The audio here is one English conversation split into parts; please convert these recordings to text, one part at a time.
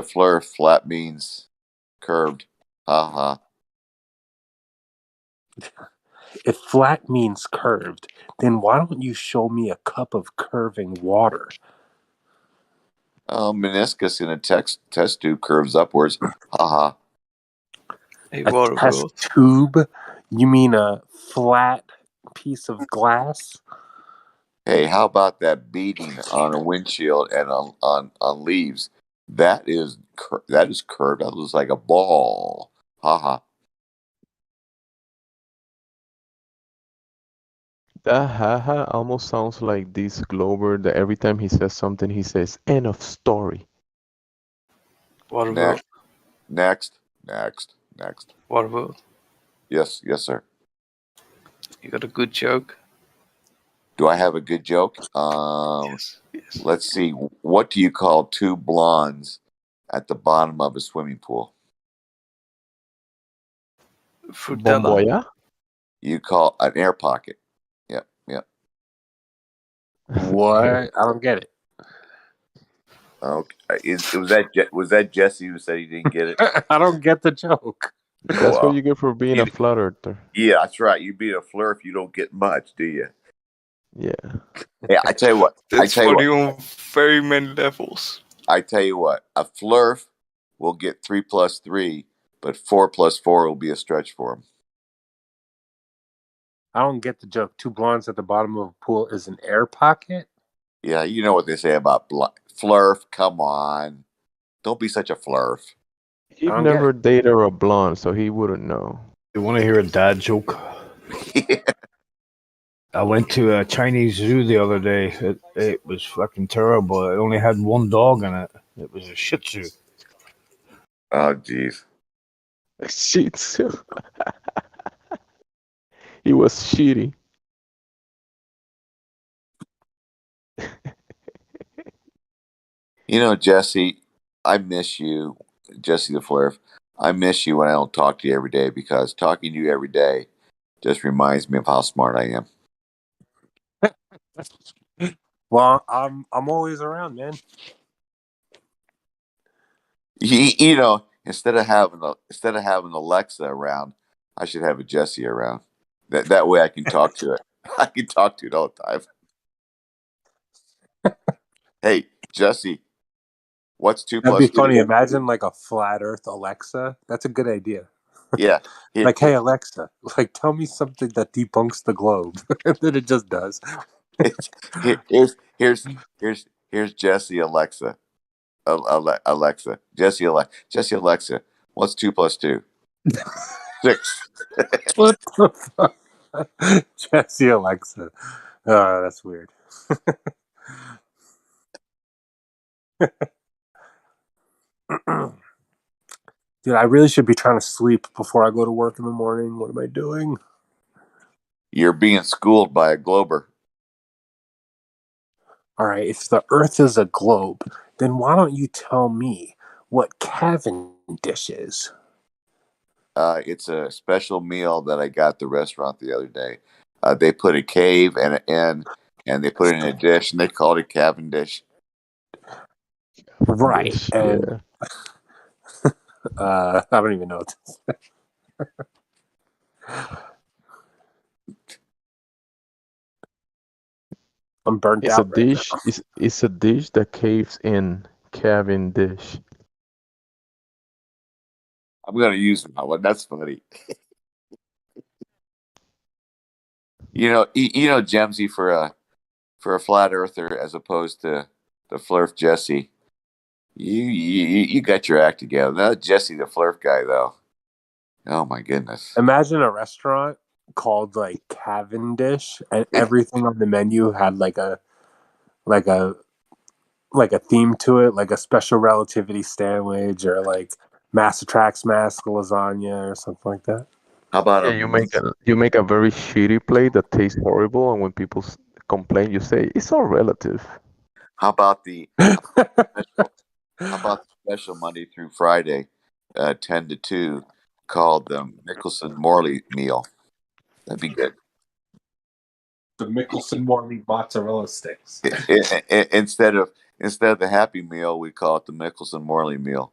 Fleur, flat means curved. Ha. If flat means curved, then why don't you show me a cup of curving water? Meniscus in a test tube curves upwards. Ha. A A water test world. tube? You mean a flat piece of glass? Hey, how about that beating on a windshield and on leaves? That is curved. That looks like a ball. Ha. That haha almost sounds like this Glover that every time he says something, he says, end of story. Water world. Next. Water world. Yes, sir. You got a good joke? Do I have a good joke? Yes. Let's see. What do you call two blondes at the bottom of a swimming pool? Frutella. Bomboya? You call an air pocket. Yep. What? I don't get it. Okay. Was that Jesse who said he didn't get it? I don't get the joke. That's what you get for being a flat earther. Yeah, that's right. You beat a Fleur if you don't get much, do you? Yeah. Yeah, I tell you what. That's funny on very many levels. I tell you what. A Fleur will get 3 + 3, but 4 + 4 will be a stretch for him. I don't get the joke. Two blondes at the bottom of a pool is an air pocket? Yeah, you know what they say about Fleur. Come on. Don't be such a Fleur. He never dated a blonde, so he wouldn't know. You want to hear a dad joke? Yeah. I went to a Chinese zoo the other day. It was fucking terrible. It only had one dog in it. It was a Shih Tzu. Oh, jeez. Shih Tzu. He was shitty. You know, Jesse, I miss you. Jesse the Fleur. I miss you when I don't talk to you every day, because talking to you every day just reminds me of how smart I am. Well, I'm always around, man. You know, instead of having Alexa around, I should have a Jesse around. That way I can talk to it. I can talk to it all the time. Hey, Jesse, what's 2 + 2? That'd be funny. Imagine like a flat Earth Alexa. That's a good idea. Yeah. Like, hey Alexa, like tell me something that debunks the globe, and then it just does. Here's Jesse Alexa. Alexa. Jesse Alexa. What's 2 + 2? 6. What the fuck? Jesse Alexa. Oh, that's weird. Dude, I really should be trying to sleep before I go to work in the morning. What am I doing? You're being schooled by a glober. All right, if the Earth is a globe, then why don't you tell me what Cavendish is? It's a special meal that I got at the restaurant the other day. They put a cave and they put it in a dish, and they called it Cavendish. Right, Dish, and I don't even know what to say. I'm burnt It's out. a dish. It's a dish that caves in Cavendish. I'm gonna use that one. That's funny. you know, Gemsy, for a flat earther as opposed to the Flurf Jesse. You got your act together. Not Jesse the Flurf guy though. Oh my goodness. Imagine a restaurant called like Cavendish, and everything on the menu had like a theme to it, like a special relativity sandwich or like Mass Attracts Mask lasagna or something like that. How about you make a very shitty plate that tastes horrible, and when people complain, you say it's all relative. How about the special Monday through Friday, 10 to 2, called the Mickelson Morley meal? That'd be good. The Mickelson Morley mozzarella sticks. Instead of the Happy Meal, we call it the Mickelson Morley meal.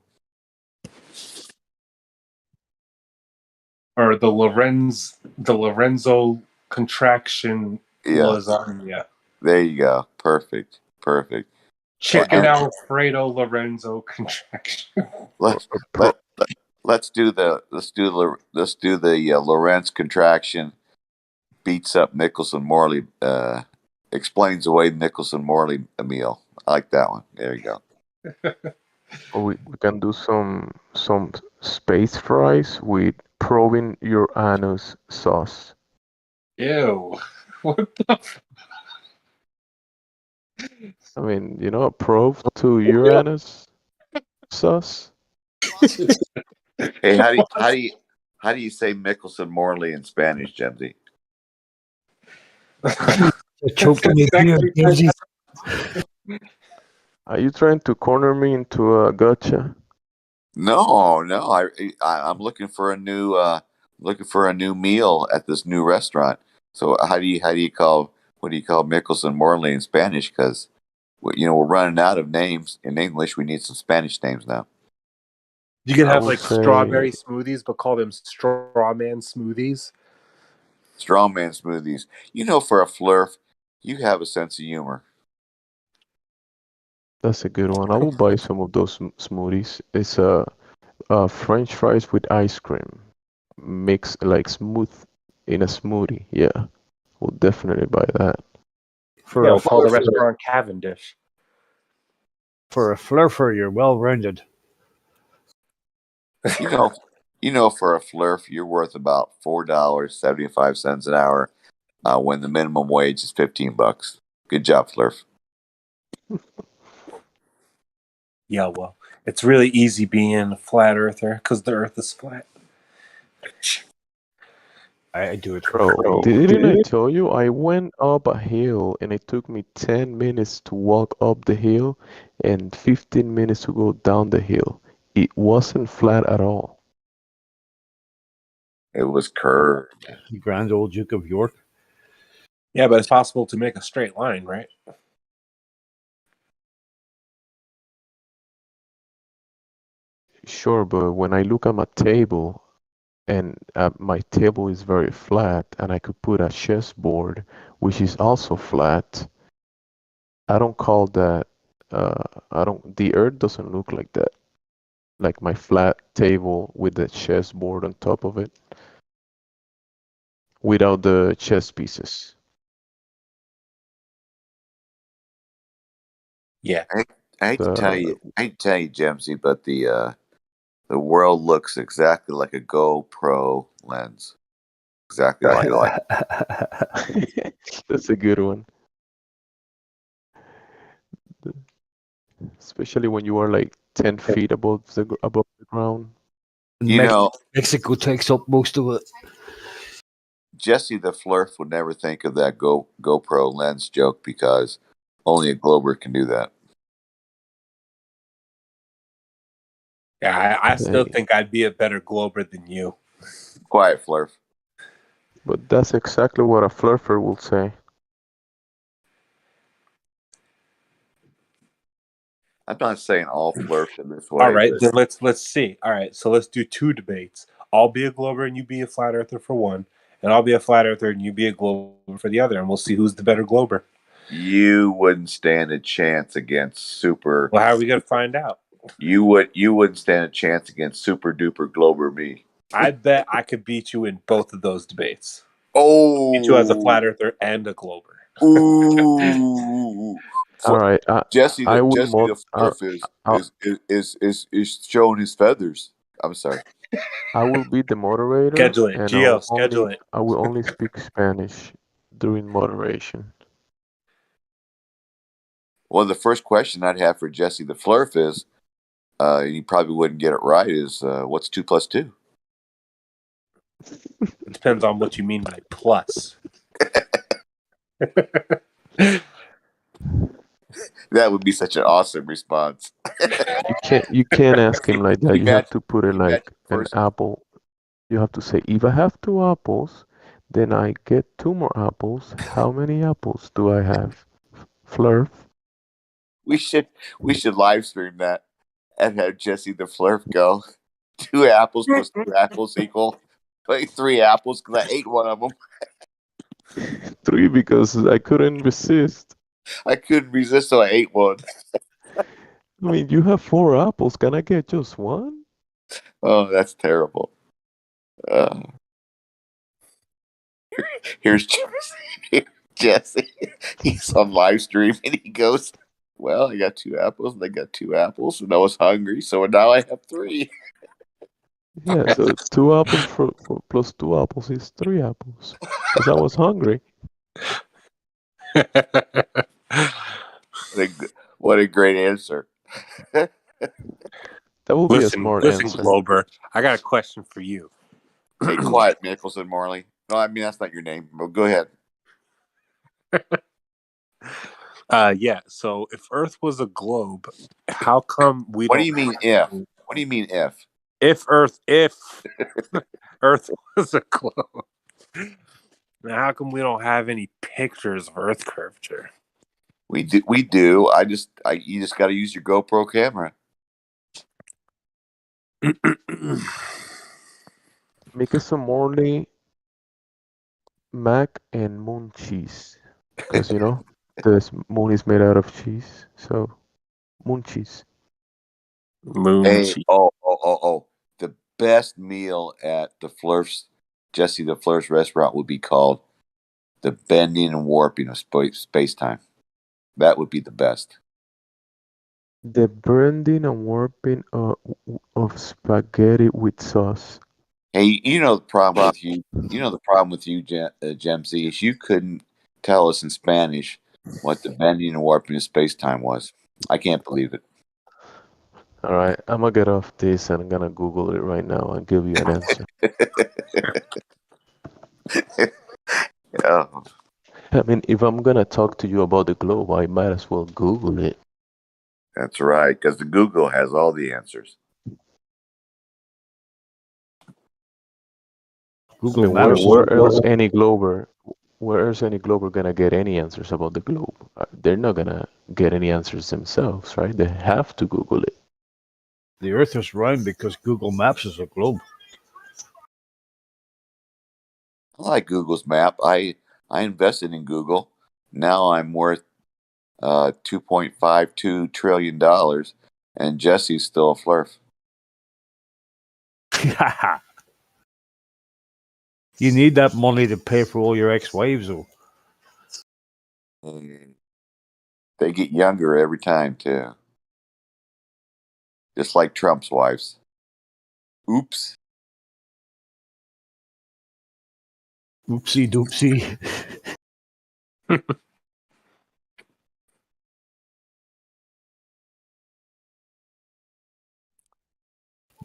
Or the Lorenzo contraction Yeah. lasagna. There you go. Perfect. Chicken And- Alfredo Lorenzo contraction. Let's do the Lorenz contraction beats up Mickelson Morley. Explains away Mickelson Morley meal. I like that one. There you go. Or we can do some space fries with probing your anus sauce. Ew. What the I mean, you know, a probe to Uranus sauce. Hey, how do you say Mickelson Morley in Spanish, Jemsy? Choking me here, Jimsy. Are you trying to corner me into a gotcha? No. I'm looking for a new meal at this new restaurant. So what do you call Mickelson Morley in Spanish? Because we're running out of names in English. We need some Spanish names now. You could I have would like say- strawberry smoothies, but call them strawman smoothies. Strongman smoothies. For a flurf, you have a sense of humor. That's a good one. I will buy some of those smoothies. It's French fries with ice cream, mix like smooth in a smoothie. Yeah, we'll definitely buy that. For Yeah, a we'll call the flurfer, restaurant Cavendish. for a flurfer, you're well rounded. For a flurf, you're worth about $4.75 an hour when the minimum wage is $15. Good job, flurf. Yeah, well, it's really easy being a flat earther because the earth is flat. I do it for Bro, free. didn't I tell you I went up a hill and it took me 10 minutes to walk up the hill and 15 minutes to go down the hill. It wasn't flat at all. It was curved. Grand old Duke of York. Yeah, but it's possible to make a straight line, right? Sure, but when I look at my table and my table is very flat and I could put a chessboard which is also flat, I don't call that the earth doesn't look like that. Like my flat table with the chessboard on top of it without the chess pieces. Yeah. I hate to tell you, Jemsy, but the world looks exactly like a GoPro lens. Exactly like That's a good one. Especially when you are like 10 feet above the ground. Mexico takes up most of it. Jesse the Flurf would never think of that GoPro lens joke because only a Glober can do that. Yeah, I still Hey. think I'd be a better Glober than you. Quiet, Flurf. But that's exactly what a flurfer will say. I'm not saying all Flurfs in this way. All right, but then let's see. All right, so let's do two debates. I'll be a Glober and you be a flat earther for one, and I'll be a flat earther and you be a Glober for the other, and we'll see who's the better Glober. you wouldn't stand a chance against super. Well, how are we gonna find out? You wouldn't stand a chance against super duper Glober me. I bet I could beat you in both of those debates. Oh, Beat you as a flat earther and a Glober. Ooh. All right, Jesse I the will Flurf is showing his feathers. I'm sorry. I will be the moderator. Schedule it, and Gio. Schedule it. I will only speak Spanish during moderation. Well, the first question I'd have for Jesse the Flurf is, he probably wouldn't get it right, is what's 2 + 2? It depends on what you mean by plus. That would be such an awesome response. You can't ask him like that. You have to put it you like bet an first- apple. You have to say, if I have 2 apples, Then I get 2 more apples. How many apples do I have? Flurf? We should live stream that and have Jesse the Flurf go. 2 apples plus 2 apples equal like 3 apples because I ate one of them. 3 because I couldn't resist. I couldn't resist, so I ate one. I mean, you have 4 apples. Can I get just one? Oh, that's terrible. Here's Jesse. Jesse. He's on live stream and he goes, "Well, I got 2 apples and I got 2 apples and I was hungry, so now I have 3." Yeah, so 2 apples for plus 2 apples is 3 apples. Because I was hungry. What a great answer. That would be a smart listen, answer. Glober. I got a question for you. Hey, quiet, Nicholson Marley. No, I mean that's not your name, but go ahead. Yeah. So if Earth was a globe, how come we What don't? do you mean if? What do you mean if? If Earth was a globe, now how come we don't have any pictures of Earth curvature? We do. You just got to use your GoPro camera. Make some Morley, mac and moon cheese. Because, you know, the moon is made out of cheese. So, moon cheese. Moon Hey, cheese. oh! The best meal at the Flurf's Jesse the Flurf's restaurant would be called the bending and warping of space time. That would be the best. The blending and warping of spaghetti with sauce. Hey, you know the problem with you. You know the problem with you, Gemsy, is you couldn't tell us in Spanish what the bending and warping of space time was. I can't believe it. All right, I'm gonna get off this and I'm gonna Google it right now and give you an answer. Yeah. I mean, if I'm gonna talk to you about the globe, I might as well Google it. That's right, because the Google has all the answers. I mean, where else any glober gonna get any answers about the globe? They're not gonna get any answers themselves, right? They have to Google it. The Earth is round because Google Maps is a globe. I like Google's map. I invested in Google. Now I'm worth $2.52 trillion, and Jesse's still a Flurf. You need that money to pay for all your ex-wives, though. They get younger every time too, just like Trump's wives. Oops. Oopsie doopsie.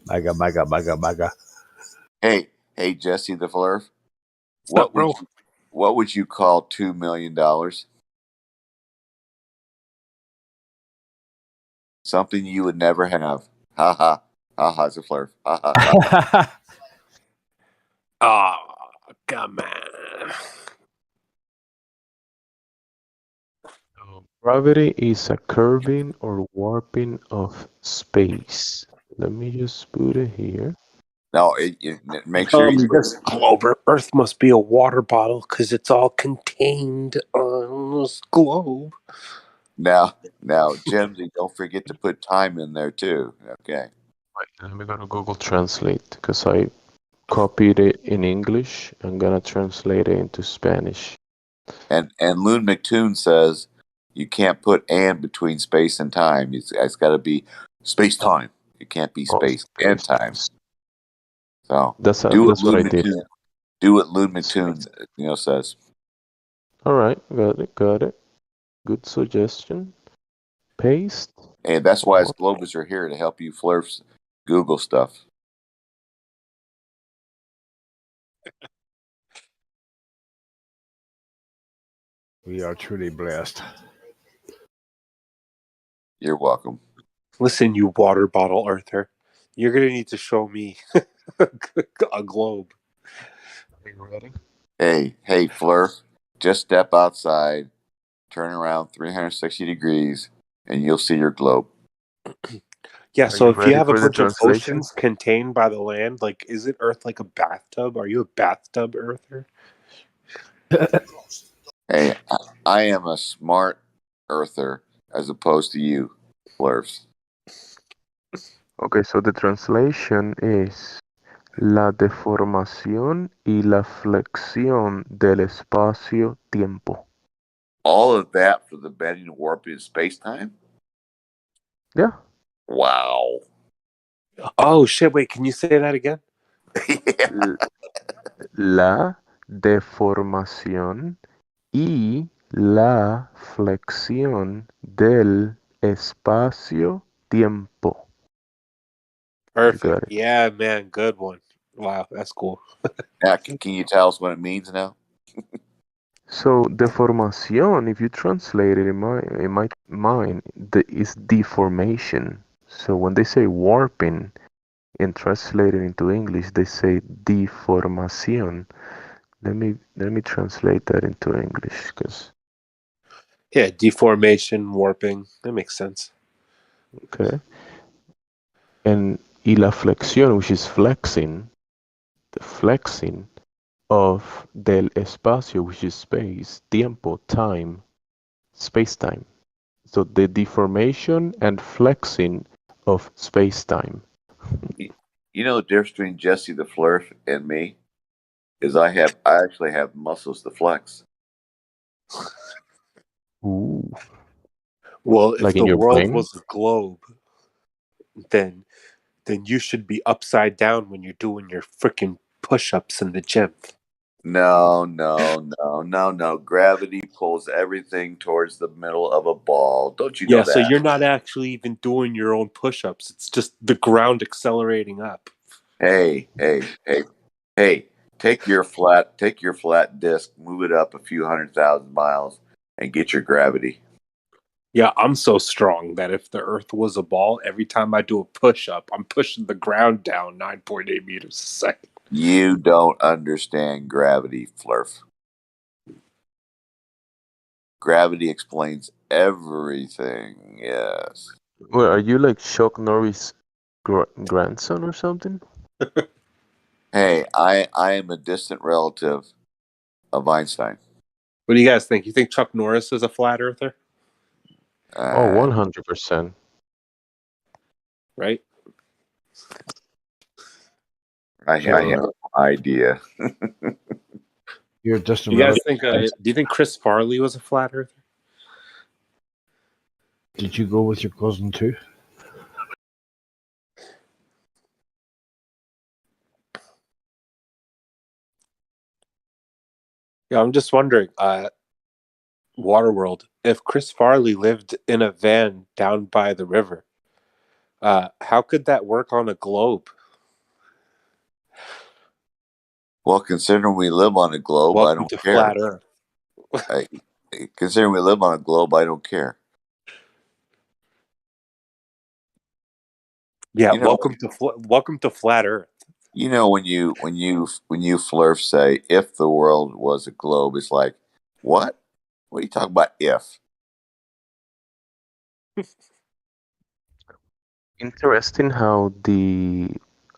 Maga. Hey, Jesse the Flurf. What would you call $2 million? Something you would never have. Ha ha. Ha ha, it's a Flurf. Ha ha. Oh, come on. Gravity is a curving or warping of space. Let me just put it here. No, make sure you This globe, Earth must be a water bottle because it's all contained on this globe. now, Jimsy, don't forget to put time in there too. Okay. Right, let me go to Google Translate because I copied it in English. I'm gonna translate it into Spanish. And Loon McToon says you can't put "and" between space and time. It's got to be space time. It can't be space and time. So That's what I did. Do what Loon McToon says. All right, got it. Good suggestion. Paste. And that's why us Globus are here to help you Flurfs Google stuff. We are truly blessed. You're welcome. Listen, you water bottle Earther, you're gonna need to show me a globe. Are you ready? Hey, Flurf, just step outside, turn around 360 degrees, and you'll see your globe. Yeah, Are so you if you ready have a for the bunch of translation? oceans contained by the land, like, isn't Earth like a bathtub? Are you a bathtub Earther? Hey, I am a smart earther as opposed to you, Flurfs. Okay, so the translation is la deformación y la flexión del espacio-tiempo. All of that for the bending and warping of space time? Yeah. Wow. Oh shit! Wait, can you say that again? Yeah. L- La deformación y la flexión del espacio-tiempo. You got Perfect. it. Yeah, man, good one. Wow, that's cool. Now, can you tell us what it means now? So deformación, if you translate it in my mind, is deformation. So when they say warping and translate it into English, they say deformación. Let me translate that into English, because Yeah, deformation, warping. That makes sense. okay. And y la flexión, which is flexing, the flexing of del espacio, which is space, tiempo, time, space-time. So the deformation and flexing of space-time. You know the difference between Jesse the Flurf and me is I actually have muscles to flex. Ooh. Well, if Like in the your world brain? was a globe, then you should be upside down when you're doing your freaking push-ups in the gym. No. Gravity pulls everything towards the middle of a ball. Don't you know Yeah, so that? you're not actually even doing your own push-ups. It's just the ground accelerating up. Hey. Take your flat disc, move it up a few 100,000 miles, and get your gravity. Yeah, I'm so strong that if the Earth was a ball, every time I do a push-up, I'm pushing the ground down 9.8 meters a second. You don't understand gravity, Flurf. Gravity explains everything. Yes. Well, are you like Chuck Norris' grandson or something? Hey, I am a distant relative of Einstein. What do you guys think? You think Chuck Norris is a flat earther? Oh, Uh, 100%. Right? I have no idea. You're a distant You guys relative. think? Do you think Chris Farley was a flat earther? Did you go with your cousin too? Yeah, I'm just wondering. Waterworld. If Chris Farley lived in a van down by the river, how could that work on a globe? Well, considering we live on a globe, I Welcome don't to care. Flat Earth. I, considering we live on a globe, I don't care. Yeah, You know, welcome to Flat Earth. when you Flurf say if the world was a globe, it's like what? What are you talking about? If Interesting how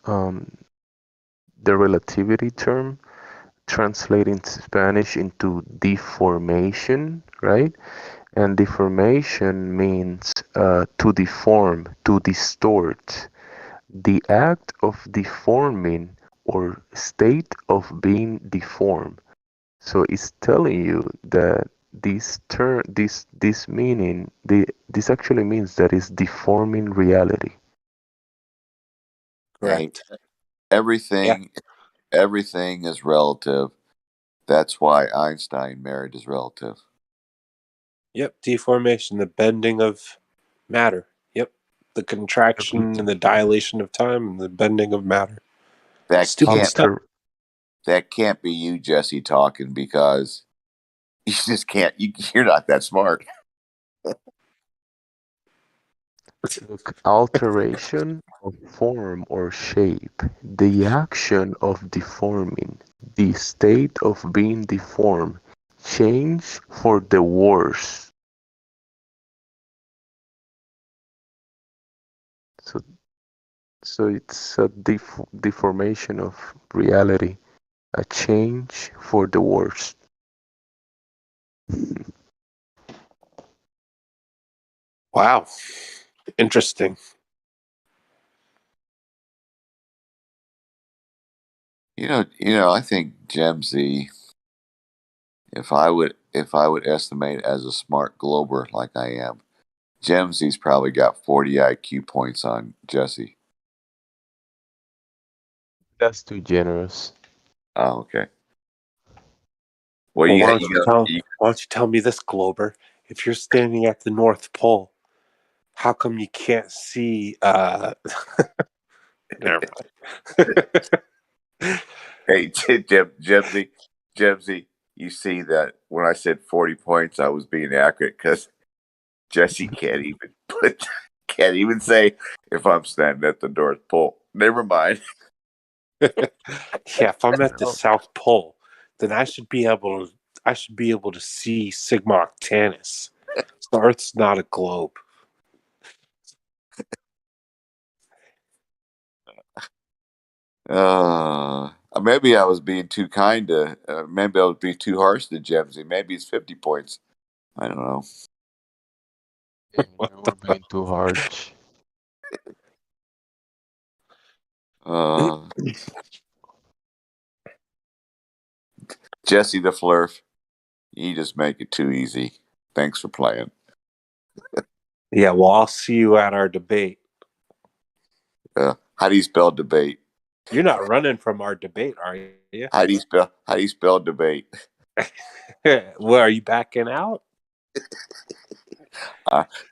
um, the relativity term translate into Spanish into deformation, right? And deformation means to deform, to distort. The act of deforming or state of being deformed. So it's telling you that this term, this meaning, this actually means that it's deforming reality. hey, Correct. Yeah. everything is relative. That's why Einstein married his relative. Yep. Deformation, the bending of matter. Yep. The contraction and the dilation of time and the bending of matter. That Stupid can't stuff. that can't be you, Jesse, talking because you just can't. You're not that smart. Look, alteration of form or shape, the action of deforming, The state of being deformed. Change for the worse. So, so it's a deformation of reality. A change for the worse. Wow. Interesting. I think Gemsy, if I would estimate as a smart glober like I am, Gemsy's probably got 40 IQ points on Jesse. That's too generous. Oh, okay. Well, Well, you why got, don't you tell me this, Glober? If you're standing at the North Pole, how come you can't see? Never mind. hey, Gemsy, you see that when I said 40 points, I was being accurate because Jesse can't even say if I'm standing at the North Pole. Never mind. Yeah, if I'm at the Oh, South Pole, then I should be able to see Sigma Octantis. The Earth's not a globe. Maybe I was being too kind to. Maybe I was being too harsh to Gemsy. Maybe it's 50 points. I don't know. yeah, you were being too harsh. Uh, Jesse the Flurf, you just make it too easy. Thanks for playing. Yeah, well, I'll see you at our debate. How do you spell debate? You're not running from our debate, are you? How do you spell debate? Well, are you backing out?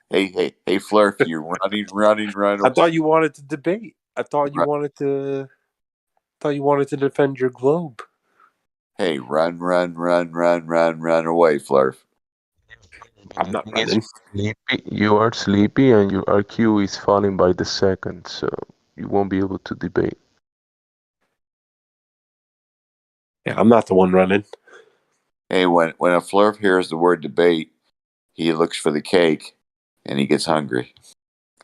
Hey, Flurf, you're running. I thought you wanted to debate. I thought you wanted to. Thought you wanted to defend your globe. Hey, run away, Flurf. I'm not It's running. sleepy. You are sleepy, and your IQ is falling by the second, so you won't be able to debate. Yeah, I'm not the one running. Hey, when a Flurf hears the word debate, he looks for the cake, and he gets hungry.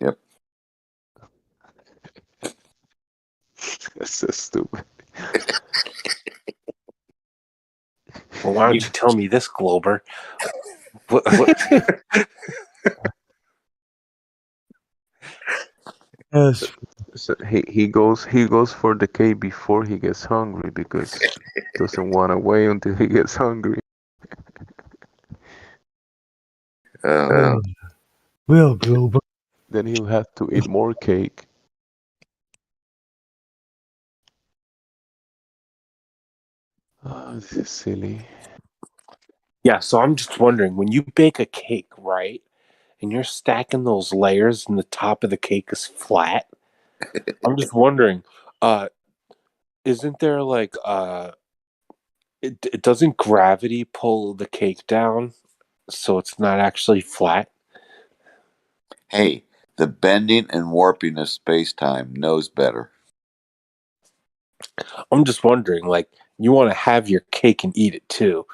Yep. That's so stupid. Well, why don't you tell me this, Glober? What? Yes. So he goes for the cake before he gets hungry because doesn't want to wait until he gets hungry. Well, Glober. Then he'll have to eat more cake. Oh, this is silly. Yeah, so I'm just wondering, when you bake a cake, right, and you're stacking those layers and the top of the cake is flat, I'm just wondering, isn't there like it doesn't gravity pull the cake down so it's not actually flat? Hey, the bending and warping of space-time knows better. I'm just wondering, like, you want to have your cake and eat it too,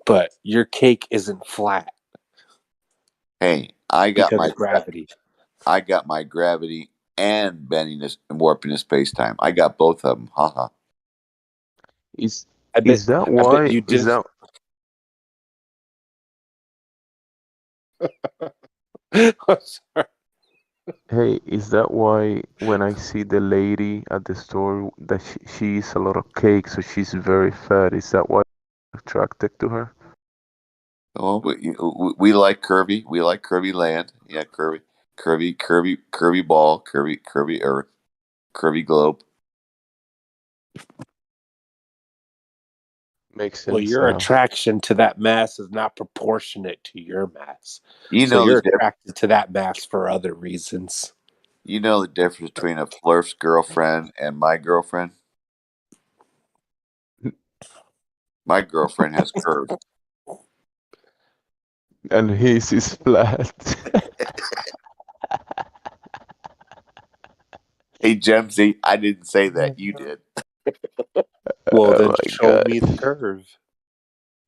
but your cake isn't flat Hey, I got because my of gravity. gravity and bending and warping of space-time. I got both of them. Haha. Is I bet is that I bet why? you Is did. that I'm sorry. Hey? Is that why when I see the lady at the store that she eats a lot of cake, so she's very fat? Is that why I'm attracted to her? Oh, we like curvy. We like curvy land. Yeah, curvy ball, curvy Earth, curvy globe. Makes Well, sense your now. attraction to that mass is not proportionate to your mass. You So know the you're difference. attracted to that mass for other reasons. You know the difference between a Flurf's girlfriend and my girlfriend. My girlfriend has curves. And his is flat. Hey, Gemsy, I didn't say that. You did. Well, Oh then my show me the gosh. curve.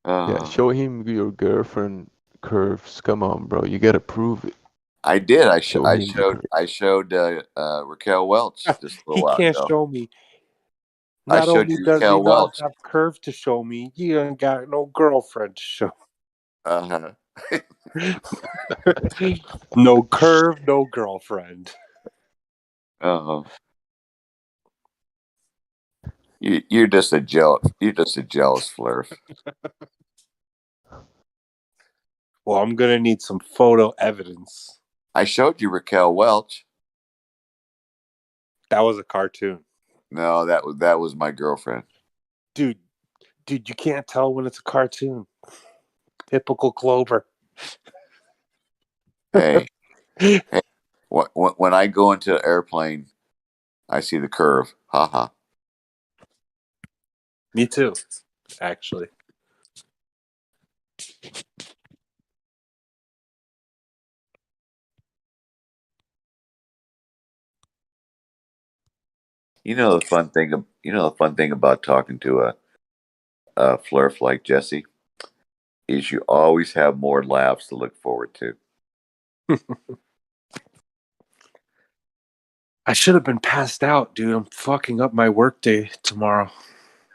Yeah, show him your girlfriend curves. Come on, bro. You gotta prove it. I did. Show him the curve. I showed Raquel Welch just a little He while can't ago. show me. I Not showed only you does he Raquel not Welch. have curve to show me, he ain't got no girlfriend to show. Uh-huh. No curve, no girlfriend. Uh-huh. You're just a jealous flirt. Well, I'm gonna need some photo evidence. I showed you Raquel Welch. That was a cartoon. No, that was my girlfriend. Dude, you can't tell when it's a cartoon. Typical Clover. Hey, when I go into an airplane, I see the curve. Ha. Me too, actually. You know the fun thing about talking to a flirt like Jesse is you always have more laughs to look forward to. I should have been passed out, dude. I'm fucking up my workday tomorrow.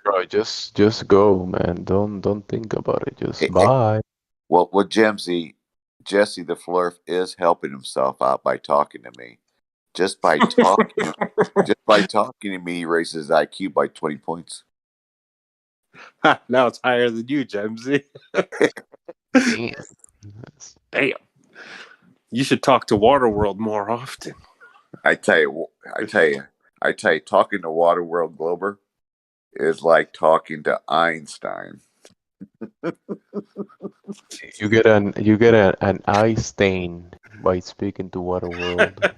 Bro, just go, man. Don't think about it. Just Hey, bye. well, Jesse the flirt is helping himself out by talking to me. Just by talking to me, he raises his IQ by 20 points. Now it's higher than you, Jemsy. Damn. Damn. You should talk to Waterworld more often. I tell you, talking to Waterworld Glober is like talking to Einstein. You get an eye stain by speaking to Waterworld.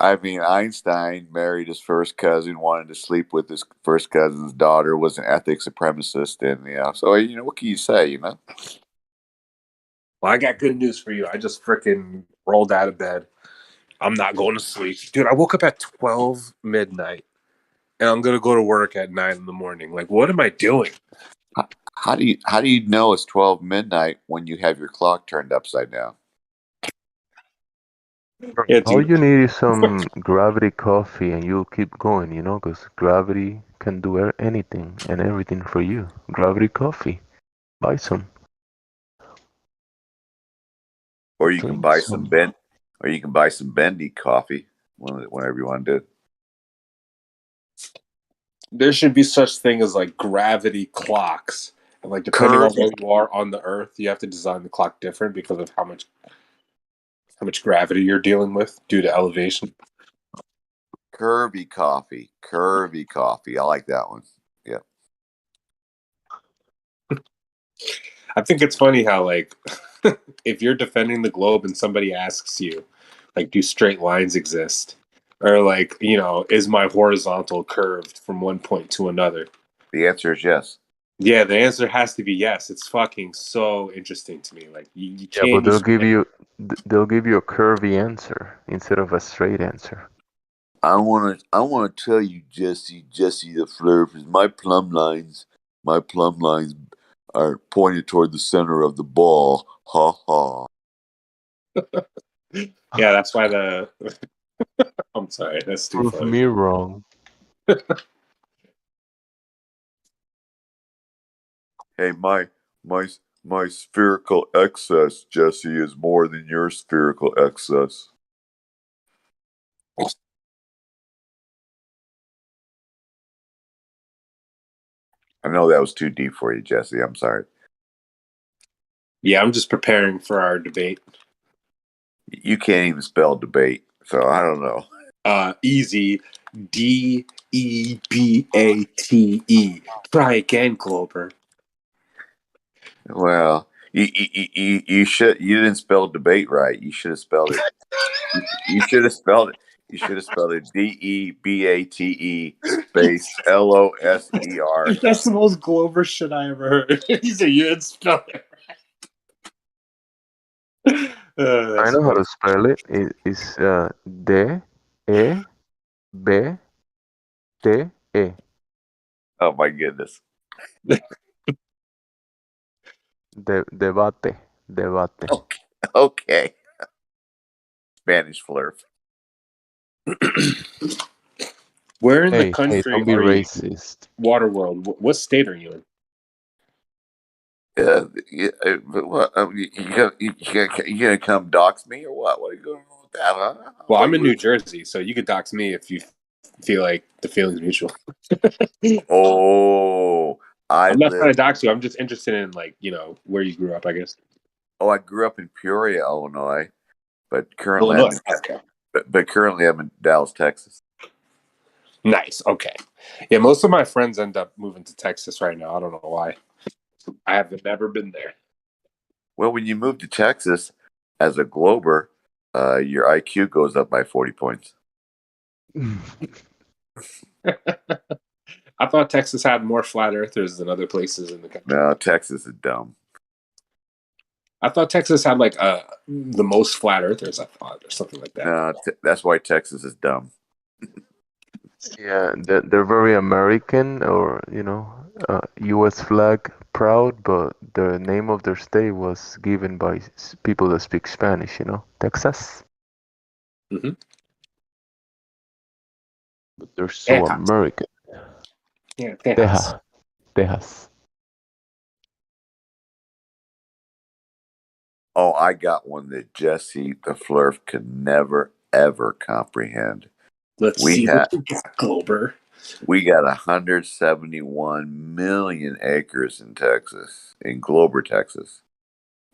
I mean, Einstein married his first cousin, wanted to sleep with his first cousin's daughter, was an ethics supremacist, and so what can you say? Well, I got good news for you. I just freaking rolled out of bed. I'm not going to sleep. Dude, I woke up at 12 midnight and I'm going to go to work at 9 in the morning. Like, what am I doing? How do you know it's 12 midnight when you have your clock turned upside down? Yeah, All dude. you need is some gravity coffee and you'll keep going, because gravity can do anything and everything for you. Gravity coffee. Buy some. Or you can Drink buy some. some bendy coffee whenever you want to do it. There should be such thing as like gravity clocks. And like depending on where you are on the earth, you have to design the clock different because of how much gravity you're dealing with due to elevation. Curvy coffee. I like that one. Yeah. I think it's funny how like if you're defending the globe and somebody asks you, like, do straight lines exist? Or like, is my horizontal curved from one point to another? The answer is yes. Yeah, the answer has to be yes. It's fucking so interesting to me. Like you Yeah, but can't use they'll give you a curvy answer instead of a straight answer. I wanna tell you, Jesse the flirt, is my plumb lines are pointed toward the center of the ball. Ha ha. Yeah, that's why the I'm sorry, that's too Prove funny. me wrong. Hey, my spherical excess, Jesse, is more than your spherical excess. I know that was too deep for you, Jesse. I'm sorry. Yeah, I'm just preparing for our debate. You can't even spell debate, so I don't know. Easy. Debate. Try again, Glober. Well, you didn't spell debate right. You should have spelled it. You should have spelled it. You should have spelled it DEBATE space LOSER. That's the most Glover shit I ever heard. He said you didn't spell it right. I know how to spell it. It's D E B T Eh. Oh my goodness. Debate. Debate. Okay. Okay. Spanish flirt. Where in the Hey, country don't be are you? racist. Waterworld. What state are you in? You gonna come dox me or what? What are you going on with that, huh? Well, What I'm are in you- New Jersey, so you could dox me if you feel like the feeling's mutual. Oh, I I'm not trying live. to dox you. I'm just interested in where you grew up, I guess. Oh, I grew up in Peoria, Illinois, but currently Illinois. Okay. but currently I'm in Dallas, Texas. Nice. Okay. Yeah, most of my friends end up moving to Texas right now. I don't know why. I have never been there. Well, when you move to Texas as a Glober, your IQ goes up by 40 points. I thought Texas had more flat earthers than other places in the country. No, Texas is dumb. I thought Texas had the most flat earthers, I thought, or something like that. No, that's why Texas is dumb. Yeah, they're very American or, US flag proud, but the name of their state was given by people that speak Spanish, Texas. Mhm. But they're so Texas. American. Yeah, Texas. Texas. Oh, I got one that Jesse the Flurf could never ever comprehend. Let's We see had what you got, Glober. we got 171 million acres in Texas, in Glober, Texas.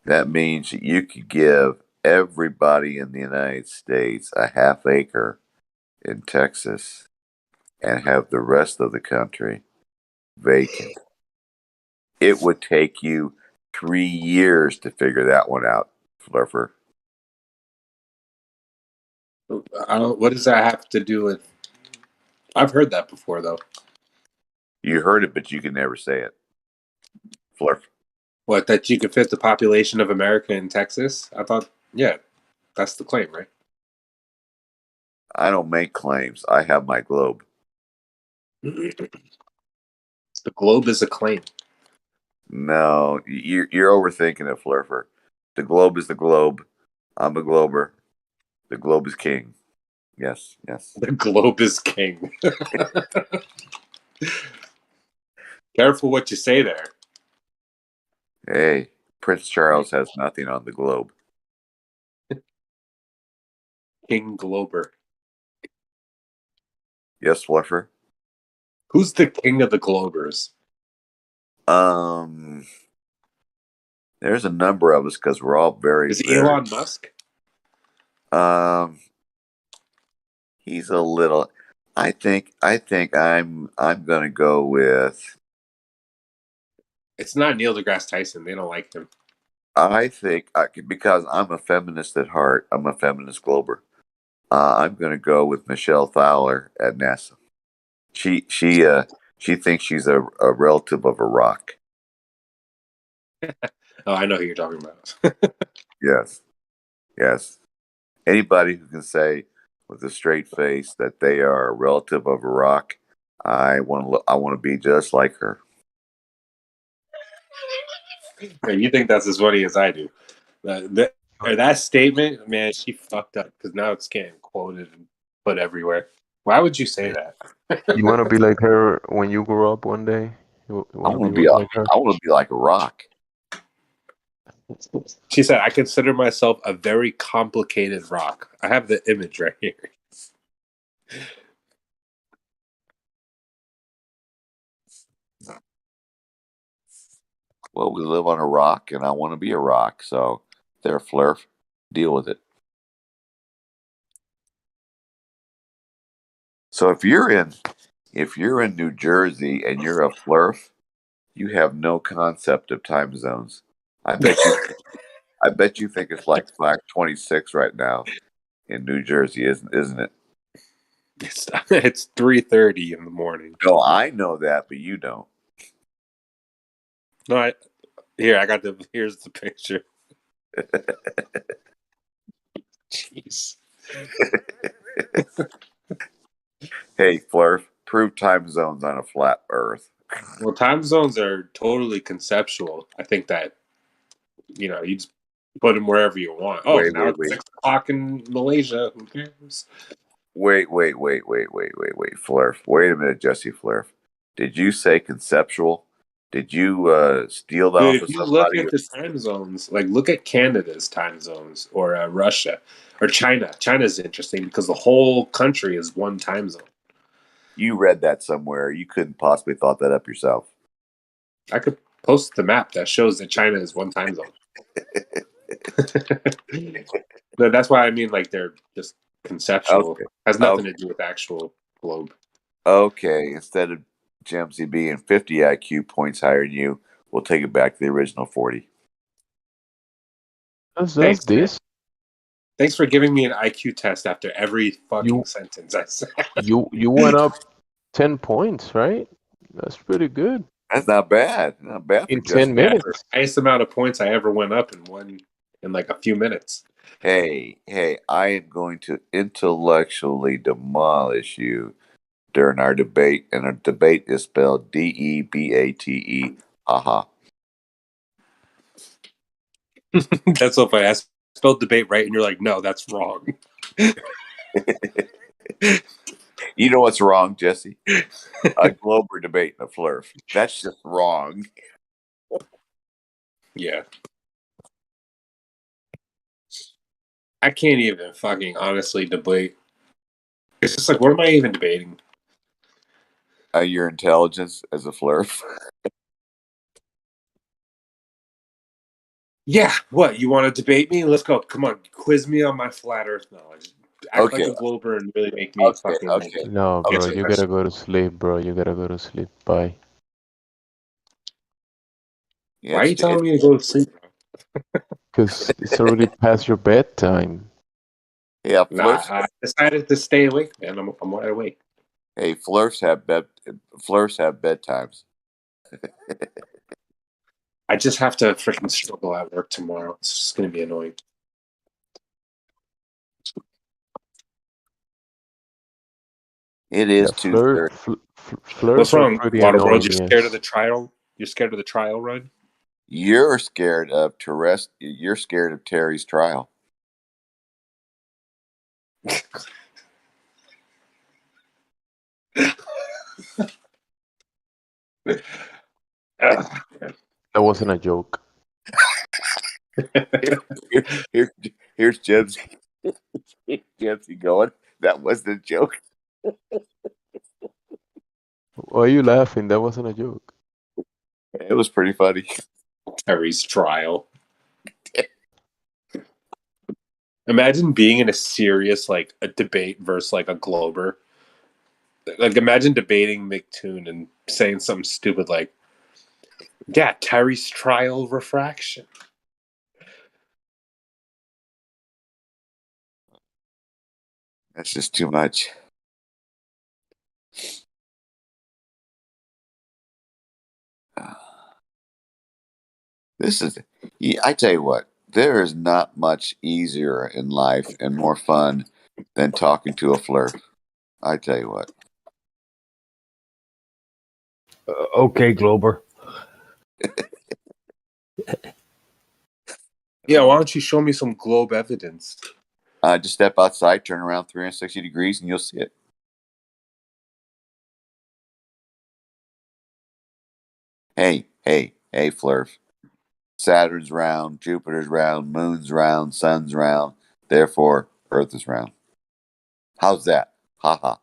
That means that you could give everybody in the United States a half acre in Texas and have the rest of the country vacant. It would take you 3 years to figure that one out, Fluffer. What does that have to do with? I've heard that before, though. You heard it, but you can never say it. Flurf. What, that you could fit the population of America in Texas? I thought, yeah, that's the claim, right? I don't make claims. I have my globe. The globe is a claim. No, you're overthinking it, Flurfer. The globe is the globe. I'm a glober. The globe is king. Yes, yes. The globe is king. Careful what you say there. Hey, Prince Charles has nothing on the globe. King Glober. Yes, Fluffer. Who's the king of the Globers? There's a number of us because we're all very, Is very. Elon Musk? He's a little. I think I'm gonna go with. It's not Neil deGrasse Tyson. They don't like him. I think because I'm a feminist at heart. I'm a feminist glober. I'm gonna go with Michelle Fowler at NASA. She thinks she's a relative of a rock. Oh, I know who you're talking about. Yes, yes. Anybody who can say with a straight face that they are a relative of a rock, I want to be just like her. You think that's as funny as I do. That statement, man, she fucked up because now it's getting quoted and put everywhere. Why would you say that? You want to be like her when you grow up one day? You I want to want be to be like her? I want to be like a rock. She said, I consider myself a very complicated rock. I have the image right here. Well, we live on a rock, and I want to be a rock. So, there, Flurf, deal with it. So, if you're in New Jersey and you're a Flurf, you have no concept of time zones. I bet you think it's like 5:26 right now in New Jersey, isn't it? It's 3:30 in the morning. No, I know that, but you don't. No, here's the picture. Jeez. Hey, Flurf, prove time zones on a flat Earth. Well, time zones are totally conceptual. I think that, you just put them wherever you want. Oh, Wait, now wait, it's wait. 6 o'clock in Malaysia. Who cares? Wait, Flurf. Wait a minute, Jesse Flurf. Did you say conceptual? Did you steal that Dude, off if of you look somebody? at the time zones, like look at Canada's time zones or Russia or China. China's interesting because the whole country is one time zone. You read that somewhere. You couldn't possibly thought that up yourself. I could post the map that shows that China is one time zone. No, that's why I mean, like, they're just conceptual. Okay. Has nothing to do with actual globe. Okay, instead of Jamesy being 50 IQ points higher than you, we'll take it back to the original 40. That's Thanks, this. Thanks for giving me an IQ test after every fucking sentence I said. You went up 10 points, right? That's pretty good. That's not bad. Not bad for In just 10 minutes. Highest amount of points I ever went up in like a few minutes. Hey, I am going to intellectually demolish you during our debate, and our debate is spelled Debate. Haha. That's so funny. I spelled debate right, and you're like, no, that's wrong. You know what's wrong, Jesse? A Glober debate and a Flurf. That's just wrong. Yeah. I can't even fucking honestly debate. It's just like, what am I even debating? Your intelligence as a Flurf. Yeah, what? You want to debate me? Let's go. Come on, quiz me on my flat Earth knowledge. Act like a Glober and really make me fucking. Okay. No, bro, Answer the you question. gotta go to sleep, bro. You gotta go to sleep. Bye. Yeah, Why are you telling me to go to sleep? Because it's already past your bedtime. Yeah, Nah, Flurfs. I decided to stay awake, man. I'm wide awake. Hey, Flurfs have bedtimes. I just have to freaking struggle at work tomorrow. It's just gonna be annoying. It is Yeah, 2:30. flirts What's are wrong, pretty Water World? annoying. You're scared of the trial? You're scared of the trial run? You're scared of You're scared of Terry's trial. That wasn't a joke. Here's Jebs. Jebsy going. That wasn't a joke. Why are you laughing? That wasn't a joke. It was pretty funny. Terry's trial. Imagine being in a serious, like, a debate versus, like, a Glober. Like, imagine debating McToon and saying something stupid like, yeah, Terry's trial refraction. That's just too much. I tell you what, there is not much easier in life and more fun than talking to a Flurf. I tell you what. Okay, Glober. Yeah, why don't you show me some globe evidence? Just step outside, turn around 360 degrees, and you'll see it. Hey, Flurf. Saturn's round, Jupiter's round, Moon's round, Sun's round. Therefore, Earth is round. How's that? Ha ha.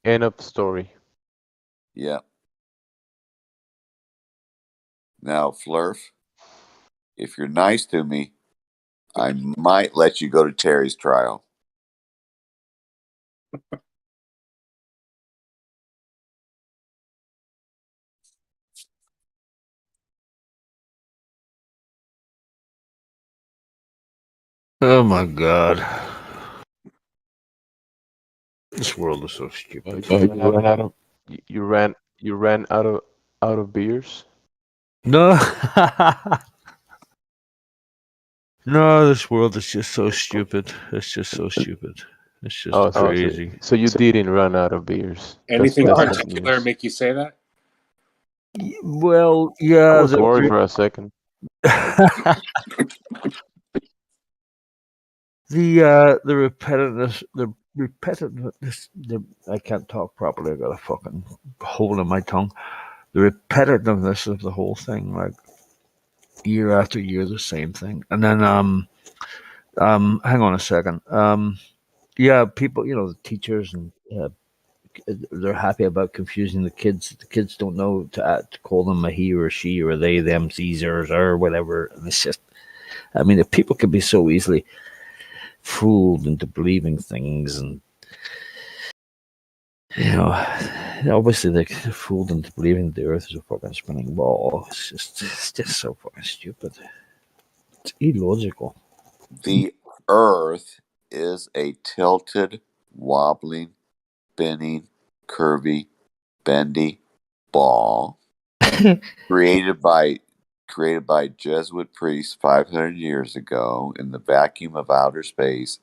End of story. Yeah. Now, Flurf, if you're nice to me, I might let you go to Terry's trial. Oh my god. This world is so stupid. You ran out of beers. No. No, this world is just so stupid. It's just so stupid. It's just crazy. So you didn't run out of beers. Anything That's good particular news. make you say that? Well, I yeah. was worried for a second. The repetitiveness. I can't talk properly. I got a fucking hole in my tongue. The repetitiveness of the whole thing, like year after year, the same thing. And then hang on a second. Yeah, people, the teachers and they're happy about confusing the kids. The kids don't know to call them a he or a she or a they, them, Caesars or whatever. And it's just, I mean, if people can be so easily fooled into believing things, and obviously they're fooled into believing the Earth is a fucking spinning ball. It's just so fucking stupid. It's illogical. The Earth is a tilted, wobbling, spinning, curvy, bendy ball created by Jesuit priests 500 years ago in the vacuum of outer space,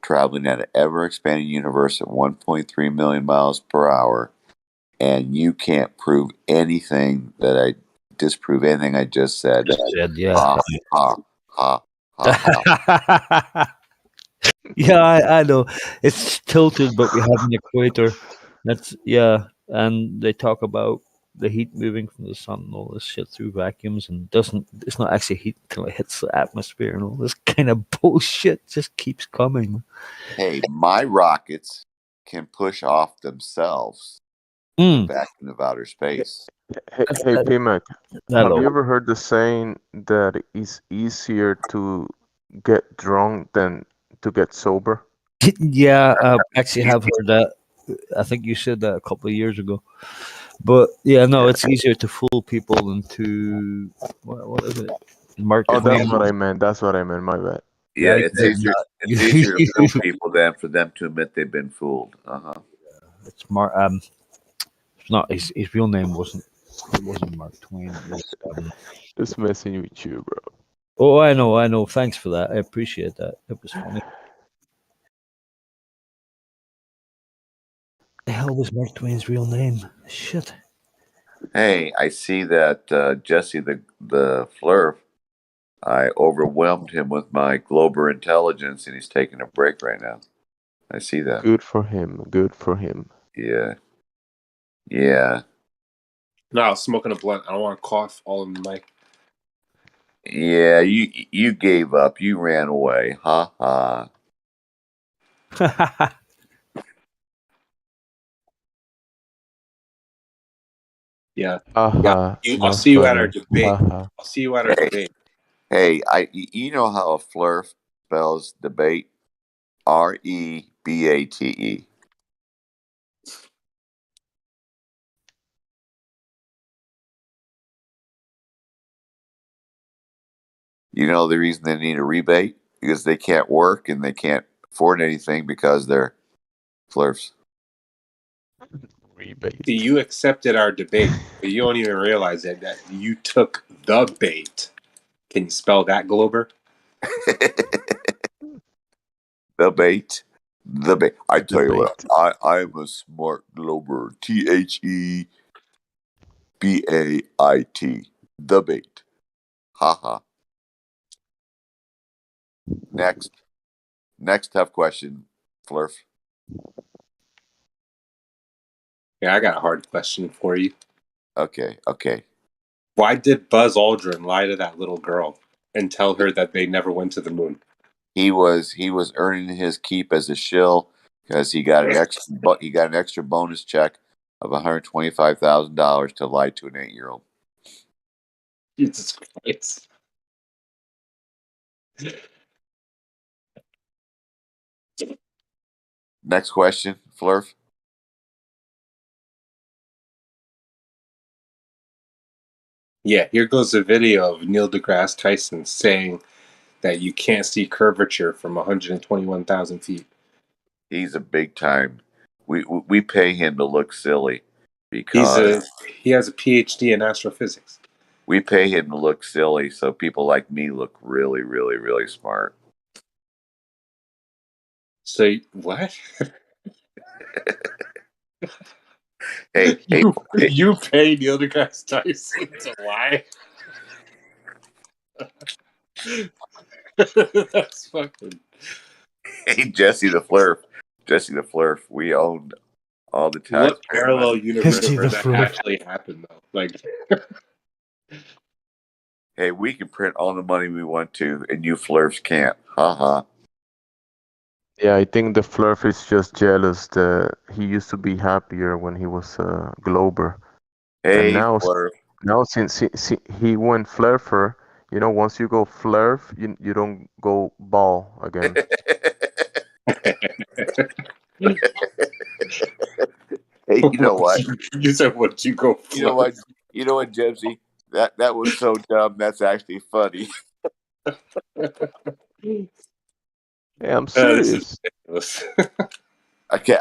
traveling at an ever-expanding universe at 1.3 million miles per hour. And you can't prove anything disprove anything I just said. Yeah. Ha, ha, ha, ha, ha. Yeah, I know. It's tilted, but we have an equator. And they talk about the heat moving from the sun and all this shit through vacuums, and it's not actually heat until it hits the atmosphere, and all this kind of bullshit just keeps coming. Hey, my rockets can push off themselves in the vacuum of outer space. Hey, P-Mac, have Hello. you ever heard the saying that it's easier to get drunk than to get sober? Yeah, I actually have heard that. I think you said that a couple of years ago. But yeah, no, it's easier to fool people than to what is it? Mark Oh, Twain. that's what I meant. That's what I meant. My bad. Yeah, Yeah, it's easier. It's easier to fool people than for them to admit they've been fooled. it's Mark. It's not his real name wasn't. It wasn't Mark Twain. It was, Just messing with you, bro. oh, I know. Thanks for that. I appreciate that. It was funny. The hell was Mark Twain's real name? Shit. Hey, I see that Jesse the Flurf. I overwhelmed him with my Glober intelligence, and he's taking a break right now. I see that. Good for him. Good for him. Yeah. Yeah. No, I was smoking a blunt. I don't want to cough all in the mic. Yeah, you gave up. You ran away. Ha ha. Yeah. Haha. I'll see you at our funny. debate. Haha. I'll see you at our debate. Hey, you know how a Flurf spells debate? Rebate. You know the reason they need a rebate? Because they can't work and they can't afford anything because they're Flurfs. Rebate. See, you accepted our debate, but you don't even realize that you took the bait. Can you spell that, Glober? The bait. The bait. I tell you Debate. what, I'm a smart Glober. TheBait. The bait. Haha. Next tough question, Flurf. Yeah, I got a hard question for you. Okay. Why did Buzz Aldrin lie to that little girl and tell her that they never went to the moon? He was earning his keep as a shill because he got an extra bonus check of $125,000 to lie to an 8-year-old. Jesus Christ. Next question, Flurf. Yeah, here goes a video of Neil deGrasse Tyson saying that you can't see curvature from 121,000 feet. He's a big time. We pay him to look silly because He has a PhD in astrophysics. we pay him to look silly so people like me look really, really, really smart. So what? Hey, You pay Neil deGrasse Tyson to lie? That's fucking. hey, Jesse the Flurf. Jesse the Flurf. We owned all the What taxpayer parallel money. universe History where the that Flurf. actually happened though? Like, Hey, we can print all the money we want to, and you Flurfs can't. Ha. Yeah, I think the Flurf is just jealous that he used to be happier when he was a Glober. And Hey, now, Flurf. now since he went Flurfer, once you go Flurf, you don't go ball again. Hey, you know what? You said what? You go You know what? You know what, Jebsy? That was so dumb. That's actually funny. Hey, I'm This is serious. ridiculous. I can't.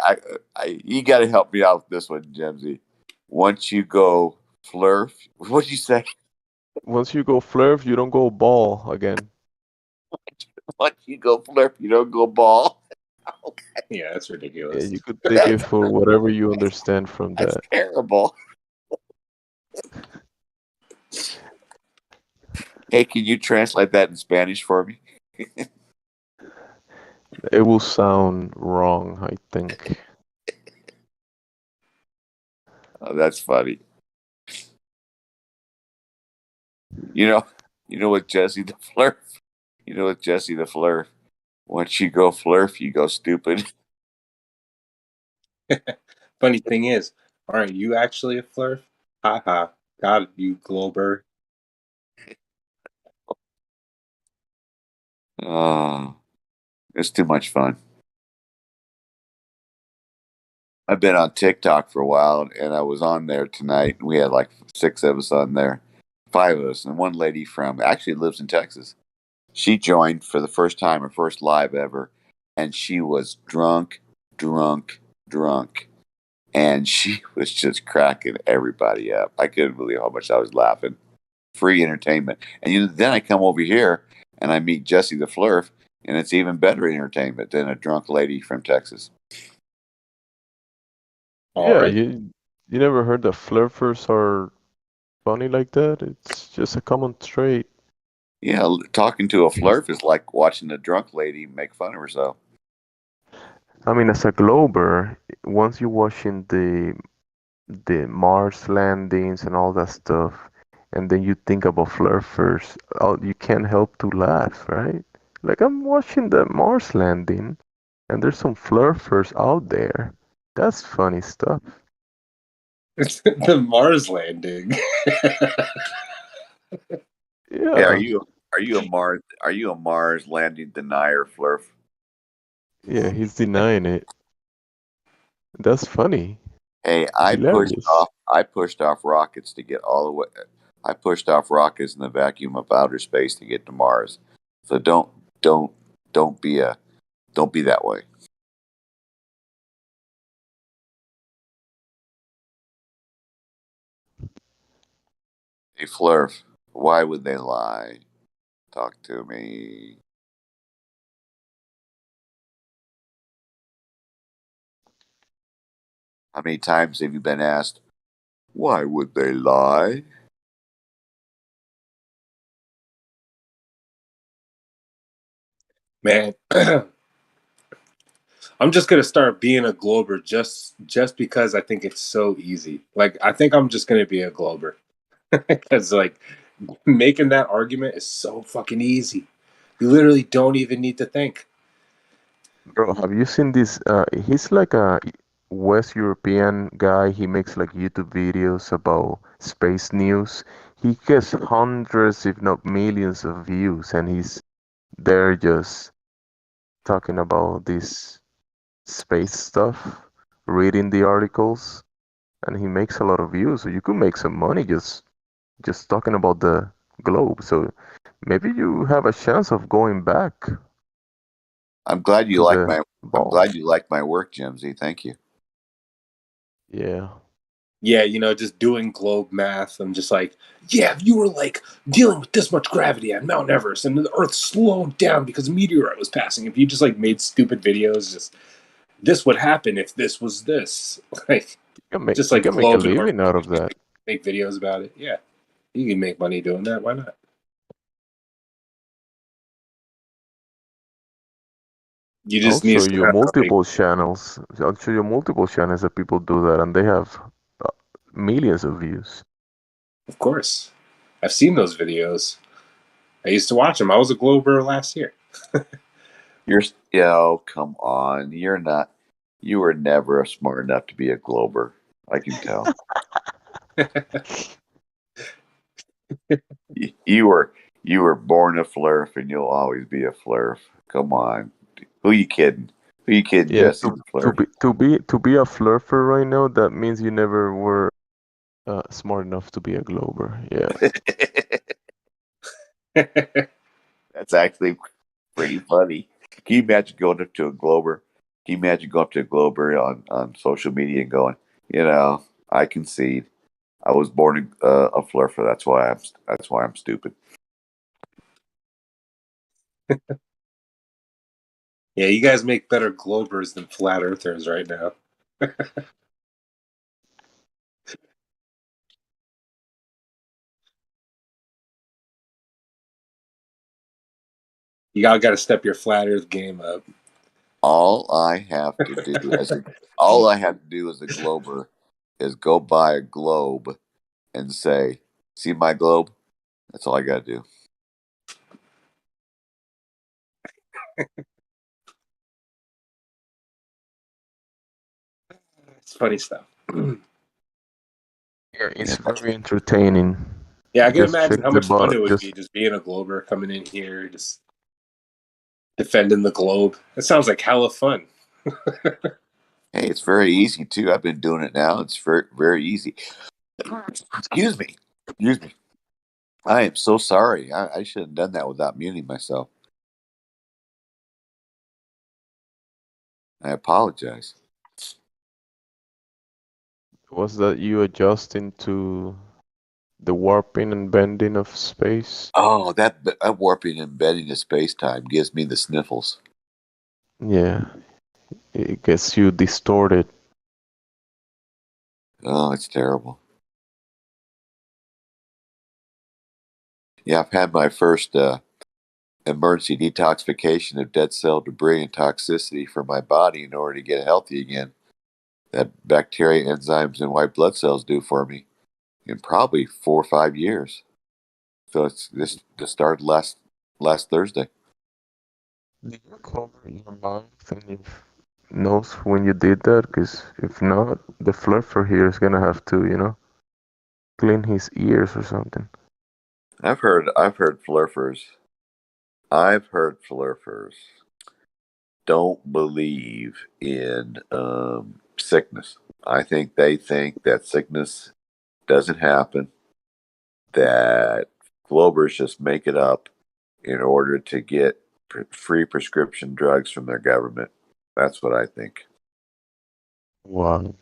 You got to help me out with this one, Jebsy. Once you go Flurf, what'd you say? Once you go Flurf, you don't go ball again. Once you go Flurf, you don't go ball. Yeah, that's Yeah, ridiculous. you could take it for whatever you understand from That's that. terrible. Hey, can you translate that in Spanish for me? It will sound wrong, I think. Oh, that's funny. You know, you know what, Jesse the Flurf? You know what, Jesse the Flurf? Once you go Flurf, you go stupid. Funny thing is, aren't you actually a Flurf? Ha ha. Got it, you Glober. Oh, it's too much fun. I've been on TikTok for a while, and I was on there tonight. We had like 6 of us on there, 5 of us, and one lady from actually lives in Texas. She joined for the first time, her first live ever, and she was drunk, drunk, and she was just cracking everybody up. I couldn't believe how much I was laughing. Free entertainment, and then I come over here and I meet Jesse the Flurf, and it's even better entertainment than a drunk lady from Texas. All Yeah, right. you never heard that Flurfers are funny like that? It's just a common trait. Yeah, talking to a Flurf is like watching a drunk lady make fun of herself. I mean, as a Glober, once you're watching the Mars landings and all that stuff, and then you think about Flurfers, you can't help to laugh, right? Like I'm watching the Mars landing, and there's some Flurfers out there. That's funny stuff. It's the Mars landing. Hey, Yeah, are you a Mars landing denier, Flurf? yeah, he's denying it. That's funny. Hey, Hilarious. I pushed off rockets to get all the way. I pushed off rockets in the vacuum of outer space to get to Mars. So don't don't be a don't be that way. Hey, Flurf, why would they lie? Talk to me. How many times have you been asked, why would they lie? Man, I'm just gonna start being a Glober just because I think it's so easy. Like I think I'm just gonna be a Glober because like making that argument is so fucking easy. You literally don't even need to think. Bro, have you seen this? He's like a West European guy. He makes like YouTube videos about space news. He gets hundreds, if not millions, of views, and he's there just talking about this space stuff, reading the articles, and he makes a lot of views. So you could make some money just talking about the globe. So maybe you have a chance of going back I'm glad you to like the I'm ball. glad you like my work, Jimsy. Thank you. Yeah. Yeah, just doing globe math. I'm just like, yeah, if you were like dealing with this much gravity at Mount Everest and the Earth slowed down because a meteorite was passing, if you just like made stupid videos, just this would happen if this was this. Like, just You like can make a globe and living out Earth, of that. make videos about it. Yeah, you can make money doing that. Why not? You just I'll need show to you have something. multiple channels. I'll show you multiple channels that people do that, and they have uh, millions of views. Of course, I've seen those videos. I used to watch them. I was a Glober last year. Come on. You're not. You were never smart enough to be a Glober. I can tell. You were born a flurf, and you'll always be a flurf. Come on. Who you kidding? Who you kidding, Yeah, Jesse the Flurf? to be a flurfer right now, that means you never were smart enough to be a glober. Yeah. That's actually pretty funny. Can you imagine going up to a Glober? Can you imagine going up to a Glober on social media and going, I concede. I was born a flurfer. That's why I'm stupid. Yeah, you guys make better Globers than flat earthers right now. You all got to step your flat Earth game up. All I have to do as a Glober is go buy a globe and say, "See my globe." That's all I got to do. It's funny stuff. Yeah, it's very entertaining. Yeah, I can Just imagine check how the much fun bot. it would be Just just being a Glober coming in here, just defending the globe. It sounds like hella fun. Hey, it's very easy too. I've been doing it now. It's very very easy. Excuse me. Excuse me. I am so sorry. I should have done that without muting myself. I apologize. was that you adjusting to the warping and bending of space? Oh, that warping and bending of space time gives me the sniffles. Yeah, it gets you distorted. Oh, it's terrible. Yeah, I've had my first emergency detoxification of dead cell debris and toxicity for my body in order to get healthy again. That bacteria, enzymes, and white blood cells do for me in probably 4 or 5 years. So it's this started last Thursday. Did you cover your mouth and your nose when you did that? Because if not, the fluffer here is gonna have to, clean his ears or something. I've heard flurfers. I've heard flurfers don't believe in sickness. I think they think that sickness doesn't happen, that Globers just make it up in order to get free prescription drugs from their government. That's what I think. Wow.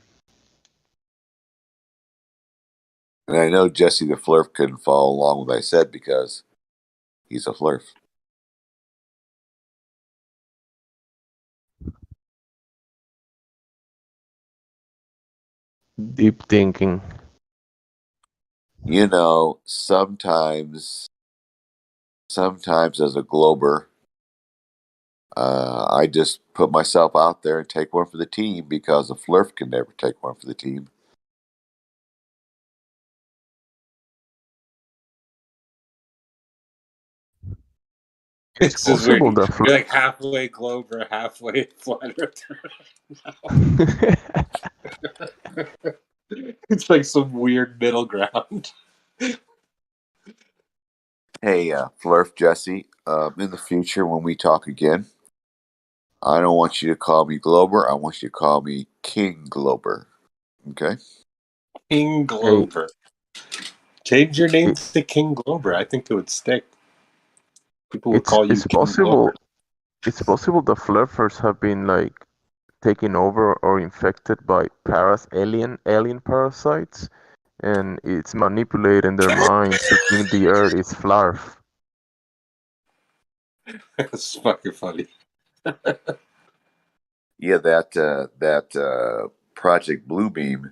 And I know Jesse the Flurf couldn't follow along with what I said because he's a Flurf. Deep thinking. Sometimes as a Glober, I just put myself out there and take one for the team because a Flurf can never take one for the team. It's This is weird. possible that You're like halfway Glober, halfway flat Earther. It's like some weird middle ground. Hey, Flurf Jesse, in the future when we talk again, I don't want you to call me Glober. I want you to call me King Glober. Okay? King Glober. Change your name to King Glober. I think it would stick. People would call you it's King possible. Glober. It's possible the fluffers have been like taken over or infected by alien parasites, and it's manipulating their minds to think the Earth is flat. That's fucking funny. Yeah, that Project Bluebeam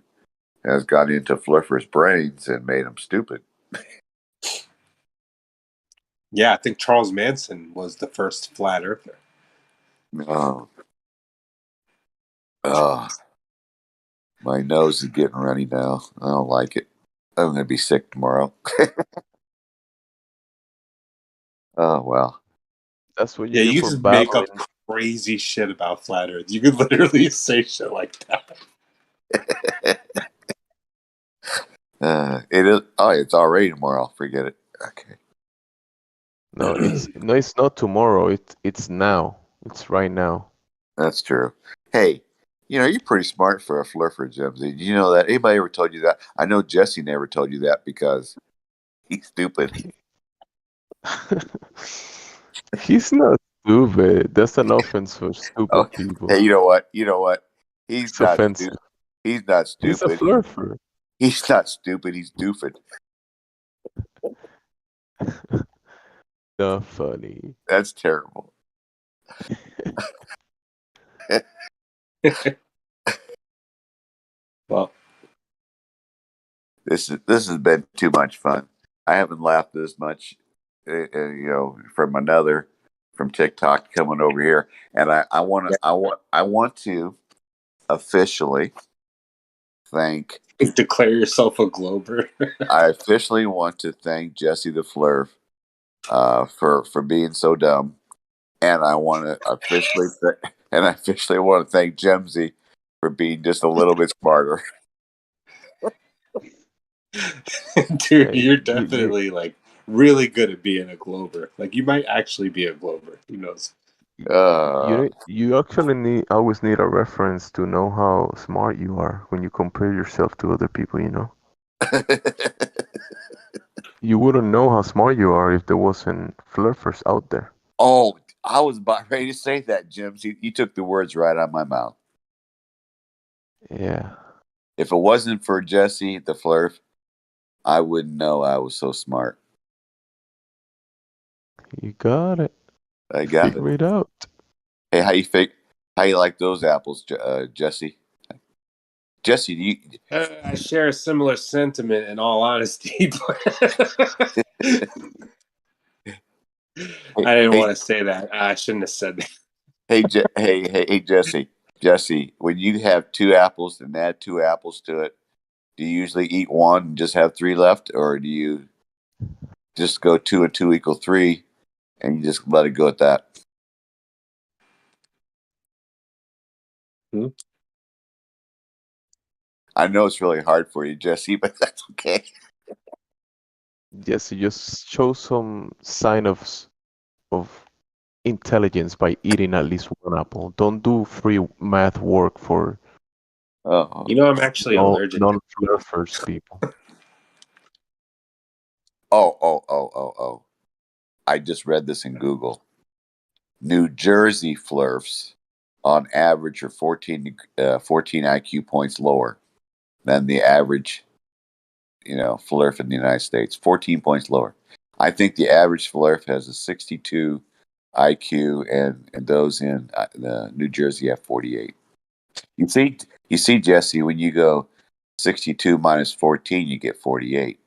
has got into Fluffer's brains and made him stupid. Yeah, I think Charles Manson was the first flat earther. Oh, oh, my nose is getting runny now. I don't like it. I'm gonna be sick tomorrow. Oh well. That's what you Yeah, do you for just make up battling. crazy shit about flat earth. You could literally say shit like that. It is. Oh, it's already tomorrow. Forget it. Okay, No, it's not tomorrow. It's now. It's right now. that's true. Hey, you're pretty smart for a fluffer, Jimsy. Did you know that? Anybody ever told you that? I know Jesse never told you that because he's stupid. He's not stupid. That's an offense for Oh, stupid people. hey, you know what? You know what? He's It's not stupid. offensive. He's not He's a stupid. fluffer. He's not stupid. He's doofed. Not funny. That's terrible. Well, This has been too much fun. I haven't laughed this much, from TikTok coming over here, and I want to officially thank. declare yourself a Glober. I officially want to thank Jesse the Flurf for being so dumb, and I want to officially want to thank Jemsy for being just a little bit smarter. Dude, Hey, you're you definitely like really good at being a Glober. Like you might actually be a Glober. Who knows? you actually always need a reference to know how smart you are when you compare yourself to other people, you know? You wouldn't know how smart you are if there wasn't flirters out there. Oh, I was about ready to say that, Jim. You took the words right out of my mouth. Yeah. If it wasn't for Jesse the Flurf, I wouldn't know I was so smart. You got it. I got Figure it. it out. Hey, how you like those apples, Jesse? Jesse, do you? I share a similar sentiment in all honesty, but I didn't Hey, want to say that. I shouldn't have said that. hey, Jesse. When you have two apples and add two apples to it, do you usually eat one and just have three left, or do you just go 2 and 2 equal 3, and you just let it go at that? Hmm? I know it's really hard for you, Jesse, but that's okay. Yes, you just show some sign of intelligence by eating at least one apple. Don't do free math work for Oh, You know, I'm actually allergic. non-flirters people. oh. I just read this in Google. New Jersey flirfs, on average, are 14 IQ points lower than the average, flirf in the United States. 14 points lower. I think the average flirf has a 62 IQ, and those in New Jersey have 48. You see, Jesse, when you go 62 minus 14, you get 48.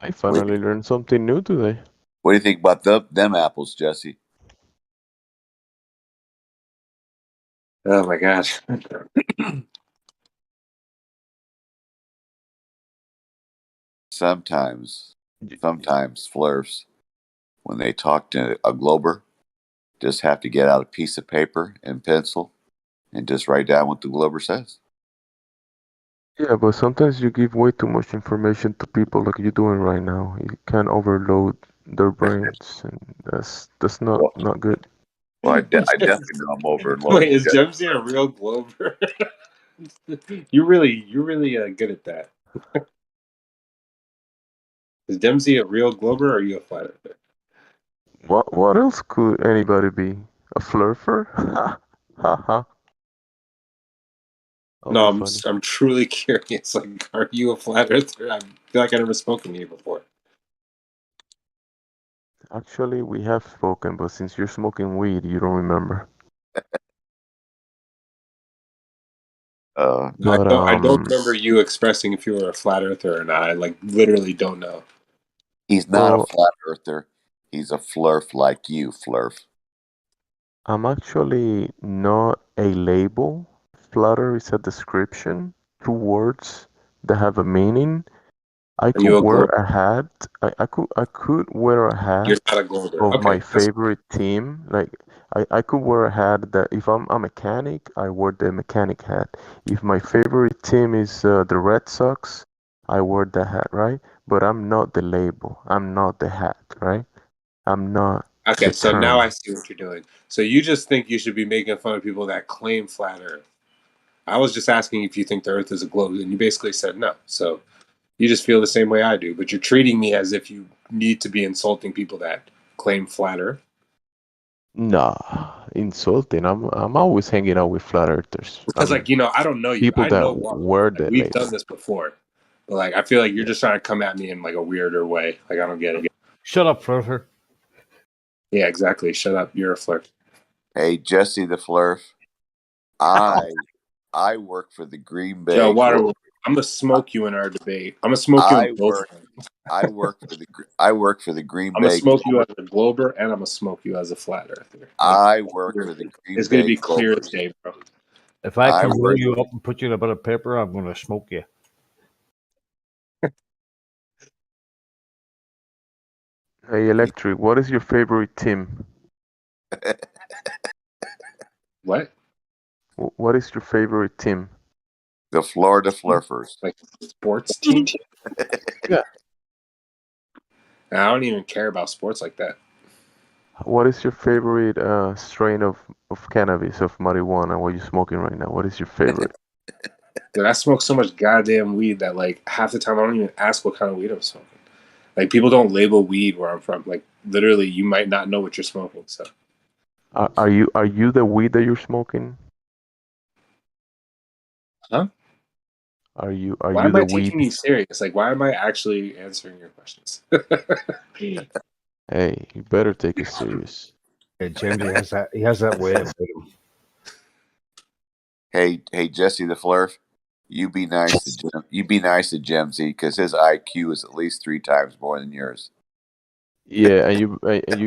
I finally learned something new today. What do you think about them apples, Jesse? Oh my gosh. Sometimes flirfs, when they talk to a glober, just have to get out a piece of paper and pencil and just write down what the glober says. Yeah, but sometimes you give way too much information to people like you're doing right now. You can't overload their brains, and that's not Well, not good. I definitely know I'm Wait, overloading. is Jemsy a real Glober? you're really good at that. Is Dempsey a real Glober or are you a flat earther? What else could anybody be? A flurfer? Ha ha ha. No, Always funny. I'm truly curious. Like, are you a flat earther? I feel like I've never spoken to you before. Actually, we have spoken, but since you're smoking weed, you don't remember. But I don't remember you expressing if you were a flat earther or not. I like literally don't know. He's not a well, flat earther. He's a flurf like you, flurf. I'm actually not a label. Flutter is a description, two words that have a meaning. I Are could you a wear glober? a hat. I could wear a You're hat not a glober. of my Okay. That's, favorite team. Like I could wear a hat that if I'm a mechanic, I wear the mechanic hat. If my favorite team is the Red Sox, I wear the hat, right? But I'm not the label. I'm not the hat, right? I'm not okay, the so now I term. see what you're doing. So you just think you should be making fun of people that claim flat earth. I was just asking if you think the earth is a globe, and you basically said no. So you just feel the same way I do, but you're treating me as if you need to be insulting people that claim flat earth. Nah, insulting. I'm always hanging out with flat earthers. I Because, like, mean, you know, I don't know you. people I that know Walker. wear Like, the we've done label. this before. But, like, I feel like you're Yeah. just trying to come at me in, like, a weirder way. Like, I don't get it. Shut up, Flurfer. Yeah, exactly. Shut up. You're a flirt. Hey, Jesse the flurf. I work for the Green Yo, Bay Water, Globe. I'm going to smoke you in our debate. I'm going to smoke you in I both work. of them. I work for the Green I'm going to Bay smoke you Globe. as a glober, and I'm going to smoke you as a flat earther. Like, I work for the Green it's going to Bay be clear as Globers. day, bro. If I I can roll work. you up and put you in a bit of paper, I'm going to smoke you. Hey, Electric, what is your favorite team? What? What is your favorite team? The Florida Flurfers. Like, sports team? Yeah. I don't even care about sports like that. What is your favorite strain of cannabis, of marijuana? What are you smoking right now? What is your favorite? Dude, I smoke so much goddamn weed that, like, half the time I don't even ask what kind of weed I'm smoking. Like, people don't label weed where I'm from. Like, literally, you might not know what you're smoking. So, Are you the weed that you're smoking? huh? Are you Why am the I weed? taking you serious? Like, why am I actually answering your questions? Hey, you better take it serious. Yeah, James, he has that way about him. Hey, Jesse the Flurf. You be nice to Jemsy because his IQ is at least 3 times more than yours. Yeah, and you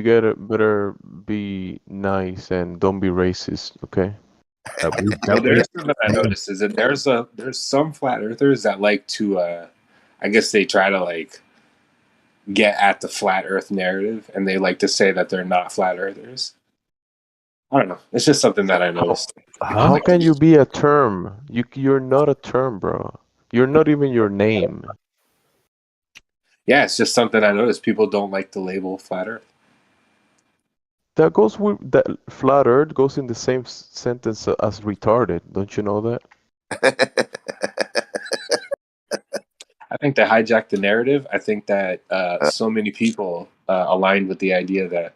gotta better be nice and don't be racist, okay? Well, there is something I noticed is that there's some flat earthers that like to, I guess they try to like get at the flat Earth narrative, and they like to say that they're not flat earthers. I don't know. It's just something that I noticed. How can you be a term? You're not a term, bro. You're not even your name. Yeah, it's just something I noticed. People don't like the label flat Earth. That goes with that flat earth goes in the same sentence as retarded. Don't you know that? I think they hijacked the narrative. I think that so many people aligned with the idea that,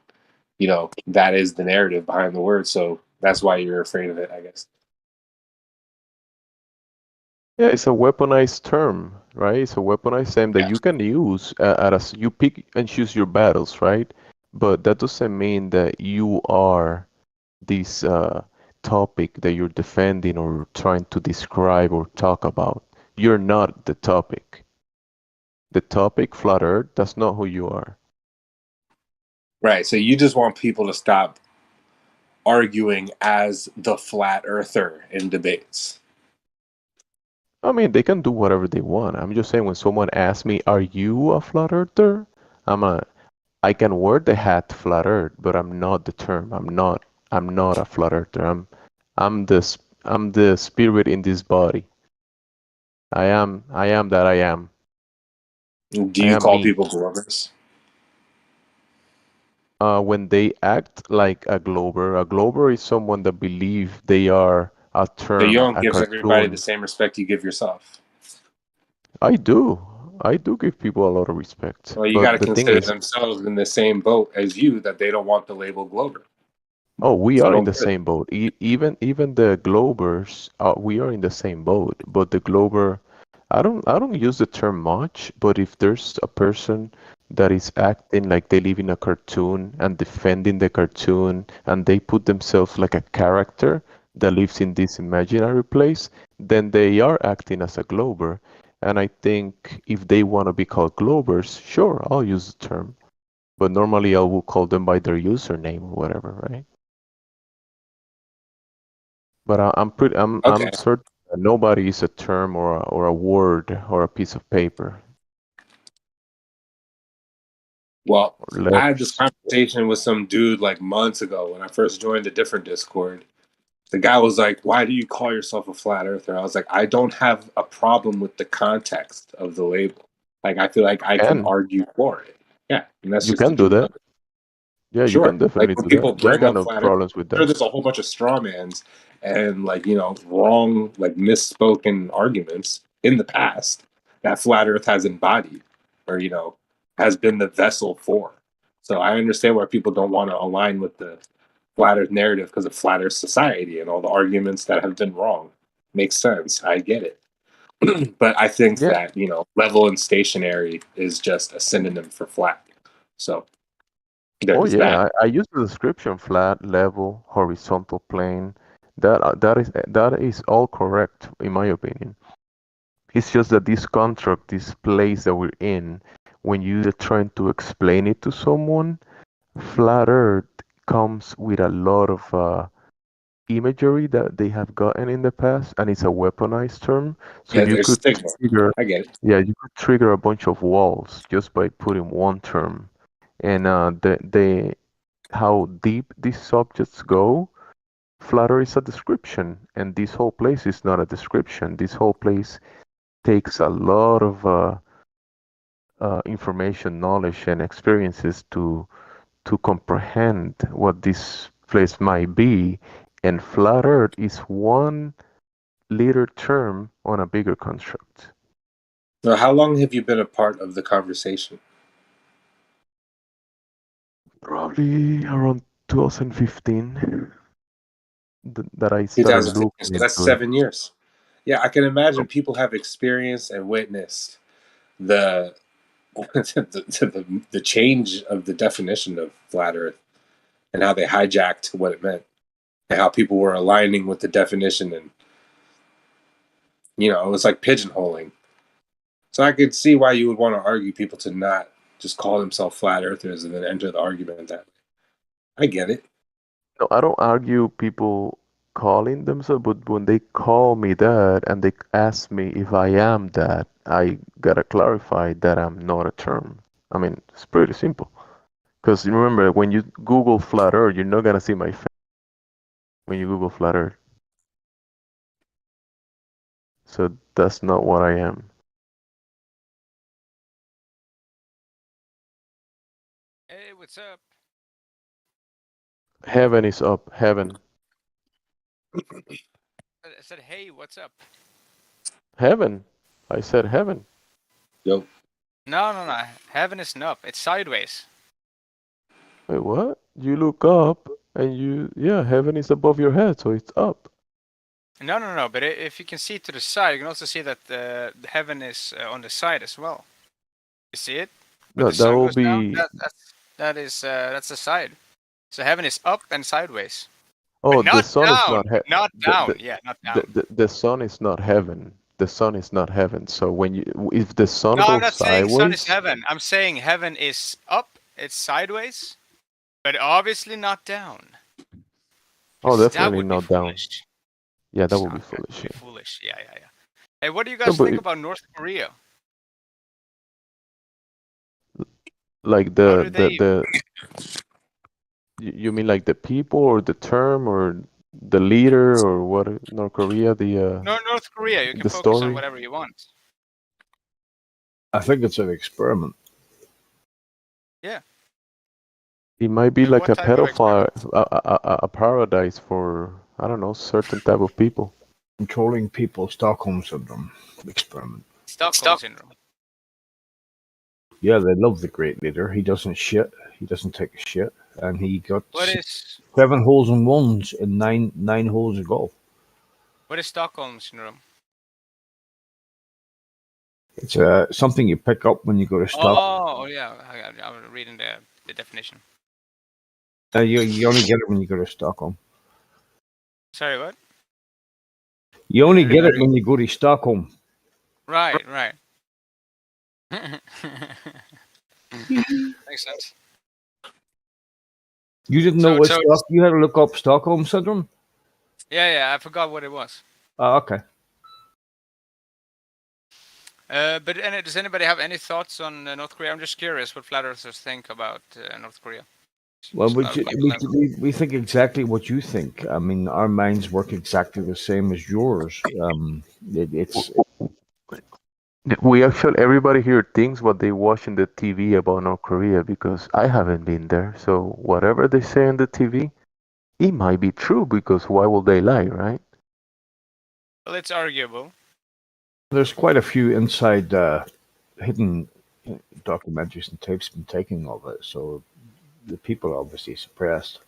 you know, that is the narrative behind the word. So that's why you're afraid of it, I guess. Yeah, it's a weaponized term, right? It's a weaponized term that Yeah. you can use you pick and choose your battles, right? But that doesn't mean that you are this topic that you're defending or trying to describe or talk about. You're not the topic. The topic, flat earth, that's not who you are. Right. So you just want people to stop arguing as the flat earther in debates. I mean, they can do whatever they want. I'm just saying when someone asks me, "Are you a flat earther?" I can wear the hat flat earth, but I'm not the term. I'm not a flat earther. I'm the spirit in this body. I am that I am. Do I you am call me. people globbers? When they act like a glober is someone that believe they are a So you term, don't a give everybody the cartoon. same respect you give yourself. I do. I do give people a lot of respect. Well, you got to But the thing consider is, themselves in the same boat as you, that they don't want the label Glober. oh, we So I are in don't the get it. same boat. Even the Globers, we are in the same boat. But the Glober, I don't use the term much. But if there's a person that is acting like they live in a cartoon and defending the cartoon, and they put themselves like a character that lives in this imaginary place, then they are acting as a Glober. And I think if they want to be called Globers, sure, I'll use the term. But normally I will call them by their username or whatever, right? But I'm Okay. certain that nobody is a term or a word or a piece of paper Well, or I had this letters. conversation with some dude like months ago when I first joined a different Discord. The guy was like, "Why do you call yourself a flat earther?" I was like, "I don't have a problem with the context of the label. Like, I feel like I can And argue for it. Yeah, and that's you just the can do truth of that. it. Yeah, you can Sure. Like definitely when do that. people Yeah, I bring got up no flat earth, problems with sure, that. there's a whole bunch of straw mans and like, wrong, like misspoken arguments in the past that flat earth has embodied or, has been the vessel for. So I understand why people don't want to align with the flat earth narrative because of flat earth society and all the arguments that have been wrong. Makes sense. I get it. But I think Yeah. that, level and stationary is just a synonym for flat. So Oh there's that. yeah, I use the description flat, level, horizontal plane. That is all correct in my opinion. It's just that this construct, this place that we're in, when you're trying to explain it to someone, flat Earth comes with a lot of imagery that they have gotten in the past, and it's a weaponized term. So Yeah, you there's could stigma. trigger, I get it. yeah, you could trigger a bunch of walls just by putting one term. And the how deep these subjects go, Flutter is a description, and this whole place is not a description. This whole place takes a lot of information, knowledge, and experiences to comprehend what this place might be. And flat Earth is one little term on a bigger construct. So, how long have you been a part of the conversation? Probably around 2015 that I started 2015. looking So that's into it. 7 years. Yeah, I can imagine people have experienced and witnessed the the change of the definition of flat Earth and how they hijacked what it meant and how people were aligning with the definition and it was like pigeonholing. So I could see why you would want to argue people to not just call themselves flat earthers and then enter the argument that way. I get it. No, I don't argue people calling themselves, but when they call me that and they ask me if I am that, I gotta clarify that I'm not a term. I mean, it's pretty simple. Because remember, when you Google flat Earth, you're not gonna see my face when you Google flat Earth. So that's not what I am. Hey, what's up? Heaven is up. Heaven. I said, hey, what's up? Heaven. I said heaven. Yo, No, no, no. Heaven is up. It's sideways. Wait, what? You look up and yeah, heaven is above your head, so it's up. No, no, no. But if you can see to the side, you can also see that the heaven is on the side as well. You see it? Where No, the that sun will goes down. be. That's the side. So heaven is up and sideways, Oh, but the not sun is down. not But not down. the, Yeah, not the, down. the, the sun is not heaven. The sun is not heaven. So if the sun No, I'm goes not saying sun is sideways, heaven. I'm saying heaven is up. It's sideways, but obviously not down. oh, 'Cause that definitely would be not down. foolish. Yeah, that would be Okay, that foolish. would be Yeah. foolish. Yeah, yeah, yeah. Hey, what do you No, guys but think about North Korea? like How do they? you mean like the people or the term or the leader or what? North Korea, No, North Korea. You can the focus on story. whatever you want. I think it's an experiment. Yeah. It might be And like what a type of pedophile, experiment? a paradise for I don't know certain type of people. Controlling people, Stockholm syndrome experiment. Stockholm syndrome. Yeah, they love the great leader. He doesn't shit. He doesn't take a shit, and he got What is 7 holes in ones in nine holes of golf. Stockholm syndrome? It's something you pick up when you go to Stockholm. Oh yeah, I'm reading the definition. You only get it when you go to Stockholm. Sorry, what? You only get it when you go to Stockholm. Right. Makes sense. You didn't know So what you had to look up Stockholm syndrome. yeah, I forgot what it was. Oh, okay. But does anybody have any thoughts on North Korea? I'm just curious what flat earthers think about North Korea. Well, Just out of my- we think exactly what you think. I mean, our minds work exactly the same as yours. It's We actually, everybody here thinks what they watch on the TV about North Korea because I haven't been there. So whatever they say on the TV, it might be true because why would they lie, right? Well, it's arguable. there's quite a few inside hidden documentaries and tapes been taken of it. So the people are obviously suppressed.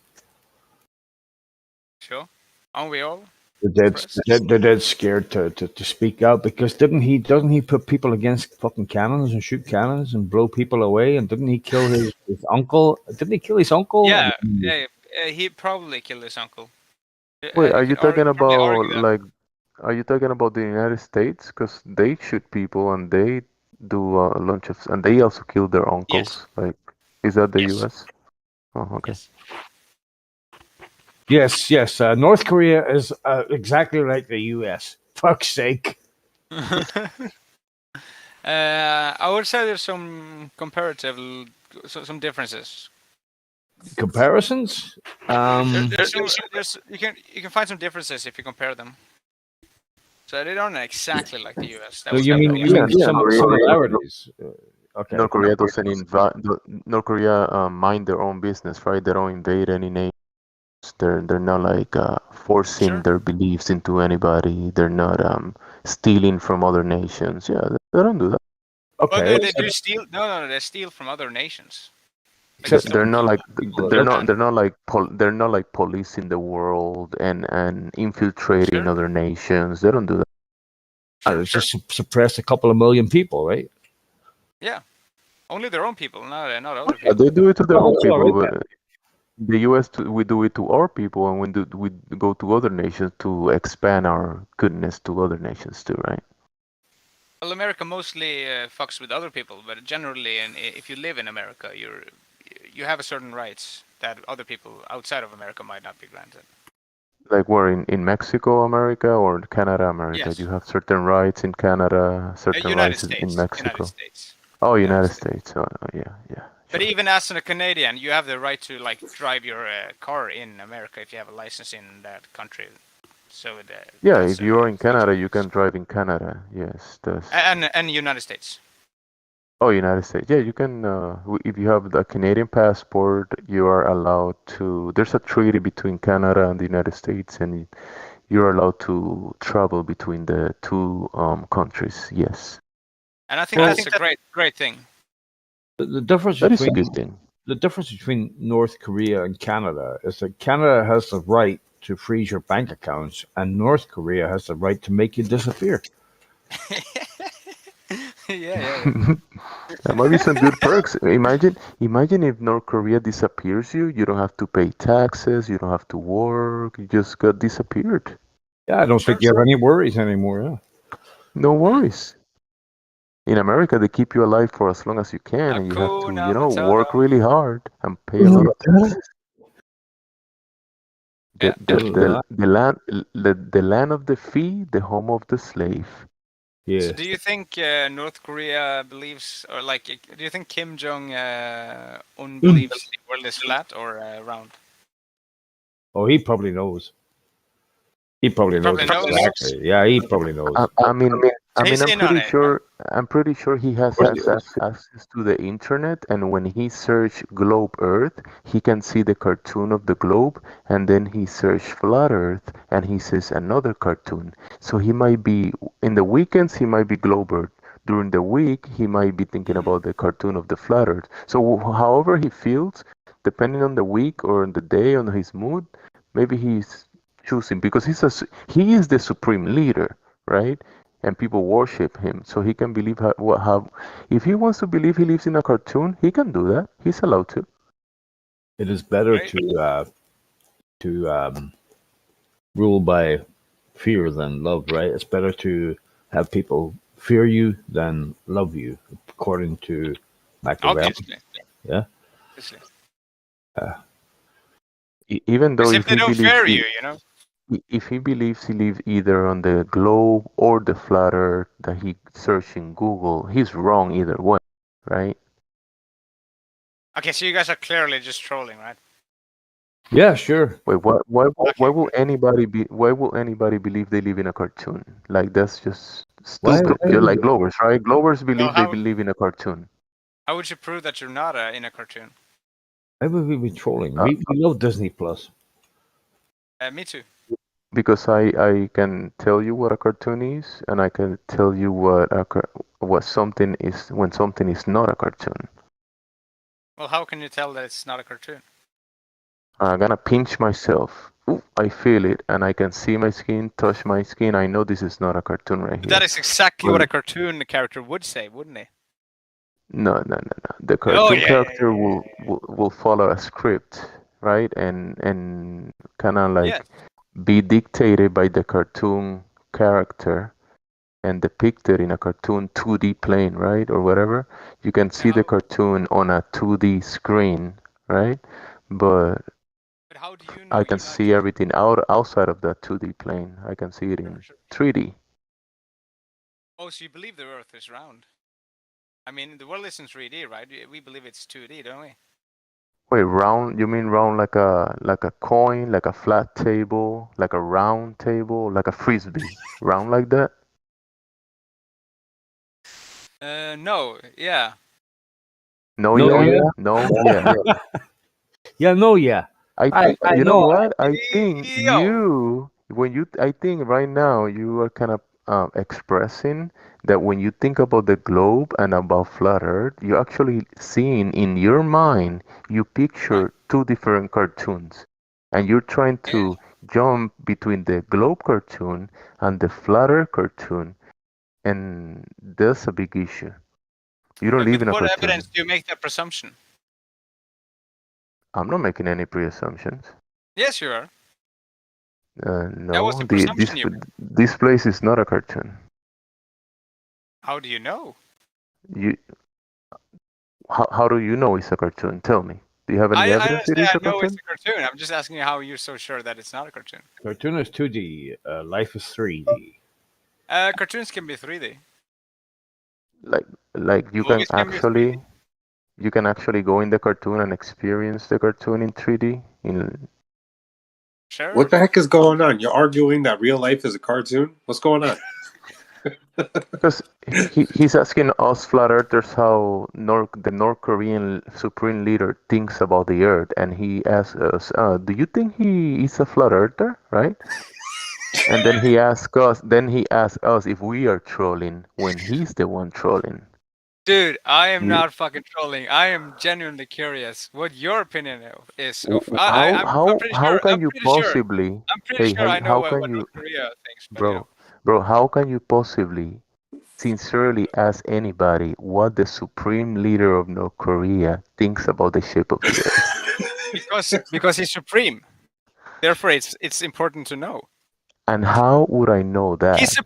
Sure. Aren't we all? They're dead scared to speak out because doesn't he put people against fucking cannons and shoot cannons and blow people away, and didn't he kill his uncle? Didn't he kill his uncle? Yeah, he probably killed his uncle. Wait, are You you could talking probably about argue that. like, are you talking about the United States? Because they shoot people and they do launches and they also kill their uncles. Like, is that the Yes. U.S.? Oh, okay. Yes. Yes. North Korea is exactly like the U.S. Fuck's sake. I would say there's some some differences. Comparisons? You can find some differences if you compare them. So they don't exactly like the US. So you mean similarities? Okay. North Korea doesn't North Korea mind their own business, right? They don't invade any nations. They're not like forcing their beliefs into anybody. They're not stealing from other nations. Yeah, they don't do that. Okay. But they do steal. No, they steal from other nations. Except They're not like they're not like policing the world and infiltrating other nations. They don't do that. It's just suppress a couple of million people, right? Yeah, only their own people, not other people. They do it to their own people, right, but the U.S. We do it to our people, and we go to other nations to expand our goodness to other nations too, right? Well, America mostly fucks with other people, but generally, if you live in America, you have a certain rights that other people outside of America might not be granted. Like where in Mexico, America, or Canada, America? Yes. You have certain rights in Canada, certain United rights States. in Mexico. United States. Oh, United States. Oh, yeah. But even as a Canadian, you have the right to like drive your car in America if you have a license in that country. So if you are in Canada, you can drive in Canada. Yes, and United States. Oh, United States. Yeah, you can. If you have the Canadian passport, you are allowed to. There's a treaty between Canada and the United States, and you're allowed to travel between the two countries. Yes. And I think that's a great thing. The difference that is a good thing. The difference between North Korea and Canada is that Canada has the right to freeze your bank accounts, and North Korea has the right to make you disappear. Yeah. That might be some good perks. Imagine if North Korea disappears you. You don't have to pay taxes. You don't have to work. You just got disappeared. Yeah, I don't think you have any worries anymore. Yeah. No worries. In America, they keep you alive for as long as you can, and you have to, work really hard and pay a lot of taxes. The land of the free, the home of the slave. Yeah. So do you think North Korea believes, or like, do you think Kim Jong Un believes the world is flat or round? Oh, he probably knows. He probably knows. Exactly. Yeah, he probably knows. I'm pretty sure he has access to the internet, and when he search globe Earth, he can see the cartoon of the globe, and then he search flat Earth, and he sees another cartoon. So he might be in the weekends, he might be globe Earth, During the week, he might be thinking about the cartoon of the Flat Earth. So however he feels, depending on the week or on the day, on his mood, maybe he's choosing because he is the supreme leader, right? And people worship him, so he can believe how if he wants to believe he lives in a cartoon, he can do that. He's allowed to. It is better Right. to rule by fear than love, right? It's better to have people fear you than love you, according to Machiavelli. Obviously. Yeah. Obviously. Even though Because if if they he don't believes fear you, you know. if he believes he lives either on the globe or the flat earth that he searched in Google, he's wrong either way, right? Okay, so you guys are clearly just trolling, right? Yeah, sure. Wait, why Okay. will anybody believe they live in a cartoon? Like that's just Why? stupid. Why You're would like Glovers, right? Glovers So believe they believe in a cartoon. how would you prove that you're not in a cartoon? we be trolling? Uh, We love Disney Plus. Me too. because I can tell you what a cartoon is, and I can tell you what something is when something is not a cartoon. Well, how can you tell that it's not a cartoon? I'm gonna pinch myself. Ooh, I feel it, and I can see my skin, touch my skin. I know this is not a cartoon right But here. that is exactly Well, what a cartoon character would say, wouldn't he? no. The Oh cartoon yeah, character will follow a script, right? And kind of like yes. be dictated by the cartoon character and depicted in a cartoon 2D plane, right? Or whatever. You can see the How, cartoon on a 2D screen, right? But but how do you know I can you're not see just everything outside of that 2D plane. I can see it sure, in sure. 3D. Oh, so you believe the Earth is round? I mean, the world isn't 3D, right? We believe it's 2D, don't we? Wait, round? You mean round like a coin, like a flat table, like a round table, like a frisbee, round like that? No, yeah. No, No, yeah, yeah. no, yeah. Yeah, no, yeah. I think I you know know. what? I think Yo, I think right now you are kind of expressing that when you think about the globe and about flat Earth, you're actually seeing in your mind, you right? picture two different cartoons, and you're trying Yeah. to jump between the globe cartoon and the flat Earth cartoon, and that's a big issue. You don't But live with in a what cartoon. evidence do you make that presumption? I'm not making any pre-assumptions. Yes, you are. That was No, the presumption you made. this place is not a cartoon. How do you know? You, how do you know it's a cartoon? Tell me. Do you have any I evidence don't it say is I a know it's cartoon? a cartoon. I'm just asking you how you're so sure that it's not a cartoon. Cartoon is 2D. Life is 3D. Cartoons can be 3D. Like like Movies can be 3D. you can actually go in the cartoon and experience the cartoon in 3D. In Sure. What the heck is going on? You're arguing that real life is a cartoon? What's going on? because he's asking us flat earthers how the North Korean supreme leader thinks about the Earth, and he asks us, "Do you think he is a flat earther?" Right? And then he asks us if we are trolling when he's the one trolling. Dude, I am You, not fucking trolling. I am genuinely curious what your opinion is of. I'm pretty how sure. can you possibly I'm pretty sure I know how can what you North Korea thinks, but you know. bro how can you possibly sincerely ask anybody what the supreme leader of North Korea thinks about the shape of the earth? Because he's supreme. Therefore, it's important to know. And how would I know that? His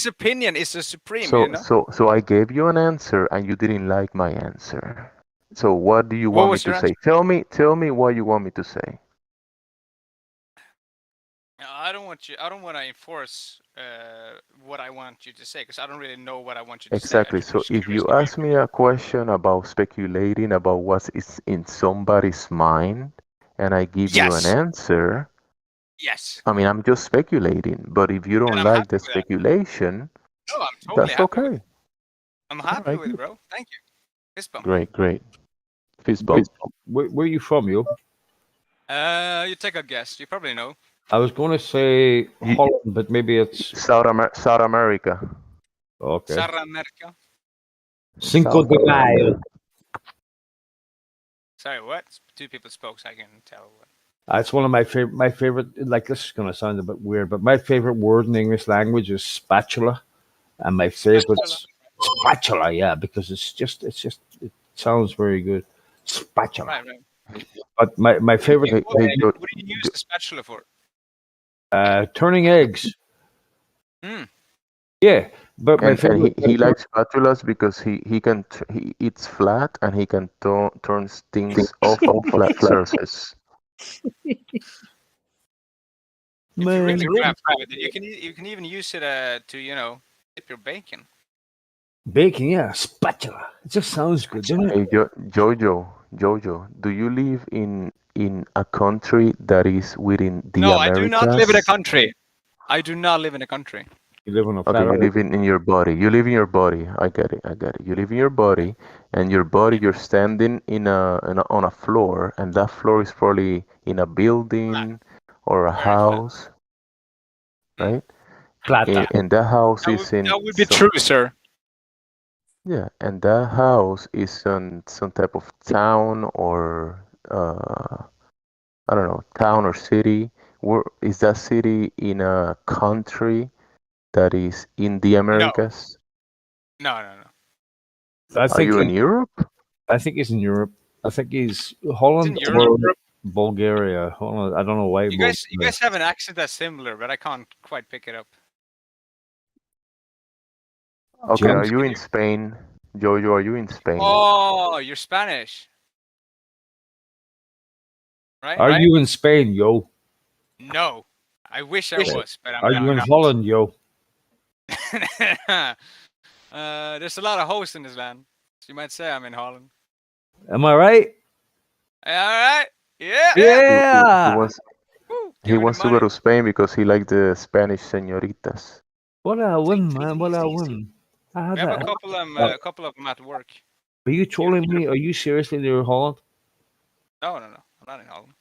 opinion is the supreme. You know. So I gave you an answer and you didn't like my answer. So what do you What want me was to your say? answer? Tell me what you want me to say. I don't want you. I don't want to enforce what I want you to say because I don't really know what I want you to say. Exactly. I'm So just if curious you to hear. ask me a question about speculating about what is in somebody's mind and I give you an Yes. answer, Yes. I mean, I'm just speculating. But if you And don't I'm like happy the with that. speculation, No, I'm totally that's happy with it. okay. I'm All happy right, with it, good. bro. Thank you. Fist bump. Great. Fist bump. Where are you from, yo? You take a guess. You probably know. I was going to say You- Holland, but maybe it's South America. Okay. Sarra America. Cinco de Mayo. Sorry, what? Two people spoke, so I can tell. That's one of my favorite. My favorite. Like this is going to sound a bit weird, but my favorite word in the English language is spatula, and my favorite spatula. Yeah, because it sounds very good. Spatula. Right. But my favorite What do you use the spatula for? turning eggs. Hmm. Yeah, but my And favorite. he likes spatulas because he eats flat and he can turn things off of flat surface. If you really Man, grab with it, you can even use it to dip your bacon. baking, yeah, spatula. It just sounds good, doesn't it? Hey, Jojo, do you live in a country that is within the No, Americas? I do not live in a country. I do not live in a country. You live on a Okay, flat you earth. live in your body. You live in your body. I get it. You live in your body, and your body, you're standing on a floor, and that floor is probably in a building or a Very flat. house, right? Plata. And that house is in That would be true, sir. yeah, and that house is on some type of town or I don't know, town or city. Where is that city in a country that is in the Americas? No. I Are think you in Europe? I think he's in Europe. I think he's It's Holland in Europe. or Bulgaria. Hold on, I don't know why. You guys have an accent that's similar, but I can't quite pick it up. Okay, are James? you in Spain? Jojo, are you in Spain? Oh, you're Spanish, right? Are you in Spain, yo? No, I wish I was, but I'm Are you in not. Holland, yo? There's a lot of hosts in this land, so you might say I'm in Holland. Am I right? All right, yeah. He Yeah. wants Woo, he give me the wants to go money. to Spain because he likes the Spanish señoritas. What a win, man! What a win! I had We have that. a couple of them at work. Are you trolling me? Are you seriously there in Holland? No, I'm not in Holland.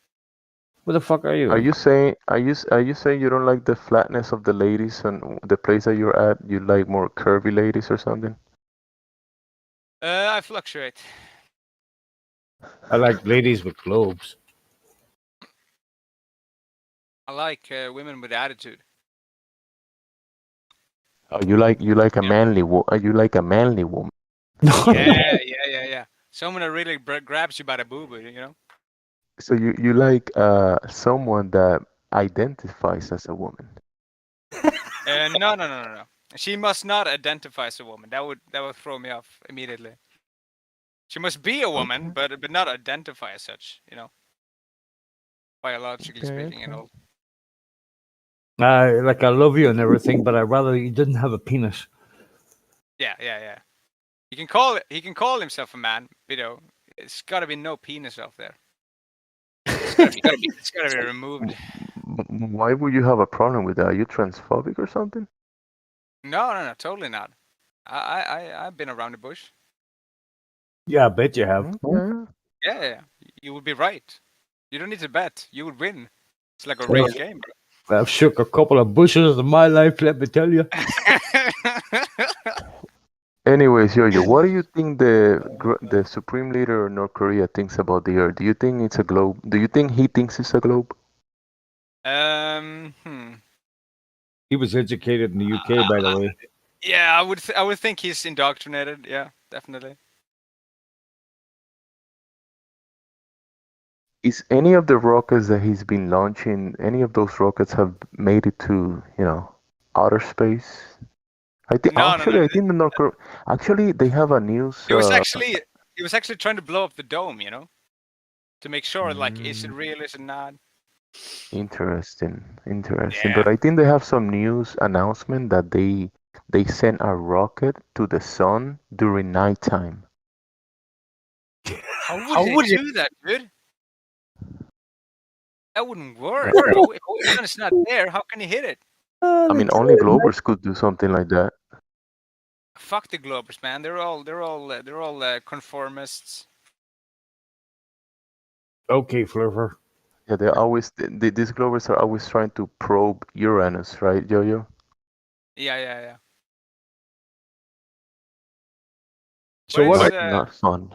Where the fuck are you? Are you saying you don't like the flatness of the ladies and the place that you're at? You like more curvy ladies or something? I fluctuate. I like ladies with globes. I like women with attitude. Oh, you like a manly you like a manly woman. Yeah. Someone that really grabs you by the boo boo. So you like someone that identifies as a woman. No. She must not identify as a woman. That would throw me off immediately. She must be a woman, but not identify as such. Biologically speaking, and all. Like I love you and everything, but I'd rather you didn't have a penis. Yeah. He can call himself a man, but it's got to be no penis out there. It's got to be removed. Why would you have a problem with that? Are you transphobic or something? No, totally not. I've been around the bush. Yeah, I bet you have. Okay. Yeah. You would be right. You don't need to bet. You would win. It's like a rigged game, I've shook a couple of bushes in my life, let me tell you. Anyways, Yo-Yo, what do you think the supreme leader of North Korea thinks about the Earth? Do you think it's a globe? Do you think he thinks it's a globe? He was educated in the UK, by the way. Yeah, I would think he's indoctrinated. Yeah, definitely. Is any of the rockets that he's been launching, any of those rockets have made it to, outer space? I think No. I think the North Korea actually they have a news. He was actually trying to blow up the dome, to make sure, is it real, is it not? Interesting. Yeah. But I think they have some news announcement that they sent a rocket to the sun during nighttime. How would they do that, dude? That wouldn't work, bro. If the sun is not there, how can you hit it? I mean, only Globers could do something like that. Fuck the Globers, man. They're all conformists. Okay, Flurfer. Yeah, these Globers are always trying to probe Uranus, right, Yo-Yo? Yeah. So Where what? is, Not fun.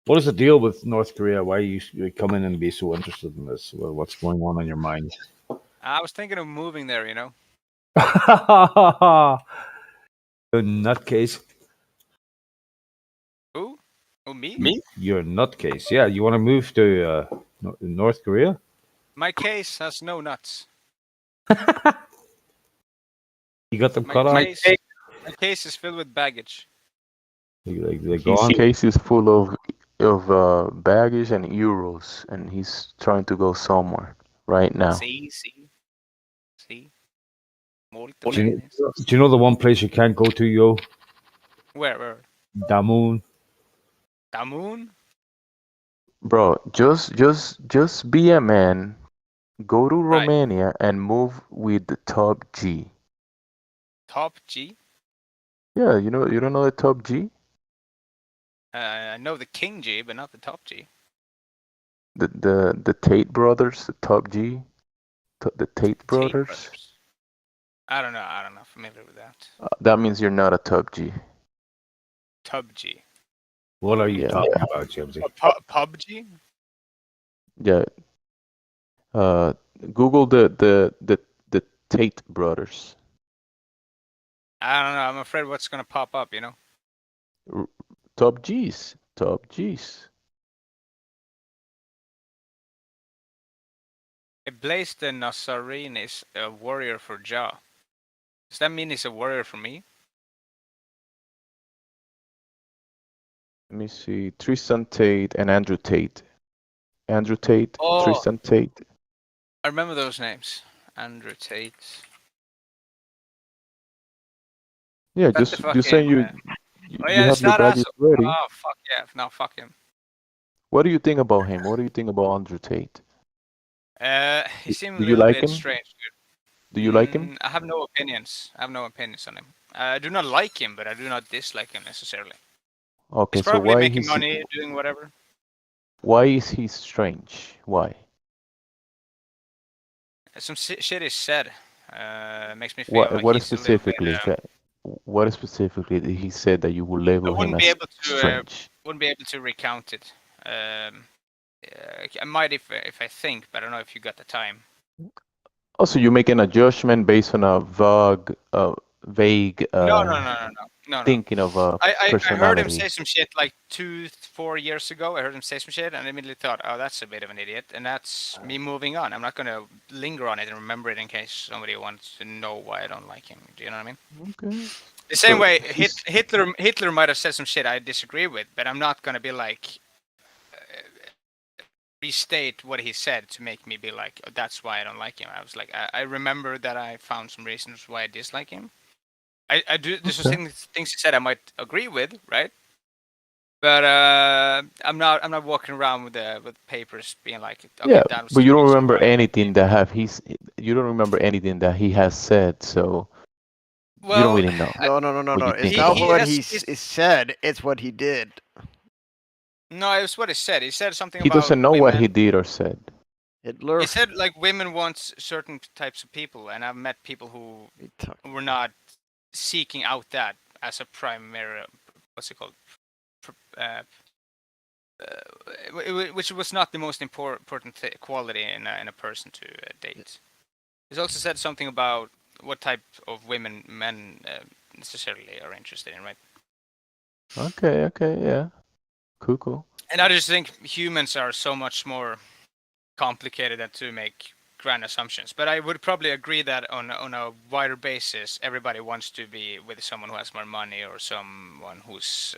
What is the deal with North Korea? Why you come in and be so interested in this? What's going on in your mind? I was thinking of moving there, you know. You're a nutcase. Who? Oh, me? You're a nutcase. Yeah, you want to move to North Korea? My case has no nuts. You got them My cut off. my case is filled with baggage. They're His gone. case is full of baggage and euros, and he's trying to go somewhere right now. See. Molto Do you, bene. do you know the one place you can't go to, yo? Where? Damoon. Damoon? Bro, just be a man. Go to Right. Romania and move with the top G. Top G? Yeah, you don't know the top G? I know the King G, but not the top G. The Tate brothers, the top G, the Tate Tate brothers. I don't know. I'm not familiar with that. That means you're not a top G. Tub G. What are you Yeah. talking about, Jimsy? PUBG? Yeah. Google the Tate brothers. I don't know. I'm afraid what's gonna pop up, you know? Top Gs. Top Gs. Blaze the Nazarene is a warrior for Jah. Does that mean he's a warrior for me? Let me see. Tristan Tate and Andrew Tate. Andrew Tate, Oh. Tristan Tate. I remember those names. Andrew Tate. Yeah, That's the just saying fucking, you Oh yeah, have it's your not badges us. ready. Oh fuck yeah! No, fuck him. What do you think about him? What do you think about Andrew Tate? He seemed Do a you little like bit him? strange, dude. Do you like him? I have no opinions. I have no opinions on him. I do not like him, but I do not dislike him necessarily. Okay, He's so probably why making he's money, doing whatever. why is he strange? Why? Some shit is said. Makes me feel like What he's specifically? a little bit, What specifically did he say that you would I label him wouldn't be as able to strange? recount it. I might if I think, but I don't know if you got the time. Also, you're making a judgment based on a vague No. thinking of a I heard him personality. say some shit like 2-4 years ago. I heard him say some shit, and I immediately thought, "Oh, that's a bit of an idiot," and that's me moving on. I'm not gonna linger on it and remember it in case somebody wants to know why I don't like him. Do you know what I mean? Okay. The same So way he's- Hitler might have said some shit I disagree with, but I'm not gonna be like restate what he said to make me be like, oh, that's why I don't like him. I was like, I remember that I found some reasons why I dislike him. I do. There's some things he said I might agree with, right? But I'm not walking around with papers being like, okay, yeah, that was but you the don't reason remember why. anything you don't remember anything that he has said, so you don't Well, really know. No. you It's think not about what has- he he's- said. It's what he did. No, it was what he said. He said something He about doesn't know women. what he did or said. Hitler. He said like women want certain types of people, and I've met people who were not seeking out that as a primary, what's it called, which was not the most important quality in a person to date. He's also said something about what type of women men necessarily are interested in, right? Okay, yeah. Cool. And I just think humans are so much more complicated than to make grand assumptions. But I would probably agree that on a wider basis, everybody wants to be with someone who has more money or someone who's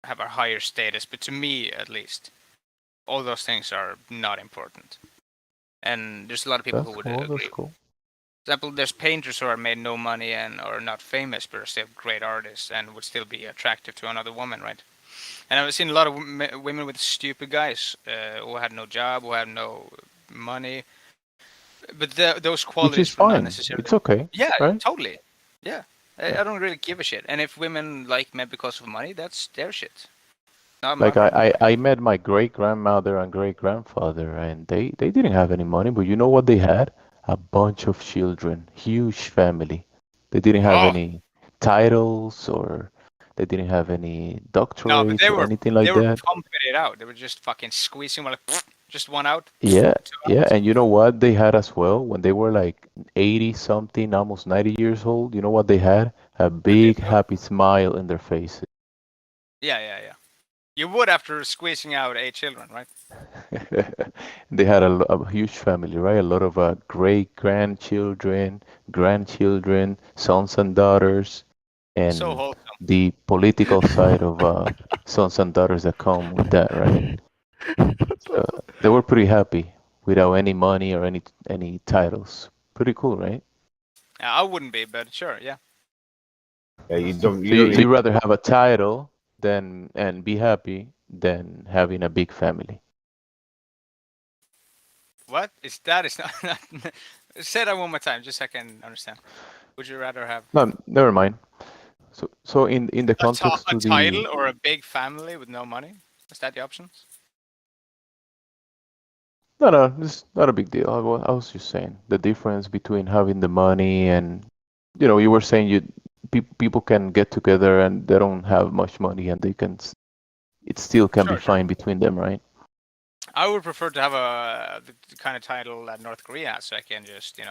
have a higher status. But to me, at least, all those things are not important. And there's a lot of people who would agree. That's cool. For example, there's painters who are made no money and are not famous, but are still great artists and would still be attractive to another woman, right? And I've seen a lot of women with stupid guys who had no job, who had no money, but those qualities Which is were not fine. necessarily. It's okay. Yeah, right? totally. Yeah, I don't really give a shit. And if women like men because of money, that's their shit. Not Like mine. I met my great grandmother and great grandfather, and they didn't have any money, but you know what they had? A bunch of children, huge family. They didn't have Oh. any titles, or they didn't have any No, but doctorates or anything like they were that. pumping it out. They were just fucking squeezing, like just one out. Yeah, two yeah, out. and you know what they had as well when they were like 80 something, almost 90 years old. You know what they had? A big milk. happy smile in their faces. Yeah. You would after squeezing out 8 children, right? They had a huge family, right? A lot of great grandchildren, sons and daughters, So and wholesome. the political side of sons and daughters that come with that, right? So they were pretty happy without any money or any titles. Pretty cool, right? I wouldn't be, but sure, yeah. Yeah, you don't. So You don't you need. rather have a title than and be happy than having a big family. What is that? Is not. Say that one more time, just so I can understand. Would you rather have No, never mind. So in the context a to the title or a big family with no money? Is that the options? no, it's not a big deal. I was just saying the difference between having the money and you were saying people can get together and they don't have much money and it still can be Sure. fine between them, right? I would prefer to have the kind of title that North Korea has, so I can just just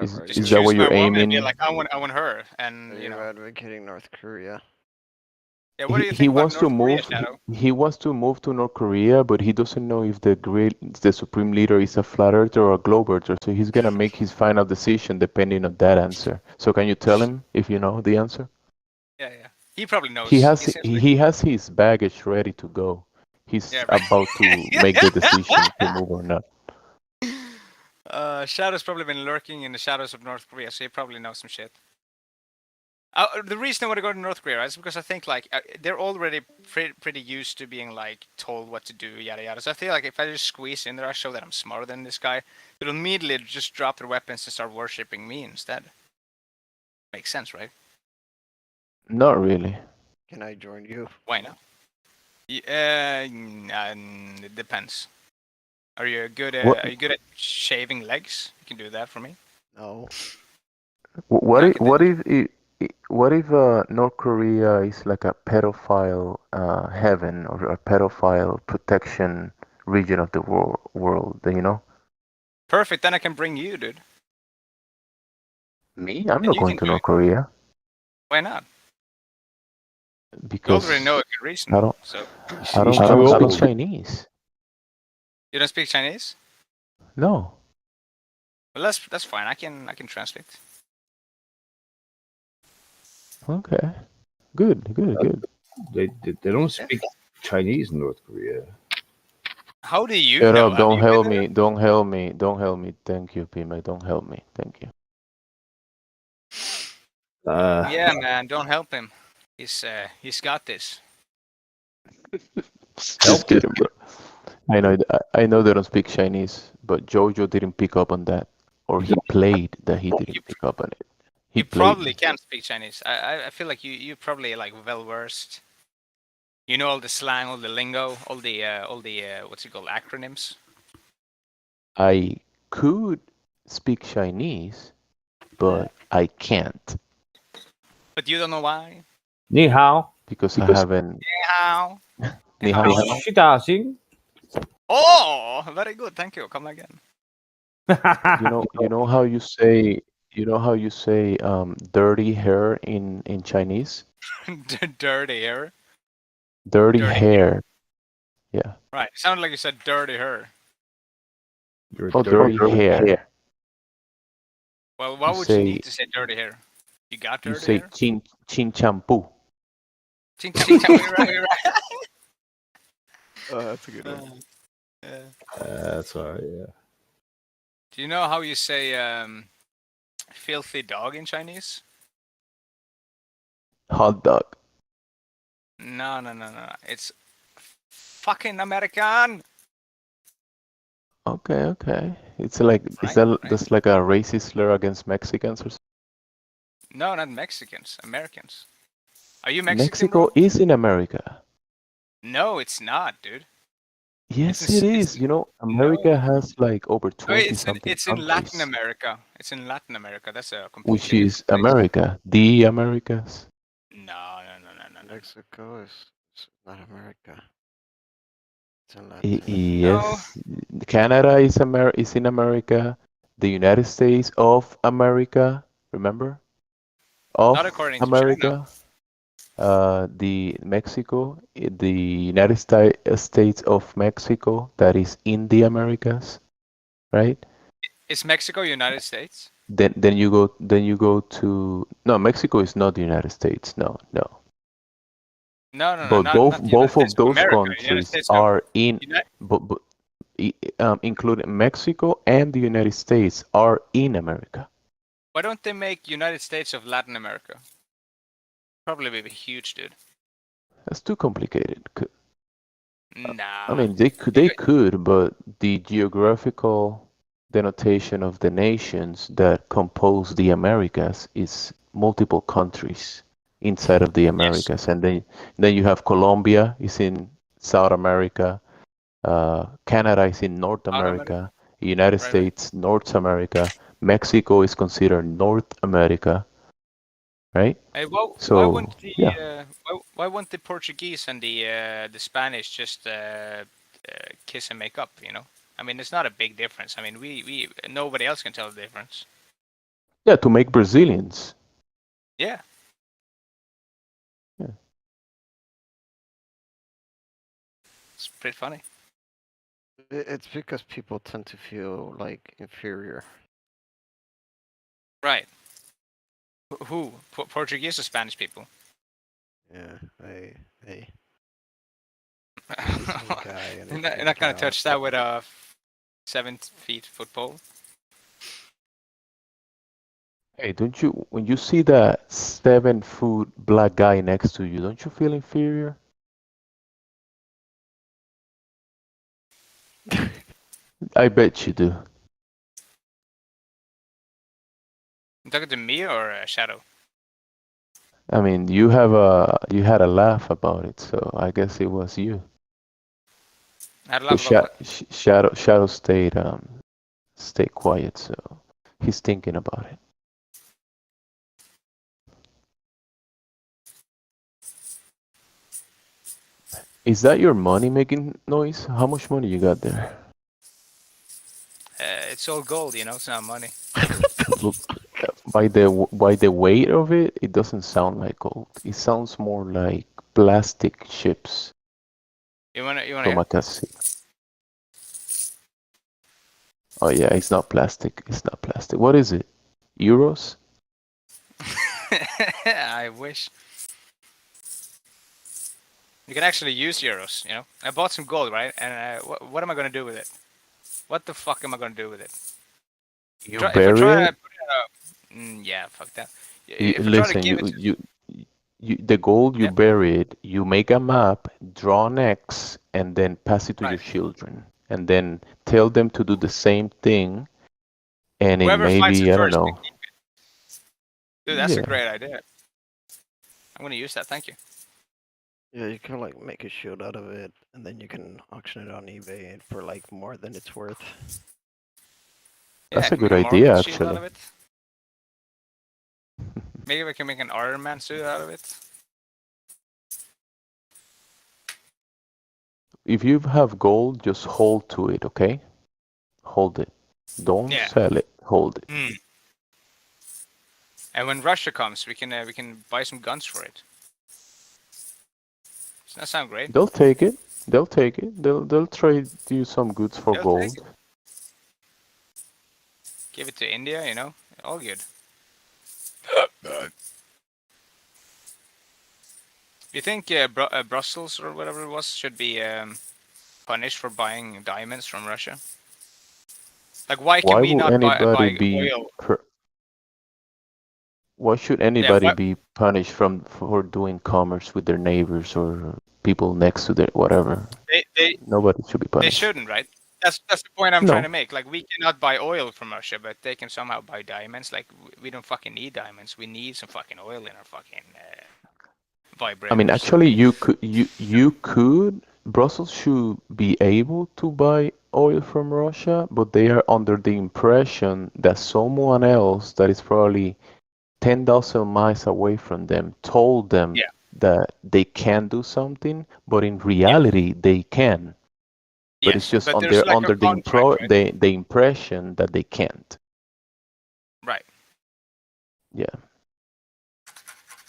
Is that choose what my you're woman and be aiming? like, I want her, So and you're advocating North Korea. Yeah, what do you He think about wants to North Korea, move. Shadow? He wants to move to North Korea, but he doesn't know if the supreme leader is a flat earther or a globe earther. So he's gonna make his final decision depending on that answer. So can you tell him if you know the answer? Yeah. He probably knows. He has He seems like he has his baggage ready to go. He's yeah, right. about to make the decision to move or not. Shadow's probably been lurking in the shadows of North Korea, so he probably knows some shit. The reason I want to go to North Korea is because I think like they're already pretty used to being like told what to do, yada yada. So I feel like if I just squeeze in there, I show that I'm smarter than this guy. They'll immediately just drop their weapons and start worshiping me instead. Makes sense, right? Not really. Can I join you? Why not? It depends. Are you good at shaving legs? You can do that for me. No. What I if can what if what if North Korea is like a pedophile heaven or a pedophile protection region of the world? You know? Perfect. Then I can bring you, dude. Me? I'm And not you going can to do North it. Korea Why not? You because already know a good reason. I don't So I don't He's too speak old. Chinese. you don't speak Chinese? No. Well, that's fine. I can translate. Okay. Good. They don't speak Chinese in North Korea. How do you Shut know? up! Have Don't you help been there? me! Don't help me! Don't help me! Thank you, Pima. Don't help me! Thank you. Yeah, man. Don't help him. He's got this. Just kidding, bro. I know they don't speak Chinese, but Jojo didn't pick up on that, or he played that he didn't pick up on it. He You played probably me. can speak Chinese. I feel like you probably like well versed. You know all the slang, all the lingo, all the what's it called, acronyms. I could speak Chinese, but I can't But you don't know why. Ni hao. because I haven't. How? Ni hao. Oh, very good. Thank you. Come again. You know how you say dirty hair in Chinese? Dirty hair. Dirty Dirty hair. Yeah. Right. It sounded like you said dirty hair. Oh, dirty hair. Well, why You would say- you need to say dirty hair? You got You dirty say hair? chin champoo. Ching, ching, ching, right. Oh, that's a good one. That's all right. Yeah. Do you know how you say filthy dog in Chinese? Hot dog. No. It's fucking American. Okay. It's like Right, that's like a racist slur against Mexicans or something? No, not Mexicans. Americans. Are you Mexican, Mexico bro? is in America. No, it's not, dude. Yes, It's it in, is. You know, America no. has like over Oh, 20 something it's in Latin countries, America. It's in Latin America. That's a which completely is different place. America, the Americas. No. Mexico is not America. It's in Y- Latin. No, yes, Canada is in America. The United States of America, remember? not Of according to China. America. The Mexico, the United States of Mexico, that is in the Americas, right? Is Mexico United States? Then you go to no, Mexico is not the United States. No, no. No, But not the United both States of of those America. United countries States of are in, United. but including Mexico and the United States are in America. Why don't they make United States of Latin America? Probably be huge, dude. That's too complicated. I Nah. mean, they could, but the geographical denotation of the nations that compose the Americas is multiple countries inside of the Yes. Americas, and then you have Colombia is in South America, Canada is in North South America. America, United Right. States North America, Mexico is considered North America, right? Hey, why So wouldn't the yeah, why wouldn't the Portuguese and the Spanish just kiss and make up? You know, I mean, it's not a big difference. I mean, we nobody else can tell the difference. yeah, to make Brazilians. Yeah. Yeah. It's pretty funny. It's because people tend to feel like inferior. Right. Who? Portuguese or Spanish people? Yeah, I You're guy and not, his you're big not gonna cow. touch that with a 7 feet football. Hey, don't you, when you see that 7 foot black guy next to you, don't you feel inferior? I bet you do. You talking to me or Shadow? I mean, you had a laugh about it, so I guess it was you. I had a But laugh about what? Shadow stayed quiet, so he's thinking about it. Is that your money making noise? How much money you got there? It's all gold, you know. It's not money. Look, by the weight of it, it doesn't sound like gold. It sounds more like plastic chips You wanna from hear? a casino. Oh yeah, it's not plastic. It's not plastic. What is it? Euros? I wish. You can actually use euros, you know. I bought some gold, right? And what am I gonna do with it? What the fuck am I gonna do with it? You If I bury try to it? put it up, yeah, fuck that. If I try to Listen, give it to, the gold you yep, bury it, you make a map, draw an X, and then pass it to your right. children, and then tell them to do the same thing, and in Whoever finds it maybe, I don't first, they know. keep it. Dude, that's a Yeah, great idea. I'm gonna use that. Thank you. Yeah, you can like make a shield out of it, and then you can auction it on eBay for like more than it's worth. Yeah, that's I a can make good a idea, Marvel shield out actually. of it. Maybe we can make an Iron Man suit out of it. If you have gold, just hold to it, okay? Hold it. Don't Yeah. sell it. Hold it. Mm. And when Russia comes, we can buy some guns for it. Doesn't that sound great? They'll take it. They'll take it. They'll trade you some goods for They'll take gold. it. Give it to India, you know, all good. You think Brussels or whatever it was should be punished for buying diamonds from Russia? Like, why can Why we will not anybody buy be oil? why should Yeah, anybody be punished for doing commerce with their neighbors or people next to their whatever? they Nobody should be punished. shouldn't, right? That's the point I'm trying to No. make. Like, we cannot buy oil from Russia, but they can somehow buy diamonds. Like, we don't fucking need diamonds. We need some fucking oil in our fucking vibrators. I mean, actually, you could Brussels should be able to buy oil from Russia, but they are under the impression that someone else that is probably 10,000 miles away from them told them Yeah. that they can do something, but in reality they can. But it's Yes, just but there's like a under contract, right? the impression that they can't. Right. Yeah.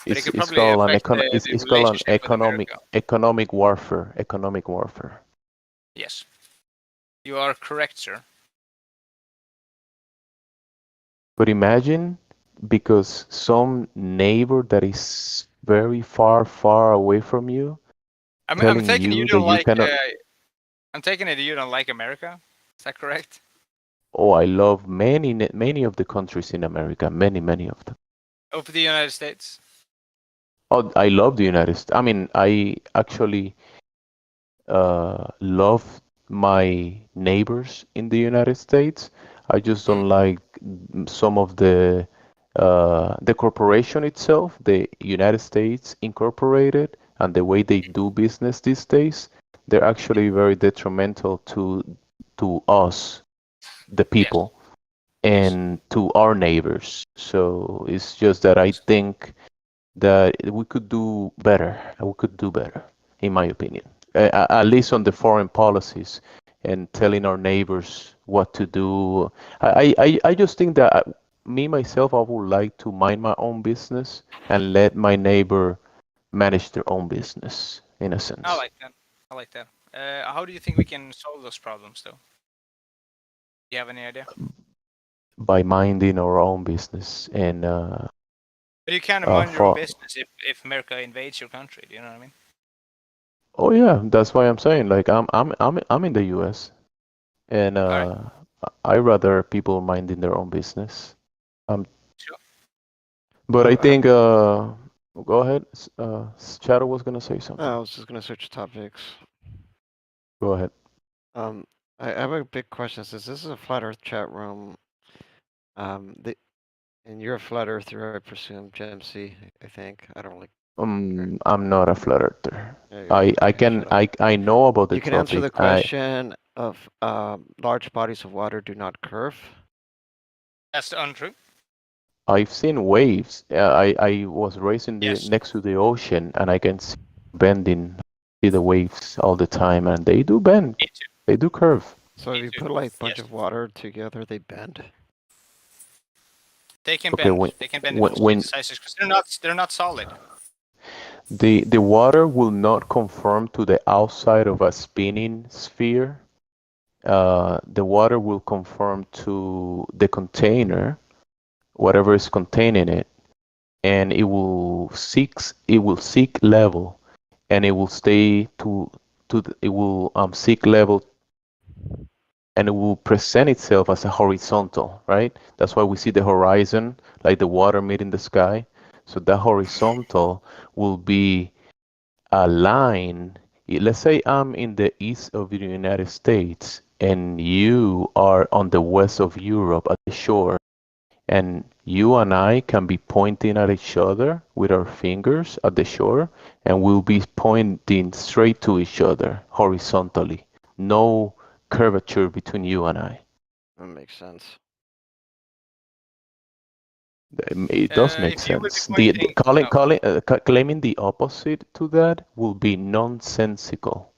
But it could It's probably called an affect the it's called an relationship with America. economic warfare. Economic warfare. Yes. You are correct, sir. But imagine, because some neighbor that is very far away from you I'm telling taking you you that don't you like. cannot. I'm taking it you don't like America. Is that correct? Oh, I love many of the countries in America. Many of them. Of the United States. Oh, I love the United States. I mean, I actually love my neighbors in the United States. I just don't like some of the corporation itself, the United States Incorporated, and the way they do business these days. They're actually very detrimental to us, the Yes. people, and to our neighbors. So it's just that I think that we could do better. We could do better, in my opinion, at least on the foreign policies and telling our neighbors what to do. I just think that me myself, I would like to mind my own business and let my neighbor manage their own business, in a sense. I like that. I like that. How do you think we can solve those problems, though? Do you have any idea? By minding our own business and But you can't mind your own for. business if America invades your country. Do you know what I mean? Oh yeah, that's why I'm saying, like, I'm in the U.S. and Alright. I rather people minding their own business. Sure. But I Oh, think go ahead. Shadow was gonna say something. I was just gonna switch topics. Go ahead. I have a big question. Since this is a flat Earth chat room, and you're a flat earther, I presume, GMC. I think I don't really. I'm not a flat earther. Yeah, you're not. I Okay, can shut up. I know about the You can answer the topic. question of large bodies of water do not curve. That's untrue. I've seen waves. I was raised Yes. next to the ocean, and I can see bending, see the waves all the time, and they do bend. Me too. They do curve. So Me if you too. put like a bunch Yes. of water together, they bend. They can Okay, bend. They can bend when in sizes because they're not solid. the water will not conform to the outside of a spinning sphere. The water will conform to the container, whatever is containing it, and it will seek level, and it will stay it will seek level, and it will present itself as a horizontal, right? That's why we see the horizon, like the water meeting the sky. So that horizontal will be a line. Let's say I'm in the east of the United States and you are on the west of Europe at the shore, and you and I can be pointing at each other with our fingers at the shore, and we'll be pointing straight to each other horizontally. No curvature between you and I. That makes sense. It does make If you would be sense. pointing, Claiming the opposite to that will be nonsensical.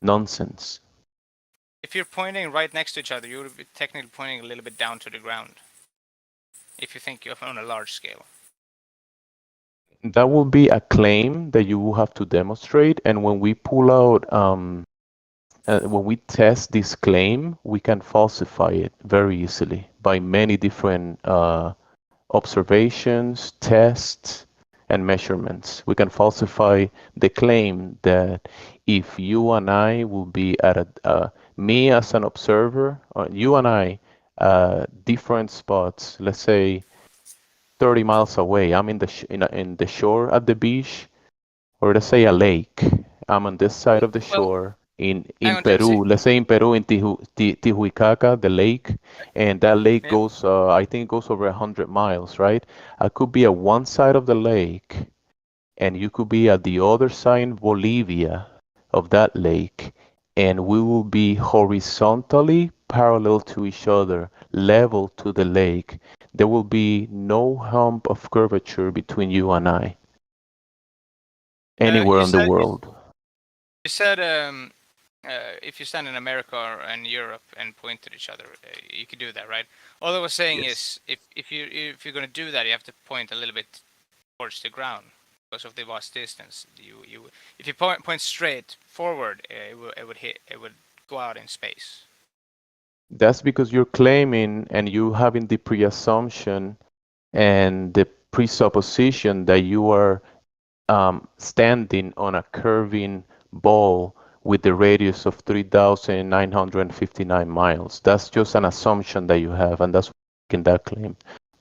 Nonsense. if you're pointing right next to each other, you would be technically pointing a little bit down to the ground. If you think of on a large scale. That will be a claim that you will have to demonstrate, and when we pull out, when we test this claim, we can falsify it very easily by many different observations, tests, and measurements. We can falsify the claim that if you and I will be at me as an observer, or you and I, different spots, let's say 30 miles away. I'm in in the shore at the beach, or let's say a lake. I'm on this side of the Well, shore hang in on, Dempsey. Peru. Let's say in Peru, in Tijuicaca, the lake, and that lake Yeah. goes, I think it goes over 100 miles, right? I could be at one side of the lake, and you could be at the other side in Bolivia, of that lake, and we will be horizontally parallel to each other, level to the lake. There will be no hump of curvature between you and I, anywhere You in the said world. you said if you stand in America and Europe and point at each other, you could do that, right? All I was saying Yes. is if you're gonna do that, you have to point a little bit towards the ground because of the vast distance. If you point straight forward, it would go out in space. That's because you're claiming and you having the pre-assumption and the presupposition that you are standing on a curving ball with the radius of 3,959 miles. That's just an assumption that you have, and that's making that claim.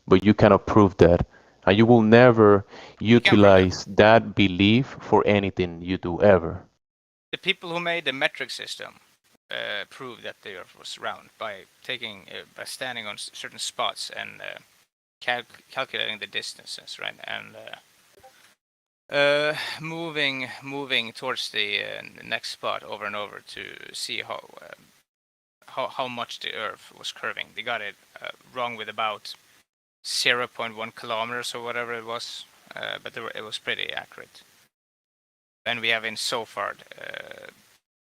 But you cannot prove that. And you will never You can prove that. utilize that belief for anything you do ever. The people who made the metric system proved that the Earth was round by standing on certain spots and calculating the distances, right? And moving towards the next spot over and over to see how much the Earth was curving. They got it wrong with about 0.1 kilometers or whatever it was, but it was pretty accurate. And we have so far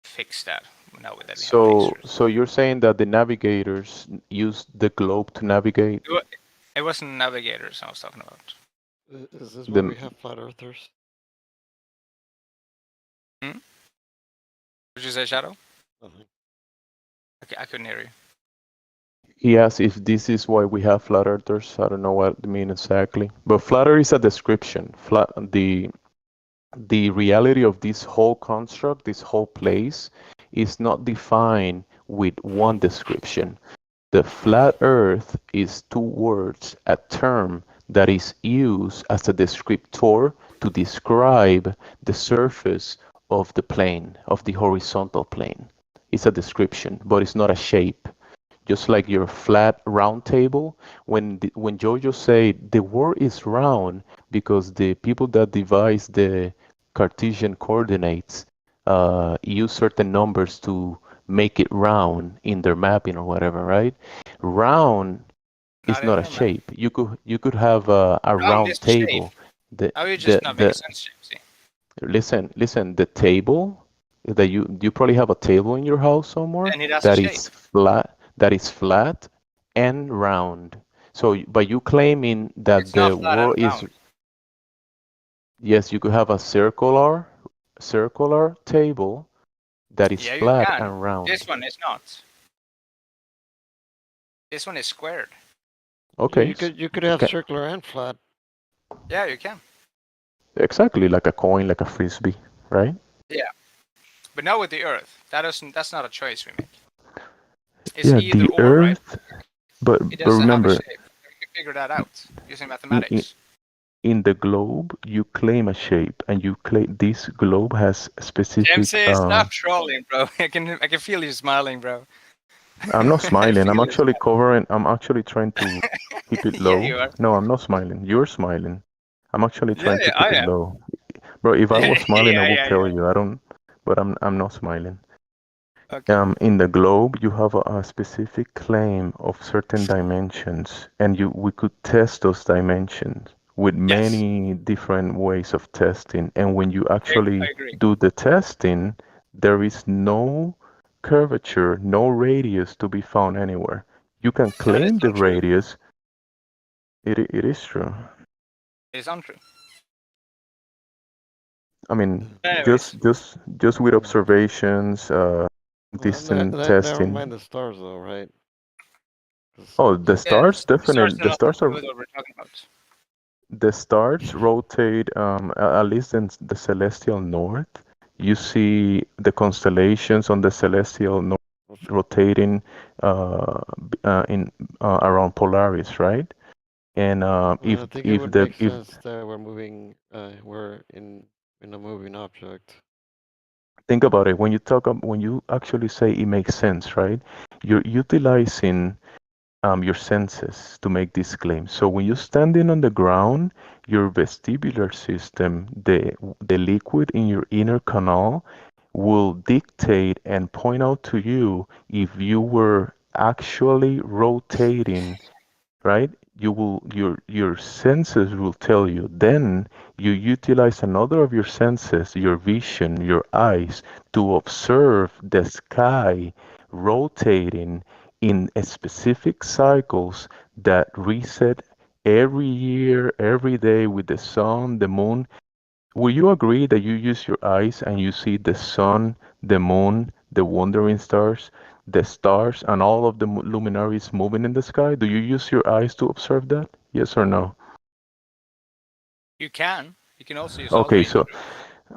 fixed that now that we have lasers. So you're saying that the navigators used the globe to navigate? It wasn't navigators I was talking about. Is this why we have flat earthers? Did you say, Shadow? Nothing. Okay, I couldn't hear you. He asked if this is why we have flat earthers. I don't know what it means exactly. But flat earth is a description. The reality of this whole construct, this whole place, is not defined with one description. The flat earth is two words, a term that is used as a descriptor to describe the surface of the plane, of the horizontal plane. It's a description, but it's not a shape. Just like your flat round table, when Jojo say the world is round because the people that devise the Cartesian coordinates use certain numbers to make it round in their mapping or whatever, right? Round is not a shape. You could have a round table. How you just not making sense, James? Listen. The table that you probably have a table in your house somewhere that is flat. That is flat and round. So, but you claiming that it's the not flat world and is round. yes, you could have a circular table that is flat and round. This one is not. This one is squared. Okay. You could have circular and flat. Yeah, you can. Exactly, like a coin, like a frisbee, right? Yeah, but not with the Earth. That's not a choice we make. It's yeah, either the or, Earth, right? but remember, have a shape. You can figure that out using mathematics. In the globe, you claim a shape, and you claim this globe has specific. James, stop trolling, bro. I can feel you smiling, bro. I'm not smiling. I'm actually covering. I'm actually trying to keep it low. Yeah, you are. No, I'm not smiling. You're smiling. I'm actually trying to keep it low. Bro, if I was smiling, I would tell you. I don't, but I'm not smiling. Okay. In the globe, you have a specific claim of certain dimensions, and we could test those dimensions with many different ways of testing. And when you actually do the testing, there is no curvature, no radius to be found anywhere. You can claim the radius. It is true. It's untrue. I mean, just with observations, distant testing. Never mind the stars, though, right? Oh, the stars definitely. The stars are. What we're talking about. The stars rotate at least in the celestial north. You see the constellations on the celestial north rotating in around Polaris, right? And I think it would make sense that we're moving, we're in a moving object. Think about it. When you actually say it makes sense, right? You're utilizing your senses to make this claim. So when you're standing on the ground, your vestibular system, the liquid in your inner canal, will dictate and point out to you if you were actually rotating, right? Your senses will tell you. Then you utilize another of your senses, your vision, your eyes, to observe the sky rotating in a specific cycles that reset every year, every day with the sun, the moon. Will you agree that you use your eyes and you see the sun, the moon, the wandering stars, and all of the luminaries moving in the sky? Do you use your eyes to observe that? Yes or no? You can. You can also use other Okay, so instruments.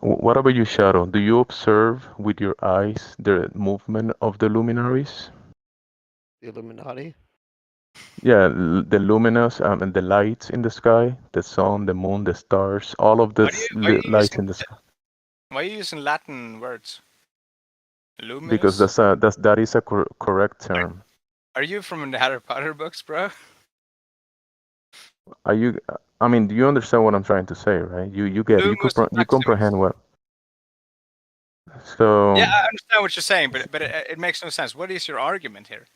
what about you, Shadow? Do you observe with your eyes the movement of the luminaries? The Illuminati. Yeah, the luminous and the lights in the sky, the sun, the moon, the stars, all of the Why are you lights using in the sky. why are you using Latin words? Because Luminous? that is a correct term. Are you from the Harry Potter books, bro? Are you? I mean, do you understand what I'm trying to say, right? You get it. Lumus You Maximus. comprehend what. So Yeah, I understand what you're saying, but it makes no sense. What is your argument here?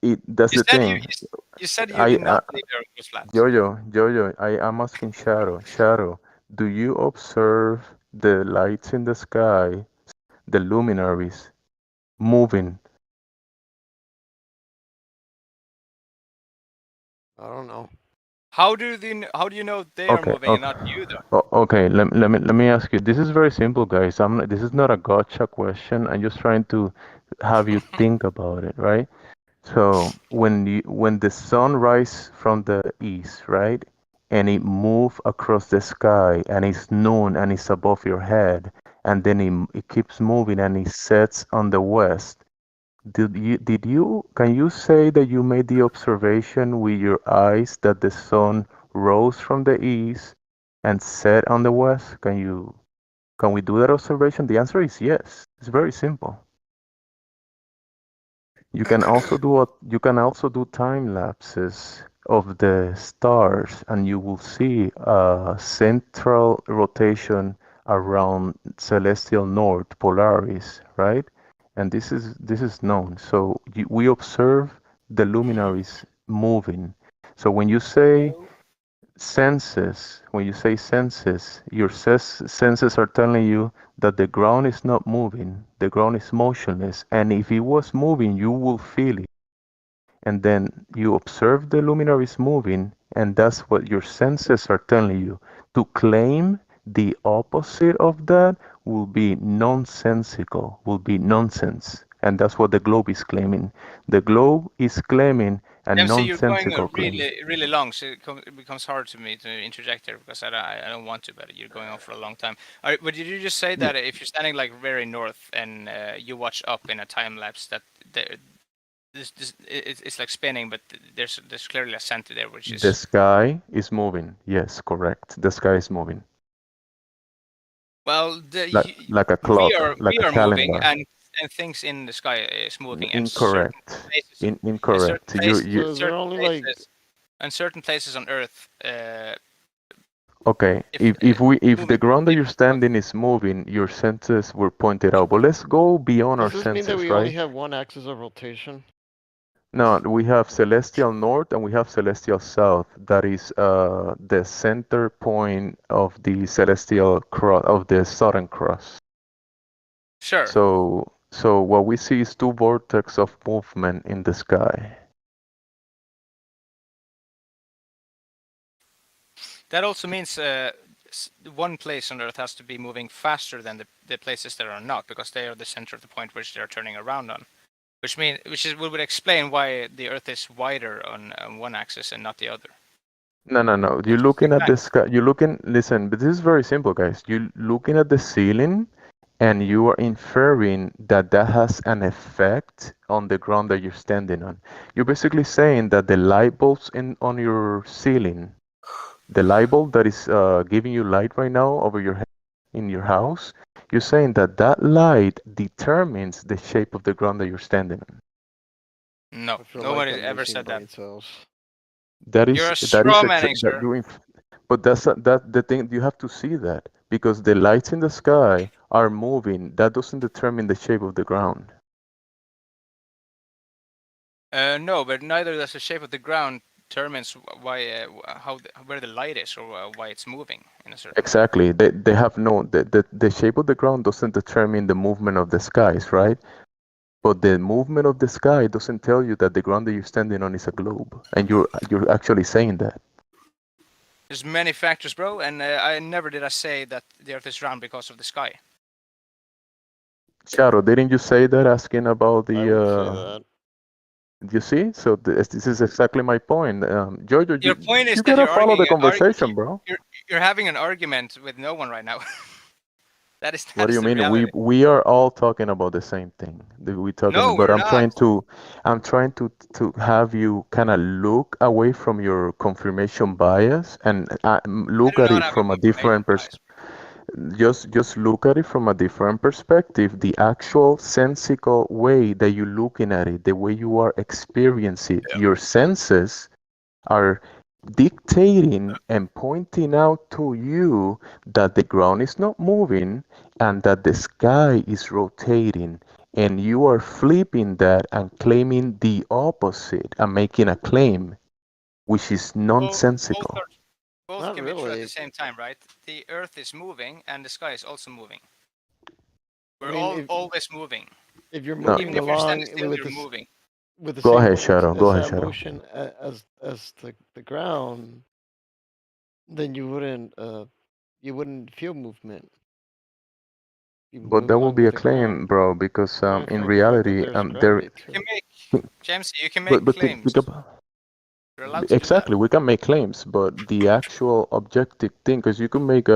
it that's You the said thing. you said you I did not believe the Earth was flat. Jojo, I'm asking Shadow, do you observe the lights in the sky, the luminaries moving? I don't know. How do you know they are Okay, moving and not you though? okay. Let me ask you. This is very simple, guys. This is not a gotcha question. I'm just trying to have you think about it, right? So when the sun rises from the east, right, and it move across the sky and it's noon and it's above your head, and then it keeps moving and it sets on the west. Can you say that you made the observation with your eyes that the sun rose from the east and set on the west? Can we do that observation? The answer is yes. It's very simple. You can also do time lapses of the stars, and you will see a central rotation around celestial north Polaris, right? And this is known. So we observe the luminaries moving. So when you say senses, your senses are telling you that the ground is not moving, the ground is motionless, and if it was moving, you will feel it. And then you observe the luminaries moving, and that's what your senses are telling you. To claim the opposite of that will be nonsensical, will be nonsense. And that's what the globe is claiming. The globe is claiming a MC, you're going nonsensical claim. really long, so it becomes hard to me to interject here because I don't want to, but you're going on for a long time. But did you just say that if you're standing like very north and you watch up in a time lapse, that it's like spinning, but there's clearly a center there, which The is sky is moving. Yes, correct. The sky is moving. well, Like a we clock, like we a are moving calendar. and things in the sky is moving at certain Incorrect. places, Incorrect. So is there only like and certain places on Earth. Okay. If If the moving ground that you're moving standing is moving, your senses were pointed out. But let's go beyond our does this mean that senses, we only right? have one axis of rotation? No, we have celestial north and we have celestial south. That is the center point of the celestial cross of the southern cross. Sure. So what we see is two vortex of movement in the sky. That also means one place on Earth has to be moving faster than the places that are not, because they are the center of the point which they are turning around on. Which would explain why the Earth is wider on one axis and not the other. No. You're looking at the sky. Listen, but this is very simple, guys. You're looking at the ceiling and you are inferring that that has an effect on the ground that you're standing on. You're basically saying that the light bulbs on your ceiling, the light bulb that is giving you light right now over your head in your house, you're saying that that light determines the shape of the ground that you're standing on. No, I feel nobody like I'm ever losing said that. brain cells. You're a straw manning, sir. But that's that the thing. You have to see that because the lights in the sky are moving. That doesn't determine the shape of the ground. No, but neither does the shape of the ground determines why where the light is or why it's moving in a certain way. Exactly. They have no the shape of the ground doesn't determine the movement of the skies, right? But the movement of the sky doesn't tell you that the ground that you're standing on is a globe, and you're actually saying that. There's many factors, bro, and I never did I say that the Earth is round because of the sky. Shadow, didn't you say that asking about I would say that. you see? So this is exactly my point. Giorgio, Your point is you that gotta you're follow the arguing, conversation, bro. you're having an argument with no one right now. that is What do you the mean? reality. We are all talking about the same thing. We talking, No, but we're not. I'm trying to have you kind of look away from your confirmation bias and I look do at not it have a from a confirmation different bias. just look at it from a different perspective. The actual sensical way that you're looking at it, the way you are experiencing it, your senses are dictating and pointing out to you that the ground is not moving and that the sky is rotating, and you are flipping that and claiming the opposite and making a claim which is nonsensical. Both Not can be true at really. the same time, right? The Earth is moving and the sky is also moving. I We're mean, always moving. if you're No, Even moving if you're standing along still, you're moving. with the go same ahead, Shadow. Go ahead, that Shadow. motion as the ground, then you wouldn't feel movement. You But move that will along be with a the ground. claim, bro, because Right, in for the fact that reality, there's there. gravity too. You can make, James, you can make But claims. think about. You're allowed to do that. Exactly, we can make claims, but the actual objective thing, because you can make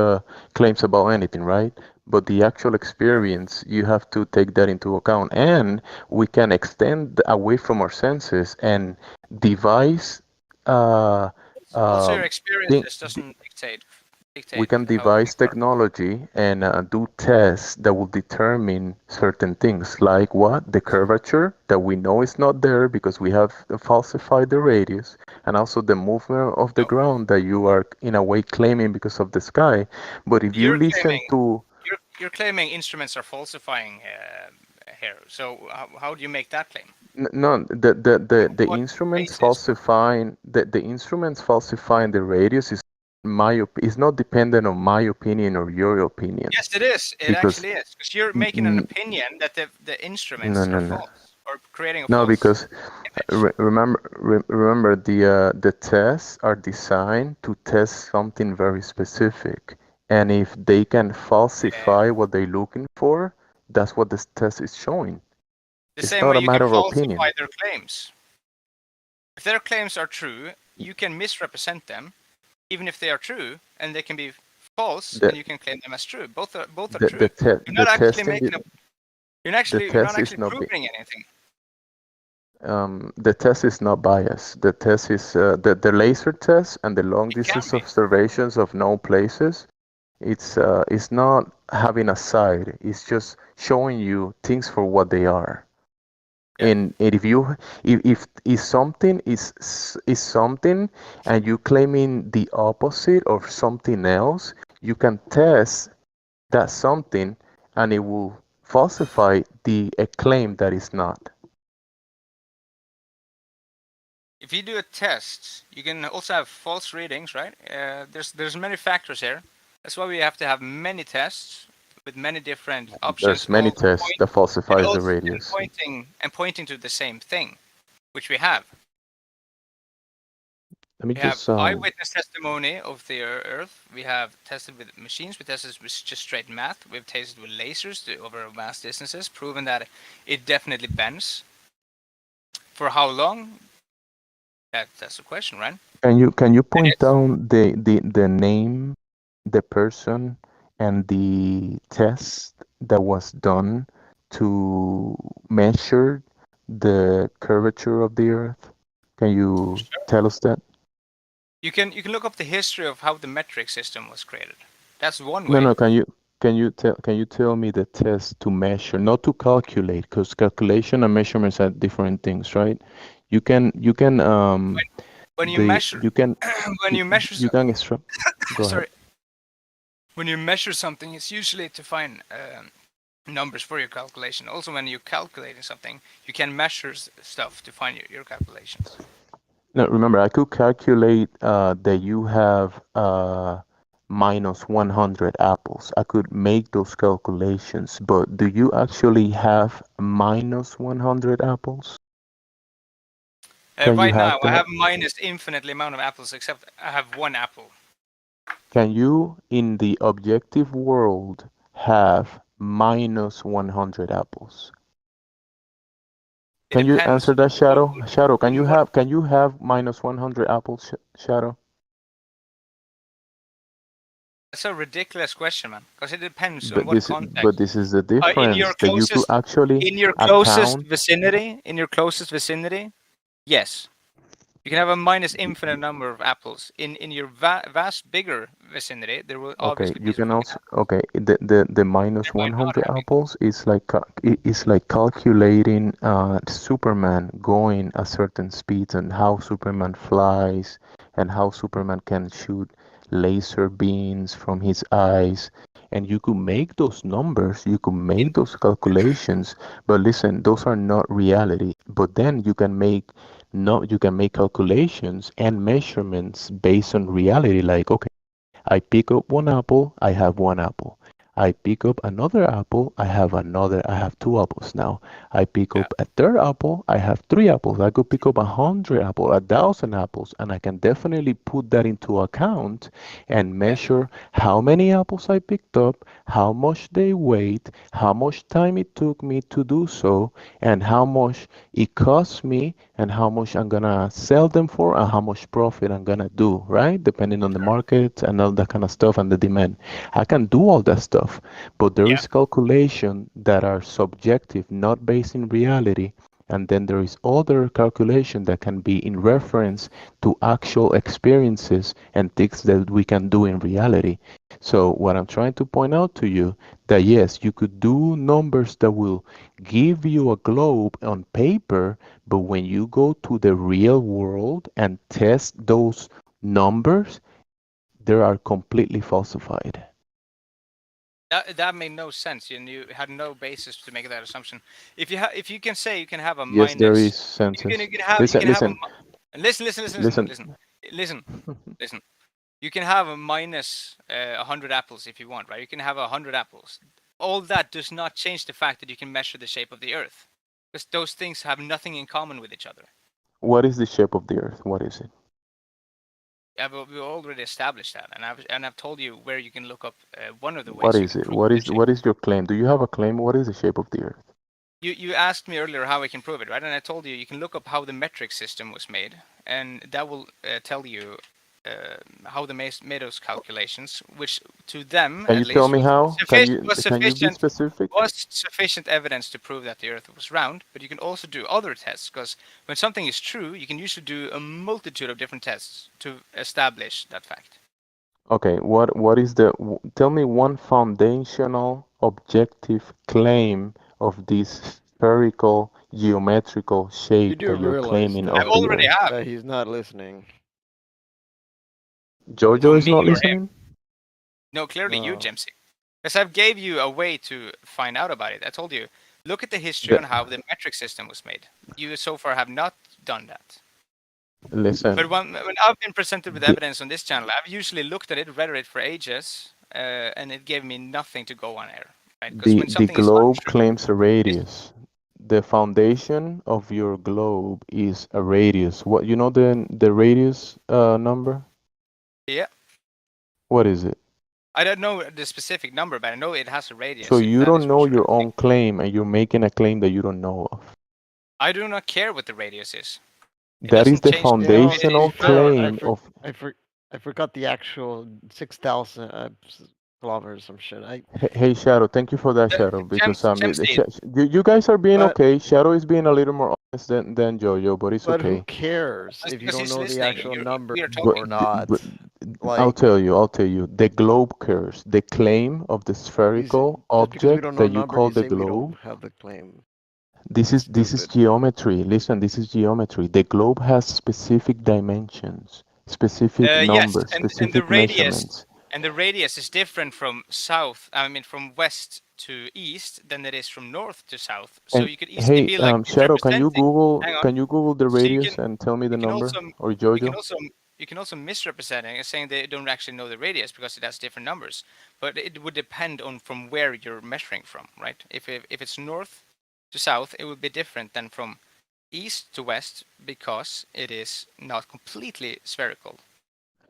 claims about anything, right? But the actual experience, you have to take that into account. And we can extend away from our senses and devise uh, Also, your thing, experiences doesn't dictate we can how things devise are. technology and do tests that will determine certain things, like what? The curvature that we know is not there because we have falsified the radius, and also the movement of the No. ground that you are in a way claiming because of the sky. But if you listen to You're claiming instruments are falsifying here. So how do you make that claim? no, the What instruments basis? falsifying the instruments falsifying the radius is not dependent on my opinion or your opinion. Yes, it is. It Because actually is. Because you're making an opinion that the instruments no, are no. false or creating a No, false because image. remember the tests are designed to test something very specific, and if they can falsify what they're looking for, that's what this test is showing. The It's same not way a you can matter of falsify opinion. their claims. If their claims are true, you can misrepresent them, even if they are true, and they can be false, The and you can claim them as true. Both are the true. You're the not actually testing making a. the You're not test is actually not proving anything. the test is not biased. The test is the laser test and the long It can distance be. observations of known places. It's not having a side. It's just showing you things for what they are. Yeah. And if something is something and you claiming the opposite of something else, you can test that something and it will falsify a claim that is not. If you do a test, you can also have false readings, right? There's many factors here. That's why we have to have many tests with many different options. There's many all tests point- that falsifies the and radius. pointing to the same thing, which we have. Let me We have just eyewitness testimony of the Earth. We have tested with machines. We tested with just straight math. We've tested with lasers over vast distances, proven that it definitely bends. For how long? That's the question, right? can you point down the name, the person, and the test that was done to measure the curvature of the Earth? Can you tell us that? You can look up the history of how the metric system was created. That's one No, way. no. Can you tell me the test to measure, not to calculate, because calculation and measurements are different things, right? You can When you measure, you can when you measure, you can extract. Go ahead. sorry, when you measure something, it's usually to find numbers for your calculation. Also, when you're calculating something, you can measure stuff to find your calculations. Now, remember, I could calculate that you have minus 100 apples. I could make those calculations, but do you actually have minus 100 apples? Can you Right now, have I that? have minus infinitely amount of apples, except I have one apple. Can you, in the objective world, have minus 100 apples? It Can you depends. answer that, Shadow? Shadow, can you What- have minus 100 apples, Shadow? That's a ridiculous question, man. Because it depends on But what this context. is the In your difference that you could closest, actually in your closest account. vicinity, yes, you can have a minus infinite number of apples. In your vast bigger vicinity, there will Okay, obviously you be can fucking also the minus there might not 100 have. apples is like is like calculating Superman going a certain speed and how Superman flies and how Superman can shoot laser beams from his eyes. And you could make those numbers, you could make those calculations, but listen, those are not reality. But then you can make you can make calculations and measurements based on reality, like okay. I pick up one apple, I have one apple. I pick up another apple, I have two apples now. I pick Yeah. up a third apple, I have three apples. I could pick up 100 apples, 1,000 apples, and I can definitely put that into account and measure how many apples I picked up, how much they weighed, how much time it took me to do so, and how much it cost me, and how much I'm gonna sell them for, and how much profit I'm gonna do, right? Depending on the market and all that kind of stuff and the demand. I can do all that stuff, but there Yeah. is calculation that are subjective, not based in reality. And then there is other calculation that can be in reference to actual experiences and things that we can do in reality. So what I'm trying to point out to you that yes, you could do numbers that will give you a globe on paper, but when you go to the real world and test those numbers, they are completely falsified. That made no sense, and you had no basis to make that assumption. If you can say you can have a Yes, there minus, is senses. you can have Listen, listen. You can have a minus 100 apples if you want, right? You can have 100 apples. All that does not change the fact that you can measure the shape of the Earth, because those things have nothing in common with each other. What is the shape of the Earth? What is it? Yeah, but we already established that, and I've told you where you can look up one of the ways. What you is can it? prove What the is shape. what is your claim? Do you have a claim? What is the shape of the Earth? You asked me earlier how I can prove it, right? And I told you can look up how the metric system was made, and that will tell you how they made those calculations, which to them Can at you least tell me how? Can you be sufficient specific? was sufficient evidence to prove that the Earth was round. But you can also do other tests, because when something is true, you can usually do a multitude of different tests to establish that fact. Okay, what is tell me one foundational objective claim of this spherical geometrical You shape do that you're realize claiming I of though the already Earth. have. that he's not listening. Jojo is Me not or him? listening? No, clearly you, No. Jimsy. Because I've gave you a way to find out about it. I told you, look at the history The- on how the metric system was made. You so far have not done that. Listen, But when I've been presented with the, evidence on this channel, I've usually looked at it, read it for ages, and it gave me nothing to go on air. Right? Because when the something is globe untrue, claims a radius. The foundation of your globe is a radius. What you know the radius number? yeah, What is it? I don't know the specific number, but I know it has a radius. So So you that don't is for know sure. your own claim and you're making a claim that you don't know of. I do not care what the radius is. It That is doesn't the change the You know, to be foundational fair, claim of I forgot the actual 6,000 kilometers. Some shit. Hey Shadow, thank you for that The- Shadow because Jimsy, you guys are being But- okay. Shadow is being a little more honest than Jojo, but it's But who okay. cares That's if you because don't he's know the listening. actual You're- number we are But, or not? but Like, I'll tell you. The globe curves, the claim of the spherical just because we don't object know that you number, call you the say we don't globe. have the claim. This is Stupid. geometry. Listen, this is geometry. The globe has specific dimensions, specific yes, numbers, and the specific radius measurements. And the radius is different from from west to east than it is from north to south. So And you could easily hey, be like it's Shadow, can you representing. Google Hang on. can you Google the So radius and tell me the you can number? also Or you can Jojo? also you can also misrepresent it, saying they don't actually know the radius because it has different numbers. But it would depend on from where you're measuring from, right? If it's north to south, it would be different than from east to west because it is not completely spherical.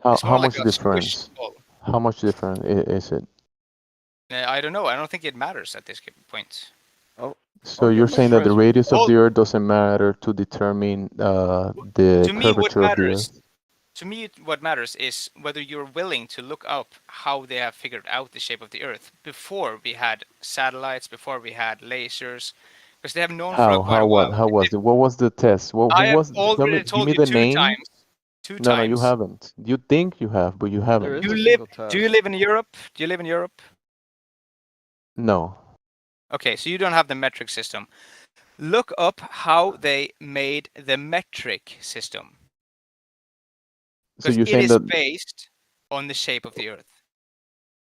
It's How more like much a squished difference? ball. How much different is it? I don't know. I don't think it matters at this point. So I'll you're get my saying that the friends. radius of Well, the Earth doesn't matter to determine the to me, what curvature of the matters Earth? to me, what matters is whether you're willing to look up how they have figured out the shape of the Earth before we had satellites, before we had lasers, because they have known for quite a while. How was it? What was the test? Who I have was? Tell me. already Give told me you the name. two No, you times. haven't. You think you have, but you There haven't. is a You live? single test. Do you live in Europe? Do you live in Europe? No. Okay, so you don't have the metric system. Look up how they made the metric system, So because you're it saying is that based on the shape of the Earth.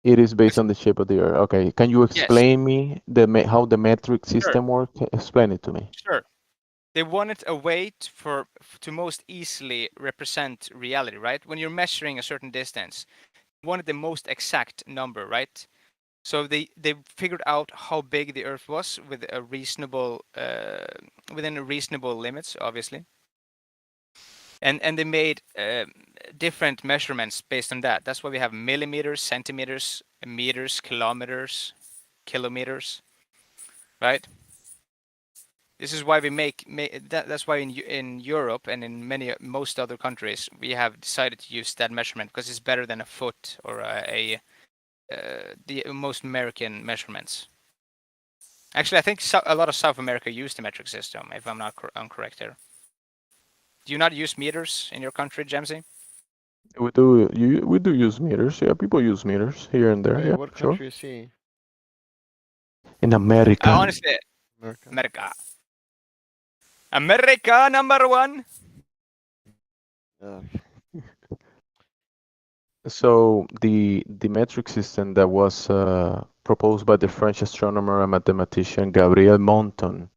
it is based It's- on the shape of the Earth. Okay. Can you Yes, explain me how the metric sure, system works? Explain it to me. sure. They wanted a way to most easily represent reality, right? When you're measuring a certain distance, you wanted the most exact number, right? So they figured out how big the Earth was with a reasonable within a reasonable limits, obviously, and they made different measurements based on that. That's why we have millimeters, centimeters, meters, kilometers, right? This is why we that's why in Europe and in most other countries we have decided to use that measurement because it's better than a foot or the most American measurements. Actually, I think a lot of South America use the metric system, if I'm not incorrect here. Do you not use meters in your country, Jamsey? We do. We do use meters. Yeah, people use meters here and there. Wait, Yeah, what sure. country is he? In America. Honestly, America. America number one. Yeah. So the metric system that was proposed by the French astronomer and mathematician Gabriel Monton,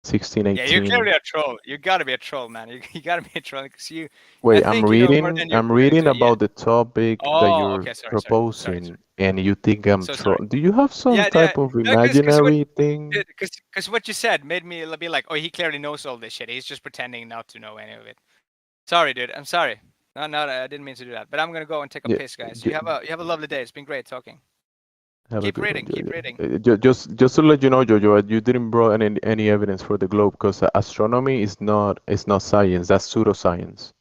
Yeah, you're 1618. clearly a troll. You gotta be a troll, man. You gotta be a troll because I Wait, think you know more than you're I'm willing reading to. Yeah. about the topic that Oh, you're okay. Sorry. proposing, and you think I'm So troll. sorry. Do you have some Yeah, type of because imaginary thing? what you said made me be like, oh, he clearly knows all this shit. He's just pretending not to know any of it. Sorry, dude. I'm sorry. No, I didn't mean to do that. But I'm gonna go and take a Yeah, piss, guys. j- You have a lovely day. It's been great talking. have a Keep good one, reading. Keep Jojo. reading. Just to let you know, Jojo, you didn't bring any evidence for the globe because astronomy is not science. That's pseudoscience.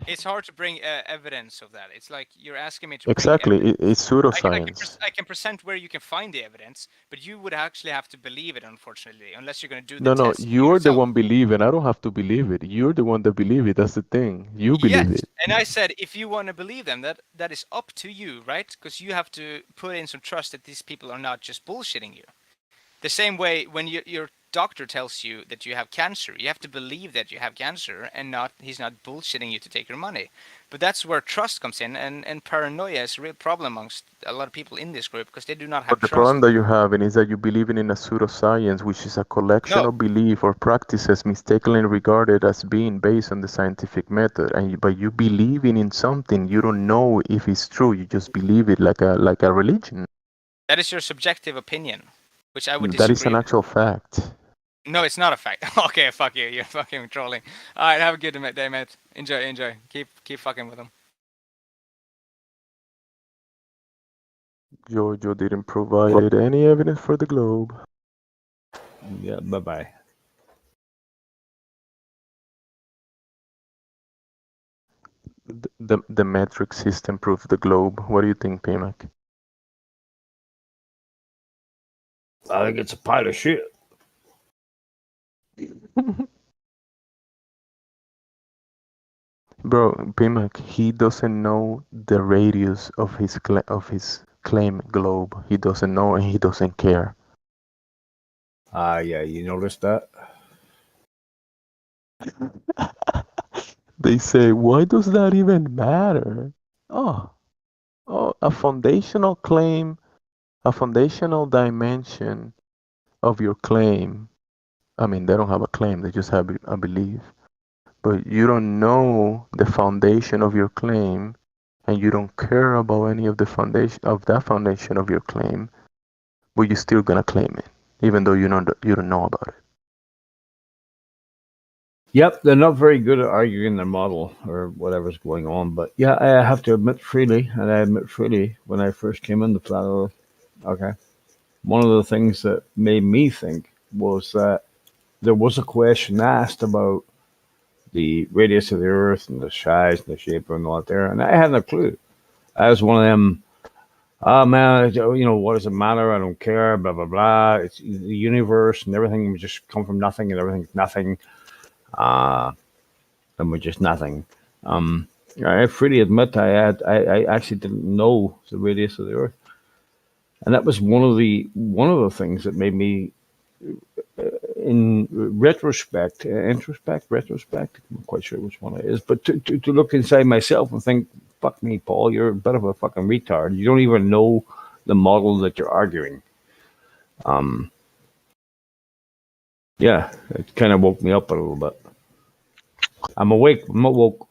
It's hard to bring evidence of that. It's like you're asking me to bring Exactly, evidence. it's pseudoscience. I can present where you can find the evidence, but you would actually have to believe it, unfortunately, unless you're going to do the No, test you're the yourself. one believing. I don't have to believe it. You're the one that believe it. That's the thing. You believe Yes, it. and I said if you want to believe them, that is up to you, right? Because you have to put in some trust that these people are not just bullshitting you. The same way when your doctor tells you that you have cancer, you have to believe that you have cancer and he's not bullshitting you to take your money. But that's where trust comes in, and paranoia is a real problem amongst a lot of people in this group because they do not have But the trust. problem that you have is that you believe in a pseudoscience, which is a collection No, of belief or practices mistakenly regarded as being based on the scientific method. But you believing in something, you don't know if it's true. You just believe it like a religion. that is your subjective opinion, which I would That is disagree an with. actual fact. No, it's not a fact. Okay, fuck you. You're fucking trolling. All right, have a good day, mate. Enjoy. Keep fucking with them. Giorgio didn't provide any evidence for the globe. Yeah, bye bye. The metric system proves the globe. What do you think, Pimac? I think it's a pile of shit. Bro, Pimac, he doesn't know the radius of his claim globe. He doesn't know and he doesn't care. Yeah, you noticed that? They say, why does that even matter? Oh, Oh, a foundational claim, a foundational dimension of your claim. I mean, they don't have a claim, they just have a belief. But you don't know the foundation of your claim, and you don't care about any of the foundation of that foundation of your claim, but you're still gonna claim it, even though you don't know about it. Yep, they're not very good at arguing their model or whatever's going on. But yeah, I have to admit freely, and I admit freely, when I first came into Flat Earth, okay, one of the things that made me think was that there was a question asked about the radius of the Earth and the size and the shape and all that there, and I had no clue. I was one of them. Oh man, what does it matter? I don't care. Blah blah blah. It's the universe and everything. We just come from nothing, and everything's nothing. Uh, and we're just nothing. Um, I freely admit I actually didn't know the radius of the Earth, and that was one of the things that made me, in retrospect, retrospect. I'm not quite sure which one it is, but to look inside myself and think, "Fuck me, Paul, you're a bit of a fucking retard. You don't even know the model that you're arguing." Um, yeah, it kind of woke me up a little bit. I'm awake. I'm awoke.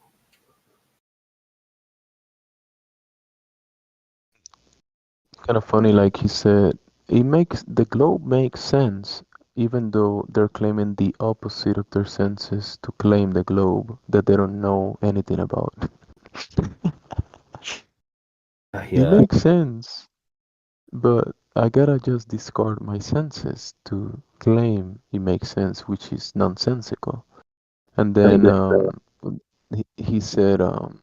Kind of funny, like he said, the globe makes sense, even though they're claiming the opposite of their senses to claim the globe that they don't know anything about. It Yeah. makes sense, but I gotta just discard my senses to claim it makes sense, which is nonsensical. And then he said, what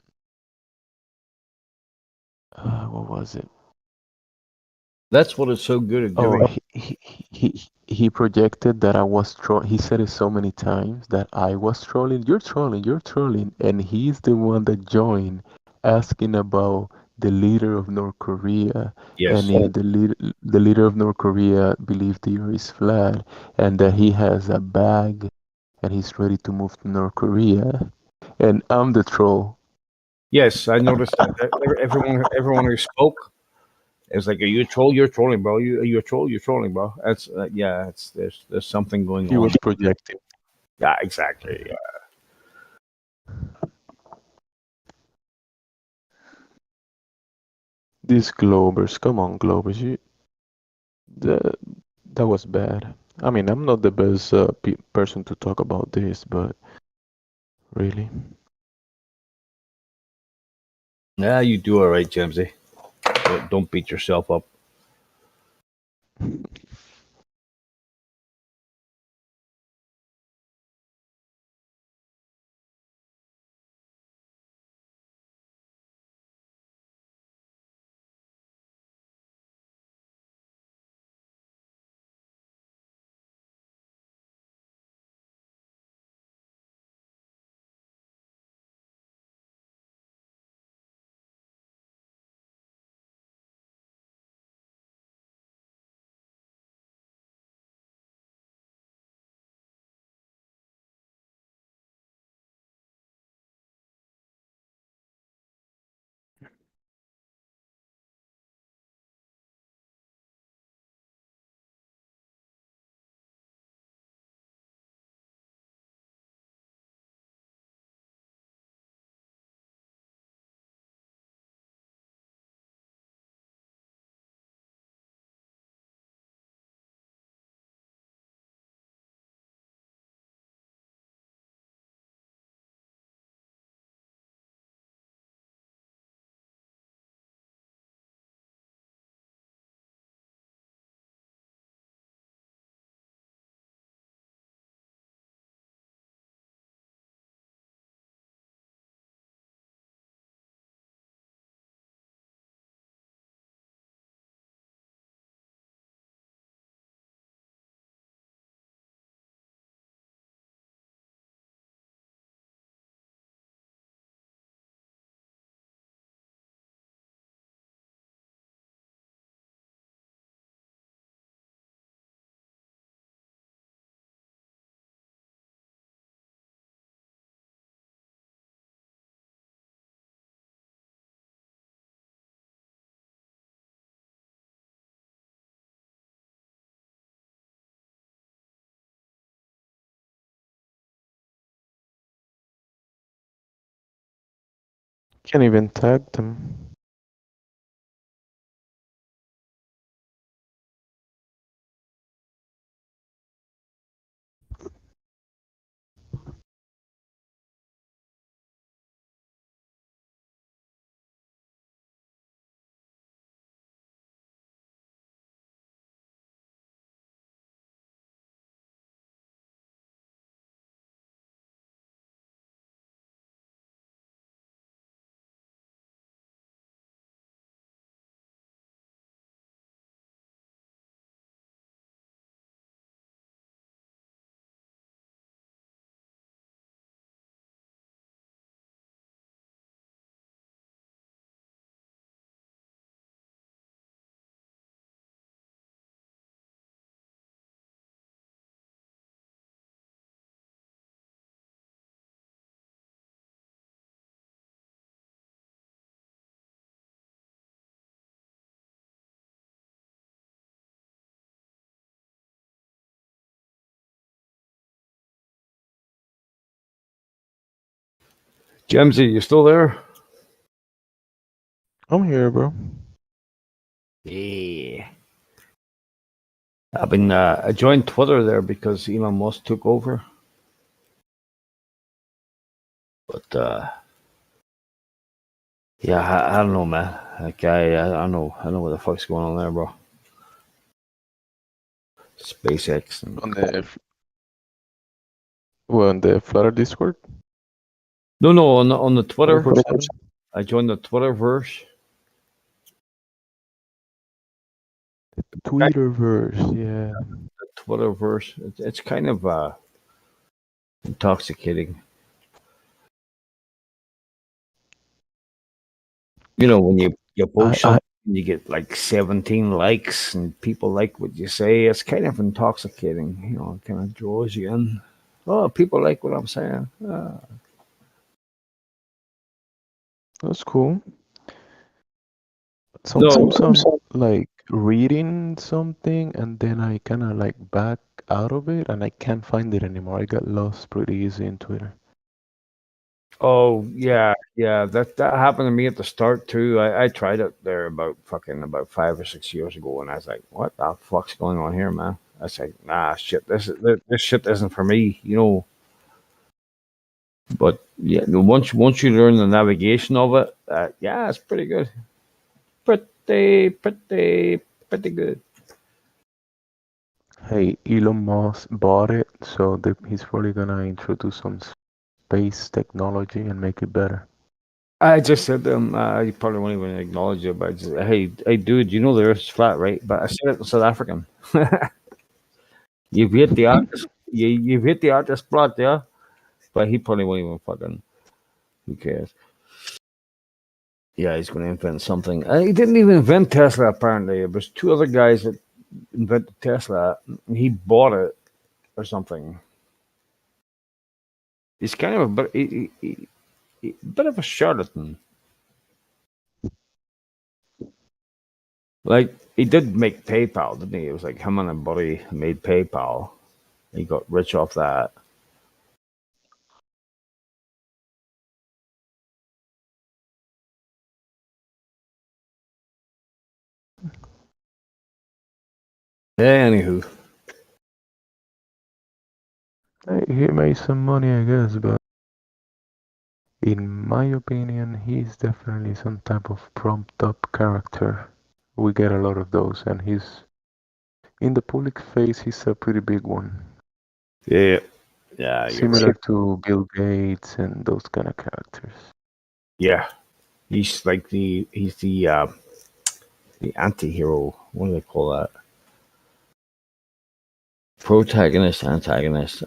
was it? That's what it's so good at Oh, doing. he projected that I was troll. He said it so many times that I was trolling. You're trolling. You're trolling, and he's the one that joined, asking about the leader of North Korea, and Yes. if the leader of North Korea believes the Earth is flat, and that he has a bag, and he's ready to move to North Korea, and I'm the troll. Yes, I noticed that. Everyone who spoke is like, "Are you a troll? You're trolling, bro. Are you a troll? You're trolling, bro." That's yeah. It's there's something going He on. was projecting. Yeah, exactly. Yeah. These Globers, come on, Globers, that that was bad. I mean, I'm not the best person to talk about this, but really, Yeah, you do all right, Jamesy. Don't beat yourself up. Can't even tag them. Jamesy, you still there? I'm here, bro. Yeah. I joined Twitter there because Elon Musk took over. But yeah, I don't know, man. Like I don't know. I don't know what the fuck's going on there, bro. SpaceX and On the on the Flutter Discord. no on the Twitter. 24/7? I joined the Twitterverse. Twitterverse, yeah. The Twitterverse. It's kind of intoxicating. You know, when you post something, you get like 17 likes, and people like what you say. It's kind of intoxicating. You know, it kind of draws you in. Oh, people like what I'm saying. That's cool. No, Sometimes I'm like reading something and then I kind of like back out of it and I can't find it anymore. I got lost pretty easy in Twitter. oh yeah, that happened to me at the start too. I tried it there about 5 or 6 years ago, and I was like, "What the fuck's going on here, man?" I was like, "Nah, shit, this shit isn't for me," you know. But yeah, no, once you learn the navigation of it, yeah, it's pretty good, pretty good. Hey, Elon Musk bought it, so he's probably gonna introduce some space technology and make it better. I just said to him, you probably won't even acknowledge it, but I just, hey, dude, you know the Earth's flat, right? But I said it in South African. You've hit the artist. You've hit the artist spot, yeah. But he probably won't even fucking. Who cares? Yeah, he's going to invent something. He didn't even invent Tesla. Apparently, it was two other guys that invented Tesla, and he bought it or something. He's kind of a bit of a charlatan. Like he did make PayPal, didn't he? It was like him and a buddy made PayPal. He got rich off that. Anywho, He made some money, I guess, but in my opinion, he's definitely some type of pumped up character. We get a lot of those, and he's in the public face, he's a pretty big one. yeah, you're Similar right. to Bill Gates and those kind of characters. Yeah, he's like the anti-hero. What do they call that? Protagonist, antagonist.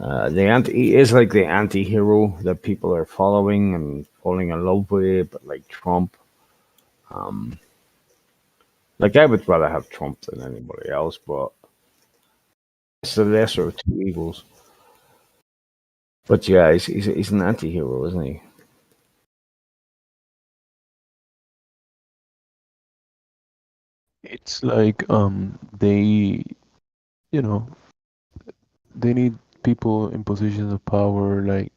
He is like the anti-hero that people are following and falling in love with, but like Trump. Like I would rather have Trump than anybody else, but it's the lesser of two evils. But yeah, he's an anti-hero, isn't he? It's like they, you know, they need people in positions of power, like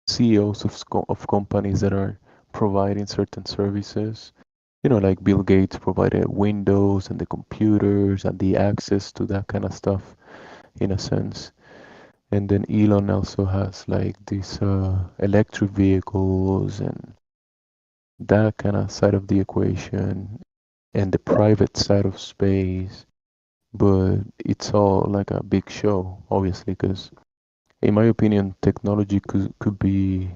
CEOs of companies that are providing certain services. You know, like Bill Gates provided Windows and the computers and the access to that kind of stuff, in a sense. And then Elon also has like these electric vehicles and that kind of side of the equation and the private side of space. But it's all like a big show, obviously, because in my opinion, technology could be,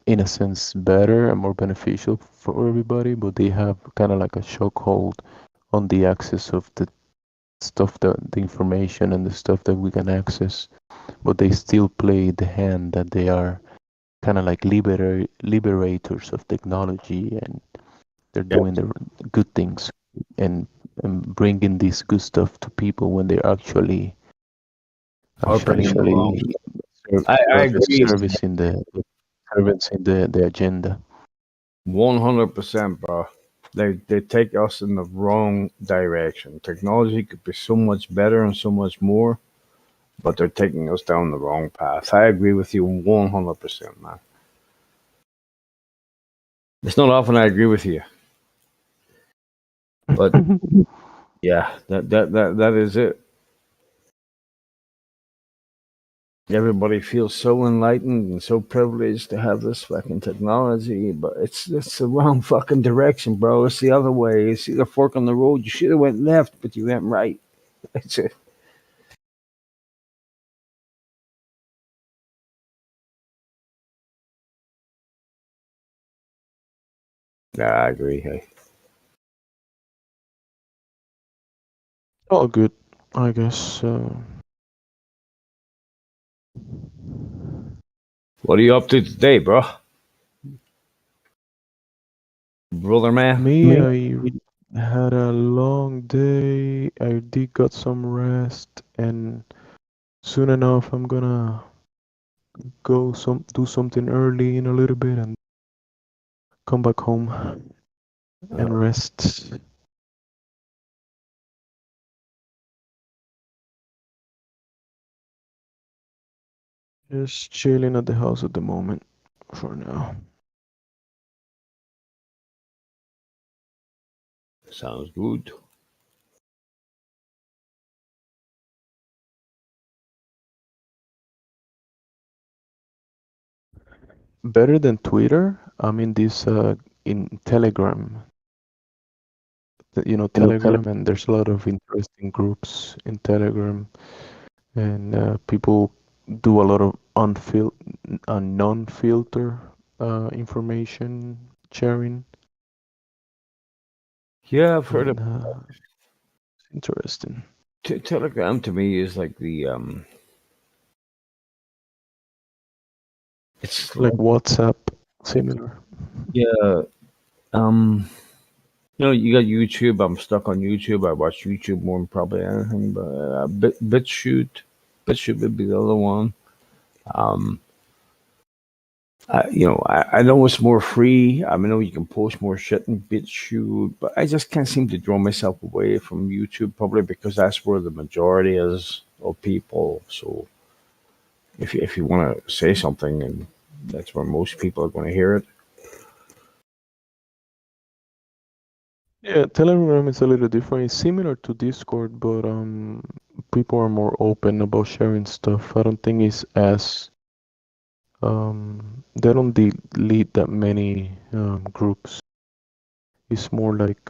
in a sense, better and more beneficial for everybody, but they have kind of like a chokehold on the access of the stuff, that the information and the stuff that we can access, but they still play the hand that they are kind of like liberators of technology, and they're doing the good things and, bringing this good stuff to people when they're actually Purpose. I agree. servicing the agenda. 100%, bro. They take us in the wrong direction. Technology could be so much better and so much more, but they're taking us down the wrong path. I agree with you 100%, man. It's not often I agree with you, but yeah, that is it. Everybody feels so enlightened and so privileged to have this fucking technology, but it's the wrong fucking direction, bro. It's the other way. It's the fork on the road. You should have went left, but you went right. That's it. Yeah, I agree. Hey. All good, I guess. What are you up to today, bro? Brother man? Me, I had a long day. I did got some rest, and soon enough, I'm gonna do something early in a little bit and come back home and rest. Just chilling at the house at the moment for now. Sounds good. Better than Twitter. I'm in this in Telegram. Telegram, and there's a lot of interesting groups in Telegram, and people do a lot of non-filter information sharing, Yeah, I've heard of and it's interesting. Telegram. To me is like the it's Like WhatsApp, similar. yeah. You got YouTube. I'm stuck on YouTube. I watch YouTube more than probably anything. But BitShoot would be the other one. I know it's more free. I know you can post more shit in BitShoot, but I just can't seem to draw myself away from YouTube, probably because that's where the majority is of people. So if you want to say something, and that's where most people are going to hear it. Yeah, Telegram is a little different. It's similar to Discord, but people are more open about sharing stuff. I don't think it's as they don't lead that many groups. It's more like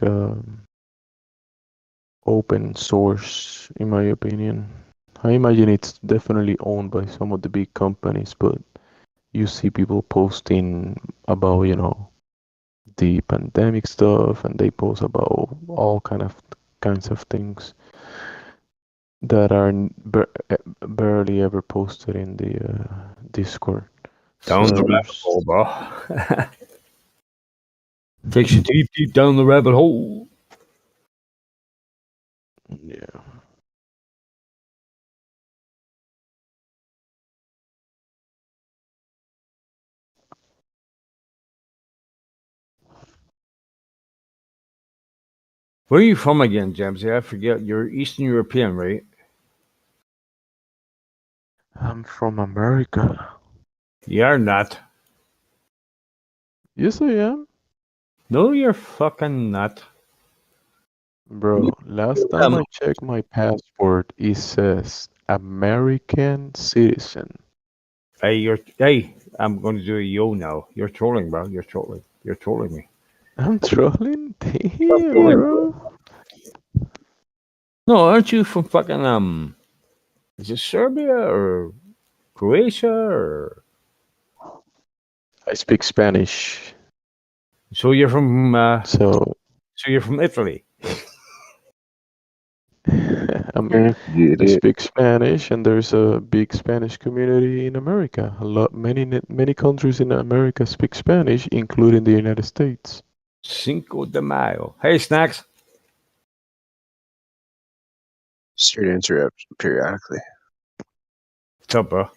open source, in my opinion. I imagine it's definitely owned by some of the big companies, but you see people posting about, the pandemic stuff, and they post about all kinds of things that are barely ever posted in the Discord Down the rabbit servers. hole, bro. Takes you deep down the rabbit hole. Yeah. Where are you from again, Jamesy? I forget. You're Eastern European, right? I'm from America. You're not. Yes, I am. No, you're fucking not. Bro, last time I checked my passport, it says American citizen. Hey, I'm going to do a yo now. You're trolling, bro. You're trolling. You're trolling me. I'm trolling? Damn, trolling. bro. No, aren't you from fucking is it Serbia or Croatia or? I speak Spanish, So you're from so so you're from Italy. You I idiot. speak Spanish, and there's a big Spanish community in America. Many countries in America speak Spanish, including the United States. Cinco de Mayo. Hey, Snacks. Just here to interrupt periodically. What's up, bro?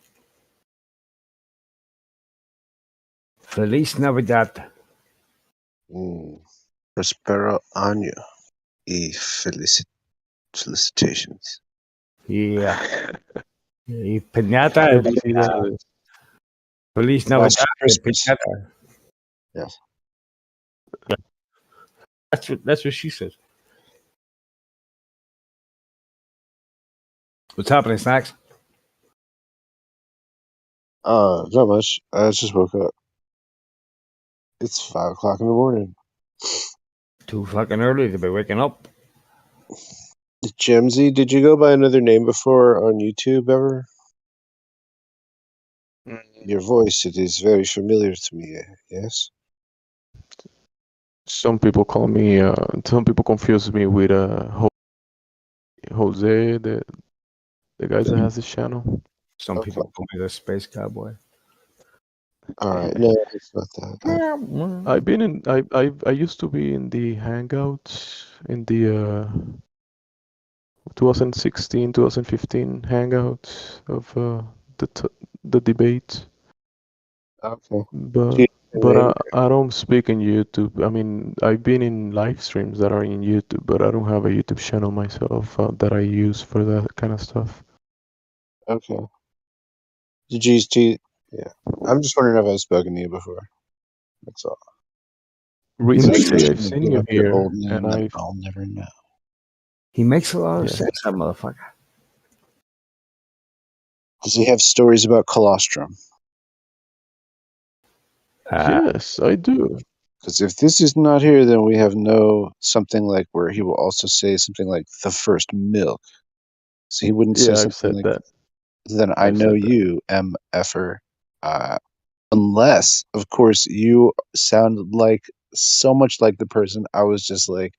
Feliz Navidad. Prospero año y felicitations. Yeah. Y piñata. and Felicidades. Feliz Merry Navidad. and Christmas. piñata. Yes. That's what she said. What's happening, Snacks? Not much. I just woke up. It's 5 o'clock in the morning. Too fucking early to be waking up. Jemsy, did you go by another name before on YouTube ever? Your voice, it is very familiar to me, yes? Some people call me, some people confuse me with Jose, the guy that has this channel. Some Okay. people call me the space cowboy. Alright, no, it's not that. I used to be in the Hangouts in the 2016, 2015 Hangouts of the debate, Okay. but I don't speak in YouTube. I mean, I've been in live streams that are in YouTube, but I don't have a YouTube channel myself that I use for that kind of stuff. Okay. Did you used to? Yeah. I'm just wondering if I've spoken to you before. That's all. Recently, I've seen you Your here, old name, and I've I'll never know. He makes a lot of Yeah. sense, that motherfucker. Does he have stories about colostrum? Yes, I do. Because if this is not here, then we have something like where he will also say something like the first milk. So he wouldn't say Yeah, I've something said like that. then I I've know said that. you, MFer. Unless, of course, you sound like so much like the person I was just like,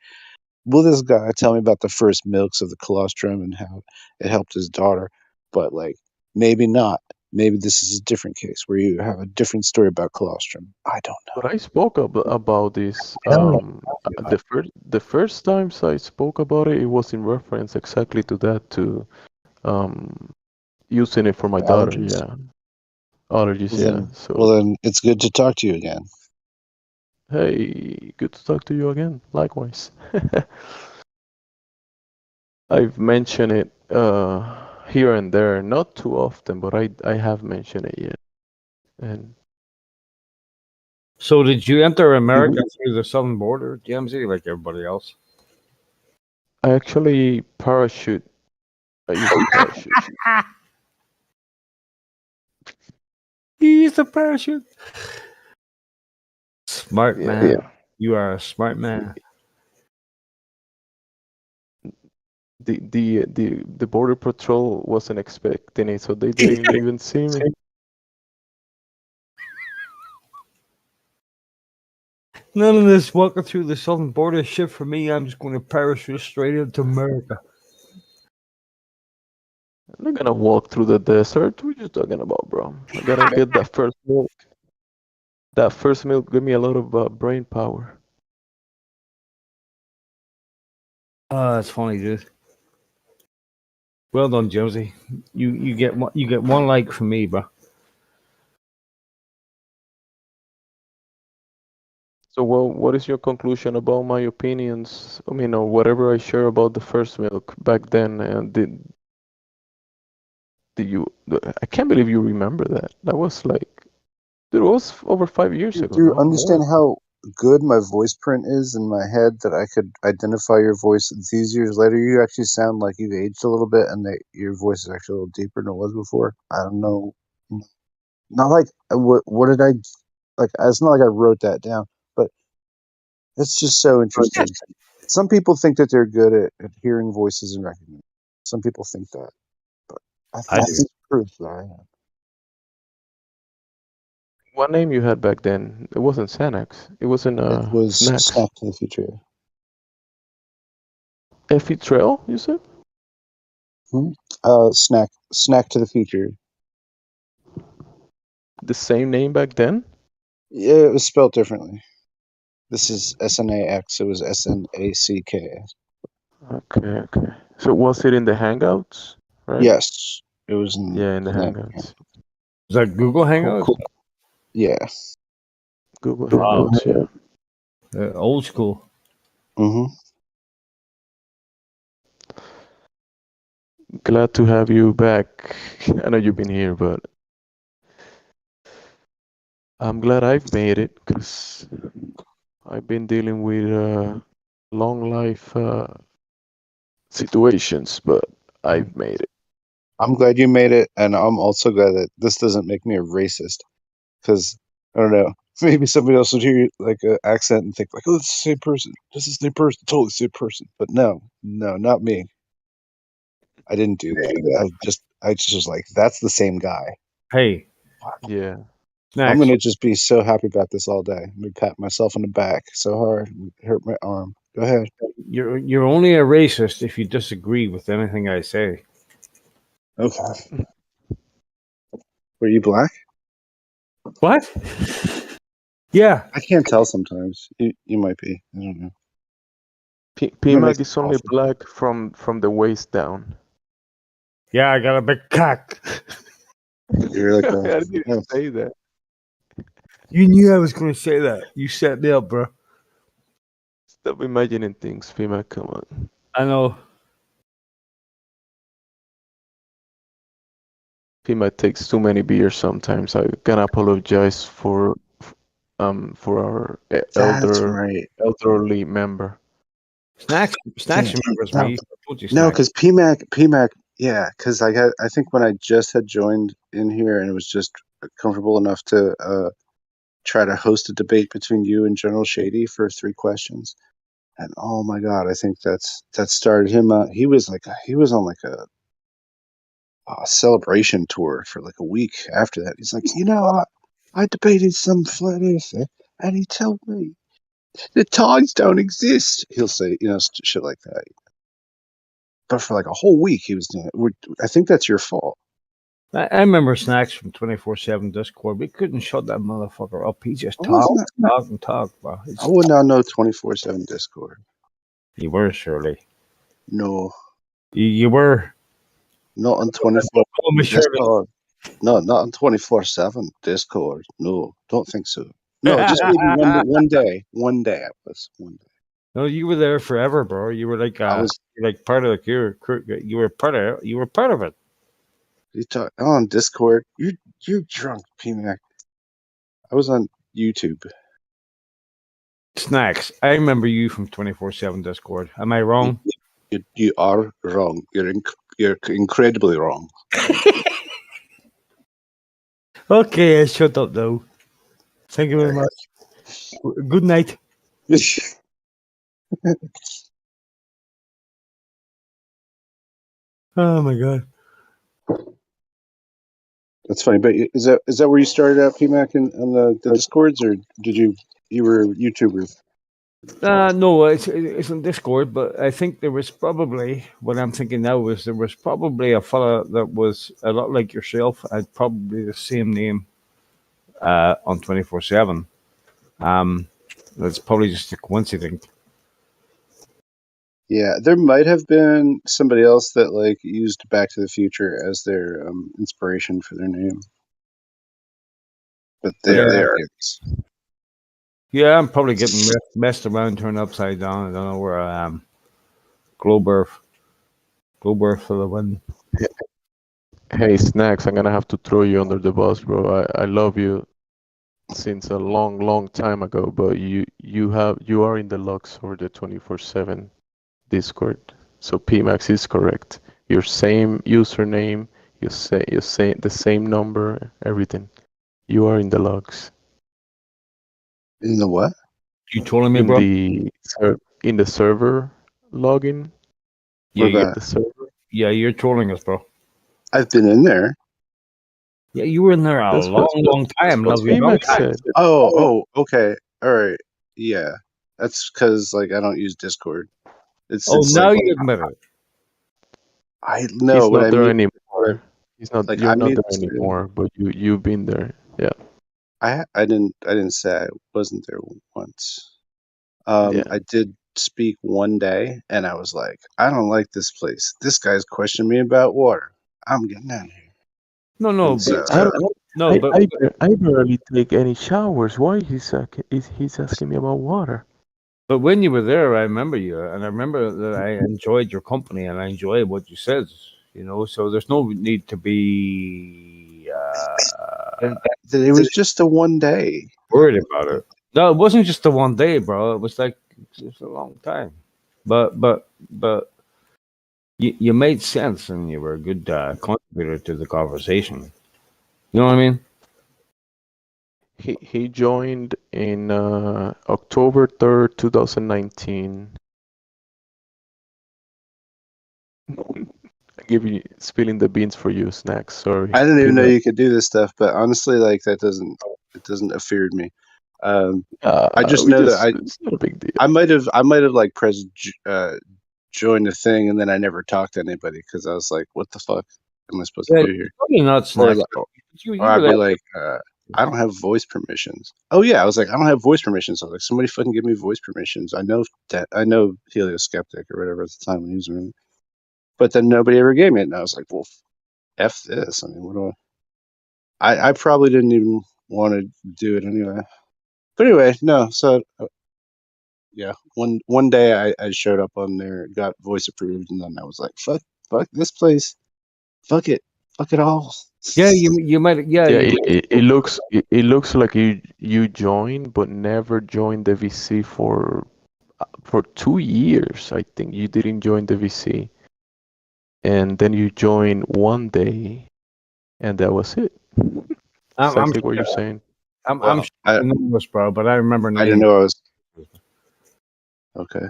will this guy tell me about the first milks of the colostrum and how it helped his daughter? But like, maybe not. Maybe this is a different case where you have a different story about colostrum. I don't know. But I spoke about this. The first times I spoke about it, it was in reference exactly to that, to using it for my daughter. Allergies? Yeah, allergies. Well, Yeah. So then it's good to talk to you again. hey, good to talk to you again. Likewise. I've mentioned it here and there, not too often, but I have mentioned it, yeah. And So did you enter America through the southern border, GMZ, like everybody else? I actually parachute. I use a parachute. He used a parachute. Smart Yeah. man. You are a smart man. The border patrol wasn't expecting it, so they didn't even see me. None of this walking through the southern border shit for me. I'm just going to parachute straight into America. I'm not gonna walk through the desert. What are you talking about, bro? I gotta get that first milk. That first milk gave me a lot of brain power. Oh, that's funny, dude. Well done, Josie. You get one like from me, bro. So, well, what is your conclusion about my opinions? I mean, or whatever I share about the first milk back then, and did you? I can't believe you remember that. That was like Dude, it was over 5 years ago, Do you no? understand More. how good my voice print is in my head that I could identify your voice these years later? You actually sound like you've aged a little bit, and that your voice is actually a little deeper than it was before. I don't know. Not like what did I like? It's not like I wrote that down, but it's just so interesting. Some people think that they're good at hearing voices and recognizing. Some people think that, but I I think do. it's proof that I am. What name you had back then? It wasn't Xanax. It wasn't It was Snacks. Snack to the Future. Effie Trail, you said? Snack to the Future. The same name back then? Yeah, it was spelled differently. This is SNAX. It was SNACK. Okay. So was it in the Hangouts, right? Yes, it was Yeah, in the in that. Hangouts. Is that Google Hangouts? Cool. Yeah. Google Wow. Hangouts, yeah. Old school. Mm-hmm. Glad to have you back. I know you've been here, but I'm glad I've made it because I've been dealing with long life situations, but I've made it. I'm glad you made it, and I'm also glad that this doesn't make me a racist. Because I don't know, maybe somebody else would hear like an accent and think like, "Oh, it's the same person. This is the same person. Totally the same person." But no, not me. I didn't do that. I just was like, "That's the same guy." Hey, Yeah. I'm Snacks. gonna just be so happy about this all day. I'm gonna pat myself on the back so hard, it hurt my arm. Go ahead. You're only a racist if you disagree with anything I say. Okay. Were you black? What? Yeah. I can't tell sometimes. You might be. I don't know. I'm gonna make PMAG is only coffee. black from the waist down. Yeah, I got a big cock. You're like I didn't yeah. say that. You knew I was going to say that. You set me up, bro. Stop imagining things, PMAG. Come on. I know. PMAG takes too many beers sometimes. I can apologize for our That's right. elderly member. Snacks Yeah. remembers No, me. I told you, no, Snacks. because PMAC, yeah, because I think when I just had joined in here and it was just comfortable enough to try to host a debate between you and General Shady for 3 questions, and oh my God, I think that started him. He was on like a celebration tour for like a week after that. He's like, I debated some flat earther, and he told me the tides don't exist. He'll say, shit like that. But for like a whole week, he was doing it. I think that's your fault. I remember Snacks from 24/7 Discord. We couldn't shut that motherfucker up. He just I talked, wasn't. bro. I would not know 24/7 Discord. You were, Shirley. No, You were. not on 24 Call me Shirley. Discord. No, not on 24/7 Discord. No, don't think so. No, just maybe one day. One day I was. One day No, you were there forever, bro. You were like I was. you're like part of you were part of it. You talk on Discord. You're drunk, PMAC. I was on YouTube. Snacks. I remember you from 24/7 Discord. Am I wrong? You are wrong. You're incredibly wrong. Okay, shut up though. Thank you very much. Good night. Oh my god. That's funny, but is that where you started out, PMAC, on the Discords, or you were YouTubers? No, it's on Discord, but I think there was probably what I'm thinking now is there was probably a fella that was a lot like yourself, had probably the same name on 24/7. That's probably just a coincidence. Yeah, there might have been somebody else that like used Back to the Future as their inspiration for their name, but they Yeah. are kids. Yeah, I'm probably getting messed around, turned upside down. I don't know where I am. Glowbirth for the win. Hey, Snacks, I'm gonna have to throw you under the bus, bro. I love you. since a long time ago, but you are in the logs for the 24/7 Discord. So PMax is correct. Your same username, you say the same number, everything. You are in the logs. In the what? You trolling me, In bro? in the server login Yeah, What you're, about? the server. yeah, you're trolling us, bro. I've been in there. Yeah, you were in there a That's what long time. what Lovely, long PMax time. said. Oh, okay. All right. Yeah. That's because like I don't use Discord. Oh, It's now like you admit it. I know He's what not I there mean. anymore. He's not. Like I You're not mean, there anymore. But you've been there. Yeah. I didn't say I wasn't there once. Yeah. I did speak one day, and I was like, I don't like this place. This guy's questioning me about water. I'm getting out of here. No, And but so, I don't. no, but I barely take any showers. Why he's asking me about water? but when you were there, I remember you, and I remember that I enjoyed your company, and I enjoyed what you said. You know, so there's no need to be and it was just a one day. worried about it. No, it wasn't just the one day, bro. It was like it's a long time. But you made sense, and you were a good contributor to the conversation. You know what I mean? He joined in October 3rd, 2019. Spilling the beans for you, Snacks. Sorry. I didn't even know Peanut. you could do this stuff, but honestly, like it doesn't affect me. I just know that It's not a big deal. I might have like pressed join the thing, and then I never talked to anybody because I was like, what the fuck am I supposed to Yeah, do here? probably not Or, snacks. like, You or were I'd be that. like, I don't have voice permissions. Oh yeah, I was like, I don't have voice permissions. I was like, somebody fucking give me voice permissions. I know Helioskeptic or whatever at the time when he was around. It. But then nobody ever gave me it, and I was like, well, f this. I mean, what do I probably didn't even want to do it anyway. But anyway, no. So yeah, one day I showed up on there, got voice approved, and then I was like, fuck this place, fuck it all. Yeah, you might. Yeah, Yeah, you, it looks like you joined, but never joined the VC for 2 years. I think you didn't join the VC, and then you joined one day, and that was it. I'm Exactly what you're saying. I'm Well, sure you know this, bro, but I remember I didn't names. know I was okay.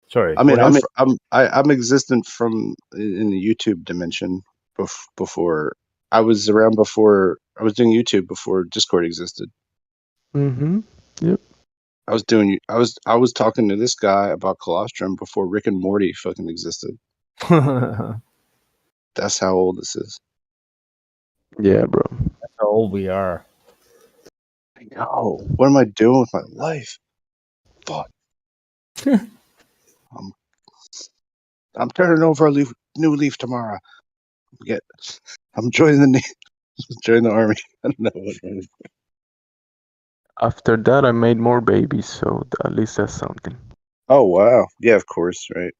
Sorry. I mean, what is- I'm existent from in the YouTube dimension before I was around before I was doing YouTube before Discord existed. Mm-hmm. Yep. I was talking to this guy about colostrum before Rick and Morty fucking existed. That's That's how old this is. Yeah, bro. how old we are. I know. What am I doing with my life? Fuck. I'm turning over a new leaf tomorrow. I'm joining joining the army. I don't know what. After that, I made more babies, so at least that's something. Oh wow. Yeah, of course, right.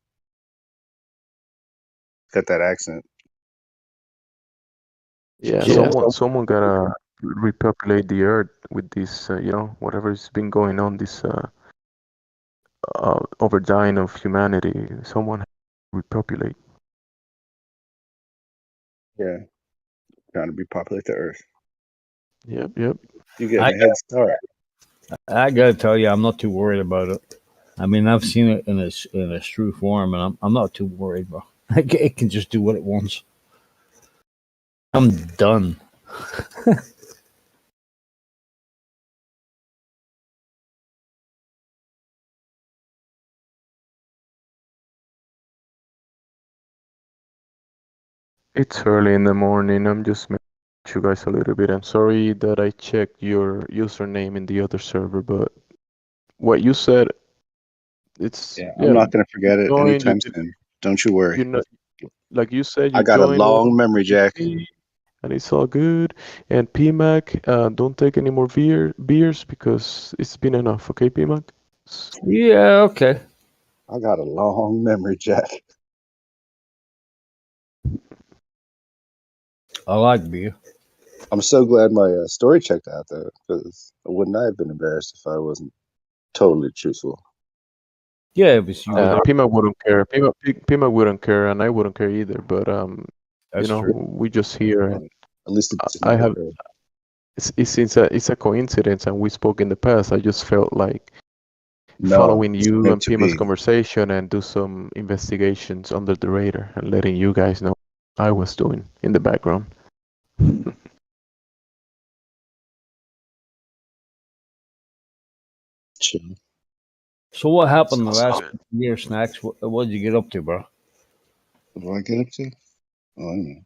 Got that accent. Yeah, Yeah. someone gotta repopulate the earth with this, whatever's been going on, this overdying of humanity. Someone has to repopulate. Yeah. Trying to repopulate the earth. Yep. You get I, a head start. I gotta tell you, I'm not too worried about it. I mean, I've seen it in its true form, and I'm not too worried, bro. It can just do what it wants. I'm done. It's early in the morning. I'm just messing with you guys a little bit. I'm sorry that I checked your username in the other server, but what you said, Yeah, I'm not gonna forget it joined, anytime soon. Don't you worry. you know, like you said, I you got a joined long memory, Jack. and it's all good. And PMAC, don't take any more beers because it's been enough. Okay, PMAC? Yeah, okay. I got a long memory, Jack. I like beer. I'm so glad my story checked out though, because I wouldn't I have been embarrassed if I wasn't totally truthful. Yeah, it was you were there. Pima wouldn't care. Pima wouldn't care, and I wouldn't care either. But That's you know, true. we just here, and At least it didn't I have. hurt her. It's a coincidence, and we spoke in the past. I just felt like No, following it's you meant and to Pima's be. conversation and do some investigations under the radar and letting you guys know what I was doing in the background. Chill. So what happened the Sounds last good. year, Snacks? What did you get up to, bro? What do I get up to? Oh, I don't know.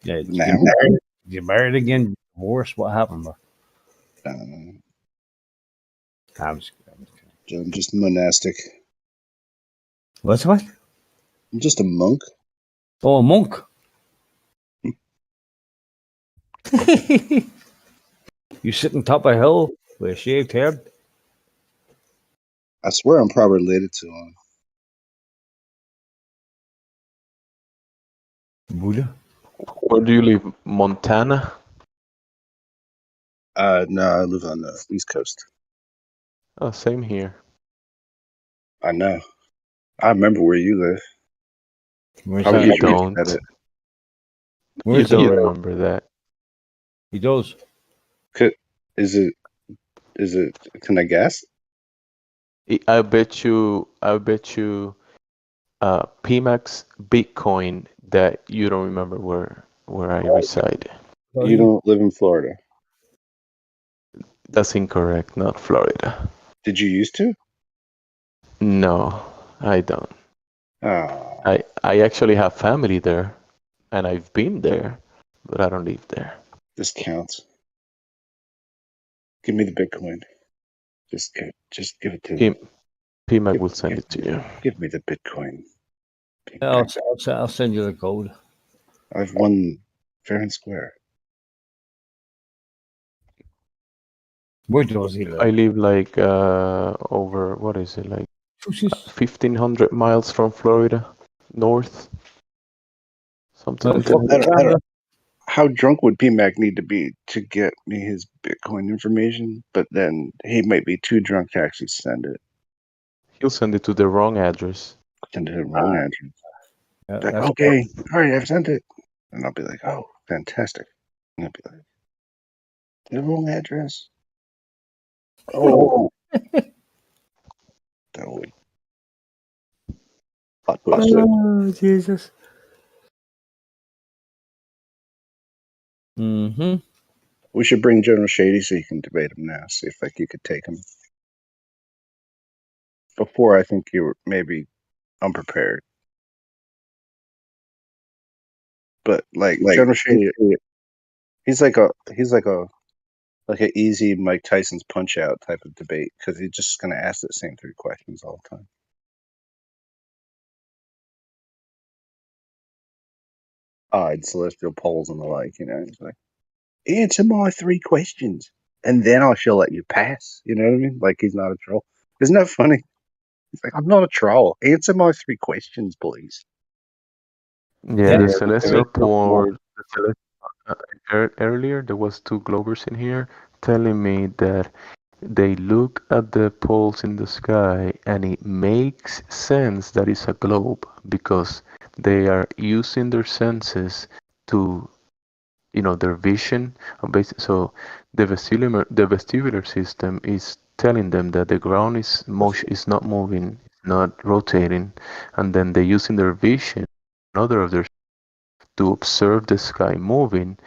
Yeah, did Now? you get married? Did you married again? Divorced? What happened, bro? I'm just kidding. I'm just monastic. What's what? I'm just a monk. Oh, a monk. You sit on top of a hill with a shaved head. I swear I'm probably related to him. Buddha. Where do you live? Montana? No, I live on the East Coast. Oh, same here. I know. I remember where you live. Where's Probably You that? because you don't. said it. Where's You don't that? remember that. He does. Is it? Can I guess? I bet you. PMAX Bitcoin that you don't remember where I reside. You don't live in Florida. That's incorrect. Not Florida. Did you used to? No, I don't. Oh, I actually have family there, and I've been there, but I don't live there. this counts. Give me the Bitcoin. Just give it to me. PMAC will send it to you. Give me the Bitcoin. I'll send you the code. I've won fair and square. Where does he I live? live like over, what is it, like Fushis. 1,500 miles from Florida, north, something like Fucking that. Canada. How drunk would PMAC need to be to get me his Bitcoin information? But then he might be too drunk to actually send it. He'll send it to the wrong address. Send it the wrong address. Yeah, Like, that's okay, all right, I've sent it. And I'll be like, oh, fantastic. And I'll be like, the wrong address. Oh, that would hot push. Oh, Jesus. Mm-hmm. We should bring General Shady so you can debate him now. See if like you could take him. Before, I think you were maybe unprepared. But like General Shady, he's like an easy Mike Tyson's punch out type of debate because he's just gonna ask the same 3 questions all the time. Odd celestial poles and the like, He's like, answer my 3 questions, and then I shall let you pass. You know what I mean? Like he's not a troll. Isn't that funny? He's like, I'm not a troll. Answer my 3 questions, please. Yeah, the celestial pole. Earlier, there was 2 Glovers in here telling me that they look at the poles in the sky and it makes sense that it's a globe because they are using their senses to, their vision. So the vestibular system is telling them that the ground is not moving, not rotating, and then they're using their vision, another of their, to observe the sky moving,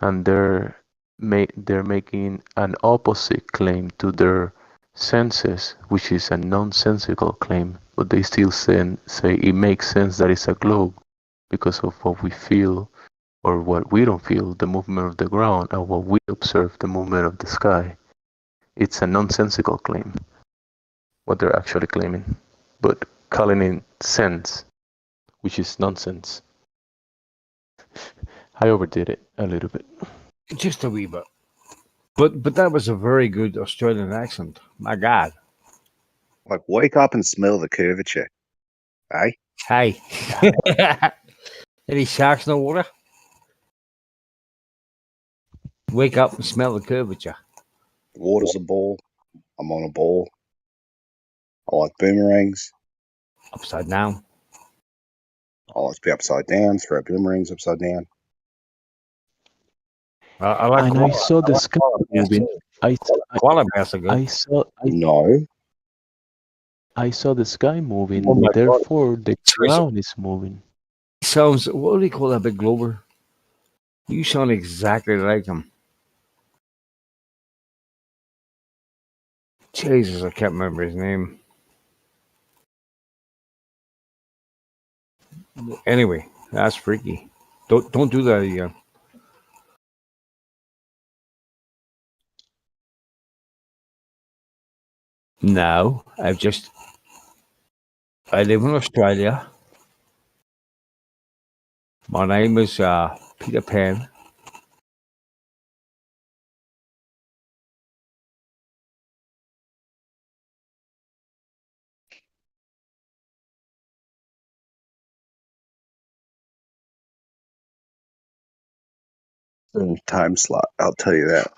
and they're making an opposite claim to their senses, which is a nonsensical claim, but they still say it makes sense that it's a globe because of what we feel or what we don't feel, the movement of the ground, and what we observe, the movement of the sky. It's a nonsensical claim, what they're actually claiming, but calling it sense, which is nonsense. I overdid it a little bit. Just a wee bit. But that was a very good Australian accent. My God. Like, wake up and smell the curvature. Aye? Hey. Any sharks in the water? Wake up and smell the curvature. Water's a bowl. I'm on a bowl. I like boomerangs. Upside down. I like to be upside down. Throw boomerangs upside down. I like And I saw the sky moving. koala bears are good. No. I saw the sky moving. Oh my God. Therefore, the Sorry, ground is moving. Sounds, what do you call that big glober? You sound exactly like him. Jesus, I can't remember his name. Anyway, that's freaky. Don't do that again. No, I live in Australia. My name is Peter Pan. Time slot. I'll tell you that.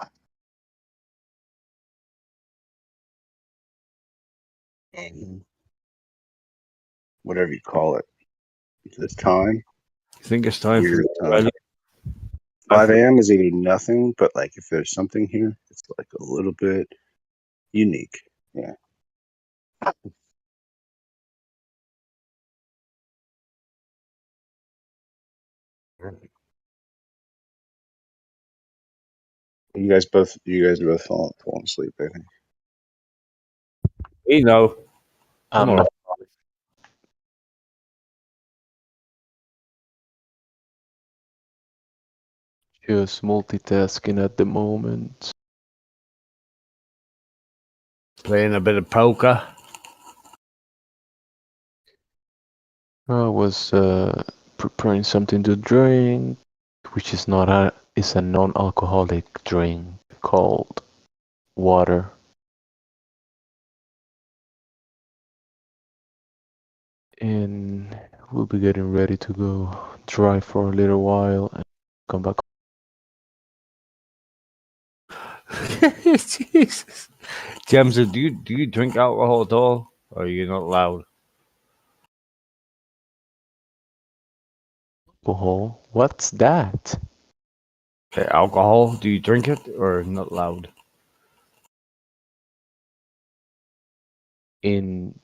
Whatever you call it. This time. I think it's time for Weird you. time. 5 a.m. is either nothing, but like if there's something here, it's like a little bit unique. Yeah. You guys both falling asleep, I think. You know. I'm Come not. Just multitasking at the moment. Playing a bit of poker. I was preparing something to drink, which is not it's a non-alcoholic drink called water. And we'll be getting ready to go drive for a little while and come back. Jesus. James, do you drink alcohol at all? Or are you not allowed? Alcohol? What's that? Alcohol? Do you drink it or not allowed? In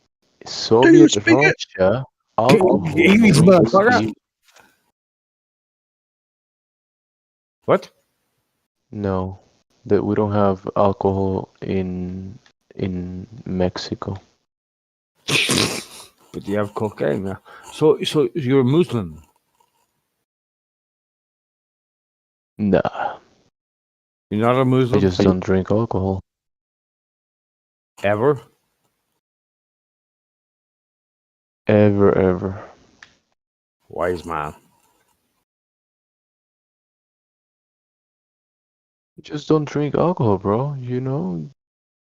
Soviet speak it? Russia, alcohol English, was motherfucker. What? no, that we don't have alcohol in Mexico. But you have cocaine now. So you're a Muslim? Nah, You're not a I Muslim? just don't drink alcohol. Ever? Ever. Wise man. Just don't drink alcohol, bro. You know,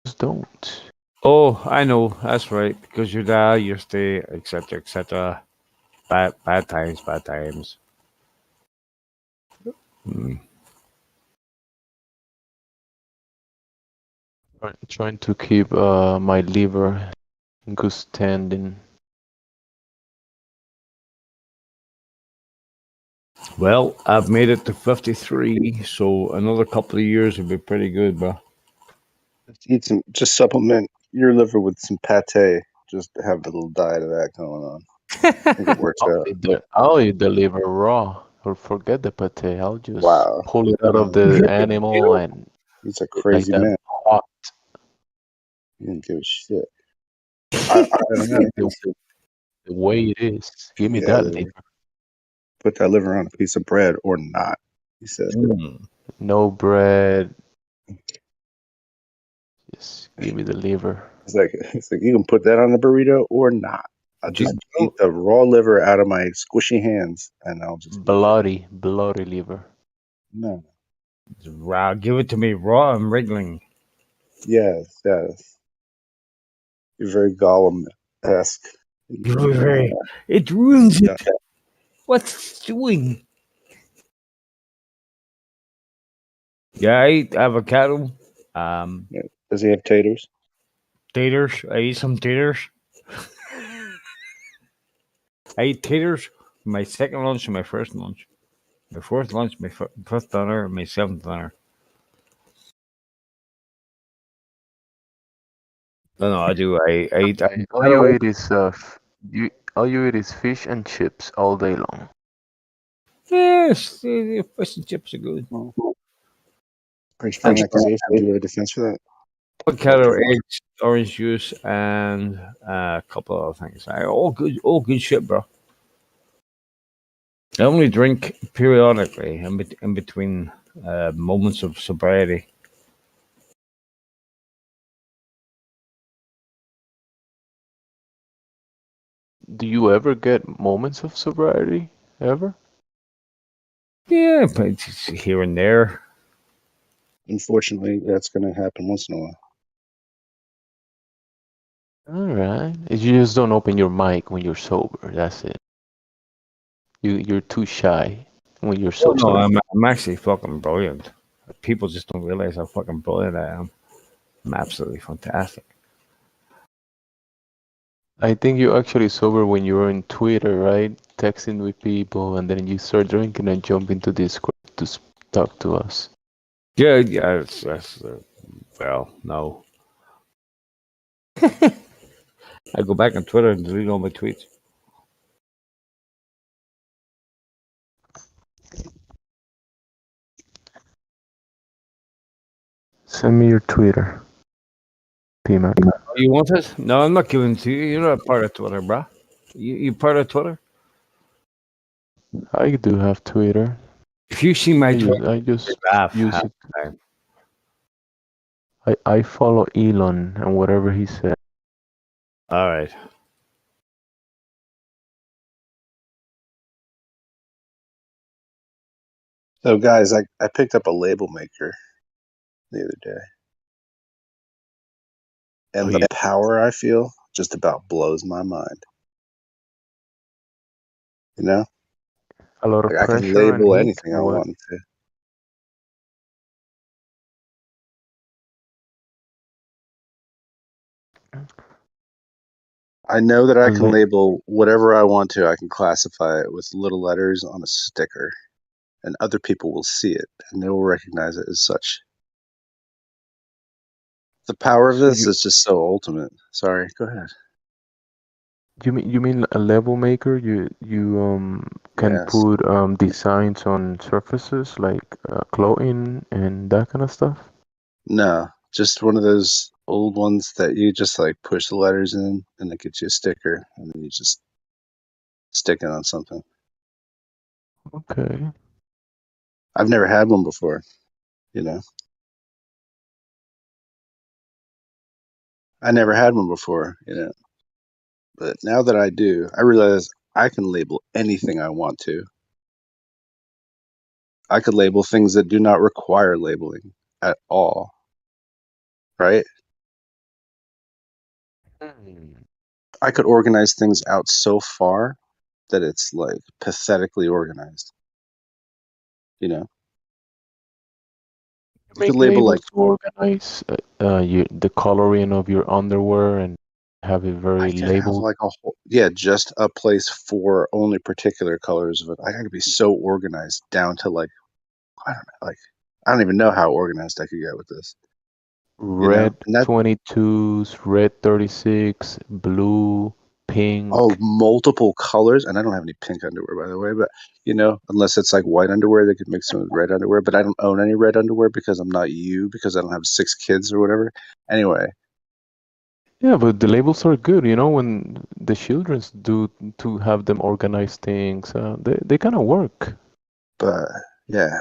just don't. Oh, I know. That's right. Because you're there, you stay, etc., etc. Bad times. Hmm. Trying to keep my liver in good standing. Well, I've made it to 53, so another couple of years would be pretty good, bro. Just supplement your liver with some pate. Just have a little diet of that going on. I think it works out. I'll eat the liver raw, or forget the pate. I'll just Wow. pull it out of the animal and He's a like crazy that man. hot. He didn't give a shit. I don't know. The way it is. Give me Yeah, that liver. liver. Put that liver on a piece of bread or not, he said. No bread. Just give me the liver. It's like you can put that on a burrito or not. I'll just eat the raw liver out of my squishy hands and I'll just bloody liver. No. Raw. Give it to me raw and wriggling. Yes. You're very Gollum-esque. It ruins it. What's it doing? Yeah, I eat avocado. Does he have taters? Taters. I eat some taters. I eat taters for my second lunch and my first lunch. My fourth lunch, my first dinner, and my seventh dinner. No, I do. I eat All you avocado. eat is all you eat is fish and chips all day long. Yes, the fish and chips are good. French fry accusation. Do you have a defense for that? Avocado, eggs, orange juice, and a couple of other things. All good shit, bro. I only drink periodically in between moments of sobriety. Do you ever get moments of sobriety? Ever? Yeah, but it's here and there. Unfortunately, that's going to happen once in a while. All right. You just don't open your mic when you're sober. That's it. You're too shy when you're Oh, no, sober. I'm actually fucking brilliant. People just don't realize how fucking brilliant I am. I'm absolutely fantastic. I think you're actually sober when you're on Twitter, right? Texting with people, and then you start drinking and jump into Discord to talk to us. Yeah, that's well, no. I go back on Twitter and delete all my tweets. Send me your Twitter, P-Mac. Oh, you want it? No, I'm not giving it to you. You're not part of Twitter, bruh. You part of Twitter? I do have Twitter. If you see my Twitter, I just laugh use half it. the time. I follow Elon and whatever he said. All right. So, guys, I picked up a label maker the other day. And the power I feel just about blows my mind. You know? A lot of Like I can pressure and label heat. anything I What? want to. I know that I can label whatever I want to. I can classify it with little letters on a sticker, and other people will see it and they will recognize it as such. The power of this is just so ultimate. Sorry, go ahead. You mean a level maker? You can Yes. put designs on surfaces like clothing and that kind of stuff? No, just one of those old ones that you just like push the letters in and it gets you a sticker and then you just stick it on something. Okay. I've never had one before, you know. I never had one before, you know. But now that I do, I realize I can label anything I want to. I could label things that do not require labeling at all. Right? I could organize things out so far that it's like pathetically organized. You know? You could Make label labels like to organize the coloring of your underwear and have it I very could have labeled. like a whole, yeah, just a place for only particular colors of it. I could be so organized down to like, I don't know, like I don't even know how organized I could get with this. You know, Red and that 22s, red 36, blue, pink. multiple colors, and I don't have any pink underwear by the way, but you know, unless it's like white underwear, they could mix them with red underwear. But I don't own any red underwear because I'm not you, because I don't have 6 kids or whatever. Anyway, Yeah, but the labels are good, you know, when the children's do to have them organize things. They kind of work. but yeah,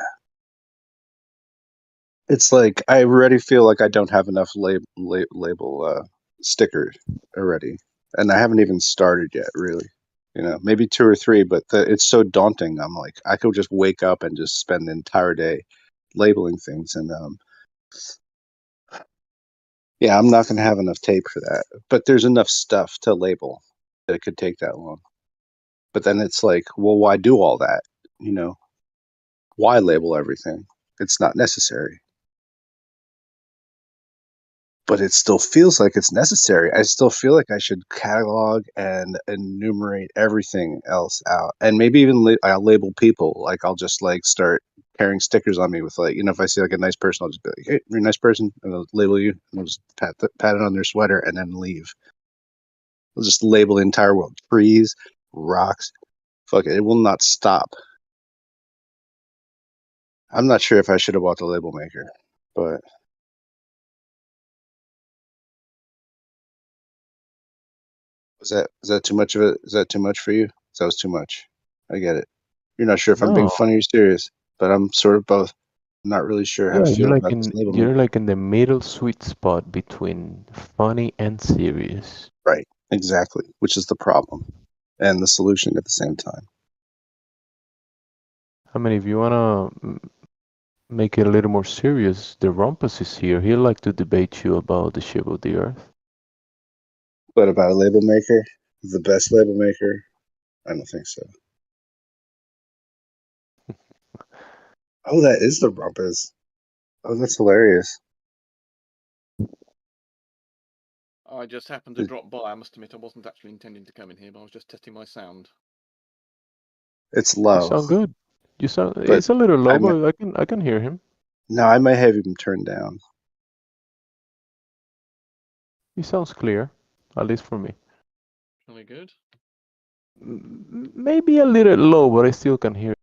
it's like I already feel like I don't have enough label stickers already, and I haven't even started yet, really. You know, maybe 2 or 3, but it's so daunting. I'm like, I could just wake up and just spend the entire day labeling things, and yeah, I'm not going to have enough tape for that. But there's enough stuff to label that it could take that long. But then it's like, well, why do all that? You know, why label everything? It's not necessary. but it still feels like it's necessary. I still feel like I should catalog and enumerate everything else out, and maybe even I'll label people. Like I'll just like start carrying stickers on me with like, if I see like a nice person, I'll just be like, "Hey, you're a nice person," and I'll label you, and I'll just pat it on their sweater and then leave. I'll just label the entire world: trees, rocks. Fuck it, it will not stop. I'm not sure if I should have bought the label maker, but. Is that too much of it? Is that too much for you? That was too much. I get it. You're not sure if I'm being No. funny or serious, but I'm sort of both. I'm not really sure how Yeah, to feel about this label you're maker. like in the middle sweet spot between funny and serious. Right, exactly, which is the problem and the solution at the same time. I mean, if you wanna make it a little more serious, the Rumpus is here. He'd like to debate you about the shape of the Earth. But about a label maker, the best label maker, I don't think so. Oh, that is the Rumpus. Oh, that's hilarious. I just happened to drop by. I must admit, I wasn't actually intending to come in here, but I was just testing my sound. It's You low. sound good. You sound. But It's a little low, I but I can hear him. No, I might have him turned down. He sounds clear, at least for me. Really good. Maybe a little low, but I still can hear.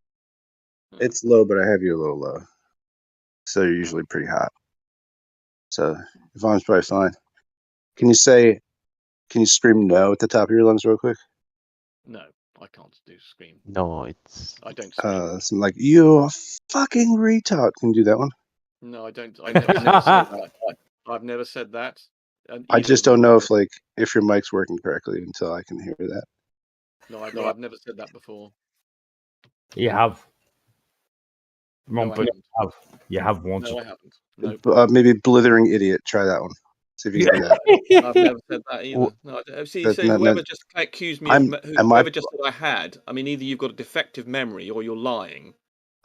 It's low, but I have you a little low. So you're usually pretty hot. So Yvonne's probably fine. Can you scream no at the top of your lungs real quick? No, I can't do scream. No, it's. I don't scream. Something like, "You a fucking retard." Can you do that one? No, I don't. I've never said that. I've never said that. And I either just of don't you know guys. if your mic's working correctly until I can hear that. No, I've never said that before. You have. No, I Rumpus, haven't. you have once. No, I haven't. No. Maybe blithering idiot. Try that one. See if you can do that. I've never said that either. No, see, That- so no, whoever no. just accused me of Am I? whoever just said I had. I mean, either you've got a defective memory or you're lying.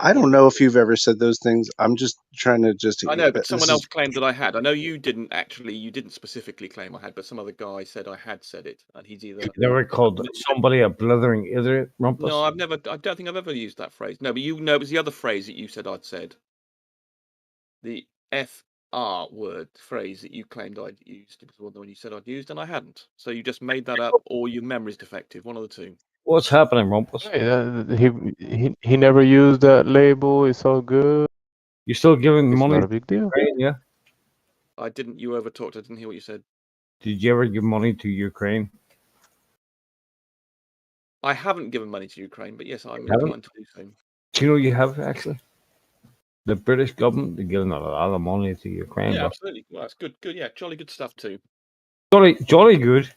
I don't know if you've ever said those things. I'm just trying to I know, but this someone is- else claimed that I had. I know you didn't actually. You didn't specifically claim I had, but some other guy said I had said it, and he's either. You never called somebody a blithering idiot, Rumpus? No, I've never. I don't think I've ever used that phrase. No, but you know, it was the other phrase that you said I'd said. The FR word phrase that you claimed I'd used was the one you said I'd used, and I hadn't. So you just made that up, or your memory's defective. One of the two. What's happening, Rumpus? Hey, he never used that label. It's all good. You still giving It's money? not a big deal. Ukraine, yeah. I didn't. You overtalked. I didn't hear what you said. Did you ever give money to Ukraine? I haven't given money to Ukraine, but yes, I'm Haven't? inclined to do so. Do you know you have actually? The British government, they're giving a lot of money to Ukraine. Yeah, but absolutely. Well, that's good. Good. Yeah, jolly good stuff too. jolly good.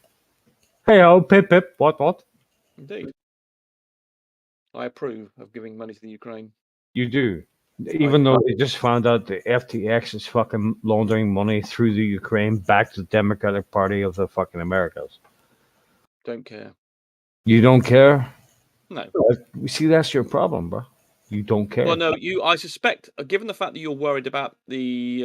Hey, oh, pip, pip. What? Indeed. I approve of giving money to the Ukraine. You do. Even though they just found out the FTX is fucking laundering money through the Ukraine back to the Democratic Party of the fucking Americas. Don't care. You don't care? No. You see, that's your problem, bro. You don't care. Well, no. I suspect, given the fact that you're worried about the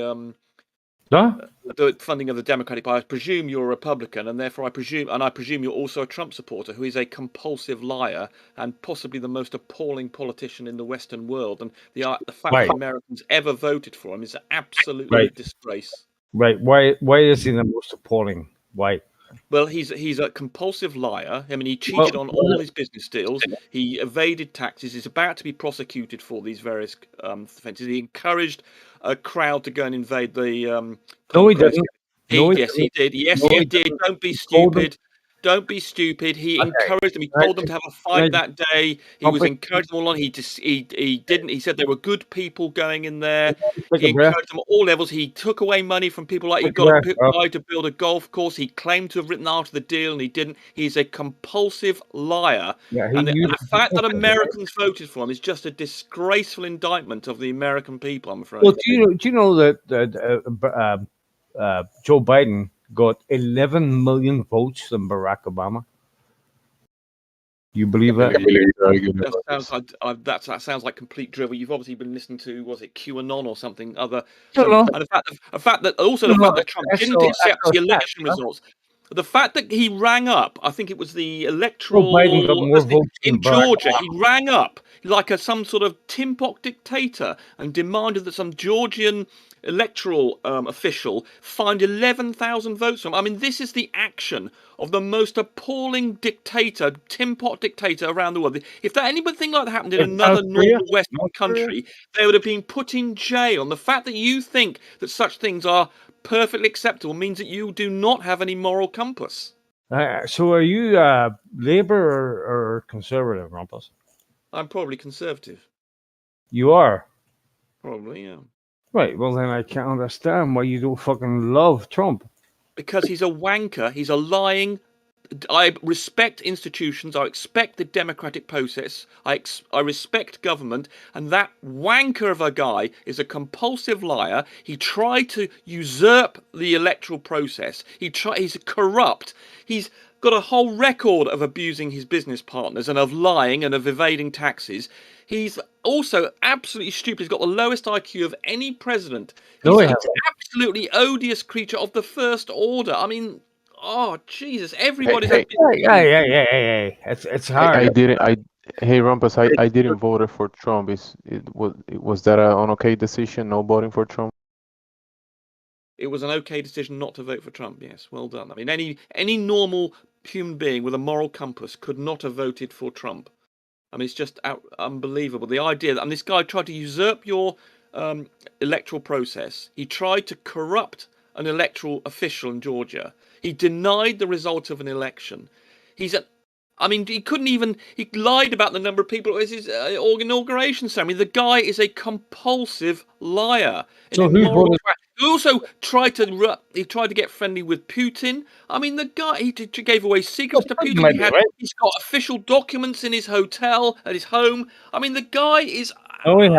funding of the Democratic Party, I presume you're a Republican, and therefore I presume you're also a Trump supporter, who is a compulsive liar and possibly the most appalling politician in the Western world. And the fact that Americans ever voted for him is absolutely a disgrace. Right? Why is he the most appalling? Why? Well, he's a compulsive liar. I mean, he cheated on all his business deals. He evaded taxes. He's about to be prosecuted for these various offences. He encouraged a crowd to go and invade the. No, he didn't. Yes, he did. Yes, he did. Don't be stupid. Don't be stupid. He encouraged them. He told them to have a fight that day. He was encouraging them all on. He didn't. He said there were good people going in there. He encouraged them at all levels. He took away money from people. Like he got a guy to build a golf course. He claimed to have written after the deal, and he didn't. He's a compulsive liar. And the fact that Americans voted for him is just a disgraceful indictment of the American people, I'm afraid. Well, do you know that Joe Biden got 11 million votes than Barack Obama? You believe that? That sounds like complete drivel. You've obviously been listening to, was it QAnon or something other? No. And the fact that Trump didn't accept the election results. The fact that he rang up, I think it was the electoral Biden got more votes in than Barack Georgia. He rang up like some sort of Timbuk dictator and demanded that some Georgian electoral official find 11,000 votes from him. I mean, this is the action of the most appalling dictator, Timbuk dictator around the world. If anything like that happened in another normal Western country, they would have been put in jail. And the fact that you think that such things are perfectly acceptable means that you do not have any moral compass. So are you Labour or Conservative, Rumpus? I'm probably Conservative. You are? Probably, yeah. Right, well then I can't understand why you don't fucking love Trump. Because he's a wanker, he's a lying... I respect institutions, I expect the democratic process, I respect government, and that wanker of a guy is a compulsive liar. He tried to usurp the electoral process. He's corrupt. He's got a whole record of abusing his business partners and of lying and of evading taxes. He's also absolutely stupid. He's got the lowest IQ of any president. He's an absolutely odious creature of the first order. I mean... Oh Jesus! Everybody's Hey. It's hard. Hey Rumpus, I didn't vote for Trump. Was that an okay decision? No voting for Trump. It was an okay decision not to vote for Trump. Yes, well done. I mean, any normal human being with a moral compass could not have voted for Trump. I mean, it's just unbelievable. The idea that this guy tried to usurp your electoral process. He tried to corrupt an electoral official in Georgia. He denied the result of an election. He couldn't even... He lied about the number of people at his inauguration ceremony. The guy is a compulsive liar. So he also tried to get friendly with Putin. I mean, the guy, he gave away secrets to Putin. He's got official documents in his hotel, at his home. I mean, the guy is appalling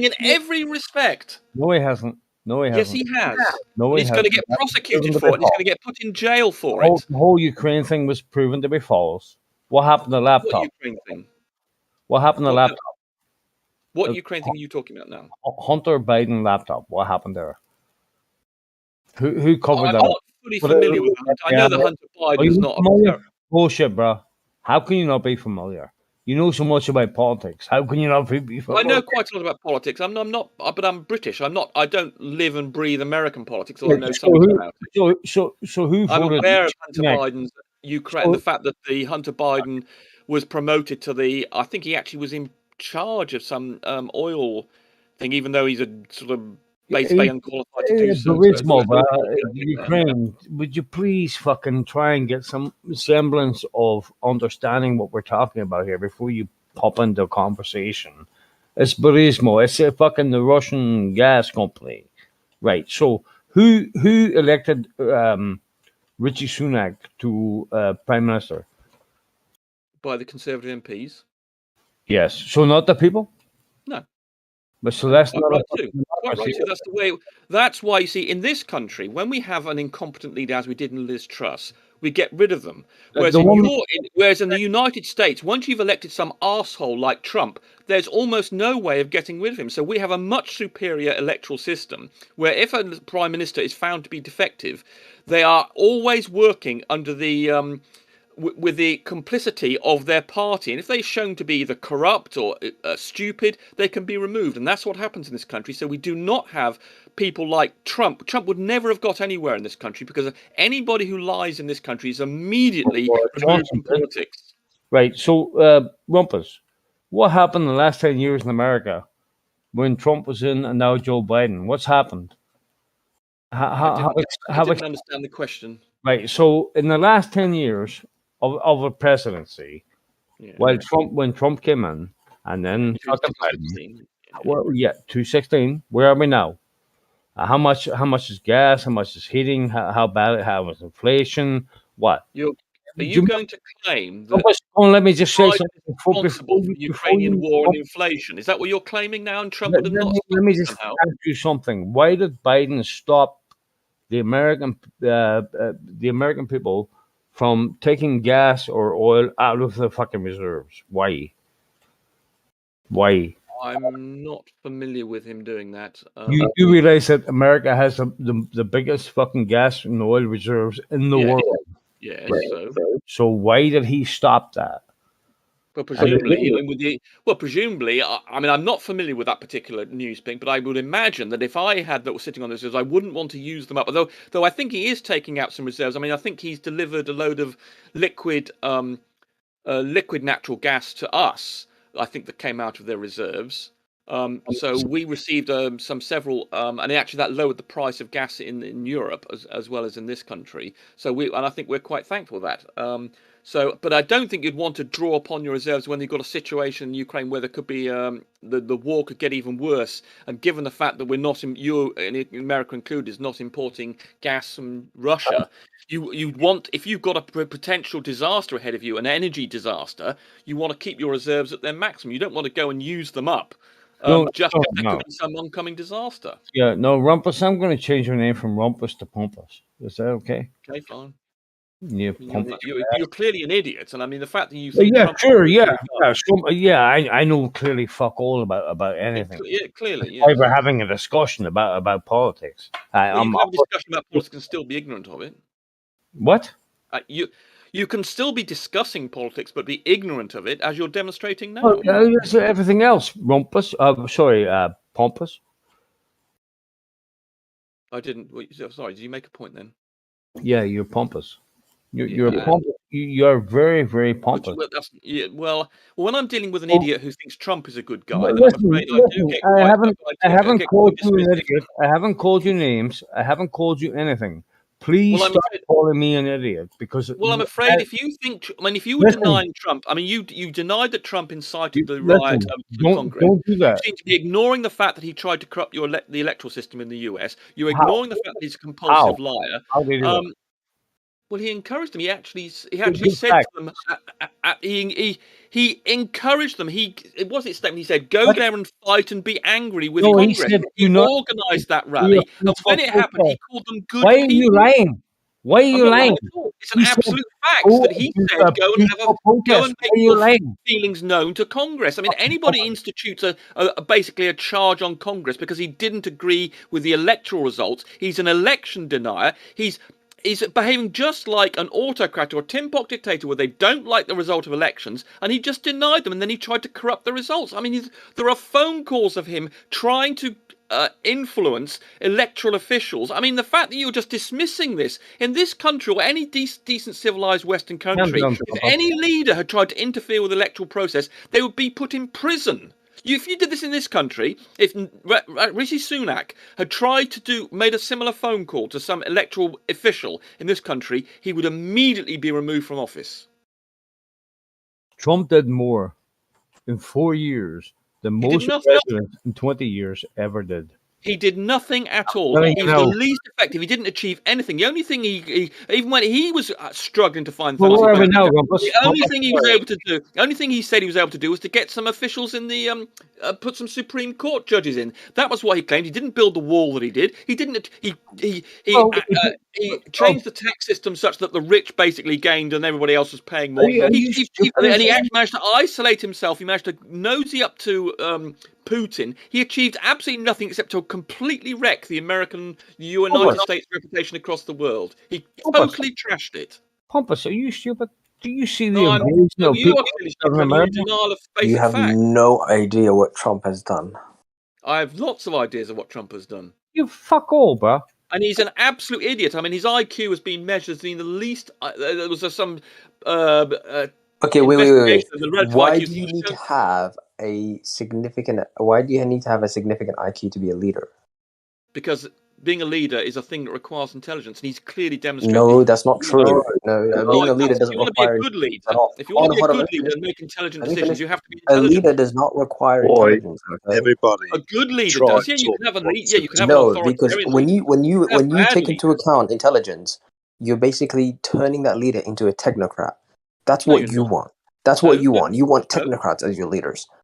in every respect. No, he hasn't. No, he hasn't. Yes, he has. No, he's going to get prosecuted for it. He's going to get put in jail for it. The whole Ukraine thing was proven to be false. What happened to the laptop? What Ukraine thing? What happened to the laptop? What Ukraine thing are you talking about now? Hunter Biden laptop. What happened there? Who covered that? I'm not fully familiar with that. I know that Hunter Biden is not a bullshit, bro. How can you not be familiar? You know so much about politics. How can you not be familiar? I know quite a lot about politics. I'm not, but I'm British. I'm not. I don't live and breathe American politics. Although I know something about it. So who? I'm aware of Hunter Biden's Ukraine. The fact that the Hunter Biden was promoted to the. I think he actually was in charge of some oil thing, even though he's a sort of basically unqualified to do so. Ukraine, would you please fucking try and get some semblance of understanding what we're talking about here before you pop into a conversation? It's Burismo. It's the Russian gas company, right? So who elected Richie Sunak to prime minister? By the Conservative MPs. Yes. So not the people. No. But so that's not right too. Quite right too. That's the way. That's why you see in this country, when we have an incompetent leader, as we did in Liz Truss, we get rid of them. Whereas in the United States, once you've elected some arsehole like Trump, there's almost no way of getting rid of him. So we have a much superior electoral system where if a prime minister is found to be defective, they are always working under the with the complicity of their party. And if they're shown to be either corrupt or stupid, they can be removed. And that's what happens in this country. So we do not have people like Trump. Trump would never have got anywhere in this country because anybody who lies in this country is immediately removed from politics. Right. So, Rumpus, what happened in the last 10 years in America when Trump was in and now Joe Biden? What's happened? I didn't understand the question. Right. So in the last 10 years of a presidency, when Trump came in and then 2016. Where are we now? How much is gas? How much is heating? How is inflation? What? Are you going to claim that? Let me just say something. Responsible for the Ukrainian war and inflation. Is that what you're claiming now? And Trump would have not. Let me just ask you something. Why did Biden stop the American people from taking gas or oil out of the fucking reserves? Why? Why? I'm not familiar with him doing that. You do realize that America has the biggest fucking gas and oil reserves in the Yes. world. Yes. So why did he stop that? Well, presumably, I mean, I'm not familiar with that particular news thing, but I would imagine that if I had that was sitting on the reserves, I wouldn't want to use them up. Though I think he is taking out some reserves. I mean, I think he's delivered a load of liquid natural gas to us. I think that came out of their reserves. So we received several, and actually that lowered the price of gas in Europe as well as in this country. And I think we're quite thankful for that. But I don't think you'd want to draw upon your reserves when you've got a situation in Ukraine where there could be the war could get even worse. And given the fact that we're not, America included, is not importing gas from Russia, you'd want, if you've got a potential disaster ahead of you, an energy disaster, you want to keep your reserves at their maximum. You don't want to go and use them up. Just if there could be some oncoming disaster. Yeah, no, Rumpus, I'm going to change your name from Rumpus to Pompous. Is that okay? Okay, fine. Yeah, you're clearly an idiot, and I mean the fact that you think yeah, Trump sure, I know clearly fuck all about anything. Clearly, yeah. Why we're having a discussion about politics. You can have a discussion about politics and still be ignorant of it. What? You can still be discussing politics but be ignorant of it, as you're demonstrating now. Everything else, Rumpus. Pompous. I didn't. Sorry, did you make a point then? Yeah, you're pompous. You're pompous. You're very, very pompous. Well, when I'm dealing with an idiot who thinks Trump is a good guy, then I'm afraid I do get quite. I haven't called you an idiot. I haven't called you names. I haven't called you anything. Please stop calling me an idiot because. Well, I'm afraid if you think, if you were denying Trump, you denied that Trump incited the riot to Congress. Don't do that. You seem to be ignoring the fact that he tried to corrupt the electoral system in the US. You're ignoring the fact that he's a compulsive liar. How did he do that? Well, he encouraged them. He actually said to them. He encouraged them. It wasn't his statement. He said, "Go there and fight and be angry with Congress." He organised that rally, and when it happened, he called them good people. Why are you lying? Why are you lying? It's an absolute fact that he said, "Go and make your feelings known to Congress." I mean, anybody institutes basically a charge on Congress because he didn't agree with the electoral results. He's an election denier. He's behaving just like an autocrat or a tin pot dictator where they don't like the result of elections, and he just denied them, and then he tried to corrupt the results. I mean, there are phone calls of him trying to influence electoral officials. I mean, the fact that you're just dismissing this in this country or any decent civilized Western country, if any leader had tried to interfere with the electoral process, they would be put in prison. If you did this in this country, if Rishi Sunak had made a similar phone call to some electoral official in this country, he would immediately be removed from office. Trump did more in 4 years than most presidents in 20 years ever did. He did nothing at all. He was the least effective. He didn't achieve anything. The only thing even when he was struggling to find things, the only thing he was able to do, the only thing he said he was able to do was to get some officials in the put some Supreme Court judges in. That was what he claimed. He didn't build the wall that he did. He didn't. He changed the tax system such that the rich basically gained and everybody else was paying more. And he actually managed to isolate himself. He managed to nosy up to Putin. He achieved absolutely nothing except to completely wreck the United States reputation across the world. He totally trashed it. Pompous, are you stupid? Do you see the invasion of people in America? You have no idea what Trump has done. I have lots of ideas of what Trump has done. You fuck all, bro. And he's an absolute idiot. I mean, his IQ has been measured as being the least. There was some. Okay, wait. Why do you need to have a significant IQ to be a leader? Because being a leader is a thing that requires intelligence, and he's clearly demonstrated. No, that's not true. No, being a leader doesn't require. If you want to be a good leader and make intelligent decisions, you have to be intelligent. A leader does not require intelligence. Okay? Everybody. A good leader does. Yeah, you can have a leader. Yeah, you can have an No, because when you take into account intelligence, you're basically turning that leader into a technocrat. That's what you want. That's what you want. You want technocrats as your leaders.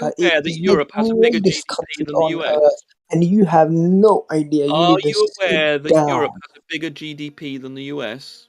America. It aware that is the Europe has a bigger greatest GDP country than the on US? earth, and you have no idea. You Are need to you sit aware that Europe down. has a bigger GDP than the US?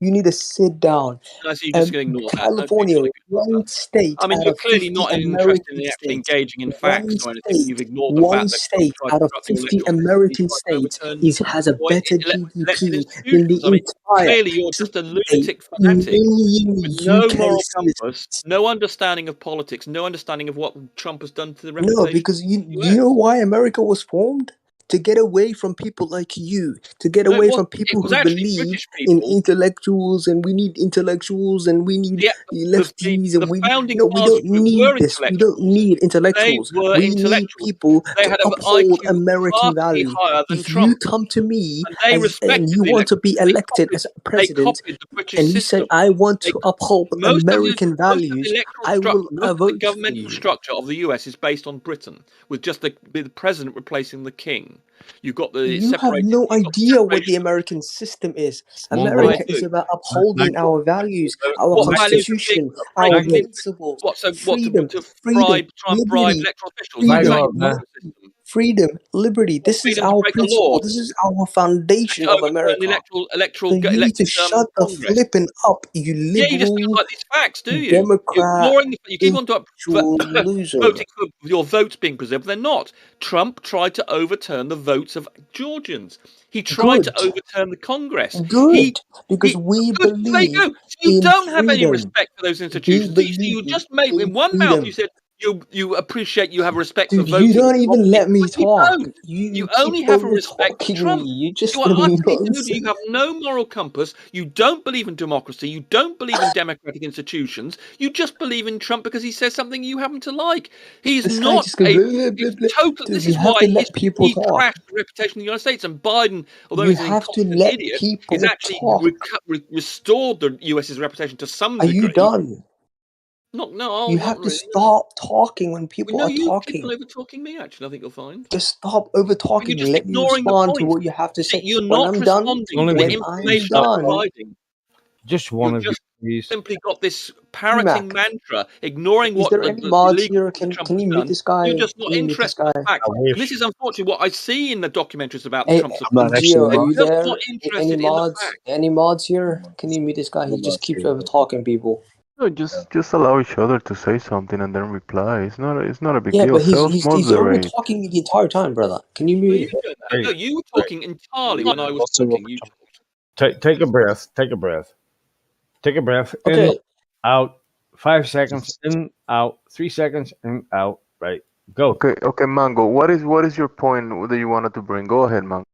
You need to sit down. No, so you're just going to ignore that. Okay, California, jolly good. Well one done. state I mean, out you're of clearly 50 not interested American in actually states. engaging in One facts or anything. You've ignored the one fact that Trump state tried out to of corrupt the 50 electoral system. He American tried to states overturn has a better elected GDP than institutions. the I mean, entire clearly you're just a 68 lunatic fanatic million with no UK moral citizens. compass, no understanding of politics, no understanding of what Trump has done to the No, reputation because of the do you US. know why America was formed? To get away from people like you, to get No, it away wasn't. from It people was who actually believe British in people. intellectuals, and we need intellectuals, and we need lefties, and the we founding no, we fathers don't need were this. We don't intellectuals. need They intellectuals. were We need intellectuals. people They to had an uphold IQ American vastly values. higher than If you Trump, come to me and they and respected you the want to electoral be system. elected as a They president, copied the British and you system. say I want They, to uphold most of the American values, electoral I structure, will most of the vote for governmental you. structure of the US is based on Britain, with just the president replacing the king. You've got the You have separated. no You've got the idea what the separation. American system is. Mongo, I America do. is about upholding Mango, our values, our What values are being constitution, our breaking into? principles, What? So what? freedom, To freedom, try and bribe liberty, electoral officials? Is freedom, that Mango, your man. system? freedom, liberty. What, This is freedom to our break a principle. law? This is our foundation To of overturn the America. electoral So you need to elected shut the Congress? flipping up, you Yeah, you just don't liberal like these facts, do you? You're Democrat ignoring you keep on intellectual loser. voting for your votes being preserved. They're not. Trump tried to overturn the votes of Georgians. He tried to Good, overturn the Congress. good, because we Good. So there you believe go. So you in don't have any freedom. respect for those We institutions. So you believe just made in in one mouth. You freedom. said you appreciate, you have respect for Dude, you voting don't even democracy, let me but you talk. don't. You You keep only have a over respect for talking me. Trump. You just You are utterly deluded. You nonsense. have no moral compass. You don't believe in democracy. You don't believe in democratic institutions. You just believe in Trump because he says something you happen to like. He's This guy not just goes a. blah, blah, blah, It's blah. total. Dude, This you is have why to let people he's talk. crashed the reputation of the United States. And Biden, although You he's an have to incompetent let idiot, people he's actually talk. restored the US's reputation to some Are you degree. done? Not no, You not have to really. No. stop talking when We people know are you keep on talking. over talking me. Actually, I think you'll find. Just stop over But you're talking and just let me ignoring the respond to point. what you have to See, say. you're When not I'm done, responding Only to the when with I'm please information I'm stop done, providing. just one You've of you, just please. simply got this parroting Mac, mantra, ignoring is what there the any mods illegal here? thing Can Trump can has you mute done. this guy? You're just not Can you mute this interested guy? in the facts. I And this wish. is unfortunately what I see in the documentaries about Hey, Trump I'm not supporters. actually Gio, a are They're you mod. just there? not Any interested in the mods? facts. Any mods here? Can you mute this guy? He just keeps over talking people. No, just allow each other to say something and then reply. It's not a big Yeah, deal. but he's over Self-moderate. talking me the entire time, brother. Can you No, mute you him? don't. Hey, No, you were right. talking entirely when I was Also, talking. You talked. Take a breath. Take a breath. Take a breath. In, Okay, out. 5 seconds. In, out. 3 seconds. In, out. Right. Go. Okay, Mango. What is your point that you wanted to bring? Go ahead, Mango.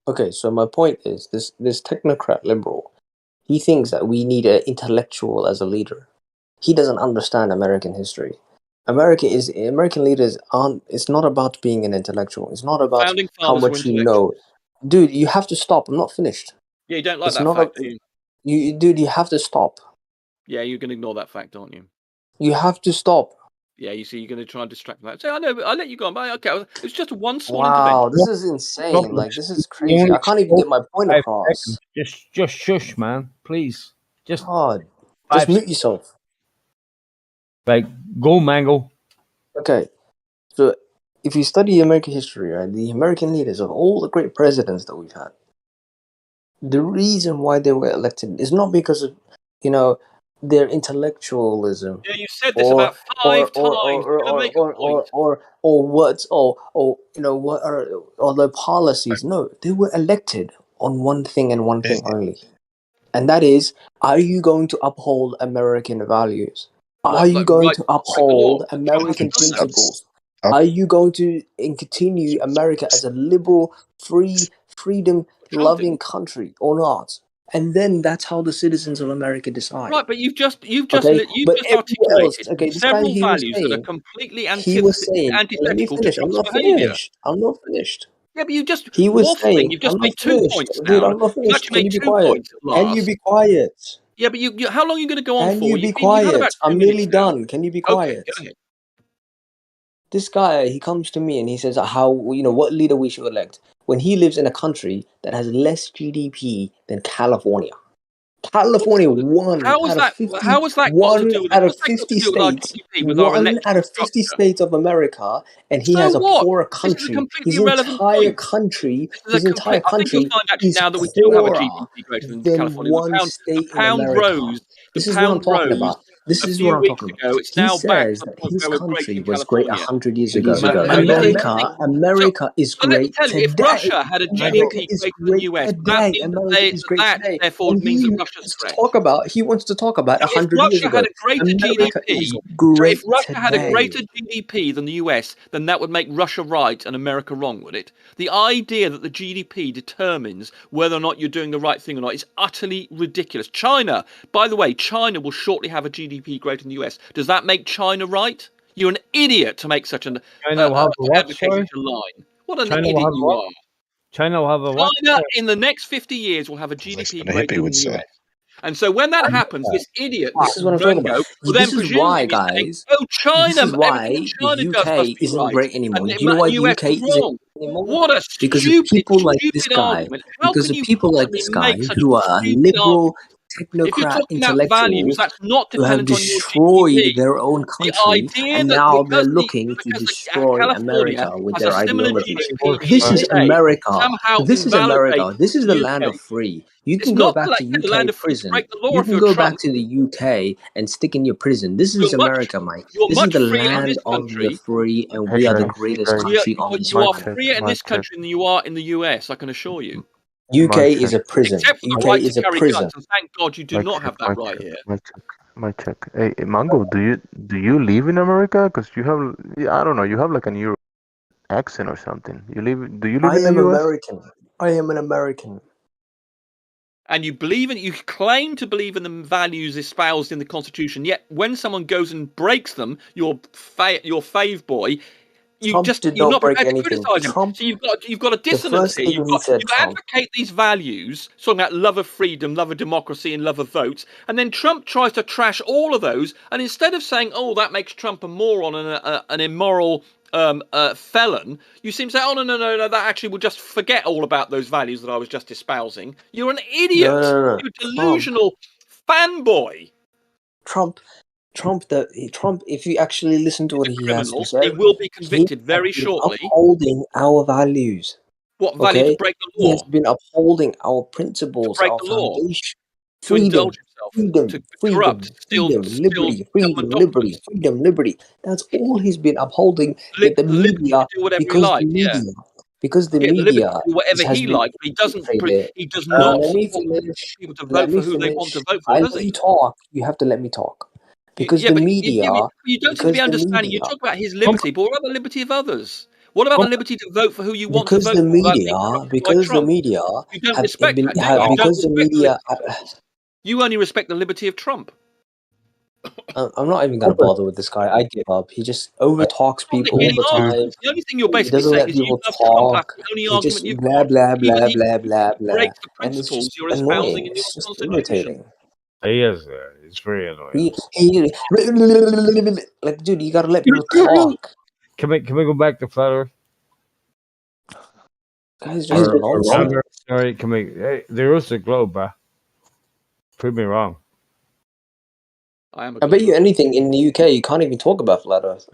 okay. So my point is this technocrat liberal. He thinks that we need an intellectual as a leader. He doesn't understand American history. American leaders aren't. It's not about being an intellectual. It's not about Founding how fathers were much you know, intellectuals. dude. You have to stop. I'm not finished. Yeah, you don't like It's that not fact, a do you? dude. You have to stop. Yeah, you're going to ignore that fact, aren't you? You have to stop. Yeah, you see, you're going to try and distract that. So I know, but I'll let you go on. But okay, it's just one small Wow, intervention. this is insane. Like this is You crazy. only I can't even spoke get my point 5 across. seconds. Just shush, man. Please. Just God, 5 just mute seconds. yourself. Like, go, Mango. Okay, so if you study American history, right, the American leaders of all the great presidents that we've had, the reason why they were elected is not because of, you know, their intellectualism Yeah, you said this or about 5 times. You're going to make a point. or you know what are or their policies. No, they were elected on one thing and one thing only, and that is: are you going to uphold American values? Are What, you like going right to to break the law? uphold And Trump American hasn't done that. principles? Are you going to continue America as a liberal, free, Well, Trump freedom-loving didn't. country or not? And then that's how the citizens of America decide. Right, but you've just Okay, but everywhere else, articulated okay, this guy several he was values that are saying, completely let me antithetical to finish. I'm Trump's not behaviour. finished. I'm not finished. Yeah, but you just He was waffling. saying, You've I'm just not made 2 finished, points dude. now. I'm not You've finished. actually Can made you be 2 quiet? points at Can you last. be quiet? Yeah, but how long are you going to go on Can for? you be You've had about quiet? 2 I'm minutes nearly now. done. Can you be Okay, quiet? go ahead. This guy, he comes to me and he says how, you know, what leader we should elect when he lives in a country that has less GDP than California. California, one How was out of that? 50, How was that got to one do with it? out of What's that got to 50 do with our states, GDP, with our one out electoral of 50 structure? states of America, and he So has a what? poorer This is a country. completely irrelevant point. This is a His entire complete. I think you'll country find actually is now that we do have a poorer GDP greater than than California. one The state in pound America. rose. The This is what I'm pound talking rose about. This a is few what I'm weeks talking about. ago. It's He now back to says the that point his where we're greater country than was great California. 100 years It ago. doesn't matter. And yet they think. America is So let me great tell you, if today. Russia had a America GDP is greater than the great US, would that today. mean America is great that today. therefore And means he that Russia's wants to threat? talk about 100 If years Russia ago. had a greater America is GDP, great if Russia had a today. greater GDP than the US, then that would make Russia right and America wrong, would it? The idea that the GDP determines whether or not you're doing the right thing or not is utterly ridiculous. China, by the way, China will shortly have a GDP greater than the US. Does that make China right? You're an idiot to make such an China will have a what? advocate Sorry? such a line. What an China will idiot have you what? are. China will have a what? China in the next 50 years will have a Sounds like GDP something a hippie greater than would the say. US. And so when that happens, this idiot, This this is what I'm talking about. Ringo, will then This is presumably why, be saying, guys. oh, This China, is everything that why the China does must UK be isn't right. great anymore. And Do you know why the the US UK is isn't wrong. anymore? What a Because of stupid, people like this stupid guy. argument. How Because can of you people like possibly this guy make such a who are stupid liberal, argument? If you're technocrat, talking about values, intellectuals that's not who have dependent on your destroyed GDP. their own The country, idea and that now they're looking to because destroy California America with has a their similar ideologies. GDP to This the is UK America. somehow This is America. invalidates This is the the land UK. of free. You It's can go not back to the land UK of free to prison. break the law You if can you're go back Trump. to the UK and stick in your prison. This is America, Mike. You're This is much the freer in land this of the country. free, and Hey we are the guys, greatest guys, country on this You are planet. freer in mic this check, country than you are in the US, I can assure you. UK mic is check, a prison. Except for the UK right to is a carry prison. guns, and thank God you do not have that mic right check, here. mic check. Hey, Mango, do you live in America? Because you have, yeah, I don't know, you have like an Euro accent or something. Do you live I in the am US? American. I am an American. And you claim to believe in the values espoused in the Constitution, yet when someone goes and breaks them, your fave boy, Trump did you're not not break prepared to anything. criticize him. Trump, So you've got a the dissonance first here. thing he said, You Trump. advocate these values, talking about love of freedom, love of democracy, and love of votes, and then Trump tries to trash all of those. And instead of saying, "Oh, that makes Trump a moron and an immoral felon," you seem to say, "Oh no, that actually will just forget all about those values that I was just espousing." You're an idiot. No. You're a delusional fanboy. Trump, if you actually listen to He's what a he has to criminal. say, He will be he convicted has very been shortly. upholding our values. What value to Okay? break the He has law? been upholding our To principles, break our the law? foundation. To indulge Freedom, himself, to corrupt, steal government documents, liberty. That's all he's been upholding. Yet the liberty to media, do whatever he because the likes. Yeah, media, because the get the liberty media to do whatever has he been likes, but he doesn't. infiltrated. He does not Let me support finish. people to Let vote me for who they want to finish. vote for, I does let you he? talk. You have to let me talk. Because Yeah, the but media, you don't seem to be understanding. You talk about his liberty, but what about the liberty of others? What about the liberty to vote for who you want to because vote the for without media, being corrupted by because the Trump? media You don't have respect been, that, do you? You don't because the respect the media. liberty of others. You only respect the liberty of Trump. I'm not even gonna bother with this guy. I give up. He just overtalks Not people all any the time. arguments. The only thing you're He basically doesn't saying let is you people love Trump. That's talk. the only He argument just you've blah got. blah Even blah he blah blah blah, breaks the and it's principles just you're espousing annoying. in your It's just constitution. irritating. He is. It's very annoying. He like, dude, you gotta let people talk. Can we go back to flat Earth? Guys, just nonsense. Sorry, can we? Hey, there is a globe, bruh. Prove me wrong. I bet you anything in the UK you can't even talk about flat Earth.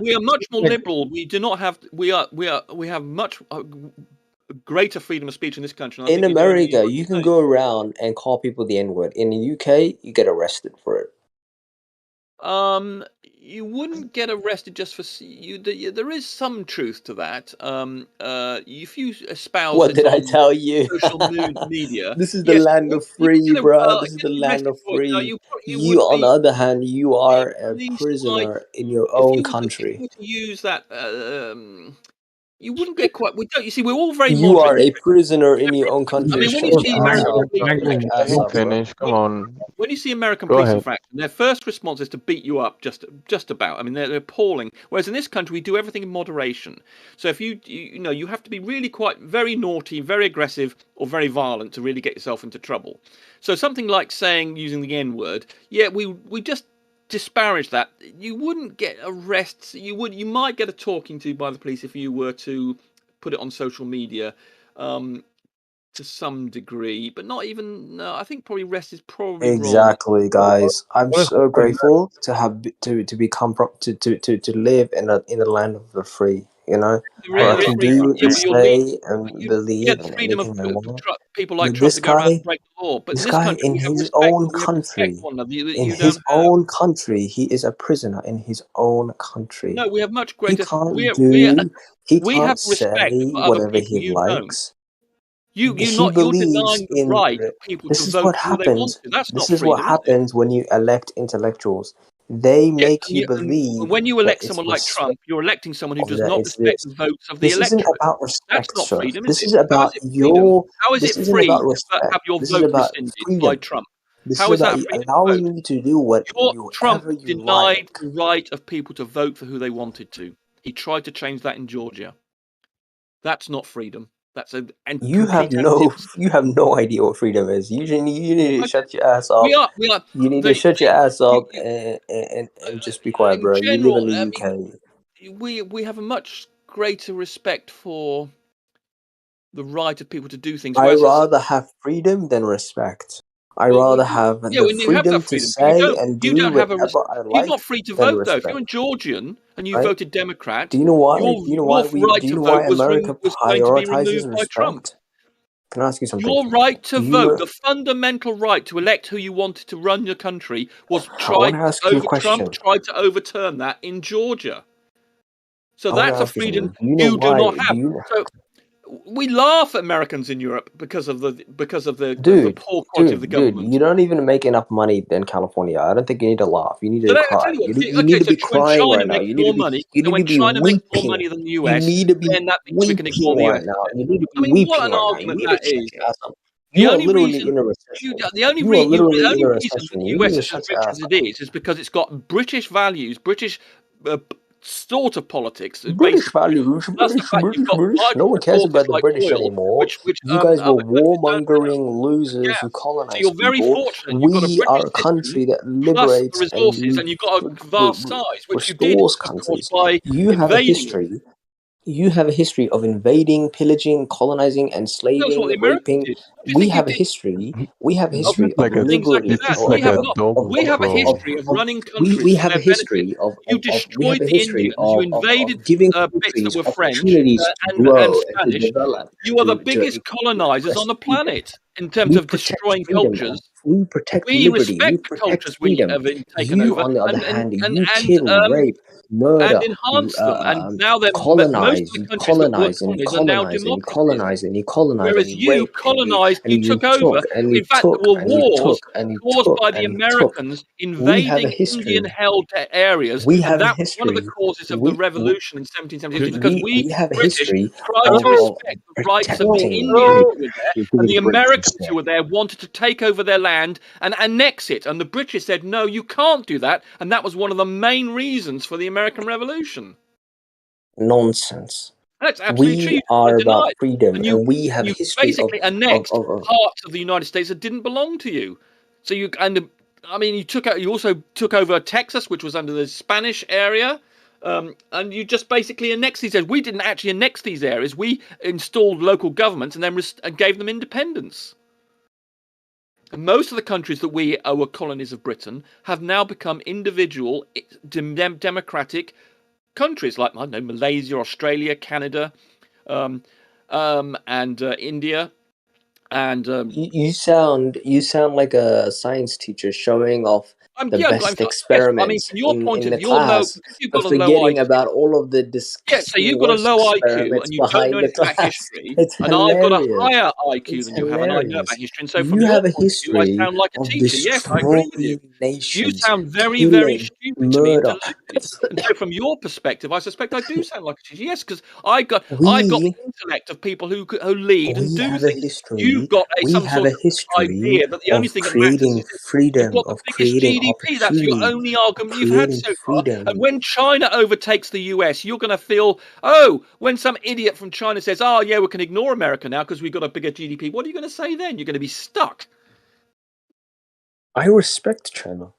We are much more liberal. We do not have. We have much greater freedom of speech in this country. In America, you can go around and call people the N-word. In the UK, you get arrested for it. You wouldn't get arrested just for you. There is some truth to that. If you espouse what it did I on tell you? social media, This is the yes, land of you free, get bro. This is the get land arrested of for it. No, free. you You, would on the be other hand, you are a policed by prisoner in your if own you country. were to use that. You wouldn't get quite. We don't. You see, we're all very You moderate. are a prisoner in your own I country. mean, when Shut you your see ass American up. police Shut your ass Let him up, bro. finish. Come on. when you see American Go police ahead. infraction, their first response is to beat you up just about. I mean, they're appalling. Whereas in this country, we do everything in moderation. So if you have to be really quite very naughty, very aggressive, or very violent to really get yourself into trouble. So something like using the N-word, yeah, we just disparage that. You wouldn't get arrests. You might get a talking to by the police if you were to put it on social media. to some degree, but not even. No, I think probably rest is probably wrong. Exactly, guys. I'm what is so the point? grateful to have to become to live in a land of the free. You know, where I There is can freedom. do Yeah, and but you're leading. say and Yeah, believe the in freedom of anything I want. people like But Trump to go around and break the law. But in this this guy country, in we have his respect. own We have respect country, for one another that in you his don't have. own country, he is a prisoner in his own country. No, we have much He greater. can't We he have can't respect say for other whatever people. he You don't. likes. You're He believes denying the in. right of people to This is vote what for who they want happens. to. That's not This is what freedom, is it? happens when you elect intellectuals. They Yes, make you believe and when you that elect it's someone like respect. Trump, you're electing someone who does That not it's respect this. the votes of the This isn't electorate. about That's respect, not sir. freedom, is This it? is How about is it freedom? How is This it isn't free about to respect. have your This is vote about rescinded by freedom. Trump? This is How is about that freedom to allowing vote? you to do Trump whatever you denied like. the right of people to vote for who they wanted to. He tried to change that in Georgia. That's not freedom. That's a You have complete anti. idea what freedom is. You need to shut your ass up. We are You need to shut your ass up and just be quiet, in bro. You live general. in the I UK. mean, we have a much greater respect for the right of people to do things. I Whereas rather have freedom than respect. I well, rather have yeah, the when you have freedom that to freedom, but you say don't and you do don't have a whatever I you're like not free to than vote though. If you're respect. a Georgian and you Right? voted Democrat, Do you know why? your right Do you to know vote why America was going to be prioritizes removed by Trump. respect? Can I ask you something? Your right to Do you vote, know? the fundamental right to elect who you wanted to run your country, was I want to ask you a Trump question. tried to overturn that in Georgia. So I want to that's a ask you freedom something. Do you know you do why? not have. So we laugh at Americans in Europe because of the poor quality of the Dude, government. you don't even make enough money in California. I don't think you need to laugh. You need So to I cry. tell you what. You Okay, need to so be when crying China right now. makes more money, You so need when to be China makes more weeping. money than the You US, need to be then that means we can ignore weeping the right US. now. You need to I be mean, what weeping an right now. You argument need to that shut is. your ass up. The You are only literally reason in a recession. the only You are literally in a reason that recession. the You need US to is as shut your rich ass as it up. is because it's got British values, British sort of politics, British basically. values, Plus the fact you've got British. No vital one cares resources about the like British oil, anymore. which You guys were other countries don't have, warmongering and losers who gas. So you're colonized very people. fortunate. You've got a We British are a system country that plus the liberates resources, and and you've got a vast size, which you did, restores of course, countries. by You have a invading it. history. You have a history of invading, pillaging, colonizing, That's what enslaving, the Americans raping. did. What do you We think you have a did? history. We have a Of history of like a doing exactly liberty. this that. is like a dog We have a control. history of running countries We for have a their benefit. history of, You we have destroyed a the history Indians. You of invaded giving bits that countries were French opportunities to and grow and to Spanish. develop, You are the to biggest colonizers express on the freedom. planet in terms We of protect destroying freedom. cultures. We protect We liberty. We respect the protect cultures we freedom. have taken You, over on the other and hand, you kill, rape, murder, enhance them. And now most of colonize. the You countries that were colonize and you colonies are now colonize and you democracies. colonize and you colonize and Whereas you you rape colonized, you and you took over. took and you In fact, there took were and you wars took and you caused took by the and you took. Americans We have a invading history. Indian-held areas, We and have a that was one of the history. causes of the revolution in 1776. Because we We have a British history tried to of respect the rights of the protecting Indians freedom. who were there, and the Americans who were there wanted to take over their land and annex it. And the British said, "No, you can't do that." And that was one of the main reasons for the American Revolution. Nonsense. That's absolutely true. We You are can't deny about it. freedom, And and we have a you history basically annexed of parts of the United States that didn't belong to you. So you you also took over Texas, which was under the Spanish area. And you just basically annexed these areas. We didn't actually annex these areas. We installed local governments and then and gave them independence. And most of the countries that were colonies of Britain have now become individual, democratic countries, like, I don't know, Malaysia, Australia, Canada, and India, and you sound like a science teacher showing off the best yes. I mean, experiments from your point in of the view, class, because you've but got a low forgetting IQ. about all of the Yeah, so disgusting you've got a worst low IQ experiments and you don't know behind the anything about class. history, It's and I've got a hilarious. higher IQ It's than you have, and I know about hilarious. history. And so, from You your have a point of view, I history sound like a of teacher. Yes, I agree with you. destroying You nations, sound very, very killing, stupid to me and murder. deluded. And so, from your perspective, I suspect I do sound like a teacher. Yes, because I've got the We intellect of people who lead and do have a things. You've history. got We some have sort a of history idea that the only of thing that matters creating is that you've freedom, got the of biggest creating GDP. That's your opportunity, only of argument you've had creating so far. And freedom. when China overtakes the US, you're going to feel, oh, when some idiot from China says, oh, yeah, we can ignore America now because we've got a bigger GDP, what are you going to say then? You're going to be stuck. I respect China.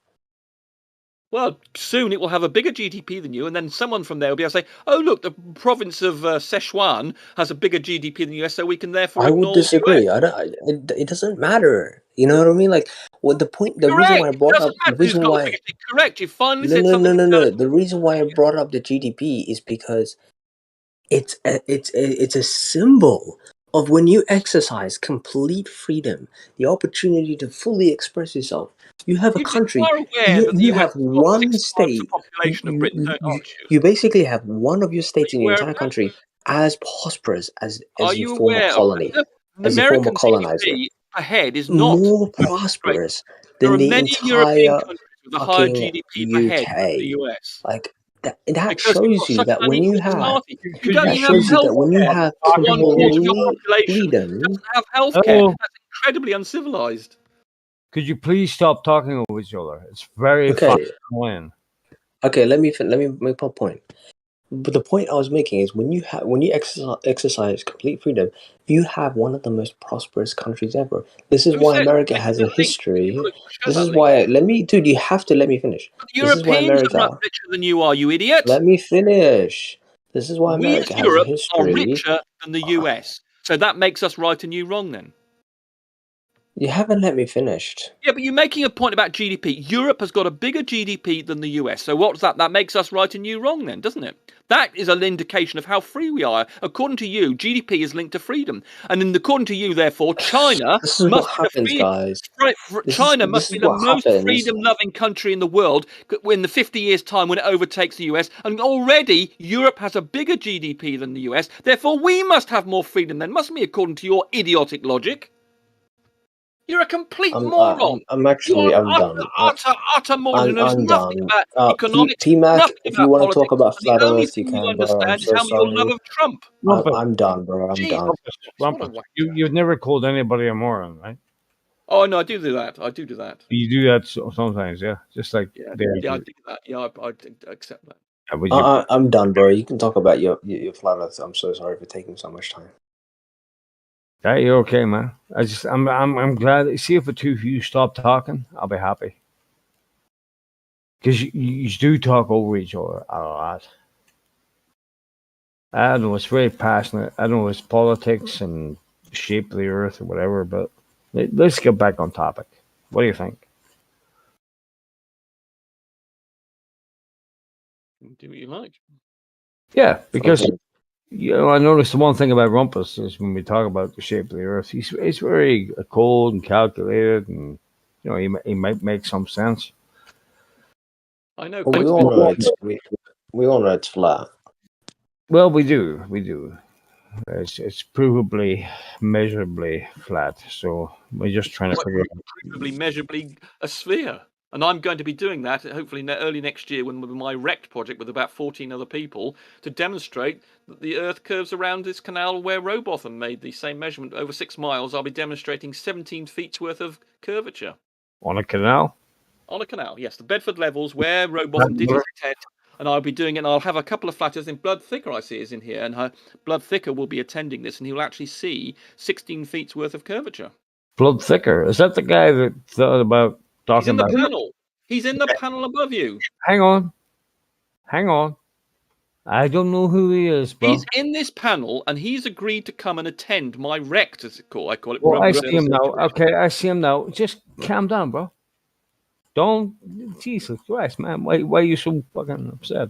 Well, soon it will have a bigger GDP than you, and then someone from there will be able to say, "Oh, look, the province of Sichuan has a bigger GDP than the US, so we can therefore I would ignore the US." disagree. It doesn't matter. You know what I mean? Like, what the point? The reason why I Correct. It brought doesn't up the matter who's reason got the why biggest. Correct. You finally no said no no something no no. intelligent. The reason why I brought up the GDP is because it's a symbol of when you exercise complete freedom, the opportunity to fully express yourself. You have a You country. are aware that the You US have has got one 6 times the state. population of Britain, aren't you? You basically have one of your Are states you in your aware of entire that? country as prosperous Are as your you former aware of colony, the as your former American colonizer, GDP per head is not more going straight. prosperous There than are the many European entire countries with a higher fucking GDP per head than the UK. US Like that because we've shows got you such that an when you unequal have society. You don't that even have shows you that when you healthcare. have One quarter of your complete population freedom. doesn't have healthcare. Hello. That's incredibly uncivilized. Could you please stop talking over each other? It's very Okay, annoying. okay, let me make my point. But the point I was making is when you exercise complete freedom, you have one of the most prosperous countries ever. This is Who why said? America Can you has do a a link? Can you history. show This that is link? why dude, you have to let me finish. The This is why Europeans are America. richer than you are, you idiot. Let me finish. This is why We America as has a Europe are history. richer than the US. So that makes us right and you wrong then. You haven't let me finish. Yeah, but you're making a point about GDP. Europe has got a bigger GDP than the US. So what's that? That makes us right and you wrong then, doesn't it? That is an indication of how free we are. According to you, GDP is linked to freedom. And according to you, therefore, China This is what happens, guys. China This must be is the what most happens. freedom-loving country in the world in the 50 years' time when it overtakes the US. And already Europe has a bigger GDP than the US. Therefore, we must have more freedom then, mustn't we, according to your idiotic logic? You're a complete moron. I'm Utter moron who knows I'm nothing done. about economics, PMAC, nothing if you about want to talk politics, about and the flat only Earth, you thing you can, bro. I'm understand is so how your love sorry. of Trump. I'm done, bro. I'm Jeez. done. Rumpus, you've never called anybody a moron, right? Oh no, I do that. I do that. You do that sometimes, yeah. Just like Yeah, they I do. do that. Yeah, I accept that. Yeah, but you, I'm done, bro. You can talk about your flat Earth. I'm so sorry for taking so much time. yeah, you're okay, man. I'm glad. See, if the two of you stop talking, I'll be happy. Because you do talk over each other a lot. I don't know, it's very passionate. I don't know, it's politics and the shape of the earth or whatever, but let's get back on topic. What do you think? Do what you like. Yeah, because Okay. I noticed the one thing about Rumpus is when we talk about the shape of the earth, he's very cold and calculated, and he might make some sense. I know. Well, we all know it's flat. Well, we do. It's provably, measurably flat. So we're just trying to figure out. Provably, measurably a sphere. And I'm going to be doing that hopefully early next year with my RECT project with about 14 other people to demonstrate that the Earth curves around this canal where Robotham made the same measurement over 6 miles. I'll be demonstrating 17 feet worth of curvature. On a canal? On a canal, yes. The Bedford levels where Robotham did his test. And I'll be doing it, and I'll have a couple of flatters in Blood Thicker, I see, is in here. And Blood Thicker will be attending this, and he will actually see 16 feet worth of curvature. Blood Thicker. Is that the guy that thought about talking He's in the about? panel. He's in the panel above you. Hang on. I don't know who he is, bro. He's in this panel, and he's agreed to come and attend my RECT, as it's called. I call it. Well, I see him now. Okay, I see him now. Just calm down, bro. Don't, Jesus Christ, man. Why are you so fucking upset?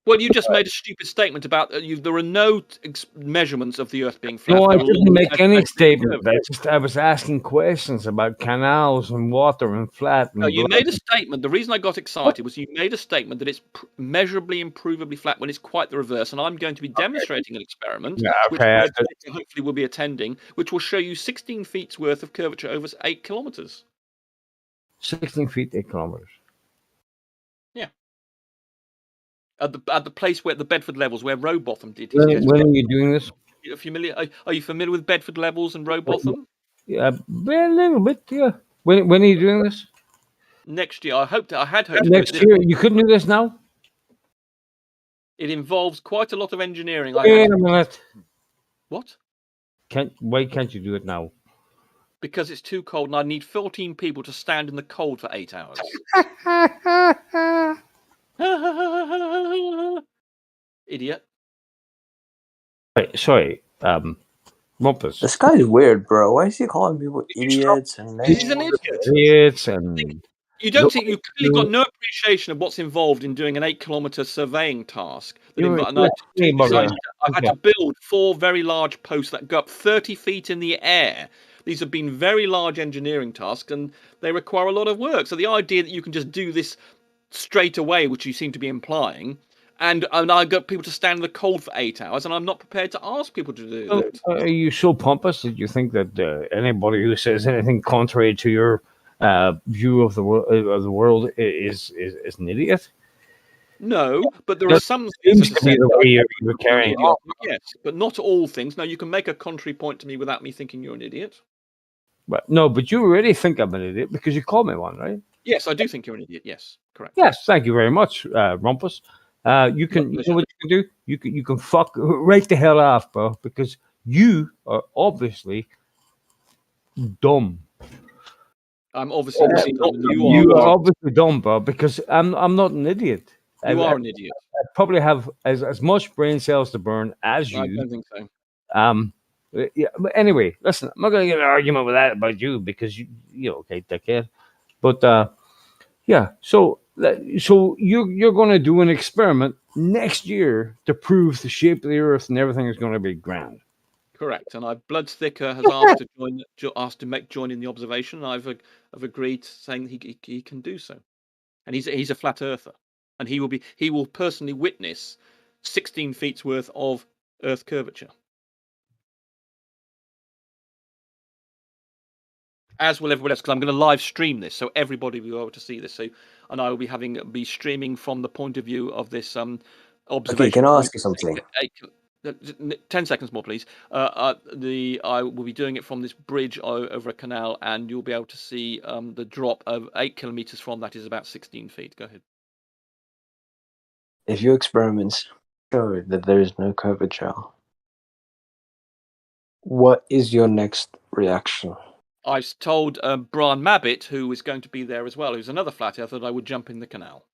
Well, you just made a stupid statement about there are no measurements of the Earth being flat. No, I There are didn't make any measurements statement. I was asking questions about canals and water and flat. And No, you made a statement. The reason I got excited was you made a statement that it's measurably and provably flat when it's quite the reverse. And I'm going to be demonstrating an experiment, which hopefully will be attending, which will show you 16 feet worth of curvature over 8 kilometers. 16 feet, 8 kilometers. Yeah. At the place where the Bedford levels, where Robotham did his test. When are you doing this? Are you familiar with Bedford levels and Robotham? Yeah, a little bit. Yeah. When are you doing this? Next year. I had hoped. Next year. You couldn't do this now. It involves quite a lot of engineering. Wait a minute. What? Why can't you do it now? Because it's too cold, and I need 14 people to stand in the cold for 8 hours. Idiot. Wait, sorry, Rumpus. This guy's weird, bro. Why is he calling people idiots and He's an idiot. Idiots and You don't think you've clearly got no appreciation of what's involved in doing an 8-kilometer surveying task. I've had to build 4 very large posts that go up 30 feet in the air. These have been very large engineering tasks, and they require a lot of work. So the idea that you can just do this straight away, which you seem to be implying, and I got people to stand in the cold for 8 hours, and I'm not prepared to ask people to do that. Are you so pompous that you think that anybody who says anything contrary to your view of the world is an idiot? No, but there are some seems things to be the way you're carrying on. Yes, but not all things. Now, you can make a contrary point to me without me thinking you're an idiot. But no, but you already think I'm an idiot because you called me one, right? Yes, I do think you're an idiot. Yes, correct. Yes, thank you very much, Rumpus. You know what you can do? You can fuck right the hell off, bro, because you are obviously dumb. I'm obviously dumb. You are obviously dumb, bro, because I'm not an idiot. You are an idiot. I probably have as much brain cells to burn as you. I don't think so. Yeah, but anyway, listen, I'm not going to get an argument with that about you because you're okay, dickhead. But yeah, so you're going to do an experiment next year to prove the shape of the Earth and everything is going to be grand. Correct, and Bloodsticker has asked to join in the observation. I've agreed, saying he can do so, and he's a flat earther, and he will personally witness 16 feet's worth of Earth curvature, as will everybody else. Because I'm going to live stream this, so everybody will be able to see this. So, and I will be streaming from the point of view of this observation. Okay, can I ask you something? 10 seconds more, please. I will be doing it from this bridge over a canal, and you'll be able to see the drop of 8 kilometers from that is about 16 feet. Go ahead. If your experiments show that there is no curvature, what is your next reaction? I've told Brian Mabbitt, who is going to be there as well, who's another flat earther, that I would jump in the canal.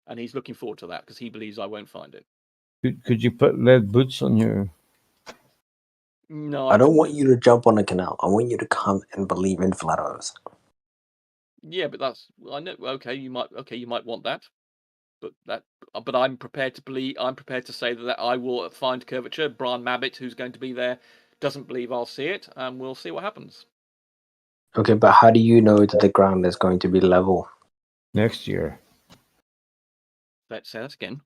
And he's looking forward to that because he believes I won't find it. Could you put lead boots on your... No, I don't want you to jump on a canal. I want you to come and believe in flat Earth. Yeah, but that's... I know. Okay, you might want that. But I'm prepared to believe... I'm prepared to say that I will find curvature. Brian Mabbitt, who's going to be there, doesn't believe I'll see it, and we'll see what happens. Okay, but how do you know that the ground is going to be level? Next year. Let's say that again.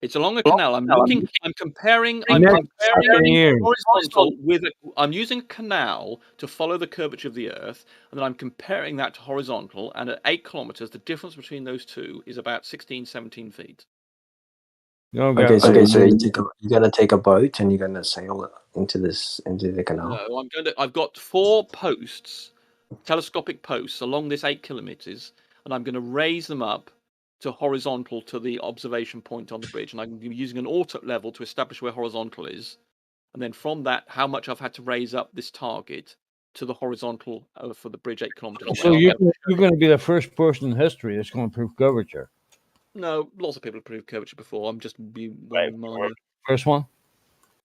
It's along a canal. I'm comparing horizontal with I'm using a canal to follow the curvature of the Earth, and then I'm comparing that to horizontal, and at 8 kilometers, the difference between those two is about 16, 17 feet. Okay, so you're gonna take a boat and you're gonna sail into the canal. No, I've got 4 posts, telescopic posts along this 8 kilometers, and I'm going to raise them up to horizontal to the observation point on the bridge, and I'm using an auto level to establish where horizontal is, and then from that, how much I've had to raise up this target to the horizontal for the bridge 8 kilometers. So you're going to be the first person in history that's going to prove curvature. No, lots of people have proved curvature before. I'm just First one?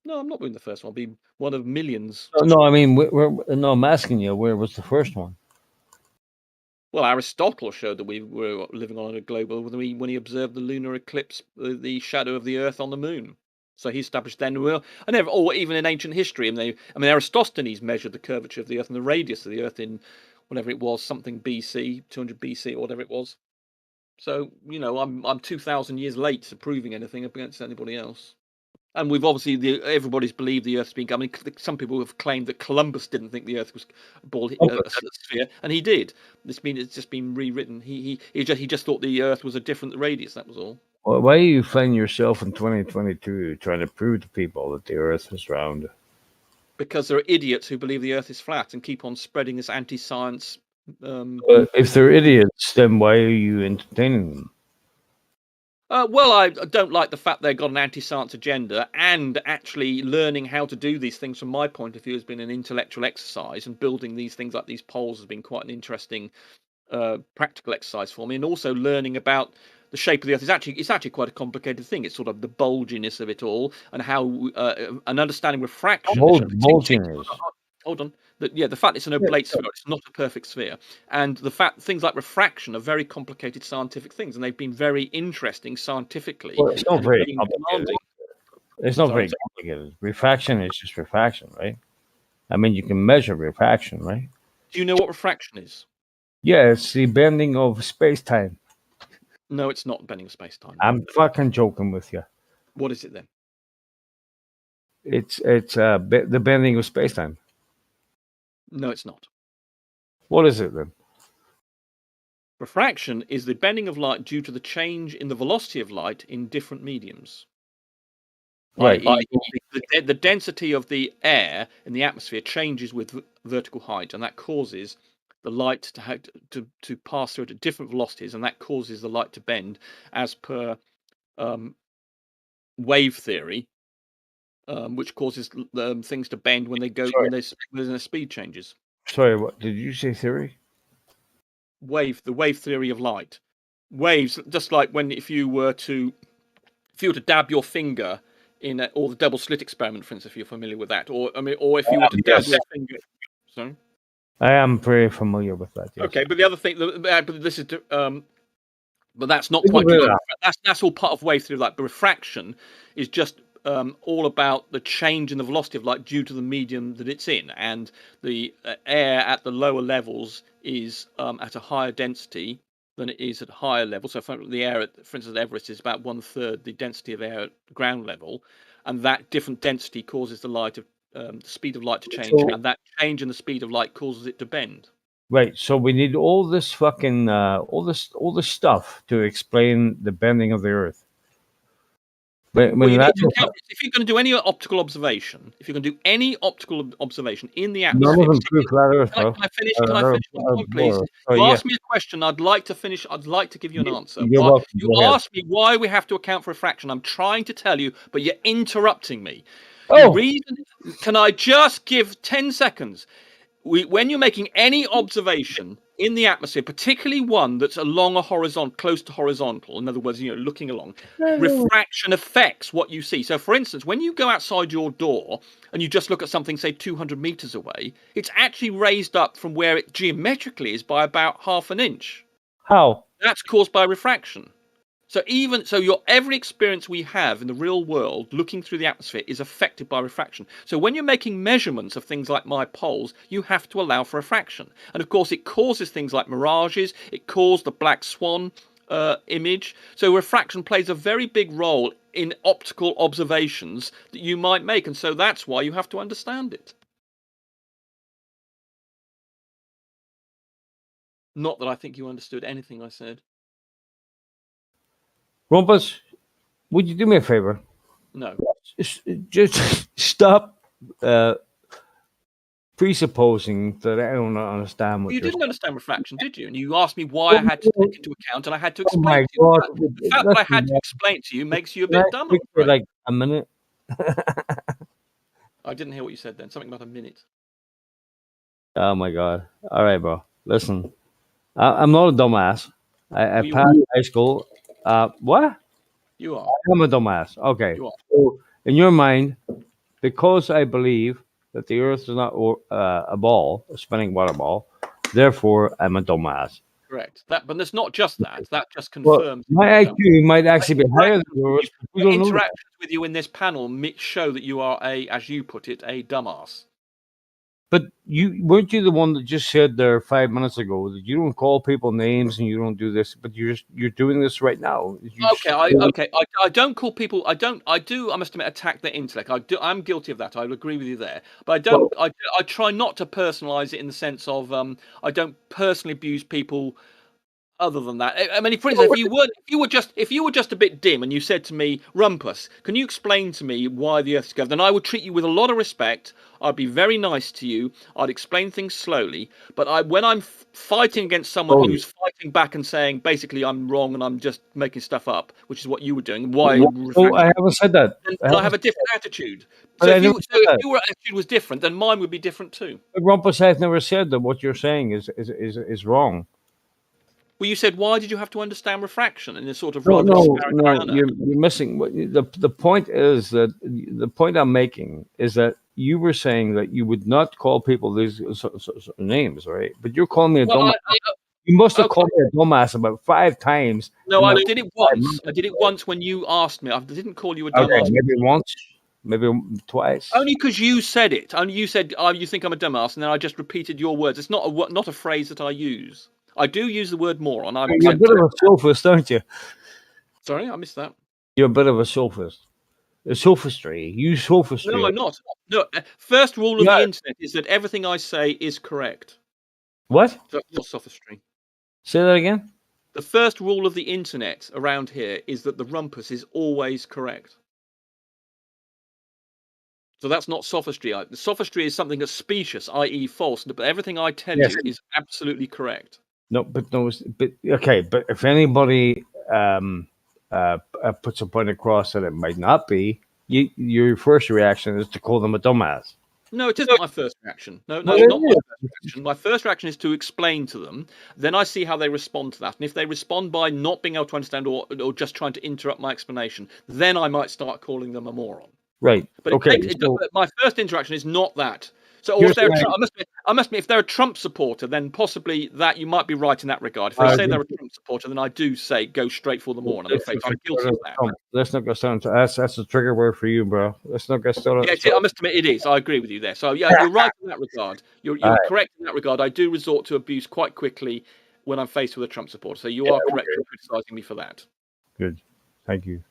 No, I'm not being the first one. I'll be one of millions. No, I mean, no, I'm asking you, where was the first one? Well, Aristotle showed that we were living on a global when he observed the lunar eclipse, the shadow of the Earth on the moon. So he established then, or even in ancient history, Aristophanes measured the curvature of the Earth and the radius of the Earth in whatever it was, something BC, 200 BC, or whatever it was. So I'm 2,000 years late to proving anything against anybody else. And we've obviously everybody's believed the Earth's been. I mean, some people have claimed that Columbus didn't think the Earth was a ball, a sphere, and he did. It's just been rewritten. He just thought the Earth was a different radius. That was all. Well, why are you finding yourself in 2022 trying to prove to people that the Earth is round? Because there are idiots who believe the Earth is flat and keep on spreading this anti-science. If they're idiots, then why are you entertaining them? Well, I don't like the fact they've got an anti-science agenda, and actually learning how to do these things from my point of view has been an intellectual exercise, and building these things like these polls has been quite an interesting practical exercise for me, and also learning about the shape of the Earth it's actually quite a complicated thing. It's sort of the bulginess of it all, and how an understanding refraction. Bulginess. Hold on. The fact it's an oblate sphere, it's not a perfect sphere, and the fact things like refraction are very complicated scientific things, and they've been very interesting scientifically. Well, it's not very complicated. Demanding. It's not very complicated. Refraction is just refraction, right? I mean, you can measure refraction, right? Do you know what refraction is? Yeah, it's the bending of space-time. No, it's not bending of space-time. I'm fucking joking with you. What is it then? It's the bending of space-time. No, it's not. What is it then? Refraction is the bending of light due to the change in the velocity of light in different mediums. Right. The density of the air in the atmosphere changes with vertical height, and that causes the light to pass through at different velocities, and that causes the light to bend as per wave theory, which causes things to bend when they go when their speed changes. Sorry, what did you say? Theory? The wave theory of light. Waves, just like if you were to dab your finger in or the double slit experiment, for instance, if you're familiar with that, or if you were to dab your finger. Sorry, I am very familiar with that. Yes. Okay, but the other thing, but this is, but that's not quite true. That's all part of wave theory. Like the refraction is just all about the change in the velocity of light due to the medium that it's in, and the air at the lower levels is at a higher density than it is at higher levels. So the air for instance, at Everest is about 1/3 the density of air at ground level, and that different density causes the speed of light to change, and that change in the speed of light causes it to bend. Right. So we need all this fucking all this stuff to explain the bending of the Earth. If you're going to do any optical observation, in the atmosphere, none of them prove flat Earth, can I finish my point, please? You asked me a question. I'd like to give you an answer. You're welcome. You asked me why we have to account for refraction. I'm trying to tell you, but you're interrupting me. Can I just give 10 seconds? When you're making any observation in the atmosphere, particularly one that's along a horizontal, close to horizontal, in other words, looking along, refraction affects what you see. So, for instance, when you go outside your door and you just look at something, say, 200 meters away, it's actually raised up from where it geometrically is by about half an inch. How? That's caused by refraction. So every experience we have in the real world looking through the atmosphere is affected by refraction. So when you're making measurements of things like my poles, you have to allow for refraction. And of course, it causes things like mirages. It caused the black swan image. So refraction plays a very big role in optical observations that you might make. And so that's why you have to understand it. Not that I think you understood anything I said. Rumpus, would you do me a favor? No. Just stop presupposing that I don't understand what you didn't understand refraction, did you? And you asked me why I had to take into account, and I had to explain to you. God. The fact that I had to explain to you makes you a bit dumb. For like a minute. I didn't hear what you said then. Something about a minute. Oh my God. All right, bro. Listen, I'm not a dumbass. I passed high school. What? You are. I'm a dumbass. Okay. You are. So, in your mind, because I believe that the Earth is not a ball, a spinning water ball, therefore I'm a dumbass. Correct. But there's not just that. That just confirms. Well, my IQ might actually be higher than yours. Interactions with you in this panel show that you are as you put it, a dumbass. But weren't you the one that just said there 5 minutes ago that you don't call people names and you don't do this, but you're doing this right now? I don't call people. I must admit, attack their intellect. I'm guilty of that. I would agree with you there. But I don't. I try not to personalize it in the sense of I don't personally abuse people other than that. I mean, for instance, if you were just a bit dim and you said to me, Rumpus, can you explain to me why the Earth is curved? Then I would treat you with a lot of respect. I'd be very nice to you. I'd explain things slowly. But when I'm fighting against someone who's fighting back and saying basically I'm wrong and I'm just making stuff up, which is what you were doing, Oh, I haven't said that. then I have a different attitude. But So I if never said that. your attitude was different, then mine would be different too. But Rumpus has never said that what you're saying is wrong. Well, you said, why did you have to understand refraction in this sort of No, rather disparaging manner? you're missing. The point is that the point I'm making is that you were saying that you would not call people these names, right? But you're calling me a dumbass. You must have called me a dumbass about 5 times. No, I did it once. I did it once when you asked me. I didn't call you a dumbass. Okay, maybe once, maybe twice. Only because you said it. Only you said, you think I'm a dumbass, and then I just repeated your words. It's not a phrase that I use. I do use the word moron. You're a bit of a sophist, aren't you? Sorry, I missed that. You're a bit of a sophist. A sophistry. You sophistry. No, I'm not. No, first rule of the internet is that everything I say is correct. What? That's not sophistry. Say that again? The first rule of the internet around here is that the rumpus is always correct. So that's not sophistry. The sophistry is something that's specious, i.e. false. But everything I tell you is absolutely correct. But okay. But if anybody puts a point across that it might not be, your first reaction is to call them a dumbass. No, it isn't my first reaction. No, not my first reaction. My first reaction is to explain to them. Then I see how they respond to that. And if they respond by not being able to understand or just trying to interrupt my explanation, then I might start calling them a moron. Right. But my first interaction is not that. So, or if they're I must admit, if they're a Trump supporter, then possibly that you might be right in that regard. If they say they're a Trump supporter, then I do say go straight for the moron. I'm afraid I'm guilty of that. Let's not go started. That's a trigger word for you, bro. Let's not get started. Yeah, I must admit it is. I agree with you there. So yeah, you're right in that regard. You're correct in that regard. I do resort to abuse quite quickly when I'm faced with a Trump supporter. So you are correct in criticizing me for that. Good. Thank you.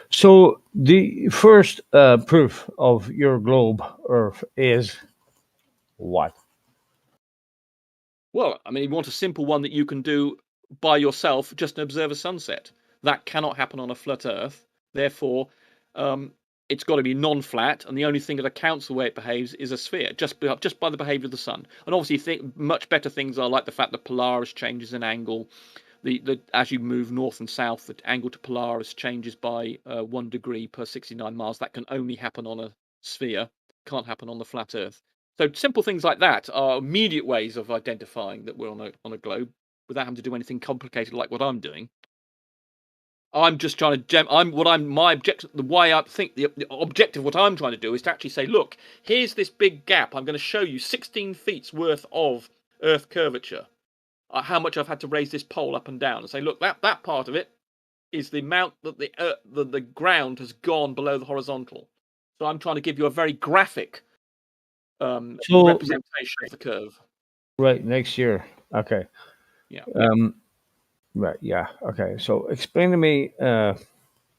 So the first proof of your globe Earth is what? Well, I mean, you want a simple one that you can do by yourself, just observe a sunset. That cannot happen on a flat Earth. Therefore, it's got to be non-flat, and the only thing that accounts the way it behaves is a sphere, just by the behavior of the sun. And obviously, much better things are like the fact that Polaris changes in angle. As you move north and south, the angle to Polaris changes by 1 degree per 69 miles. That can only happen on a sphere, can't happen on the flat Earth. So simple things like that are immediate ways of identifying that we're on a globe without having to do anything complicated like what I'm doing. I'm just trying to my objective. The way I think the objective of what I'm trying to do is to actually say, look, here's this big gap. I'm going to show you 16 feet's worth of Earth curvature. How much I've had to raise this pole up and down, and say, look, that part of it is the amount that the ground has gone below the horizontal. So I'm trying to give you a very graphic representation of the curve. Right, next year. Okay. Yeah. Right. Yeah. Okay. So explain to me,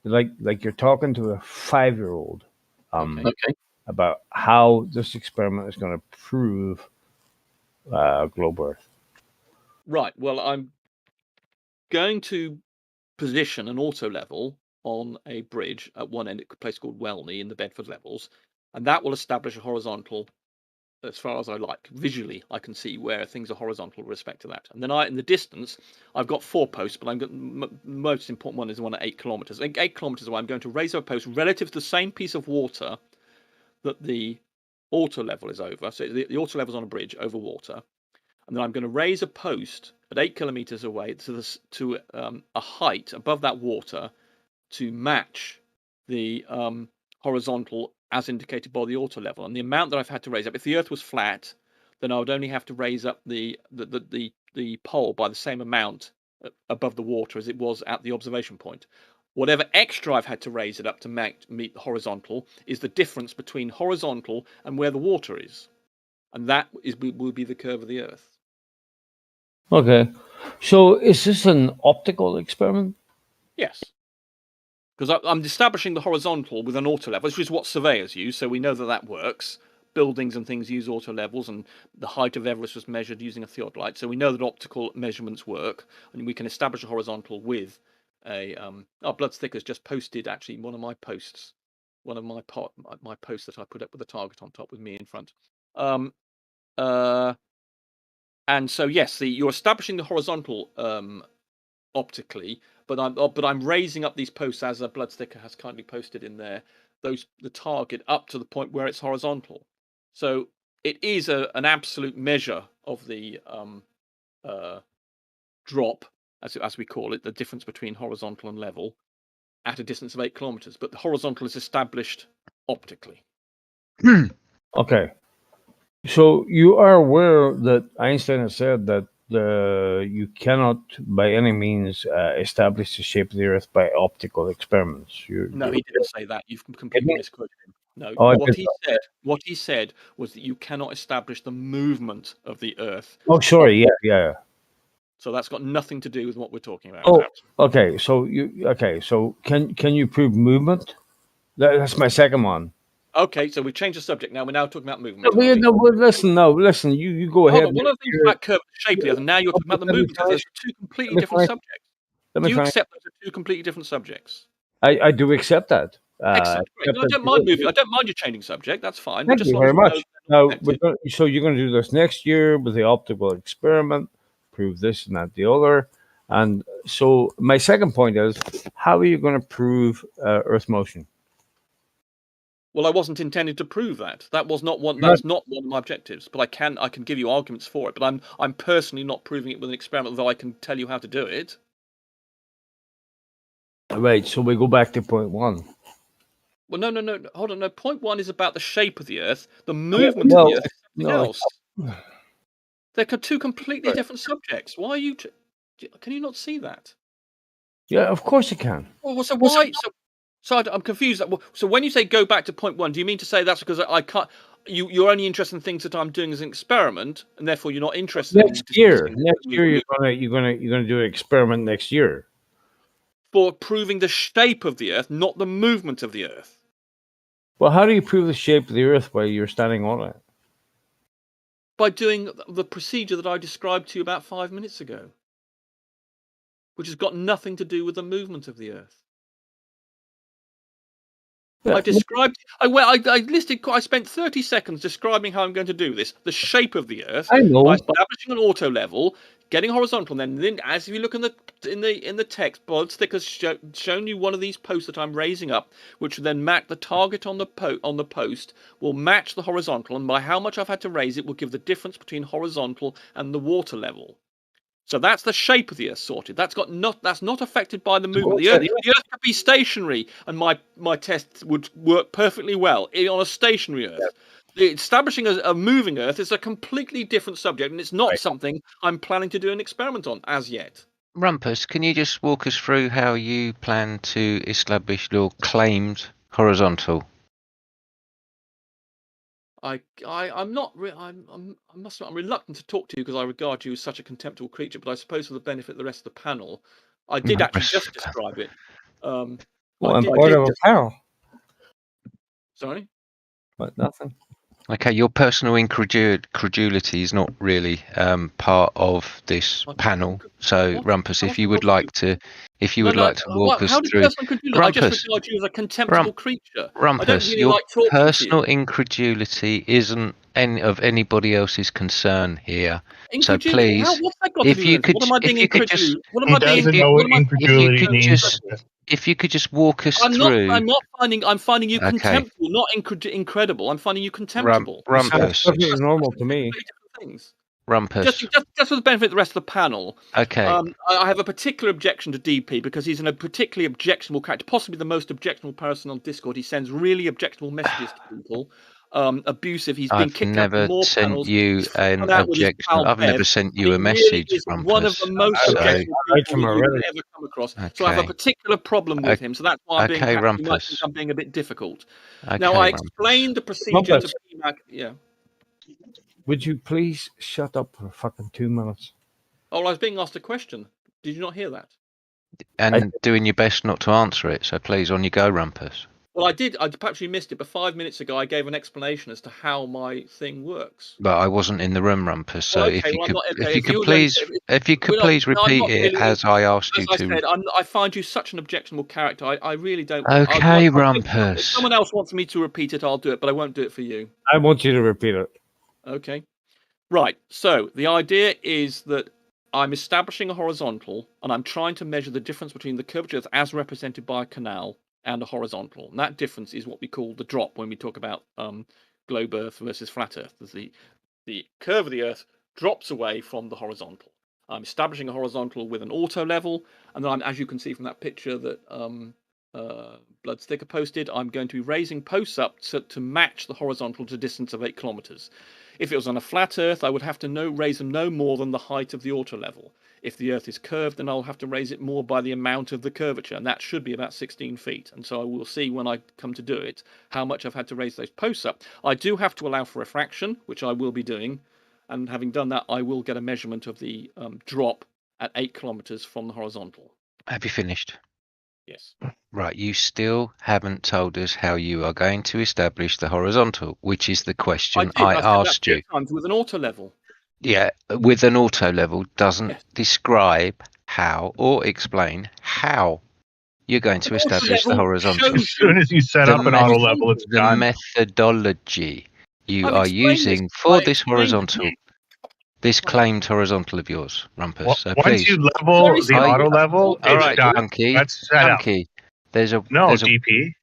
like you're talking to a 5-year-old, about how this experiment is going to prove globe Earth. Right. Well, I'm going to position an auto level on a bridge at one end, a place called Welney in the Bedford Levels, and that will establish a horizontal as far as I like. Visually, I can see where things are horizontal with respect to that. And then in the distance, I've got 4 posts, but most important one is the one at 8 kilometers. 8 kilometers away, I'm going to raise a post relative to the same piece of water that the auto level is over. So the auto level is on a bridge over water. And then I'm going to raise a post at 8 kilometers away to a height above that water to match the horizontal as indicated by the auto level. And the amount that I've had to raise up, if the Earth was flat, then I would only have to raise up the pole by the same amount above the water as it was at the observation point. Whatever extra I've had to raise it up to meet the horizontal is the difference between horizontal and where the water is. And that will be the curve of the Earth. Okay. So is this an optical experiment? Yes. Because I'm establishing the horizontal with an auto level, which is what surveyors use, so we know that works. buildings and things use auto levels, and the height of Everest was measured using a theodolite. So we know that optical measurements work, and we can establish a horizontal with a. Bloodstick has just posted actually one of my posts, one of my posts that I put up with a target on top with me in front. And so yes, you're establishing the horizontal optically, but I'm raising up these posts as a Bloodsticker has kindly posted in there. The target up to the point where it's horizontal. So it is an absolute measure of the drop, as we call it, the difference between horizontal and level, at a distance of 8 kilometers. But the horizontal is established optically. Okay. So you are aware that Einstein has said that you cannot, by any means, establish the shape of the Earth by optical experiments. No, he didn't say that. You've completely misquoted him. No, Oh, what he said was that you cannot establish the movement of the Earth. Oh, sorry. Yeah. So that's got nothing to do with what we're talking about. Oh, okay. So So can you prove movement? That's my second one. Okay, so we've changed the subject now. We're now talking about movement. Listen. You go ahead. Hold on. One of the things about curve shape of the Earth, and now you're talking about the movement of the Earth. Those are two completely different subjects. Do you accept those are two completely different subjects? I do accept that. Excellent. Great. No, I don't mind moving. I don't mind you changing subject. That's fine. Thank you very much. Now, so you're going to do this next year with the optical experiment, prove this and that, the other. And so my second point is, how are you going to prove Earth motion? Well, I wasn't intended to prove that. That was not one. That's not one of my objectives. But I can give you arguments for it. But I'm personally not proving it with an experiment, though I can tell you how to do it. Right. So we go back to point one. Well, no. Hold on. No, point one is about the shape of the Earth. The movement of the Earth is something else. They're two completely different subjects. Why are you? Can you not see that? Yeah, of course you can. Well, so why? So I'm confused. So when you say go back to point one, do you mean to say that's because I can't? You're only interested in things that I'm doing as an experiment, and therefore you're not interested. Next year, you're gonna do an experiment next year for proving the shape of the Earth, not the movement of the Earth. Well, how do you prove the shape of the Earth while you're standing on it? By doing the procedure that I described to you about 5 minutes ago, which has got nothing to do with the movement of the Earth. I described. I spent 30 seconds describing how I'm going to do this. The shape of the Earth. I know. By establishing an auto level, getting horizontal, and then as if you look in the text, Bloodstick has shown you one of these posts that I'm raising up, which will then match the target on the post will match the horizontal, and by how much I've had to raise it will give the difference between horizontal and the water level. So that's the shape of the Earth sorted. That's not affected by the movement. The Earth could be stationary, and my test would work perfectly well on a stationary Earth. Establishing a moving Earth is a completely different subject, and it's not something I'm planning to do an experiment on as yet. Rumpus, can you just walk us through how you plan to establish your claimed horizontal? I'm reluctant to talk to you because I regard you as such a contemptible creature, but I suppose for the benefit of the rest of the panel, I did actually just describe it. I'm part of a panel. Sorry? But nothing. Okay, your personal incredulity is not really part of this panel. So, Rumpus, if you would like to walk us through, I just regard you as a contemptible creature. Rumpus, really your personal incredulity isn't of anybody else's concern here. So please, if you could just walk us through. I'm finding you contemptible, not incredible. I'm finding you contemptible. Rumpus. It's normal to me. Rumpus. Just for the benefit of the rest of the panel. Okay. I have a particular objection to DP because he's a particularly objectionable character, possibly the most objectionable person on Discord. He sends really objectionable messages to people. Abusive. He's been kicked out of more panels. I've never sent you a message, Rumpus. One of the most objectionable people you've ever come across. Okay. So I have a particular problem with him. So that's why I'm being a bit difficult. Okay, now I explained the procedure to PMAC. Yeah. Would you please shut up for fucking 2 minutes? Oh, I was being asked a question. Did you not hear that? And doing your best not to answer it. So please, on you go, Rumpus. Well, I did. Perhaps you missed it, but 5 minutes ago I gave an explanation as to how my thing works. But I wasn't in the room, Rumpus. So Well, if okay, you well, I'm could, not okay. if you If could you're going please, if you could please no, I'm repeat not it really. as I asked you As I to. said, I find you such an objectionable character. I really don't. Okay, If Rumpus. someone else wants me to repeat it, I'll do it, but I won't do it for you. I want you to repeat it. Okay. Right. So the idea is that I'm establishing a horizontal, and I'm trying to measure the difference between the curvature as represented by a canal and a horizontal. And that difference is what we call the drop when we talk about globe Earth versus flat Earth. The curve of the Earth drops away from the horizontal. I'm establishing a horizontal with an auto level, and then as you can see from that picture that Bloodsticker posted, I'm going to be raising posts up to match the horizontal to a distance of 8 kilometers. If it was on a flat Earth, I would have to raise them no more than the height of the auto level. If the Earth is curved, then I'll have to raise it more by the amount of the curvature, and that should be about 16 feet. And so I will see when I come to do it how much I've had to raise those posts up. I do have to allow for refraction, which I will be doing, and having done that, I will get a measurement of the drop at 8 kilometers from the horizontal. Have you finished? Yes. Right, you still haven't told us how you are going to establish the horizontal, which is the question I asked you. Times with an auto level. Yeah, with an auto level doesn't Yes. describe how or explain how you're going to establish the horizontal. As soon as you set up an auto level, it's the done. methodology you I've are explained using this. for I this explained horizontal, this claimed horizontal of yours, Rumpus. So Once please, you level the auto level, all it's right, done. Punky, That's set up. Punky, No, DP.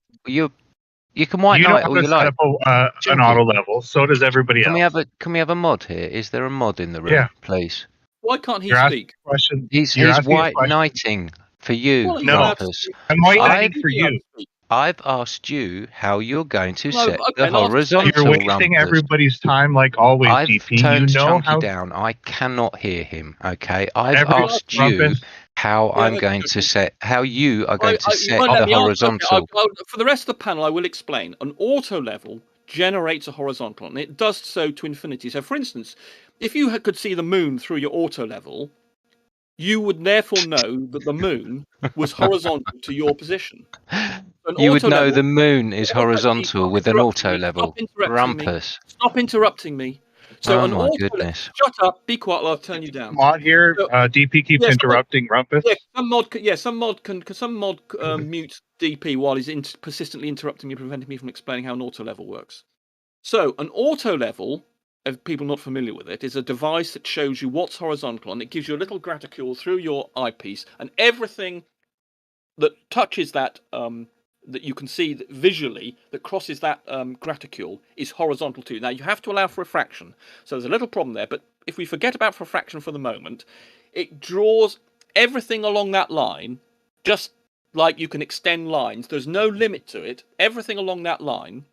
You can white You know knight how all to you set like. up an auto level. So does everybody Can else. we have a mod here? Is there a mod in the room, Yeah. please? Why can't he You're asking speak? a question. He's You're asking a white question. knighting for you, Well, he's No, allowed to Rumpus. speak. I'm white I've- knighting for you. I've asked you how you're going to No, set okay, the I'll explain. horizontal, You're wasting Rumpus. everybody's time like always, I've DP. turned You know Chunky how down. I cannot hear him. Okay, I've every asked you Rumpus. how Yeah, I'm okay, going to set, how you are going to you set won't let the me answer. Okay, horizontal. for the rest of the panel, I will explain. An auto level generates a horizontal, and it does so to infinity. So, for instance, if you could see the moon through your auto level, you would therefore know that the moon was horizontal to your position. You would auto know level- the moon is Okay, horizontal stop with an interrupting auto me. level. Stop interrupting me. Rumpus. Stop interrupting me. So Oh an my auto goodness. Shut up. Be quiet. I'll turn you down. Mod here. So- DP keeps Yeah, interrupting Rumpus. Yeah, some mod can mute DP while he's persistently interrupting me, preventing me from explaining how an auto level works. So an auto level, if people not familiar with it, is a device that shows you what's horizontal, and it gives you a little graticule through your eyepiece, and everything that touches that that you can see visually that crosses that graticule is horizontal too. Now you have to allow for refraction, so there's a little problem there. But if we forget about refraction for the moment, it draws everything along that line, just like you can extend lines. There's no limit to it. Everything along that line,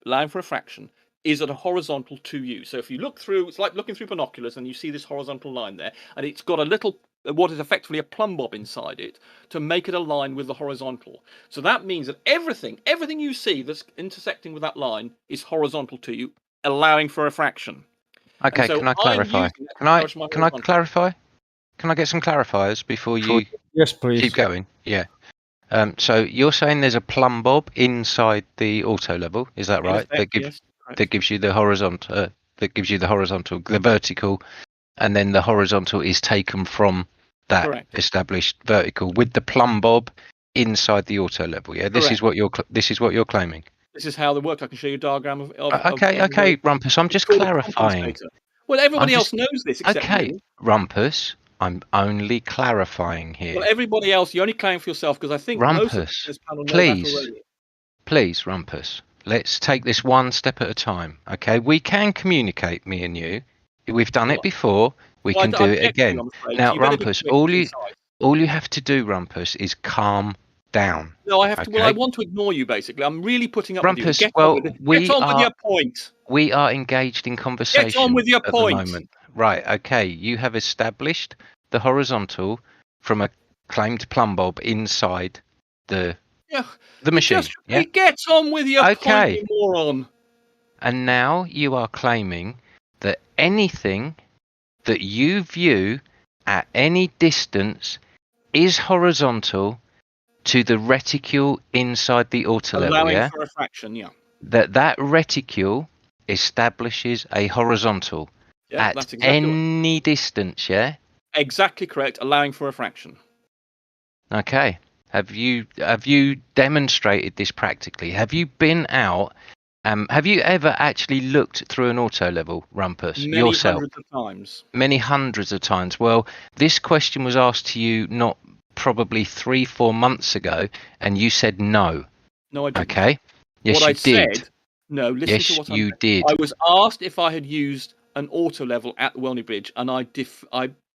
allowing for refraction, is at a horizontal to you. So if you look through, it's like looking through binoculars and you see this horizontal line there, and it's got a little, what is effectively a plumb bob inside it to make it align with the horizontal. So that means that everything you see that's intersecting with that line is horizontal to you, allowing for refraction. Okay, so can I clarify? Can I clarify? Can I get some clarifiers before you Yes, please. keep going? Yeah. So you're saying there's a plumb bob inside the auto level, is that right? That gives you the horizontal, the vertical, and then the horizontal is taken from that established vertical with the plumb bob inside the auto level. Yeah, this is what you're claiming. This is how they work. I can show you a diagram of Okay, Rumpus. I'm just clarifying. Well, everybody else knows this except you. Rumpus. I'm only clarifying here. Well, everybody else, you're only claiming for yourself because I think most of this panel know that already. Please, Rumpus. Let's take this one step at a time. Okay, we can communicate, me and you. We've done it before. We can do it again. Now, Rumpus, all you have to do, Rumpus, is calm down. No, I have to. Okay? Well, I want to ignore you. Basically, I'm really putting up Rumpus, with you. Get on with your point. We are engaged in conversation. Get on with your at point. The moment. Right. Okay. You have established the horizontal from a claimed plumb bob inside the machine. Get on with your point, you moron. And now you are claiming that anything that you view at any distance is horizontal to the reticule inside the autolevel, Allowing yeah? for a fraction, yeah. That reticule establishes a horizontal Yeah, at that's exactly any distance, yeah? Exactly correct, allowing for a fraction. Okay. Have you demonstrated this practically? Have you been out? Have you ever actually looked through an auto level, Rumpus, Many yourself? hundreds of times. Many hundreds of times. Well, this question was asked to you not probably 3-4 months ago, and you said no. No, I didn't. Okay. Yes, what you I did. said. No, listen yes, to what you I'm did. I was asked if I had used an auto level at the Welney Bridge, and I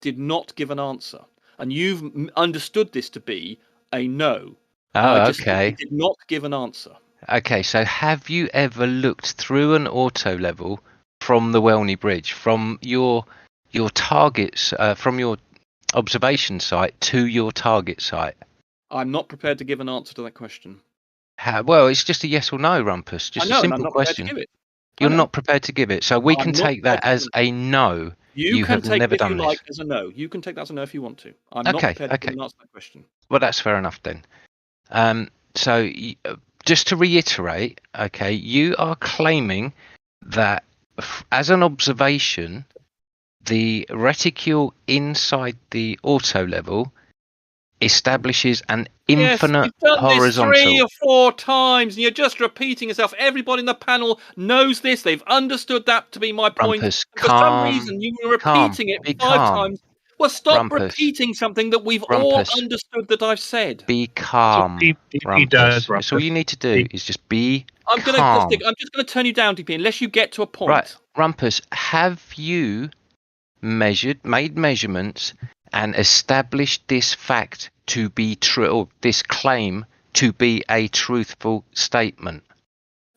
did not give an answer. And you've understood this to be a no. Oh, I just okay. did not give an answer. Okay, so have you ever looked through an auto level from the Welney Bridge, from your targets, from your observation site to your target site? I'm not prepared to give an answer to that question. Well, it's just a yes or no, Rumpus. Just I know, a and I'm simple not question. prepared to give it. You're not prepared to give it, so we can I'm not take that prepared to as give a no. You can have take never it if you done this. like as a no. You can take that as a no if you want to. I'm not Okay, prepared to give an answer to that question. Well, that's fair enough then. So just to reiterate, okay, you are claiming that as an observation, the reticule inside the auto level establishes an infinite Yes, you've done horizontal. this 3 or 4 times, and you're just repeating yourself. Everybody in the panel knows this. They've understood that to be my point. Rumpus, For some reason, you were repeating it 5 times. Well, stop Rumpus, repeating something that we've all Rumpus, understood that I've said. Be calm, DP does, Rumpus. So all you need to do is just be I'm calm. just going to turn you down, DP, unless you get to a point. Right, Rumpus, have you made measurements and established this fact to be true, or this claim to be a truthful statement?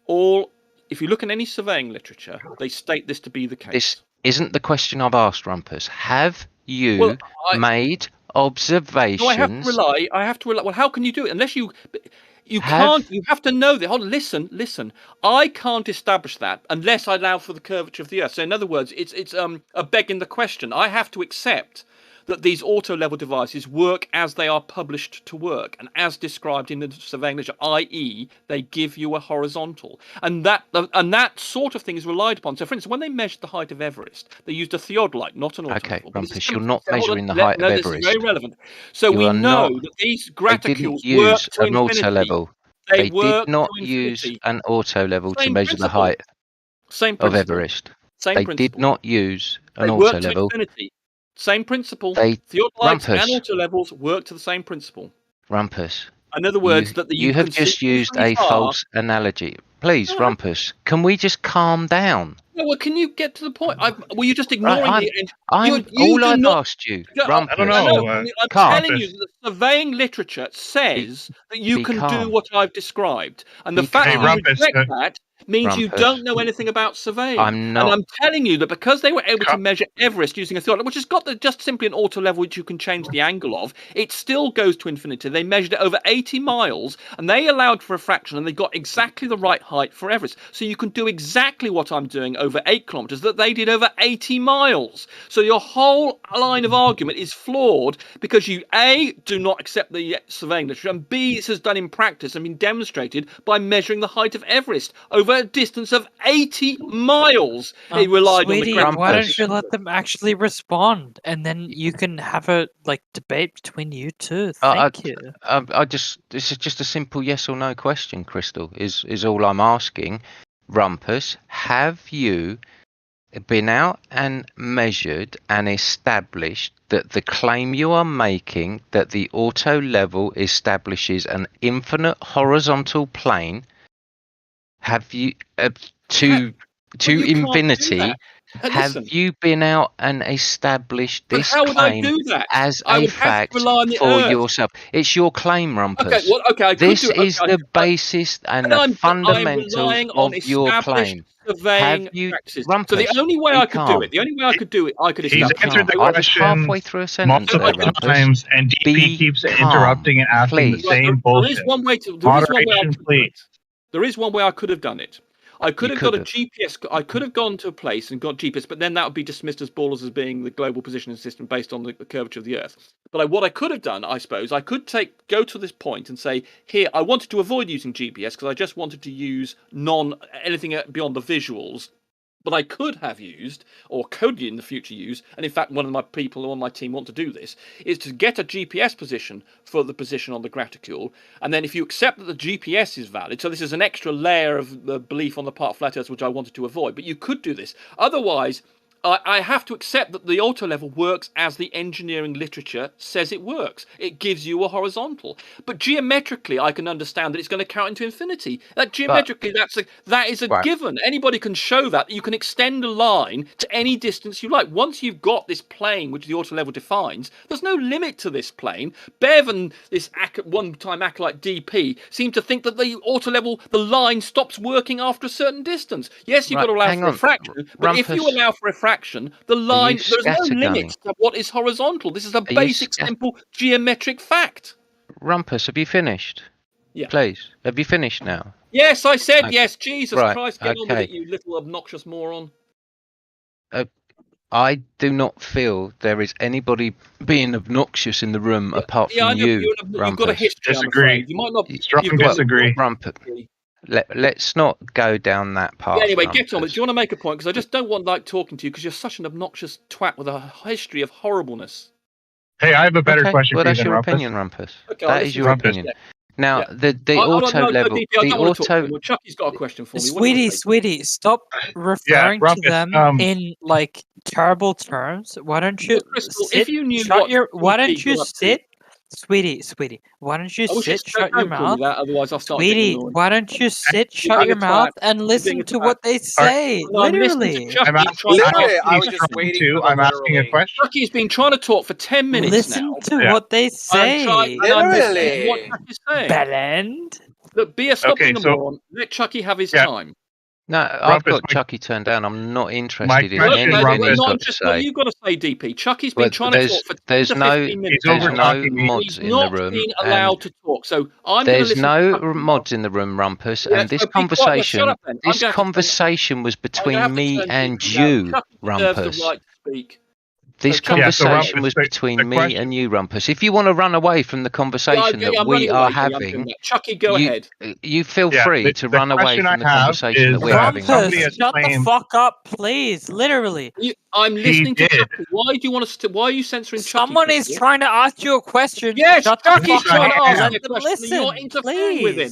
If you look in any surveying literature, they state this to be the case. This isn't the question I've asked, Rumpus. Have you made observations? No, I have to rely. Well, how can you do it unless you can't? You have to know that. Hold on, listen. I can't establish that unless I allow for the curvature of the Earth. So, in other words, it's a begging the question. I have to accept that these auto-level devices work as they are published to work and as described in the surveying literature, i.e. they give you a horizontal. And that sort of thing is relied upon. So, for instance, when they measured the height of Everest, they used a theodolite, not an auto-level. Okay, Rumpus, you're not measuring the height of Everest. This is very relevant. So we know that these graticules work to an infinity. auto level. They did not use an auto level to measure the height of Everest. They did not use an auto level. Same principle. Theodolites and auto levels work to the same principle. Rumpus. In other words, you have just used a false analogy. Please, Rumpus, can we just calm down? Well, can you get to the point? Were you just ignoring me? I've asked you, Rumpus. I don't know. I'm telling you, the surveying literature says that you can do what I've described, and the fact that you reject that means you don't know anything about surveying. And I'm telling you that because they were able to measure Everest using a theodolite, which has got just simply an auto level which you can change the angle of, it still goes to infinity. They measured it over 80 miles, and they allowed for a fraction, and they got exactly the right height for Everest. So you can do exactly what I'm doing over 8 kilometers that they did over 80 miles. So your whole line of argument is flawed because you A, do not accept the surveying literature, and B, this is done in practice and been demonstrated by measuring the height of Everest over a distance of 80 miles. They relied on the ground. Why don't you let them actually respond, and then you can have a debate between you two? Thank you. This is just a simple yes or no question, Crystal. Is all I'm asking. Rumpus, have you been out and measured and established that the claim you are making that the auto level establishes an infinite horizontal plane? Have you to infinity? Have you been out and established this claim as a fact for yourself? It's your claim, Rumpus. This is the basis and the fundamentals of your claim. Have you, Rumpus? So the only way I could do it, I could He's establish. answered the question halfway through a sentence multiple times, and DP keeps interrupting and asking the same bullshit. There is one way I could have done it. I could have got a GPS. I could have gone to a place and got GPS, but then that would be dismissed as ballers as being the global positioning system based on the curvature of the Earth. But what I could have done, I suppose, I could go to this point and say, here, I wanted to avoid using GPS because I just wanted to use anything beyond the visuals. But I could have used, or could in the future use, and in fact one of my people on my team want to do this, is to get a GPS position for the position on the graticule, and then if you accept that the GPS is valid, so this is an extra layer of the belief on the part of flat earth which I wanted to avoid, but you could do this. Otherwise, I have to accept that the auto level works as the engineering literature says it works. It gives you a horizontal. But geometrically, I can understand that it's going to count into infinity. That geometrically, that is a given. Anybody can show that. You can extend a line to any distance you like. Once you've got this plane, which the auto level defines, there's no limit to this plane. Bev and this one-time acolyte DP seem to think that the auto level, the line stops working after a certain distance. Yes, you've got to allow for refraction, but if you allow for refraction, the line, there's no limit to what is horizontal. This is a basic, simple geometric fact. Rumpus, have you finished? Yeah. Please, have you finished now? Yes, I said yes. Jesus Christ, get on with it, you little obnoxious moron. I do not feel there is anybody being obnoxious in the room apart from you, Rumpus. You've got a history, disagree. You might not. Strongly disagree. Rumpus. Let's not go down that path. Yeah, anyway, get on with it. Do you want to make a point? Because I just don't want talking to you because you're such an obnoxious twat with a history of horribleness. Hey, I have a better question for you. That's your opinion, Rumpus. Okay, that is your opinion. Now, the auto level. Chucky's got a question for Sweetie, me. Sweetie, stop referring to them in like terrible terms. Why don't you sit? Why don't you sit? Sweetie, why don't you sit, shut your mouth? Otherwise I'll start Sweetie, why don't you sit, shut your mouth, and listen to what they say? Literally. I'm asking a question. Chucky's been trying to talk for 10 minutes Listen to what they say. Literally. What Chucky's saying. Bellend. Look, be a stopping the moron. Let Chucky have his time. No, I've got Chucky turned down. I'm not interested in anything he's got to say. What you've got to say, DP. Chucky's been trying to talk for 10 to 15 minutes. There's no mods in the room. He's not being allowed to talk. So there's no mods in the room, Rumpus. And this conversation was between me and you, Rumpus. This conversation was between me and you, Rumpus. If you want to run away from the conversation that we are having, Chucky, go ahead. You feel free to run away from the conversation that we're having. Rumpus, shut the fuck up, please. Literally. I'm listening to Chucky. Why do you want us to? Why are you censoring Chucky? Someone is trying to ask you a question. Yes, Chucky's trying to ask you a question. Listen, You're interfering with him.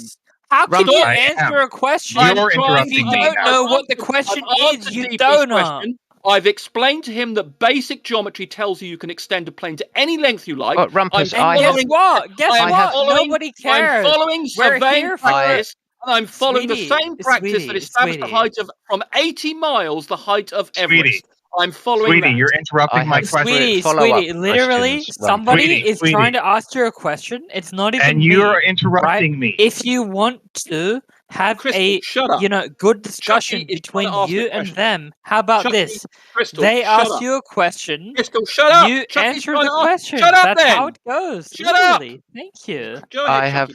How can you answer a question if you don't know what the question is, you donut? I've explained to him that basic geometry tells you can extend a plane to any length you like. Rumpus, guess what? Nobody cares. I'm following surveying practice, and I'm following the same practice that established the height of from 80 miles, the height of Everest. I'm following that. You're interrupting my question. Sweetie, literally, somebody is trying to ask you a question. It's not even and you're interrupting me. If you want to have Crystal, good discussion between you and them, how about this? Crystal, they ask you a question. Crystal, shut up. You answer the question. Shut up, That's then. how it goes. Shut up. Thank you. I have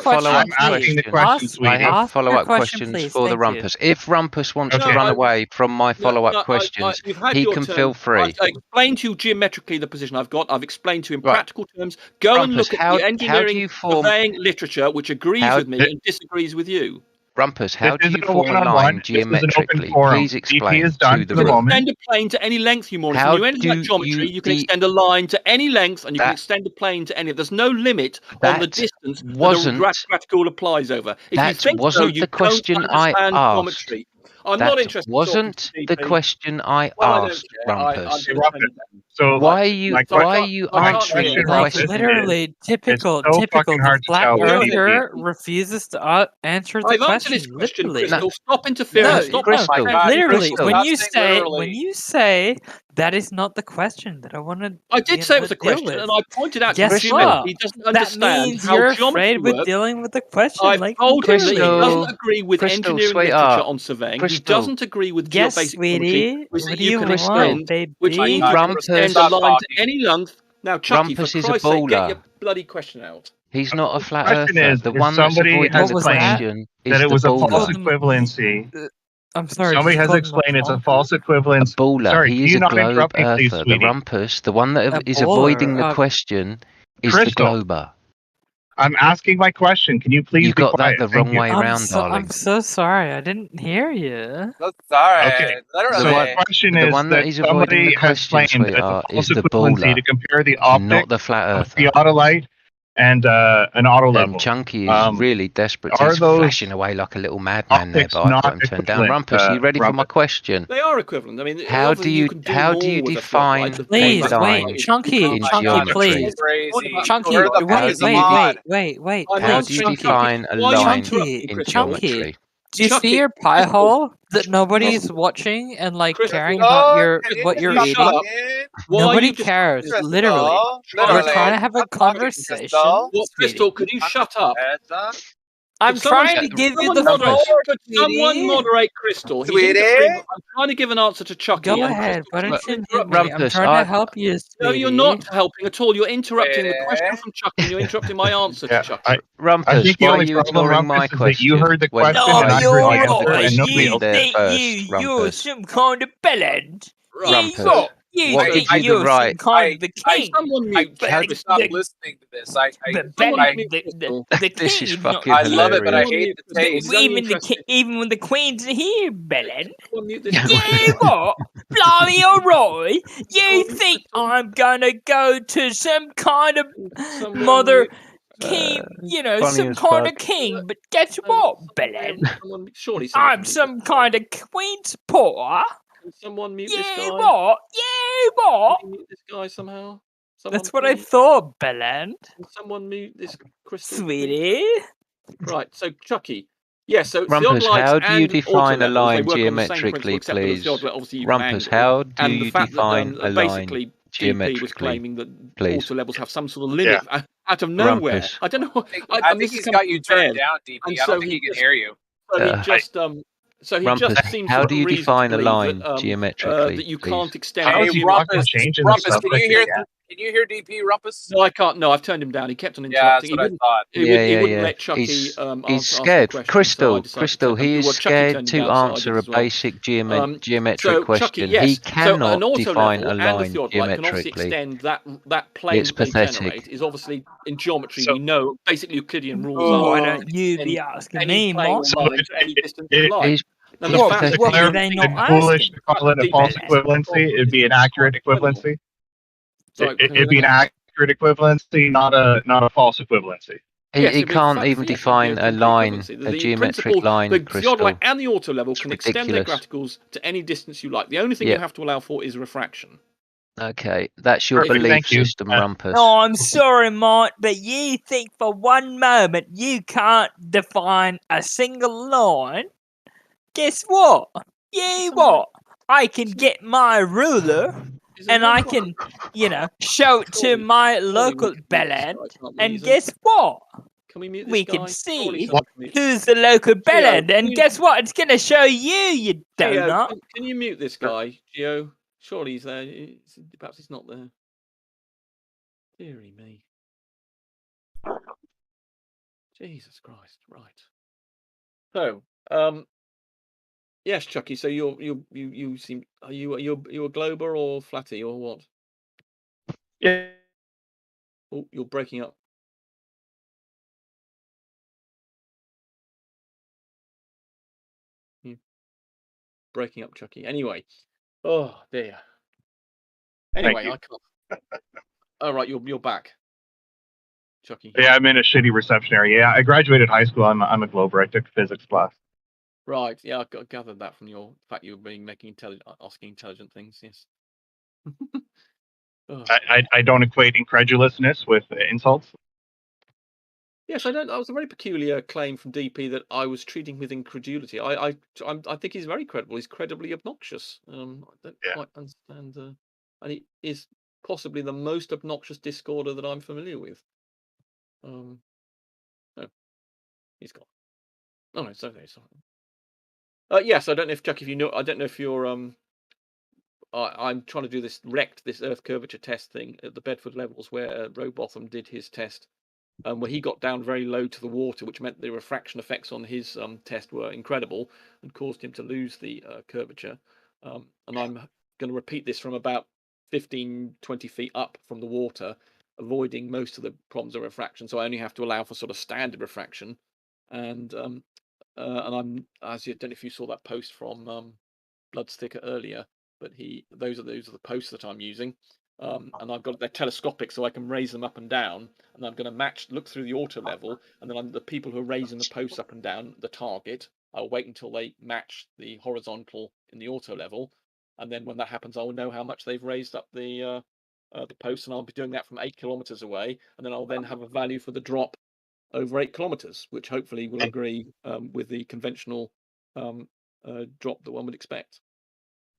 follow-up questions. I have follow-up questions for the Rumpus. If Rumpus wants to run away from my follow-up questions, he can feel free. I explained to you geometrically the position I've got. I've explained to you in practical terms. Go and look at the engineering surveying literature, which agrees with me and disagrees with you. Rumpus, how do you form a line geometrically? Please explain to the room. You can extend a plane to any length, you morons. When you enter geometry, you can extend a line to any length, and you can extend a plane to any. There's no limit on the distance that the graticule applies over. If you think so, you don't understand geometry. I'm not interested. That wasn't the question I asked, Rumpus. So why are you answering the question? Literally, typical. The flat earther refuses to answer the question. I've answered this question, Crystal. Stop interfering. Stop. Literally, when you say that is not the question that I wanted. I did say it was a question, and I pointed out to him he doesn't understand that means how you're geometry afraid with dealing with the question. I've told him that he doesn't agree with engineering literature on surveying. He doesn't agree with basic geometry, which you can extend, which means you can extend a line to any length. Now, Chucky, for Christ's sake, get your bloody question out. He's not a flat Question earther. is, The if one that's somebody avoiding has the claimed question that is it the was a false baller. equivalency, I'm sorry. somebody just has call them a explained it's a flunker? false A equivalence. baller. Sorry, He can is you a not globe interrupt me, please, earther. The sweetie? rumpus, the one that A is baller. avoiding the question, is the Crystal, glober. I'm asking my question. Can you please You be got that quiet? the Thank wrong you. way round, I'm darling. so sorry. I didn't hear you. So sorry. Okay. The So one, the question the is one that that is avoiding the somebody has question, claimed that it's a sweetheart, false is the equivalency baller, to compare the not the optics flat of earther. theodolite and an auto And level. Chunky is really desperate. Are He's flashing those away like a little madman there, optics but I've got not him turned down. equivalent, Rumpus, are you ready for my Rumpus? question? They are equivalent. I mean, How do obviously you can do you more with a theodolite. define The a Please, theodolite wait, line Chunky, in Chunky, geometry? please. Crazy. Chunky, Where the fuck How is do the you mod? wait, I'm how please, do you answering Chunky. define a Why are you line interrupting, in Crystal? geometry? Do you see Chucky, your pie Crystal, hole that nobody's Crystal, watching and like Crystal. caring about Oh, can you what just you're You stop shut eating? up. talking? Why are Nobody you cares, disrupting? literally. Crystal, We're literally. trying to have a Stop talking, conversation, Crystal. Well, sweetie. Crystal, could you shut up? I'm Could someone, trying to could give you someone the moderate? floor, Could someone sweetie. moderate Crystal? He's Sweetie? interfering. I'm trying to give an answer to Chucky. Go and ahead. Crystal Why keeps don't you hit interrupting. me? I'm Rumpus, trying to help you, No, you're sweetie. not helping at all. You're interrupting the question Sweetie? from Chucky, and you're interrupting my answer to Yeah, Chucky. I Rumpus, think the why are only you problem, ignoring my Rumpus, is that you question heard the when question No, and I heard I the you're have the answer, right. and question nobody You else there did. think first, you're Rumpus? some kind of bellend. Yeah, Rumpus, you you what think gives you the you're some right? kind of the king. Someone mute I can't Crystal. stop listening to this. But Someone Bella, mute Crystal. the This king is is not fucking I here. love it, but I hilarious. hate the taste. Even when the queen's here, Belen. Someone mute this Yeah, what? Blimey, alright. You think I'm gonna go to some kind of mother king, funny some as kind fuck. of king, but guess what, Belen? Surely someone I'm can mute some kind of queen supporter. Can someone mute this Yeah, guy? what? Yeah, what? Can you mute this guy somehow? That's what I thought, Belen. Can someone mute this Crystal, Sweetie. Right, so Chucky. Yeah, so Rumpus, theodolites how do you and define a autolevels, they line work on the same principle, geometrically, except that with please? theodolite, obviously you Rumpus, can angle. how do And you the fact define that a line basically DP was geometrically, claiming that please? autolevels have some sort of limit out of nowhere. Rumpus. I don't know. I think he's got you turned down, DP. And I so don't think he can hear you. So he just Rumpus, seems how for do some you reason define to a believe line that, geometrically, that you please? can't extend. How is he fucking changing the Rumpus, can you hear? subject? Can you hear DP Rumpus? No, I can't. No, I've turned him down. He kept on Yeah, that's interrupting. what I thought. He wouldn't let Chucky He's ask scared. the question. Crystal, so I Crystal, he is scared to answer a basic geometric so question. Chucky, yes. He So an cannot auto define level a and a line theodolite can obviously geometrically. extend that plane It's that they pathetic. generate is obviously in geometry. We know basic Euclidean rules Oh, are. why don't you be asking me, Mark? Line to any distance you like. And It's the fact pathetic. What were they not Foolish asking? to call it a false equivalency. It'd be an accurate equivalency. It'd be an accurate equivalency, not a false equivalency. He can't even define a line, a geometric line, The Crystal. theodolite and the auto level can It's extend their ridiculous. graticals to any distance you like. The only thing you have to allow for is refraction. Okay, that's your Perfect, belief thank you. system, Rumpus. Oh, I'm sorry, Mike, but you think for one moment you can't define a single line? Guess what? Yeah, what? I can get my ruler and I can, show it to my local bellend, and guess what? Can we mute this We guy? can see Someone can mute- who's the local Gio, bellend, can and you- guess what? It's gonna show you, you Gio, donut. can you mute this guy, Gio? Surely he's there. Perhaps he's not there. Deary me. Jesus Christ! Right. So, yes, Chucky. So you seem are you a glober or flatty or what? Yeah. Oh, you're breaking up. Breaking up, Chucky. Anyway, oh dear. Anyway, you. I can't. All right, you're back, Chucky. Yeah, I'm in a shitty reception area. Yeah, I graduated high school. I'm a glober. I took physics class. Right. Yeah, I gathered that from your fact you were asking intelligent things. Yes. I don't equate incredulousness with insults. Yes, I don't. That was a very peculiar claim from DP that I was treating with incredulity. I think he's very credible. He's credibly obnoxious. I don't quite understand, and he is possibly the most obnoxious discorder that I'm familiar with. Oh, he's gone. Oh no, it's okay. Sorry. Yes, I don't know if Chuck, if you know, I don't know if you're I'm trying to do this Earth curvature test thing at the Bedford levels where Rowbotham did his test where he got down very low to the water, which meant the refraction effects on his test were incredible and caused him to lose the curvature. And I'm going to repeat this from about 15, 20 feet up from the water, avoiding most of the problems of refraction. So I only have to allow for sort of standard refraction. And I'm, as you don't know if you saw that post from Bloodsticker earlier, but those are the posts that I'm using. And I've got they're telescopic, so I can raise them up and down. And I'm going to look through the auto level, and then the people who are raising the posts up and down, the target, I'll wait until they match the horizontal in the auto level, and then when that happens, I will know how much they've raised up the post, and I'll be doing that from 8 kilometers away, and then I'll then have a value for the drop over 8 kilometers, which hopefully will agree with the conventional drop that one would expect.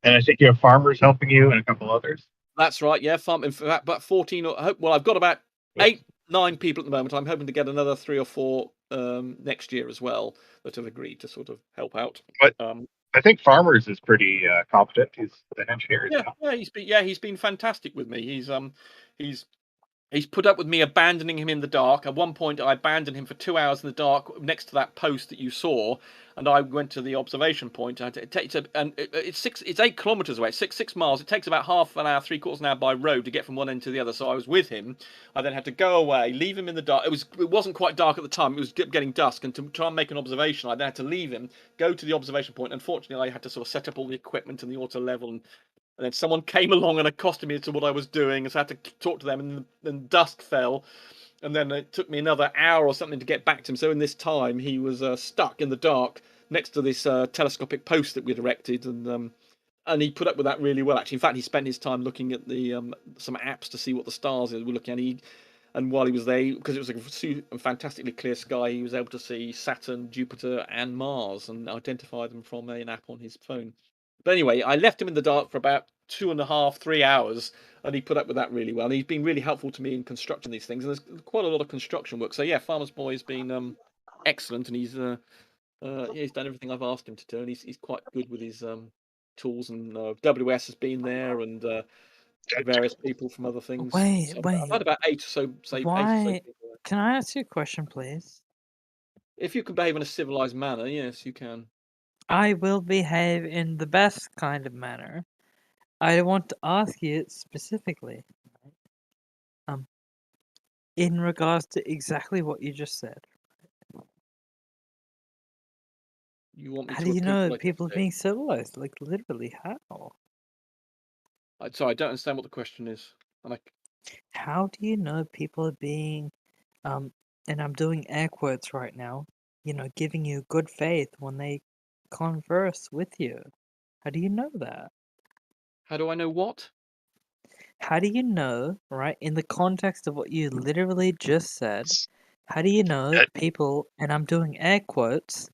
And I think you have farmers helping you and a couple others. That's right, yeah. In fact, about 14. Well, I've got about 8, 9 people at the moment. I'm hoping to get another 3 or 4 next year as well that have agreed to sort of help out. But I think farmers is pretty competent. He's an engineer. He's been fantastic with me. He's put up with me abandoning him in the dark. At one point, I abandoned him for 2 hours in the dark next to that post that you saw, and I went to the observation point. It's 8 kilometers away, 6 miles. It takes about half an hour, 3/4 an hour by road to get from one end to the other. So I was with him. I then had to go away, leave him in the dark. It wasn't quite dark at the time. It was getting dusk, and to try and make an observation, I then had to leave him, go to the observation point. Unfortunately, I had to sort of set up all the equipment and the auto level and then someone came along and accosted me as to what I was doing, so I had to talk to them, and then dusk fell. And then it took me another hour or something to get back to him. So in this time, he was stuck in the dark next to this telescopic post that we'd erected, and he put up with that really well, actually. In fact, he spent his time looking at the some apps to see what the stars were looking at. And while he was there, because it was a fantastically clear sky, he was able to see Saturn, Jupiter, and Mars, and identify them from an app on his phone. But anyway, I left him in the dark for about 2.5, 3 hours, and he put up with that really well. And he's been really helpful to me in constructing these things. And there's quite a lot of construction work. So yeah, Farmer's Boy has been excellent, and he's done everything I've asked him to do, and he's quite good with his tools. And WS has been there, and various people from other things. Wait. I've had about 8 or so. Why? Can I ask you a question, please? If you can behave in a civilized manner, yes, you can. I will behave in the best kind of manner. I want to ask you specifically, in regards to exactly what you just said. You want me how to do you know what people are being civilized? Like, literally, how? Sorry, I don't understand what the question is. How do you know people are being, and I'm doing air quotes right now, giving you good faith when they converse with you? How do you know that? How do I know what? How do you know, right, in the context of what you literally just said, how do you know people, and I'm doing air quotes,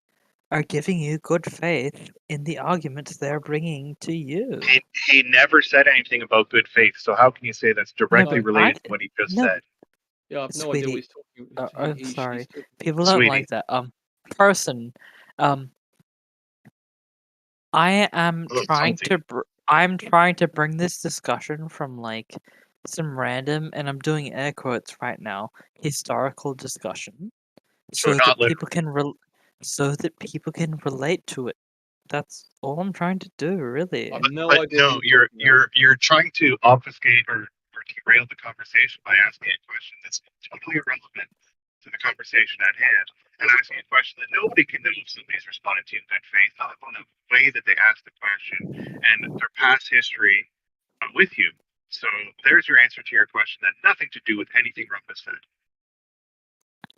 are giving you good faith in the arguments they're bringing to you? He never said anything about good faith, so how can you say that's directly related to what he just said? Yeah, I have no idea what he's talking about. I'm sorry. People don't like that. Person, I am trying to I'm trying to bring this discussion from like some random, and I'm doing air quotes right now, historical discussion, so that people can relate to it. That's all I'm trying to do, really. I have no idea. No, you're trying to obfuscate or derail the conversation by asking a question that's totally irrelevant to the conversation at hand, and asking a question that nobody can know if somebody's responding to in good faith on the way that they asked the question and their past history with you. So there's your answer to your question that nothing to do with anything Rumpus said.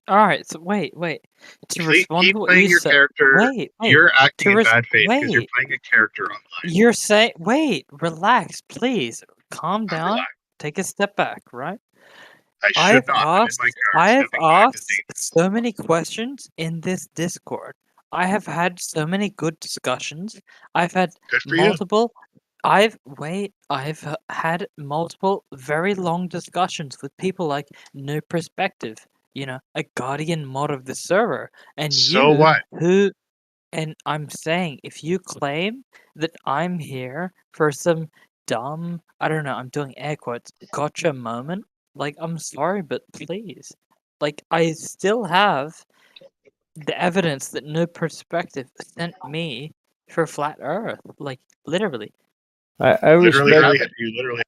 Alright, so wait. To respond keep to what playing you your said. character. Wait. You're acting in bad faith because you're playing a character online. You're saying, wait, relax, please. Calm down. Take a step back, right? I should not. I'm in my car. I have asked so many questions in this Discord. I have had so many good discussions. I've had multiple. I've had multiple very long discussions with people like No Perspective, a guardian mod of the server, and so what? And I'm saying, if you claim that I'm here for some dumb, I don't know, I'm doing air quotes, gotcha moment, like, I'm sorry, but please, like I still have the evidence that no perspective sent me for flat Earth. Like literally. I Literally respect. have it. You literally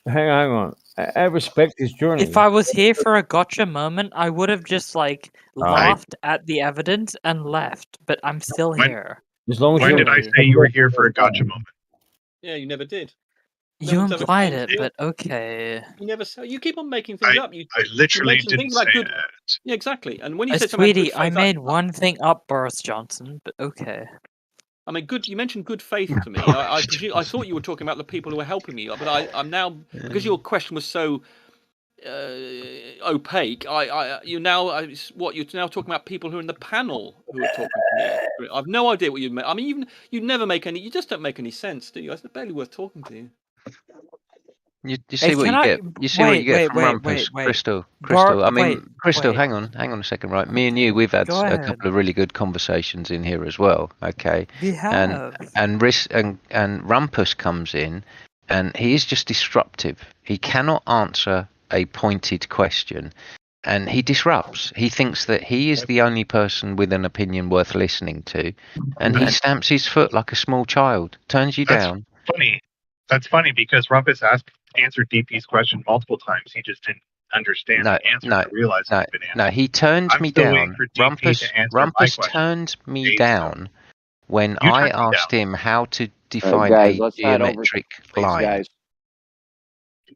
have Hang on. I respect his journey. If I was here for a gotcha moment, I would have just like Right. laughed at the evidence and left. But I'm still here. As long as When you're did I say you were here for a gotcha moment? Yeah, you never did. No You one's ever implied claimed it, but okay. You never say. You keep on making things up. I literally mentioned didn't things about say good. that. Yeah, exactly. And when you said something about Sweetie, good I faith, made one thing up, Boris Johnson, but okay. I mean, good. You mentioned good faith to me. I thought you were talking about the people who were helping me, but I'm now because your question was so opaque. You're now talking about people who are in the panel who are talking to me. I've no idea what you meant. I mean, you never make any. You just don't make any sense, do you? It's barely worth talking to you. You see what can you I- get. You see what you get from Rumpus, wait. Crystal. Bar- I mean, wait, Crystal. wait. Hang on a second. Right, me and you, we've had Go a ahead. couple of really good conversations in here as well. Okay, We have. and Rumpus comes in, and he is just disruptive. He cannot answer a pointed question, and he disrupts. He thinks that he is the only person with an opinion worth listening to, and he stamps his foot like a small child, turns you down. Funny. That's funny because Rumpus answered DP's question multiple times. He just didn't understand the answer to realize it had been answered. No, he turns I'm me still waiting down. for DP to answer my Rumpus question. turned me Based down when You I turned me asked him how to define guys, a let's not geometric line. guys.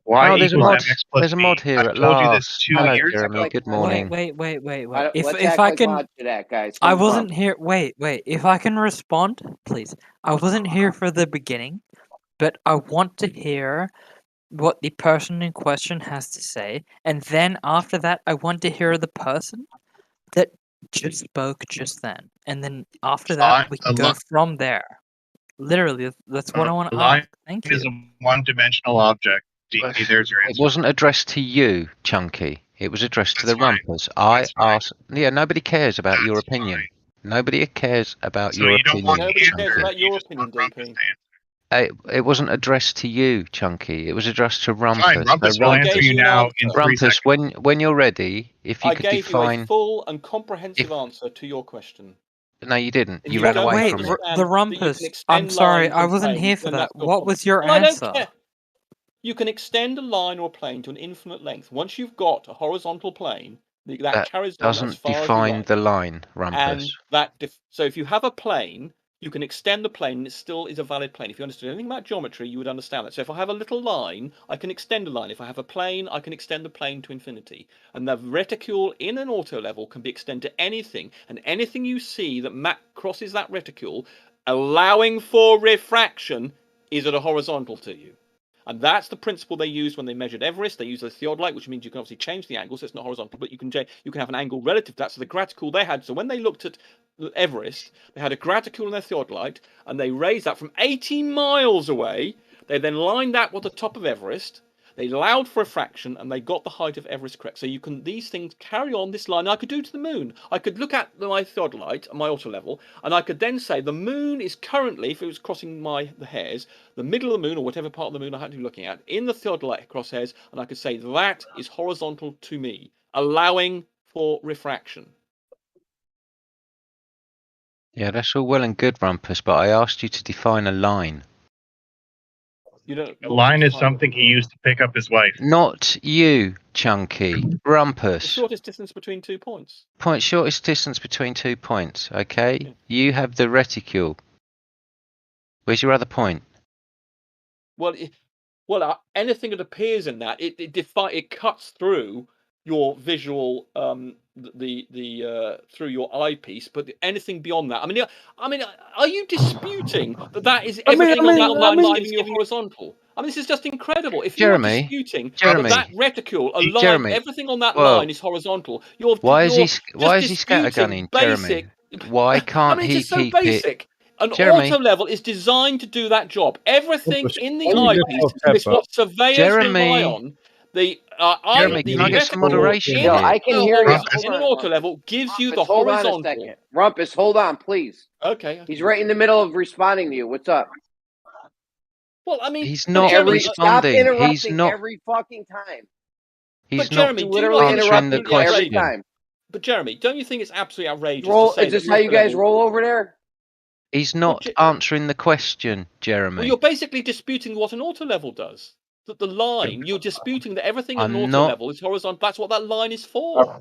Y Oh, there's a equals mod. mx plus There's a b. mod here I've at told you this last. 2 Hello, years Jeremy. ago. Good morning. Wait. Let's If act I like can, mods to that, guys. I Come on. wasn't here. Wait. If I can respond, please. I wasn't here for the beginning, but I want to hear what the person in question has to say, and then after that, I want to hear the person that just spoke just then, and then after that, we can go from there. Literally, that's what I want A to line ask. Thank is you. a one-dimensional object. DP, there's your It answer. wasn't addressed to you, Chunky. It was addressed to the Rumpus. I asked. Yeah, nobody cares about your opinion. Nobody cares about your opinion. Nobody cares about your opinion, DP. It wasn't addressed to you, Chunky. It was addressed to Rumpus. Fine, Rumpus will answer you now in 3 Rumpus, seconds. when you're ready, if you I could gave you a define. full and comprehensive answer to your question. No, you didn't. If You ran don't away Wait, from it. understand the that you Rumpus. can I'm extend sorry, lines I and wasn't planes, here for then that. that's your What problem. was your Well, I answer? don't care. You can extend a line or a plane to an infinite length. Once you've got a horizontal plane, that carries on as Doesn't far as you define like. the line, Rumpus. And so if you have a plane, you can extend the plane and it still is a valid plane. If you understood anything about geometry, you would understand that. So if I have a little line, I can extend a line. If I have a plane, I can extend the plane to infinity. And the reticule in an auto level can be extended to anything. And anything you see that crosses that reticule, allowing for refraction, is at a horizontal to you. And that's the principle they used when they measured Everest. They used the theodolite, which means you can obviously change the angle, so it's not horizontal, but you can have an angle relative to that. So the graticule they had, so when they looked at Everest, they had a graticule in their theodolite, and they raised that from 80 miles away. They then lined that with the top of Everest. They allowed for a fraction, and they got the height of Everest correct. So these things carry on this line. I could do to the moon. I could look at my theodolite, my auto level, and I could then say the moon is currently, if it was crossing the hairs, the middle of the moon or whatever part of the moon I had to be looking at, in the theodolite crosshairs, and I could say that is horizontal to me, allowing for refraction. Yeah, that's all well and good, Rumpus, but I asked you to define a line. A line is something he used to pick up his wife. Not you, Chunky. Rumpus. The shortest distance between 2 points. Shortest distance between 2 points, okay? Yeah. You have the reticule. Where's your other point? Well, anything that appears in that, it cuts through your visual through your eyepiece, but anything beyond that, I mean, are you disputing that is everything on that line is giving you horizontal? I mean, this is just incredible. If you are disputing that reticule aligned, everything on that line is horizontal, why is he scattergunning, basic. Jeremy? Why can't he keep basic. An auto level is designed to do that job. Everything in the eyepiece is what surveyors rely on. Jeremy, can I get some moderation here? I can hear you. In an auto level gives you the hold horizontal. on a second. Rumpus, hold on, please. Okay. He's right in the middle of responding to you. What's up? Well, I mean, he's not responding. Stop interrupting every fucking time. He's But Jeremy, not do you not think answering the absolutely outrageous? every question. time. But Jeremy, don't you think it's absolutely outrageous Roll. to say Is this that how you auto guys level- roll over there? He's not answering the question, Jeremy. Well, you're basically disputing what an auto level does. That the line, you're disputing that everything at an I'm auto not- level is horizontal. That's what that line is for.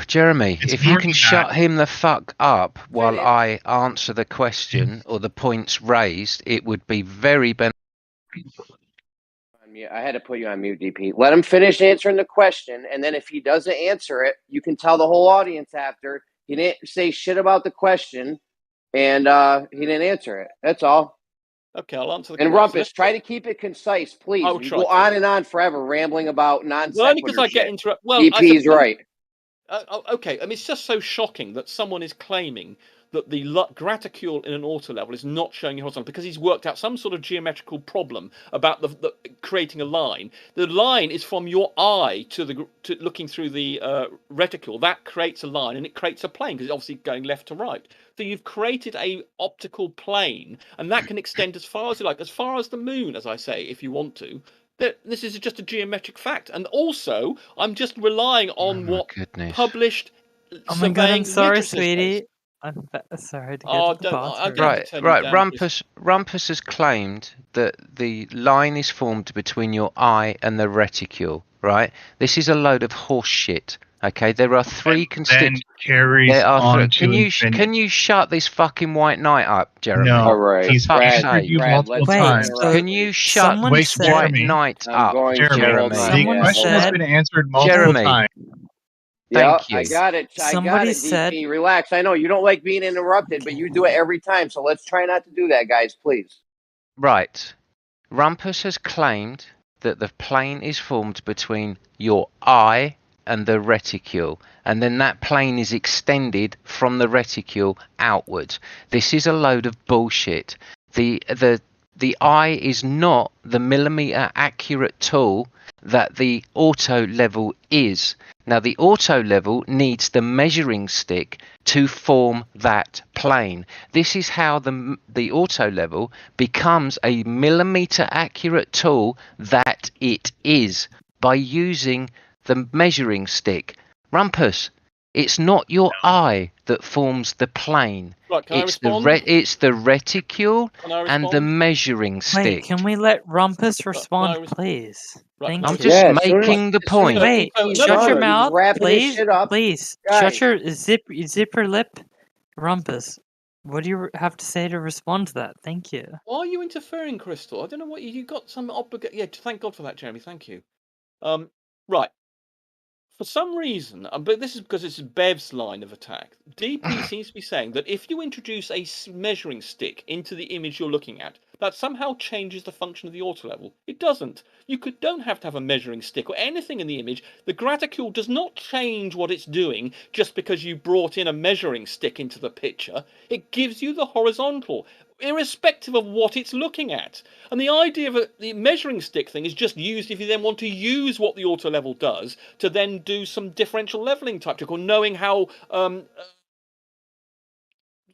Jeremy, It's if you more can than shut that. him the fuck up while I answer the question or the points raised, it would be very beneficial. I had to put you on mute, DP. Let him finish answering the question, and then if he doesn't answer it, you can tell the whole audience after he didn't say shit about the question, and he didn't answer it. That's all. Okay, I'll answer the And question. Rumpus, try to keep it concise, please. I'll You try go to. on and on forever, rambling about non Well, only because sequitur I get shit. interrupted. Well, DP's right. Okay, I mean, it's just so shocking that someone is claiming that the graticule in an auto level is not showing you horizontal because he's worked out some sort of geometrical problem about the creating a line. The line is from your eye to looking through the reticule. That creates a line and it creates a plane because it's obviously going left to right. So you've created a optical plane, and that can extend as far as you like, as far as the moon, as I say, if you want to. This is just a geometric fact, and also I'm just relying on what published. Oh my god, I'm sorry, literature sweetie. says. I'm sorry to get Oh, to the bathroom. Right. Rumpus has claimed that the line is formed between your eye and the reticule. Right. This is a load of horse shit. Okay. There are three constituents. Can you shut this fucking white knight up, Jeremy? No, all right. he's answered you multiple times. Can you shut white knight up, Jeremy? The question has been answered multiple times. Yeah, Thank you. I got it. I got it, DP. Relax. I know you don't like being interrupted, but you do it every time. So let's try not to do that, guys, please. Right. Rumpus has claimed that the plane is formed between your eye and the reticule, and then that plane is extended from the reticule outwards. This is a load of bullshit. The eye is not the millimeter accurate tool that the auto level is. Now, the auto level needs the measuring stick to form that plane. This is how the auto level becomes a millimeter accurate tool that it is, by using the measuring stick. Rumpus, it's not your eye that forms the plane. Right, can I respond? It's the reticule and the measuring stick. Wait, can we let Rumpus respond, please? Right, I'm just making the point. Wait, shut your mouth, please. Please, Guys. shut your zip your lip, Rumpus. What do you have to say to respond to that? Thank you. Why are you interfering, Crystal? I don't know what you got some obligation. Yeah, thank God for that, Jeremy. Thank you. Right. For some reason, but this is because it's Bev's line of attack, DP seems to be saying that if you introduce a measuring stick into the image you're looking at, that somehow changes the function of the auto level. It doesn't. You don't have to have a measuring stick or anything in the image. The graticule does not change what it's doing just because you brought in a measuring stick into the picture. It gives you the horizontal, irrespective of what it's looking at. And the idea of the measuring stick thing is just used if you then want to use what the auto level does to then do some differential leveling type trick, or knowing how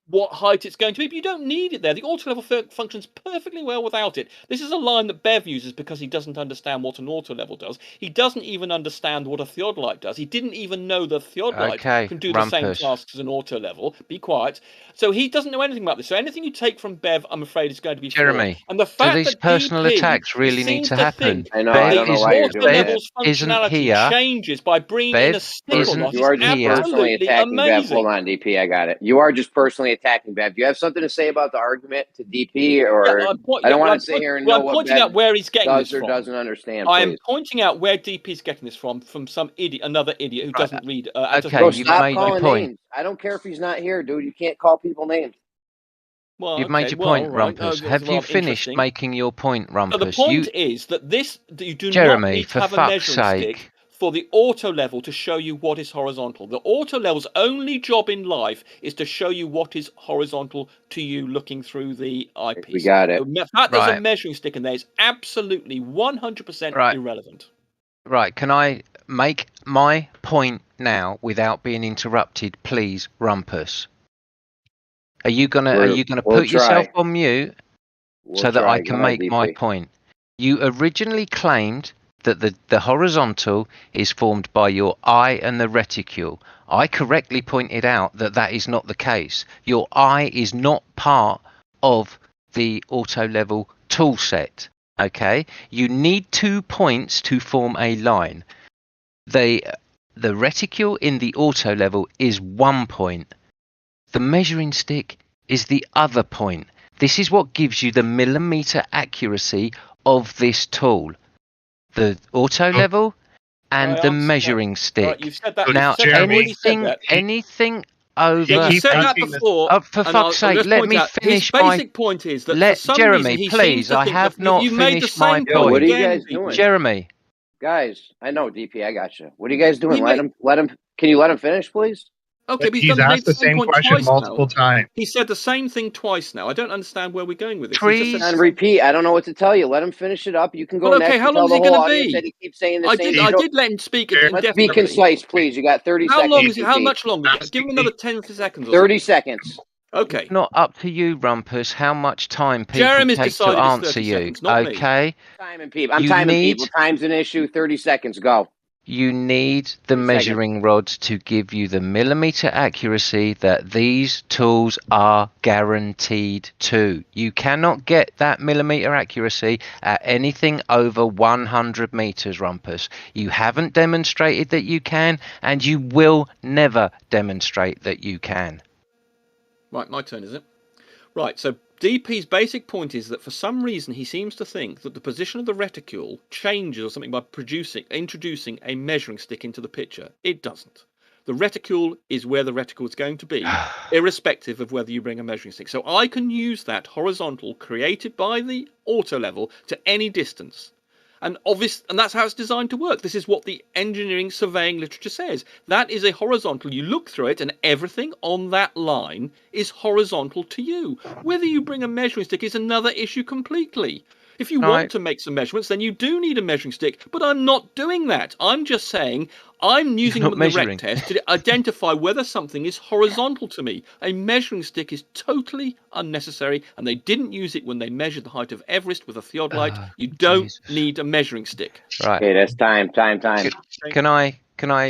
what height it's going to be, but you don't need it there. The auto level functions perfectly well without it. This is a line that Bev uses because he doesn't understand what an auto level does. He doesn't even understand what a theodolite does. He didn't even know the theodolite can do the same tasks as an auto level. Be quiet. So he doesn't know anything about this. So anything you take from Bev, I'm afraid, is going to be Jeremy, flawed. And the fact do these that personal DP attacks really need to happen? I know. I don't know why you're doing that. Functionality changes by bringing in a stick or not. You are just personally attacking Bev. Hold on, DP. I got it. You are just personally attacking Bev. Do you have something to say about the argument to DP, or I don't want to sit here and know what Bev where he's getting does this or from. doesn't understand. I am pointing out where DP's getting this from some idiot, another idiot who doesn't read. Bro, stop calling names. I don't care if he's not here, dude. You can't call people names. Well, You've made your point, Rumpus. Have you finished making your point, Rumpus? So the point is that you do Jeremy, not need to for have a fuck's measuring sake. stick for the auto level to show you what is horizontal. The auto level's only job in life is to show you what is horizontal to you looking through the eyepiece. We got it. The fact there's a measuring stick in there is absolutely 100% irrelevant. Right, can I make my point now without being interrupted, please, Rumpus? Are you gonna put yourself on mute so that I can make my point? You originally claimed that the horizontal is formed by your eye and the reticule. I correctly pointed out that that is not the case. Your eye is not part of the auto level tool set. Okay, you need 2 points to form a line. The reticule in the auto level is 1 point. The measuring stick is the other point. This is what gives you the millimeter accuracy of this tool. The auto level and the measuring stick. Right, you've said that. Now, anything over. Yeah, you said that before. For fuck's sake, let me finish my. His basic point is that for some Jeremy, reason he please, seems to I think have that not you've made the finished my same point. point What are you again. guys doing? Jeremy. Guys, I know DP, I got you. What are you guys doing? Let him. Can you let him finish, please? Okay, but he's asked the same question multiple times. He said the same thing twice now. I don't understand where we're going with this. And repeat. I don't know what to tell you. Let him finish it up. You can go Well, next. okay, how and long tell is the he whole going to audience be? that he keeps saying the I same. did let him speak Let's be indefinitely. concise, please. You got 30 How seconds. long is it? How DP. much longer? Give him another 10 seconds or 30 something. seconds. Okay. It's not up to you, Rumpus, how much time people Jeremy's take to decided it's answer 30 you. seconds, not me. Okay? I'm timing people. Time's an issue. 30 seconds. Go. You need the measuring rod to give you the millimeter accuracy that these tools are guaranteed to. You cannot get that millimeter accuracy at anything over 100 meters, Rumpus. You haven't demonstrated that you can, and you will never demonstrate that you can. Right, my turn, is it? Right, so DP's basic point is that for some reason he seems to think that the position of the reticule changes or something by introducing a measuring stick into the picture. It doesn't. The reticule is where the reticule is going to be, irrespective of whether you bring a measuring stick. So I can use that horizontal created by the auto level to any distance. And that's how it's designed to work. This is what the engineering surveying literature says. That is a horizontal. You look through it and everything on that line is horizontal to you. Whether you bring a measuring stick is another issue completely. If you want to make some measurements, then you do need a measuring stick. But I'm not doing that. I'm just saying I'm using the rec test to identify whether something is horizontal to me. A measuring stick is totally unnecessary, and they didn't use it when they measured the height of Everest with a theodolite. You don't need a measuring stick. Right. Okay, that's time. Can I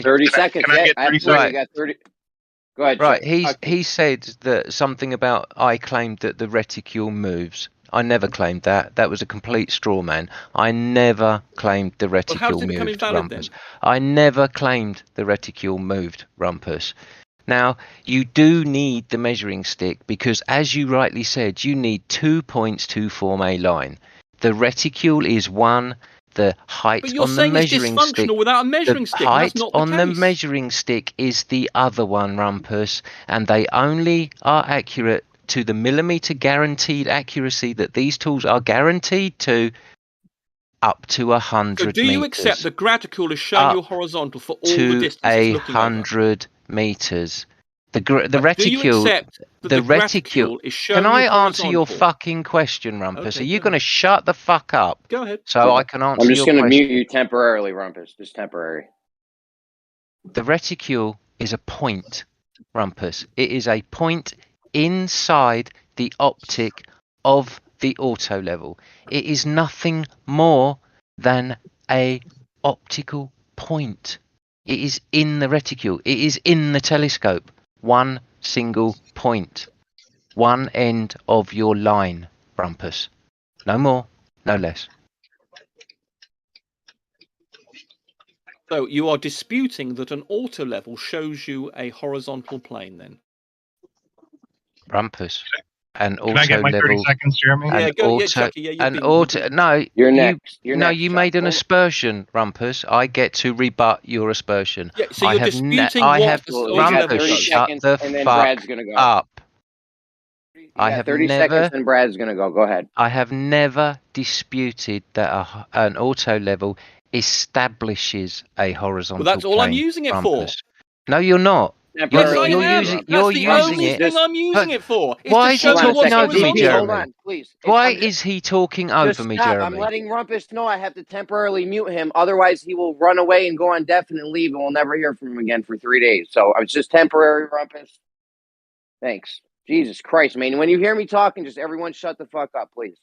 30 seconds. Can I get 30 seconds? You got 30. Go ahead. Right, Chuck. he said that something about I claimed that the reticule moves. I never claimed that. That was a complete straw man. I never claimed the reticule moved, Rumpus. I never claimed the reticule moved, Rumpus. Now, you do need the measuring stick because, as you rightly said, you need 2 points to form a line. The reticule is one. The height on the measuring stick. Without a measuring stick. The height That's not the on case. the measuring stick is the other one, Rumpus, and they only are accurate to the millimeter guaranteed accuracy that these tools are guaranteed to up to 100 meters. So do you accept the graticule is showing you horizontal for all the distance it's looking over? 100 meters. The reticule. The reticule is showing Can I you answer your horizontal? fucking question, Rumpus? Okay, Are you going to shut the fuck up? Go ahead. So I can answer your question. I'm just going to mute you temporarily, Rumpus. Just temporary. The reticule is a point, Rumpus. It is a point inside the optic of the auto level. It is nothing more than a optical point. It is in the reticule. It is in the telescope. One single point. One end of your line, Rumpus. No more, no less. So you are disputing that an auto level shows you a horizontal plane then? Rumpus. An auto Can I get my 30 level. seconds, Jeremy? Yeah, go, Chucky. Yeah, an auto. No, you're next. You're next, you made an aspersion, Rumpus. I get to rebut your aspersion. Yeah, so you're disputing what Rumpus, shut the and then fuck Brad's gonna go. up. I have 30 seconds, and Brad's gonna go. Go ahead. I have never disputed that an auto level establishes a horizontal. Well, that's all I'm plane, using it Rumpus. for. No, you're not. Yes, I am. You're That's the using only it. thing I'm using it for. Why is he talking over me, Jeremy? Hold on, please. Why is he talking over me, stop. Jeremy? I'm letting Rumpus know I have to temporarily mute him. Otherwise, he will run away and go on deafened and leave, and we'll never hear from him again for 3 days. So it's just temporary, Rumpus. Thanks. Jesus Christ, man. When you hear me talking, just everyone shut the fuck up, please.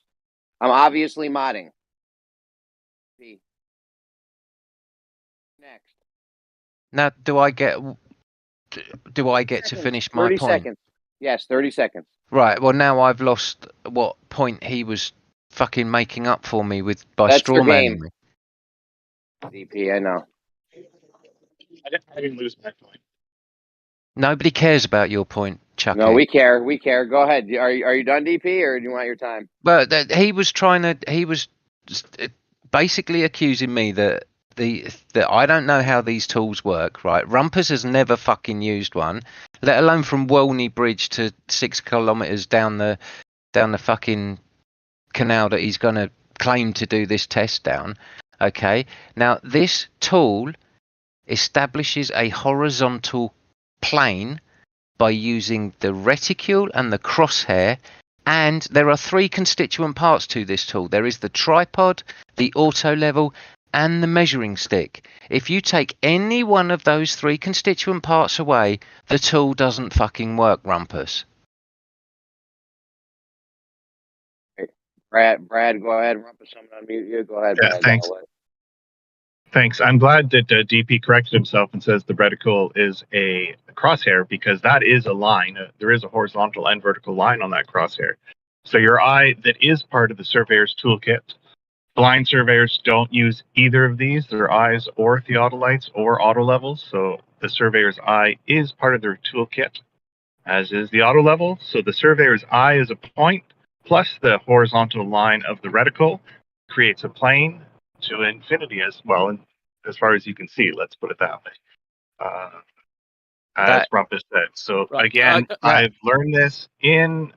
I'm obviously modding. Next. Now, do I get to finish my 30 point? seconds. Yes, 30 seconds. Right. Well, now I've lost what point he was fucking making up for me by That's your strawmanning game. me. DP, I know. I didn't lose my point. Nobody cares about your point, Chucky. No, we care. We care. Go ahead. Are you done, DP, or do you want your time? But he was basically accusing me that I don't know how these tools work, right? Rumpus has never fucking used one, let alone from Walney Bridge to 6 kilometers down the fucking canal that he's going to claim to do this test down. Okay, now this tool establishes a horizontal plane by using the reticule and the crosshair, and there are 3 constituent parts to this tool. There is the tripod, the auto level, and the measuring stick. If you take any one of those 3 constituent parts away, the tool doesn't fucking work, Rumpus. Brad, go ahead. Rumpus, I'm going to unmute you. Go ahead, Yeah, Brad. thanks. Thanks. I'm glad that DP corrected himself and says the reticle is a crosshair, because that is a line. There is a horizontal and vertical line on that crosshair. So your eye, that is part of the surveyor's toolkit. Blind surveyors don't use either of these, their eyes or theodolites or auto levels. So the surveyor's eye is part of their toolkit, as is the auto level. So the surveyor's eye is a point, plus the horizontal line of the reticle creates a plane to infinity as well, and as far as you can see, let's put it that way. As Rumpus said. So again, I've learned this in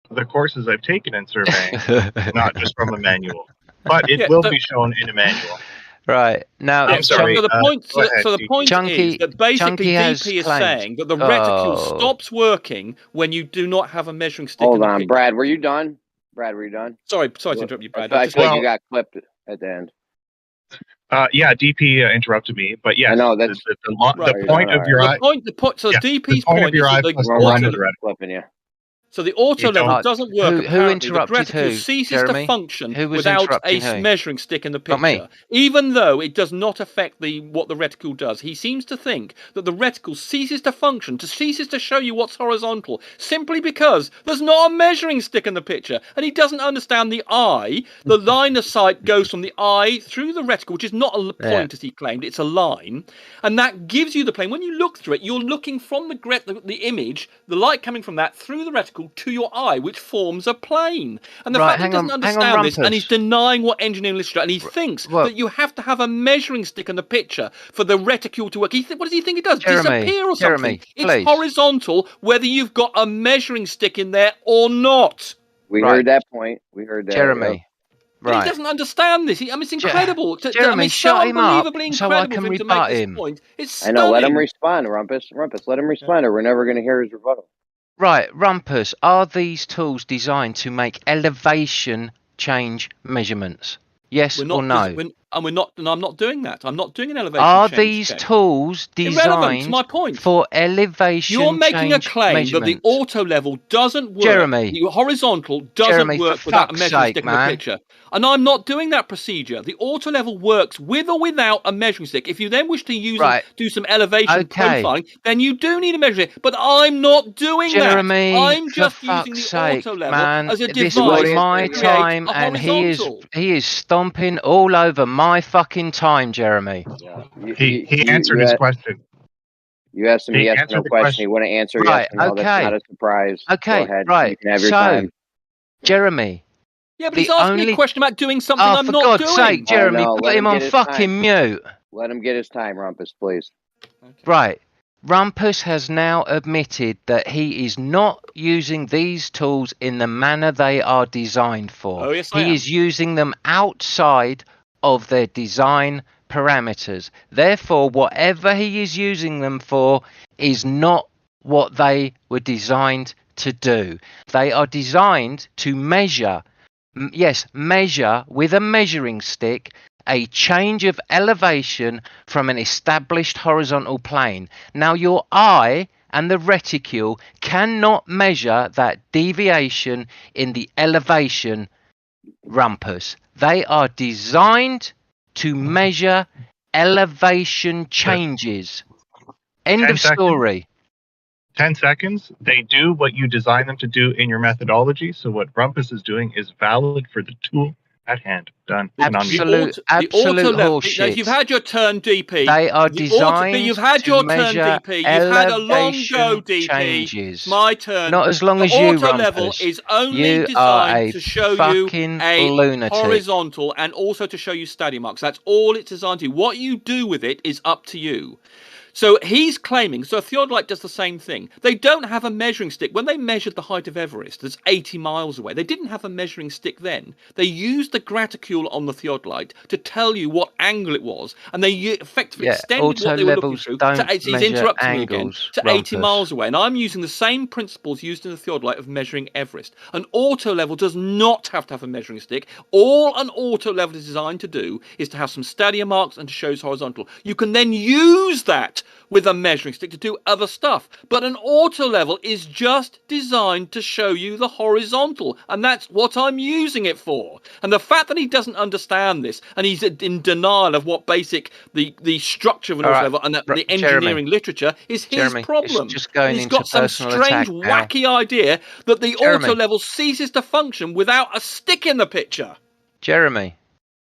the courses I've taken in surveying, not just from a manual, but it will be shown in a manual. Right now, I'm sorry. So the point, the point Chunky, is that basically DP is claimed, saying that the reticule stops working when you do not have a measuring stick. Hold in the on, picture. Brad. Were you done? Brad, were you done? Sorry to interrupt you, Brad. I feel like you got clipped at the end. Yeah, DP interrupted me, but yes, I know that's the point of your eye. So DP's point point of your is eye that plus the line of the reticle. Flipping you. So the auto level doesn't work. Who Apparently, the interrupted reticle who, ceases Jeremy? to function Who was without a interrupting who? measuring stick in the Not me. picture, even though it does not affect what the reticle does. He seems to think that the reticle ceases to function, ceases to show you what's horizontal, simply because there's not a measuring stick in the picture, and he doesn't understand the eye. The line of sight goes from the eye through the reticle, which is not a point as he claimed; it's a line, and that gives you the plane. When you look through it, you're looking from the image, the light coming from that through the reticle to your eye, which forms a plane. And the fact that he doesn't understand this, and he's denying what engineering literature, and he thinks that you have to have a measuring stick in the picture for the reticule to work. What does he think it does? Disappear or something? It's horizontal whether you've got a measuring stick in there or not. We heard that point. We heard that. Jeremy. But he doesn't understand this. It's incredible. Jeremy, shut him up so I can rebut him. It's I know. Let him respond, Rumpus. Let him respond, or we're never going to hear his rebuttal. Right, Rumpus, are these tools designed to make elevation change measurements? Yes or no? I'm not doing that. I'm not doing an elevation Are change. these tools designed my point. for elevation You're making a change claim that the auto level doesn't work. Jeremy. The horizontal doesn't work without a measuring stick in the picture. And I'm not doing that procedure. The auto level works with or without a measuring stick. If you then wish to use do some elevation profiling, then you do need a measuring stick. But I'm not doing that. I'm just using the auto level as a device. This was my time, and he is stomping all over my fucking time, Jeremy. Yeah. He answered his question. You asked him a yes or no question. He wouldn't answer yes or no. That's not a surprise. Okay, go ahead. right. You can have your time. Jeremy. Yeah, but he's asking me a question about doing something I'm not doing. For God's sake, Jeremy, put him on fucking mute. Let him get his time, Rumpus, please. Okay. Right. Rumpus has now admitted that he is not using these tools in the manner they are designed for. Oh, yes, I am. He is using them outside of their design parameters. Therefore, whatever he is using them for is not what they were designed to do. They are designed to measure with a measuring stick a change of elevation from an established horizontal plane. Now, your eye and the reticule cannot measure that deviation in the elevation, Rumpus. They are designed to measure elevation changes. End of story. 10 seconds. They do what you design them to do in your methodology. So what Rumpus is doing is valid for the tool at hand. Done. Absolute Now, horseshit. you've had your turn, DP. They are designed you've had to your turn, measure DP. You've had a long elevation go, DP. changes. It's my turn. Not as long the as you, auto level Rumpus. is only You are designed a to show you fucking a lunatic. horizontal and also to show you study marks. That's all it's designed to. What you do with it is up to you. So he's claiming, so theodolite does the same thing. They don't have a measuring stick. When they measured the height of Everest, that's 80 miles away, they didn't have a measuring stick then. They used the graticule on the theodolite to tell you what angle it was, and they effectively extended what they were looking through to, he's interrupting me again, to 80 miles away. And I'm using the same principles used in the theodolite of measuring Everest. An auto level does not have to have a measuring stick. All an auto level is designed to do is to have some stadia marks and to show it's horizontal. You can then use that with a measuring stick to do other stuff. But an auto level is just designed to show you the horizontal, and that's what I'm using it for. And the fact that he doesn't understand this, and he's in denial of what the structure of an auto level and the engineering literature is his problem. He's got some strange, wacky idea that the auto level ceases to function without a stick in the picture. Jeremy,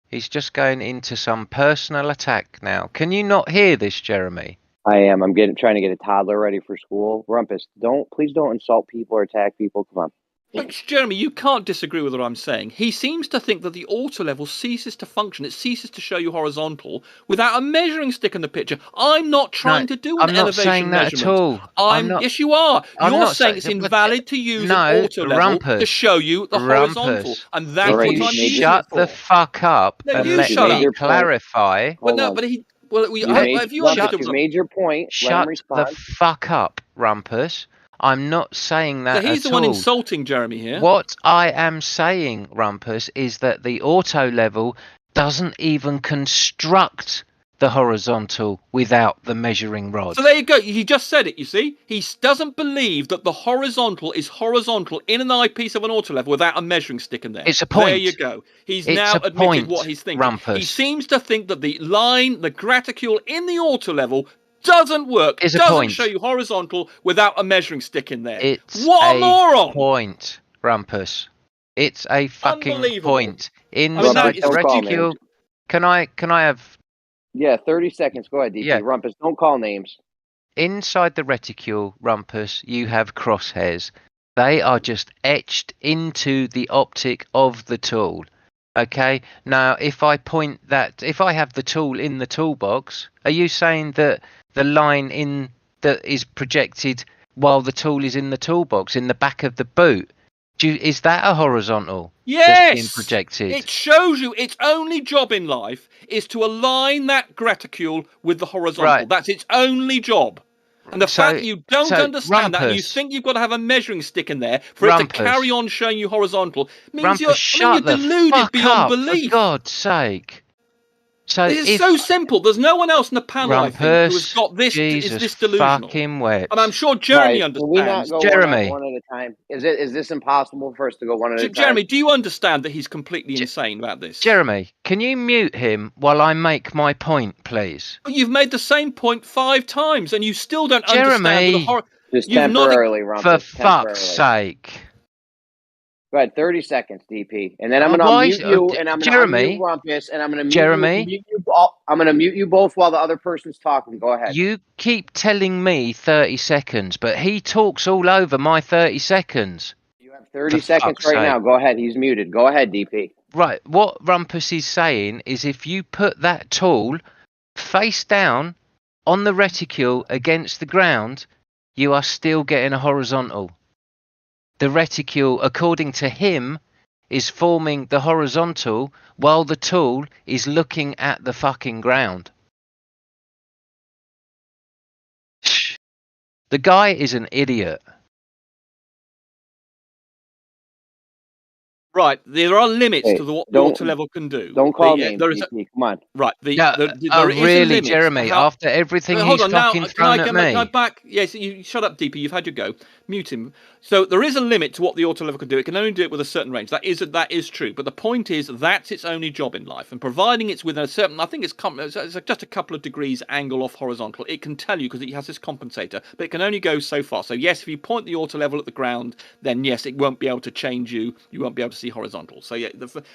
he's just going into some personal attack now. Can you not hear this, Jeremy? I am. I'm trying to get a toddler ready for school. Rumpus, please don't insult people or attack people. Come on. Look, Jeremy, you can't disagree with what I'm saying. He seems to think that the auto level ceases to function. It ceases to show you horizontal without a measuring stick in the picture. I'm not trying to do an elevation measurement. At all. Yes, you are. You're saying it's invalid to use an auto level to show you the horizontal, and that's what I'm using Shut it for. the fuck up No, and you let shut me up. clarify. Well, no, but he. Well, if you made your point. Shut the fuck up, Rumpus. I'm not saying that So he's the one insulting Jeremy here. What I am saying, Rumpus, is that the auto level doesn't even construct the horizontal without the measuring rod. So there you go. He just said it, you see. He doesn't believe that the horizontal is horizontal in an eyepiece of an auto level without a measuring stick in there. It's a point. There you go. He's now admitted what he's thinking. Rumpus. He seems to think that the line, the graticule in the auto level doesn't work. It's doesn't show you horizontal without a measuring stick in there. It's what a moron! Point, Rumpus. It's a fucking point. Inside the reticule. Can I have? Yeah, 30 seconds. Go ahead, DP. Yeah. Rumpus, don't call names. Inside the reticule, Rumpus, you have crosshairs. They are just etched into the optic of the tool. Okay. Now, if I have the tool in the toolbox, are you saying that the line that is projected while the tool is in the toolbox in the back of the boot? Is that a horizontal? Yes! That's being projected? It shows you its only job in life is to align that graticule with the horizontal. Right. That's its only job. And the fact that you don't understand that and you think you've got to have a measuring stick in there for it to carry on showing you horizontal means you're deluded beyond belief. For God's sake. So this is so simple. There's no one else in the panel, I think, who has got this. Jesus is this delusional? Fucking wet. And I'm sure Jeremy understands. Can we not go Jeremy, one at a time? Is this impossible for us to go one at a time? Jeremy, do you understand that he's completely insane about this? Jeremy, can you mute him while I make my point, please? But you've made the same point 5 times, and you still don't understand the Just temporarily, Rumpus. For fuck's sake. Go ahead, 30 seconds, DP, and then I'm going to unmute you, and I'm going to unmute Rumpus, and I'm going to mute you. I'm going to mute you both while the other person's talking. Go ahead. You keep telling me 30 seconds, but he talks all over my 30 seconds. You have 30 seconds right now. Go ahead. He's muted. Go ahead, DP. Right. What Rumpus is saying is if you put that tool face down on the reticule against the ground, you are still getting a horizontal. The reticule, according to him, is forming the horizontal while the tool is looking at the fucking ground. The guy is an idiot. Right, there are limits Hey, to what the don't auto level can do. don't call The, names, there is a, DP. Come on. right. Yeah, There is a really, limit to Jeremy? how. After everything Hold he's on now. fucking Can I thrown at get my me, back? Yes, you shut up, DP. You've had your go. Mute him. So there is a limit to what the auto level can do. It can only do it with a certain range. That is true. But the point is that's its only job in life. And providing it's within a certain, I think it's just a couple of degrees angle off horizontal. It can tell you because it has this compensator, but it can only go so far. So yes, if you point the auto level at the ground, then yes, it won't be able to change you. You won't be able to see horizontal. So yeah,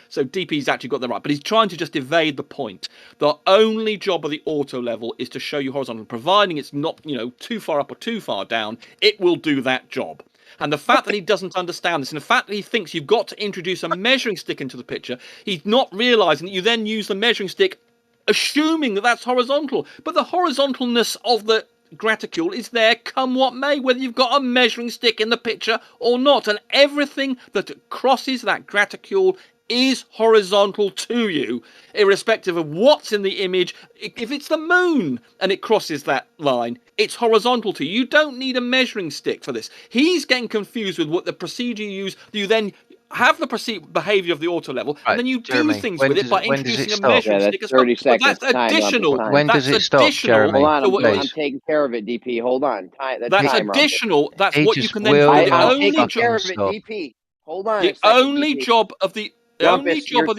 so DP's actually got that right, but he's trying to just evade the point. The only job of the auto level is to show you horizontal, providing it's not too far up or too far down. It will do that job. And the fact that he doesn't understand this, and the fact that he thinks you've got to introduce a measuring stick into the picture, he's not realizing that you then use the measuring stick assuming that that's horizontal. But the horizontalness of the graticule is there come what may, whether you've got a measuring stick in the picture or not. And everything that crosses that graticule is horizontal to you, irrespective of what's in the image. If it's the moon and it crosses that line, it's horizontal to you. You don't need a measuring stick for this. He's getting confused with what the procedure you use. You then have the behavior of the auto level, and then you do things with it by introducing a measuring stick as well. But that's additional. When does it stop, Jeremy? Hold on, Please. I'm taking care of it, DP. Hold on. That's additional. That's what you can then do. I'm taking care of it, DP. Hold on. The only job of the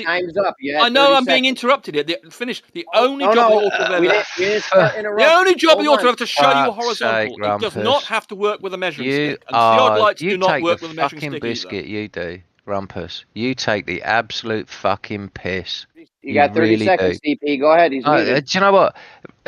time's up. I know I'm being interrupted here. Finish. The only job of the auto level. The only job of the auto level to show you a horizontal. It does not have to work with a measuring stick. And theodolites do not work with a measuring stick biscuit either. you do, Rumpus. You take the absolute fucking piss. You got 30 really seconds, DP. Go ahead. He's muted. Do you know what,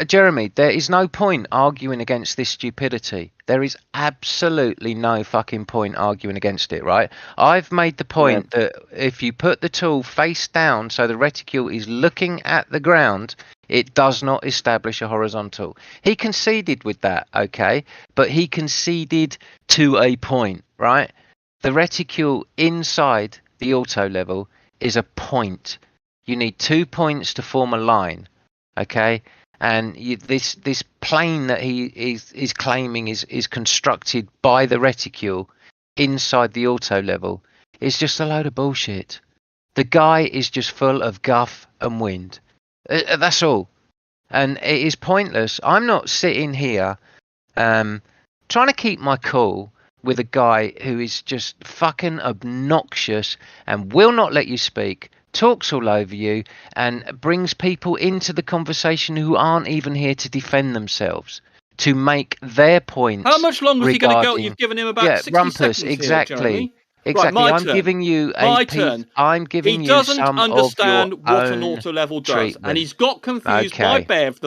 Jeremy? There is no point arguing against this stupidity. There is absolutely no fucking point arguing against it, right? I've made the point that if you put the tool face down so the reticule is looking at the ground, it does not establish a horizontal. He conceded with that, okay? But he conceded to a point, right? The reticule inside the auto level is a point. You need 2 points to form a line, okay? And this plane that he is claiming is constructed by the reticule inside the auto level is just a load of bullshit. The guy is just full of guff and wind. That's all. And it is pointless. I'm not sitting here trying to keep my cool with a guy who is just fucking obnoxious and will not let you speak, talks all over you, and brings people into the conversation who aren't even here to defend themselves, to make their point. How much longer is he going to go? You've given him about 60 Rumpus, seconds exactly. here, Jeremy. Exactly. Right, I'm giving you my turn. I'm giving he you doesn't some understand of your what an own auto level does, treatment. and he's got confused by Bev.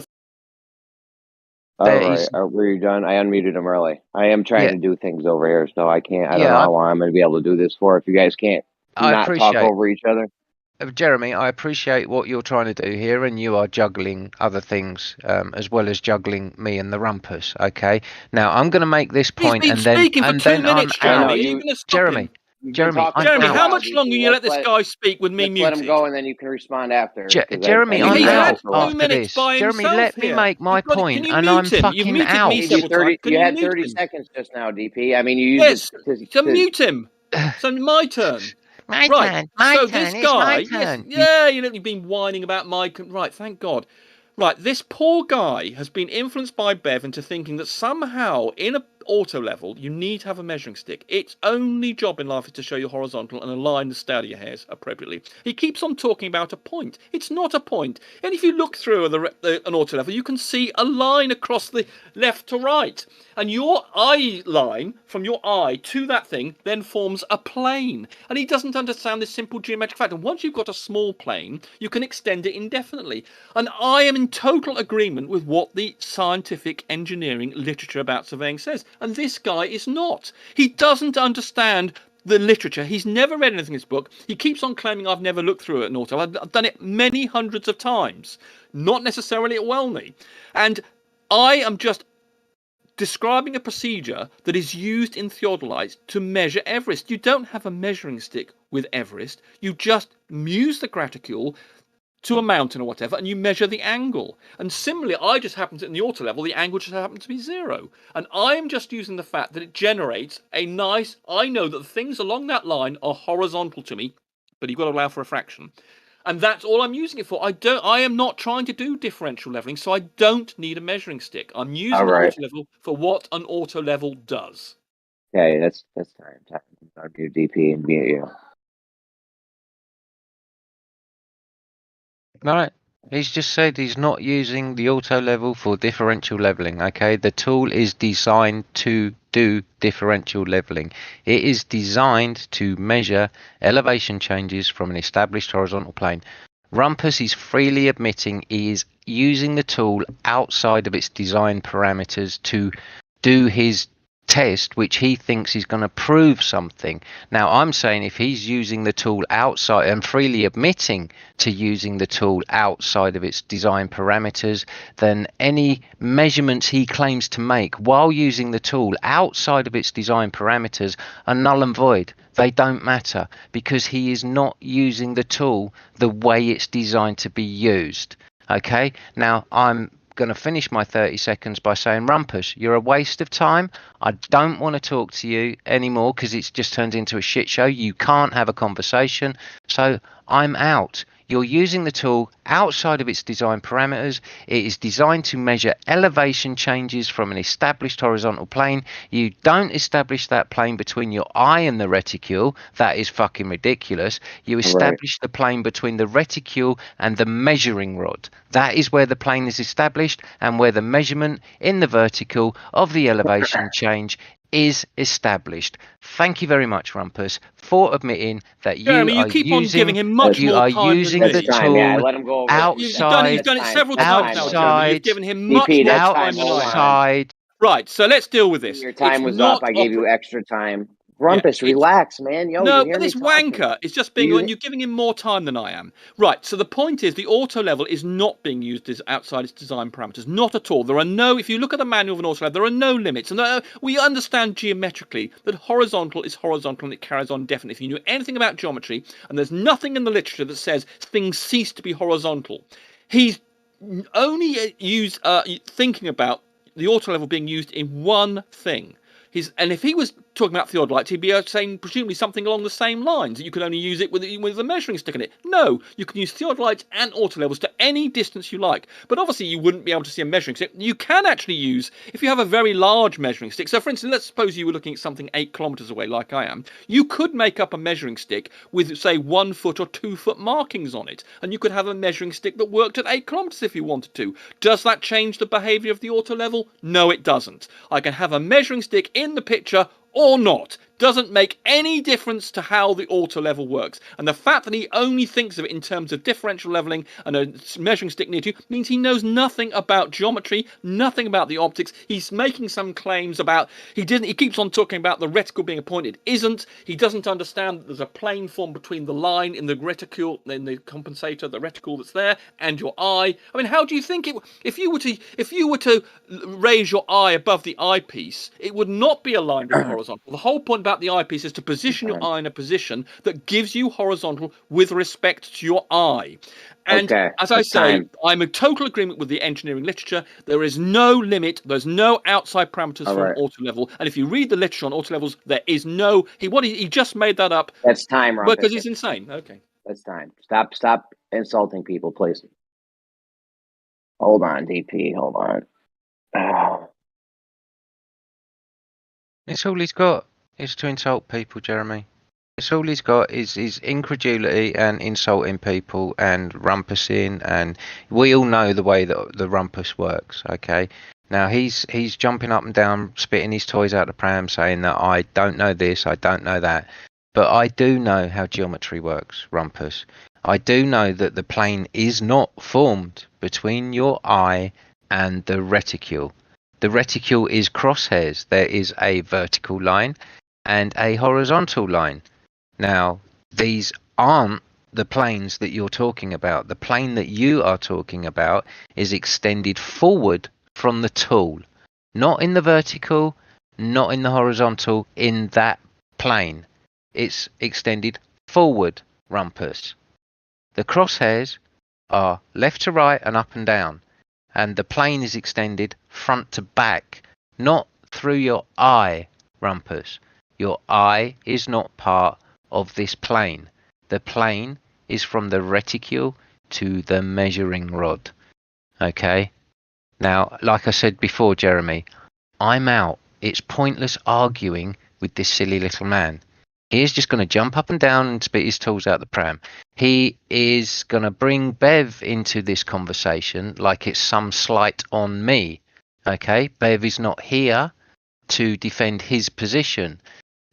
All right, were you done? I unmuted him early. I am trying to do things over here, so I can't. I don't know how long I'm going to be able to do this for. If you guys can't not talk over each other. Jeremy, I appreciate what you're trying to do here, and you are juggling other things as well as juggling me and the Rumpus. Okay, now I'm going to make this point, and then I'm out. Jeremy, how much longer you let this guy speak with me muted? Let him go, and then you can respond after. Jeremy, I'm out after this. Jeremy, let me make my point, and I'm fucking out. You had 30 seconds just now, DP. I mean, you used it to mute him. So my turn. My turn. This guy, you've been whining about right, thank God. Right, this poor guy has been influenced by Bev into thinking that somehow in an auto level you need to have a measuring stick. Its only job in life is to show you horizontal and align the stay of your hairs appropriately. He keeps on talking about a point. It's not a point. And if you look through an auto level, you can see a line across the left to right. And your eye line from your eye to that thing then forms a plane. And he doesn't understand this simple geometric fact. And once you've got a small plane, you can extend it indefinitely. And I am in total agreement with what the scientific engineering literature about surveying says. And this guy is not. He doesn't understand the literature. He's never read anything in this book. He keeps on claiming I've never looked through it an auto. I've done it many hundreds of times. Not necessarily at Welney. And I am just describing a procedure that is used in theodolites to measure Everest. You don't have a measuring stick with Everest. You just use the graticule to a mountain or whatever, and you measure the angle. And similarly, I just happen to, in the auto level, the angle just happens to be 0. And I'm just using the fact that it generates a nice, I know that the things along that line are horizontal to me, but you've got to allow for a fraction. And that's all I'm using it for. I am not trying to do differential leveling, so I don't need a measuring stick. I'm using the auto level for what an auto level does. Okay, that's time. I'll do DP and mute you. Right. He's just said he's not using the auto level for differential leveling. Okay, the tool is designed to do differential leveling. It is designed to measure elevation changes from an established horizontal plane. Rumpus is freely admitting he is using the tool outside of its design parameters to do his test, which he thinks is going to prove something. Now, I'm saying if he's using the tool outside and freely admitting to using the tool outside of its design parameters, then any measurements he claims to make while using the tool outside of its design parameters are null and void. They don't matter because he is not using the tool the way it's designed to be used. Okay, now I'm going to finish my 30 seconds by saying, Rumpus, you're a waste of time. I don't want to talk to you anymore because it's just turned into a shit show. You can't have a conversation, so I'm out. You're using the tool outside of its design parameters. It is designed to measure elevation changes from an established horizontal plane. You don't establish that plane between your eye and the reticule. That is fucking ridiculous. You establish the plane between the reticule and the measuring rod. That is where the plane is established and where the measurement in the vertical of the elevation change is established. Thank you very much, Rumpus, for admitting that Jeremy, you keep on giving him much more time than me. the tool let him go over outside. You've done it several times now, Jeremy. You've given him much more time than I have. Right, so let's deal with this. Your time was up. I gave you extra time. Rumpus, relax, man. Yo, no, you hear but this me talking. wanker is just being, and you're giving him more time than I am. Right, so the point is the auto level is not being used as outside its design parameters. Not at all. There are no, if you look at the manual of an auto level, there are no limits. And we understand geometrically that horizontal is horizontal and it carries on definitely. If you knew anything about geometry, and there's nothing in the literature that says things cease to be horizontal. He's only thinking about the auto level being used in one thing. And if he was talking about theodolites, he'd be saying presumably something along the same lines. You could only use it with a measuring stick in it. No, you can use theodolites and auto levels to any distance you like. But obviously you wouldn't be able to see a measuring stick. You can actually use, if you have a very large measuring stick. So for instance, let's suppose you were looking at something 8 kilometers away like I am. You could make up a measuring stick with, say, 1 foot or 2 foot markings on it. And you could have a measuring stick that worked at 8 kilometers if you wanted to. Does that change the behavior of the auto level? No, it doesn't. I can have a measuring stick in the picture or not. Doesn't make any difference to how the auto level works. And the fact that he only thinks of it in terms of differential leveling and a measuring stick near to means he knows nothing about geometry, nothing about the optics. He's making some claims about he keeps on talking about the reticle being a point. It isn't. He doesn't understand that there's a plane formed between the line in the reticule, in the compensator, the reticle that's there, and your eye. I mean, how do you think it? If you were to raise your eye above the eyepiece, it would not be aligned with the horizontal. The whole point about the eyepiece is to position your eye in a position that gives you horizontal with respect to your eye. And as I say, I'm in total agreement with the engineering literature. There is no limit. There's no outside parameters for an auto level. And if you read the literature on auto levels, there is no. He just made that up. That's time, Rumpus. Because he's insane. Okay. That's time. Stop insulting people, please. Hold on, DP. Hold on. It's all he's got is to insult people, Jeremy. It's all he's got is incredulity and insulting people and rumpusing, and we all know the way that the rumpus works, okay? Now he's jumping up and down, spitting his toys out the pram, saying that I don't know this, I don't know that. But I do know how geometry works, Rumpus. I do know that the plane is not formed between your eye and the reticule. The reticule is crosshairs. There is a vertical line and a horizontal line. Now, these aren't the planes that you're talking about. The plane that you are talking about is extended forward from the tool, not in the vertical, not in the horizontal, in that plane. It's extended forward, Rumpus. The crosshairs are left to right and up and down, and the plane is extended front to back, not through your eye, Rumpus. Your eye is not part of this plane. The plane is from the reticule to the measuring rod. Okay? Now, like I said before, Jeremy, I'm out. It's pointless arguing with this silly little man. He is just going to jump up and down and spit his tools out the pram. He is going to bring Bev into this conversation like it's some slight on me. Okay? Bev is not here to defend his position.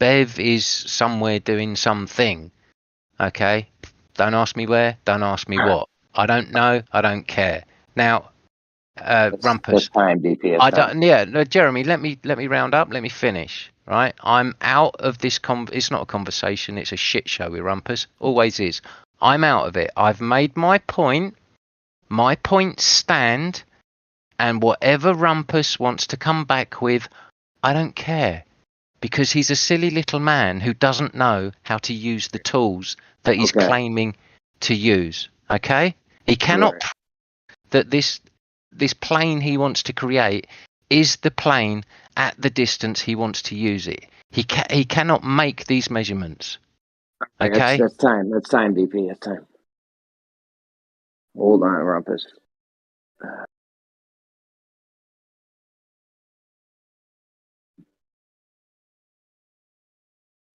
Bev is somewhere doing something. Okay? Don't ask me where, don't ask me what. I don't know, I don't care. Now, Rumpus. It's time, DP. I don't. Yeah, no, Jeremy. Let me round up. Let me finish. Right. I'm out of this. It's not a conversation. It's a shit show with Rumpus. Always is. I'm out of it. I've made my point. My points stand. And whatever Rumpus wants to come back with, I don't care, because he's a silly little man who doesn't know how to use the tools that he's claiming to use. Okay. He cannot. That this plane he wants to create is the plane at the distance he wants to use it. He cannot make these measurements. Okay? That's time. That's time, DP. That's time. Hold on, Rumpus.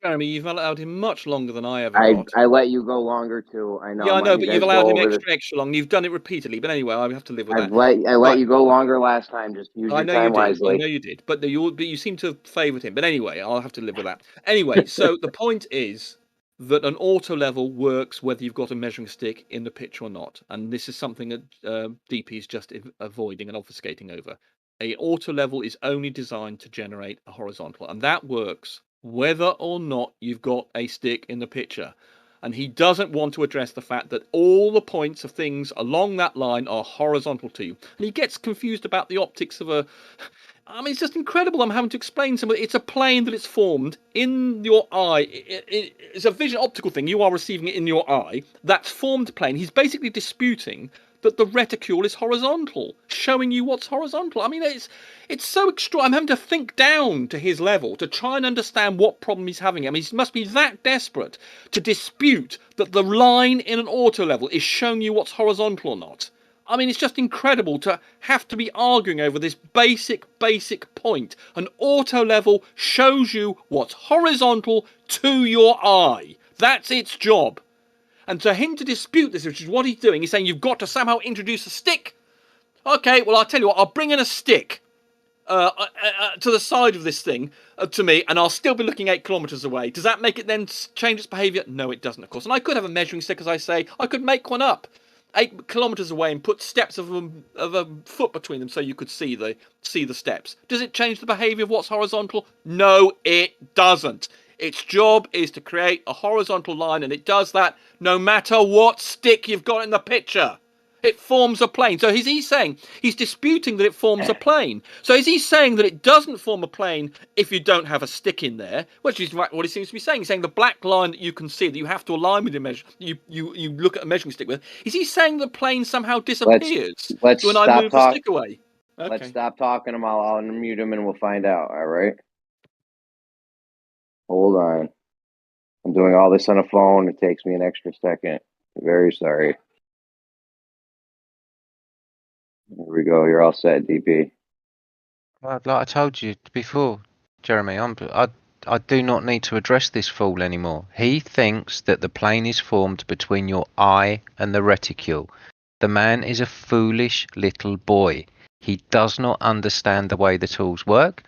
Jeremy, you've allowed him much longer than I ever got. I let you go longer too. I know. Yeah, I know, but you've allowed him extra long. You've done it repeatedly. But anyway, I have to live with that. I let you go longer last time. Just use your time wisely. I know you did. But you seem to have favoured him. But anyway, I'll have to live with that. Anyway, so the point is that an auto level works whether you've got a measuring stick in the picture or not. And this is something that DP is just avoiding and obfuscating over. A auto level is only designed to generate a horizontal. And that works whether or not you've got a stick in the picture. And he doesn't want to address the fact that all the points of things along that line are horizontal to you. And he gets confused about the optics of a... I mean, it's just incredible. I'm having to explain something. It's a plane that it's formed in your eye. It's a vision optical thing. You are receiving it in your eye. That's formed plane. He's basically disputing that the reticule is horizontal, showing you what's horizontal. I mean, it's so extra. I'm having to think down to his level to try and understand what problem he's having. I mean, he must be that desperate to dispute that the line in an auto level is showing you what's horizontal or not. I mean, it's just incredible to have to be arguing over this basic point. An auto level shows you what's horizontal to your eye. That's its job. And to him to dispute this, which is what he's doing, he's saying you've got to somehow introduce a stick. Okay, well, I'll tell you what, I'll bring in a stick to the side of this thing to me, and I'll still be looking 8 kilometers away. Does that make it then change its behavior? No, it doesn't, of course. And I could have a measuring stick, as I say. I could make one up 8 kilometers away and put steps of a foot between them so you could see the steps. Does it change the behavior of what's horizontal? No, it doesn't. Its job is to create a horizontal line, and it does that no matter what stick you've got in the picture. It forms a plane. So is he saying he's disputing that it forms a plane? So is he saying that it doesn't form a plane if you don't have a stick in there? Which is what he seems to be saying. He's saying the black line that you can see that you have to align with your measure. You look at a measuring stick with. Is he saying the plane somehow disappears when I move the stick away? Okay. Let's stop talking him. I'll unmute him and we'll find out. All right. Hold on. I'm doing all this on a phone. It takes me an extra second. Very sorry. There we go. You're all set, DP. Well, like I told you before, Jeremy, I do not need to address this fool anymore. He thinks that the plane is formed between your eye and the reticule. The man is a foolish little boy. He does not understand the way the tools work.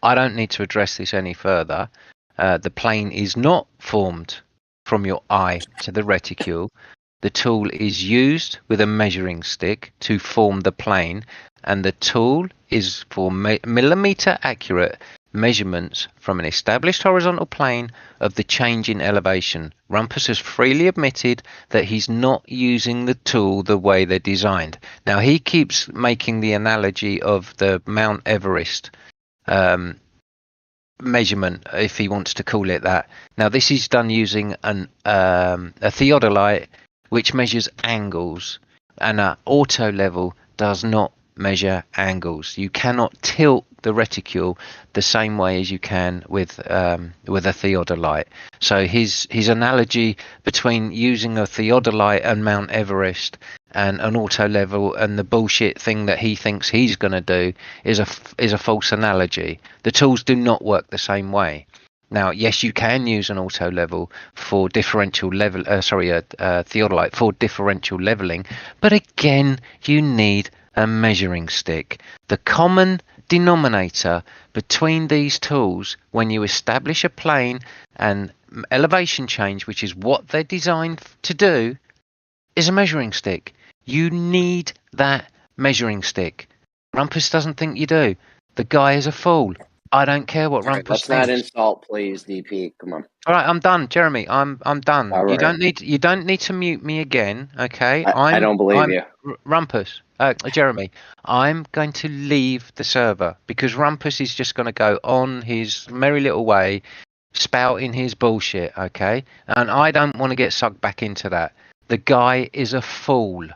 I don't need to address this any further. The plane is not formed from your eye to the reticule. The tool is used with a measuring stick to form the plane, and the tool is for millimeter accurate measurements from an established horizontal plane of the change in elevation. Rumpus has freely admitted that he's not using the tool the way they're designed. Now, he keeps making the analogy of the Mount Everest measurement, if he wants to call it that. Now, this is done using a theodolite, which measures angles, and an auto level does not measure angles. You cannot tilt the reticule the same way as you can with a theodolite. So his analogy between using a theodolite and Mount Everest and an auto level and the bullshit thing that he thinks he's going to do is a false analogy. The tools do not work the same way. Now, yes, you can use an auto level for differential level. Theodolite for differential leveling, but again, you need a measuring stick. The common denominator between these tools, when you establish a plane and elevation change, which is what they're designed to do, is a measuring stick. You need that measuring stick. Rumpus doesn't think you do. The guy is a fool. I don't care what Rumpus Let's thinks. not insult, please, DP. Come on. All right, I'm done, Jeremy. I'm done. All You right. don't need to mute me again, okay? I don't believe you. Rumpus. Jeremy, I'm going to leave the server because Rumpus is just going to go on his merry little way, spouting his bullshit, okay? And I don't want to get sucked back into that. The guy is a fool.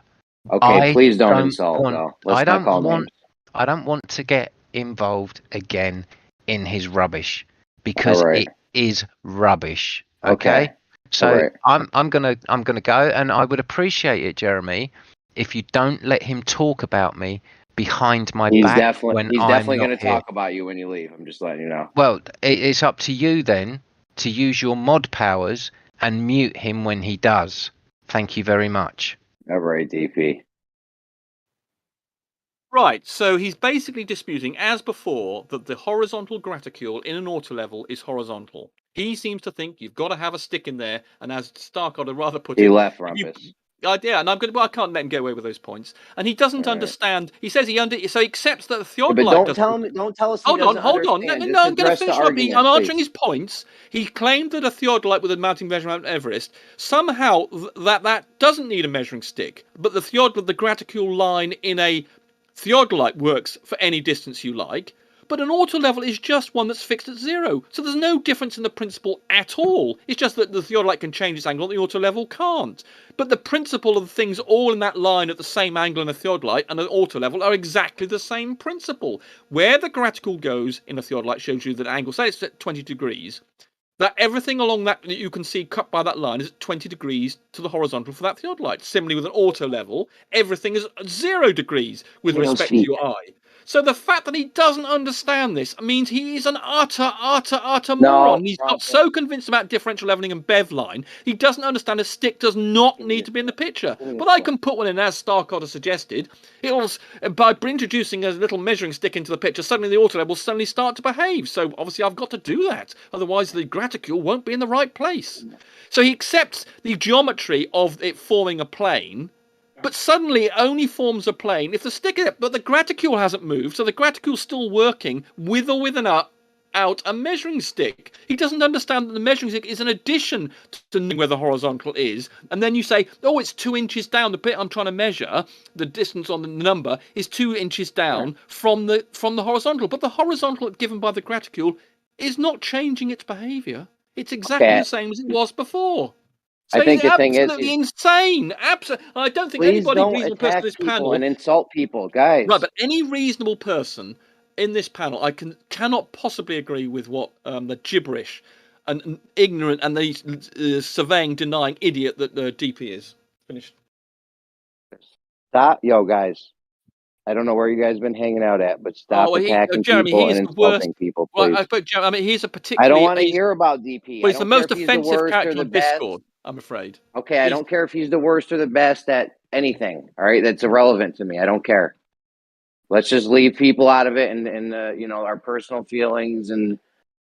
Okay, please don't insult, though. Let's not call names. I don't want to get involved again in his rubbish because it is rubbish. Okay. So I'm gonna go, and I would appreciate it, Jeremy, if you don't let him talk about me behind my back when he's I'm definitely not going to here. talk about you when you leave. I'm just letting you know. Well, it's up to you then to use your mod powers and mute him when he does. Thank you very much. All right, DP. Right, so he's basically disputing, as before, that the horizontal graticule in an auto level is horizontal. He seems to think you've got to have a stick in there, and as Stark would rather put it, He left Rumpus. Yeah, and I can't let him get away with those points. And he doesn't understand. He says he accepts that the theodolite doesn't. Don't tell us. Hold on. No, I'm going to finish up. I'm answering his points. He claimed that a theodolite with a mounting measurement Mount Everest somehow that doesn't need a measuring stick, but the graticule line in a theodolite works for any distance you like. But an auto level is just one that's fixed at 0. So there's no difference in the principle at all. It's just that the theodolite can change its angle and the auto level can't. But the principle of the things all in that line at the same angle in a theodolite and an auto level are exactly the same principle. Where the graticule goes in a theodolite shows you that angle, say it's at 20 degrees, that everything along that you can see cut by that line is at 20 degrees to the horizontal for that theodolite. Similarly with an auto level, everything is at 0 degrees with respect to your eye. So the fact that he doesn't understand this means he is an utter moron. He's got so convinced about differential leveling and bev line, he doesn't understand a stick does not need to be in the picture. But I can put one in, as Starkot has suggested. By introducing a little measuring stick into the picture, suddenly the auto level will suddenly start to behave. So obviously I've got to do that. Otherwise the graticule won't be in the right place. So he accepts the geometry of it forming a plane, but suddenly it only forms a plane if the stick is it, but the graticule hasn't moved, so the graticule's still working with or without a measuring stick. He doesn't understand that the measuring stick is an addition to knowing where the horizontal is, and then you say, oh, it's 2 inches down. The bit I'm trying to measure, the distance on the number, is 2 inches down from the horizontal. But the horizontal given by the graticule is not changing its behaviour. It's exactly the same as it was before. So I think the thing is, absolutely insane. I don't think anybody reasonable person in this panel and insult people, guys. Right, but any reasonable person in this panel, I cannot possibly agree with what the gibberish and ignorant and the surveying denying idiot that DP is. Finished. Stop, guys. I don't know where you guys have been hanging out at, but stop attacking people and insulting people, please. But he's a particularly. I don't want to hear about DP. Well, he's the most offensive character on Discord, I'm afraid. Okay, I don't care if he's the worst or the best at anything. All right, that's irrelevant to me. I don't care. Let's just leave people out of it, and our personal feelings and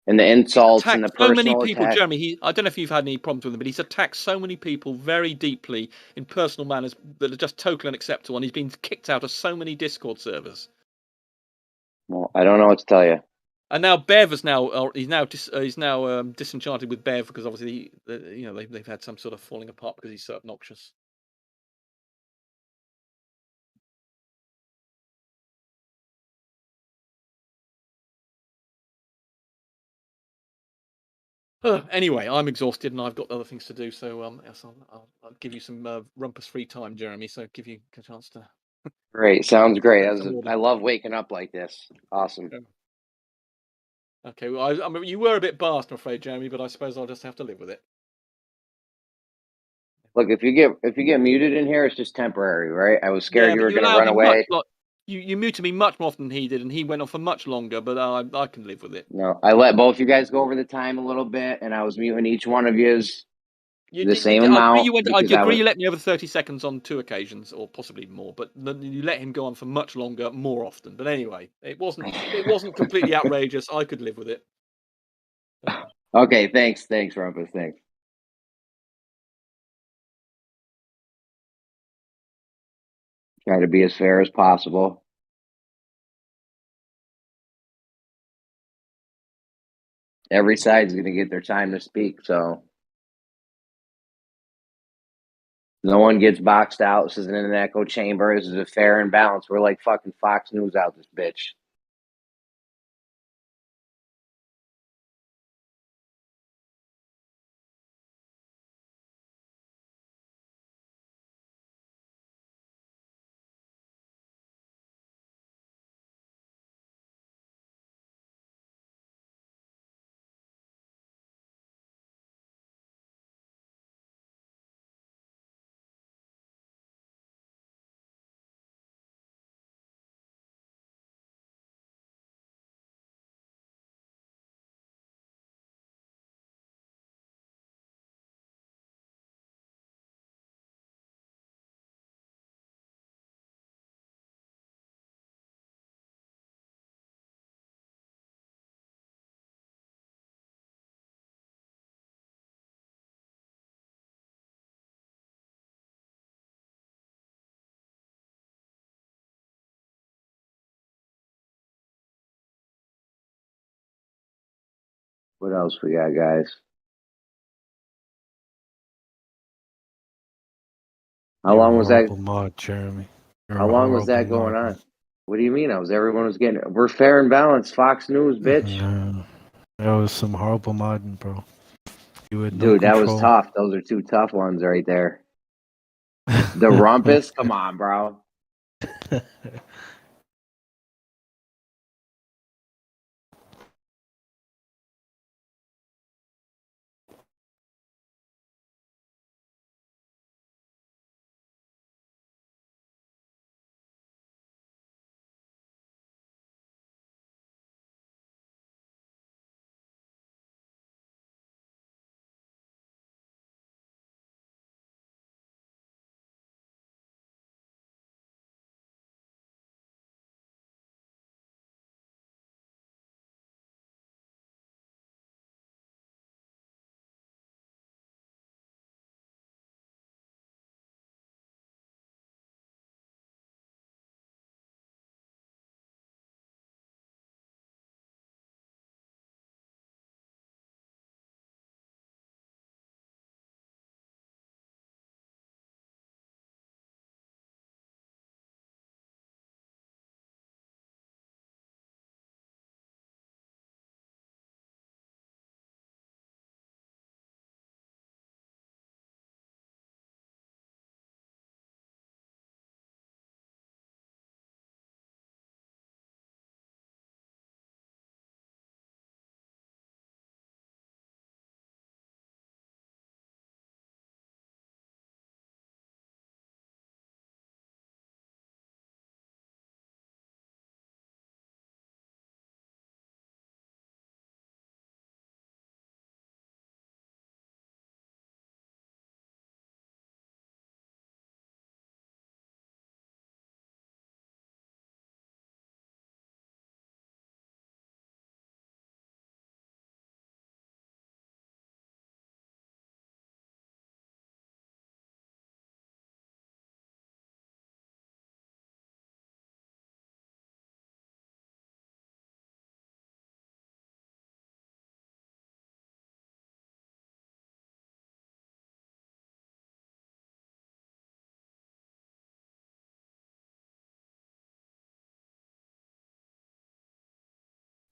the insults and the personal so many people, attacks. Jeremy. I don't know if you've had any problems with him, but he's attacked so many people very deeply in personal manners that are just totally unacceptable, and he's been kicked out of so many Discord servers. Well, I don't know what to tell you. And now Bev he's now disenchanted with Bev because obviously they've had some sort of falling apart because he's so obnoxious. Anyway, I'm exhausted and I've got other things to do, so I'll give you some rumpus free time, Jeremy. So give you a chance to Great. Sounds great. I love waking up like this. Awesome. Okay, well, I mean, you were a bit biased, I'm afraid, Jeremy, but I suppose I'll just have to live with it. Look, if you get muted in here, it's just temporary, right? I was scared Yeah, you but were you going to allowed run me away. you muted me much more often than he did, and he went on for much longer. But I can live with it. No, I let both you guys go over the time a little bit, and I was muting each one of yous the same I agree. amount I because agree. You let me over 30 seconds on 2 occasions, or possibly more. But you let him go on for much longer, more often. But anyway, it wasn't completely outrageous. I could live with it. Okay, thanks, Rumpus, thanks. Try to be as fair as possible. Every side's going to get their time to speak, so no one gets boxed out. This isn't an echo chamber. This is a fair and balanced. We're like fucking Fox News out this bitch. What else we got, guys? How long was that? Mod, Jeremy. How long was that going on? What do you mean? Everyone was getting. We're fair and balanced. Fox News, bitch. No, that was some horrible modding, bro. You had no Dude, that was control. tough. Those are two tough ones right there. The Rumpus? Come on, bro.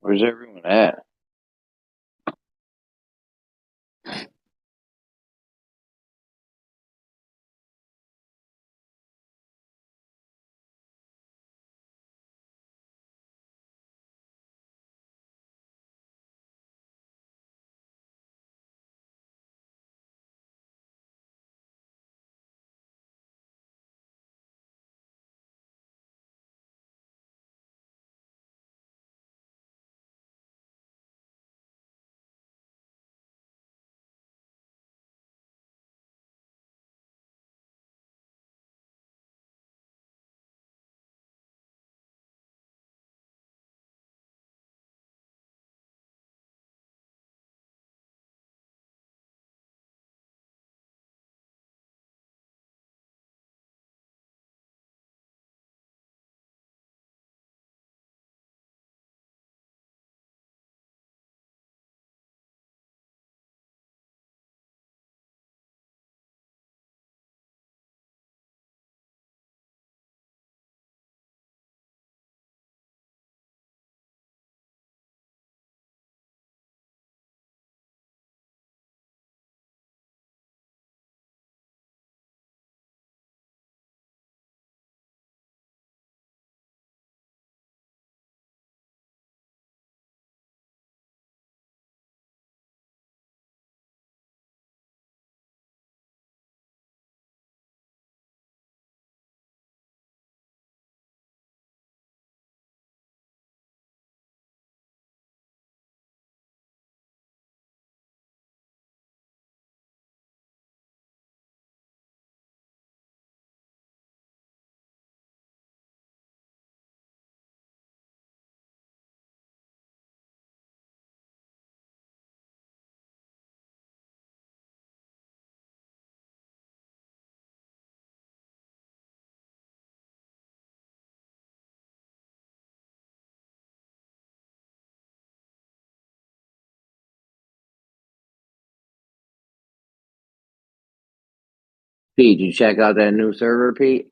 Where's everyone at? Pete, did you check out that new server, Pete?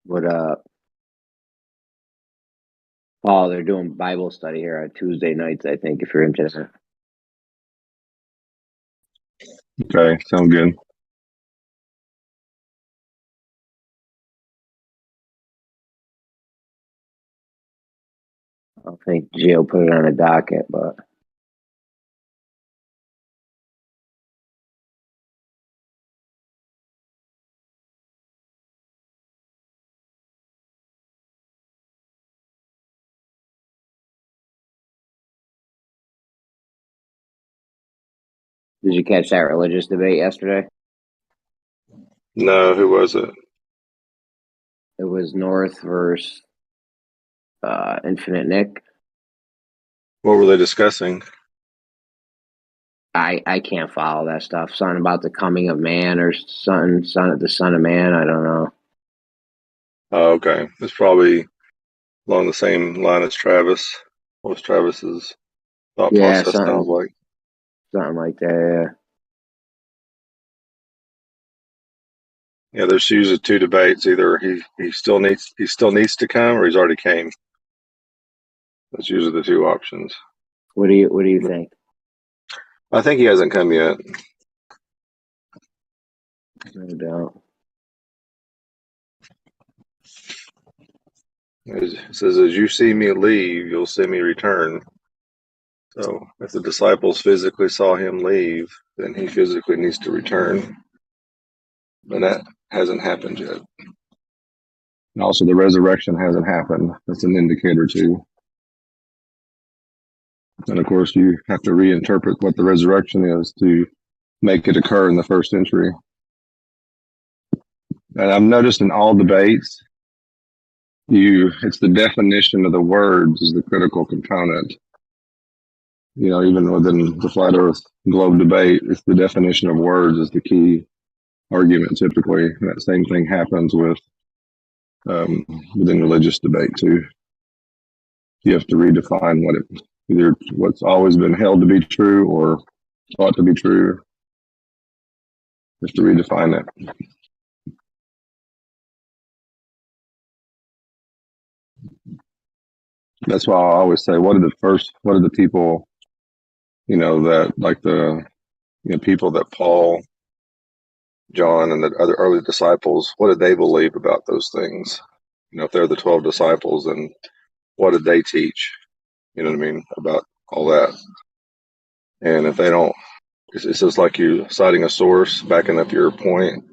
What Paul, they're doing Bible study here on Tuesday nights, I think, if you're interested. Okay, sounds good. I don't think Jill put it on a docket, but did you catch that religious debate yesterday? No, who was it? It was North versus Infinite Nick. What were they discussing? I can't follow that stuff. Something about the coming of man or something, the son of man. I don't know. Oh, okay. It's probably along the same line as Travis. What was Travis's thought Yeah, process sounds like? something like that. Yeah, there's usually two debates. Either he still needs to come, or he's already came. That's usually the two options. What do you think? I think he hasn't come yet. No doubt. It says, "As you see me leave, you'll see me return." So, if the disciples physically saw him leave, then he physically needs to return. But that hasn't happened yet. And also, the resurrection hasn't happened. That's an indicator too. And of course, you have to reinterpret what the resurrection is to make it occur in the first century. And I've noticed in all debates, it's the definition of the words is the critical component. You know, even within the flat Earth globe debate, it's the definition of words is the key argument typically. And that same thing happens within religious debate too. You have to redefine either what's always been held to be true or thought to be true. You have to redefine it. That's why I always say, what are the people, that like people that Paul, John, and the other early disciples, what did they believe about those things? If they're the 12 disciples, then what did they teach? You know what I mean? About all that. And if they don't, it's just like you citing a source, backing up your point.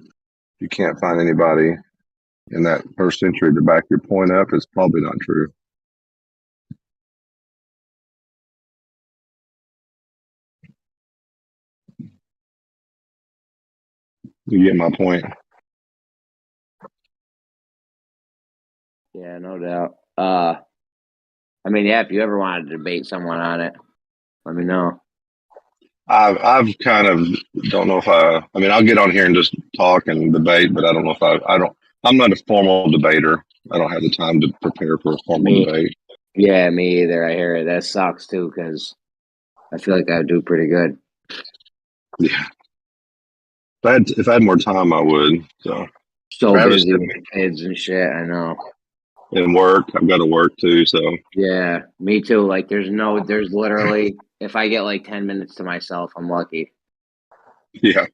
You can't find anybody in that first century to back your point up. It's probably not true. You get my point? Yeah, no doubt. If you ever wanted to debate someone on it, let me know. I've kind of don't know if I'll get on here and just talk and debate, but I don't know if I'm not a formal debater. I don't have the time to prepare for a formal debate. Yeah, me either. I hear it. That sucks too, because I feel like I would do pretty good. Yeah. If I had more time, I would. So So Travis busy with kids and shit. I know. and work. I've got to work too, so Yeah, me too. Like, there's literally, if I get like 10 minutes to myself, I'm lucky. yeah.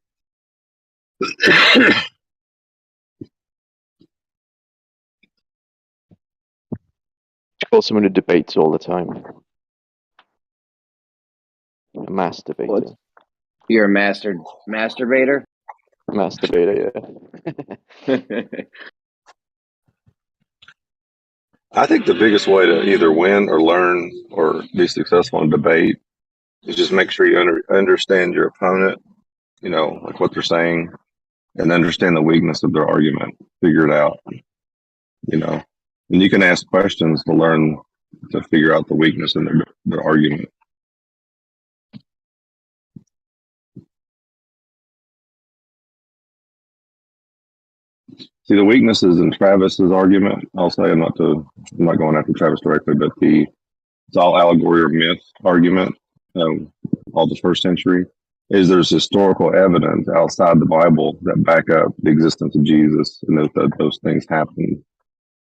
Call someone who debates all the time. A masturbator. You're a masturbator? Masturbator, yeah. I think the biggest way to either win or learn or be successful in debate is just make sure you understand your opponent, you know, like what they're saying, and understand the weakness of their argument. Figure it out, you know. And you can ask questions to learn to figure out the weakness in their argument. See, the weaknesses in Travis's argument, I'll say, I'm not going after Travis directly, but it's all allegory or myth argument, all the first century, is there's historical evidence outside the Bible that back up the existence of Jesus and that those things happened.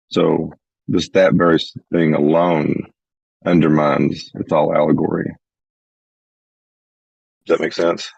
So just that very thing alone undermines it's all allegory. Does that make sense?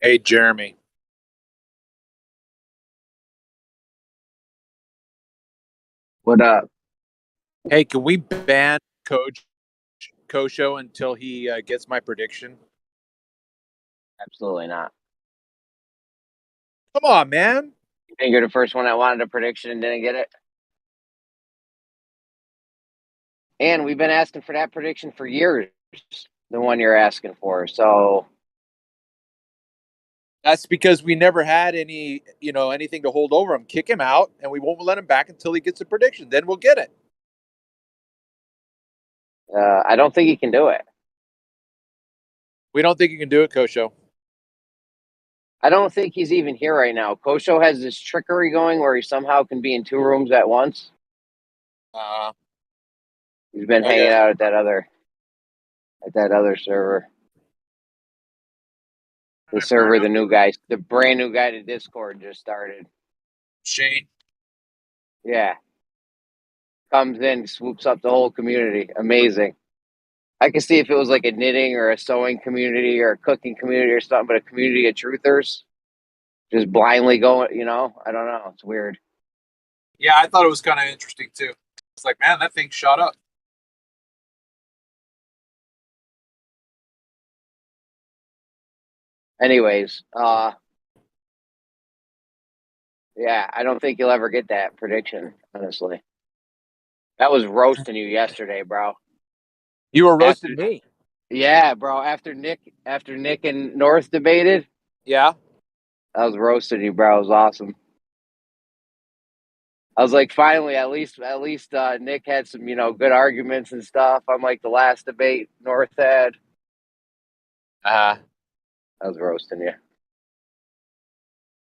Hey, Jeremy. What up? Hey, can we ban Coach Kosho until he gets my prediction? Absolutely not. Come on, man. You think you're the first one that wanted a prediction and didn't get it? And we've been asking for that prediction for years, the one you're asking for. So That's because we never had anything to hold over him. Kick him out, and we won't let him back until he gets a prediction. Then we'll get it. I don't think he can do it. We don't think you can do it, Kosho. I don't think he's even here right now. Kosho has this trickery going where he somehow can be in two rooms at once. He's been hanging out at that other server. The server, the brand new guy to Discord just started. Shane. Yeah. Comes in, swoops up the whole community. Amazing. I can see if it was like a knitting or a sewing community or a cooking community or something, but a community of truthers just blindly going, I don't know. It's weird. Yeah, I thought it was kind of interesting too. It's like, man, that thing shot up. Anyways, yeah, I don't think you'll ever get that prediction, honestly. That was roasting you yesterday, bro. You were roasting me. Yeah, bro. After Nick and North debated. Yeah. I was roasting you, bro. It was awesome. I was like, finally, at least Nick had some, good arguments and stuff. Unlike the last debate North had. I was roasting you.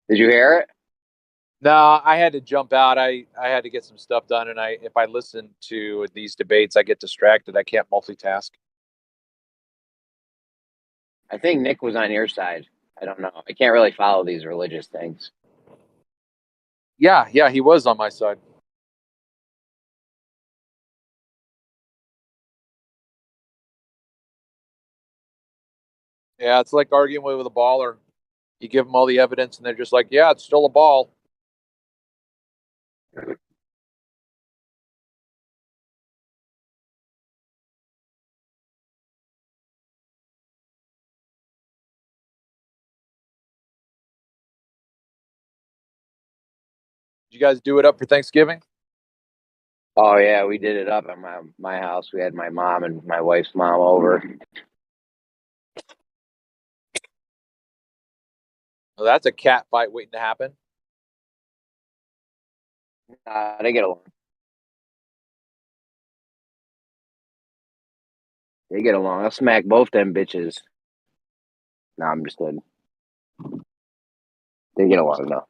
Did you hear it? No, I had to jump out. I had to get some stuff done, and if I listen to these debates, I get distracted. I can't multitask. I think Nick was on your side. I don't know. I can't really follow these religious things. Yeah, he was on my side. Yeah, it's like arguing with a baller. You give them all the evidence, and they're just like, "Yeah, it's still a ball." Did you guys do it up for Thanksgiving? Oh yeah, we did it up at my house. We had my mom and my wife's mom over. Well, that's a cat fight waiting to happen. They get along. They get along. I'll smack both them bitches. No, I'm just kidding. They get along though.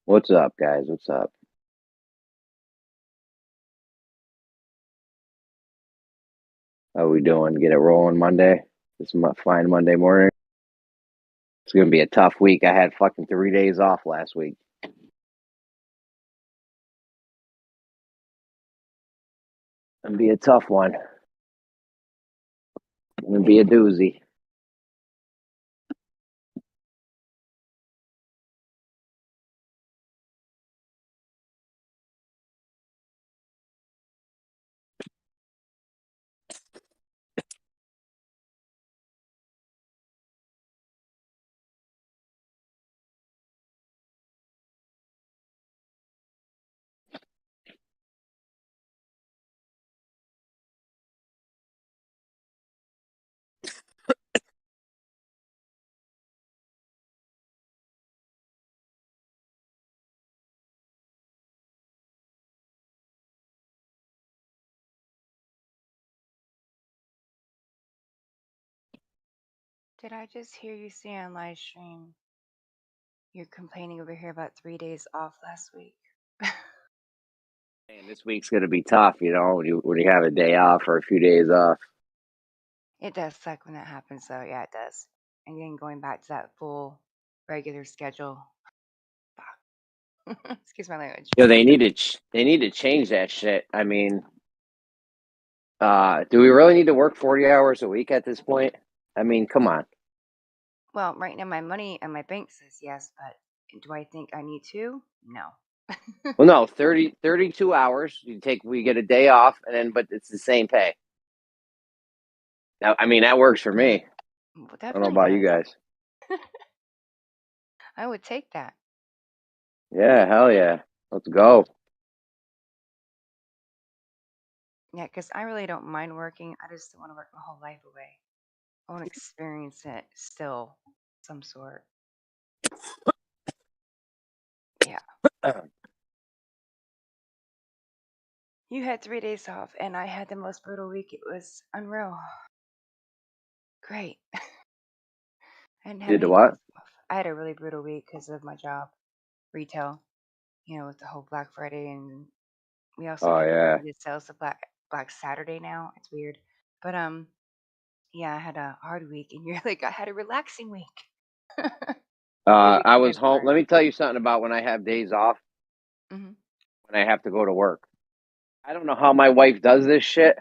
What's up, guys? What's up? How we doing? Get it rolling Monday? This fine Monday morning. It's going to be a tough week. I had fucking 3 days off last week. It's going to be a tough one. It's going to be a doozy. Did I just hear you say on live stream you're complaining over here about 3 days off last week? And this week's going to be tough, you know, when you have a day off or a few days off. It does suck when that happens, though. Yeah, it does. And then going back to that full regular schedule. Excuse my language. You know, they need to change that shit. I mean, do we really need to work 40 hours a week at this point? I mean, come on. Well, right now my money and my bank says yes, but do I think I need to? No. Well, no, 32 hours. We get a day off, but it's the same pay. Now, I mean, that works for me. Well, I don't know about you guys. I would take that. Yeah, hell yeah. Let's go. Yeah, because I really don't mind working. I just don't want to work my whole life away. I want to experience it still, some sort. Yeah. You had 3 days off, and I had the most brutal week. It was unreal. Great. I didn't have Did the any what? days off. I had a really brutal week because of my job, retail. You know, with the whole Black Friday, and we also Oh, have yeah. the sales of Black Saturday now. It's weird, but yeah, I had a hard week, and you're like, I had a relaxing week. I was home. Let me tell you something about when I have days off. Mhm. When I have to go to work. I don't know how my wife does this shit,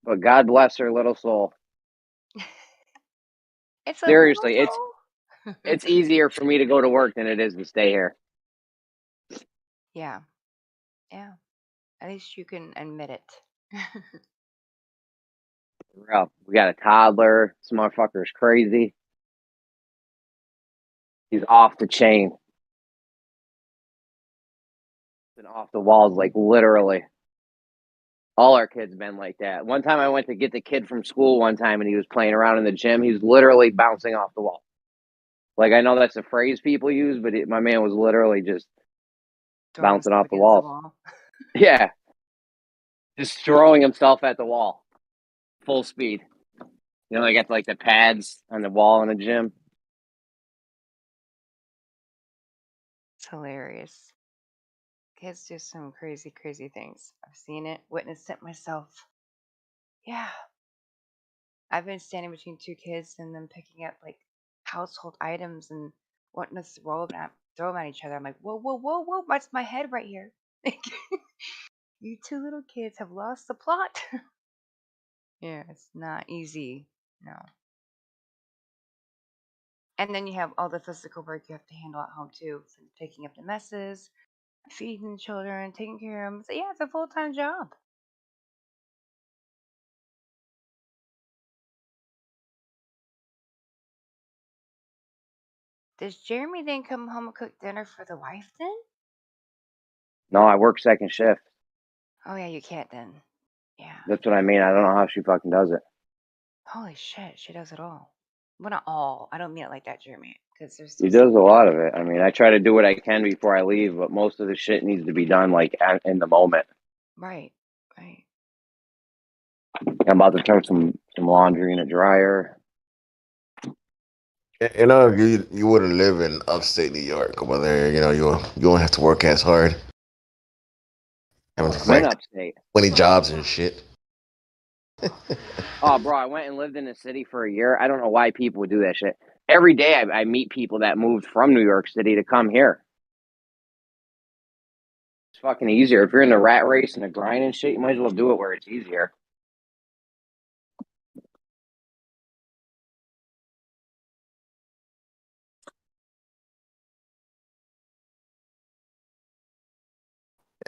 but God bless her little soul. It's Seriously, it's easier for me to go to work than it is to stay here. Yeah. Yeah. At least you can admit it. Real. We got a toddler. This motherfucker's crazy. He's off the chain. Been off the walls, like literally. All our kids been like that. One time I went to get the kid from school one time and he was playing around in the gym. He was literally bouncing off the wall. Like, I know that's a phrase people use, but my man was literally just bouncing off the walls. Yeah. Just throwing himself at the wall. Full speed. You know, they got like the pads on the wall in the gym. It's hilarious. Kids do some crazy, crazy things. I've seen it, witnessed it myself. Yeah. I've been standing between two kids and them picking up like household items and wanting to throw them at each other. I'm like, whoa, whoa, whoa, whoa, that's my head right here. You two little kids have lost the plot. Yeah, it's not easy. No. And then you have all the physical work you have to handle at home too. So picking up the messes, feeding the children, taking care of them. So yeah, it's a full-time job. Does Jeremy then come home and cook dinner for the wife then? No, I work second shift. Oh yeah, you can't then. Yeah. That's what I mean. I don't know how she fucking does it. Holy shit, she does it all. Well, not all. I don't mean it like that, Jeremy. Because there's She still does a lot of it. I mean, I try to do what I can before I leave, but most of the shit needs to be done like in the moment. Right, right. I'm about to throw some laundry in a dryer. You know, you wouldn't live in upstate New York over there. You know, you won't have to work as hard. Having I'm in like upstate. 20 jobs and shit. Oh, bro, I went and lived in the city for a year. I don't know why people would do that shit. Every day I meet people that moved from New York City to come here. It's fucking easier. If you're in the rat race and the grind and shit, you might as well do it where it's easier.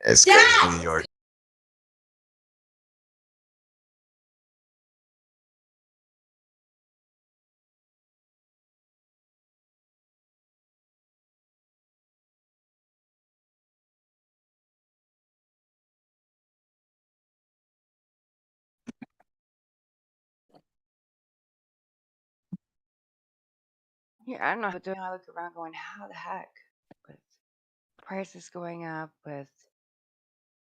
It's crazy, New York. Yeah, I don't know how to do it. I look around going, how the heck? With prices going up, with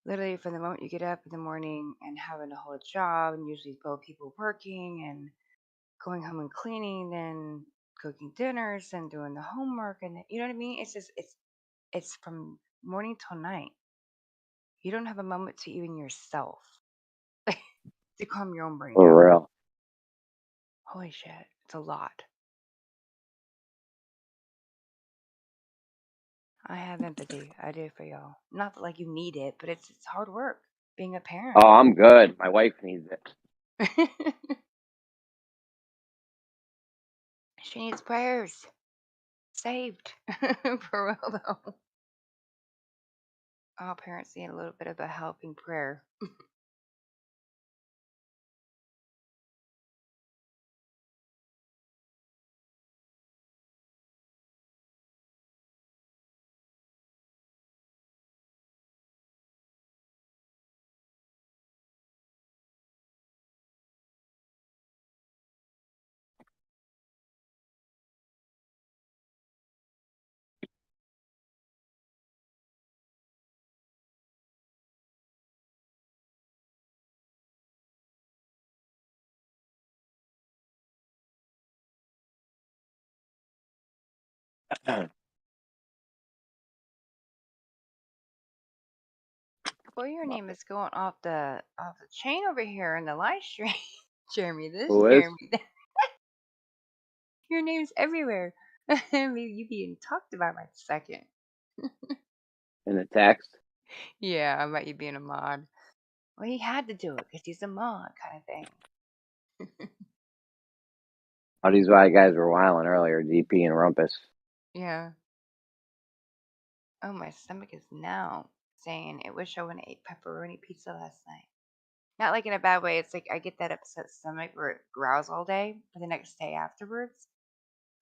literally from the moment you get up in the morning and having a whole job, and usually both people working and going home and cleaning, then cooking dinners and doing the homework, and you know what I mean? It's just it's from morning till night. You don't have a moment to even yourself to calm your own brain down. For real. Holy shit, it's a lot. I have empathy. I do for y'all. Not that like you need it, but it's hard work being a parent. Oh, I'm good. My wife needs it. She needs prayers. Saved. For real though. All parents need a little bit of a helping prayer. Well, your name is going off the chain over here in the live stream. Jeremy this, Who is? Jeremy that. Your name's everywhere. Maybe you being talked about right this second. In the text. Yeah, about you being a mod. Well, he had to do it because he's a mod kind of thing. All these white guys were wilding earlier, DP and Rumpus. Yeah. Oh, my stomach is now saying, I wish I wouldn't ate pepperoni pizza last night. Not like in a bad way. It's like I get that upset stomach where it growls all day, but the next day afterwards,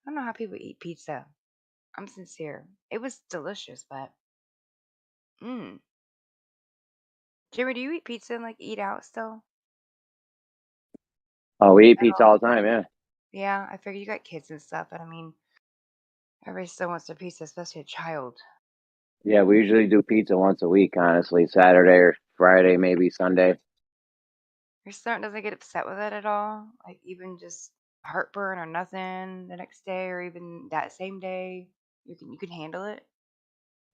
I don't know how people eat pizza. I'm sincere. It was delicious, but Jimmy, do you eat pizza and like eat out still? Oh, we eat At pizza all? all the time, yeah. Yeah, I figured you got kids and stuff, but I mean, everybody still wants their pizza, especially a child. Yeah, we usually do pizza once a week, honestly. Saturday or Friday, maybe Sunday. Your son doesn't get upset with it at all? Like even just heartburn or nothing the next day or even that same day? You can handle it?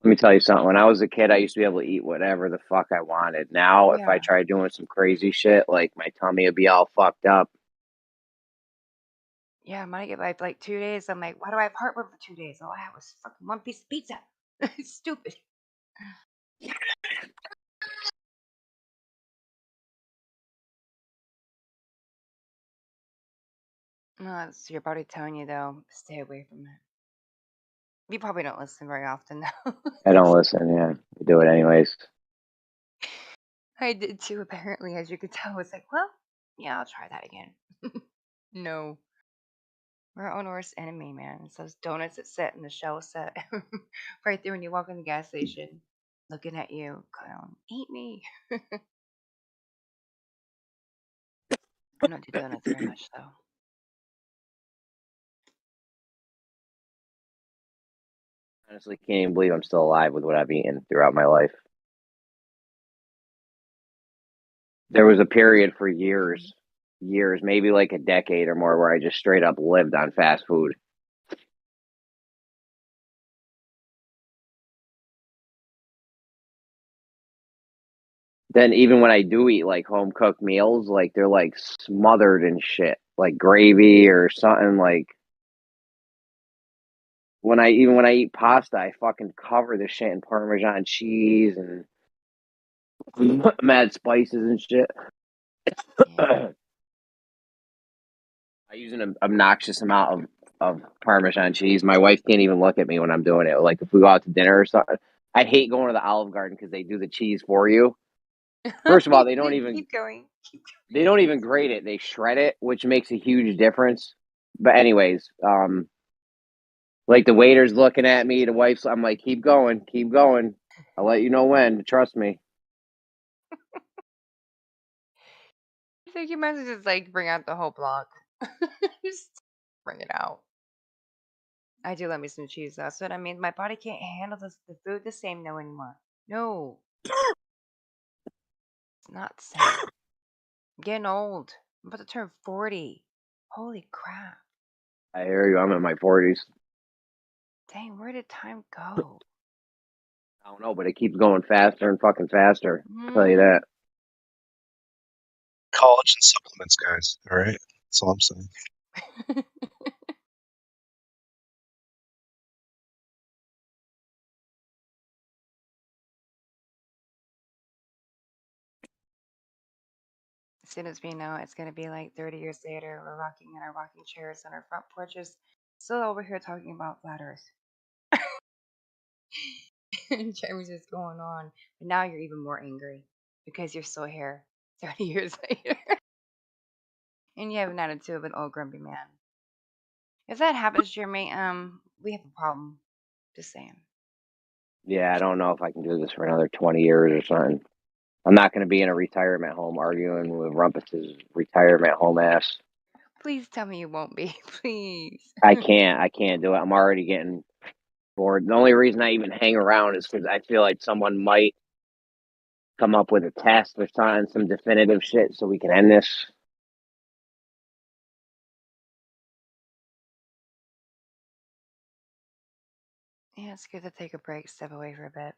Let me tell you something. When I was a kid, I used to be able to eat whatever the fuck I wanted. Now, if I Yeah. try doing some crazy shit, like my tummy would be all fucked up. Yeah, I might get like 2 days. I'm like, why do I have heartburn for 2 days? All I had was fucking one piece of pizza. It's stupid. No, it's your body telling you though, stay away from it. You probably don't listen very often though. I don't listen, yeah. I do it anyways. I did too, apparently, as you could tell. It's like, well, yeah, I'll try that again. No. We're our own worst enemy, man. It's those donuts that sit in the shelf set right there when you walk in the gas station, looking at you, going, eat me. I don't do donuts very much though. Honestly, can't even believe I'm still alive with what I've eaten throughout my life. There was a period for years, maybe like a decade or more, where I just straight up lived on fast food. then even when I do eat like home cooked meals, like they're like smothered in shit, like gravy or something. Like when I eat pasta, I fucking cover the shit in Parmesan cheese and mad spices and shit. I use an obnoxious amount of Parmesan cheese. My wife can't even look at me when I'm doing it. Like if we go out to dinner or something, I hate going to the Olive Garden because they do the cheese for you. First of all, they don't even keep going. they don't even grate it. They shred it, which makes a huge difference. But anyways, like the waiter's looking at me, the wife's I'm like, keep going. I'll let you know when. Trust me. I think you might as well just like bring out the whole block. Just bring it out. I do love me some cheese. That's what I mean. My body can't handle the food the same no anymore. No, it's not the same. I'm getting old. I'm about to turn 40. Holy crap. I hear you. I'm in my 40s. Dang, where did time go? I don't know, but it keeps going faster and fucking faster. I'll tell you that. Collagen supplements, guys. All right, that's all I'm saying. As soon as we know it's going to be like 30 years later, we're rocking in our rocking chairs on our front porches, still over here talking about flat earth. Jeremy's just going on. But now you're even more angry because you're still here 30 years later. And you have an attitude of an old grumpy man. If that happens, Jeremy, we have a problem. Just saying. Yeah, I don't know if I can do this for another 20 years or something. I'm not going to be in a retirement home arguing with Rumpus's retirement home ass. Please tell me you won't be. Please. I can't do it. I'm already getting bored. The only reason I even hang around is because I feel like someone might come up with a test or something, some definitive shit, so we can end this. Yeah, it's good to take a break, step away for a bit.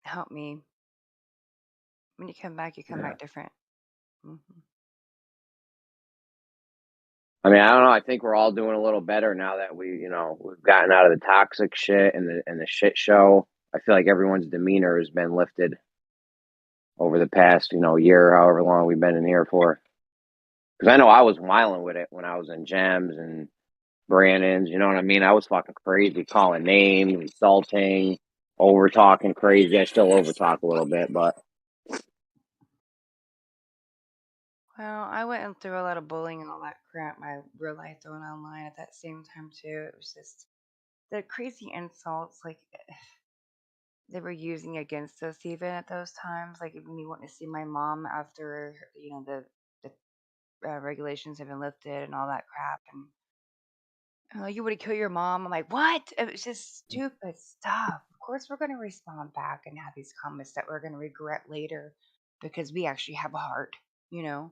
Help me. When you come back different. Mm-hmm. I mean, I don't know. I think we're all doing a little better now that we've gotten out of the toxic shit and the shit show. I feel like everyone's demeanor has been lifted over the past, year, however long we've been in here for. Because I know I was whiling with it when I was in Gems and Brandon's. You know what I mean? I was fucking crazy, calling names, insulting, over talking crazy. I still over talk a little bit, but Well, I went through a lot of bullying and all that crap, my real life throwing online at that same time too. It was just the crazy insults like they were using against us even at those times. Like even me wanting to see my mom after the regulations have been lifted and all that crap, and you would kill your mom. I'm like, what? It was just stupid stuff. Of course, we're going to respond back and have these comments that we're going to regret later because we actually have a heart, you know?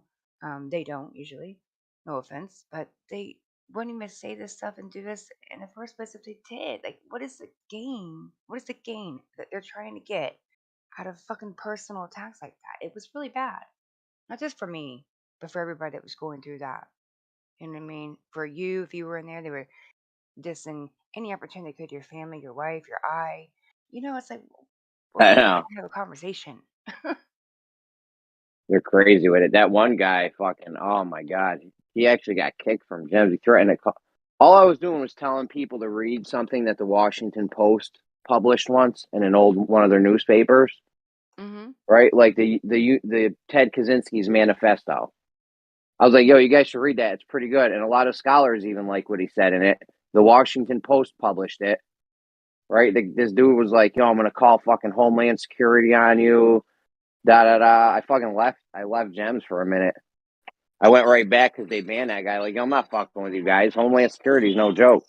They don't usually. No offense, but they wouldn't even say this stuff and do this in the first place if they did. Like, what is the gain? What is the gain that they're trying to get out of fucking personal attacks like that? It was really bad. Not just for me, but for everybody that was going through that. You know what I mean? For you, if you were in there, they were dissing any opportunity they could, your family, your wife, your eye. It's like we're I here know. to have a conversation. They're crazy with it. That one guy, fucking, oh my God, he actually got kicked from Gems. He threatened to call. All I was doing was telling people to read something that the Washington Post published once in an old one of their newspapers, right? Like the Ted Kaczynski's manifesto. I was like, yo, you guys should read that. It's pretty good. And a lot of scholars even like what he said in it. The Washington Post published it, right? This dude was like, yo, I'm going to call fucking Homeland Security on you. Da, da, da. I fucking left. I left Gems for a minute. I went right back because they banned that guy. Like, yo, I'm not fucking with you guys. Homeland Security is no joke.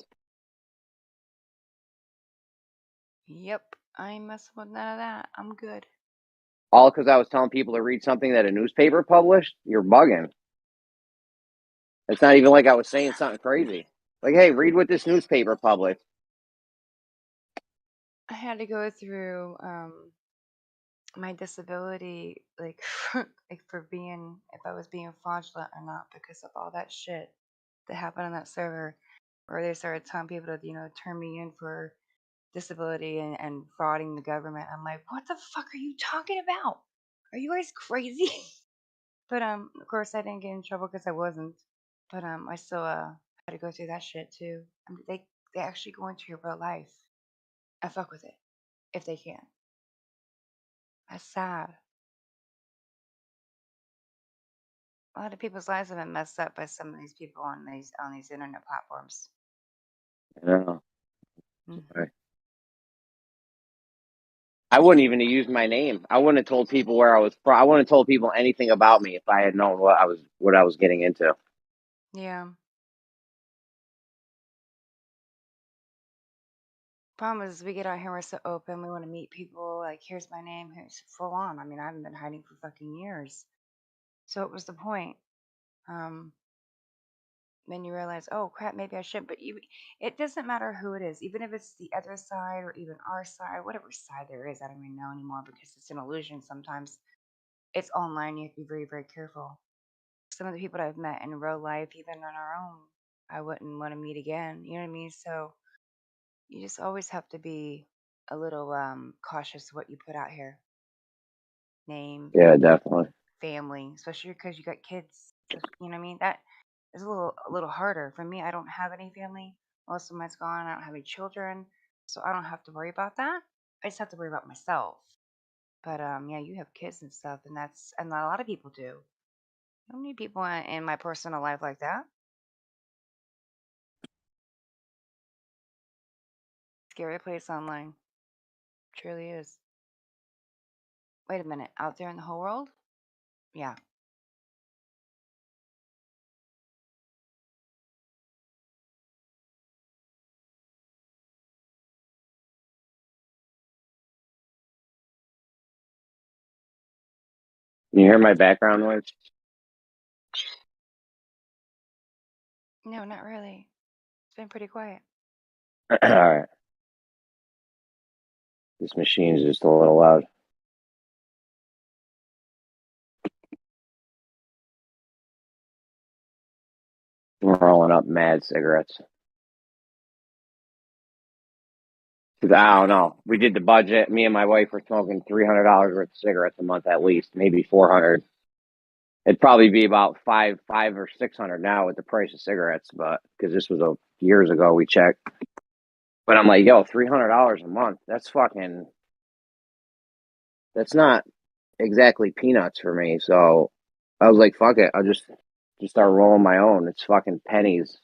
Yep, I ain't messing with none of that. I'm good. All because I was telling people to read something that a newspaper published? You're bugging. It's not even like I was saying something crazy. Like, hey, read what this newspaper published. I had to go through my disability, like, like for being, if I was being fraudulent or not, because of all that shit that happened on that server, where they started telling people to, turn me in for disability and frauding the government. I'm like, what the fuck are you talking about? Are you guys crazy? But of course, I didn't get in trouble because I wasn't. But I still had to go through that shit too. I mean, they actually go into your real life. I fuck with it if they can. That's sad. A lot of people's lives have been messed up by some of these people on these internet platforms. Yeah. Hmm. I wouldn't even have used my name. I wouldn't have told people where I was from. I wouldn't have told people anything about me if I had known what I was getting into. Yeah. Problem is, we get out here, we're so open. We want to meet people. Like, here's my name. Here's full on. I mean, I haven't been hiding for fucking years. So what was the point? Then you realize, oh crap, maybe I shouldn't. But it doesn't matter who it is, even if it's the other side or even our side, whatever side there is. I don't even know anymore because it's an illusion. Sometimes it's online. You have to be very, very careful. Some of the people that I've met in real life, even on our own, I wouldn't want to meet again. You know what I mean? So you just always have to be a little cautious of what you put out here. Name, Yeah, definitely. family, especially because you got kids. So, you know what I mean? That is a little harder for me. I don't have any family. Most of mine's gone. I don't have any children, so I don't have to worry about that. I just have to worry about myself. But yeah, you have kids and stuff, and a lot of people do. I don't need people in my personal life like that. Scary place online. Truly is. Wait a minute. Out there in the whole world? Yeah. Can you hear my background noise? No, not really. It's been pretty quiet. All right. This machine is just a little loud. I'm rolling up mad cigarettes. 'Cause I don't know. We did the budget. Me and my wife were smoking $300 worth of cigarettes a month at least, maybe 400. It'd probably be about five or 600 now with the price of cigarettes, but because this was years ago, we checked. But I'm like, yo, $300 a month. That's not exactly peanuts for me. So I was like, fuck it. I'll just start rolling my own. It's fucking pennies.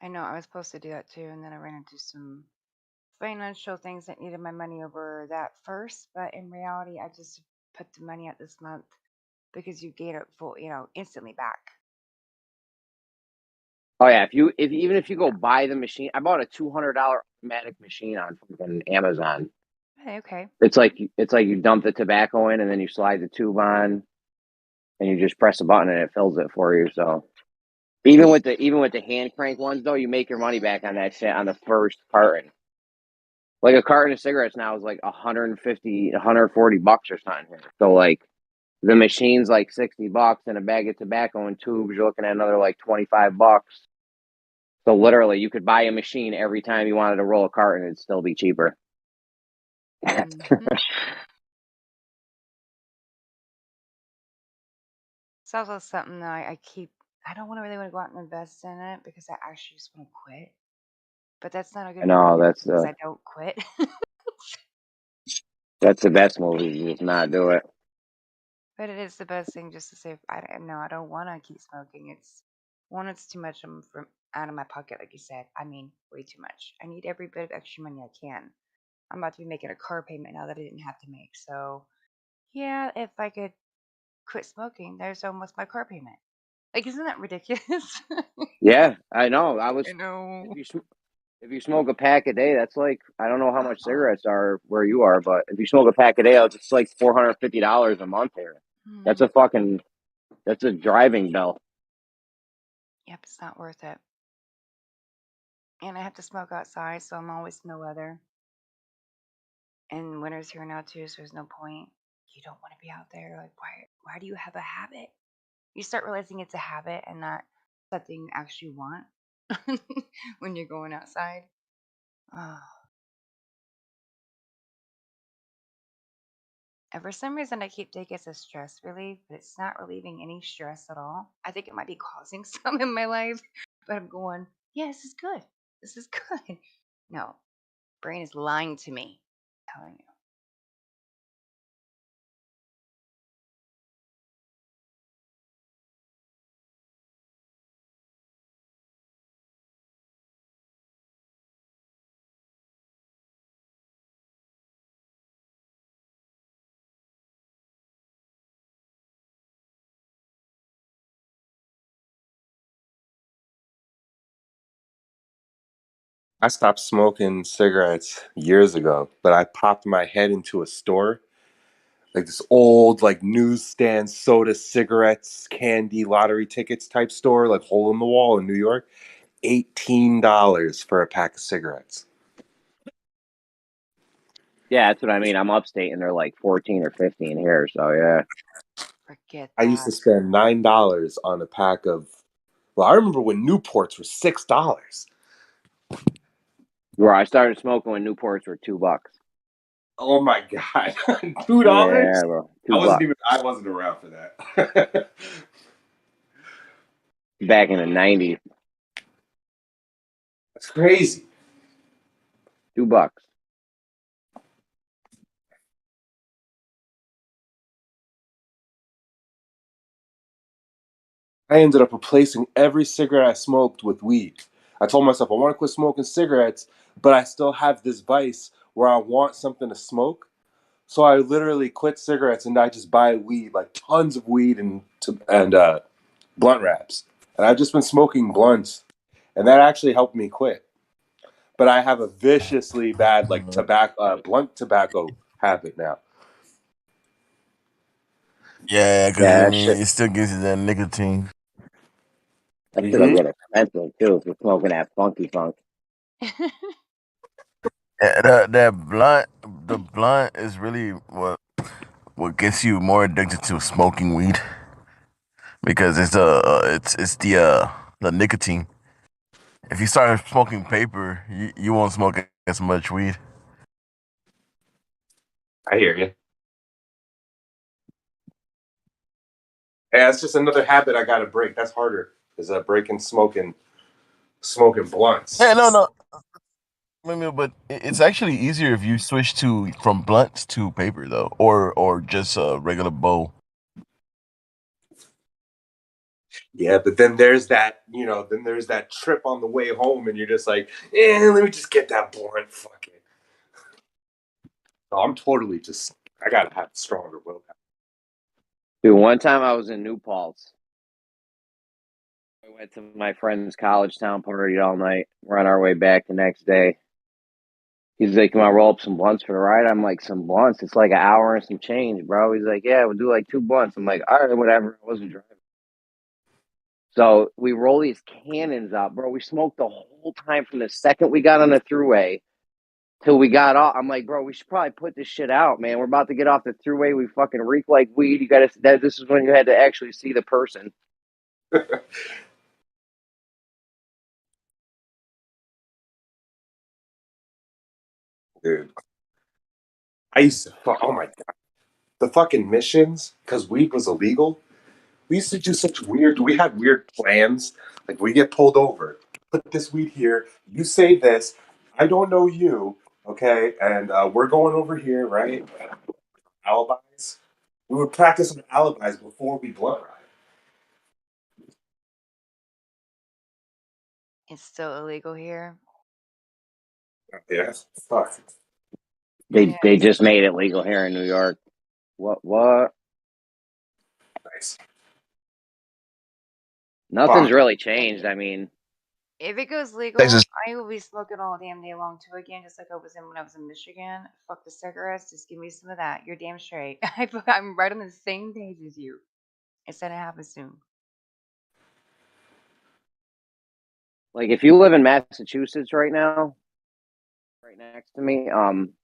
I know I was supposed to do that too, and then I ran into some financial things that needed my money over that first. But in reality, I just put the money out this month because you get it full, instantly back. Oh yeah, even if you go buy the machine, I bought a $200 automatic machine on fucking Amazon. Hey, okay. It's like you dump the tobacco in and then you slide the tube on, and you just press a button and it fills it for you. So even with the hand crank ones though, you make your money back on that shit on the first carton. Like a carton of cigarettes now is like 150, 140 bucks or something here. So like the machine's like 60 bucks and a bag of tobacco and tubes, you're looking at another like 25 bucks. So literally you could buy a machine every time you wanted to roll a carton, it'd still be cheaper. It's also something that I don't really want to go out and invest in it because I actually just want to quit. But that's not a good move No, because I don't quit. that's the best move. You just not do it. But it is the best thing just to say, I don't want to keep smoking. It's too much from out of my pocket, like you said. I mean, way too much. I need every bit of extra money I can. I'm about to be making a car payment now that I didn't have to make. So, yeah, if I could quit smoking, there's almost my car payment. Like, isn't that ridiculous? Yeah, I know. I know. If you smoke a pack a day, that's like, I don't know how much cigarettes are where you are, but if you smoke a pack a day, it's like $450 a month here. That's a driving bill. Yep, it's not worth it. And I have to smoke outside, so I'm always in the weather. And winter's here now too, so there's no point. You don't want to be out there. Like, why do you have a habit? You start realizing it's a habit and not something you actually want when you're going outside. Oh. And for some reason, I keep taking it as a stress relief, but it's not relieving any stress at all. I think it might be causing some in my life, but I'm going, yeah, this is good. This is good. No, brain is lying to me. I'm telling you. I stopped smoking cigarettes years ago, but I popped my head into a store, like this old, like newsstand soda, cigarettes, candy, lottery tickets type store, like hole in the wall in New York. $18 for a pack of cigarettes. Yeah, that's what I mean. I'm upstate and they're like 14 or 15 here, so yeah. Forget I used to spend $9 on a pack of. Well, I remember when Newports were $6. Where I started smoking when Newports were $2. Oh my god, $2? Yeah, bro, $2. I wasn't around for that. Back in the '90s, That's crazy. $2. I ended up replacing every cigarette I smoked with weed. I told myself I want to quit smoking cigarettes, but I still have this vice where I want something to smoke. So I literally quit cigarettes and I just buy weed, like tons of weed and blunt wraps. And I've just been smoking blunts, and that actually helped me quit. But I have a viciously bad like blunt tobacco habit now. Yeah, because Yeah, I that mean, shit. it still gives you that nicotine. That shit'll get expensive too if you're smoking that funky funk. Yeah, the blunt is really what gets you more addicted to smoking weed because it's the nicotine. If you start smoking paper, you won't smoke as much weed. I hear you. Yeah, it's just another habit I got to break. That's harder. Is breaking smoking blunts. Yeah, no. I mean, but it's actually easier if you switch from blunts to paper though, or just a regular bowl. Yeah, but then there's that, then there's that trip on the way home, and you're just like, let me just get that blunt. Fuck it. So I gotta have stronger willpower. Dude, one time I was in New Paltz. I went to my friend's college town, partied all night. We're on our way back the next day. He's like, "Can I roll up some blunts for the ride?" I'm like, "Some blunts? It's like an hour and some change, bro." He's like, "Yeah, we'll do like 2 blunts." I'm like, "All right, whatever." I wasn't driving. So we roll these cannons up, bro. We smoked the whole time from the second we got on the throughway till we got off. I'm like, "Bro, we should probably put this shit out, man. We're about to get off the throughway. We fucking reek like weed. You got to. This is when you had to actually see the person." Dude, I used to, oh my God. The fucking missions, because weed was illegal, we used to do we had weird plans. Like, we get pulled over, put this weed here, you say this, I don't know you, okay, and we're going over here, right? Alibis. We would practice on alibis before we blunt ride. It's still illegal here. Yeah, fuck. They just made it legal here in New York. What? Nice. Nothing's really changed. I mean, If it goes legal, Texas. I will be smoking all damn day long too again, just like I was in when I was in Michigan. Fuck the cigarettes, just give me some of that. You're damn straight. I'm right on the same page as you. It's gonna happen soon. like if you live in Massachusetts right now, right next to me.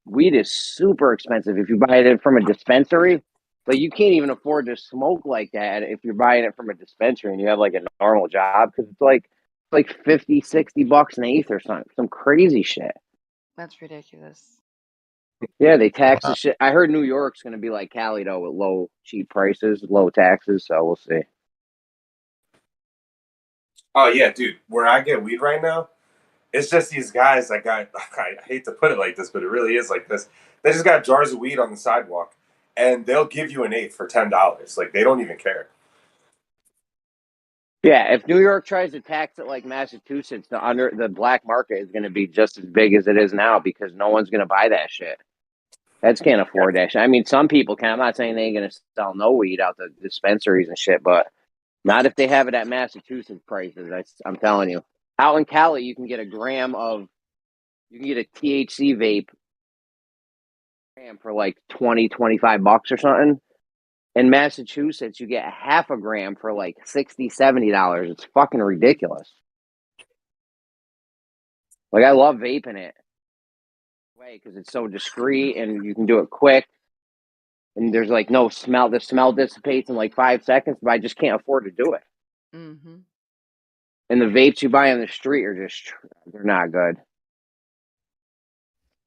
Weed is super expensive if you buy it from a dispensary. Like you can't even afford to smoke like that if you're buying it from a dispensary and you have like a normal job because it's like 50, 60 bucks an eighth or something, some crazy shit. That's ridiculous. Yeah, they tax the shit. I heard New York's going to be like Cali though, with low, cheap prices, low taxes. So we'll see. Oh yeah, dude. Where I get weed right now, it's just these guys that got. I hate to put it like this, but it really is like this. They just got jars of weed on the sidewalk, and they'll give you an eighth for $10. Like they don't even care. Yeah, if New York tries to tax it like Massachusetts, the black market is going to be just as big as it is now because no one's going to buy that shit. That's can't afford that shit. I mean, some people can. I'm not saying they ain't going to sell no weed out the dispensaries and shit, but not if they have it at Massachusetts prices. I'm telling you. Out in Cali, you can get a THC vape for like 20, 25 bucks or something. In Massachusetts, you get a half a gram for like $60, $70. It's fucking ridiculous. Like I love vaping it, because it's so discreet and you can do it quick. And there's like no smell. The smell dissipates in like 5 seconds, but I just can't afford to do it. Mm-hmm. And the vapes you buy on the street they're not good.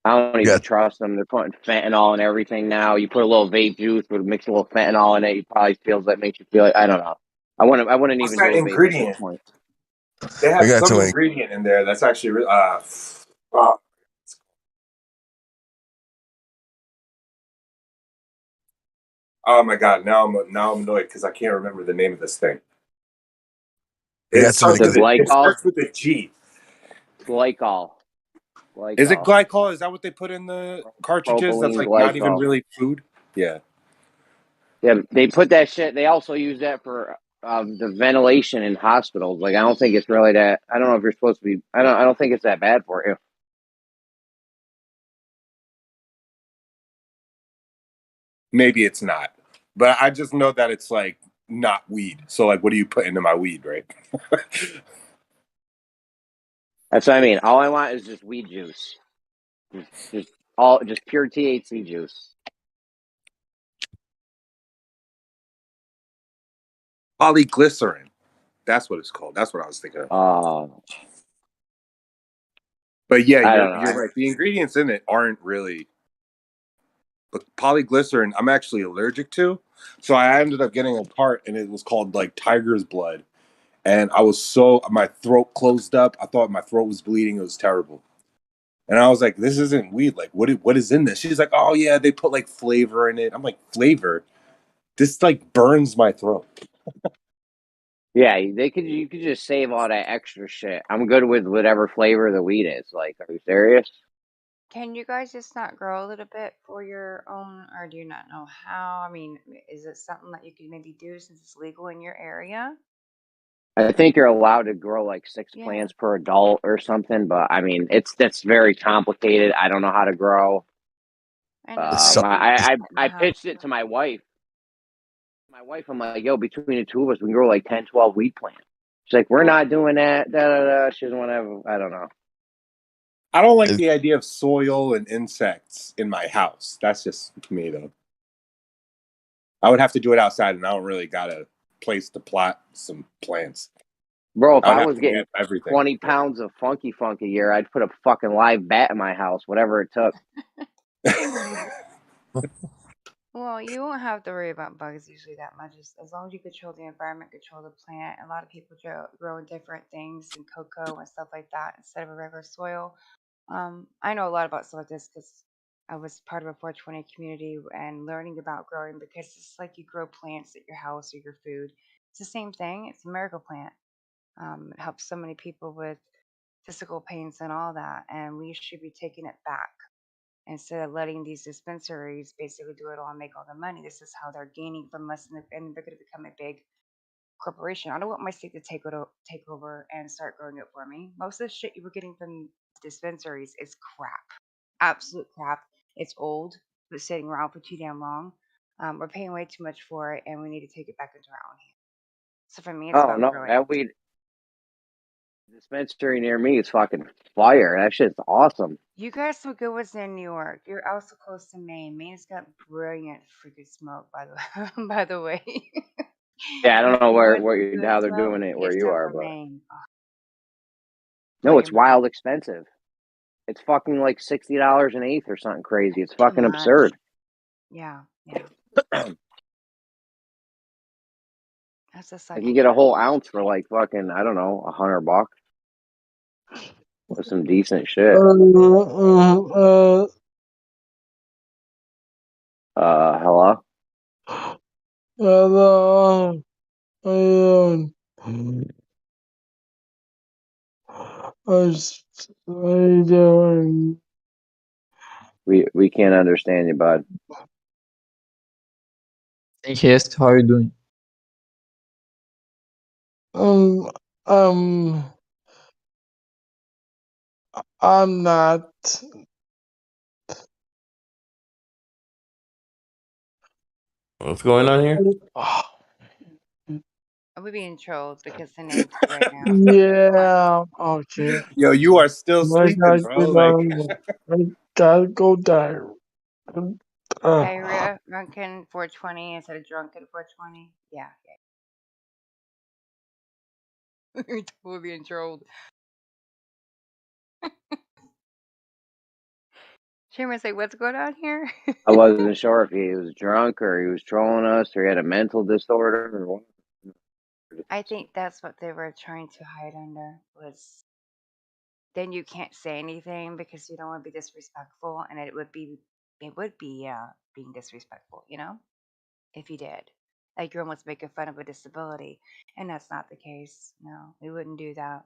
I don't even trust them. They're putting fentanyl and everything now. You put a little vape juice, would mix a little fentanyl in it. It probably makes you feel like, I don't know. I wouldn't What's even that do a vape at this ingredient? point. They have some ingredient in there that's actually oh my god! Now I'm annoyed because I can't remember the name of this thing. It starts with a G. Glycol. Is it glycol? Is that what they put in the cartridges? That's like not even really food. Yeah. Yeah, they put that shit. They also use that for the ventilation in hospitals. Like I don't think it's really that. I don't know if you're supposed to be. I don't think it's that bad for you. Maybe it's not, but I just know that it's like not weed. So like, what do you put into my weed, right? That's what I mean. All I want is just weed juice. Just pure THC juice. Polyglycerin. That's what it's called. That's what I was thinking of. Oh. But yeah, you're right. The ingredients in it aren't really. But polyglycerin, I'm actually allergic to. So I ended up getting a part, and it was called like tiger's blood. And my throat closed up. I thought my throat was bleeding. It was terrible. And I was like, this isn't weed. Like, what is in this? She's like, oh yeah, they put like flavor in it. I'm like, flavor? This like burns my throat. Yeah, you could just save all that extra shit. I'm good with whatever flavor the weed is. Like, are you serious? Can you guys just not grow a little bit for your own, or do you not know how? I mean, is it something that you could maybe do since it's legal in your area? I think you're allowed to grow like 6 plants per adult or something, but I mean, that's very complicated. I don't know how to grow. I pitched it to my wife. I'm like, yo, between the two of us, we can grow like 10, 12 weed plants. She's like, we're not doing that. Da, da, da. She doesn't want to have, I don't know. I don't like the idea of soil and insects in my house. That's just me, though. I would have to do it outside, and I don't really got a place to plot some plants. Bro, if I was getting 20 pounds of funky funk a year, I'd put a fucking live bat in my house, whatever it took. Well, you won't have to worry about bugs usually that much. As long as you control the environment, control the plant. A lot of people grow different things and cocoa and stuff like that instead of a regular soil. I know a lot about stuff like this because I was part of a 420 community and learning about growing because it's like you grow plants at your house or your food. It's the same thing. It's a miracle plant. It helps so many people with physical pains and all that, and we should be taking it back instead of letting these dispensaries basically do it all and make all the money. This is how they're gaining from us, and they're going to become a big corporation. I don't want my state to take over and start growing it for me. Most of the shit you were getting from dispensaries is crap, absolute crap. It's old, but sitting around for too damn long. We're paying way too much for it, and we need to take it back into our own hands. So for me, it's Oh about no, growing. that weed dispensary near me is fucking fire. That shit's awesome. You guys would go what's in New York. You're also close to Maine. Maine's got brilliant freaking smoke, by the by the way. Yeah, I don't know You want how good they're smoke? doing it where Get you stuff are, from but Maine. Oh, blow no, your it's mind. wild expensive. It's fucking like $60 an eighth or something crazy. It's Too fucking much. absurd. Yeah, yeah. That's just Like like you get a whole ounce for like fucking, I don't know, $100 with some decent shit. Hello? Hello. How you doing? We can't understand you, bud. Yes, how are you doing? Um, um, I'm not. What's going on here? Are we being trolled because the name's right now? Yeah, okay. Yo, you are still I sleeping, gotta bro. get Like, on. I gotta go die. Diarrhea, drunken 420 instead of drunken 420. Yeah, yeah. You're totally being trolled. Shaman's like, what's going on here? I wasn't sure if he was drunk or he was trolling us or he had a mental disorder or what. I think that's what they were trying to hide under was then you can't say anything because you don't want to be disrespectful, and it would be being disrespectful, if you did. Like you're almost making fun of a disability, and that's not the case. No, we wouldn't do that.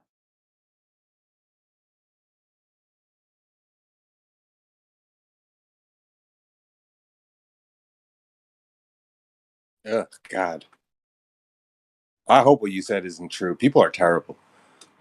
oh God. I hope what you said isn't true. People are terrible.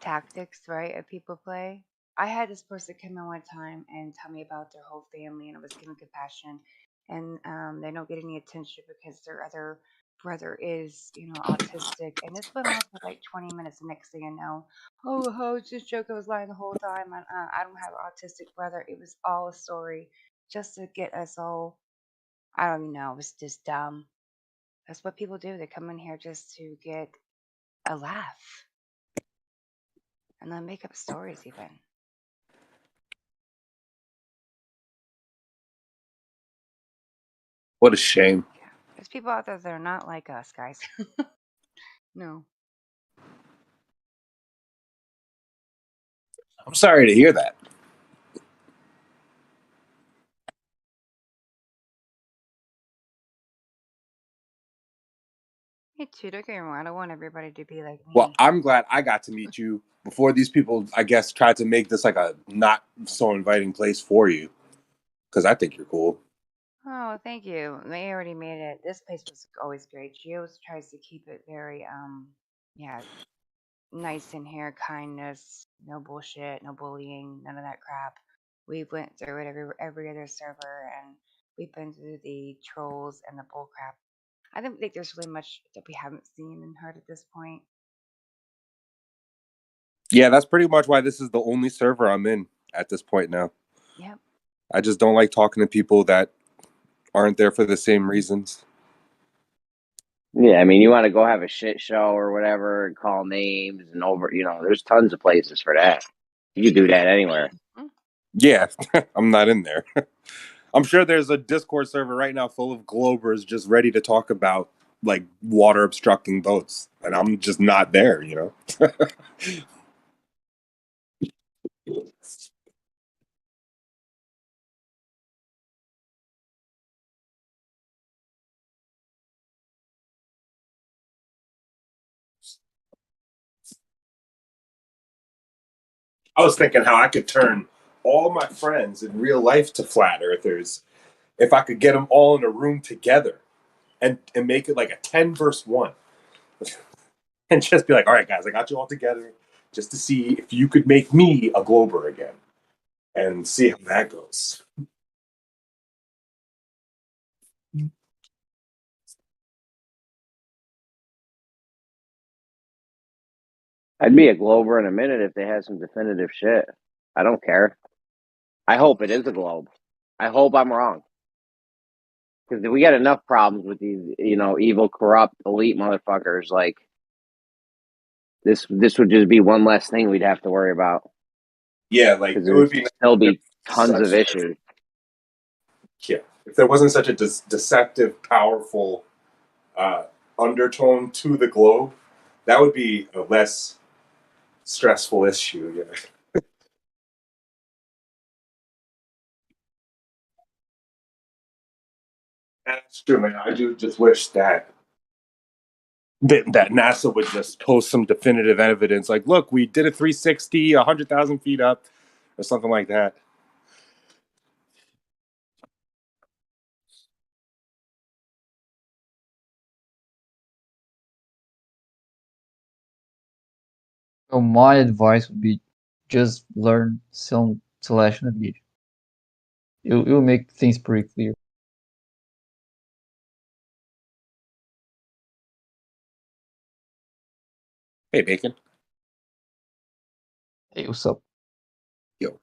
Tactics, right, of people play. I had this person come in one time and tell me about their whole family, and I was giving compassion, and they don't get any attention because their other brother is, autistic, and this went on for like 20 minutes. The next thing I know, oh, it's just joke. I was lying the whole time. I don't have an autistic brother. It was all a story, just to get us all. I don't even know. It was just dumb. That's what people do. They come in here just to get a laugh, and then make up stories even. What a shame. There's people out there that are not like us, guys. No. I'm sorry to hear that. Me too. Don't get me wrong. I don't want everybody to be like me. Well, I'm glad I got to meet you before these people, I guess, tried to make this like a not so inviting place for you. Because I think you're cool. Oh, thank you. They already made it. This place was always great. She always tries to keep it very, yeah, nice in here, kindness, no bullshit, no bullying, none of that crap. We went through it every other server, and we've been through the trolls and the bull crap. I don't think there's really much that we haven't seen and heard at this point. Yeah, that's pretty much why this is the only server I'm in at this point now. Yep. I just don't like talking to people that aren't there for the same reasons. Yeah, I mean, you want to go have a shit show or whatever and call names and there's tons of places for that. You can do that anywhere. Yeah, I'm not in there. I'm sure there's a Discord server right now full of Globers just ready to talk about like water obstructing boats, and I'm just not there, I was thinking how I could turn all my friends in real life to flat earthers if I could get them all in a room together and make it like a 10 versus 1 and just be like, all right, guys, I got you all together just to see if you could make me a Glober again and see how that goes. I'd be a Glober in a minute if they had some definitive shit. I don't care. I hope it is a globe. I hope I'm wrong. Because we got enough problems with these, evil, corrupt, elite motherfuckers. Like, this would just be one less thing we'd have to worry about. Yeah, like, it would be nice there'll be if tons of such- issues. Yeah, if there wasn't such a deceptive, powerful undertone to the globe, that would be a less stressful issue. Yeah. That's true, man. I do just wish that NASA would just post some definitive evidence, like, look, we did a 360, 100,000 feet up, or something like that. So my advice would be just learn some celestial navigation. It will make things pretty clear. Hey, Bacon. Hey, what's up? Yo.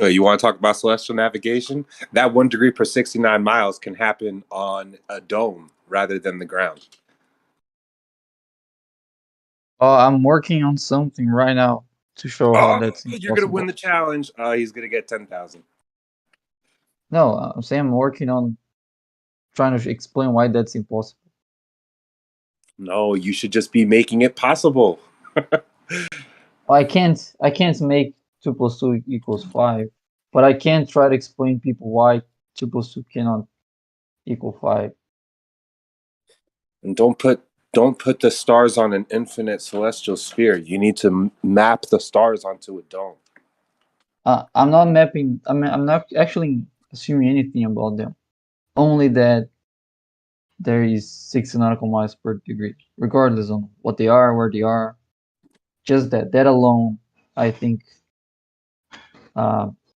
You want to talk about celestial navigation? That 1 degree per 69 miles can happen on a dome rather than the ground. I'm working on something right now to show how that's impossible. You're gonna win the challenge. He's gonna get 10,000. No, I'm saying I'm working on trying to explain why that's impossible. No, you should just be making it possible. I can't make 2 plus 2 equals 5, but I can try to explain people why 2 plus 2 cannot equal 5. And don't put the stars on an infinite celestial sphere. You need to map the stars onto a dome. I'm not mapping. I'm not actually assuming anything about them. Only that there is 6 nautical miles per degree, regardless of what they are, where they are. Just that alone, I think.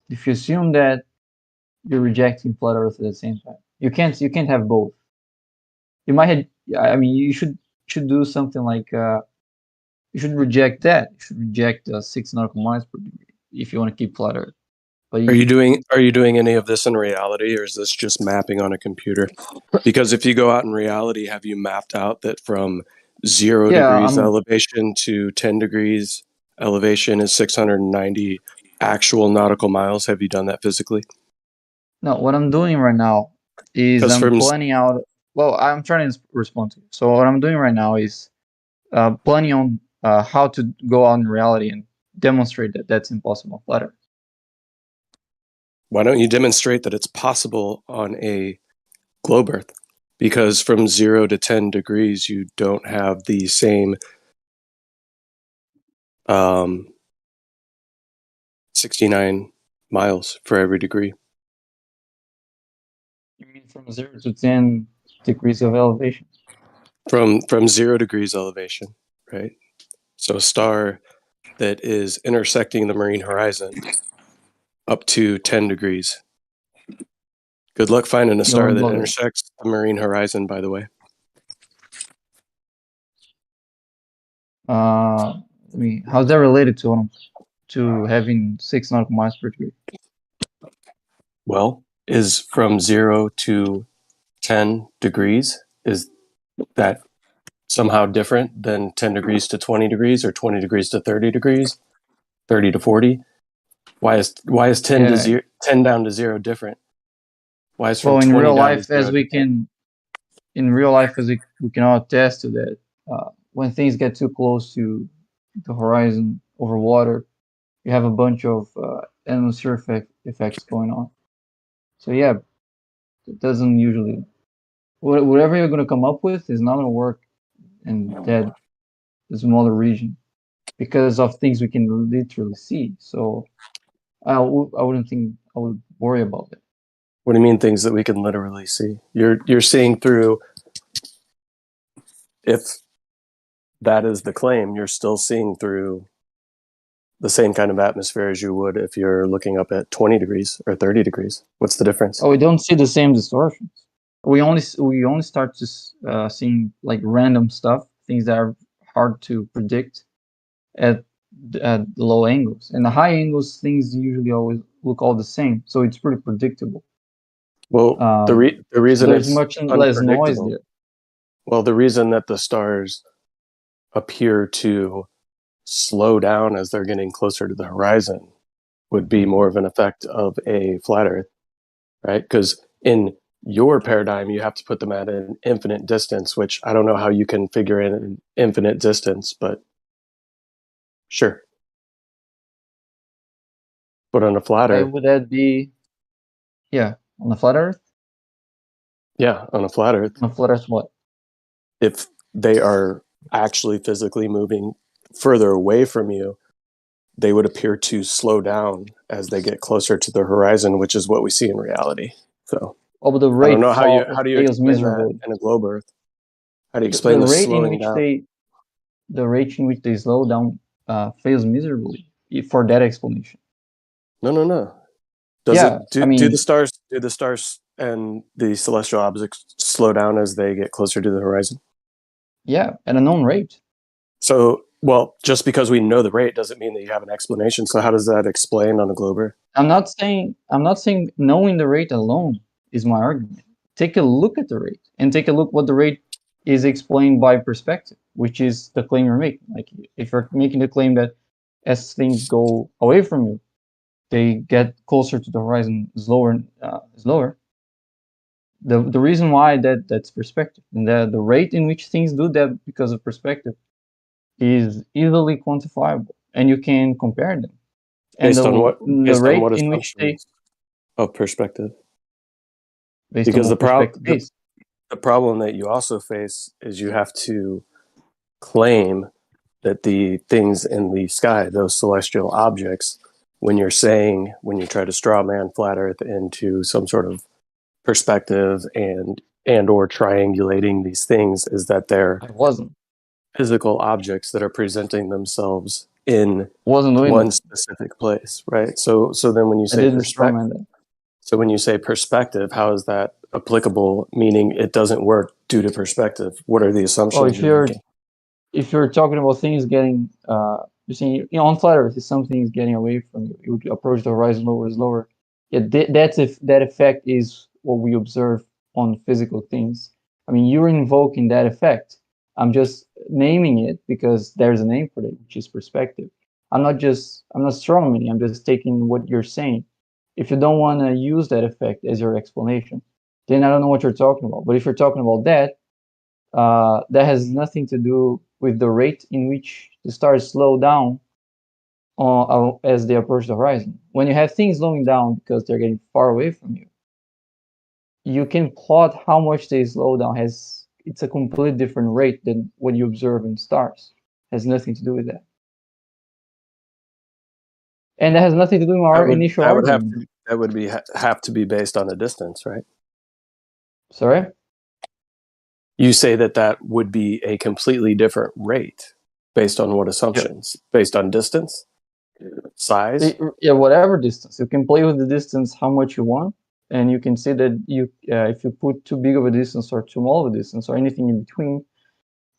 If you assume that, you're rejecting flat Earth at the same time. You can't have both. You might have. I mean, you should do something like. You should reject that. You should reject 6 nautical miles per degree if you want to keep flat Earth. But Are you doing any of this in reality, or is this just mapping on a computer? Because if you go out in reality, have you mapped out that from 0 degrees elevation to 10 degrees elevation is 690 actual nautical miles? Have you done that physically? No, what I'm doing right now is I'm planning out. Well, I'm trying to respond to you. So what I'm doing right now is planning on how to go out in reality and demonstrate that that's impossible flat Earth. Why don't you demonstrate that it's possible on a globe Earth? Because from 0 to 10 degrees, you don't have the same 69 miles for every degree. You mean from 0 to 10 degrees of elevation? From 0 degrees elevation, right? So a star that is intersecting the marine horizon up to 10 degrees. Good luck finding a star that intersects the marine horizon, by the way. How's that related to having 6 nautical miles per degree? Well, is from 0 to 10 degrees, is that somehow different than 10 degrees to 20 degrees or 20 degrees to 30 degrees, 30 to 40? Why is 10 to 0, 10 down to 0 different? Why is from 20 in real down life, to 0 as we can all attest to that, when things get too close to the horizon over water, you have a bunch of atmosphere effects going on. So yeah, it doesn't usually. Whatever you're going to come up with is not going to work in that smaller region. because of things we can literally see. So I wouldn't think I would worry about it. What do you mean things that we can literally see? You're seeing through, if that is the claim, you're still seeing through the same kind of atmosphere as you would if you're looking up at 20 degrees or 30 degrees. What's the difference? Oh, we don't see the same distortions. We only start to seeing like random stuff, things that are hard to predict at low angles. And the high angles, things usually always look all the same, so it's pretty predictable. Well, the reason there's it's much less noise unpredictable. there. Well, the reason that the stars appear to slow down as they're getting closer to the horizon would be more of an effect of a flat Earth, right? Because in your paradigm, you have to put them at an infinite distance, which I don't know how you can figure in an infinite distance, but sure. But on a flat Earth, would that be? Yeah, on a flat Earth. Yeah, on a flat Earth. On a flat Earth, what? If they are actually physically moving further away from you, they would appear to slow down as they get closer to the horizon, which is what we see in reality. So, but the I rate don't know how do you fails explain miserably. that in a globe Earth? How do you explain the the rate in slowing which down? the rate in which they slow down fails miserably for that explanation. No. Do the stars and the celestial objects slow down as they get closer to the horizon? Yeah, at a known rate. So, well, just because we know the rate doesn't mean that you have an explanation. So how does that explain on a globe Earth? I'm not saying knowing the rate alone is my argument. Take a look at the rate and take a look what the rate is explained by perspective, which is the claim you're making. Like if you're making the claim that as things go away from you, they get closer to the horizon slower. The reason why that's perspective, and the rate in which things do that because of perspective is easily quantifiable, and you can compare them. And Based on what in which they of perspective. Because the problem that you also face is you have to claim that the things in the sky, those celestial objects, when you try to straw man flat Earth into some sort of perspective and or triangulating these things, is that they're physical objects that are presenting themselves in one specific place, right? So then when you say perspective, perspective, how is that applicable? Meaning it doesn't work due to perspective. What are the assumptions you're making? If you're talking about things getting, you're saying, on flat Earth, if something is getting away from you, you would approach the horizon lower. Yeah, that effect is what we observe on physical things. I mean, you're invoking that effect. I'm just naming it because there's a name for it, which is perspective. I'm not strawmanning. I'm just taking what you're saying. If you don't want to use that effect as your explanation, then I don't know what you're talking about. But if you're talking about that, that has nothing to do with the rate in which the stars slow down as they approach the horizon. When you have things slowing down because they're getting far away from you, you can plot how much they slow down. It's a completely different rate than what you observe in stars. It has nothing to do with that. And that has nothing to do with our initial argument. That would have to be based on a distance, right? Sorry? You say that would be a completely different rate based on what assumptions? Yeah. Based on distance? Size? Yeah, whatever distance. You can play with the distance how much you want, and you can see that if you put too big of a distance or too small of a distance or anything in between,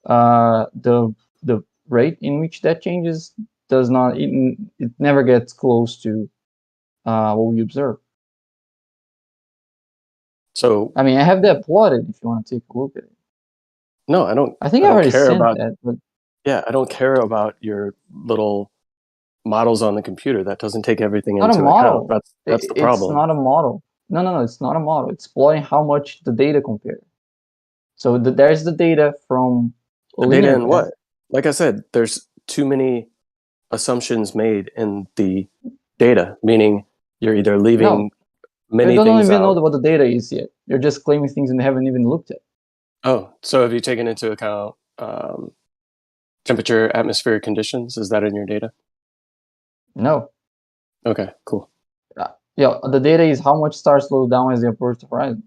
the rate in which that changes it never gets close to what we observe. So I mean, I have that plotted if you want to take a look at it. No, I don't. I think I already sent that. But yeah, I don't care about your little models on the computer. That doesn't take everything into account. That's the problem. It's not a model. No, it's not a model. It's plotting how much the data compare. So there's the data from data and what? Like I said, there's too many assumptions made in the data. Meaning you're either leaving many things out. You don't even know what the data is yet. You're just claiming things and haven't even looked at. Oh, so have you taken into account Temperature, atmospheric conditions, is that in your data? No. Okay, cool. Yeah, the data is how much stars slow down as they approach the horizon.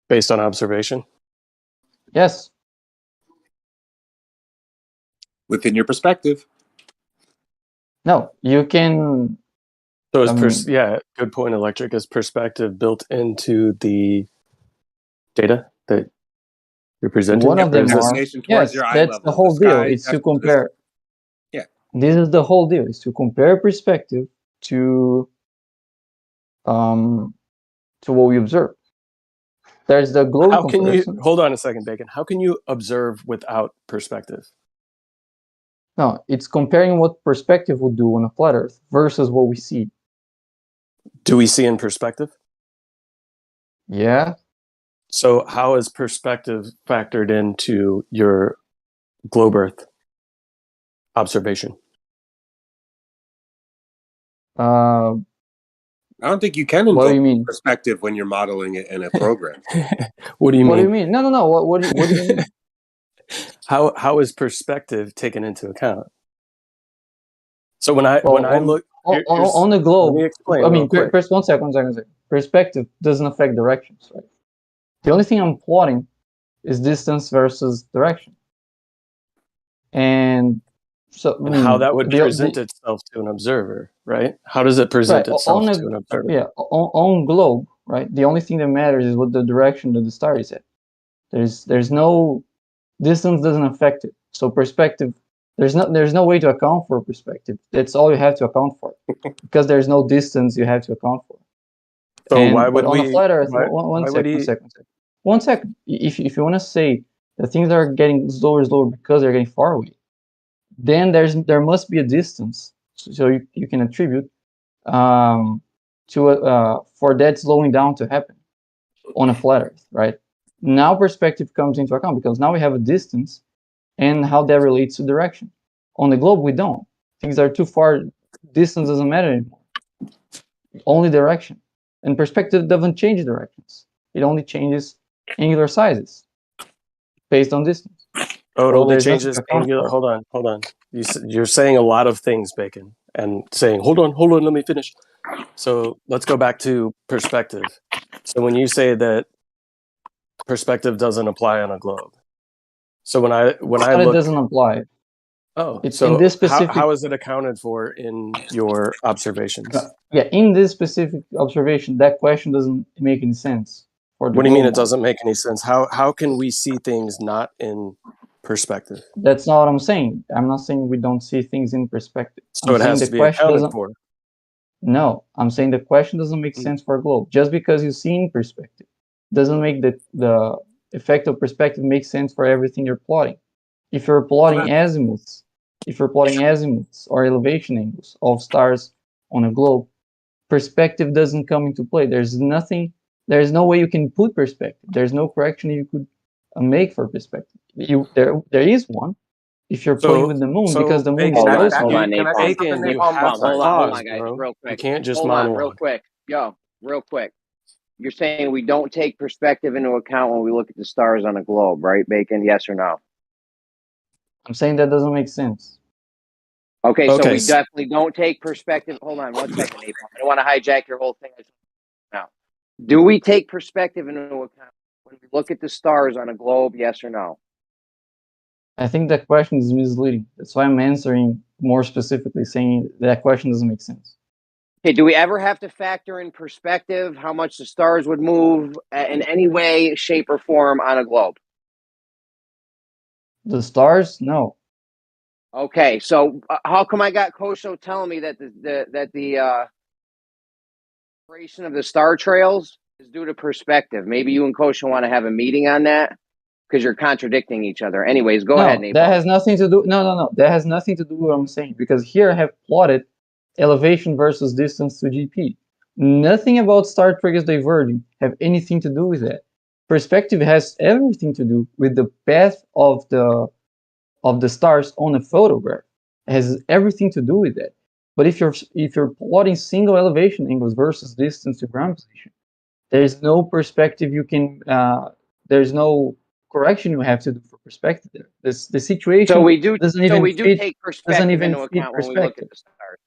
Based on observation? Yes. Within your perspective. No, you can. So is yeah, good point. Electric is perspective built into the data that you're presenting. One of them are. Yes, your eye that's level. the whole The deal. sky It's to compare. Yeah. This is the whole deal. It's to compare perspective to what we observe. There's the globe How can you comparison. hold on a second, Bacon? How can you observe without perspective? No, it's comparing what perspective would do on a flat Earth versus what we see. Do we see in perspective? Yeah. So how is perspective factored into your globe Earth observation? I don't think you can What do invoke you mean? perspective when you're modeling it in a program. What do you mean? What do you mean? No. What do you mean? How is perspective taken into account? So when I look on the globe, let me explain. I mean, real quick. one second. Perspective doesn't affect directions, right? The only thing I'm plotting is distance versus direction, and so and how that would present itself to an observer, right? How does it present itself to an observer? Yeah, on globe, right? The only thing that matters is what the direction that the star is at. There's no distance doesn't affect it. So perspective, there's no way to account for perspective. That's all you have to account for, because there's no distance you have to account for. So why would on a flat Earth? One second. If you want to say that things are getting slower and slower because they're getting far away, then there must be a distance, so you can attribute for that slowing down to happen on a flat Earth, right? Now perspective comes into account because now we have a distance and how that relates to direction. On the globe, we don't. Things are too far. Distance doesn't matter anymore. Only direction. And perspective doesn't change directions. It only changes angular sizes based on distance. Oh, it So only there's nothing changes to account angular. for. Hold on. You're saying a lot of things, Bacon, and saying, hold on, let me finish. So let's go back to perspective. So when you say that perspective doesn't apply on a globe, so when I look, it doesn't apply. Oh, it's so in this specific. How is it accounted for in your observations? Yeah, in this specific observation, that question doesn't make any sense. What do you mean it doesn't make any sense? How can we see things not in perspective? That's not what I'm saying. I'm not saying we don't see things in perspective. So it has to be accounted for. No, I'm saying the question doesn't make sense for a globe. Just because you see in perspective doesn't make the effect of perspective make sense for everything you're plotting. If you're plotting azimuths, or elevation angles of stars on a globe, perspective doesn't come into play. There's no way you can put perspective. There's no correction you could make for perspective. There is one if you're playing with the moon, because the moon is close. Hold on, Napalm. Hold on, guys, real quick. You can't just hold on, real quick. Real quick. You're saying we don't take perspective into account when we look at the stars on a globe, right, Bacon? Yes or no? I'm saying that doesn't make sense. Okay, so we definitely don't take perspective. Hold on 1 second, Napalm. I don't want to hijack your whole thing. Now, do we take perspective into account when we look at the stars on a globe? Yes or no? I think that question is misleading. That's why I'm answering more specifically, saying that question doesn't make sense. Okay, do we ever have to factor in perspective, how much the stars would move in any way, shape, or form on a globe? The stars? No. Okay, so how come I got Kosho telling me that the creation of the star trails is due to perspective? Maybe you and Kosho want to have a meeting on that, because you're contradicting each other. Anyways, go ahead, Napalm. That has nothing to do. No. That has nothing to do with what I'm saying, because here I have plotted elevation versus distance to GP. Nothing about star triangles diverging have anything to do with that. Perspective has everything to do with the path of the stars on a photograph. It has everything to do with that. But if you're plotting single elevation angles versus distance to ground position, there's no perspective you can. There's no correction you have to do for perspective there. The situation So we do. doesn't So even we do fit. take Doesn't perspective even into fit account when we look perspective. at the stars.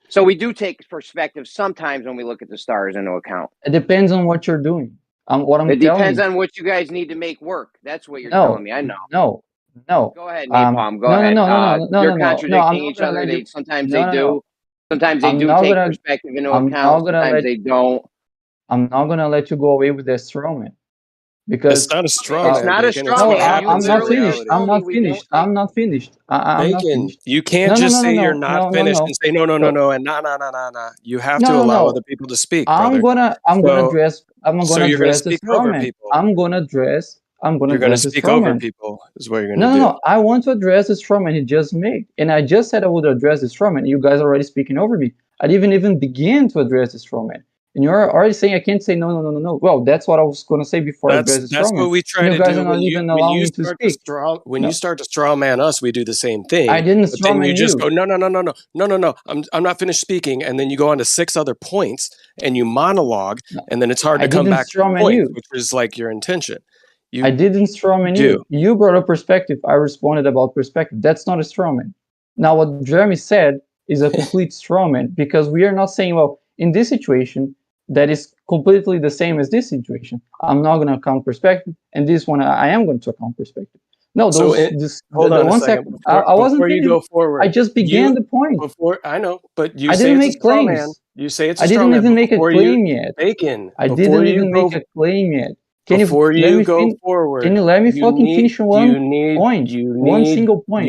So we do take perspective sometimes when we look at the stars into account. It depends on what you're doing. What I'm It telling depends you. on what you guys need to make work. That's what you're No, telling me. I know. no. Go ahead, Napalm. Go No, no, ahead. no, no, no, no, You're no, no, no. I'm contradicting not each gonna other. let you. Sometimes No, they no, do. no. Sometimes they I'm do not take gonna. perspective into I'm not account. gonna Sometimes let. they don't. I'm not gonna let you go away with that straw man, It's because not a straw It's man, not a Bacon. It's straw no, what man. You I'm happens in not literally just finished. reality. I'm told me not we finished. don't take. I'm not finished. I'm not Bacon, finished. you can't No, no, just no, no, say you're no, not no, no, finished no. and say no, no, no, So no, and nah, nah, nah, nah, nah. You have to no, no, allow no. other people to speak, I'm brother. gonna So, address. I'm so gonna you're going to address the speak straw over man. people. I'm gonna address. I'm gonna You're going to address the speak straw over man. people, is what you're going No, to no, do. no. I want to address the straw man he just made, and I just said I would address the straw man. You guys are already speaking over me. I didn't even begin to address the straw man, and you're already saying I can't say no, no, no, no, no. Well, that's what I was gonna say before I address the straw That's man, what we and try you to guys do are not even allowing me to speak. when No, you start to straw man us, we do the same I thing. didn't But straw then you man just you. go, no, no, no, no, no, no, no, no. I'm not finished speaking, and then you go on to 6 other points and you monologue, and then it's hard I to come didn't back to straw the man points, you. which is like your intention. I You didn't strawman do. you. You brought up perspective. I responded about perspective. That's not a strawman. Now, what Jeremy said is a complete strawman, because we are not saying, well, in this situation, that is completely the same as this situation. I'm not going to account perspective, and this one I am going to account perspective. No, So hold the on a 1 second. second. I wasn't Before you finished. go forward, I just began the point. I know, but you I say didn't it's a make straw man. claims. You say it's a I straw didn't man. even make a Before claim yet. Bacon, I before didn't you even make go a claim yet. before you go Can forward, you let me fucking finish one point? One single point.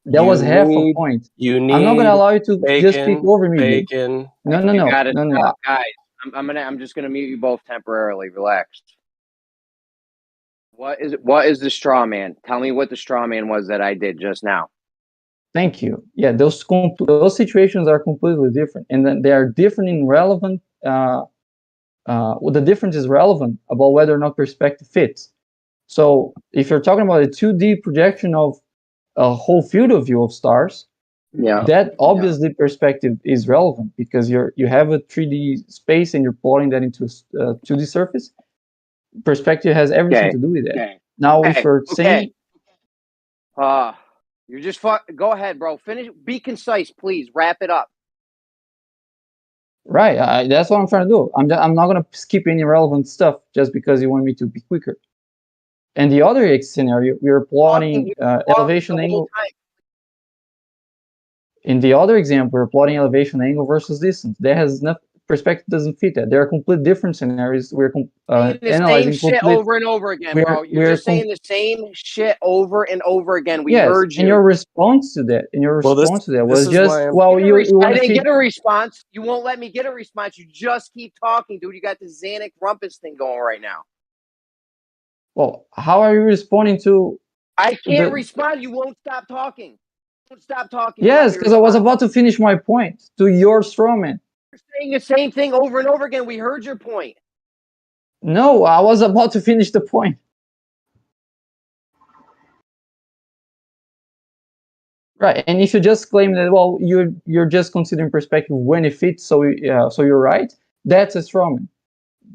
That was half a point. I'm not gonna allow you to just speak over me, dude. Bacon. No, no, You no, gotta no, no. stop, guys. I'm just gonna mute you both temporarily. Relax. What is the straw man? Tell me what the straw man was that I did just now. Thank you. Yeah, those situations are completely different, and then they are different in relevant. Well, the difference is relevant about whether or not perspective fits. So, if you're talking about a 2D projection of a whole field of view of stars, that obviously perspective is relevant, because you have a 3D space and you're plotting that into a 2D surface. Perspective has everything to do with that. Now, if you're saying, you're just go ahead, bro. Finish. Be concise, please. Wrap it up. right, that's what I'm trying to do. I'm not gonna skip any relevant stuff just because you want me to be quicker. And the other scenario, we are plotting elevation angle. In the other example, we're plotting elevation angle versus distance. That has nothing. Perspective doesn't fit that. They are complete different scenarios. We're analyzing same shit over and over again, bro. You're just saying the same shit over and over again. We heard you. And your response to that, was just, well, you want to I didn't keep. get a response. You won't let me get a response. You just keep talking, dude. You got the Xanax rumpus thing going right now. Well, how are you responding to? I can't respond. You won't stop talking. You won't stop talking. Yes, because I was about to finish my point to your strawman. You're saying the same thing over and over again. We heard your point. No, I was about to finish the point. Right, and if you just claim that, well, you're just considering perspective when it fits, so you're right. That's a strawman.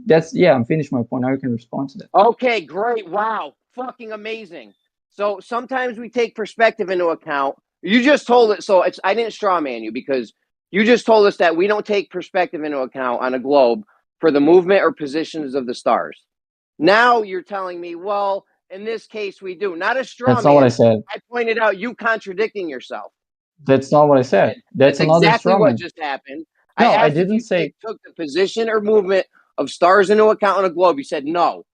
I'm finished my point. Now you can respond to that. Okay, great. Wow, fucking amazing. So sometimes we take perspective into account. You just told it, so I didn't straw man you, because you just told us that we don't take perspective into account on a globe for the movement or positions of the stars. Now you're telling me, well, in this case we do. Not a straw man. That's not what I said. I pointed out you contradicting yourself. That's not what I said. That's another exactly strawman. what just happened. No, I I asked didn't if say. you took the position or movement of stars into account on a globe. You said no.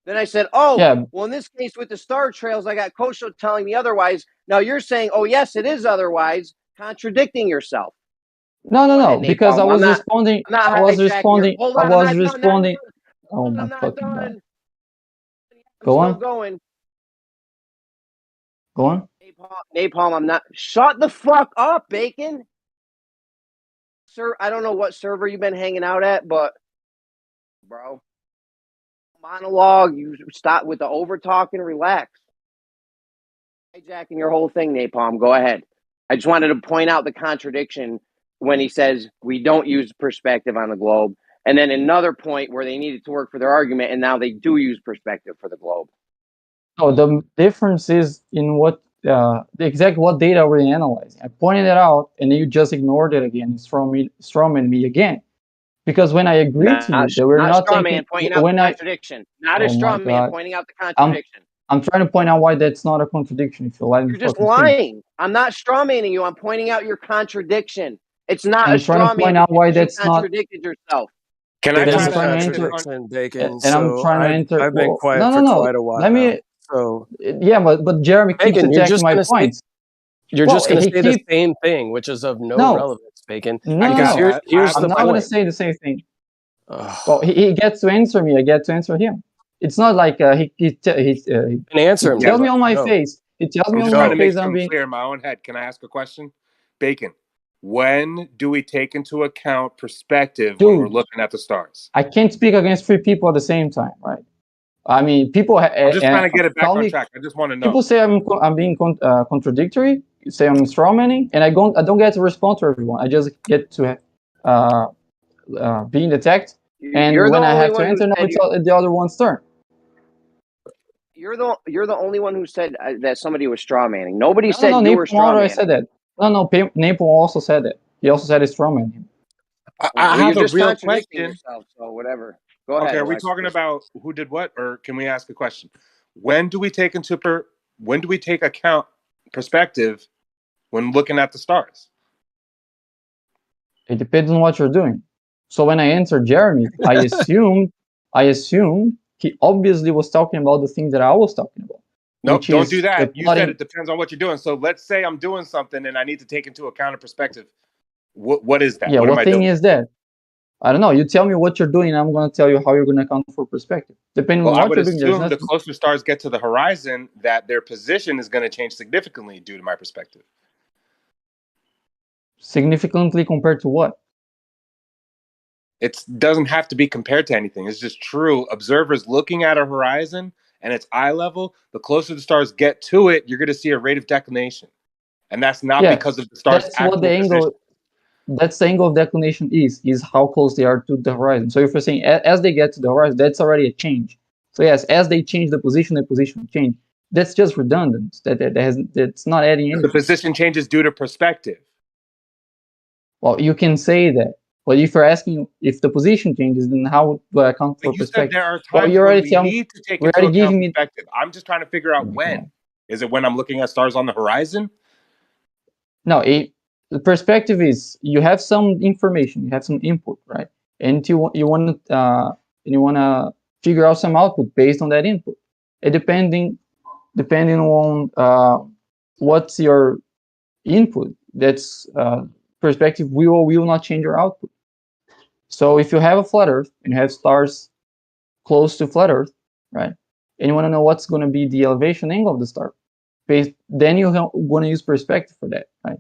Then I said, well, in this case with the star trails, I got Kosho telling me otherwise. Now you're saying, oh, yes, it is otherwise, contradicting yourself. No, because I was responding. I was responding. Hold I on, was responding. Oh my fucking god. Go on. Going. Go on. Napalm, I'm not. Shut the fuck up, Bacon. Sir, I don't know what server you've been hanging out at, but, bro, monologue. You stop with the over talking. Relax. Hijacking your whole thing, Napalm. Go ahead. I just wanted to point out the contradiction when he says we don't use perspective on the globe, and then another point where they needed to work for their argument, and now they do use perspective for the globe. No, the difference is in what the exact what data we're analyzing. I pointed it out, and you just ignored it again. Strawman me again, because when I agreed to you that we're not not straw taking man pointing out when the I contradiction. Not a oh straw my man god, pointing out the I'm contradiction. I'm trying to point out why that's not a contradiction. If you let me You're just fucking finish. lying. I'm not straw manning you. I'm pointing out your contradiction. It's not And a I'm trying to straw man point out because why you that's not. contradicted yourself. Can I And It I'm is try a to trying to answer this? enter, contradiction, Bacon. and I'm So trying to enter. I've been Well, quiet no, for no, no. quite a while Let now. me. So Yeah, but Jeremy keeps Bacon, you're attacking just my gonna say points. Well, he the keep same thing, which is of no no, relevance, Bacon. no, I no, Because got. no. here's I'm the not gonna point. say the same thing. Ugh. Well, he gets to answer me. I get to answer him. It's not like he And answer him, Yeah, tells me but on my Go. face. He tells me I'm on just my trying to make face I'm something being. clear in my own head. Can I ask a question? Bacon, when do we take into account perspective when we're Dude, looking at the stars? I can't speak against three people at the same time, right? I mean, people I'm just trying to get it back call on me. track. I just want to know. People say I'm being contradictory. Say I'm strawmanning, and I don't get to respond to everyone. I just get to be in the text, and You're the when I only have to one who answer, now said it's the other one's turn. you're the only one who said that somebody was straw manning. Nobody No, said you were Napalm straw already manning. said that. No, Napalm also said that. He also said it's strawman. I You're have a just real contradicting question. yourself. So whatever. Go ahead, Okay, are we Alexis. talking about who did what, or can we ask a question? When do we take account perspective when looking at the stars? It depends on what you're doing. So when I answered Jeremy, I assumed he obviously was talking about the thing that I was talking about. Nope, don't do that. You said plotting. it depends on what you're doing. So let's say I'm doing something and I need to take into account a perspective. What is that? Yeah, What am I thing doing? is that? I don't know. You tell me what you're doing, and I'm going to tell you how you're going to account for perspective. Depending Well, on I what would you're doing, there's assume the nothing closer stars get to the horizon, that their position is going to change significantly due to my perspective. significantly compared to what? It doesn't have to be compared to anything. It's just true. Observers looking at a horizon and its eye level, the closer the stars get to it, you're going to see a rate of declination. And that's not because of the star's That's what the actual angle. position. That's the angle of declination is how close they are to the horizon. So if you're saying as they get to the horizon, that's already a change. So yes, as they change the position will change. That's just redundant. That's not adding anything. The position changes due to perspective. Well, you can say that, but if you're asking if the position changes, then how do I account for But you perspective? said there are times when we need to take into account perspective. I'm just trying to figure out when. Is it when I'm looking at stars on the horizon? No, the perspective is you have some information, you have some input, right? And you want to figure out some output based on that input. And depending on what's your input, that's perspective will not change your output. So if you have a flat Earth and you have stars close to flat Earth, right? And you want to know what's going to be the elevation angle of the star, then you're going to use perspective for that, right?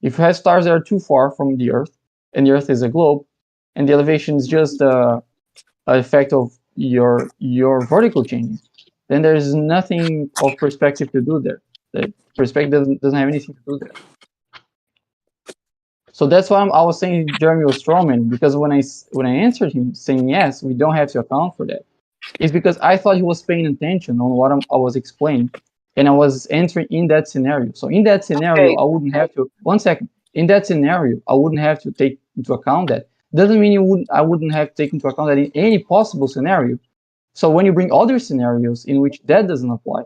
If you have stars that are too far from the Earth, and the Earth is a globe, and the elevation is just an effect of your vertical changing, then there's nothing of perspective to do there. The perspective doesn't have anything to do there. So that's why I was saying Jeremy was strawman, because when I answered him saying yes, we don't have to account for that, it's because I thought he was paying attention on what I was explaining, and I was entering in that scenario. So in that scenario, I wouldn't have to. 1 second. In that scenario, I wouldn't have to take into account that. Doesn't mean I wouldn't have to take into account that in any possible scenario. So when you bring other scenarios in which that doesn't apply,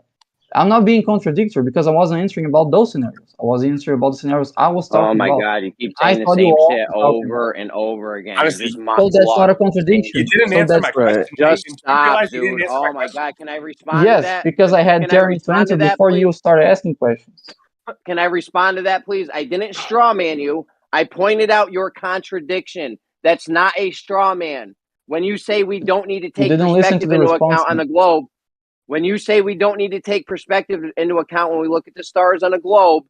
I'm not being contradictory because I wasn't answering about those scenarios. I was answering about the scenarios I was talking about. Oh my God, you keep saying the same shit over and over again. Honestly, so that's not a contradiction. You didn't so answer my question. Just Do you stop, realize you didn't dude. answer Oh my my question? God, can I respond to Yes, that? because I had Can Jeremy to answer before you started asking questions. Can I respond to that, please? I didn't straw man you. I pointed out your contradiction. That's not a straw man. When you say we don't need to take perspective into account on the globe, when you say we don't need to take perspective into account when we look at the stars on a globe,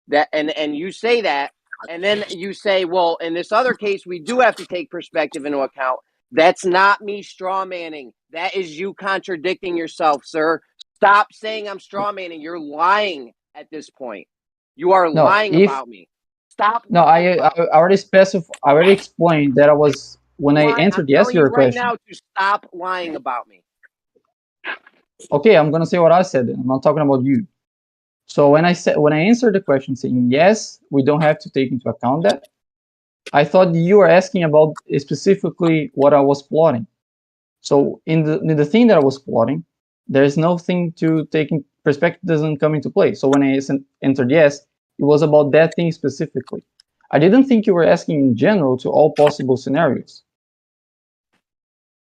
that and you say that, and then you say, well, in this other case, we do have to take perspective into account. That's not me straw manning. That is you contradicting yourself, sir. Stop saying I'm straw manning. You're lying at this point. You are lying about me. Stop. No, I already specified. I already explained that I was when I answered yes to your right question. now to stop lying about me. Okay, I'm gonna say what I said. Then. I'm not talking about you. So when I answered the question saying yes, we don't have to take into account that, I thought you were asking about specifically what I was plotting. So in the thing that I was plotting, there's nothing to take in perspective, doesn't come into play. So when I entered yes, it was about that thing specifically. I didn't think you were asking in general to all possible scenarios.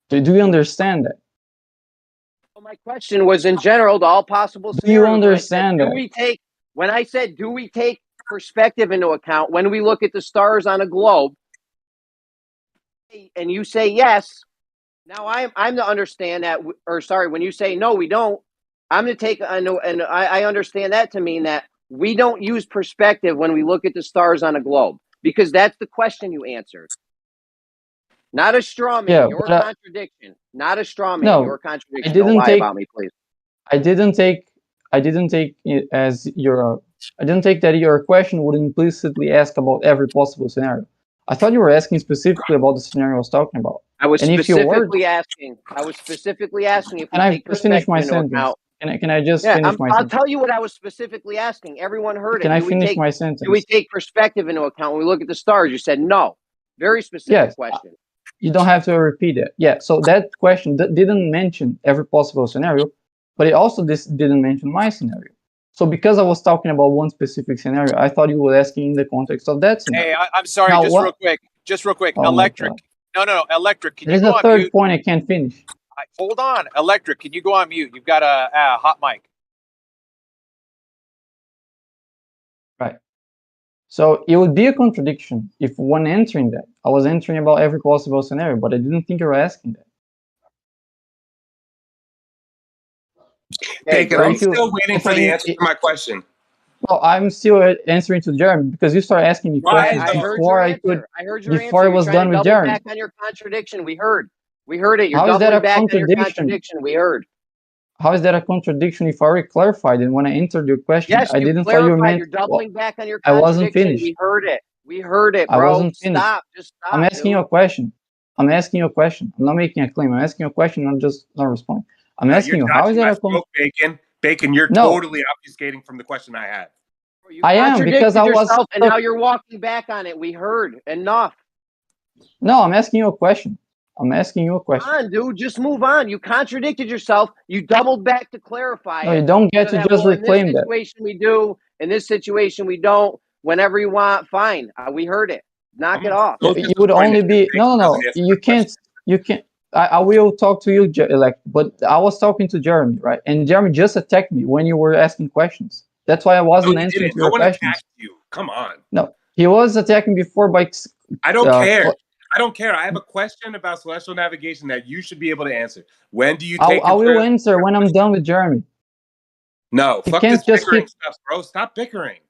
Do you understand that? Well, my question was in general to all possible Do scenarios. you understand that? When I said, do we take perspective into account when we look at the stars on a globe? And you say yes. Now I'm to understand that, or sorry, when you say no, we don't. I'm to take and I understand that to mean that we don't use perspective when we look at the stars on a globe, because that's the question you answered. Not a straw man, Yeah, your contradiction. Not a straw man, no, your contradiction. I didn't Don't lie take, about me, please. I didn't take it as your. I didn't take that your question would implicitly ask about every possible scenario. I thought you were asking specifically about the scenario I was talking about. I was and specifically asking. If we take finish my perspective into sentence? account. Can I just finish my I'll sentence? tell you what I was specifically asking. Everyone heard Can it. I finish my sentence? Do we take perspective into account when we look at the stars? You said no. Very specific question. You don't have to repeat it. Yeah. So that question didn't mention every possible scenario, but it also didn't mention my scenario. So because I was talking about one specific scenario, I thought you were asking in the context of that scenario. Hey, I'm sorry. Now, Just real quick. Oh Electric. No. Electric. Can There's you go a on third mute? point I can't finish. Hold on. Electric. Can you go on mute? You've got a hot mic. Right. So it would be a contradiction if when entering that, I was entering about every possible scenario, but I didn't think you were asking that. Bacon, I'm still waiting for the answer to my question. Well, I'm still answering to Jeremy because you started asking me questions before I could. I heard your before answer. I was done with Jeremy. Back on your contradiction. We heard it. You're How is that doubling a back on your contradiction? contradiction. We heard. How is that a contradiction if I already clarified it when I entered your question? Yes, I you didn't thought you meant. You're doubling back on your I contradiction. wasn't finished. We heard it. We heard it, bro. I wasn't finished. Stop. Just stop. I'm asking you a question. I'm asking you a question. I'm not making a claim. I'm asking you a question, not responding. I'm asking you, how is that a contradiction? Bacon, you're totally obfuscating from the question I had. I am, because I was. And now you're walking back on it. We heard enough. No, I'm asking you a question. I'm asking you a question. Come on, dude, just move on. You contradicted yourself. You doubled back to clarify. No, you don't get to just reclaim that. In this situation, we do. In this situation, we don't. Whenever you want, fine. We heard it. Knock it off. You would only be no. You can't. You can't. I will talk to you, but I was talking to Jeremy, right? And Jeremy just attacked me when you were asking questions. That's why I wasn't answering to your questions. Attacked you. Come on. No, he was attacking before by. I don't care. I don't care. I have a question about celestial navigation that you should be able to answer. When do you take? I will answer when I'm done with Jeremy. No, fuck this bickering stuff, bro. Stop bickering.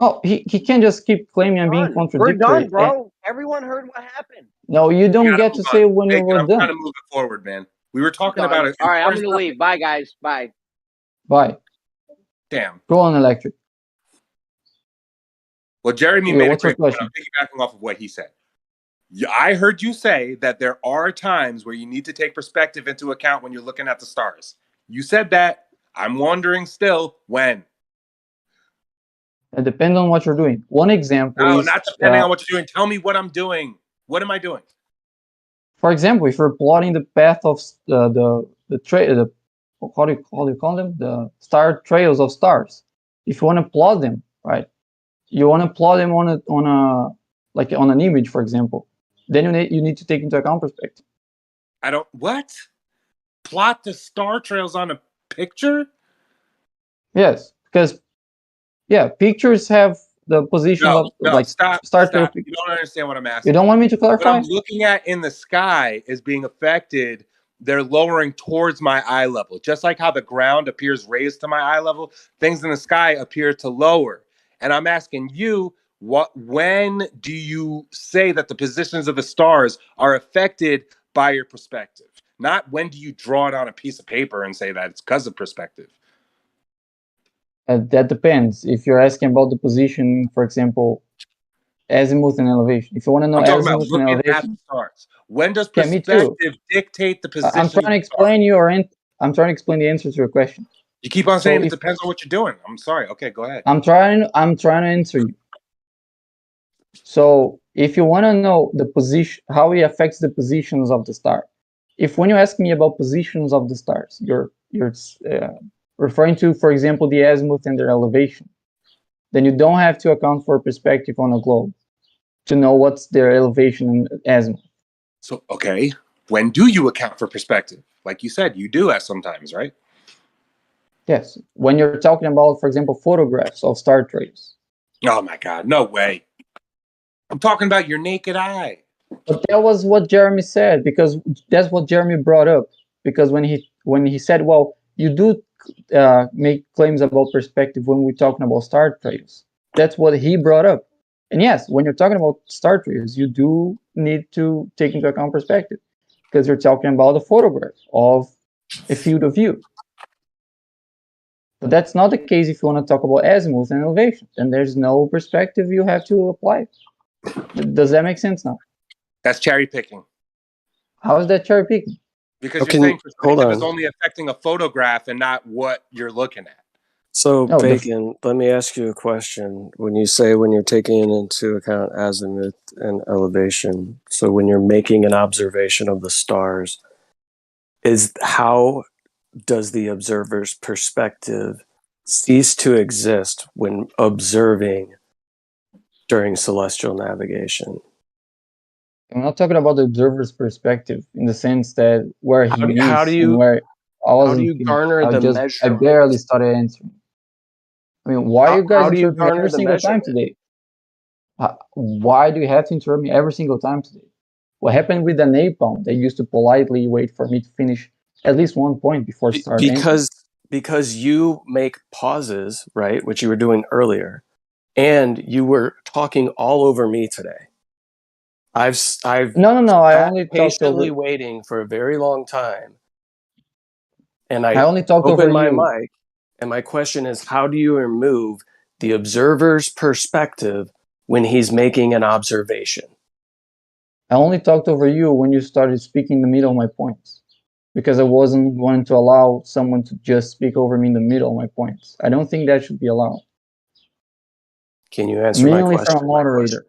Oh, he can't just keep claiming I'm being contradictory. We're done, bro. Everyone heard what happened. No, you don't get to say when you were done. I'm trying to move it forward, man. We were talking about it. All right, I'm going to leave. Bye, guys. Bye. Bye. Damn. Go on, Electric. Well, Jeremy made a great point. I'm piggybacking off of what he said. I heard you say that there are times where you need to take perspective into account when you're looking at the stars. You said that. I'm wondering still when. It depends on what you're doing. One example No, is... not depending on what you're doing. Tell me what I'm doing. What am I doing? For example, if you're plotting the path of how do you call them? The star trails of stars. If you want to plot them, right? You want to plot them on an image, for example. Then you need to take into account perspective. What? Plot the star trails on a picture? Yes, because pictures have the position of stop. You don't understand what I'm asking. You don't want me to clarify? What I'm looking at in the sky is being affected. They're lowering towards my eye level. Just like how the ground appears raised to my eye level, things in the sky appear to lower. And I'm asking you, when do you say that the positions of the stars are affected by your perspective? Not when do you draw it on a piece of paper and say that it's because of perspective. That depends. If you're asking about the position, for example, azimuth and elevation. If you want to know azimuth and elevation, at the stars. When does perspective dictate the position? I'm trying to explain you, to explain the answer to your question. You keep on saying it depends on what you're doing. I'm sorry. Okay, go ahead. I'm trying to answer you. So if you want to know the position, how it affects the positions of the star, if when you ask me about positions of the stars, you're referring to, for example, the azimuth and their elevation, then you don't have to account for perspective on a globe to know what's their elevation and azimuth. So, okay, when do you account for perspective? Like you said, you do sometimes, right? Yes, when you're talking about, for example, photographs of star trails. Oh my God, no way. I'm talking about your naked eye. But that was what Jeremy said, because that's what Jeremy brought up. Because when he said, well, you do make claims about perspective when we're talking about star trails. That's what he brought up. And yes, when you're talking about star trails, you do need to take into account perspective, because you're talking about a photograph of a field of view. But that's not the case if you want to talk about azimuth and elevation. Then there's no perspective you have to apply. Does that make sense now? That's cherry picking. How is that cherry picking? Because you're saying perspective is only affecting a photograph and not what you're looking at. So, Bacon, let me ask you a question. When you say when you're taking into account azimuth and elevation, so when you're making an observation of the stars, how does the observer's perspective cease to exist when observing during celestial navigation? I'm not talking about the observer's perspective in the sense that where he is and where I wasn't. How do you garner the measurement? I barely started answering. I mean, why are you guys interrupting me every single time today? Why do you have to interrupt me every single time today? What happened with the napalm? They used to politely wait for me to finish at least one point before starting. Because you make pauses, right, which you were doing earlier, and you were talking all over me today. I've no. I only patiently waiting for a very long time, and I only talked over open my you. mic. And my question is, how do you remove the observer's perspective when he's making an observation? I only talked over you when you started speaking in the middle of my points, because I wasn't going to allow someone to just speak over me in the middle of my points. I don't think that should be allowed. Can you answer my question? From a moderator.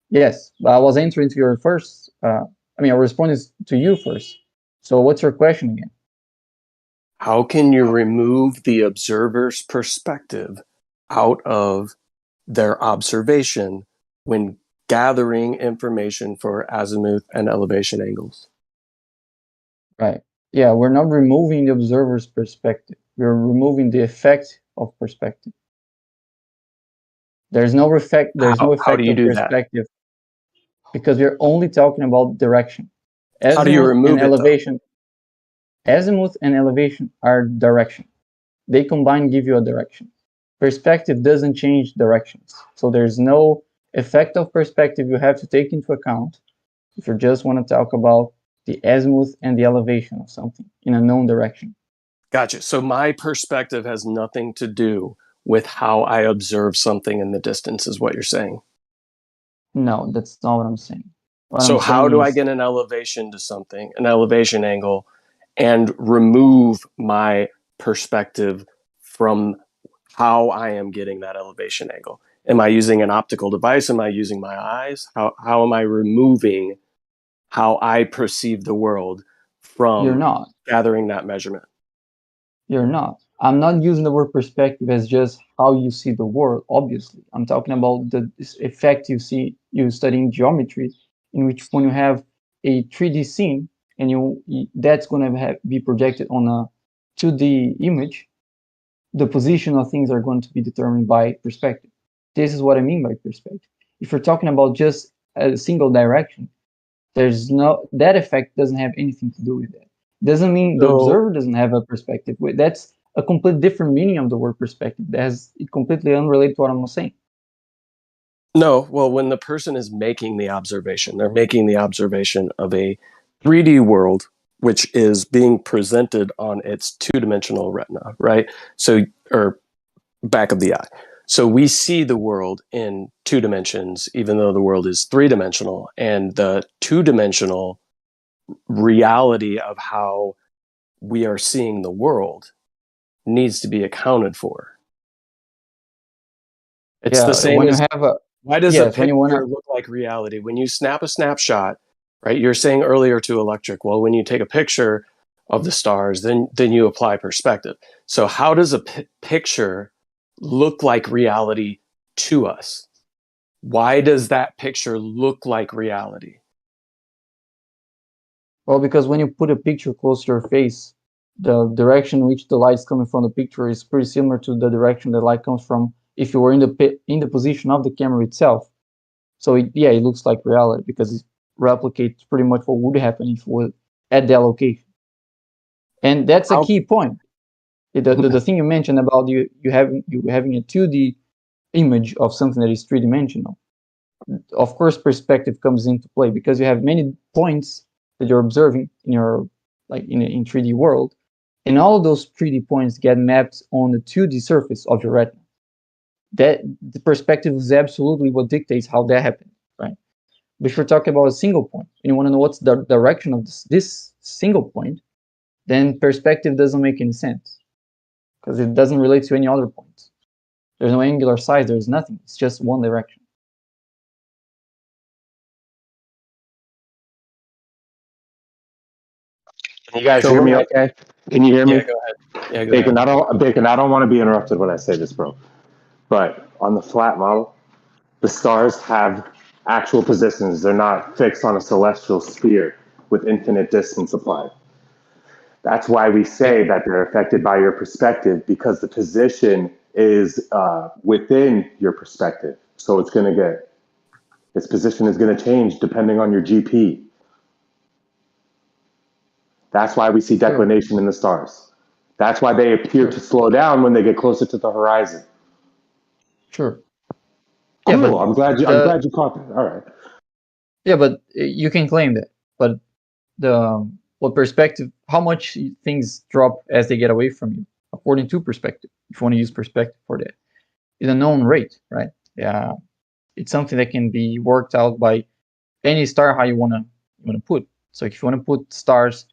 Yes, but I was answering to your first. I responded to you first. So what's your question again? How can you remove the observer's perspective out of their observation when gathering information for azimuth and elevation angles? Right. Yeah, we're not removing the observer's perspective. We're removing the effect of perspective. There's no effect. There's no effect of perspective, because we're only talking about direction. How do you remove it, elevation? Azimuth and elevation are direction. They combine give you a direction. Perspective doesn't change directions. So there's no effect of perspective you have to take into account if you just want to talk about the azimuth and the elevation of something in a known direction. Gotcha. So my perspective has nothing to do with how I observe something in the distance, is what you're saying? No, that's not what I'm saying. So how do I get an elevation to something, an elevation angle, and remove my perspective from how I am getting that elevation angle? Am I using an optical device? Am I using my eyes? How am I removing how I perceive the world from gathering that measurement? You're not. I'm not using the word perspective as just how you see the world, obviously. I'm talking about the effect you studying geometry, in which when you have a 3D scene and that's going to be projected on a 2D image, the position of things are going to be determined by perspective. This is what I mean by perspective. If you're talking about just a single direction, that effect doesn't have anything to do with that. Doesn't mean the observer doesn't have a perspective. That's a complete different meaning of the word perspective. That's completely unrelated to what I'm saying. No, well, when the person is making the observation, they're making the observation of a 3D world, which is being presented on its two-dimensional retina, right? So, or back of the eye. So we see the world in 2 dimensions, even though the world is 3-dimensional, and the 2-dimensional reality of how we are seeing the world needs to be accounted for. It's the same when as you have a why does a when you picture look like reality? When you snap a snapshot, right? You're saying earlier to Electric, well, when you take a picture of the stars, then you apply perspective. So how does a picture look like reality to us? Why does that picture look like reality? Well, because when you put a picture close to your face, the direction in which the light is coming from the picture is pretty similar to the direction the light comes from if you were in the position of the camera itself. So it looks like reality because it replicates pretty much what would happen if it was at that location. And that's a key point. The thing you mentioned about you having a 2D image of something that is three-dimensional. Of course, perspective comes into play because you have many points that you're observing in your in 3D world, and all of those 3D points get mapped on the 2D surface of your retina. That the perspective is absolutely what dictates how that happens, right? But if we're talking about a single point and you want to know what's the direction of this single point, then perspective doesn't make any sense because it doesn't relate to any other points. There's no angular size, there's nothing. It's just one direction. Can you guys hear me okay? Can you hear me? Yeah, go ahead. Yeah, go Bacon, ahead. Bacon, I don't want to be interrupted when I say this, bro. But on the flat model, the stars have actual positions. They're not fixed on a celestial sphere with infinite distance applied. That's why we say that they're affected by your perspective, because the position is within your perspective. So its position is going to change depending on your GP. That's why we see declination in the stars. That's why they appear to slow down when they get closer to the horizon. Sure. Cool. Yeah, but I'm glad you caught that. All right. Yeah, but you can claim that. But what perspective? How much things drop as they get away from you, according to perspective? If you want to use perspective for that, is a known rate, right? Yeah, it's something that can be worked out by any star how you wanna put. So if you want to put stars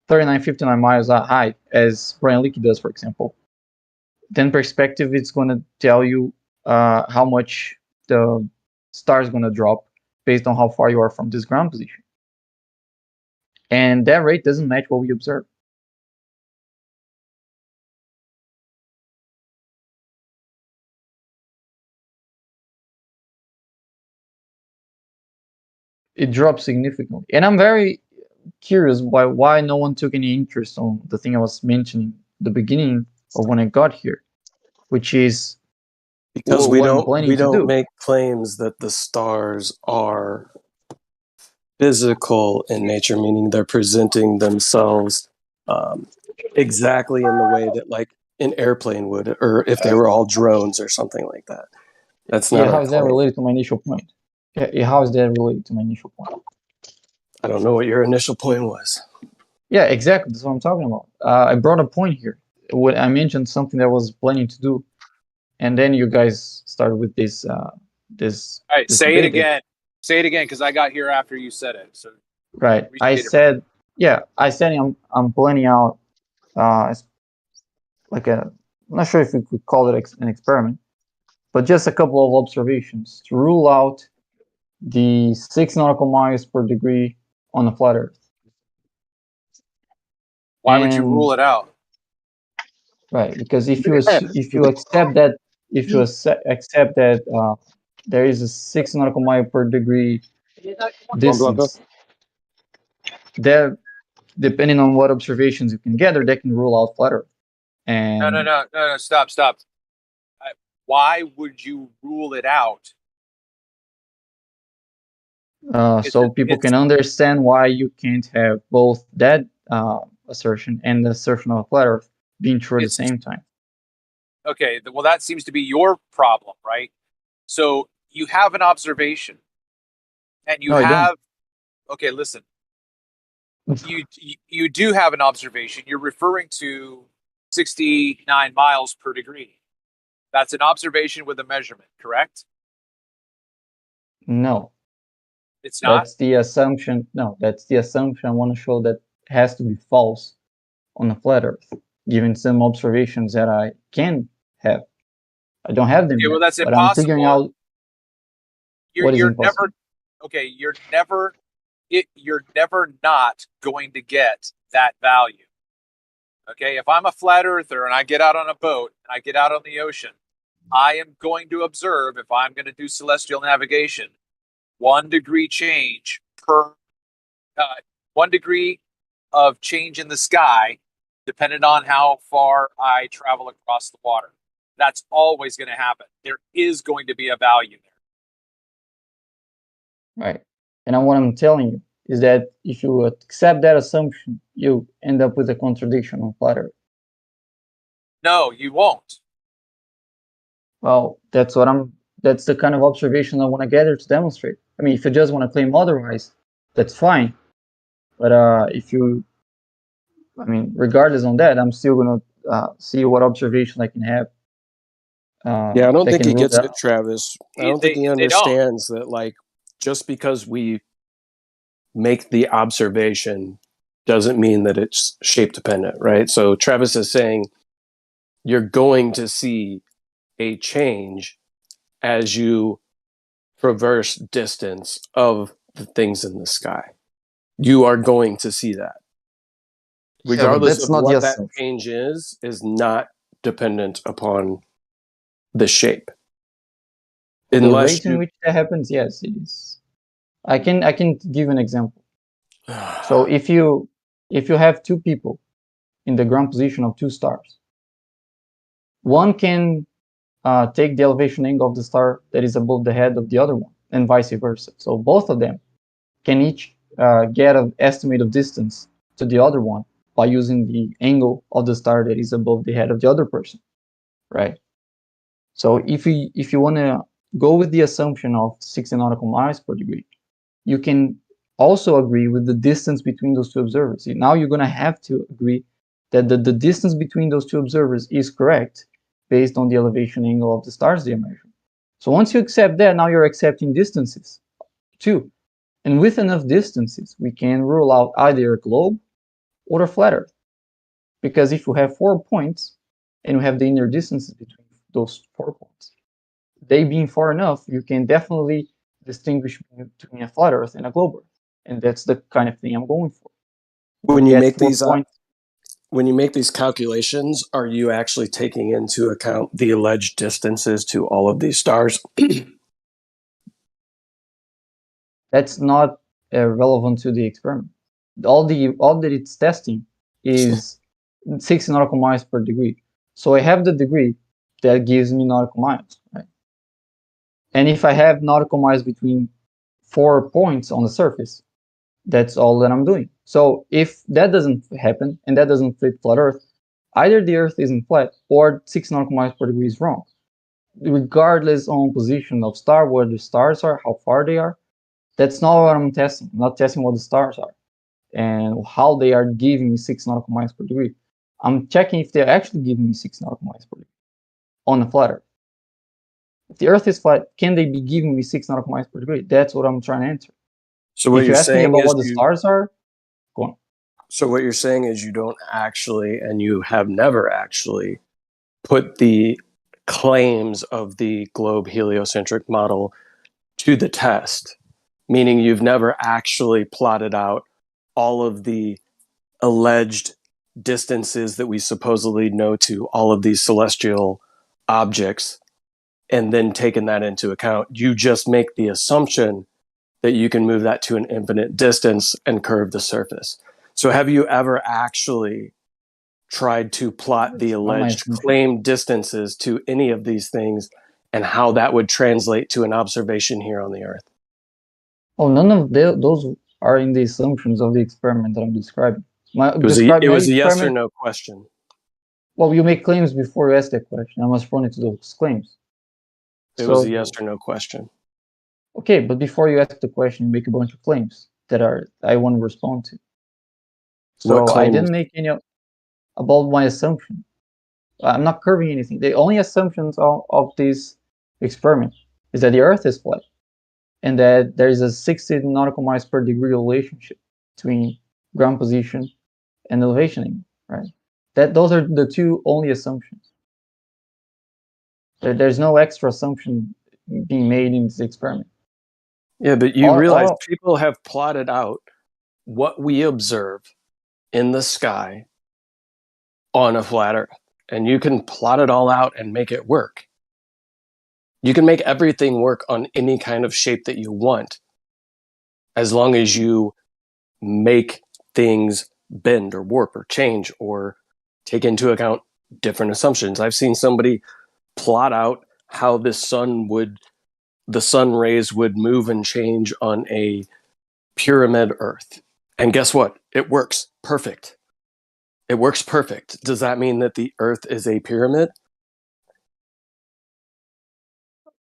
39, 59 miles high, as Brian Leakey does, for example, then perspective is going to tell you how much the star is going to drop based on how far you are from this ground position. And that rate doesn't match what we observe. It drops significantly. And I'm very curious why no one took any interest on the thing I was mentioning at the beginning of when I got here, which is because what I'm planning we to do. make claims that the stars are physical in nature, meaning they're presenting themselves exactly in the way that like an airplane would, or if they were all drones or something like that. That's not how our is that claim. related to my initial point? How is that related to my initial point? I don't know what your initial point was. Yeah, exactly. That's what I'm talking about. I brought a point here. When I mentioned something that I was planning to do, and then you guys started with this. This. All right, this say it debate. again. Say it again, because I got here after you said it. So Right. I said I'm planning out like I'm not sure if we could call it an experiment, but just a couple of observations to rule out the 6 nautical miles per degree on a flat Earth. Why would you rule it out? Right, because if you accept that there is a 6 nautical mile per degree distance, there, depending on what observations you can gather, that can rule out flat Earth. And No, stop. Why would you rule it out? So people can understand why you can't have both that assertion and the assertion of a flat Earth being true at the same time. Okay, well, that seems to be your problem, right? So you have an observation, and you have. Okay, listen. You do have an observation. You're referring to 69 miles per degree. That's an observation with a measurement, correct? No. It's not? That's the assumption. No, that's the assumption I want to show that has to be false on a flat Earth, given some observations that I can have. I don't have them Okay, yet, well, that's but I'm figuring impossible. out what is You're impossible. never okay. You're never not going to get that value. Okay, if I'm a flat earther and I get out on a boat and I get out on the ocean, I am going to observe, if I'm going to do celestial navigation, 1 degree change per 1 degree of change in the sky, depending on how far I travel across the water. That's always going to happen. There is going to be a value there. Right. And what I'm telling you is that if you accept that assumption, you end up with a contradiction on flat Earth. No, you won't. Well, that's the kind of observation I want to gather to demonstrate. I mean, if you just want to claim otherwise, that's fine. But regardless on that, I'm still going to see what observation I can have. Yeah, I don't think he gets it, Travis. I don't think he understands that, like, just because we make the observation doesn't mean that it's shape dependent, right? So Travis is saying you're going to see a change as you traverse distance of the things in the sky. You are going to see that. Regardless of what that change is not dependent upon the shape. The rate in which that happens, yes, it is. I can give an example. So if you have two people in the ground position of two stars, one can take the elevation angle of the star that is above the head of the other one, and vice versa. So both of them can each get an estimate of distance to the other one by using the angle of the star that is above the head of the other person, right? So if you want to go with the assumption of 60 nautical miles per degree, you can also agree with the distance between those two observers. See, now you're going to have to agree that the distance between those two observers is correct based on the elevation angle of the stars they are measuring. So once you accept that, now you're accepting distances too. And with enough distances, we can rule out either a globe or a flat Earth. Because if you have 4 points and you have the inner distances between those 4 points, they being far enough, you can definitely distinguish between a flat Earth and a globe Earth. And that's the kind of thing I'm going for. When you make these calculations, are you actually taking into account the alleged distances to all of these stars? That's not relevant to the experiment. All that it's testing is 60 nautical miles per degree. So I have the degree that gives me nautical miles, right? And if I have nautical miles between 4 points on the surface, that's all that I'm doing. So if that doesn't happen and that doesn't fit flat Earth, either the Earth isn't flat or 6 nautical miles per degree is wrong. Regardless on position of star, where the stars are, how far they are, that's not what I'm testing. I'm not testing what the stars are and how they are giving me 6 nautical miles per degree. I'm checking if they're actually giving me 6 nautical miles per degree on a flat Earth. If the Earth is flat, can they be giving me 6 nautical miles per degree? That's what I'm trying to answer. So what if you ask me about what the stars are, go on. So what you're saying is you don't actually, and you have never actually, put the claims of the globe heliocentric model to the test, meaning you've never actually plotted out all of the alleged distances that we supposedly know to all of these celestial objects and then taken that into account. You just make the assumption that you can move that to an infinite distance and curve the surface. So have you ever actually tried to plot the alleged claimed distances to any of these things and how that would translate to an observation here on the Earth? Oh, none of those are in the assumptions of the experiment that I'm describing. It was a yes or no question. Well, you make claims before you ask that question. I must respond to those claims. It was a yes or no question. Okay, but before you ask the question, you make a bunch of claims that I want to respond to. So I didn't make any about my assumption. I'm not curving anything. The only assumptions of this experiment is that the Earth is flat and that there is a 60 nautical miles per degree relationship between ground position and elevation angle. right? Those are the two only assumptions. There's no extra assumption being made in this experiment. Yeah, but you realize people have plotted out what we observe in the sky on a flat Earth, and you can plot it all out and make it work. You can make everything work on any kind of shape that you want, as long as you make things bend or warp or change or take into account different assumptions. I've seen somebody plot out how the sun rays would move and change on a pyramid Earth. And guess what? It works perfect. It works perfect. Does that mean that the Earth is a pyramid?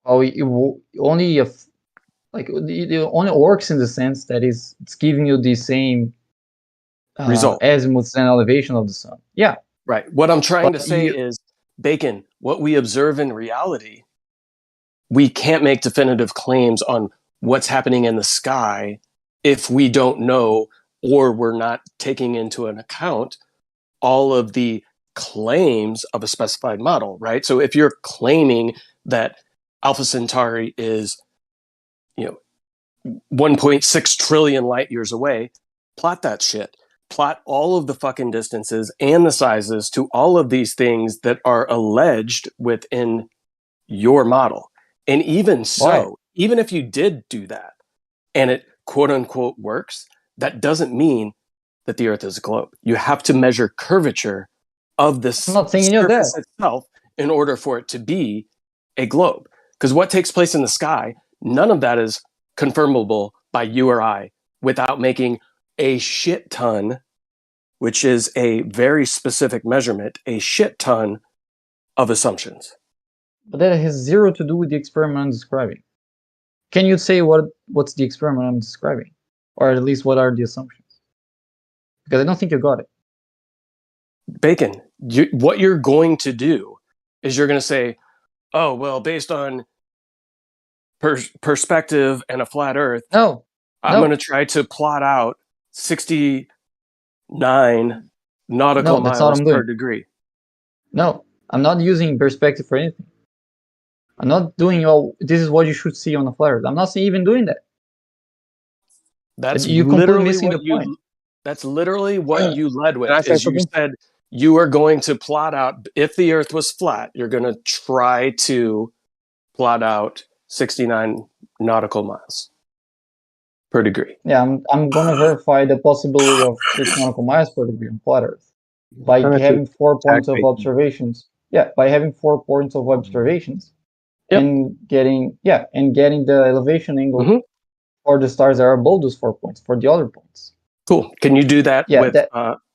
Oh, it only it only works in the sense that it's giving you the same result, azimuth and elevation of the sun. Yeah. Right. What I'm trying to say is, Bacon, what we observe in reality, we can't make definitive claims on what's happening in the sky if we don't know, or we're not taking into an account all of the claims of a specified model, right? So if you're claiming that Alpha Centauri is, 1.6 trillion light years away, plot that shit. Plot all of the fucking distances and the sizes to all of these things that are alleged within your model. And even so, even if you did do that and it quote unquote works, that doesn't mean that the Earth is a globe. You have to measure curvature of the surface itself in order for it to be a globe. Because what takes place in the sky, none of that is confirmable by you or I without making a shit ton, which is a very specific measurement, a shit ton of assumptions. But that has zero to do with the experiment I'm describing. Can you say what's the experiment I'm describing? Or at least what are the assumptions? Because I don't think you got it. Bacon, what you're going to do is you're going to say, oh, well, based on perspective and a flat Earth, I'm going to try to plot out 69 nautical miles per degree. No, I'm not using perspective for anything. I'm not doing, this is what you should see on a flat Earth. I'm not even doing that. That's literally what that's literally what you led with. Is you said you are going to plot out, if the Earth was flat, you're going to try to plot out 69 nautical miles per degree. Yeah, I'm going to verify the possibility of 6 nautical miles per degree on flat Earth by having 4 points of observations. Yeah, by having 4 points of observations and getting the elevation angle for the stars that are above those 4 points for the other points. Cool. Can you do that with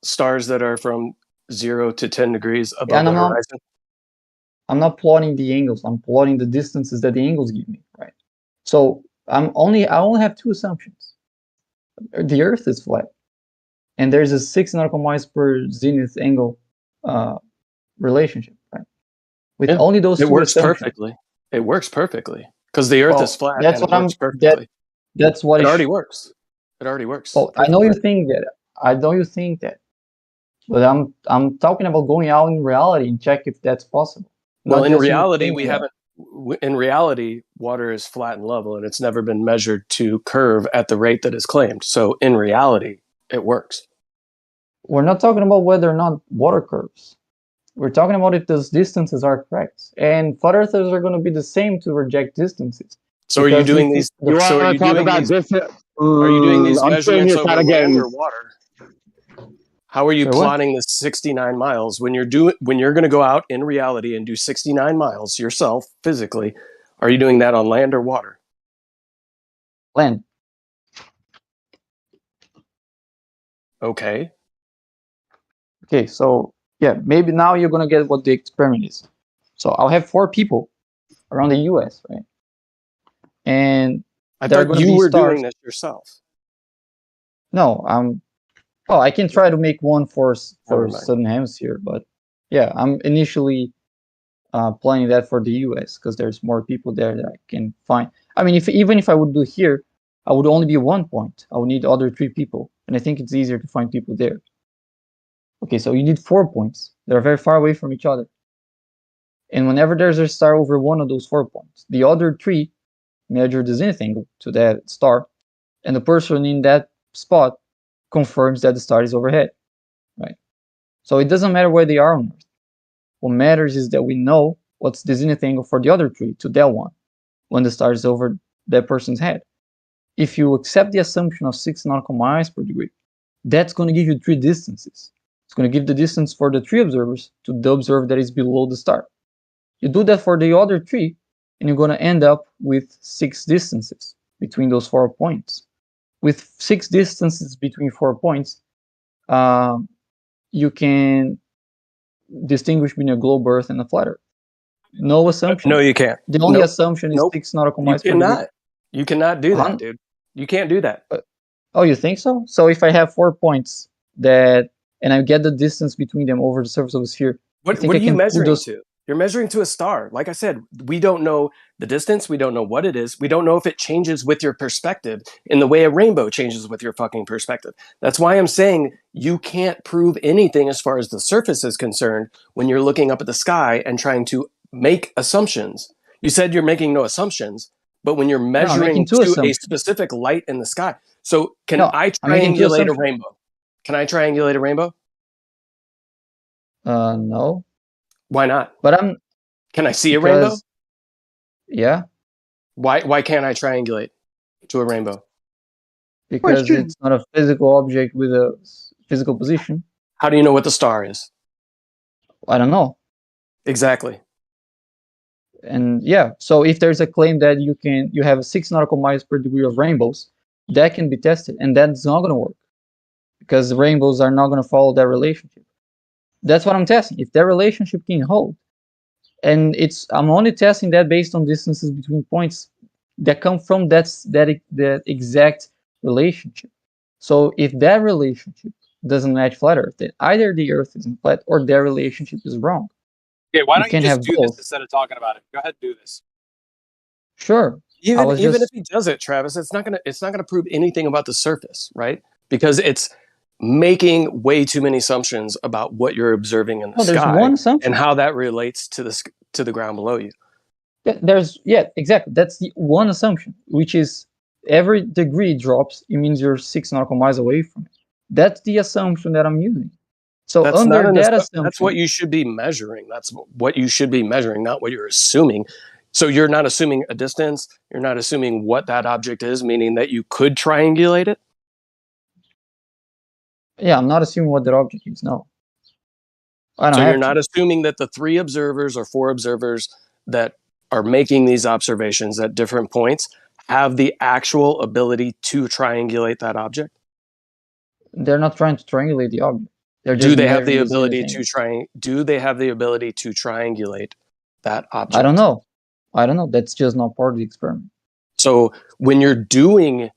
stars that are from 0 to 10 degrees above the horizon? I'm not plotting the angles. I'm plotting the distances that the angles give me, right? So I only have 2 assumptions. The Earth is flat, and there's a 6 nautical miles per zenith angle relationship, right? With only those 2 works assumptions. perfectly. It works perfectly because the Earth is flat. That's and what it works perfectly. That's what it already works. It already works. Well, I know you think that. But I'm talking about going out in reality and check if that's possible. Well, in reality, in reality, water is flat and level, and it's never been measured to curve at the rate that is claimed. So in reality, it works. We're not talking about whether or not water curves. We're talking about if those distances are correct. And flat earthers are going to be the same to reject distances. So are you doing these? Are you doing these measurements over land or water? How are you plotting the 69 miles when you're going to go out in reality and do 69 miles yourself physically? Are you doing that on land or water? Land. Okay. Okay, so yeah, maybe now you're going to get what the experiment is. So I'll have 4 people around the US, right? And I thought you were doing this yourself. No, well, I can try to make one for Southern Hemisphere, but yeah, I'm initially planning that for the US because there's more people there that I can find. I mean, even if I would do here, I would only be 1 point. I would need other 3 people, and I think it's easier to find people there. Okay, so you need 4 points that are very far away from each other. And whenever there's a star over one of those 4 points, the other 3 measure the zenith angle to that star, and the person in that spot confirms that the star is overhead, right? So it doesn't matter where they are on Earth. What matters is that we know what's the zenith angle for the other 3 to that one when the star is over that person's head. If you accept the assumption of 6 nautical miles per degree, that's going to give you 3 distances. It's going to give the distance for the 3 observers to the observer that is below the star. You do that for the other 3, and you're going to end up with 6 distances between those 4 points. With 6 distances between 4 points, you can distinguish between a globe Earth and a flat Earth. No assumption. No, you can't. The only Nope. assumption is Nope. 6 nautical You miles per degree. cannot. You cannot do that, dude. You can't do that. Oh, you think so? So if I have 4 points and I get the distance between them over the surface of a sphere, What are you measuring to? You're measuring to a star. Like I said, we don't know the distance. We don't know what it is. We don't know if it changes with your perspective in the way a rainbow changes with your fucking perspective. That's why I'm saying you can't prove anything as far as the surface is concerned when you're looking up at the sky and trying to make assumptions. You said you're making no assumptions, but when you're measuring to a specific light in the sky. So can I triangulate a rainbow? Can I triangulate a rainbow? No. Why not? But Can I see a rainbow? Yeah. Why can't I triangulate to a rainbow? Because it's not a physical object with a physical position. How do you know what the star is? I don't know. Exactly. And yeah, so if there's a claim that you have 6 nautical miles per degree of rainbows, that can be tested, and that's not going to work because the rainbows are not going to follow that relationship. That's what I'm testing. If that relationship can hold, and I'm only testing that based on distances between points that come from that exact relationship. So if that relationship doesn't match flat Earth, then either the Earth isn't flat or their relationship is wrong. Okay, why don't you just do both. this instead of talking about it? Go ahead and do this. Sure. Even if he does it, Travis, it's not gonna prove anything about the surface, right? Because it's making way too many assumptions about what you're observing in the sky there's one assumption. and how that relates to the ground below you. Exactly. That's the one assumption, which is every degree drops, it means you're 6 nautical miles away from it. That's the assumption that I'm using. So that's under that assumption, that's what you should be measuring. That's what you should be measuring, not what you're assuming. So you're not assuming a distance. You're not assuming what that object is, meaning that you could triangulate it. Yeah, I'm not assuming what that object is. No. So you're not assuming that the 3 observers or 4 observers that are making these observations at different points have the actual ability to triangulate that object? They're not trying to triangulate the object. Do they have the ability to triangulate that object? I don't know. That's just not part of the experiment. So when you're doing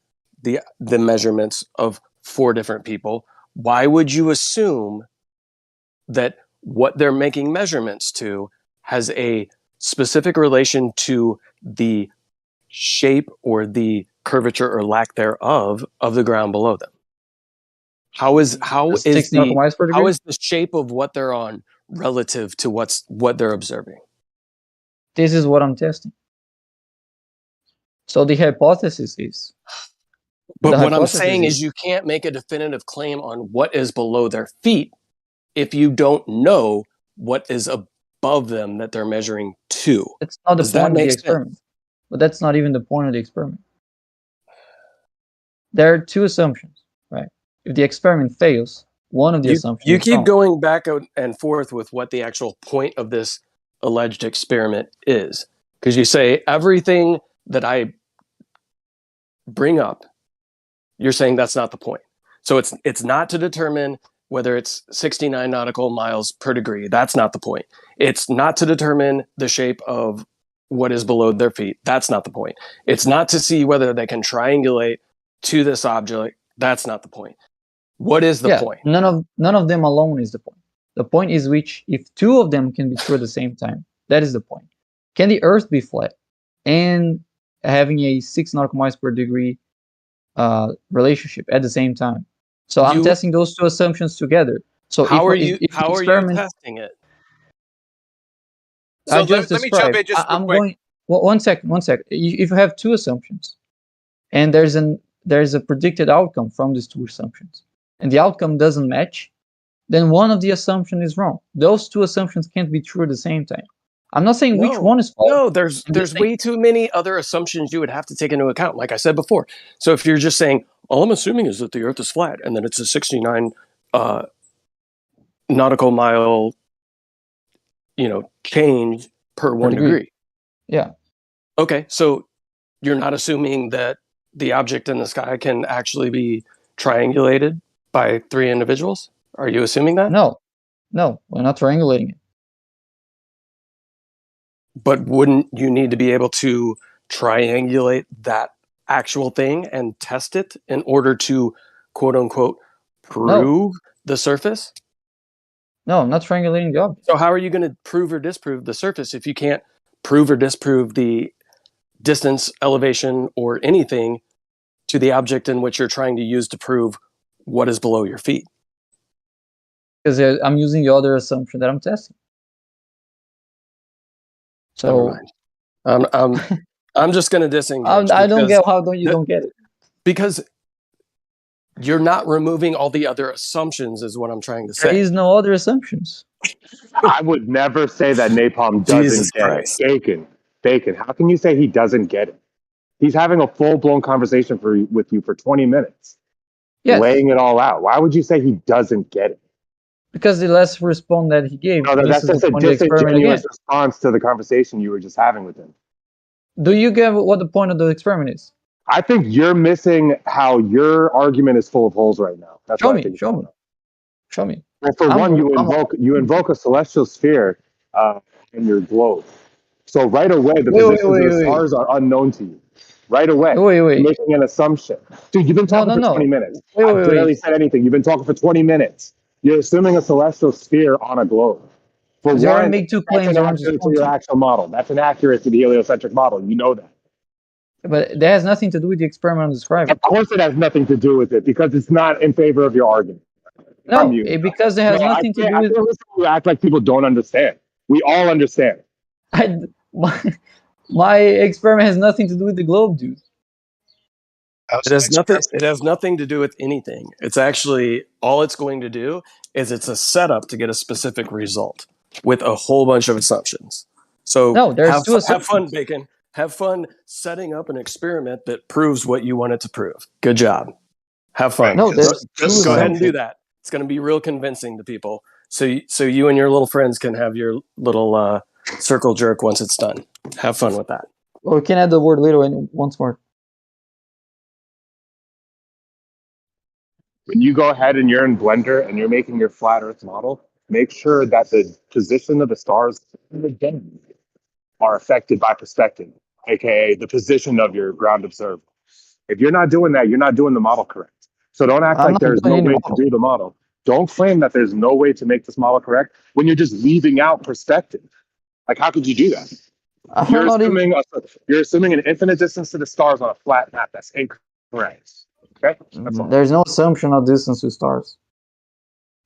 the measurements of 4 different people, why would you assume that what they're making measurements to has a specific relation to the shape or the curvature or lack thereof of the ground below them? How is the shape of what they're on relative to what they're observing? This is what I'm testing. So the hypothesis is. But what I'm saying is you can't make a definitive claim on what is below their feet if you don't know what is above them that they're measuring to. That's not the point of the experiment. But that's not even the point of the experiment. There are 2 assumptions, right? If the experiment fails, one of the assumptions you keep going back and forth with what the actual point of this alleged experiment is. Because you say everything that I bring up, you're saying that's not the point. So it's not to determine whether it's 69 nautical miles per degree. That's not the point. It's not to determine the shape of what is below their feet. That's not the point. It's not to see whether they can triangulate to this object. That's not the point. What is the point? None of them alone is the point. The point is if 2 of them can be true at the same time, that is the point. Can the Earth be flat and having a 6 nautical miles per degree relationship at the same time? So I'm testing those 2 assumptions together. So how are if you testing it? So I just let me jump described. in just real I'm quick. going. Well, one second. If you have two assumptions, and there's a predicted outcome from these two assumptions, and the outcome doesn't match, then one of the assumptions is wrong. Those two assumptions can't be true at the same time. I'm not saying which one is false. No, there's way too many other assumptions you would have to take into account, like I said before. So if you're just saying, all I'm assuming is that the Earth is flat and that it's a 69 nautical mile, change per 1 degree. Yeah. Okay, so you're not assuming that the object in the sky can actually be triangulated by 3 individuals? Are you assuming that? No, we're not triangulating it. But wouldn't you need to be able to triangulate that actual thing and test it in order to, quote unquote, prove the surface? No, I'm not triangulating the object. So how are you going to prove or disprove the surface if you can't prove or disprove the distance, elevation, or anything to the object in which you're trying to use to prove what is below your feet? Because I'm using the other assumption that I'm testing. So never mind. I'm just going to disengage. I don't get how you don't get it. Because you're not removing all the other assumptions, is what I'm trying to say. There is no other assumptions. I would never say that Napalm doesn't get it. Bacon. How can you say he doesn't get it? He's having a full-blown conversation with you for 20 minutes, laying it all out. Why would you say he doesn't get it? Because the last response that he gave. No, that's just a disingenuous response to the conversation you were just having with him. Do you get what the point of the experiment is? I think you're missing how your argument is full of holes right now. That's Show me. Well, for one, you invoke a celestial sphere in your globe. So right away, the positions of the stars are unknown to you. Right away, you're making an assumption. Dude, you've been talking for 20 minutes. I barely said anything. You've been talking for 20 minutes. You're assuming a celestial sphere on a globe. For one, make two claims that's inaccurate to your actual model. That's inaccurate to the heliocentric model. You know that. But that has nothing to do with the experiment I'm describing. Of course it has nothing to do with it, because it's not in favor of your argument. No, because it has nothing to do with... You act like people don't understand. We all understand. My experiment has nothing to do with the globe, dude. It has nothing to do with anything. It's actually, all it's going to do is it's a setup to get a specific result with a whole bunch of assumptions. So have fun, Bacon. Have fun setting up an experiment that proves what you want it to prove. Good job. Have fun. No, just go ahead and do that. It's going to be real convincing to people. So you and your little friends can have your little circle jerk once it's done. Have fun with that. Well, we can add the word little in once more. When you go ahead and you're in Blender and you're making your flat Earth model, make sure that the position of the stars are affected by perspective, aka the position of your ground observer. If you're not doing that, you're not doing the model correct. So don't act like there's no way to do the model. Don't claim that there's no way to make this model correct when you're just leaving out perspective. Like, how could you do that? You're assuming an infinite distance to the stars on a flat map. That's incorrect. Okay? That's all. There's no assumption of distance to stars.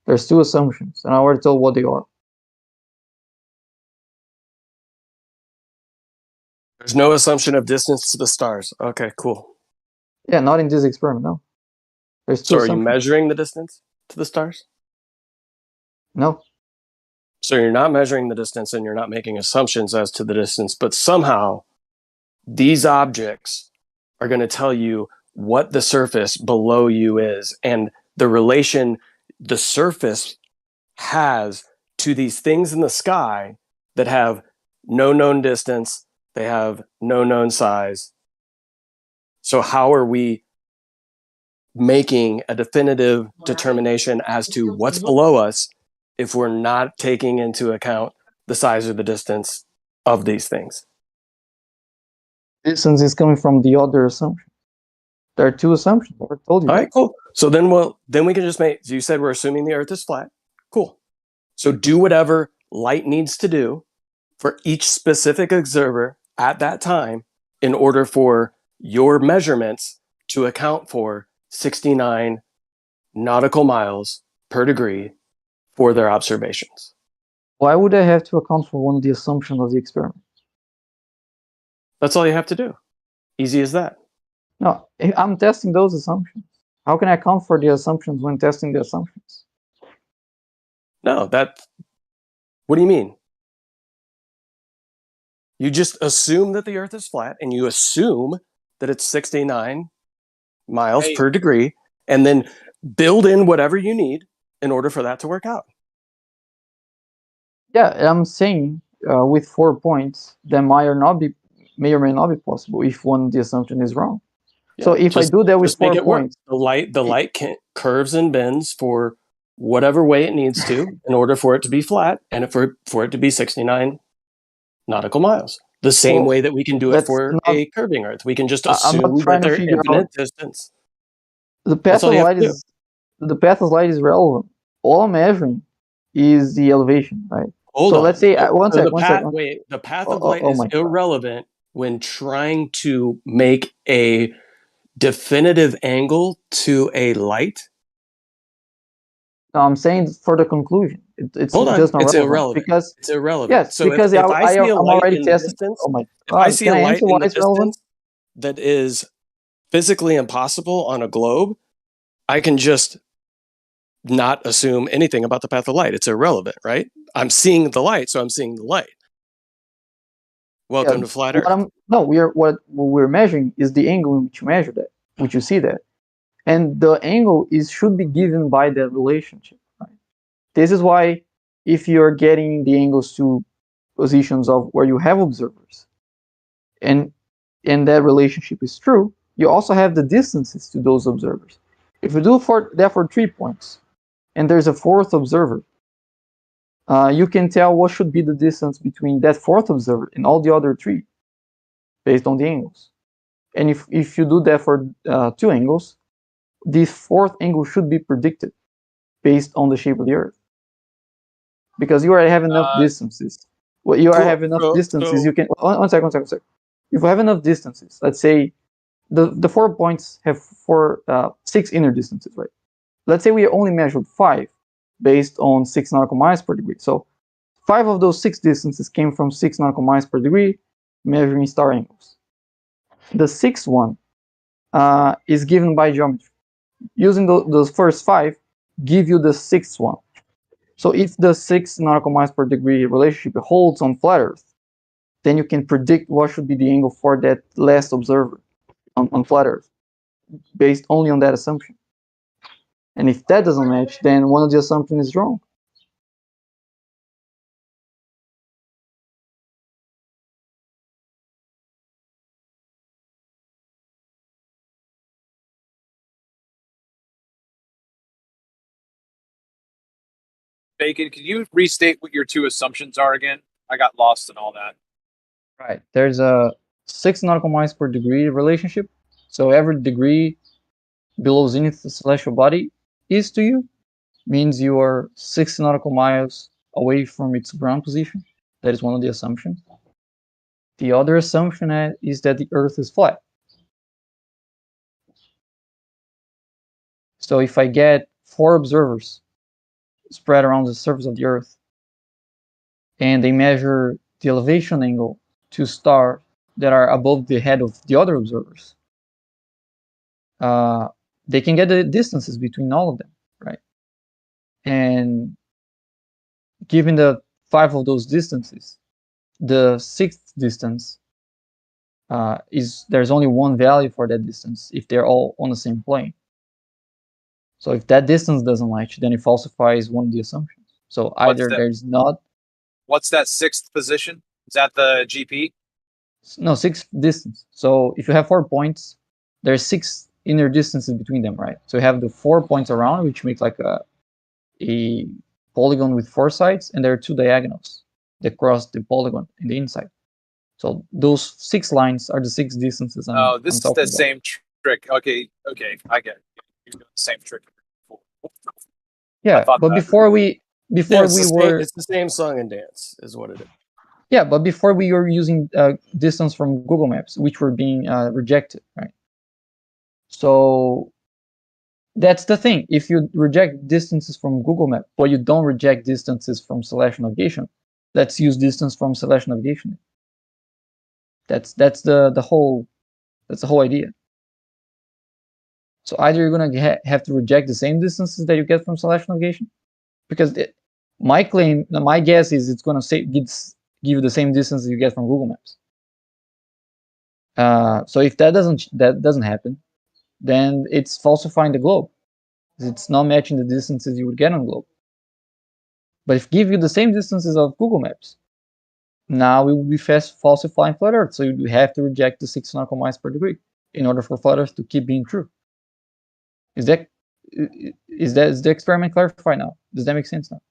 There's two assumptions, and I already told what they are. There's no assumption of distance to the stars. Okay, cool. Yeah, not in this experiment, no. There's two So are you measuring the distance to the stars? No. So you're not measuring the distance and you're not making assumptions as to the distance, but somehow these objects are going to tell you what the surface below you is and the relation the surface has to these things in the sky that have no known distance, they have no known size. So how are we making a definitive determination as to what's below us if we're not taking into account the size or the distance of these things? Distance is coming from the other assumption. There are two assumptions. I told you. All right, cool. So then we can just make, you said we're assuming the Earth is flat. Cool. So do whatever light needs to do for each specific observer at that time in order for your measurements to account for 69 nautical miles per degree for their observations. Why would I have to account for one of the assumptions of the experiment? That's all you have to do. Easy as that. No, I'm testing those assumptions. How can I account for the assumptions when testing the assumptions? No, what do you mean? You just assume that the Earth is flat, and you assume that it's 69 miles per degree, and then build in whatever you need in order for that to work out. Yeah, I'm saying with 4 points that may or may not be possible if one of the assumption is wrong. Yeah, so if I do that with 4 points, the light curves and bends for whatever way it needs to in order for it to be flat and for it to be 69 nautical miles. The same way that we can do it for a curving Earth. We can just assume that they're infinite distance. The path of light is relevant. All I'm measuring is the elevation, right? Hold on. Let's say the path of light is irrelevant when trying to make a definitive angle to a light. No, I'm saying for the conclusion. It's just not relevant because it's irrelevant. Yes, so because if I see a I'm light already in testing. the distance, Oh my if I see a light in the distance relevant? that is physically impossible on a globe, I can just not assume anything about the path of light. It's irrelevant, right? I'm seeing the light, so I'm seeing the light. Welcome to Flat Earth. What we're measuring is the angle in which you measure that, which you see that. And the angle should be given by that relationship. Right? This is why if you're getting the angles to positions of where you have observers, and that relationship is true, you also have the distances to those observers. If you do that for 3 points, and there's a fourth observer, you can tell what should be the distance between that fourth observer and all the other 3 based on the angles. And if you do that for 2 angles, the fourth angle should be predicted based on the shape of the Earth. Because you already have enough distances. Well, you already have enough distances. You can one second. If you have enough distances, let's say the 4 points have 6 inner distances, right? Let's say we only measured 5 based on 6 nautical miles per degree. So 5 of those 6 distances came from 6 nautical miles per degree, measuring star angles. The 6th one is given by geometry. Using those first 5, give you the 6th one. So if the 6 nautical miles per degree relationship holds on flat Earth, then you can predict what should be the angle for that last observer on flat Earth, based only on that assumption. And if that doesn't match, then one of the assumptions is wrong. Bacon, can you restate what your 2 assumptions are again? I got lost in all that. Right. There's a 6 nautical miles per degree relationship. So every degree below zenith the celestial body is to you means you are 6 nautical miles away from its ground position. That is one of the assumptions. The other assumption is that the Earth is flat. So if I get 4 observers spread around the surface of the Earth, and they measure the elevation angle to stars that are above the head of the other observers, they can get the distances between all of them, right? And given the 5 of those distances, the 6th distance there's only one value for that distance if they're all on the same plane. So if that distance doesn't match, then it falsifies one of the assumptions. So either there's not. What's that 6th position? Is that the GP? No, 6th distance. So if you have 4 points, there's 6 inner distances between them, right? So you have the 4 points around, which makes like a polygon with 4 sides, and there are 2 diagonals that cross the polygon in the inside. So those 6 lines are the 6 distances. This is the same trick. Okay, I get it. You're doing the same trick. Yeah, but before we it's the same song and dance, is what it is. Yeah, but before we were using distance from Google Maps, which were being rejected, right? So That's the thing. If you reject distances from Google Map, but you don't reject distances from Celestial Navigation, let's use distance from Celestial Navigation. That's the whole idea. So either you're gonna have to reject the same distances that you get from Celestial Navigation, because my guess is it's gonna give you the same distance you get from Google Maps. So if that doesn't happen, then it's falsifying the globe. It's not matching the distances you would get on globe. But if give you the same distances of Google Maps, now we will be falsifying flat Earth. So you have to reject the 6 nautical miles per degree in order for flat Earth to keep being true. Is the experiment clarified now? Does that make sense now?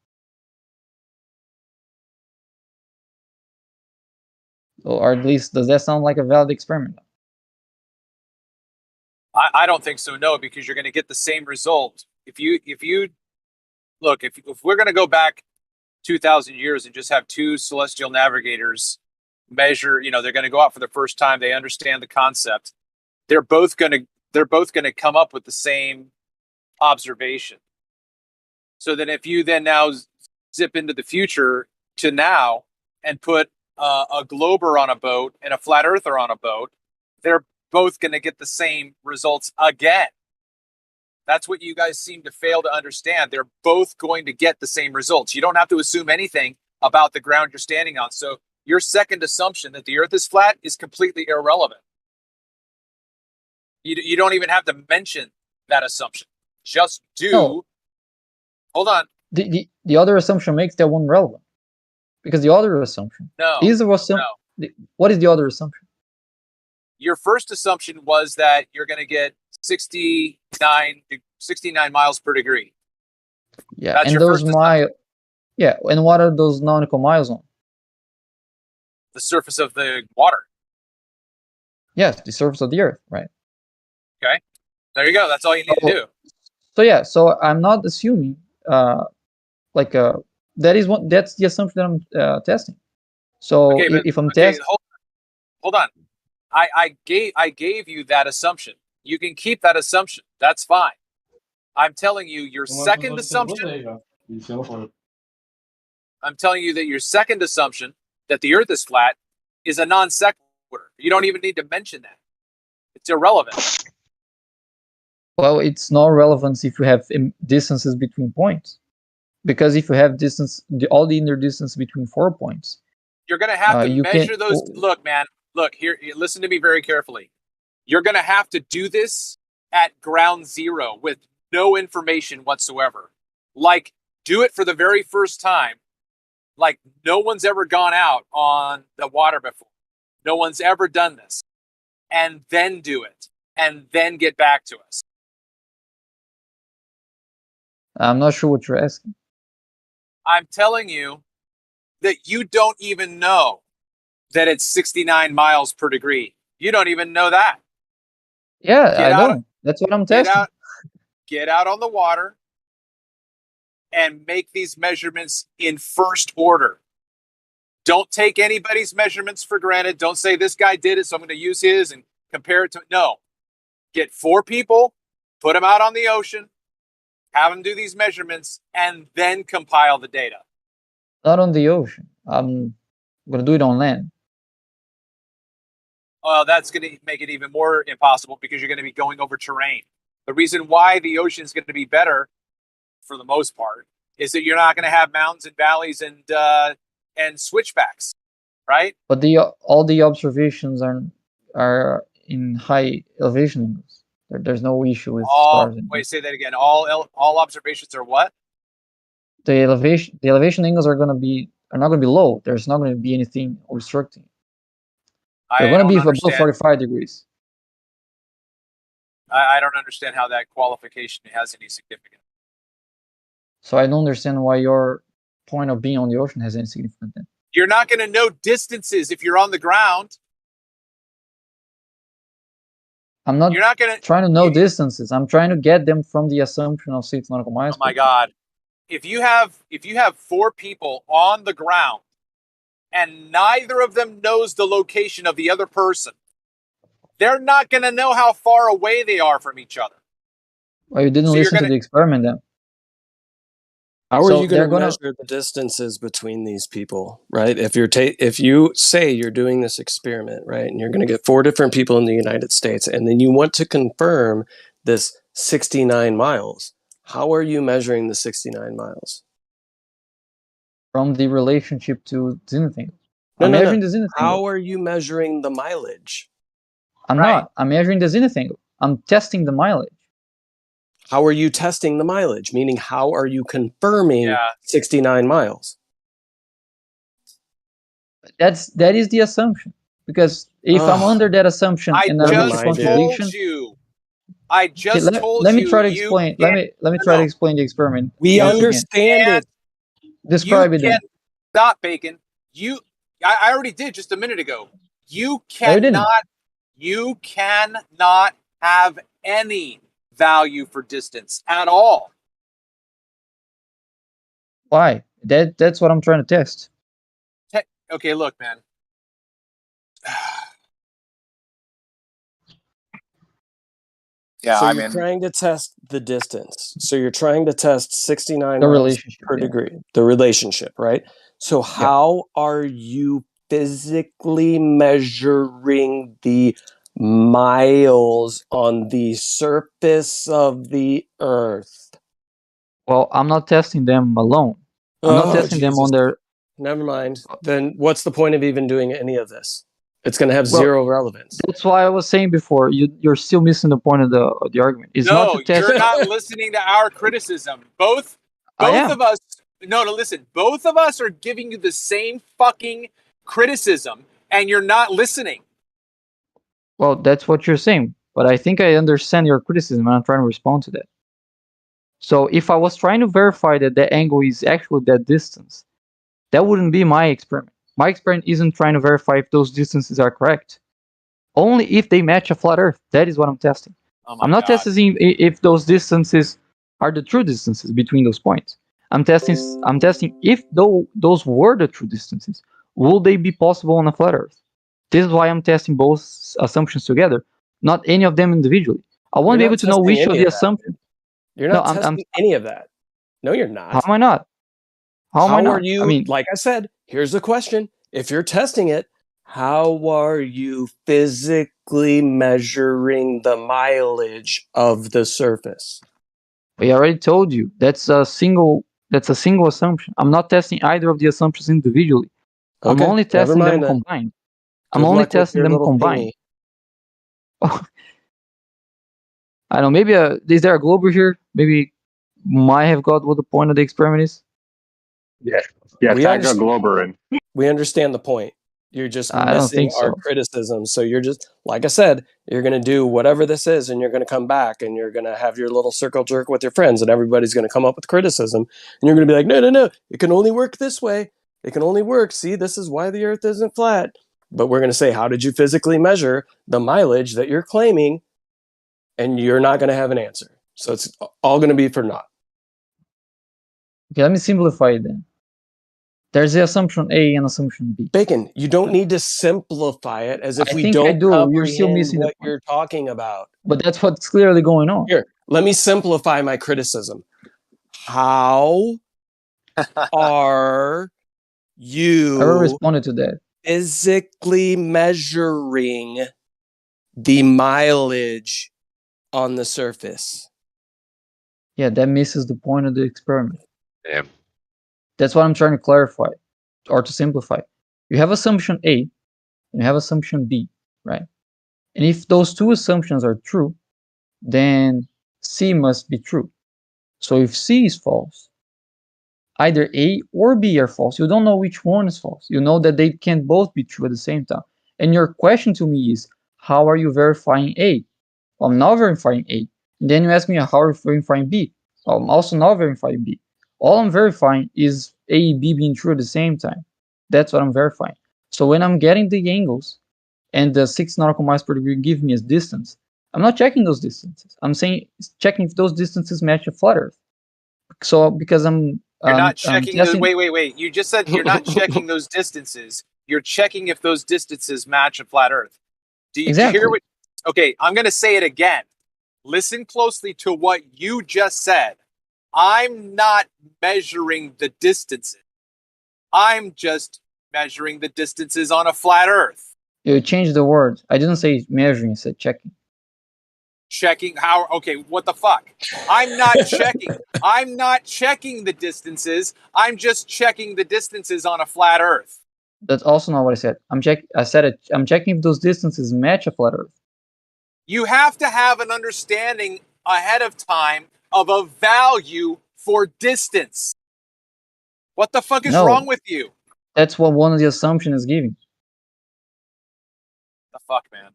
Or at least, does that sound like a valid experiment? I don't think so, no, because you're going to get the same result. If you look, if we're going to go back 2,000 years and just have two celestial navigators measure, they're going to go out for the first time, they understand the concept. They're both going to come up with the same observation. So then if you then now zip into the future to now and put a glober on a boat and a flat earther on a boat, they're both going to get the same results again. That's what you guys seem to fail to understand. They're both going to get the same results. You don't have to assume anything about the ground you're standing on. So your second assumption that the earth is flat is completely irrelevant. You don't even have to mention that assumption. Just do. No. Hold on. The other assumption makes that one relevant. Because the other assumption what is the other assumption? Your first assumption was that you're going to get 69 miles per degree. Yeah, that's and those miles. Yeah, and what are those nautical miles on? The surface of the water. Yes, the surface of the earth, right? Okay, there you go. That's all you need to do. So yeah, so I'm not assuming that's the assumption that I'm testing. So if I'm testing, hold on. I gave you that assumption. You can keep that assumption. That's fine. I'm telling you your second assumption. I'm telling you that your second assumption that the earth is flat is a non sequitur. You don't even need to mention that. It's irrelevant. Well, it's not relevant if you have distances between points. Because if you have all the inner distance between 4 points, you're going to have to measure those. Look, man. Look, here, listen to me very carefully. You're going to have to do this at ground zero with no information whatsoever. Like, do it for the very first time. Like, no one's ever gone out on the water before. No one's ever done this. And then do it. And then get back to us. I'm not sure what you're asking. I'm telling you that you don't even know that it's 69 miles per degree. You don't even know that. Yeah, I don't. That's what I'm testing. Get out on the water and make these measurements in first order. Don't take anybody's measurements for granted. Don't say this guy did it, so I'm going to use his and compare it to. No. Get 4 people, put them out on the ocean, have them do these measurements, and then compile the data. Not on the ocean. I'm going to do it on land. Well, that's going to make it even more impossible because you're going to be going over terrain. The reason why the ocean is going to be better, for the most part, is that you're not going to have mountains and valleys and switchbacks, right? But all the observations are in high elevation angles. There's no issue with stars. Wait, say that again. All observations are what? The elevation angles are not going to be low. There's not going to be anything obstructing. They're going to be above 45 degrees. I don't understand how that qualification has any significance. So I don't understand why your point of being on the ocean has any significance then. You're not going to know distances if you're on the ground. I'm not trying to know distances. I'm trying to get them from the assumption of 6 nautical miles. Oh my God. If you have 4 people on the ground and neither of them knows the location of the other person, they're not going to know how far away they are from each other. Well, you didn't listen to the experiment then. How are you going to measure the distances between these people, right? If you say you're doing this experiment, right, and you're going to get 4 different people in the United States, and then you want to confirm this 69 miles, how are you measuring the 69 miles? From the relationship to zenith angle. No, I'm no, measuring no. the zenith angle. How are you measuring the mileage? I'm not. I'm measuring the zenith angle. I'm testing the mileage. How are you testing the mileage? Meaning, how are you confirming 69 miles? That is the assumption. Because if I'm under that assumption and I reach a contradiction, I just told you. let me try to explain. Let me try to explain the experiment. We understand it. Describe it then. Stop, Bacon. I already did just a minute ago. You cannot have any value for distance at all. Why? That's what I'm trying to test. Okay, look, man. Yeah, so you're trying to test the distance. So you're trying to test 69 miles per degree, the relationship, right? So how are you physically measuring the miles on the surface of the Earth? Well, I'm not testing them alone. I'm not testing them on their... Never mind. Then what's the point of even doing any of this? It's going to have zero relevance. That's why I was saying before, you're still missing the point of the argument. It's not to test... You're not listening to our criticism. Both of us... No, listen. Both of us are giving you the same fucking criticism, and you're not listening. Well, that's what you're saying. But I think I understand your criticism, and I'm trying to respond to that. So if I was trying to verify that the angle is actually that distance, that wouldn't be my experiment. My experiment isn't trying to verify if those distances are correct. Only if they match a flat Earth. That is what I'm testing. I'm not testing if those distances are the true distances between those points. I'm testing if those were the true distances. Will they be possible on a flat Earth? This is why I'm testing both assumptions together, not any of them individually. I want to be able to know which of the assumptions. You're not testing any of that. No, you're not. How am I not? How am I not? Are you, like I said, here's the question. If you're testing it, how are you physically measuring the mileage of the surface? I already told you. That's a single assumption. I'm not testing either of the assumptions individually. I'm only testing them combined. I'm only testing them combined. I don't know, maybe is there a glober here? Maybe might have got what the point of the experiment is? Yeah, tag a glober in. We understand the point. You're just missing our criticism. So you're just, like I said, you're going to do whatever this is, and you're going to come back, and you're going to have your little circle jerk with your friends, and everybody's going to come up with criticism. And you're going to be like, no, it can only work this way. It can only work. See, this is why the Earth isn't flat. But we're going to say, how did you physically measure the mileage that you're claiming? And you're not going to have an answer. So it's all going to be for naught. Okay, let me simplify it then. There's the assumption A and assumption B. Bacon, you don't need to simplify it as if we don't comprehend you're still missing what you're talking about. But that's what's clearly going on. Here, let me simplify my criticism. How are you responded to that. Physically measuring the mileage on the surface? Yeah, that misses the point of the experiment. Yeah. That's what I'm trying to clarify or to simplify. You have assumption A and you have assumption B, right? And if those two assumptions are true, then C must be true. So if C is false, either A or B are false. You don't know which one is false. You know that they can't both be true at the same time. And your question to me is, how are you verifying A? Well, I'm not verifying A. And then you ask me, how are you verifying B? Well, I'm also not verifying B. All I'm verifying is A, B being true at the same time. That's what I'm verifying. So when I'm getting the angles and the 6 nautical miles per degree give me as distance, I'm not checking those distances. I'm checking if those distances match a flat Earth. So because I'm You're not checking those. Wait. You just said you're not checking those distances. You're checking if those distances match a flat Earth. Do you hear what? Okay, I'm going to say it again. listen closely to what you just said. I'm not measuring the distances. I'm just measuring the distances on a flat Earth. You changed the word. I didn't say measuring, I said checking. Checking how? Okay, what the fuck? I'm not checking. I'm not checking the distances. I'm just checking the distances on a flat Earth. That's also not what I said. I'm checking if those distances match a flat Earth. You have to have an understanding ahead of time of a value for distance. What the fuck is wrong with you? That's what one of the assumptions is giving. The fuck, man.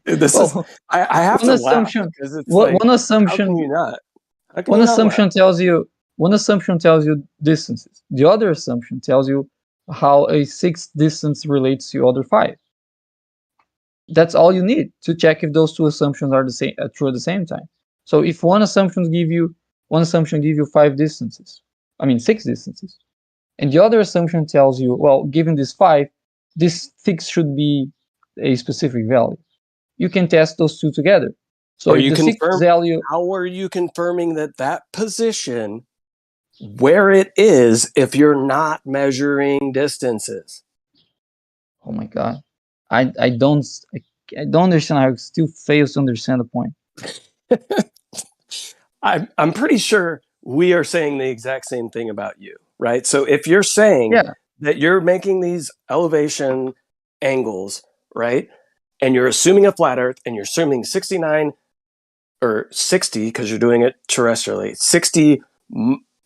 This is I have to laugh because it's like, one assumption. How can you not? One assumption tells you distances. The other assumption tells you how a sixth distance relates to other 5. That's all you need to check if those two assumptions are the same, true at the same time. So if one assumption give you 5 distances, I mean 6 distances, and the other assumption tells you, well, given this 5, this 6 should be a specific value. You can test those two together. So if the 6 value, how are you confirming that position where it is if you're not measuring distances? Oh my god, I don't understand how it still fails to understand the point. I'm pretty sure we are saying the exact same thing about you, right? So if you're saying that you're making these elevation angles, right, and you're assuming a flat Earth, and you're assuming 69 or 60 because you're doing it terrestrially, 60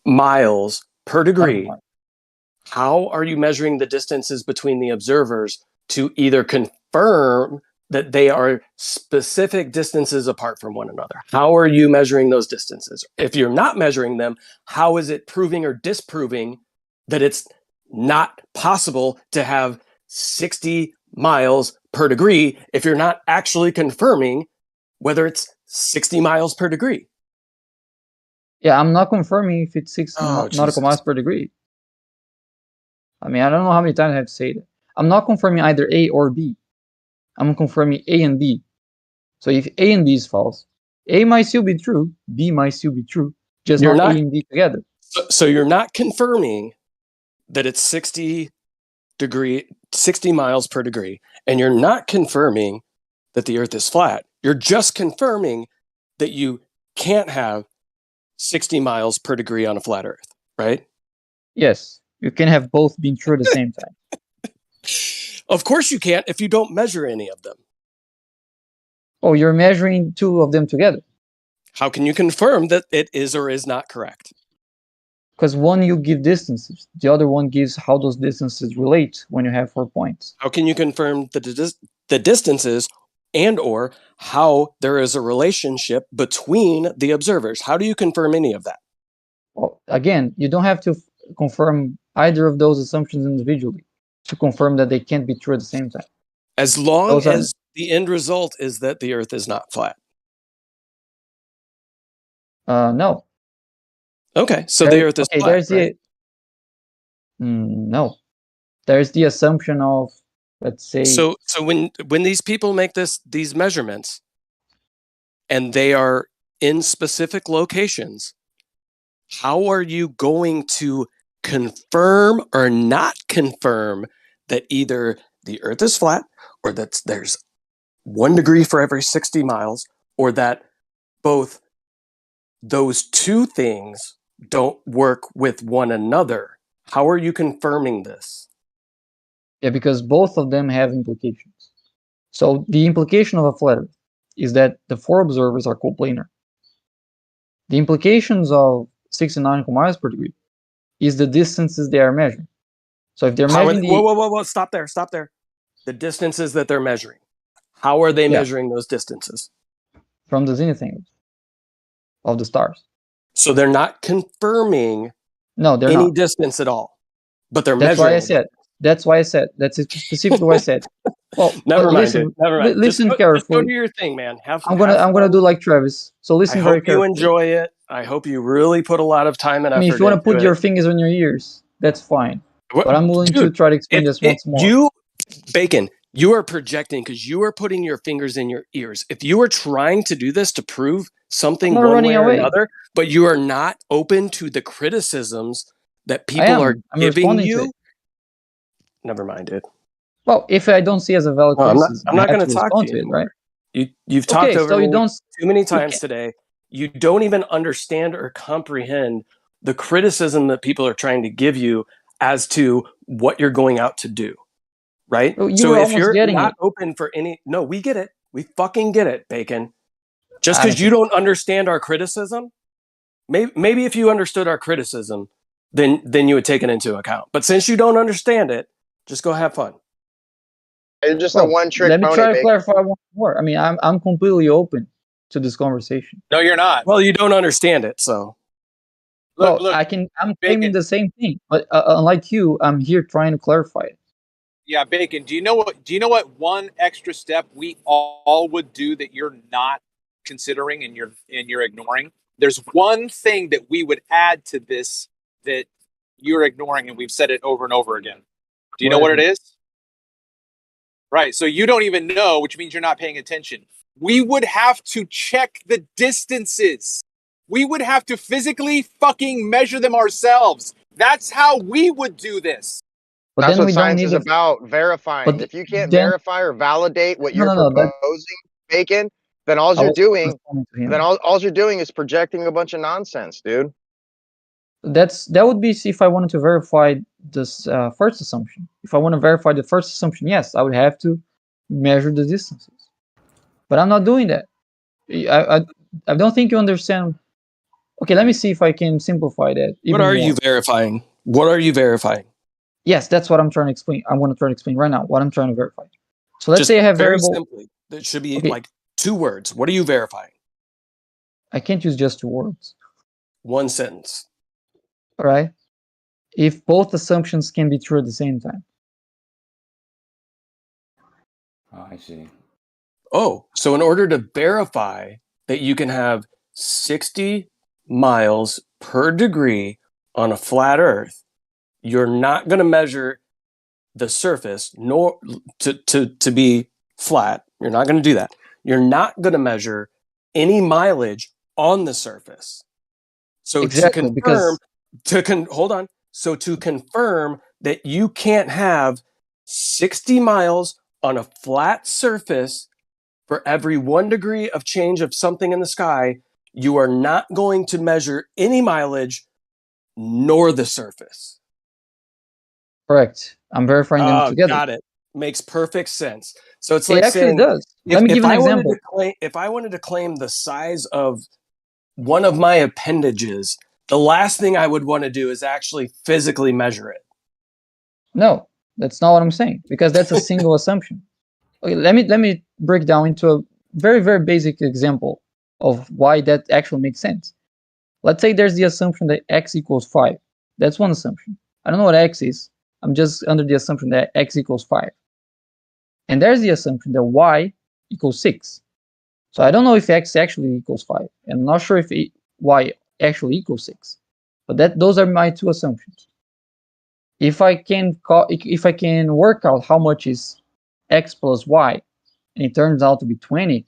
miles per degree. How are you measuring the distances between the observers to either confirm that they are specific distances apart from one another? How are you measuring those distances? If you're not measuring them, how is it proving or disproving that it's not possible to have 60 miles per degree if you're not actually confirming whether it's 60 miles per degree? Yeah, I'm not confirming if it's 60 nautical miles per degree. I mean, I don't know how many times I have to say that. I'm not confirming either A or B. I'm confirming A and B. So if A and B is false, A might still be true, B might still be true, just not A and B together. So you're not confirming that it's 60 miles per degree, and you're not confirming that the Earth is flat. You're just confirming that you can't have 60 miles per degree on a flat Earth, right? Yes, you can have both being true at the same time. Of course you can't if you don't measure any of them. Oh, you're measuring 2 of them together. How can you confirm that it is or is not correct? Because one you give distances, the other one gives how those distances relate when you have 4 points. How can you confirm the distances and or how there is a relationship between the observers? How do you confirm any of that? Well, again, you don't have to confirm either of those assumptions individually to confirm that they can't be true at the same time. As long as the end result is that the Earth is not flat. No. Okay, so the Earth is flat, right? No. There's the assumption of, let's say... So when these people make these measurements, and they are in specific locations, how are you going to confirm or not confirm that either the Earth is flat, or that there's 1 degree for every 60 miles, or that both those two things don't work with one another? How are you confirming this? Yeah, because both of them have implications. So the implication of a flat Earth is that the 4 observers are coplanar. The implications of 69 miles per degree is the distances they are measuring. So if they're measuring whoa, stop there. The distances that they're measuring. How are they measuring those distances? From the zenith angles of the stars. So they're not confirming any distance at all, but they're measuring. That's why I said. That's specifically what I said. Well, never mind. Never mind. Listen carefully. Just go carefully. do your thing, man. I'm gonna do like Travis. So listen very carefully. I hope you enjoy it. I hope you really put a lot of time and effort. I mean, if you want to put your fingers on your ears, that's fine. But I'm willing to try to explain this once more. Bacon, You are projecting because you are putting your fingers in your ears. If you are trying to do this to prove something one way or another, but you are not open to the criticisms that people are giving you, never mind, dude. Well, if I don't see as a valid criticism, I'm not I have going to to talk to respond you to it, anymore. right? You've talked over so me you don't, too many times today. You don't even understand or comprehend the criticism that people are trying to give you as to what you're going out to do, right? You so were if almost you're getting not it. open for any, no, we get it. We fucking get it, Bacon. Just I because don't you get don't understand our criticism, maybe if you understood our criticism, then you would take it into account. But since you don't understand it, just go have fun. You're just a one-trick Let me pony, try to Bacon. clarify one more. I mean, I'm completely open to this conversation. No, you're not. Well, you don't understand it, so. I'm claiming the same thing, but unlike you, I'm here trying to clarify it. Yeah, Bacon. Do you know what one extra step we all would do that you're not considering and you're ignoring? There's one thing that we would add to this that you're ignoring, and we've said it over and over again. Do you know what it is? Right. So you don't even know, which means you're not paying attention. We would have to check the distances. We would have to physically fucking measure them ourselves. That's how we would do this. But that's then what science is about, verifying. If you can't verify or validate what you're proposing, Bacon, then all you're doing is projecting a bunch of nonsense, dude. That would be if I wanted to verify this first assumption. If I want to verify the first assumption, yes, I would have to measure the distances. But I'm not doing that. I don't think you understand. Okay, let me see if I can simplify that. What are you verifying? What are you verifying? Yes, that's what I'm trying to explain. I want to try to explain right now what I'm trying to verify. So let's say I have very variable. Simply, it should be like 2 words. What are you verifying? I can't use just 2 words. 1 sentence. All right. If both assumptions can be true at the same time. Oh, I see. Oh, so in order to verify that you can have 60 miles per degree on a flat Earth, you're not going to measure the surface nor to be flat. You're not going to do that. You're not going to measure any mileage on the surface. So exactly, hold on. So to confirm that you can't have 60 miles on a flat surface for every 1 degree of change of something in the sky, you are not going to measure any mileage nor the surface. Correct. I'm verifying them together. Got it. Makes perfect sense. So it's it like actually saying, does. Let me give an example. If I wanted to claim the size of one of my appendages, the last thing I would want to do is actually physically measure it. No, that's not what I'm saying, because that's a single assumption. Okay, let me break down into a very, very basic example of why that actually makes sense. Let's say there's the assumption that x equals 5. That's one assumption. I don't know what x is. I'm just under the assumption that x equals 5. And there's the assumption that y equals 6. So I don't know if x actually equals 5. And I'm not sure if y actually equals 6. But those are my 2 assumptions. If I can work out how much is x plus y, and it turns out to be 20,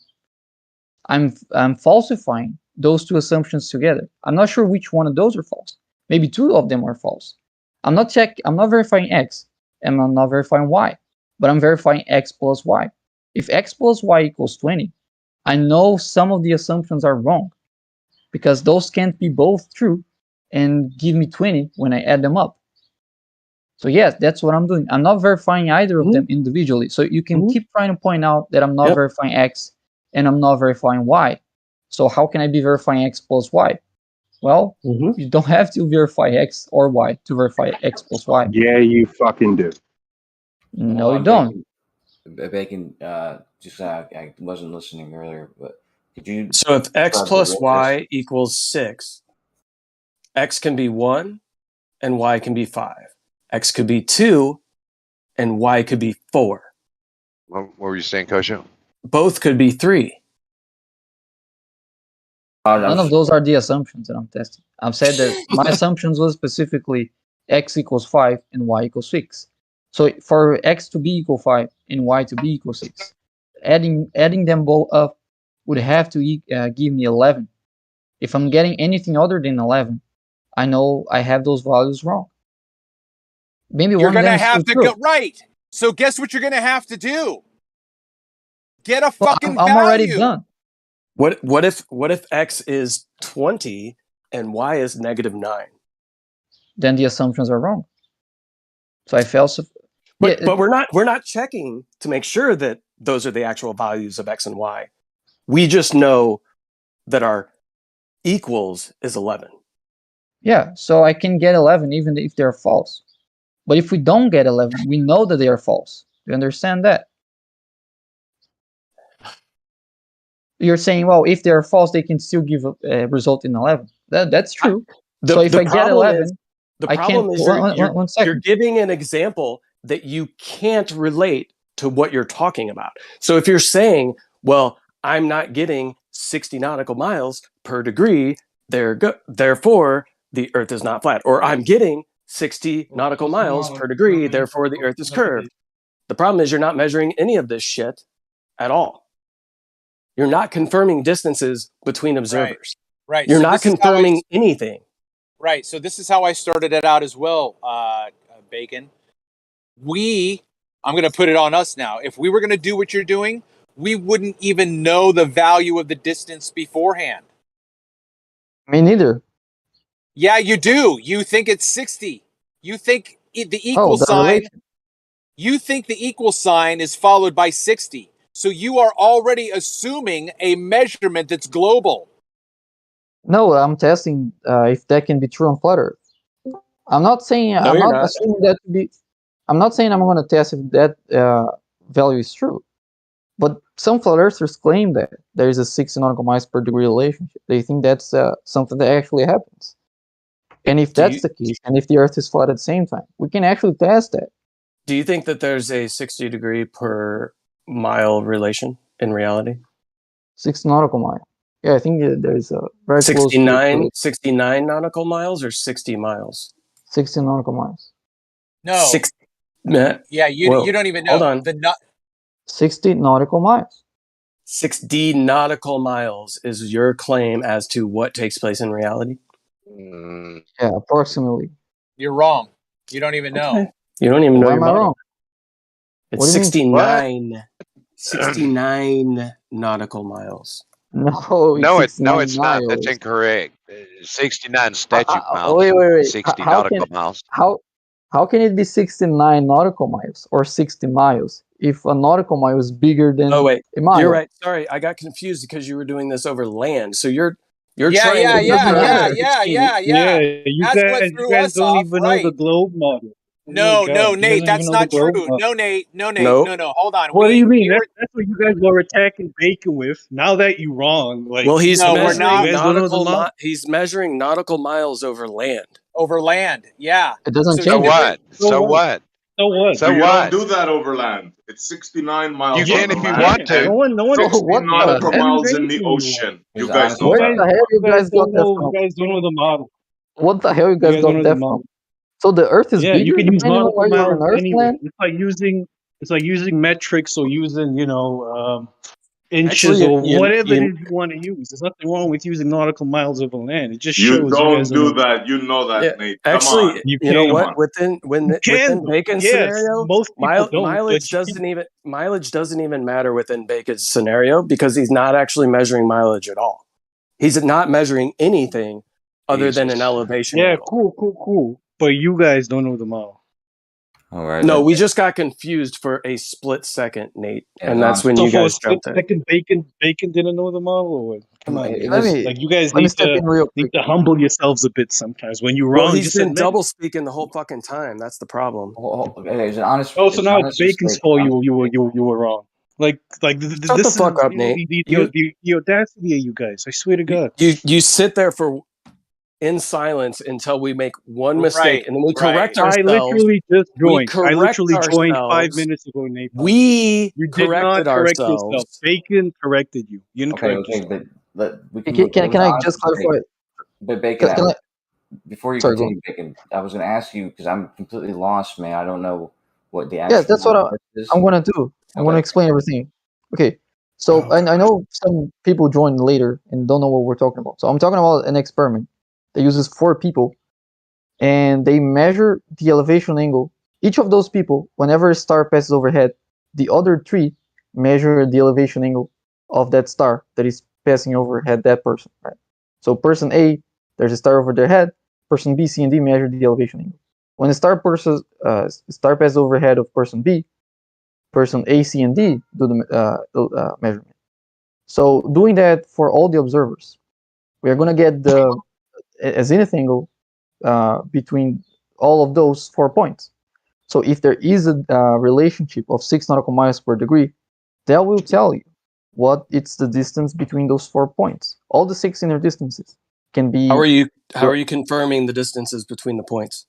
I'm falsifying those 2 assumptions together. I'm not sure which one of those are false. Maybe 2 of them are false. I'm not verifying x, and I'm not verifying y, but I'm verifying x plus y. If x plus y equals 20, I know some of the assumptions are wrong, because those can't be both true and give me 20 when I add them up. So yes, that's what I'm doing. I'm not verifying either of them individually. So you can keep trying to point out that I'm not verifying x and I'm not verifying y. So how can I be verifying x plus y? Well, you don't have to verify x or y to verify x plus y. Yeah, you fucking do. No, you don't. Bacon, just I wasn't listening earlier, but could you? So if x plus y equals 6, x can be 1 and y can be 5. X could be 2 and y could be 4. What were you saying, Kosho? Both could be 3. None of those are the assumptions that I'm testing. I've said that my assumptions was specifically x equals 5 and y equals 6. So for x to be equal 5 and y to be equal 6, adding them both up would have to give me 11. If I'm getting anything other than 11, I know I have those values wrong. Maybe you're one of gonna them is have still to true. go right. So guess what you're gonna have to do? Get a fucking I'm already value. done. What if x is 20 and y is -9? Then the assumptions are wrong. So I falsify. But we're not checking to make sure that those are the actual values of x and y. We just know that our equals is 11. Yeah, so I can get 11 even if they're false. But if we don't get 11, we know that they are false. You understand that? You're saying, well, if they're false, they can still give a result in 11. That's true. So if I get 11, the I problem can't. is One second. you're giving an example that you can't relate to what you're talking about. So if you're saying, well, I'm not getting 60 nautical miles per degree, therefore the Earth is not flat, or I'm getting 60 nautical miles per degree, therefore the Earth is curved. The problem is you're not measuring any of this shit at all. You're not confirming distances between observers. Right. You're So not confirming anything. Right. So this is how I started it out as well, Bacon. I'm going to put it on us now. If we were going to do what you're doing, we wouldn't even know the value of the distance beforehand. Me neither. Yeah, you do. You think it's 60. You think the equal sign. Relation. You think the equal sign is followed by 60. So you are already assuming a measurement that's global. No, I'm testing if that can be true on flat Earth. I'm not saying No, I'm you're not not. assuming that to be. I'm not saying I'm going to test if that value is true. But some flat earthers claim that there is a 60 nautical miles per degree relationship. They think that's something that actually happens. And if that's the case, and if the Earth is flat at the same time, we can actually test that. Do you think that there's a 60 degree per mile relation in reality? 60 nautical mile. Yeah, I think there's a very 69 nautical miles or 60 miles? 60 nautical miles. No. Yeah, you don't even know. Hold on. 60 nautical miles. 60 nautical miles is your claim as to what takes place in reality? Yeah, approximately. You're wrong. You don't even know. Okay. You don't even know your model. Wrong? It's 69. 69 nautical miles. No, it's not. That's incorrect. 69 statute miles. Wait. 60 nautical miles. How can it be 69 nautical miles or 60 miles if a nautical mile is bigger than a mile? You're right. Sorry, I got confused because you were doing this over land. So you're trying Yeah. You guys don't even know the globe model. No, Nate, that's not true. No, Nate. Hold on. What do you mean? That's what you guys were attacking Bacon with. Now that you're wrong, well, he's measuring nautical miles over land. Over land, yeah. It doesn't change. So what? You don't do that over land. It's 69 miles. You can if you want to. No one 60 nautical miles in the ocean. You guys know that. What the hell you guys got that from? You guys don't know the model. What the hell you guys got that from? So the Earth is bigger. You can use nautical miles anyway. It's like using metrics or using inches or whatever it is you want to use. There's nothing wrong with using nautical miles over land. It just shows you don't do that. You know that, Nate. Actually, Come on. you know what? Within Bacon's scenario, most people don't, mileage doesn't even matter within Bacon's scenario because he's not actually measuring mileage at all. He's not measuring anything other than an elevation. Yeah, angle. cool. But you guys don't know the model. All right. No, we just got confused for a split second, Nate, and that's when you guys jumped in. Second, Bacon didn't know the model. Or what? Come on, you guys need to humble yourselves a bit sometimes. When you're wrong, well, he's been double speaking the whole fucking time. That's the problem. It's an honest. So now it's Bacon's fault. You were wrong. Like Shut the fuck up, Nate. The audacity of you guys! I swear to God. You sit there in silence until we make one mistake, and then we correct ourselves. I literally just joined. I literally joined 5 minutes ago, Nate. We corrected ourselves. Bacon corrected you. You didn't correct yourself. Can I just clarify? But Bacon, before you continue, Bacon, I was going to ask you because I'm completely lost, man. I don't know What the actual Yes, that's what I'm gonna do. I'm gonna Okay. explain everything. Okay. So I know some people join later and don't know what we're talking about. So I'm talking about an experiment that uses 4 people, and they measure the elevation angle. Each of those people, whenever a star passes overhead, the other 3 measure the elevation angle of that star that is passing overhead that person, right? So person A, there's a star over their head. Person B, C, and D measure the elevation angle. When a star passes overhead of person B, person A, C, and D do the measurement. So doing that for all the observers, we are going to get a zenith angle between all of those 4 points. So if there is a relationship of 6 nautical miles per degree, that will tell you what it's the distance between those 4 points. All the 6 inner distances can be. How are you confirming the distances between the points?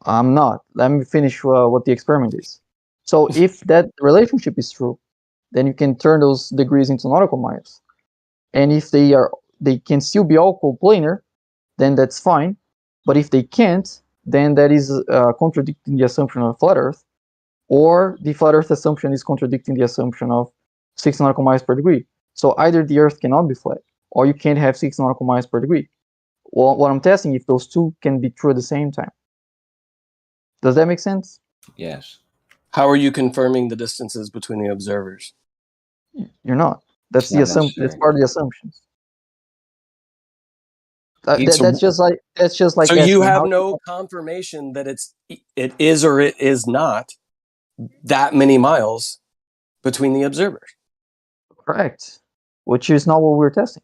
I'm not. Let me finish what the experiment is. So if that relationship is true, then you can turn those degrees into nautical miles. And if they can still be all coplanar, then that's fine. But if they can't, then that is contradicting the assumption of flat Earth, or the flat Earth assumption is contradicting the assumption of 6 nautical miles per degree. So either the Earth cannot be flat, or you can't have 6 nautical miles per degree. Well, what I'm testing if those 2 can be true at the same time. Does that make sense? Yes. How are you confirming the distances between the observers? You're not. That's the assumption. That's part of the assumptions. That's just like. So you have no confirmation that it is or it is not that many miles between the observers. Correct. Which is not what we're testing.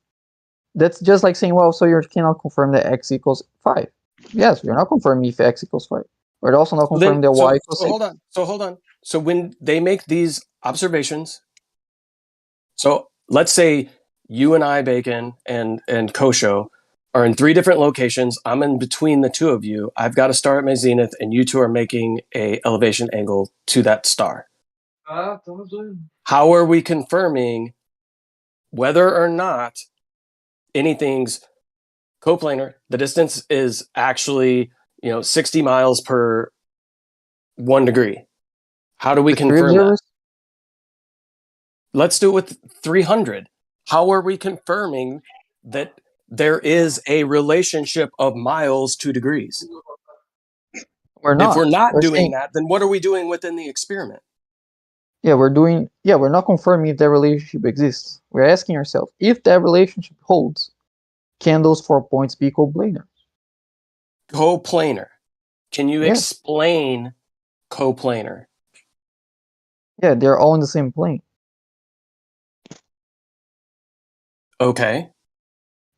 That's just like saying, well, so you cannot confirm that x equals 5. Yes, you're not confirming if x equals 5. We're also not confirming that y equals 6. Hold on. So when they make these observations, so let's say you and I, Bacon, and Kosho are in 3 different locations. I'm in between the 2 of you. I've got a star at my zenith, and you 2 are making a elevation angle to that star. How are we confirming whether or not anything's coplanar? The distance is actually 60 miles per 1 degree. How do we confirm that? Let's do it with 300. How are we confirming that there is a relationship of miles to degrees? We're not. If we're not doing that, then what are we doing within the experiment? Yeah, we're not confirming if that relationship exists. We're asking ourselves, if that relationship holds, can those 4 points be coplanar? Coplanar. Can you explain coplanar? Yeah, they're all in the same plane. Okay.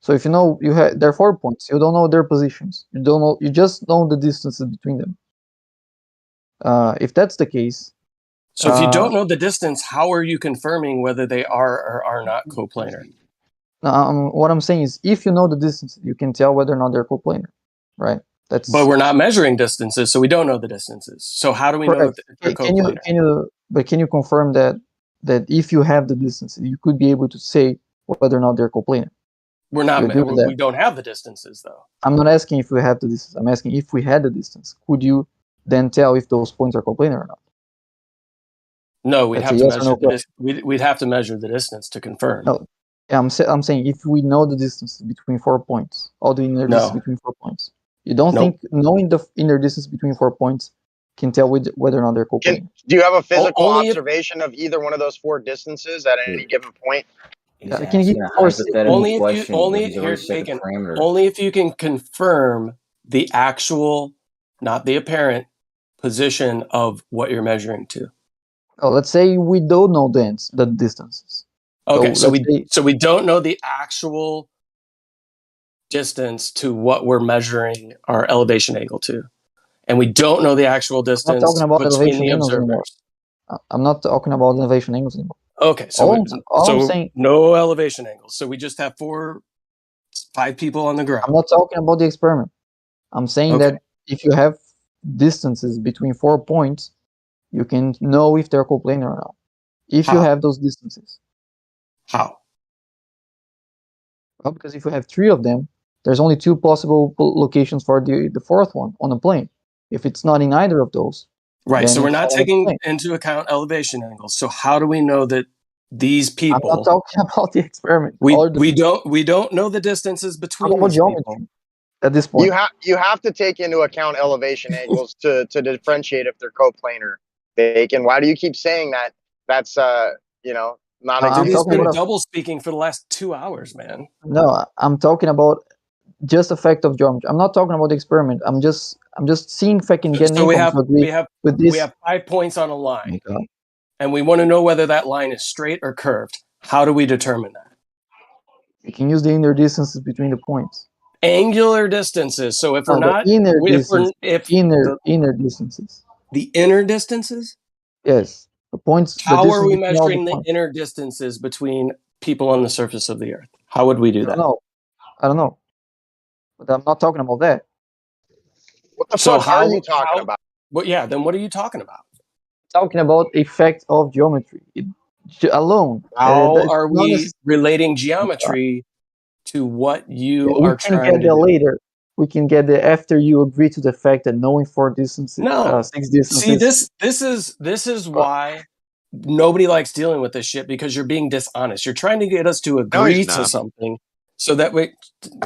So if there are 4 points, you don't know their positions. You just know the distances between them. If that's the case. So if you don't know the distance, how are you confirming whether they are or are not coplanar? What I'm saying is, if you know the distance, you can tell whether or not they're coplanar, right? But we're not measuring distances, so we don't know the distances. So how do we know if they're coplanar? Can you confirm that if you have the distances, you could be able to say whether or not they're coplanar? We don't have the distances, though. I'm not asking if we have the distance. I'm asking if we had the distance. Could you then tell if those points are coplanar or not? No, we'd have to measure we'd have to measure the distance to confirm. No, I'm saying if we know the distance between 4 points, all the inner distance between 4 points, you don't think knowing the inner distance between 4 points can tell whether or not they're coplanar? Do you have a physical observation of either one of those 4 distances at any given point? Only if you can confirm the actual, not the apparent, position of what you're measuring to. Oh, let's say we don't know the distances. Okay, so we don't know the actual distance to what we're measuring our elevation angle to, and we don't know the actual distance between the observers. I'm not talking about elevation angles anymore. Okay, so no elevation angles. So we just have 5 people on the ground. I'm not talking about the experiment. I'm saying that if you have distances between 4 points, you can know if they're coplanar or not. If you have those distances. How? Well, because if you have 3 of them, there's only 2 possible locations for the 4th one on the plane. If it's not in either of those, Right. So we're not taking into account elevation angles. So how do we know that these people? I'm not talking about the experiment. We don't know the distances between these people. At this point, you have to take into account elevation angles to differentiate if they're coplanar. Bacon. Why do you keep saying that? That's not Dude, he's been double speaking for the last 2 hours, man. No, I'm talking about just effect of geometry. I'm not talking about the experiment. I'm just seeing if I can get so we have with this. We have 5 points on a line, and we want to know whether that line is straight or curved. How do we determine that? We can use the inner distances between the points. Angular distances. So if we're not inner distances. The inner distances? Yes. The points. How are we measuring the inner distances between people on the surface of the Earth? How would we do that? I don't know. But I'm not talking about that. What the fuck are you talking about? Well, yeah, then what are you talking about? Talking about effect of geometry alone. How are we relating geometry to what you are trying to do? Later. We can get there after you agree to the fact that knowing 4 distances, 6 distances. See, this is why nobody likes dealing with this shit, because you're being dishonest. You're trying to get us to agree to something so that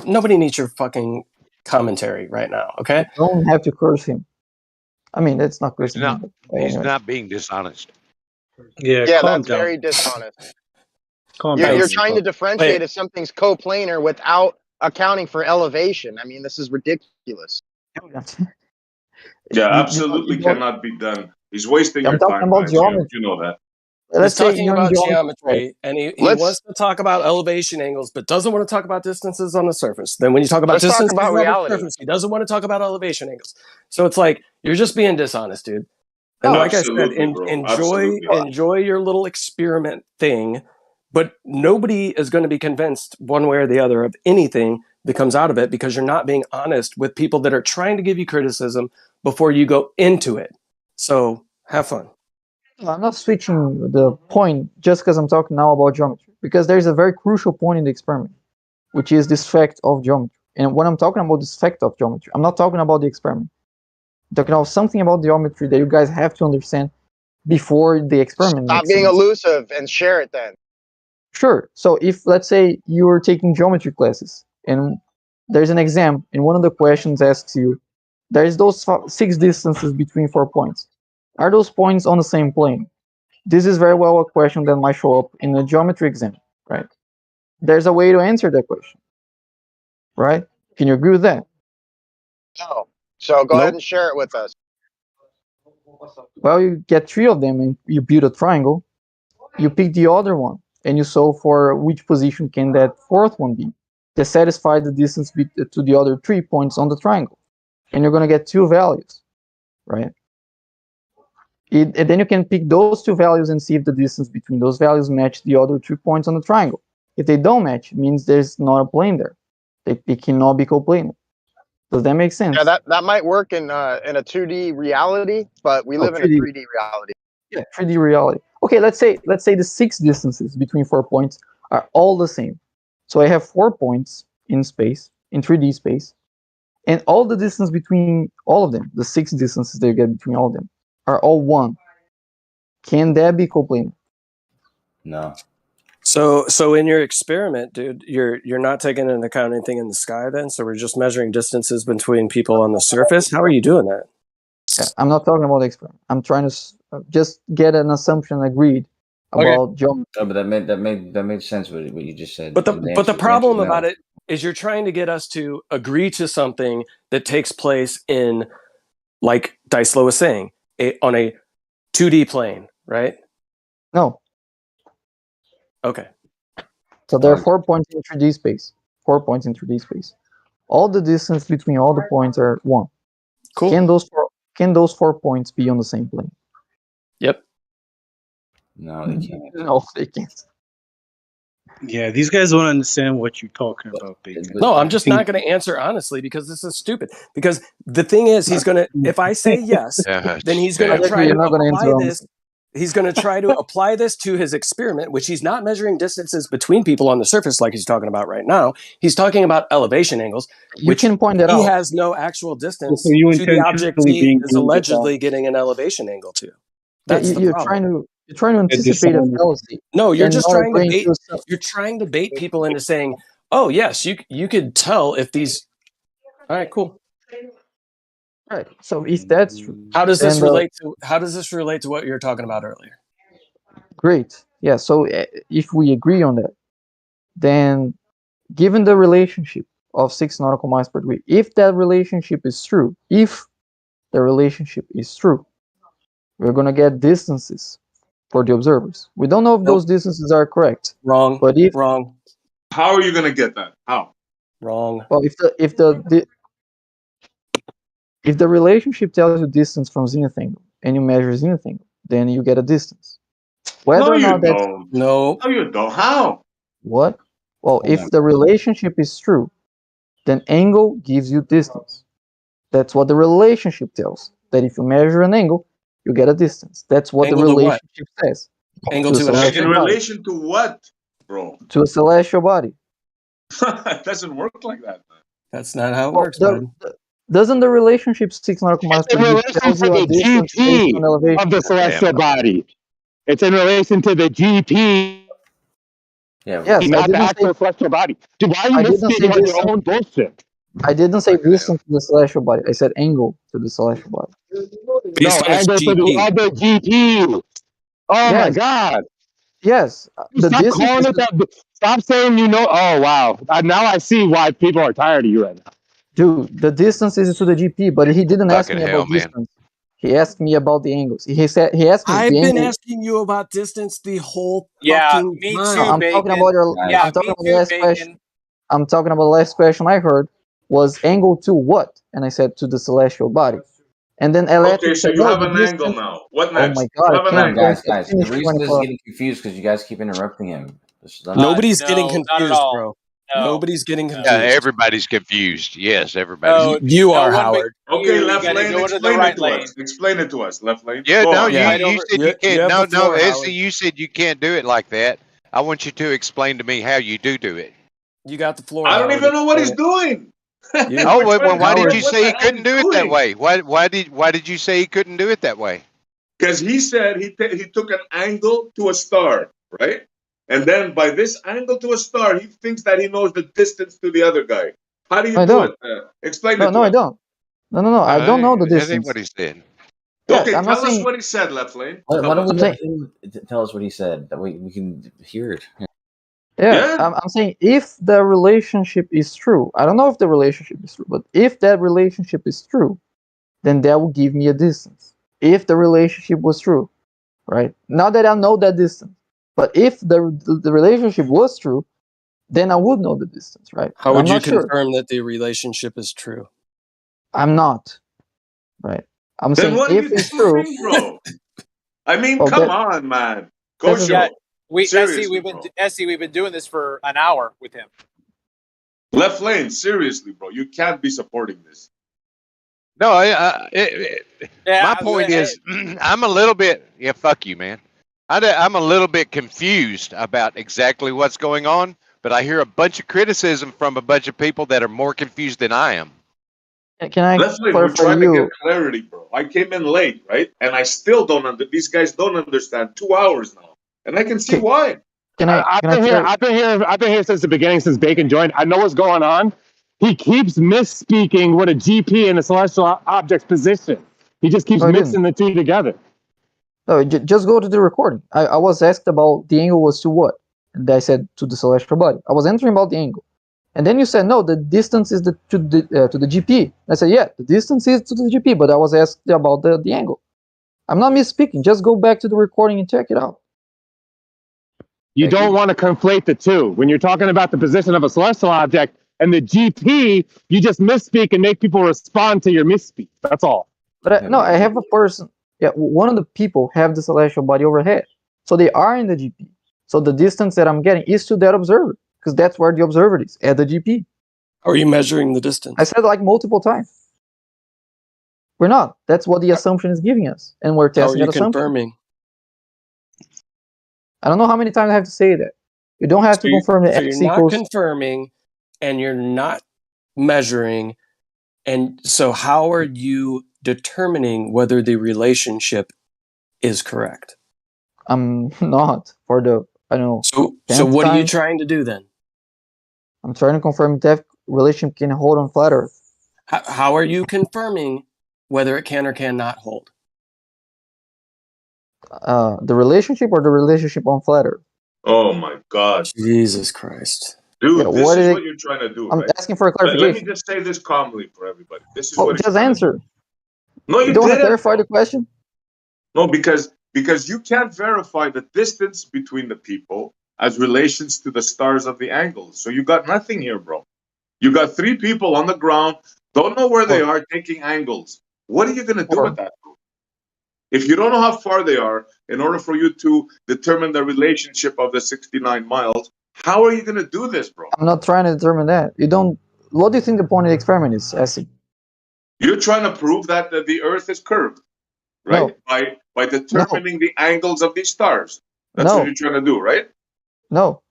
nobody needs your fucking commentary right now, okay? You don't have to curse him. I mean, that's not cursing him. He's not being dishonest. Yeah, that's very dishonest. You're trying to differentiate if something's coplanar without accounting for elevation. I mean, this is ridiculous. Yeah, absolutely cannot be done. He's wasting your time. About geometry. You know that. He's talking about geometry, and he wants to talk about elevation angles, but doesn't want to talk about distances on the surface. Then when you talk about distances on the surface, he doesn't want to talk about elevation angles. So it's like, you're just being dishonest, dude. And like I said, enjoy your little experiment thing, but nobody is going to be convinced one way or the other of anything that comes out of it, because you're not being honest with people that are trying to give you criticism before you go into it. So have fun. I'm not switching the point just because I'm talking now about geometry, because there's a very crucial point in the experiment, which is this fact of geometry. And when I'm talking about this fact of geometry, I'm not talking about the experiment. I'm talking about something about geometry that you guys have to understand before the experiment. Stop being elusive and share it then. Sure. So if, let's say, you are taking geometry classes and there's an exam and one of the questions asks you, there's those 6 distances between 4 points. Are those points on the same plane? This is very well a question that might show up in a geometry exam, right? There's a way to answer that question, right? Can you agree with that? No. So go ahead and share it with us. Well, you get 3 of them and you build a triangle. You pick the other one and you solve for which position can that 4th one be to satisfy the distance to the other 3 points on the triangle. And you're going to get 2 values, right? And then you can pick those 2 values and see if the distance between those values match the other 2 points on the triangle. If they don't match, it means there's not a plane there. They cannot be coplanar. Does that make sense? Yeah, that might work in a 2D reality, but we live in a 3D reality. Yeah, 3D reality. Okay, let's say the 6 distances between 4 points are all the same. So I have 4 points in space, in 3D space, and all the distance between all of them, the 6 distances that you get between all of them, are all 1. Can that be coplanar? No. So in your experiment, dude, you're not taking into account anything in the sky then? So we're just measuring distances between people on the surface? How are you doing that? Yeah, I'm not talking about the experiment. I'm trying to just get an assumption agreed about geometry. No, but that made sense what you just said. But the problem about it is you're trying to get us to agree to something that takes place in, like Dicelo was saying, on a 2D plane, right? No. Okay. So there are 4 points in 3D space. 4 points in 3D space. All the distance between all the points are 1. Cool. Can those 4 points be on the same plane? Yep. No, they can't. No, they can't. Yeah, these guys don't understand what you're talking about, Bacon. No, I'm just not going to answer honestly because this is stupid. Because the thing is, he's going to, if I say yes, then he's going to try to apply this He's going to try to apply this to his experiment, which he's not measuring distances between people on the surface like he's talking about right now. He's talking about elevation angles, which you can point that he out. has no actual distance So you to the object intentionally he being is allegedly getting an elevation angle to. That's the you're problem. trying to anticipate a fallacy. No, you're and just not trying to agreeing bait. to You're trying to bait people into saying, "Oh, yes, you could tell if these." All right, cool. Right. So if that's true, How does this then relate to what you were talking about earlier? great. Yeah. So if we agree on that, then given the relationship of 6 nautical miles per degree, if that relationship is true, we're gonna get distances for the observers. We don't know if those distances are correct. Wrong. But if wrong. How are you going to get that? How? Wrong. Well, if the relationship tells you distance from zenith angle and you measure zenith angle, then you get a distance. Whether No, or you not that's don't. No. No, you don't. How? what? Well, if the relationship is true, then angle gives you distance. That's what the relationship tells. That if you measure an angle, you get a distance. That's what Angle the to what? relationship says. Angle to a to an celestial object? In body. relation to what, bro? To a celestial body. It doesn't work like that, man. That's not how it Well, works, bud. doesn't the relationship 6 nautical miles per degree tells you a distance based on elevation? Of the celestial body. It's in relation to the GP. Yeah. Yes, not the actual celestial body. Dude, why are you I didn't say misspeaking on your distance. own bullshit? I didn't say distance to the celestial body. I said angle to the celestial body. Based on its Angle to the GP. other GP. Oh my Yes. god. Yes. The Stop distance calling is it that. Stop saying you know. Oh wow. Now I see why people are tired of you right now. Dude, the distance is to the GP, but he didn't ask Fucking me hell, about man. distance. He asked me about the angles. He asked me I've the been angle. asking you about distance the whole Yeah, fucking me time. too, I'm Bacon. talking about your. Yeah, I'm talking me about the too, last Bacon. question. I'm talking about the last question I heard was angle to what? And I said to the celestial body. And then Electric Okay, so said, you no, have the an angle distance. now. What Oh next? my god, You I have an can't angle. Guys, finish the reason this is 24. getting confused because you guys keep interrupting him. Nobody's No, getting not at confused, all. bro. No. Nobody's getting Yeah, confused. everybody's confused. Yes, everybody's No, confused. You no are, one but Howard. Okay, you. You left gotta lane, go into the explain right it to lane. us. Explain it to us, left lane. Yeah, Go no, on. you Yeah. Right you over. said you You can't. have No, the floor, no, Howard. Essie, you said you can't do it like that. I want you to explain to me how you do it. You got the floor. I don't Howard. even know what he's Explain doing. You- Oh, We're well, trying to why figure did out you what say the he hell couldn't he's do it that doing. way? Why did you say he couldn't do it that way? Because he said he took an angle to a star, right? And then by this angle to a star, he thinks that he knows the distance to the other guy. How do you I do don't. it? Explain No, it to I us. don't. No. I don't know the That ain't distance. what he said. Yes, Okay, I'm not tell us saying. what he said, left lane. Why Tell don't us. we I'm saying. let him tell us what he said? That way we can hear it. Yeah, I'm saying if the relationship is true, I don't know if the relationship is true, but if that relationship is true, then that will give me a distance. If the relationship was true, right? Not that I know that distance, but if the relationship was true, then I would know the distance, right? How But would I'm you not sure. confirm that the relationship is true? I'm not, right? I'm Then saying what are if you it's true. doing, bro? I mean, Well, come on, man. Kosho. Yeah, Seriously, we've been doing this for an hour with him. Left lane, seriously, bro. You can't be supporting this. No, my point is, I'm a little bit. Yeah, fuck you, man. I'm a little bit confused about exactly what's going on, but I hear a bunch of criticism from a bunch of people that are more confused than I am. Can I Left lane, we're clarify trying to you? get clarity, bro. I came in late, right? And I still don't these guys don't understand 2 hours now. And I can see why. I've been here since the beginning, since Bacon joined. I know what's going on. He keeps misspeaking what a GP and a celestial object's position. He just keeps No, I mixing the two together. No, just go to the recording. I was asked about the angle was to what, and I said to the celestial body. I was answering about the angle, and then you said no, the distance is to the GP. I said yeah, the distance is to the GP, but I was asked about the angle. I'm not misspeaking. Just go back to the recording and check it out. You don't want to conflate the two. When you're talking about the position of a celestial object and the GP, you just misspeak and make people respond to your misspeak. That's all. But I have a person. Yeah, one of the people have the celestial body overhead, so they are in the GP. So the distance that I'm getting is to that observer, because that's where the observer is, at the GP. How are you measuring the distance? I said like multiple times. We're not. That's what the assumption is giving us, and we're How are testing you that assumption. confirming? I don't know how many times I have to say that. You don't have to confirm that So x you're not equals. confirming, and you're not measuring, and so how are you determining whether the relationship is correct? I'm not for the, I don't know. So what are you time. trying to do then? I'm trying to confirm that relationship can hold on flat Earth. How are you confirming whether it can or cannot hold? The relationship or the relationship on flat Earth? Oh my God. Jesus Christ. Dude, Yeah, this what is is what it? you're trying to do, I'm right? asking for a Let me clarification. just say this calmly for everybody. This is Oh, what he's just trying to answer. do. No, You you don't want to didn't. clarify the question? No, because you can't verify the distance between the people as relations to the stars of the angles. So you got nothing here, bro. You got three people on the ground, don't know where they are, taking angles. What are you going to do with that, bro? If you don't know how far they are, in order for you to determine the relationship of the 69 miles, how are you going to do this, bro? I'm not trying to determine that. You don't. What do you think the point of the experiment is, Essie? You're trying to prove that the Earth is curved, right? No. By determining the angles of these stars. That's what you're trying to do, right? No.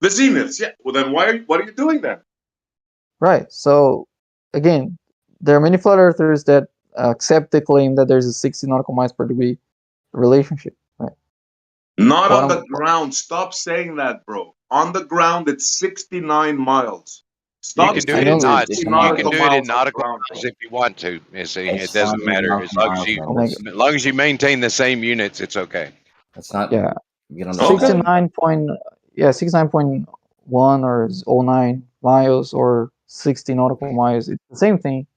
The zeniths, yeah. Well, then what are you doing then? Right. So, again, there are many flat earthers that accept the claim that there's a 60 nautical miles per degree relationship. Right. Not on the ground. Stop saying that, bro. On the ground, it's 69 miles. You can do it in knots. You can nautical do it in miles on the nautical ground, miles bro. if you want to. It not doesn't even matter nautical miles, man. as long as you maintain the same units. It's okay. That's not. Yeah. You don't 69 point. Yeah, 69.1 or 09 miles or 60 nautical miles. It's the same thing.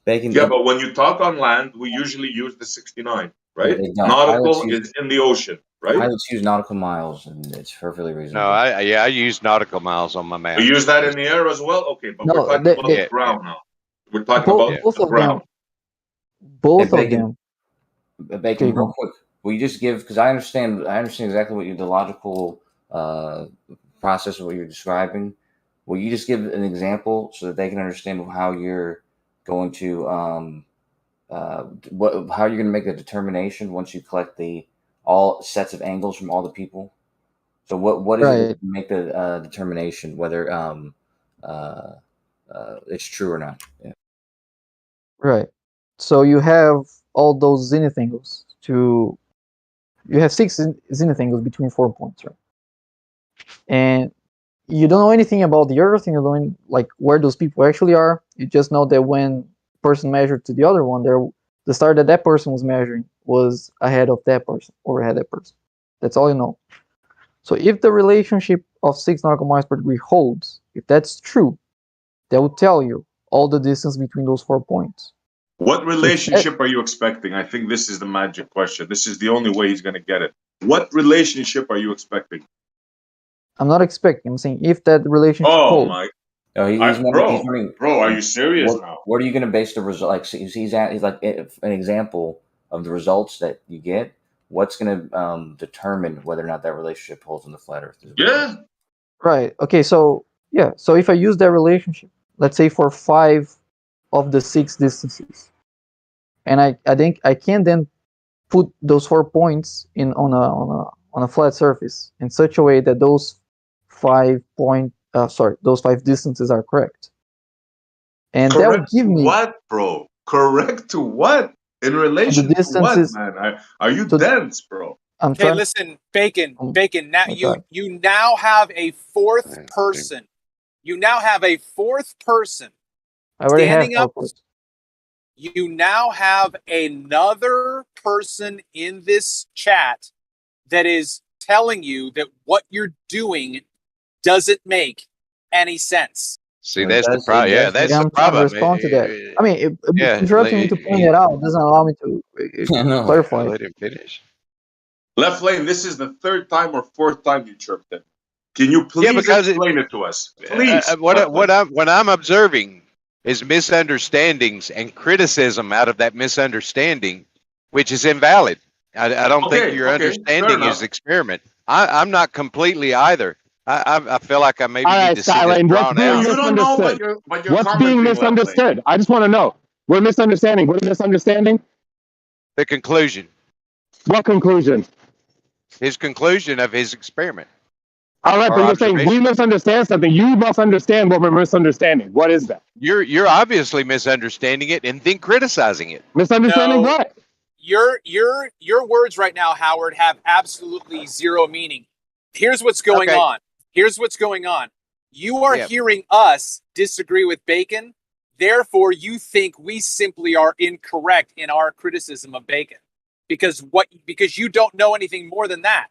Yeah, but when you talk on land, we usually use the 69, right? They don't. Nautical is in the ocean, right? Pilots use nautical miles, and it's perfectly reasonable. No, I use nautical miles on my map. We use that in the air as well. Okay, but No, we're talking about the ground now. We're talking about both the of ground. them. Both of them. Bacon, real quick. Will you just give? Because I understand exactly what the logical process of what you're describing. Will you just give an example so that they can understand how you're going to how you're going to make a determination once you collect all sets of angles from all the people? So what is it that make the determination whether it's true or not? Yeah. Right. So you have all those zenith angles you have 6 zenith angles between 4 points, right? And you don't know anything about the Earth, and you don't know, like, where those people actually are. You just know that when person measured to the other one, the star that person was measuring was ahead of that person or ahead of that person. That's all you know. So if the relationship of 6 nautical miles per degree holds, if that's true, that will tell you all the distance between those 4 points. What relationship are you expecting? I think this is the magic question. This is the only way he's going to get it. What relationship are you expecting? I'm not expecting. I'm saying if that relationship holds. My! No, he's wondering, bro, are you serious now? What are you going to base the result? Like he's like an example of the results that you get. What's going to determine whether or not that relationship holds in the flat Earth? Yeah. Right. Okay. So yeah. So if I use that relationship, let's say for 5 of the 6 distances, and I think I can then put those 4 points on a flat surface in such a way that those 5 distances are correct. And correct that will give me what, bro? Correct to what? In relation to what, man? Are you dense, bro? Okay, listen, Bacon. Now you now have a fourth person. You now have a fourth person standing up. You now have another person in this chat that is telling you that what you're doing doesn't make any sense. See, that's the problem. Yeah, that's the problem. Respond to that. I mean, interrupting me to point it out doesn't allow me to clarify. Let him finish. Left Lane, this is the 3rd time or 4th time you chirped him. Can you please explain it to us? Please. What I'm observing is misunderstandings and criticism out of that misunderstanding, which is invalid. I don't think your understanding is experiment. I'm not completely either. I feel like I maybe need to see this drawn out. You don't know, but you're what's being misunderstood? I just want to know. We're misunderstanding. What is misunderstanding? The conclusion. What conclusion? his conclusion of his experiment. All right, but you're saying we misunderstand something. You must understand what we're misunderstanding. What is that? You're obviously misunderstanding it and then criticizing it. Misunderstanding what? Your words right now, Howard, have absolutely zero meaning. Here's what's going on. Here's what's going on. You are hearing us disagree with Bacon. Therefore, you think we simply are incorrect in our criticism of Bacon because you don't know anything more than that.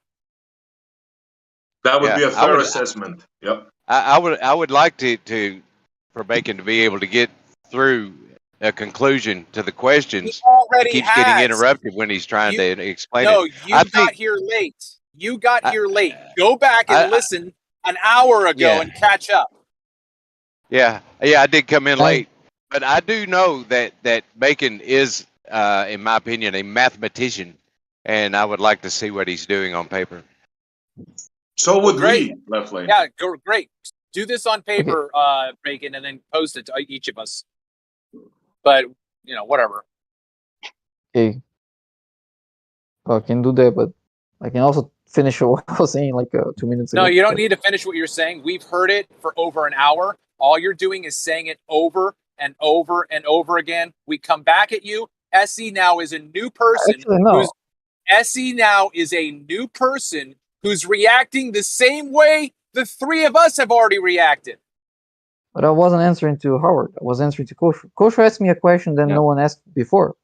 That would be a fair assessment. Yep. I would like to for Bacon to be able to get through a conclusion to the questions. Already he keeps getting interrupted when he's trying to explain it. No, you got here late. You got here late. Go back and listen an hour ago and catch up. Yeah, I did come in late, but I do know that Bacon is, in my opinion, a mathematician, and I would like to see what he's doing on paper. So would we, Left Lane. Yeah, great. Do this on paper, Bacon, and then post it to each of us. But, whatever. Okay. I can do that, but I can also finish what I was saying like 2 minutes ago. No, you don't need to finish what you're saying. We've heard it for over an hour. All you're doing is saying it over and over and over again. We come back at you. SE now is a new person. Actually, no. SE now is a new person who's reacting the same way the three of us have already reacted. But I wasn't answering to Howard. I was answering to Kosher. Kosher asked me a question that no one asked before.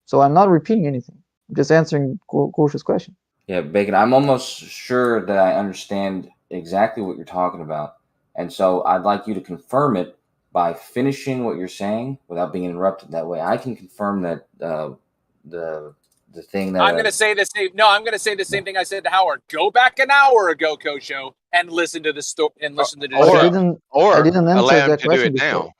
So I'm not repeating anything. I'm just answering Kosher's question. Yeah, Bacon, I'm almost sure that I understand exactly what you're talking about. And so I'd like you to confirm it by finishing what you're saying without being interrupted. That way I can confirm that the thing that I'm going to say the same. No, I'm going to say the same thing I said to Howard. Go back an hour ago, Kosho, and listen to the story and listen to the I didn't answer that question before.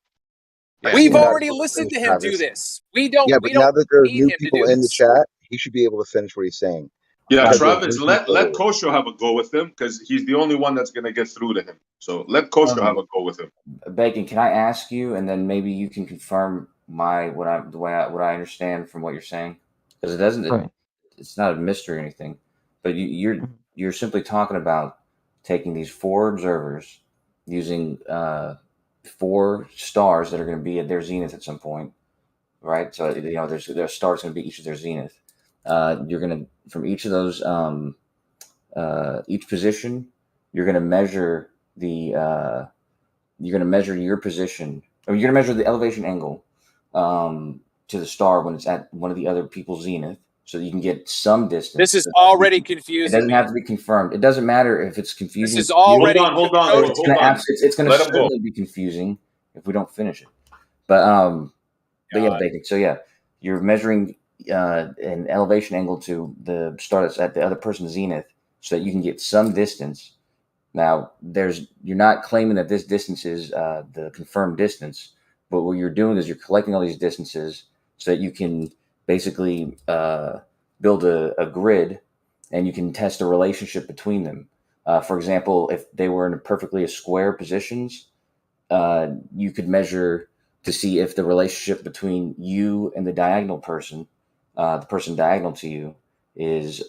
Yeah. We've already listened to him do this. We don't. Yeah, but now that there's new people in the chat, he should be able to finish what he's saying. Yeah, Travis, let Kosho have a go with him because he's the only one that's going to get through to him. So let Kosho have a go with him. Bacon, can I ask you, and then maybe you can confirm what I understand from what you're saying, because it doesn't. It's not a mystery or anything, but you're simply talking about taking these 4 observers, using 4 stars that are going to be at their zenith at some point, right? So their stars going to be each of their zenith. You're going to, from each of those, each position, you're going to measure your position, or you're going to measure the elevation angle to the star when it's at one of the other people's zenith, so that you can get some distance. This is already confusing. It doesn't have to be confirmed. It doesn't matter if it's confusing. This is already. Hold on. It's going to certainly be confusing if we don't finish it. But yeah, Bacon. So yeah, you're measuring an elevation angle to the star that's at the other person's zenith, so that you can get some distance. Now, you're not claiming that this distance is the confirmed distance, but what you're doing is you're collecting all these distances so that you can basically build a grid, and you can test a relationship between them. For example, if they were in perfectly square positions, you could measure to see if the relationship between you and the diagonal person, the person diagonal to you, is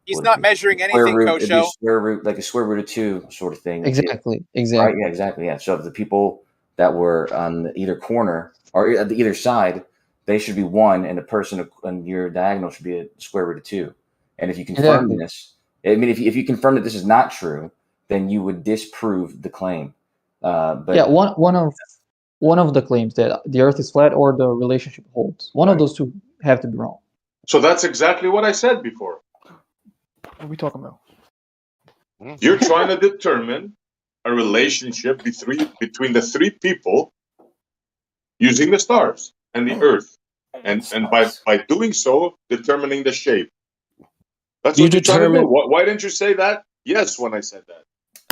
he's not measuring anything, Kosho. Like a square root of 2 sort of thing. Exactly. Right? Yeah, exactly. Yeah. So the people that were on either corner or at either side, they should be 1, and the person on your diagonal should be a square root of 2. And if you confirm this, I mean, if you confirm that this is not true, then you would disprove the claim. But yeah, one of the claims that the Earth is flat or the relationship holds. One of those 2 have to be wrong. So that's exactly what I said before. What are we talking about? You're trying to determine a relationship between the 3 people using the stars and the Earth, and by doing so, determining the shape. That's what you're trying to do. Why didn't you say that? Yes, when I said that.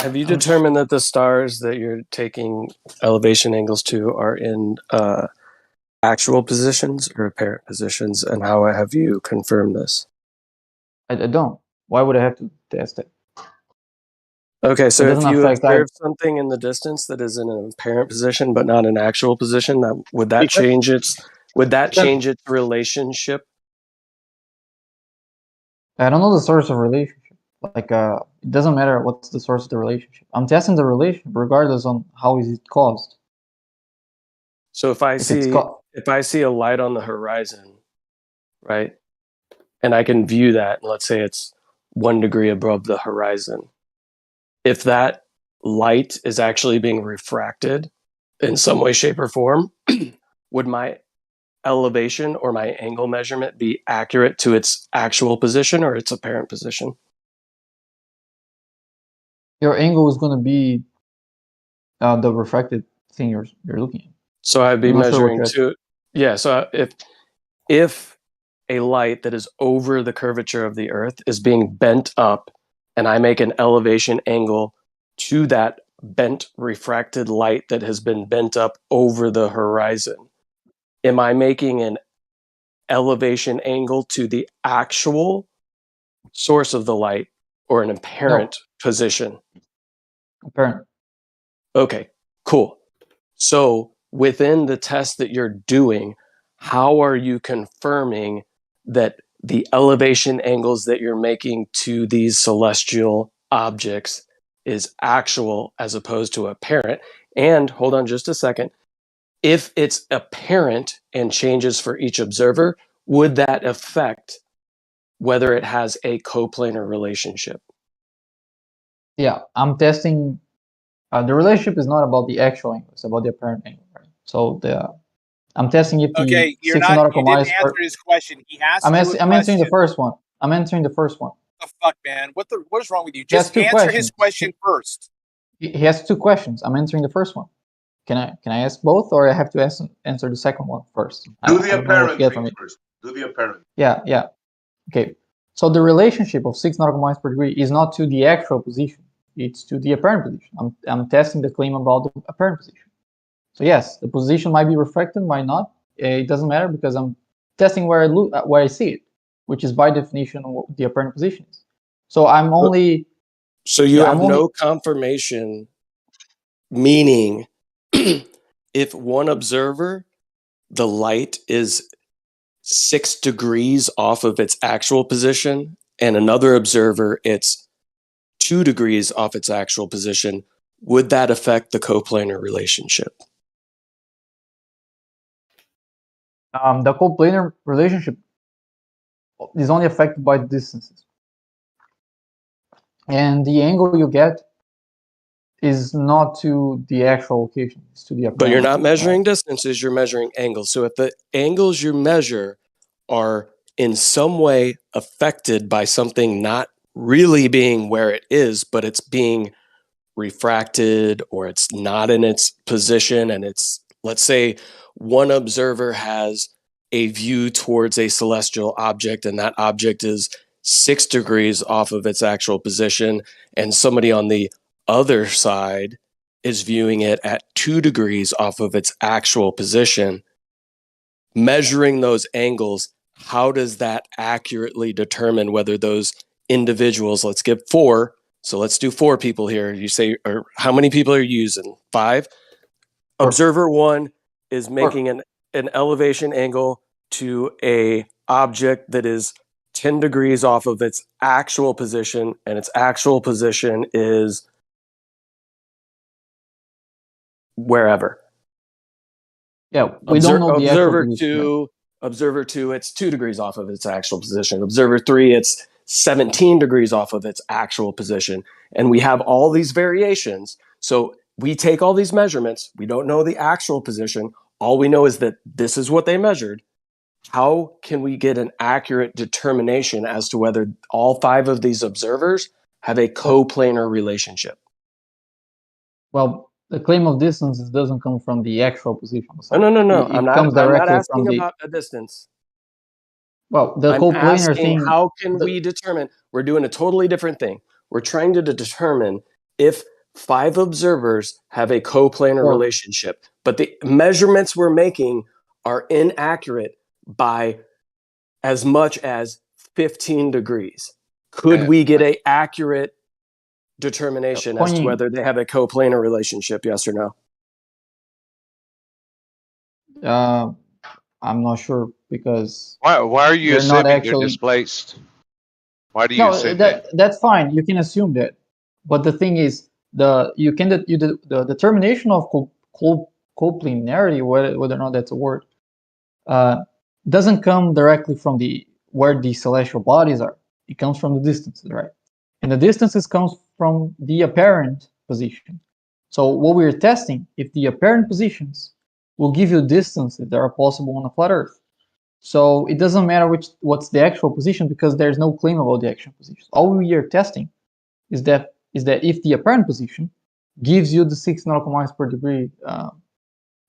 Have you determined that the stars that you're taking elevation angles to are in actual positions or apparent positions, and how have you confirmed this? I don't. Why would I have to test it? Okay, so if you observe something in the distance that is in an apparent position but not an actual position, would that change its relationship? I don't know the source of relationship. Like, it doesn't matter what's the source of the relationship. I'm testing the relationship regardless on how is it caused. So if I see a light on the horizon, right, and I can view that, and let's say it's 1 degree above the horizon, if that light is actually being refracted in some way, shape, or form, would my elevation or my angle measurement be accurate to its actual position or its apparent position? Your angle is going to be the refracted thing you're looking at. So I'd be measuring to, yeah. So if a light that is over the curvature of the Earth is being bent up, and I make an elevation angle to that bent refracted light that has been bent up over the horizon, am I making an elevation angle to the actual source of the light or an apparent position? Apparent. Okay, cool. So within the test that you're doing, how are you confirming that the elevation angles that you're making to these celestial objects is actual as opposed to apparent? And hold on just a second. If it's apparent and changes for each observer, would that affect whether it has a coplanar relationship? Yeah, I'm testing. The relationship is not about the actual angle; it's about the apparent angle. Right? So I'm testing if the Okay, you didn't answer his question. He asked I'm you a question. answering the first one. I'm answering the first one. What the fuck, man? What is wrong with you? Just answer his question first. He has 2 questions. I'm answering the first one. Can I ask both, or I have to answer the second one first? Do the apparent thing first. Do the apparent. Yeah. Okay. So the relationship of 6 nautical miles per degree is not to the actual position; it's to the apparent position. I'm testing the claim about the apparent position. So yes, the position might be refracted, might not. It doesn't matter because I'm testing where I see it, which is by definition what the apparent position is. So I'm only. So you have no confirmation, meaning if one observer, the light is 6 degrees off of its actual position, and another observer, it's 2 degrees off its actual position, would that affect the coplanar relationship? The coplanar relationship is only affected by the distances. And the angle you get is not to the actual location, it's to the apparent. But you're not measuring distances, you're measuring angles. So if the angles you measure are in some way affected by something not really being where it is, but it's being refracted or it's not in its position, and it's, let's say one observer has a view towards a celestial object and that object is 6 degrees off of its actual position, and somebody on the other side is viewing it at 2 degrees off of its actual position. Measuring those angles, how does that accurately determine whether those individuals, let's give 4, so let's do 4 people here. You say, or how many people are you using? 5? Observer 1 is making an elevation angle to a object that is 10 degrees off of its actual position, and its actual position is wherever. Yeah, we don't know the observer actual position. Observer 2, it's 2 degrees off of its actual position. Observer 3, it's 17 degrees off of its actual position. And we have all these variations. So we take all these measurements. We don't know the actual position. All we know is that this is what they measured. How can we get an accurate determination as to whether all 5 of these observers have a coplanar relationship? Well, the claim of distances doesn't come from the actual position. No. It comes directly asking from about a distance. Well, the coplanar thing. How can we determine? We're doing a totally different thing. We're trying to determine if 5 observers have a coplanar relationship, but the measurements we're making are inaccurate by as much as 15 degrees. Could we get an accurate determination as to whether they have a coplanar relationship, yes or no? I'm not sure because why are you assuming they're displaced? Why do you assume that? That's fine. You can assume that, but the thing is, the determination of coplanarity, whether or not that's a word, doesn't come directly from where the celestial bodies are. It comes from the distances, right? And the distances comes from the apparent position. So what we're testing, if the apparent positions will give you distances that are possible on a flat Earth. So it doesn't matter what's the actual position, because there's no claim about the actual position. All we are testing is that if the apparent position gives you the 6 nautical miles per degree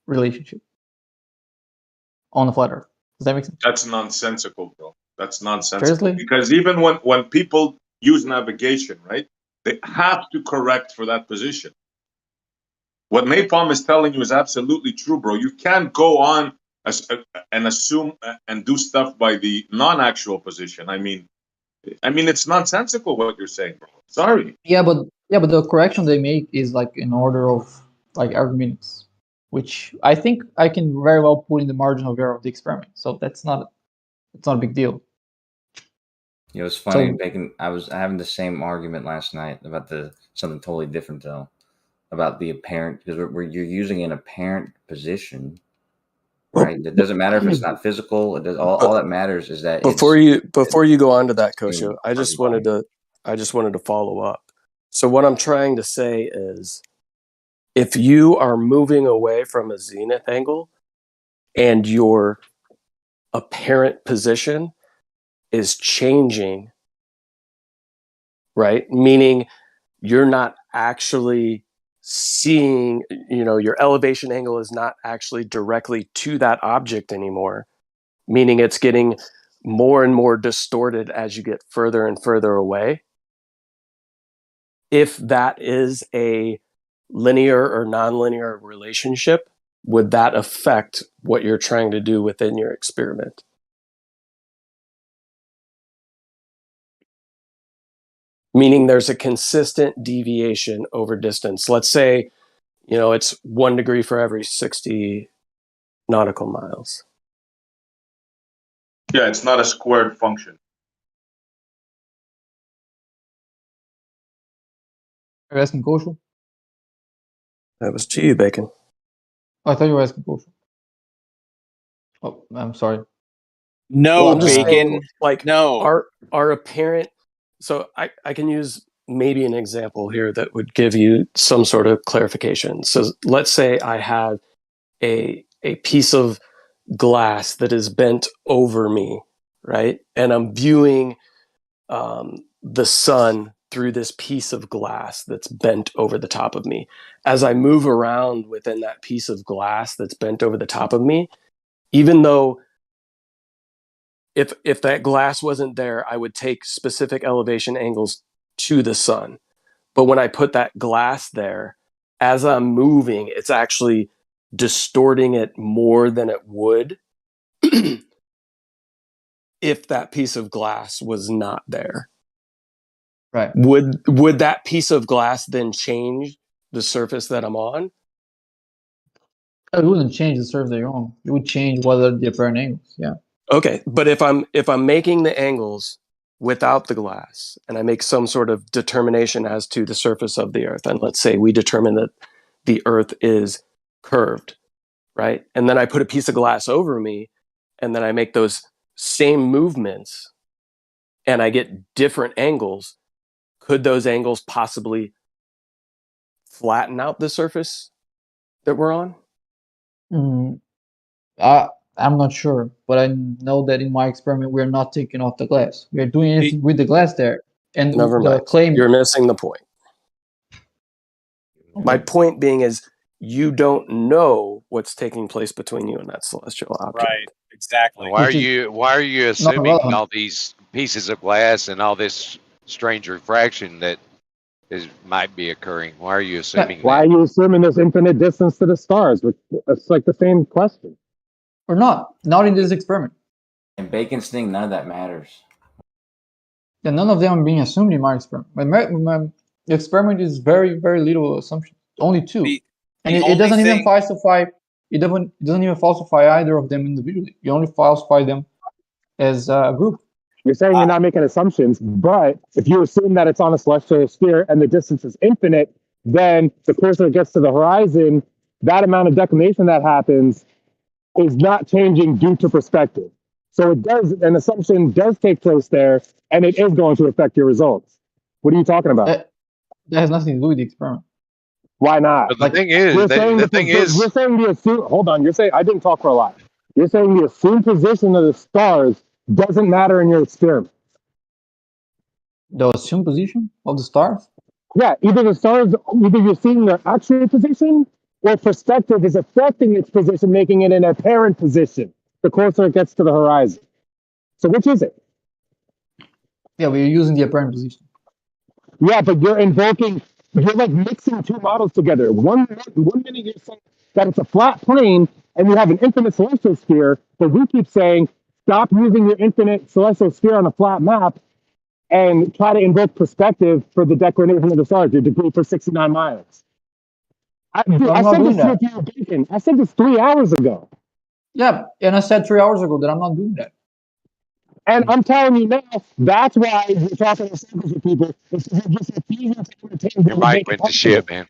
relationship on the flat Earth. Does that make sense? That's nonsensical, bro. That's nonsensical. Seriously? Because even when people use navigation, right, they have to correct for that position. What Napalm is telling you is absolutely true, bro. You can't go on and assume and do stuff by the non-actual position. I mean, it's nonsensical what you're saying, bro. Sorry. Yeah, but the correction they make is like in order of like arguments, which I think I can very well put in the margin of error of the experiment. So it's not a big deal. It was funny. I was having the same argument last night about something totally different though, about the apparent, because you're using an apparent position, right? It doesn't matter if it's not physical. It does all that matters is that before you go on to that, Kosho, I just wanted to follow up. So what I'm trying to say is, if you are moving away from a zenith angle and your apparent position is changing, right? Meaning you're not actually seeing, your elevation angle is not actually directly to that object anymore, meaning it's getting more and more distorted as you get further and further away. If that is a linear or nonlinear relationship, would that affect what you're trying to do within your experiment? Meaning there's a consistent deviation over distance. Let's say, it's 1 degree for every 60 nautical miles. Yeah, it's not a squared function. Are you asking Kosho? That was to you, Bacon. Oh, I thought you were asking Kosho. Oh, I'm sorry. No, Bacon. saying, like, no. Our apparent. So I can use maybe an example here that would give you some sort of clarification. So let's say I have a piece of glass that is bent over me, right? And I'm viewing the sun through this piece of glass that's bent over the top of me. As I move around within that piece of glass that's bent over the top of me, even though if that glass wasn't there, I would take specific elevation angles to the sun. But when I put that glass there, as I'm moving, it's actually distorting it more than it would if that piece of glass was not there. Right. Would that piece of glass then change the surface that I'm on? It wouldn't change the surface that you're on. It would change whether the apparent angles. Yeah. Okay, but if I'm making the angles without the glass, and I make some sort of determination as to the surface of the Earth, and let's say we determine that the Earth is curved, right? And then I put a piece of glass over me, and then I make those same movements, and I get different angles. Could those angles possibly flatten out the surface that we're on? I'm not sure, but I know that in my experiment we're not taking off the glass. We are doing anything with the glass there, and Never mind. claim You're missing the point. Okay. My point being is you don't know what's taking place between you and that celestial object. Right. Exactly. Why are you assuming all these pieces of glass and all this strange refraction that might be occurring? Why are you assuming Why are you assuming there's infinite distance to the stars? It's like the same question. Or not in this experiment. In Bacon's thing, none of that matters. Yeah, none of them are being assumed in my experiment. My experiment is very, very little assumption. Only 2. And it doesn't even falsify. It doesn't even falsify either of them individually. You only falsify them as a group. You're saying you're not making assumptions, but if you assume that it's on a celestial sphere and the distance is infinite, then the closer it gets to the horizon, that amount of declination that happens is not changing due to perspective. So it does, an assumption does take place there, and it is going to affect your results. What are you talking about? That has nothing to do with the experiment. Why not? But the thing is, we're saying the assumed. Hold on, you're saying I didn't talk for a lot. You're saying the assumed position of the stars doesn't matter in your experiment. The assumed position of the stars? Yeah, either you're seeing their actual position, or perspective is affecting its position, making it an apparent position the closer it gets to the horizon. So which is it? Yeah, we're using the apparent position. Yeah, but you're like mixing two models together. One minute you're saying that it's a flat plane and you have an infinite celestial sphere, but we keep saying stop using your infinite celestial sphere on a flat map and try to invoke perspective for the declination of the stars, your degree for 69 miles. I said this 3 hours ago. Yeah, and I said 3 hours ago that I'm not doing that. And I'm telling you now, that's why you're talking in circles with people. It's just refusing to entertain. Your mic went to shit, man.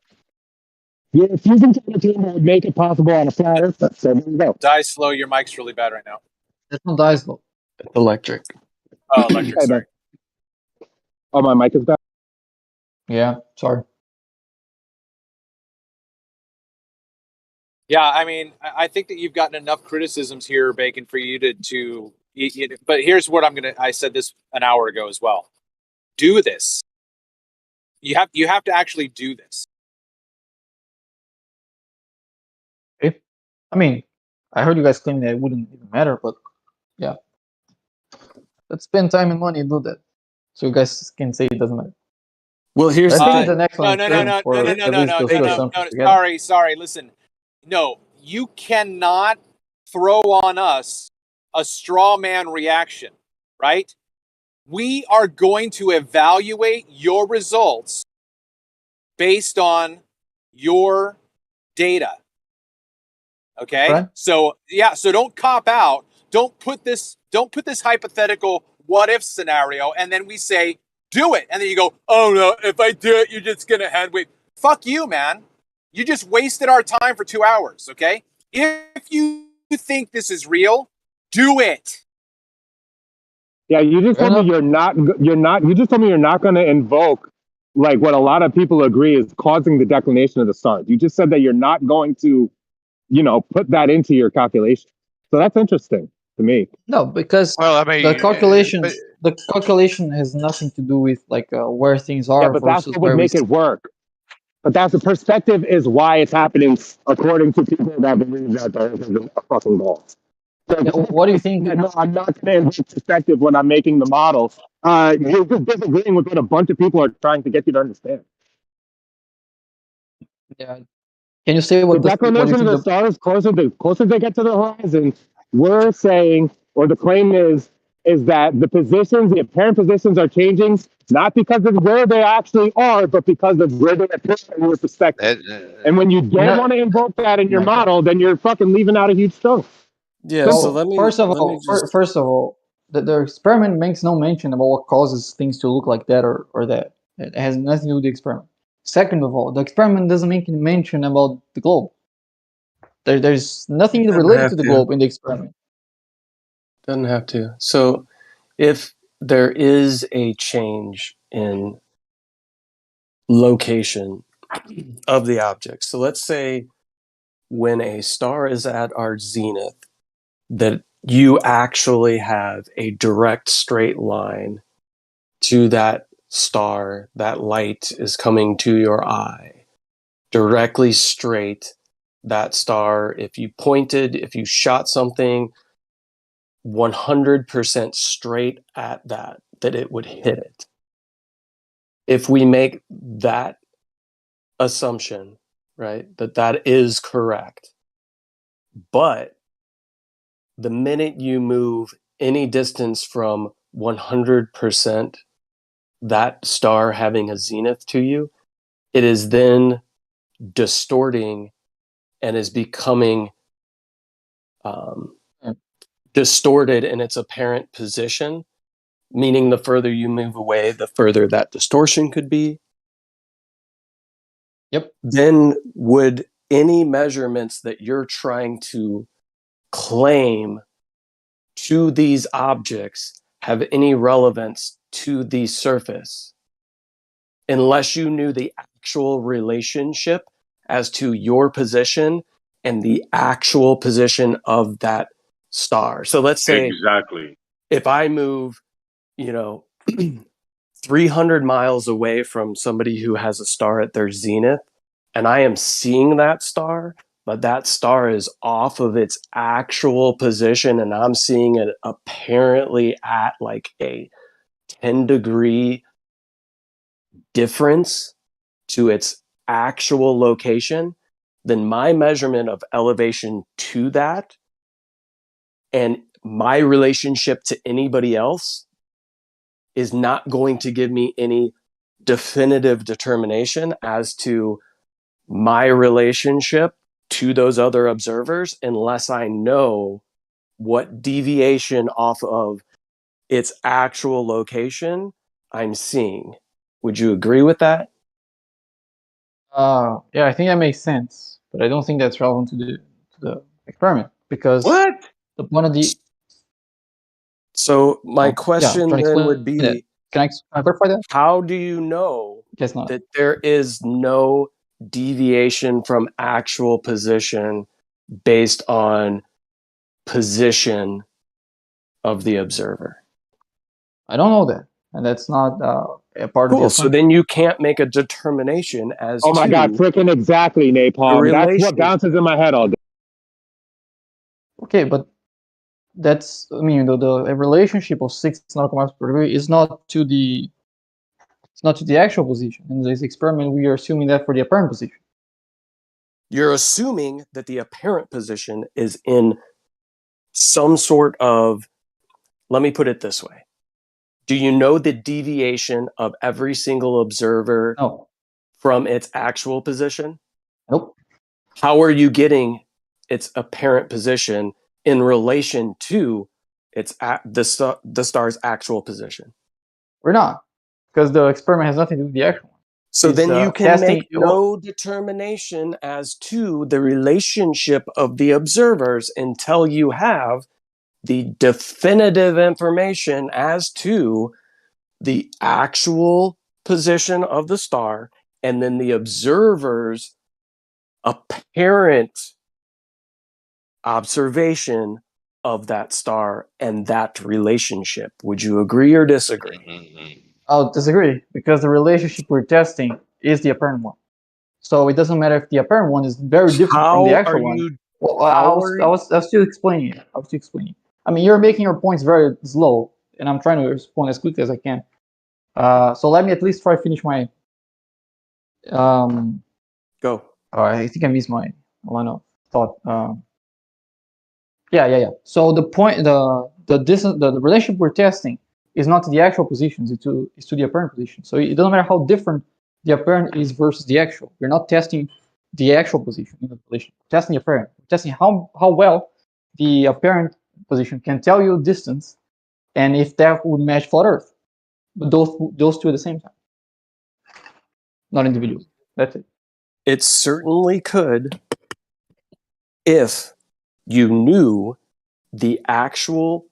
You're refusing to entertain what would make it possible on a flat earth. So there you go. Die slow. Your mic's really bad right now. That's not die slow. Electric. Oh, electric. Sorry. Oh, my mic is bad. Yeah, sorry. Yeah, I mean, I think that you've gotten enough criticisms here, Bacon, for you to. But here's what I said this an hour ago as well. Do this. You have to actually do this. Okay. I mean, I heard you guys claim that it wouldn't even matter, but yeah. Let's spend time and money and do that. So you guys can say it doesn't matter. Well, here's I think it's an excellent No. Sorry. Listen. No, you cannot throw on us a straw man reaction, right? We are going to evaluate your results based on your data. Okay? Right. So don't cop out. Don't put this hypothetical what if scenario and then we say do it. And then you go, "Oh no, if I do it, you're just going to hand wave." Fuck you, man. You just wasted our time for 2 hours, okay? If you think this is real, do it. Yeah, you just told me you just told me you're not going to invoke like what a lot of people agree is causing the declination of the stars. You just said that you're not going to, put that into your calculation. So that's interesting to me. No, because the calculation has nothing to do with like where things are. Yeah, but that's what would make it work. But that's the perspective is why it's happening according to people that believe that the earth is a fucking ball. So what do you think? No, I'm not going to invoke perspective when I'm making the model. You're just disagreeing with what a bunch of people are trying to get you to understand. Yeah. Can you say what the declination of the stars closer they get to the horizon? We're saying, or the claim is that the apparent positions are changing not because of where they actually are, but because of where they appear in your perspective. And when you don't want to invoke that in your model, then you're fucking leaving out a huge chunk. Yeah. So let me. First of all, the experiment makes no mention about what causes things to look like that or that. It has nothing to do with the experiment. Second of all, the experiment doesn't make any mention about the globe. There's nothing related to the globe in the experiment. Doesn't have to. So if there is a change in location of the object, so let's say when a star is at our zenith, that you actually have a direct straight line to that star, that light is coming to your eye, directly straight. That star, if you shot something 100% straight at that it would hit it. If we make that assumption, right, that is correct, but the minute you move any distance from 100% that star having a zenith to you, it is then distorting and is becoming distorted in its apparent position meaning the further you move away, the further that distortion could be. Yep. Then would any measurements that you're trying to claim to these objects have any relevance to the surface unless you knew the actual relationship as to your position and the actual position of that star? So let's say Exactly. if I move, 300 miles away from somebody who has a star at their zenith, and I am seeing that star, but that star is off of its actual position, and I'm seeing it apparently at like a 10-degree difference to its actual location, then my measurement of elevation to that and my relationship to anybody else is not going to give me any definitive determination as to my relationship to those other observers unless I know what deviation off of its actual location I'm seeing. Would you agree with that? Yeah, I think that makes sense, but I don't think that's relevant to the experiment because what the point of the. So my question then would be, that. Can I clarify that? How do you know that there is no deviation from actual position based on position of the observer? I don't know that, and that's not a part of the So then you can't make a determination as Oh my to God, freaking exactly, Napalm. That's what bounces in my head all day. Okay, but that's, I mean, the relationship of 6 nautical miles per degree is not to the actual position. In this experiment, we are assuming that for the apparent position. You're assuming that the apparent position is in some sort of, let me put it this way. Do you know the deviation of every single observer from its actual position? Nope. How are you getting its apparent position in relation to the star's actual position? We're not, because the experiment has nothing to do with the actual one. So then you can make no determination as to the relationship of the observers until you have the definitive information as to the actual position of the star and then the observer's apparent observation of that star and that relationship. Would you agree or disagree? I'll disagree, because the relationship we're testing is the apparent one. So it doesn't matter if the apparent one is very different from the actual one. Well, I was still explaining it. I mean, you're making your points very slow, and I'm trying to respond as quickly as I can. So let me at least try to finish my. Go. Oh, I think I missed my line of thought. Yeah. So the point, the relationship we're testing is not to the actual positions; it's to the apparent position. So it doesn't matter how different the apparent is versus the actual. We're not testing the actual position in the relation. We're testing the apparent. We're testing how well the apparent position can tell you distance, and if that would match flat Earth. But those two at the same time, not individuals. That's it. It certainly could if you knew the actual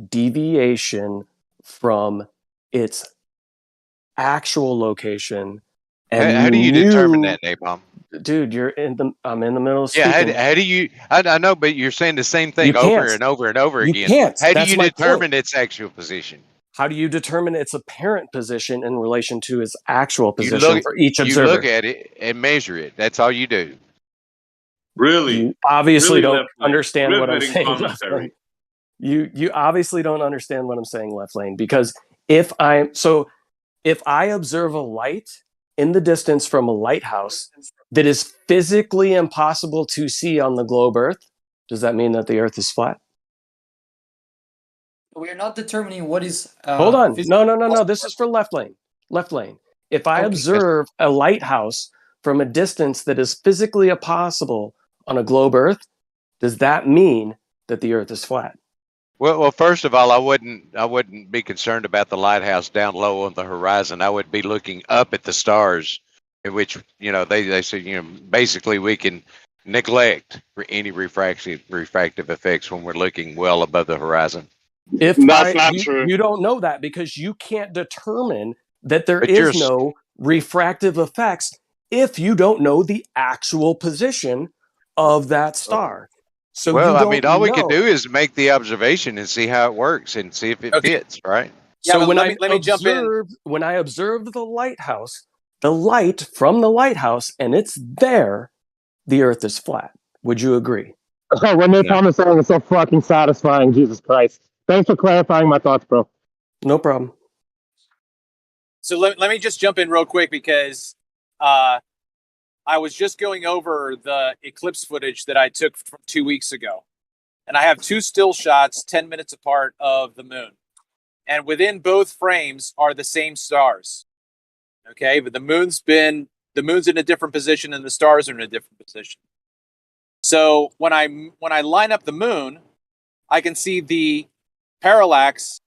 deviation from its actual location. And how do you determine that, Napalm? Dude, I'm in the middle of speaking. Yeah, how do you? I know, but you're saying the same thing over and over and over again. You can't. How do you determine its actual position? How do you determine its apparent position in relation to its actual position for each observer? You look at it and measure it. That's all you do. Really? You obviously really don't understand what I'm saying, Left Lane. You obviously don't understand what I'm saying, Left Lane, because if I observe a light in the distance from a lighthouse that is physically impossible to see on the globe Earth, does that mean that the Earth is flat? We're not determining what is. Hold on. No. This is for Left Lane. Left Lane. If I observe a lighthouse from a distance that is physically impossible on a globe Earth, does that mean that the Earth is flat? Well, first of all, I wouldn't be concerned about the lighthouse down low on the horizon. I would be looking up at the stars, in which they say basically we can neglect any refractive effects when we're looking well above the horizon. You don't know that because you can't determine that there is no refractive effects if you don't know the actual position of that star. So I mean, all we can do is make the observation and see how it works and see if it fits, right? So when I observed the lighthouse, the light from the lighthouse, and it's there, the Earth is flat. Would you agree? When they promise something, it's so fucking satisfying, Jesus Christ. Thanks for clarifying my thoughts, bro. No problem. So let me just jump in real quick because I was just going over the eclipse footage that I took from 2 weeks ago. And I have 2 still shots 10 minutes apart of the moon. And within both frames are the same stars. Okay, but the moon's in a different position and the stars are in a different position. So when I line up the moon, I can see the parallax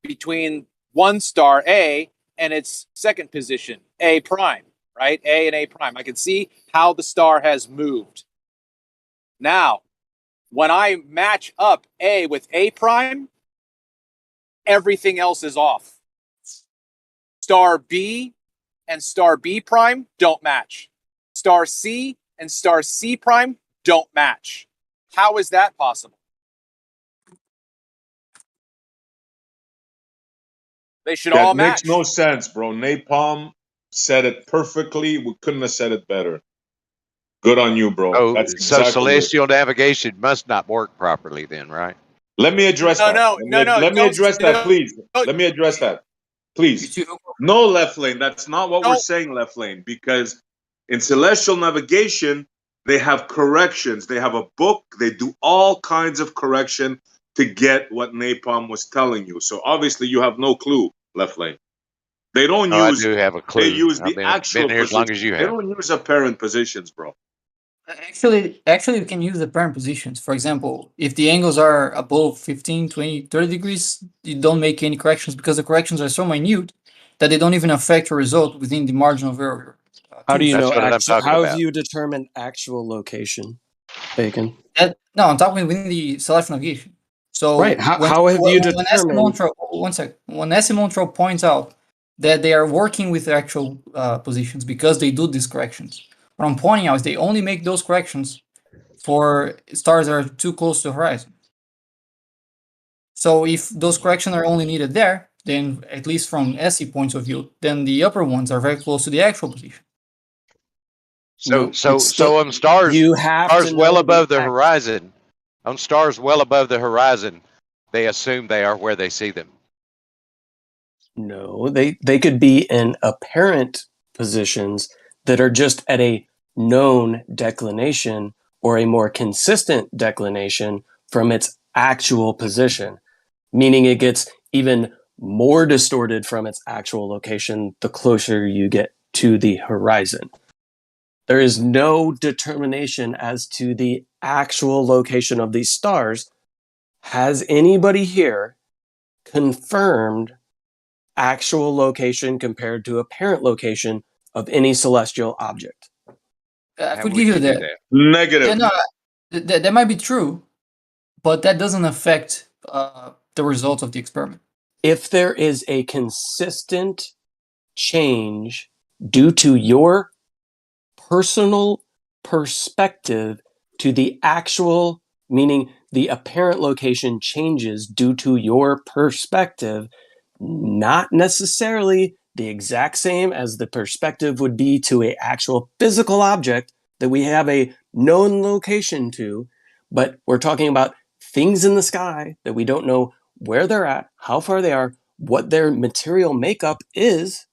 between one star A and its second position, A prime, right? A and A prime. I can see how the star has moved. Now, when I match up A with A prime, everything else is off. Star B and star B prime don't match. Star C and star C prime don't match. How is that possible? They should all match. That makes no sense, bro. Napalm said it perfectly. We couldn't have said it better. Good on you, bro. Oh, That's so exactly celestial navigation must not work properly then, right? Let me address that. Let me address that, please. Let me address that, please. No, left lane. That's not what we're saying, left lane. Because in celestial navigation, they have corrections. They have a book. They do all kinds of correction to get what Napalm was telling you. So obviously, you have no clue, left lane. They don't use. I do have a clue. They use I've the actual been here as long as you They have. don't use apparent positions, bro. Actually, we can use the parent positions. For example, if the angles are above 15, 20, 30 degrees, you don't make any corrections because the corrections are so minute that they don't even affect your result within the margin of error. How do you know? How have you determined actual location, Bacon? No, I'm talking within the celestial navigation. So right. How have you determined? When Montreal points out that they are working with actual positions because they do these corrections. What I'm pointing out is they only make those corrections for stars that are too close to the horizon. So if those corrections are only needed there, then at least from SE points of view, then the upper ones are very close to the actual position. So on stars well above the horizon, on stars well above the horizon, they assume they are where they see them. No, they could be in apparent positions that are just at a known declination or a more consistent declination from its actual position, meaning it gets even more distorted from its actual location the closer you get to the horizon. There is no determination as to the actual location of these stars. Has anybody here confirmed actual location compared to apparent location of any celestial object? I could give you that. Negative. Yeah, no, that might be true, but that doesn't affect the results of the experiment. If there is a consistent change due to your personal perspective to the actual, meaning the apparent location changes due to your perspective, not necessarily the exact same as the perspective would be to an actual physical object that we have a known location to, but we're talking about things in the sky that we don't know where they're at, how far they are, what their material makeup is.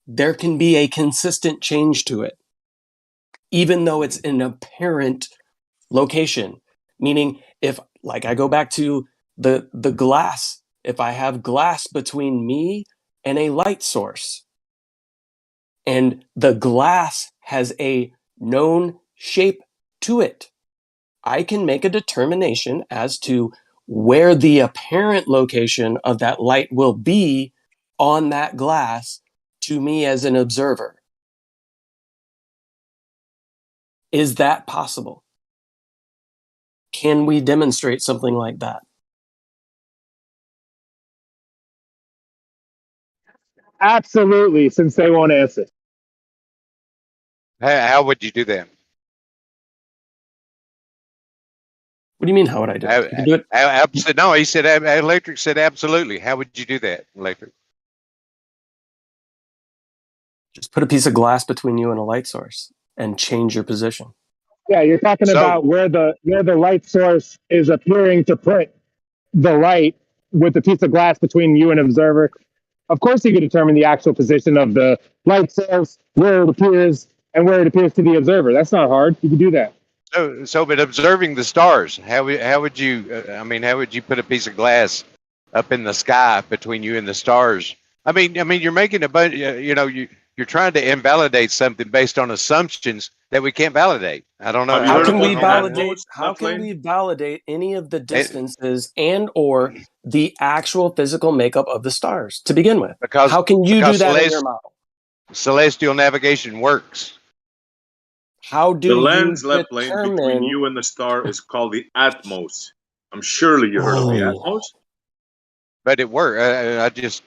There can be a consistent change to it, even though it's an apparent location. Meaning, if, like, I go back to the glass, if I have glass between me and a light source, and the glass has a known shape to it, I can make a determination as to where the apparent location of that light will be on that glass to me as an observer. Is that possible? Can we demonstrate something like that? Absolutely, since they won't answer. How would you do that? What do you mean, how would I do it? You can do it. No, he said, Electric said absolutely. How would you do that, Electric? Just put a piece of glass between you and a light source and change your position. Yeah, you're talking about where the light source is appearing to put the light with a piece of glass between you and observer. Of course, you can determine the actual position of the light source, where it appears, and where it appears to the observer. That's not hard. You can do that. But observing the stars, how would you? How would you put a piece of glass up in the sky between you and the stars? I mean, you're making a bunch. You're trying to invalidate something based on assumptions that we can't validate. I don't know. How can we validate? How can we validate any of the distances and or the actual physical makeup of the stars to begin with? How can you do that in your model? Celestial navigation works. How do the lens you left lane between you and the star is called the atmos. I'm surely you heard of the atmos. But it works. I just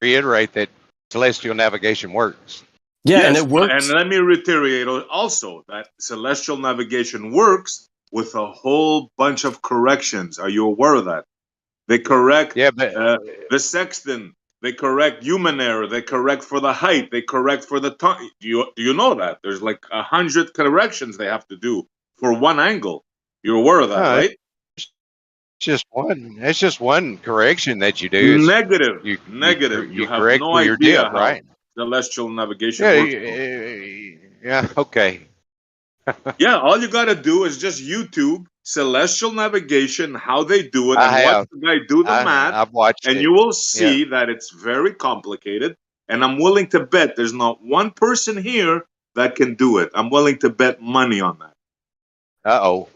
reiterate that celestial navigation works. Yeah, yes, and it works. And let me reiterate also that celestial navigation works with a whole bunch of corrections. Are you aware of that? They correct the sextant. They correct human error. They correct for the height. They correct for the time. Do you know that? There's like 100 corrections they have to do for one angle. You're aware of that, right? It's just one. It's just one correction that you do. Negative. You have correct no where you're idea dip, how right? celestial navigation works. Yeah. Okay. Yeah. All you got to do is just YouTube celestial navigation, how they do it, and watch the guy do the math. I've watched and it. you will see that it's very complicated. And I'm willing to bet there's not one person here that can do it. I'm willing to bet money on that. Uh-oh.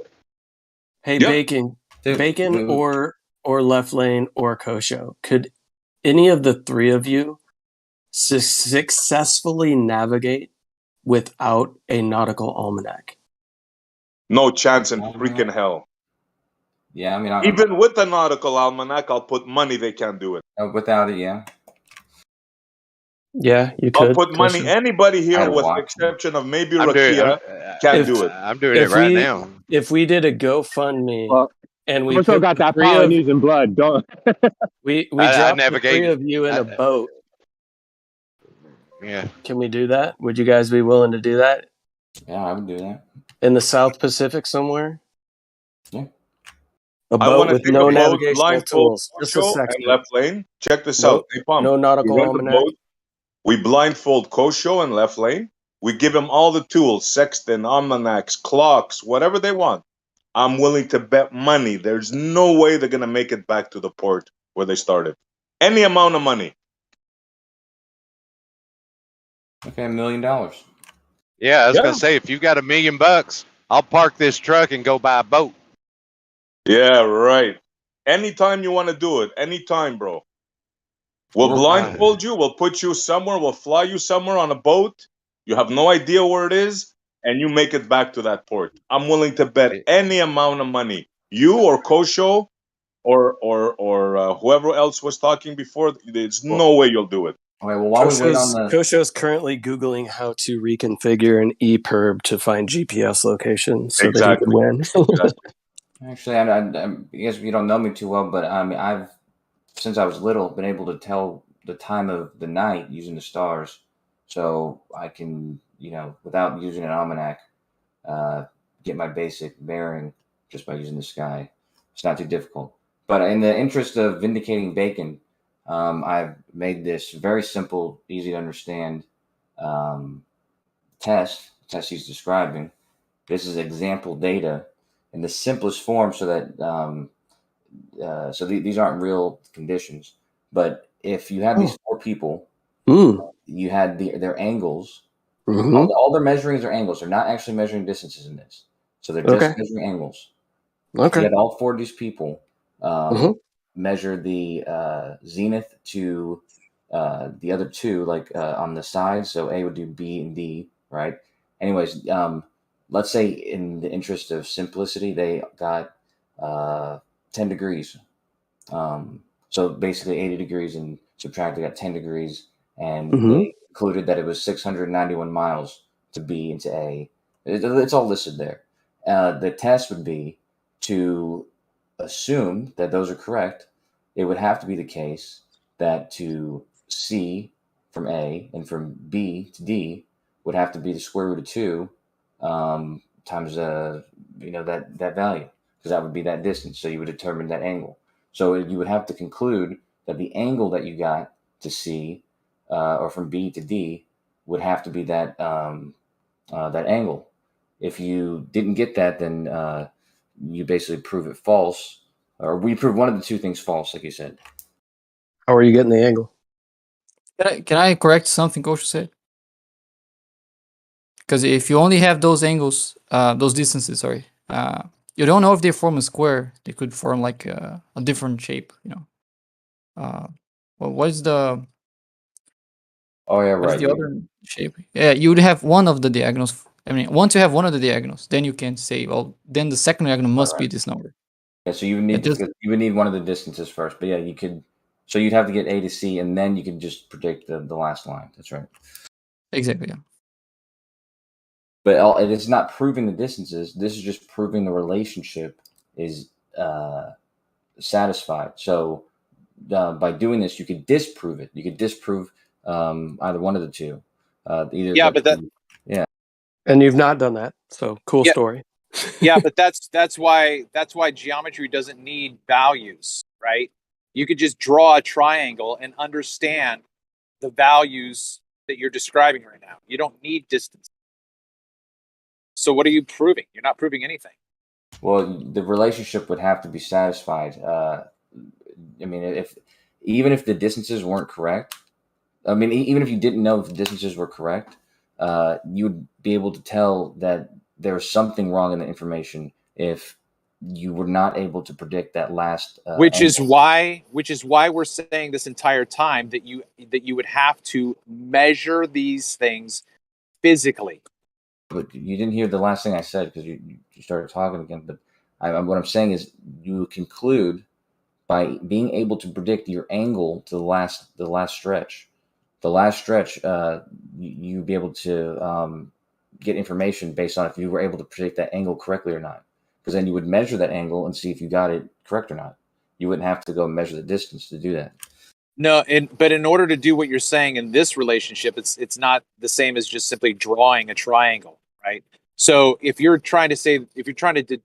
Hey, Bacon, or Left Lane or Kosho, could any of the three of you successfully navigate without a nautical almanac? No chance in freaking hell. Yeah, I mean, even with the nautical almanac, I'll put money they can't do it. Without it, yeah. Yeah, you could. I'll put money. Anybody here, with the exception of maybe Rakia, can't do it. I'm doing it right now. If we did a GoFundMe and we also got that Polynesian blood, don't we dropped the three of you in a boat. Yeah. Can we do that? Would you guys be willing to do that? Yeah, I would do that. In the South Pacific somewhere? Yeah. A boat with no navigational tools. Just a and sextant. Left Lane. Check this out. Hey, no nautical almanac. We blindfold Kosho and Left Lane. We give them all the tools, sextant, almanacs, clocks, whatever they want. I'm willing to bet money. There's no way they're going to make it back to the port where they started. Any amount of money. Okay, $1 million. Yeah, I was going to say, if you got $1 million, I'll park this truck and go buy a boat. Yeah, right. Anytime you want to do it. Anytime, bro. We'll blindfold you. We'll put you somewhere. We'll fly you somewhere on a boat. You have no idea where it is, and you make it back to that port. I'm willing to bet any amount of money. You or Kosho or whoever else was talking before. There's no way you'll do it. Okay, well, while we wait on the Kosho's currently Googling how to reconfigure an EPIRB to find GPS locations so that he could win. Actually, I guess you don't know me too well, but I mean, I've since I was little been able to tell the time of the night using the stars, so I can, without using an almanac, get my basic bearing just by using the sky. It's not too difficult. But in the interest of vindicating Bacon, I've made this very simple, easy to understand test he's describing. This is example data in the simplest form, so that these aren't real conditions. But if you have these four people, you had their angles. All they're measuring is their angles. They're not actually measuring distances in this. So they're just measuring angles. Okay. You had all 4 of these people measure the zenith to the other 2, like on the sides. So A would do B and D, right? Anyways, let's say in the interest of simplicity, they got 10 degrees. So basically 80 degrees and subtracted, got 10 degrees, and they concluded that it was 691 miles to B and to A. It's all listed there. The test would be to assume that those are correct. It would have to be the case that to C from A and from B to D would have to be the square root of 2 times that value, because that would be that distance. So you would determine that angle. So you would have to conclude that the angle that you got to C or from B to D would have to be that that angle. If you didn't get that, then you basically prove it false, or we prove one of the 2 things false, like you said. How are you getting the angle? Can I correct something Coach said? Because if you only have those angles, those distances, sorry, you don't know if they form a square. They could form like a different shape, you know. Well, what's the? Oh yeah, what's right. the other shape? Yeah, you would have one of the diagonals. I mean, once you have one of the diagonals, then you can say, well, then the second diagonal must be this number. Yeah, so you would need you would need one of the distances first. But yeah, you could. So you'd have to get A to C, and then you could just predict the last line. That's right. Exactly. Yeah. But it is not proving the distances. This is just proving the relationship is satisfied. So by doing this, you could disprove it. You could disprove either one of the 2. Yeah. And you've not done that, so cool story. Yeah, but that's why geometry doesn't need values, right? You could just draw a triangle and understand the values that you're describing right now. You don't need distance. So what are you proving? You're not proving anything. Well, the relationship would have to be satisfied. I mean, even if the distances weren't correct, I mean, even if you didn't know if the distances were correct, you would be able to tell that there was something wrong in the information if you were not able to predict that last. Which is why we're saying this entire time that you would have to measure these things physically. But you didn't hear the last thing I said because you started talking again. But what I'm saying is you conclude by being able to predict your angle to the last stretch. The last stretch, you'd be able to get information based on if you were able to predict that angle correctly or not. Because then you would measure that angle and see if you got it correct or not. You wouldn't have to go measure the distance to do that. No, but in order to do what you're saying in this relationship, it's not the same as just simply drawing a triangle, right? So if you're trying to did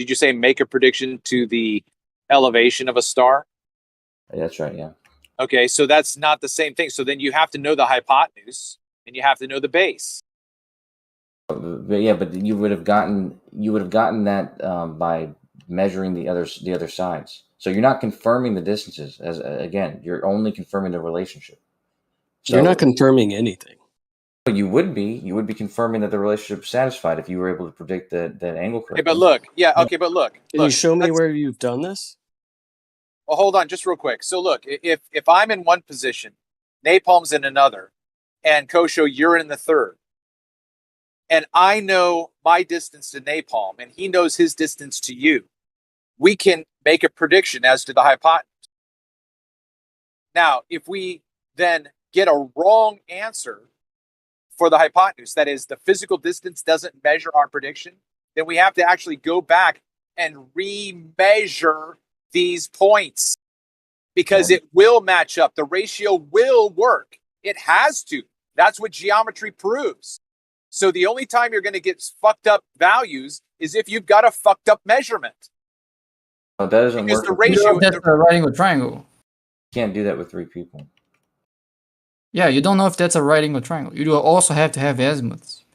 you say make a prediction to the elevation of a star? That's right, yeah. Okay, so that's not the same thing. So then you have to know the hypotenuse and you have to know the base. But yeah, but you would have gotten that by measuring the other sides. So you're not confirming the distances. Again, you're only confirming the relationship. So you're not confirming anything. You would be confirming that the relationship is satisfied if you were able to predict that angle correctly. Okay, but look, Can you show me where you've done this? Well, hold on, just real quick. So look, if I'm in one position, Napalm's in another, and Kosho, you're in the third, and I know my distance to Napalm, and he knows his distance to you, we can make a prediction as to the hypotenuse. Now, if we then get a wrong answer for the hypotenuse, that is, the physical distance doesn't measure our prediction, then we have to actually go back and re-measure these points because it will match up. The ratio will work. It has to. That's what geometry proves. So the only time you're going to get fucked up values is if you've got a fucked up measurement. That doesn't work. The ratio. That's a right angle triangle. You can't do that with 3 people. Yeah, you don't know if that's a right angle triangle. You do also have to have azimuths,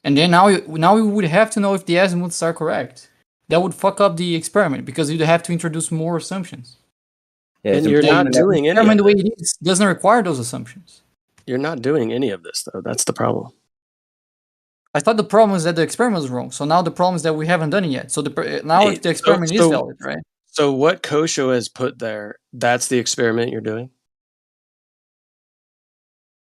and then now we would have to know if the azimuths are correct. That would fuck up the experiment because you'd have to introduce more assumptions. Yeah, and you're not doing any of it. The way it is doesn't require those assumptions. You're not doing any of this though. That's the problem. I thought the problem was that the experiment was wrong. So now the problem is that we haven't done it yet. So now if the experiment is valid, right? So what Kosho has put there, that's the experiment you're doing?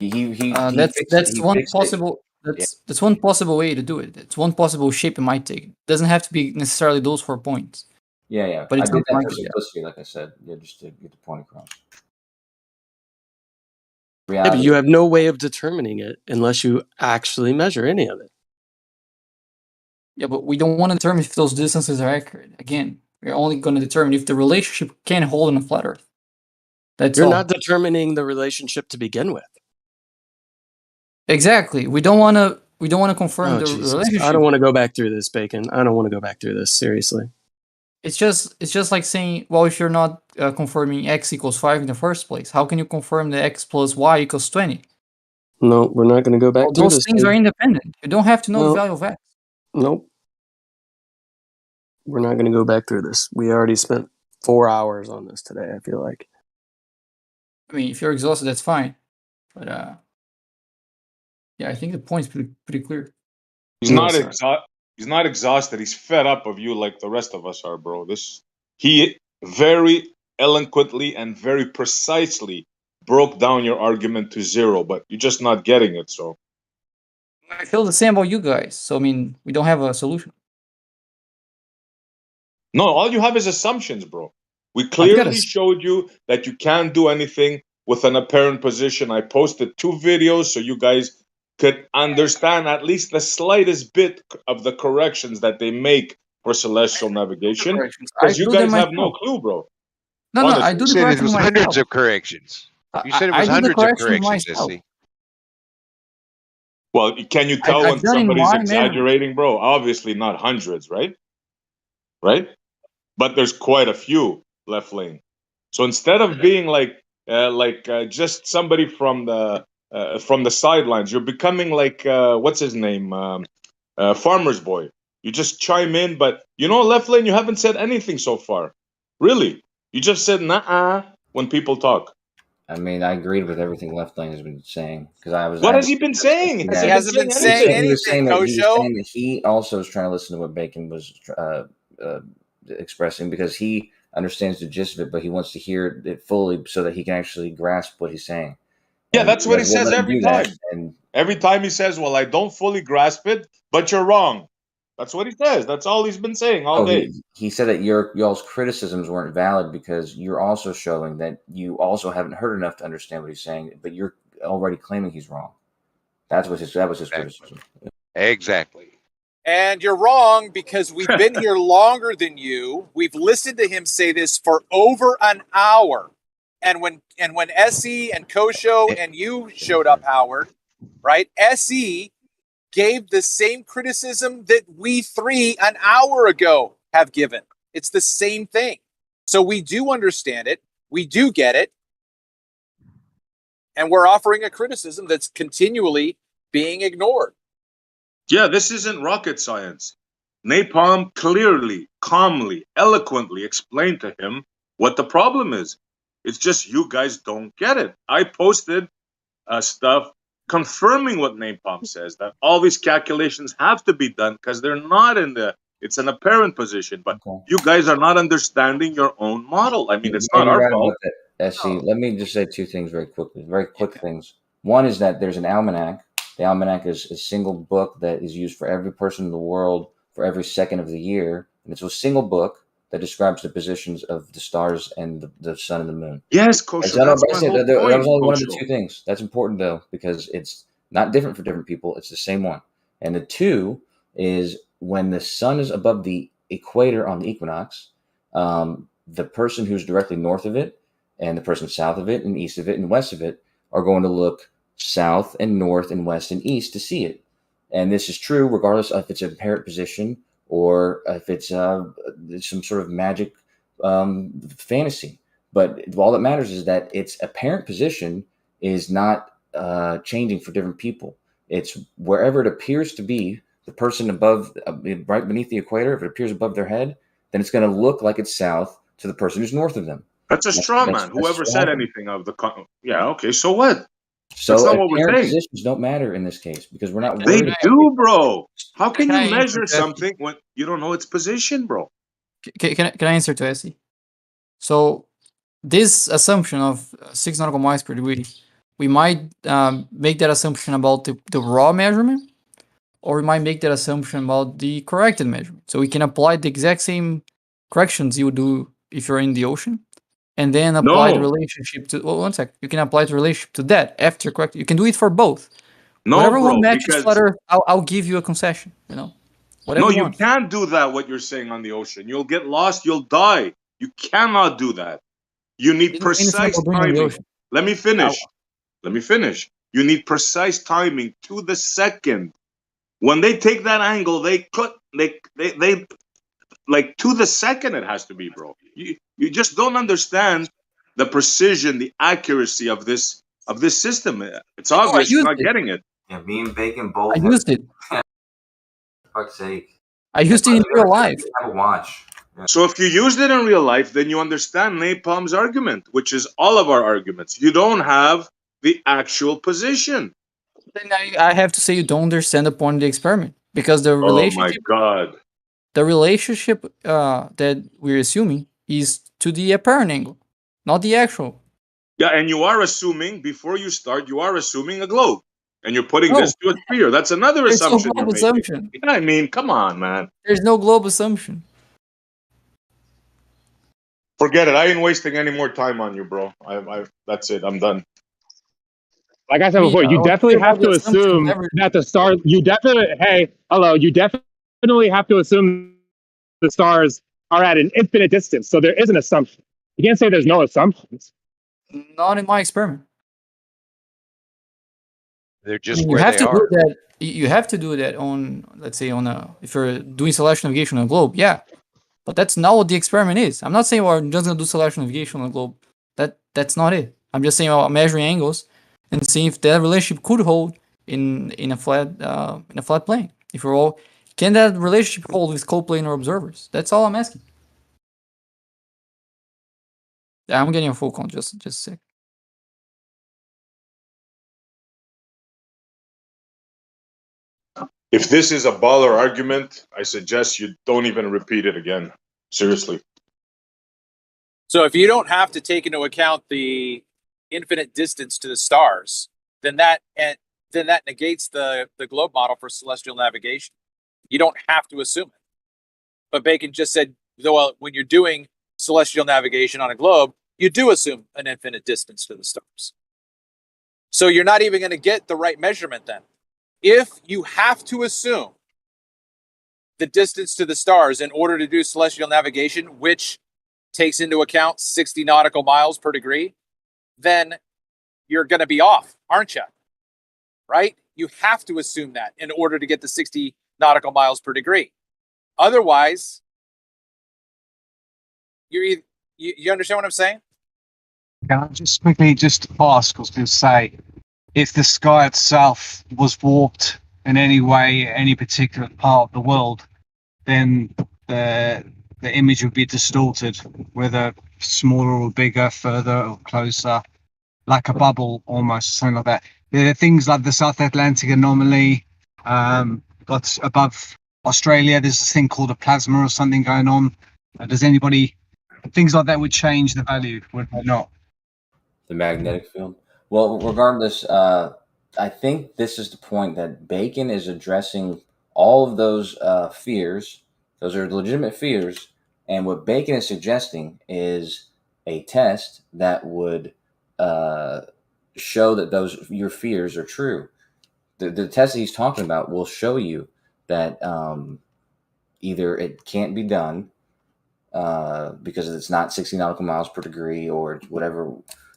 That's one possible. That's one possible way to do it. It's one possible shape it might take. It doesn't have to be necessarily those 4 points. Yeah. But I it's did that something for like it, yeah. simplicity, like I said, just to get the point across. Yeah, but you have no way of determining it unless you actually measure any of it. Yeah, but we don't want to determine if those distances are accurate. Again, we're only going to determine if the relationship can hold in a flat Earth. That's You're all. not determining the relationship to begin with. Exactly. We don't want to confirm the relationship. I don't want to go back through this, Bacon. I don't want to go back through this, seriously. It's just like saying, well, if you're not confirming x equals 5 in the first place, how can you confirm that x plus y equals 20? No, we're not going to go back through Those this. things are independent. You don't have to know the value of x. Nope. We're not going to go back through this. We already spent 4 hours on this today, I feel like. I mean, if you're exhausted, that's fine. But yeah, I think the point's pretty clear. He's not exhausted. He's fed up of you like the rest of us are, bro. He very eloquently and very precisely broke down your argument to 0, but you're just not getting it. So I feel the same about you guys. So I mean, we don't have a solution. no, all you have is assumptions, bro. We clearly showed you that you can't do anything with an apparent position. I posted 2 videos so you guys could understand at least the slightest bit of the corrections that they make for celestial navigation. Because you guys have no clue, bro. No, I do the corrections it was myself. hundreds of corrections. You said it was hundreds of corrections, Jesse. Well, can you tell when somebody's exaggerating, bro? Obviously not hundreds, right? Right? But there's quite a few left lane. So instead of being just somebody from the sidelines, you're becoming like what's his name, Farmer's Boy. You just chime in, but left lane, you haven't said anything so far. Really, you just said nah when people talk. I mean, I agreed with everything Left Lane has been saying because I was. What has he been saying? He hasn't been saying anything. He was saying that he also was trying to listen to what Bacon was expressing because he understands the gist of it, but he wants to hear it fully so that he can actually grasp what he's saying. Yeah, that's what he says every time. And every time he says, "Well, I don't fully grasp it, but you're wrong." That's what he says. That's all he's been saying all day. He said that y'all's criticisms weren't valid because you're also showing that you also haven't heard enough to understand what he's saying, but you're already claiming he's wrong. That was his criticism. Exactly. And you're wrong because we've been here longer than you. We've listened to him say this for over an hour. And when SE and Kosho and you showed up, Howard, right? SE gave the same criticism that we 3 an hour ago have given. It's the same thing. So we do understand it. We do get it. And we're offering a criticism that's continually being ignored. Yeah, this isn't rocket science. Napalm clearly, calmly, eloquently explained to him what the problem is. It's just you guys don't get it. I posted stuff confirming what Napalm says, that all these calculations have to be done because they're not it's an apparent position, but you guys are not understanding your own model. I mean, it's not our fault. SE, let me just say 2 things very quickly, very quick things. One is that there's an almanac. The almanac is a single book that is used for every person in the world for every second of the year. And it's a single book that describes the positions of the stars and the sun and the moon. Yes, Kosho. That was only one of the 2 things. That's important, though, because it's not different for different people. It's the same one. And the 2 is when the sun is above the equator on the equinox, the person who's directly north of it and the person south of it and east of it and west of it are going to look south and north and west and east to see it. And this is true regardless of if it's an apparent position or if it's some sort of magic fantasy. But all that matters is that its apparent position is not changing for different people. It's wherever it appears to be, the person above, right beneath the equator, if it appears above their head, then it's going to look like it's south to the person who's north of them. That's a straw man. Whoever said anything of the... Yeah, okay, so what? So That's not what we're apparent saying. positions don't matter in this case because we're not They worried. do, bro. How can Can you I answer measure to Essie? something when you don't know its position, bro? Can I answer to Essie? So this assumption of 6 nautical miles per degree, we might make that assumption about the raw measurement, or we might make that assumption about the corrected measurement. So we can apply the exact same corrections you would do if you're in the ocean, and then apply the No. relationship to. Well, one sec. You can apply the relationship to that after correct. You can do it for both. No, Whatever bro, one matches because flat Earth, I'll give you a concession. You know, whatever no, you one. can't do that. What you're saying on the ocean, you'll get lost. You'll die. You cannot do that. You need Didn't say anything precise about doing it on the timing. ocean. Let me finish. Let me finish. You need precise timing to the second. When they take that angle, they like to the second. It has to be, bro. You just don't understand the precision, the accuracy of this system. It's I obvious you're used not it. getting it. Yeah, me and Bacon both. I used it. For fuck's sake. I used it in real life. Have a watch. Yeah. So if you used it in real life, then you understand Napalm's argument, which is all of our arguments. You don't have the actual position. Then I have to say you don't understand the point of the experiment, because the Oh my relationship, God. that we're assuming is to the apparent angle, not the actual. Yeah, and you are assuming, before you start, you are assuming a globe. And you're putting No. this to a sphere. That's another There's no assumption you're globe making. assumption. Yeah, I mean, come on, man. There's no globe assumption. Forget it. I ain't wasting any more time on you, bro. That's it. I'm done. Like I said before, you definitely have to assume that the stars. You definitely have to assume the stars are at an infinite distance. So there is an assumption. You can't say there's no assumptions. Not in my experiment. They're I just mean, you where have they to are. do that. You have to do that on, let's say, if you're doing celestial navigation on a globe, yeah. But that's not what the experiment is. I'm not saying I'm just gonna do celestial navigation on a globe. That's not it. I'm just saying about measuring angles and seeing if that relationship could hold in a flat plane. If we're all, can that relationship hold with coplanar observers? That's all I'm asking. Yeah, I'm getting a full count. Just a sec. If this is a baller argument, I suggest you don't even repeat it again. Seriously. So if you don't have to take into account the infinite distance to the stars, then that negates the globe model for celestial navigation. You don't have to assume it. But Bacon just said, well, when you're doing celestial navigation on a globe, you do assume an infinite distance to the stars. So you're not even going to get the right measurement then. If you have to assume the distance to the stars in order to do celestial navigation, which takes into account 60 nautical miles per degree, then you're going to be off, aren't you? Right? You have to assume that in order to get the 60 nautical miles per degree. Otherwise, you understand what I'm saying? Can I just quickly just ask, I was going to say, if the sky itself was warped in any way, any particular part of the world, then the image would be distorted, whether smaller or bigger, further or closer, like a bubble almost, something like that. There are things like the South Atlantic anomaly, got above Australia, there's this thing called a plasma or something going on. Things like that would change the value, would they not? The magnetic field. Well, regardless, I think this is the point that Bacon is addressing all of those fears. Those are legitimate fears. And what Bacon is suggesting is a test that would show that your fears are true. The test that he's talking about will show you that either it can't be done because it's not 60 nautical miles per degree or whatever,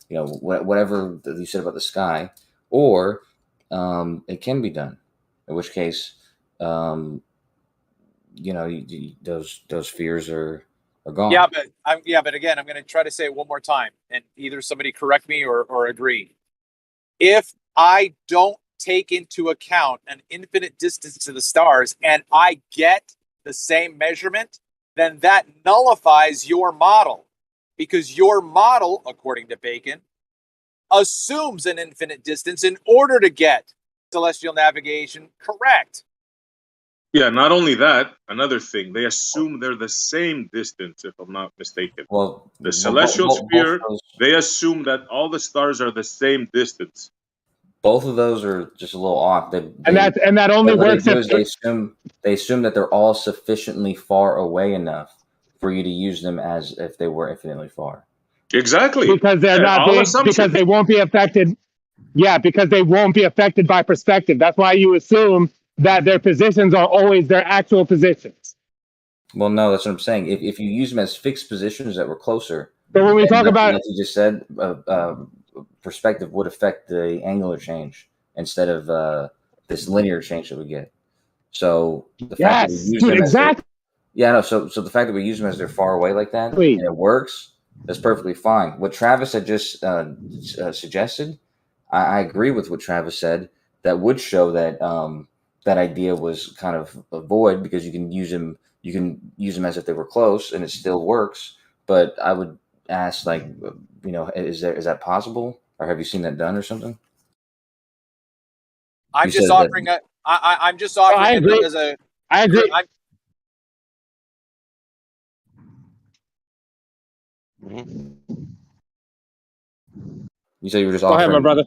whatever you said about the sky, or it can be done, in which case, those fears are gone. Yeah, but again, I'm going to try to say it one more time, and either somebody correct me or agree. If I don't take into account an infinite distance to the stars and I get the same measurement, then that nullifies your model, because your model, according to Bacon, assumes an infinite distance in order to get celestial navigation correct. Yeah, not only that, another thing, they assume they're the same distance, if I'm not mistaken. Well, the celestial sphere, they assume that all the stars are the same distance. Both of those are just a little off. And that only works if they assume that they're all sufficiently far away enough for you to use them as if they were infinitely far. Exactly. Because they're not being, because they won't be affected. Yeah, because they won't be affected by perspective. That's why you assume that their positions are always their actual positions. Well, no, that's what I'm saying. If you use them as fixed positions that were closer, but when we talk about, like you just said, perspective would affect the angular change instead of this linear change that we get. So the fact that we use them exactly. So the fact that we use them as they're far away like that and it works, that's perfectly fine. What Travis had just suggested, I agree with what Travis said. That would show that that idea was kind of a void because you can use them as if they were close and it still works. But I would ask, like, is that possible, or have you seen that done or something? I'm just offering it. I'm just offering it as a. I agree. You said you were just offering. Go ahead, my brother.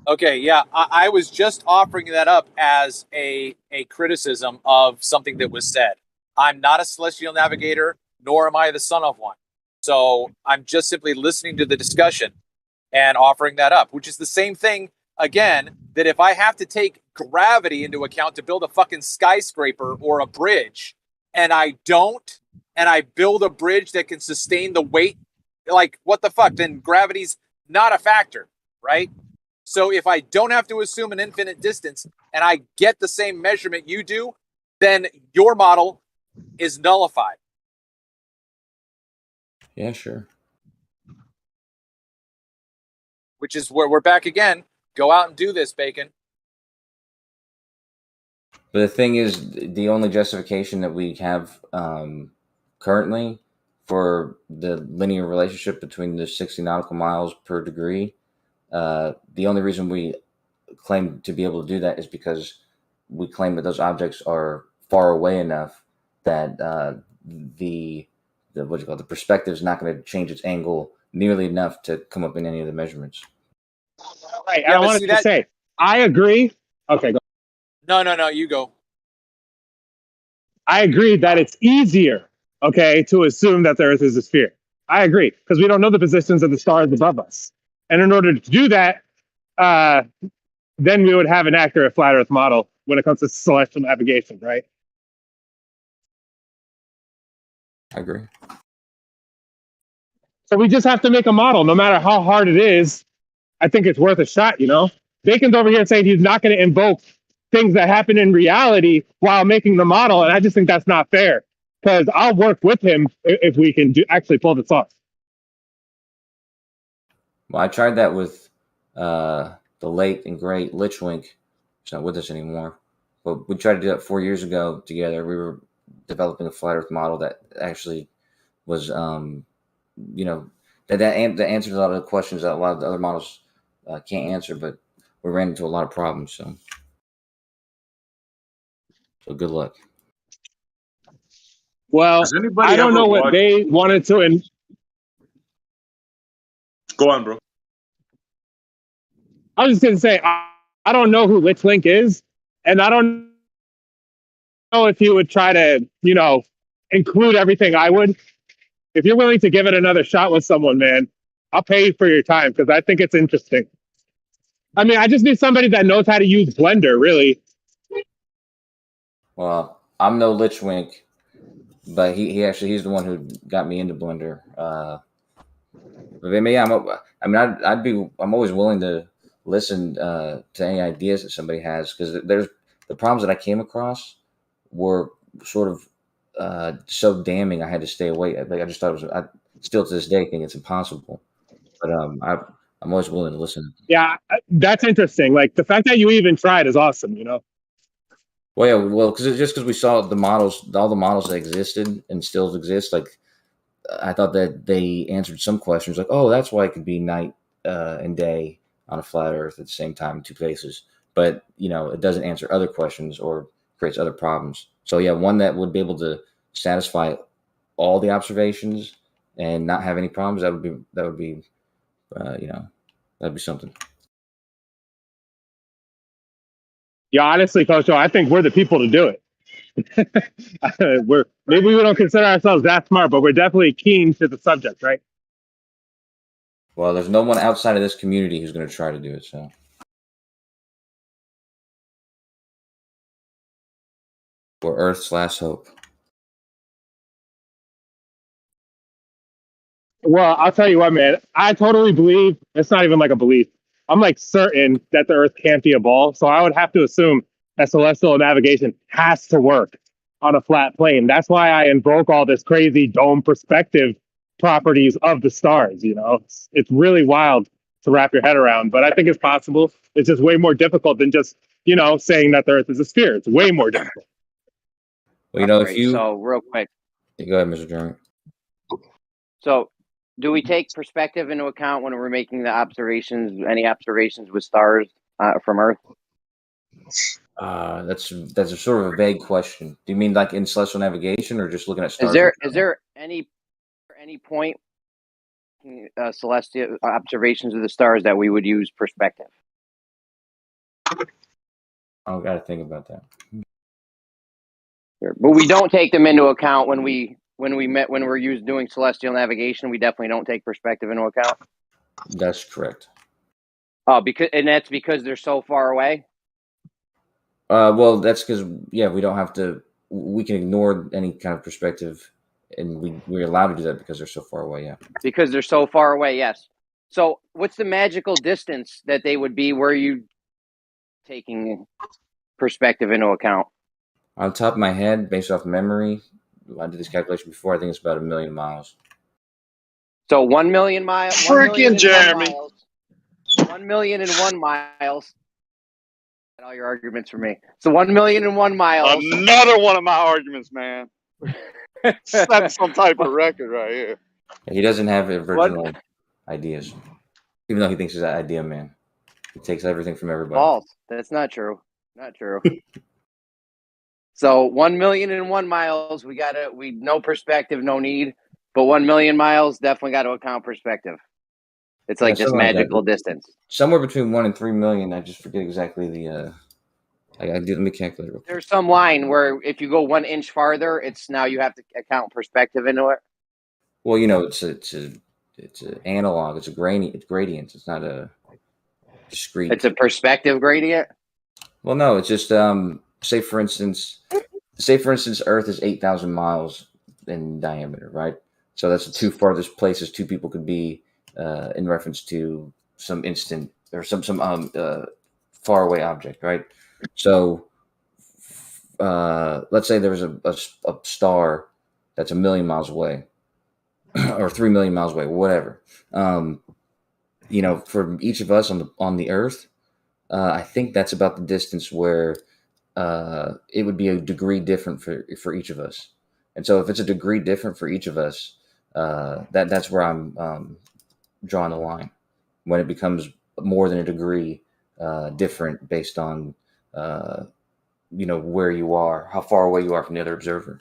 Okay, yeah, I was just offering that up as a criticism of something that was said. I'm not a celestial navigator, nor am I the son of one. So I'm just simply listening to the discussion and offering that up, which is the same thing, again, that if I have to take gravity into account to build a fucking skyscraper or a bridge, and I don't, and I build a bridge that can sustain the weight, like, what the fuck? Then gravity's not a factor, right? So if I don't have to assume an infinite distance and I get the same measurement you do, then your model is nullified. Yeah, sure. Which is where we're back again. Go out and do this, Bacon. But the thing is, the only justification that we have currently for the linear relationship between the 60 nautical miles per degree, the only reason we claim to be able to do that is because we claim that those objects are far away enough that the perspective is not going to change its angle nearly enough to come up in any of the measurements. Right. Yeah, I wanted to say, I agree. Okay, go. No, you go. I agree that it's easier, to assume that the Earth is a sphere. I agree, because we don't know the positions of the stars above us. And in order to do that, then we would have an accurate flat Earth model when it comes to celestial navigation, right? I agree. So we just have to make a model, no matter how hard it is. I think it's worth a shot, Bacon's over here saying he's not going to invoke things that happen in reality while making the model, and I just think that's not fair. Because I'll work with him if we can actually pull this off. Well, I tried that with the late and great Lichwink. He's not with us anymore. But we tried to do that 4 years ago together. We were developing a flat Earth model that actually was, that answers a lot of the questions that a lot of the other models can't answer. But we ran into a lot of problems. So good luck. Well, I don't know what they wanted to. Go on, bro. I was just going to say, I don't know who Lichwink is, and I don't know if he would try to, include everything I would. If you're willing to give it another shot with someone, man, I'll pay you for your time because I think it's interesting. I mean, I just need somebody that knows how to use Blender, really. Well, I'm no Lichwink, but he's the one who got me into Blender. But yeah, I'm always willing to listen to any ideas that somebody has, because there's the problems that I came across were sort of so damning I had to stay away. I just thought I still to this day think it's impossible. But I'm always willing to listen. Yeah, that's interesting. Like the fact that you even tried is awesome. Well, yeah, because we saw all the models that existed and still exist. Like I thought that they answered some questions, like, oh, that's why it could be night and day on a flat Earth at the same time in two places. But it doesn't answer other questions or creates other problems. So yeah, one that would be able to satisfy all the observations and not have any problems. That would be that'd be something. Yeah, honestly, Coach, I think we're the people to do it. Maybe we don't consider ourselves that smart, but we're definitely keen to the subject, right? Well, there's no one outside of this community who's going to try to do it. So we're Earth's last hope. Well, I'll tell you what, man. I totally believe it's not even like a belief. I'm like certain that the Earth can't be a ball, so I would have to assume that celestial navigation has to work on a flat plane. That's why I invoke all this crazy dome perspective properties of the stars. It's really wild to wrap your head around, but I think it's possible. It's just way more difficult than just saying that the Earth is a sphere. It's way more difficult. Well, so real quick. Go ahead, Mr. Jeremy. So, do we take perspective into account when we're making the observations? Any observations with stars from Earth? That's a sort of a vague question. Do you mean like in celestial navigation, or just looking at stars? Is there any point celestial observations of the stars that we would use perspective? I got to think about that. But we don't take them into account when we're doing celestial navigation. We definitely don't take perspective into account. That's correct. Oh, that's because they're so far away. Well, that's because we don't have to. We can ignore any kind of perspective, and we're allowed to do that because they're so far away. Yeah. Because they're so far away. Yes. So, what's the magical distance that they would be where you taking perspective into account? On top of my head, based off memory, I did this calculation before. I think it's about 1 million miles. So 1 million miles. Freaking Jeremy. 1 million and 1 miles. All your arguments for me. So 1 million and 1 miles. Another one of my arguments, man. That's some type of record right here. He doesn't have original ideas, even though he thinks he's an idea man. He takes everything from everybody. False. That's not true. Not true. So 1 million and 1 miles. We no perspective, no need. But 1 million miles definitely got to account perspective. It's like this magical distance. Somewhere between 1 and 3 million. I just forget exactly the. Let me calculate. There's some line where if you go 1 inch farther, it's now you have to account perspective into it. Well, it's an analog. It's a gradient. It's not a discrete. It's a perspective gradient. Well, no. It's just say for instance, Earth is 8,000 miles in diameter, right? So that's the two farthest places two people could be in reference to some instant or some far away object, right? So let's say there's a star that's 1 million miles away or 3 million miles away, whatever. For each of us on the Earth, I think that's about the distance where it would be a degree different for each of us. And so if it's a degree different for each of us, that's where I'm drawing the line, when it becomes more than a degree different based on where you are, how far away you are from the other observer.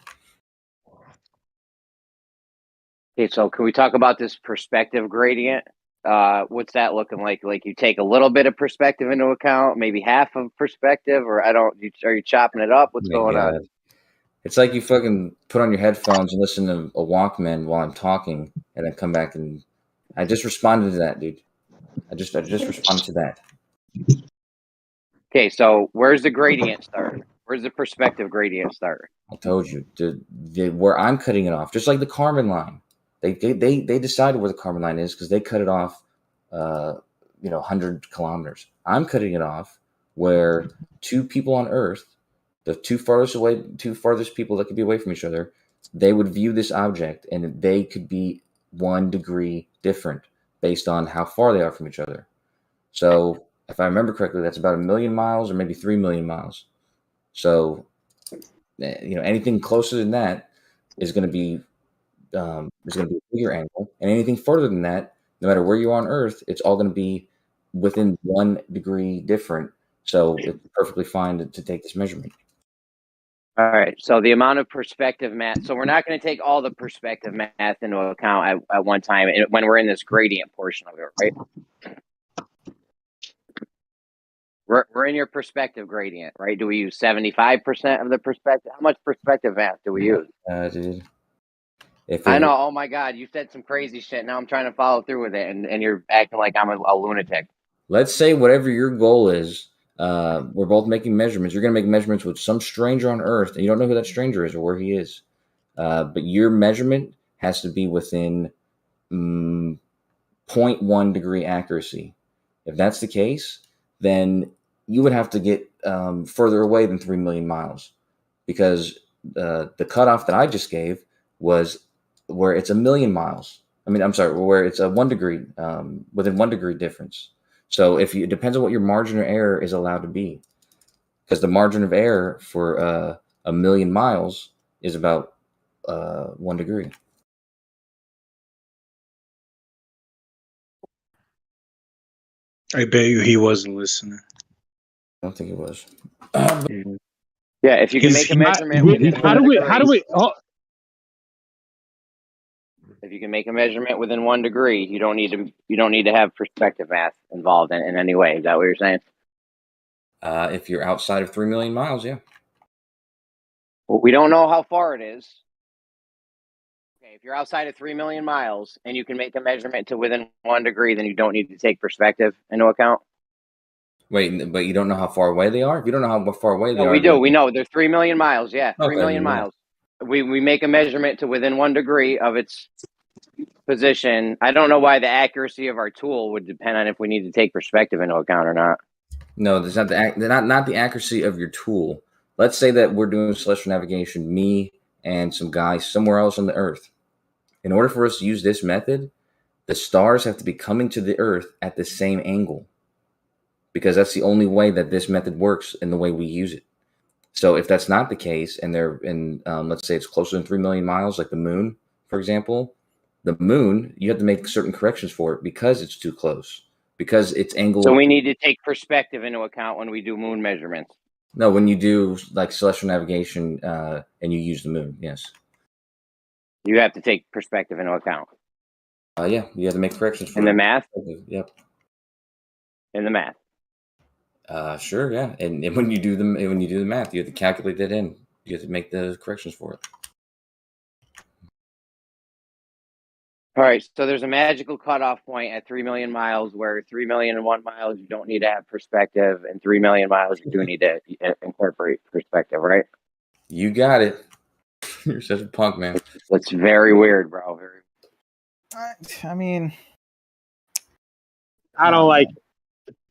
Okay, so can we talk about this perspective gradient? What's that looking like? Like you take a little bit of perspective into account, maybe half of perspective, or are you chopping it up? What's going on? It's like you fucking put on your headphones and listen to a Walkman while I'm talking, and then come back and I just responded to that, dude. I just responded to that. Okay, so where's the gradient start? Where's the perspective gradient start? I told you, where I'm cutting it off, just like the Kármán line. They decided where the Kármán line is because they cut it off, 100 kilometers. I'm cutting it off where two people on Earth, the two farthest people that could be away from each other, they would view this object and they could be 1 degree different based on how far they are from each other. So if I remember correctly, that's about 1 million miles or maybe 3 million miles. So, anything closer than that is going to be a bigger angle, and anything further than that no matter where you are on Earth, it's all going to be within 1 degree different. So it's perfectly fine to take this measurement. All right. So the amount of perspective math. So we're not going to take all the perspective math into account at one time when we're in this gradient portion of it, right? We're in your perspective gradient, right? Do we use 75% of the perspective? How much perspective math do we use? Dude. I know. Oh my God, you said some crazy shit. Now I'm trying to follow through with it, and you're acting like I'm a lunatic. Let's say whatever your goal is, we're both making measurements. You're going to make measurements with some stranger on Earth, and you don't know who that stranger is or where he is. But your measurement has to be within 0.1 degree accuracy. If that's the case, then you would have to get further away than 3 million miles, because the cutoff that I just gave was where it's 1 million miles. I mean, I'm sorry, where it's a 1 degree, within 1 degree difference. So it depends on what your margin of error is allowed to be, because the margin of error for 1 million miles is about 1 degree. I bet you he wasn't listening. I don't think it was. Yeah, if you can make a measurement within how do we? Oh. If you can make a measurement within 1 degree, you don't need to have perspective math involved in any way. Is that what you're saying? If you're outside of 3 million miles, yeah. Well, we don't know how far it is. Okay, if you're outside of 3 million miles and you can make a measurement to within 1 degree, then you don't need to take perspective into account. Wait, but you don't know how far away they are? If you don't know how far away they are... We do. We know. They're 3 million miles. Yeah, 3 Okay, million miles. We make a measurement to within 1 degree of its position. I don't know why the accuracy of our tool would depend on if we need to take perspective into account or not. No, there's not not the accuracy of your tool. Let's say that we're doing celestial navigation, me and some guy somewhere else on the Earth. In order for us to use this method, the stars have to be coming to the Earth at the same angle, because that's the only way that this method works in the way we use it. So if that's not the case, and they're in, let's say it's closer than 3 million miles, like the moon, for example, the moon, you have to make certain corrections for it because it's too close, because it's angled. So we need to take perspective into account when we do moon measurements. No, when you do like celestial navigation and you use the moon, yes. You have to take perspective into account. Yeah, you have to make corrections for in the math. Yep. In the math. Sure, yeah. And when you do the math, you have to calculate that in. You have to make the corrections for it. All right, so there's a magical cutoff point at 3 million miles where 3,000,001 miles you don't need to have perspective, and 3 million miles you do need to incorporate perspective, right? You got it. You're such a punk, man. That's very weird, bro. I mean, I don't like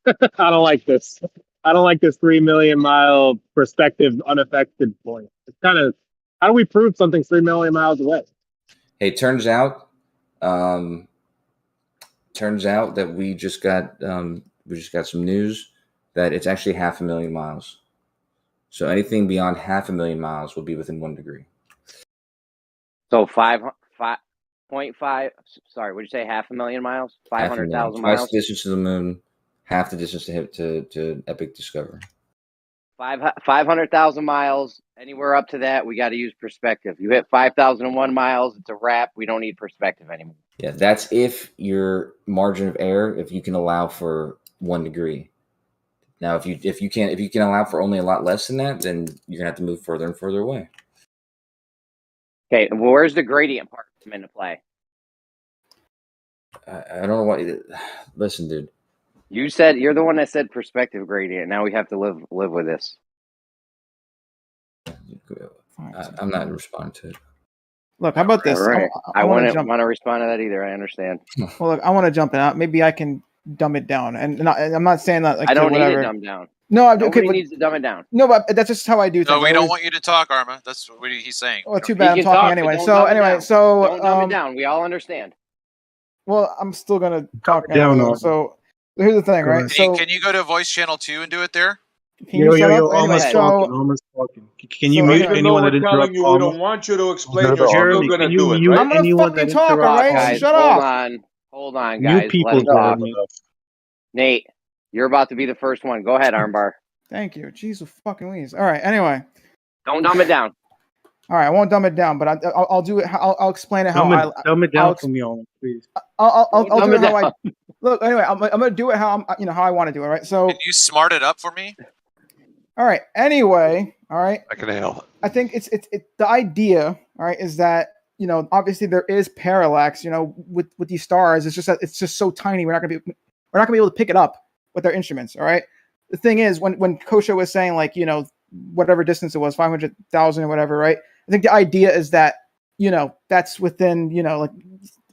I don't like this. I don't like this 3 million mile perspective unaffected point. It's kind of, how do we prove something's 3 million miles away? Hey, it turns out that we just got some news that it's actually 500,000 miles. So anything beyond 500,000 miles will be within 1 degree. So 5.5. Sorry, would you say 500,000 miles? 500,000 miles. Twice the distance to the moon, half the distance to Epic Discover. 500,000 miles. Anywhere up to that, we got to use perspective. You hit 5,001 miles, it's a wrap. We don't need perspective anymore. Yeah, that's if your margin of error, if you can allow for 1 degree. Now, if you can allow for only a lot less than that, then you're gonna have to move further and further away. Okay, well, where's the gradient part come into play? I don't know what. Listen, dude. You're the one that said perspective gradient. Now we have to live with this. I'm not responding to it. Look, how about this? Right. I want want to respond to that either. I understand. Well, look, I want to jump out. Maybe I can dumb it down, and I'm not saying that. Like, I don't whatever. need it dumbed down. No, Nobody needs to dumb it down. No, but that's just how I do things. No, we don't want you to talk, Arma. That's what he's saying. Well, too bad I'm talking anyway. So don't dumb it down. We all understand. Well, I'm still gonna talk anyway. So here's the thing, right? So can you go to voice channel 2 and do it there? Can you shut up? Almost talking. Can you mute anyone that interrupts? We don't want you to explain. You're still Jeremy, going to can do you it. mute Right? I'm gonna anyone fucking that talk, interrupts? alright? Guys, Shut hold up. on. Hold on, guys. Let him talk. Nate, you're about to be the first one. Go ahead, Armbar. Thank you. Jeez, fucking Louise. All right. Anyway. Don't dumb it down. All right, I won't dumb it down, but I'll do it. I'll explain it how dumb it down for me, all please. I'll do it how I look. Anyway, I'm gonna do it how how I want to do it. Right. So can you smart it up for me? All right. Anyway. All right. I can help. I think it's the idea. All right, is that obviously there is parallax. With these stars, it's just that it's just so tiny. We're not gonna be able to pick it up with our instruments. All right. The thing is, when Kosho was saying whatever distance it was, 500,000 or whatever, right? I think the idea is that, that's within,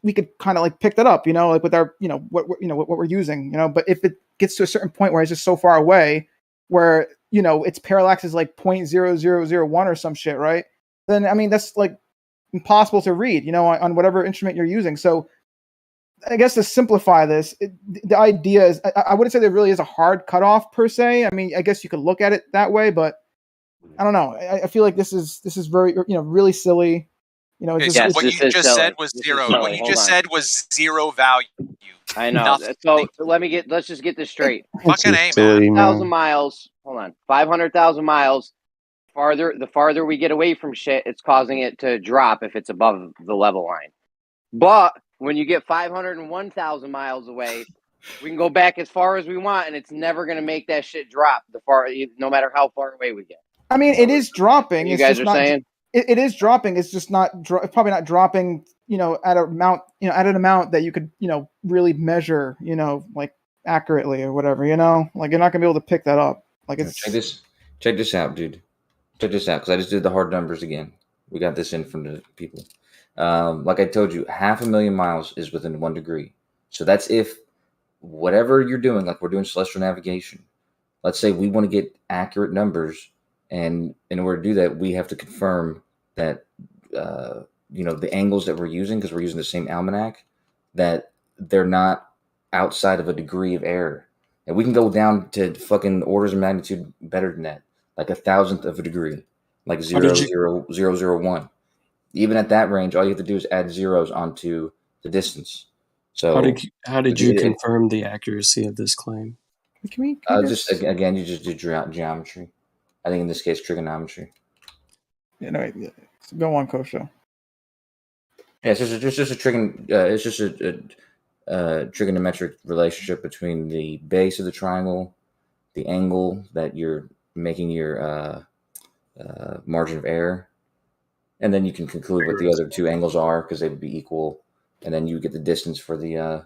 we could kind of pick that up, with our, what we're using, but if it gets to a certain point where it's just so far away where, its parallax is 0.0001 or some shit, right? Then, I mean, that's impossible to read, on whatever instrument you're using. So I guess to simplify this, the idea is, I wouldn't say there really is a hard cutoff per se. I mean, I guess you could look at it that way, but I don't know. I feel like this is very really silly. What you just said was zero. What you just said was zero value. I know. So let's just get this straight. Fucking A, man. 500,000 miles. Hold on. 500,000 miles. The farther we get away from shit, it's causing it to drop if it's above the level line. But when you get 501,000 miles away, we can go back as far as we want, and it's never going to make that shit drop no matter how far away we get. I mean, it is dropping. You guys are saying it is dropping. It's just not. It's probably not dropping. At an amount that you could really measure. Accurately or whatever. You're not gonna be able to pick that up. Check this out, dude. Check this out, because I just did the hard numbers again. We got this in from the people. Like I told you, 500,000 miles is within 1 degree. So that's if whatever you're doing, like we're doing celestial navigation. Let's say we want to get accurate numbers. And in order to do that, we have to confirm that, the angles that we're using, because we're using the same almanac, that they're not outside of a degree of error. And we can go down to fucking orders of magnitude better than that, like 1,000th of a degree, like 0.00001. Even at that range, all you have to do is add zeros onto the distance. So how did you confirm the accuracy of this claim? Can we just again, you just do geometry. I think in this case, trigonometry. Yeah, no, go on, Kosho. Yeah, it's just a trigonometric relationship between the base of the triangle, the angle that you're making your margin of error, and then you can conclude what the other two angles are because they would be equal, and then you get the distance for the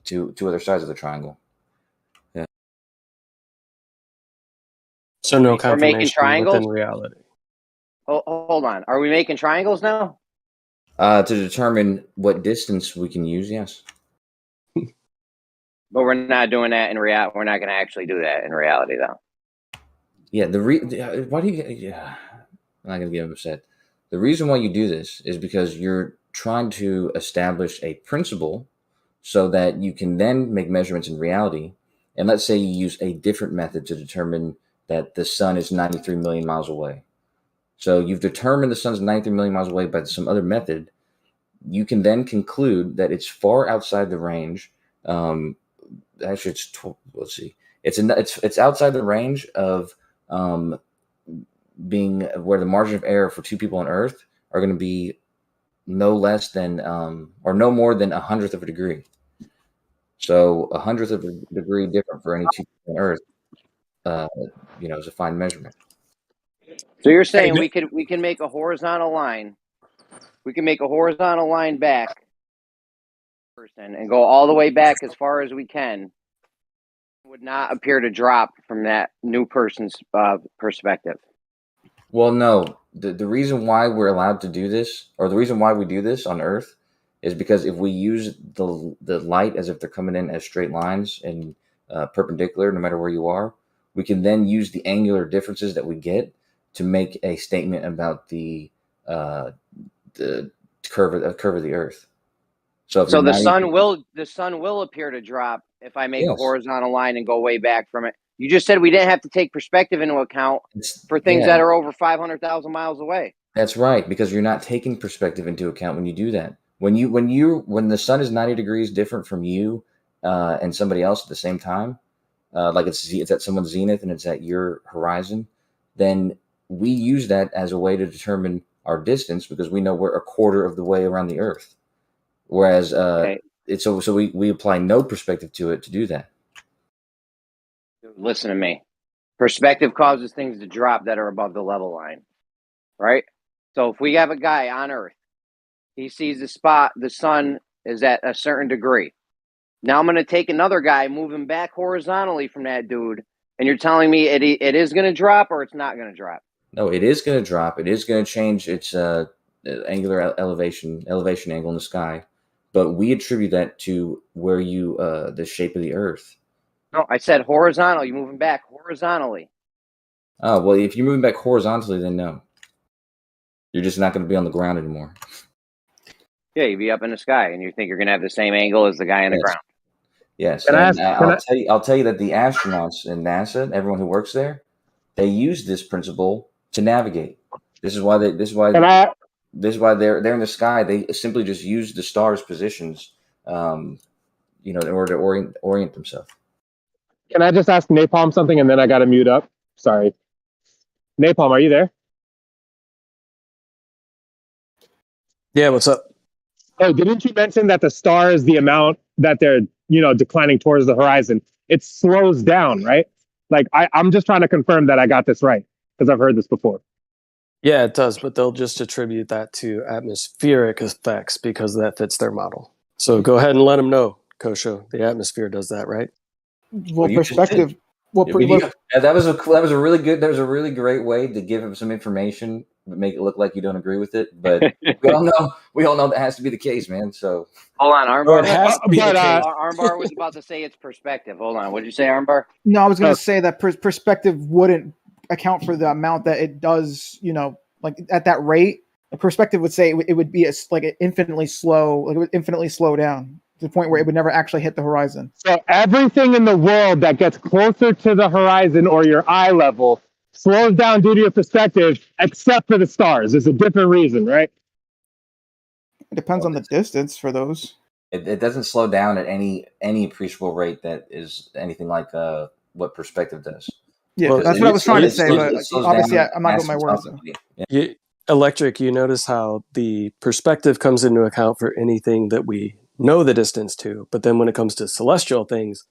two other sides of the triangle. Yeah. So no confirmation making triangles? within reality. Hold on. Are we making triangles now? To determine what distance we can use, yes. But we're not doing that in reality. We're not going to actually do that in reality, though. Yeah. Why do you? Yeah, I'm not going to get upset. The reason why you do this is because you're trying to establish a principle so that you can then make measurements in reality. And let's say you use a different method to determine that the sun is 93 million miles away. So you've determined the sun's 93 million miles away by some other method. You can then conclude that it's far outside the range. Actually, let's see. It's outside the range of being where the margin of error for two people on Earth are going to be no less than or no more than 100th of a degree. So 100th of a degree different for any two people on Earth, is a fine measurement. So you're saying we can make a horizontal line. We can make a horizontal line back and go all the way back as far as we can. Would not appear to drop from that new person's perspective. Well, no. The reason why we're allowed to do this, or the reason why we do this on Earth, is because if we use the light as if they're coming in as straight lines and perpendicular, no matter where you are, we can then use the angular differences that we get to make a statement about the curve of the Earth. So the sun will appear to drop if I make a horizontal line and go way back from it. You just said we didn't have to take perspective into account for things that are over 500,000 miles away. That's right, because you're not taking perspective into account when you do that. when the sun is 90 degrees different from you and somebody else at the same time, like it's at someone's zenith and it's at your horizon, then we use that as a way to determine our distance because we know we're a quarter of the way around the Earth. Whereas so we apply no perspective to it to do that. Listen to me. Perspective causes things to drop that are above the level line, right? So if we have a guy on Earth, he sees the sun is at a certain degree. Now I'm going to take another guy, move him back horizontally from that dude, and you're telling me it is going to drop or it's not going to drop? No, it is going to drop. It is going to change its angular elevation angle in the sky, but we attribute that to where the shape of the Earth. No, I said horizontal. You move him back horizontally. Oh, well, if you're moving back horizontally, then no. You're just not going to be on the ground anymore. Yeah, you'd be up in the sky, and you think you're going to have the same angle as the guy on the ground. Yes, I'll tell you that the astronauts in NASA, everyone who works there, they use this principle to navigate. This is why they're in the sky. They simply just use the stars' positions, in order to orient themselves. Can I just ask Napalm something and then I got to mute up? Sorry. Napalm, are you there? Yeah, what's up? Oh, didn't you mention that the star is the amount that they're, declining towards the horizon? It slows down, right? Like, I'm just trying to confirm that I got this right because I've heard this before. Yeah, it does, but they'll just attribute that to atmospheric effects because that fits their model. So go ahead and let them know, Kosho. The atmosphere does that, right? Well, perspective. Well, that was a really good. That was a really great way to give him some information, but make it look like you don't agree with it. But we all know that has to be the case, man. So hold on, Armbar. Armbar was about to say it's perspective. Hold on, what did you say, Armbar? No, I was going to say that perspective wouldn't account for the amount that it does. Like at that rate, a perspective would say it would be infinitely slow. Like it would infinitely slow down to the point where it would never actually hit the horizon. So everything in the world that gets closer to the horizon or your eye level slows down due to your perspective, except for the stars. There's a different reason, right? It depends on the distance for those. It doesn't slow down at any appreciable rate that is anything like what perspective does. Yeah, that's what I was trying to say, but obviously I'm not going my words. Electric, you notice how the perspective comes into account for anything that we know the distance to, but then when it comes to celestial things,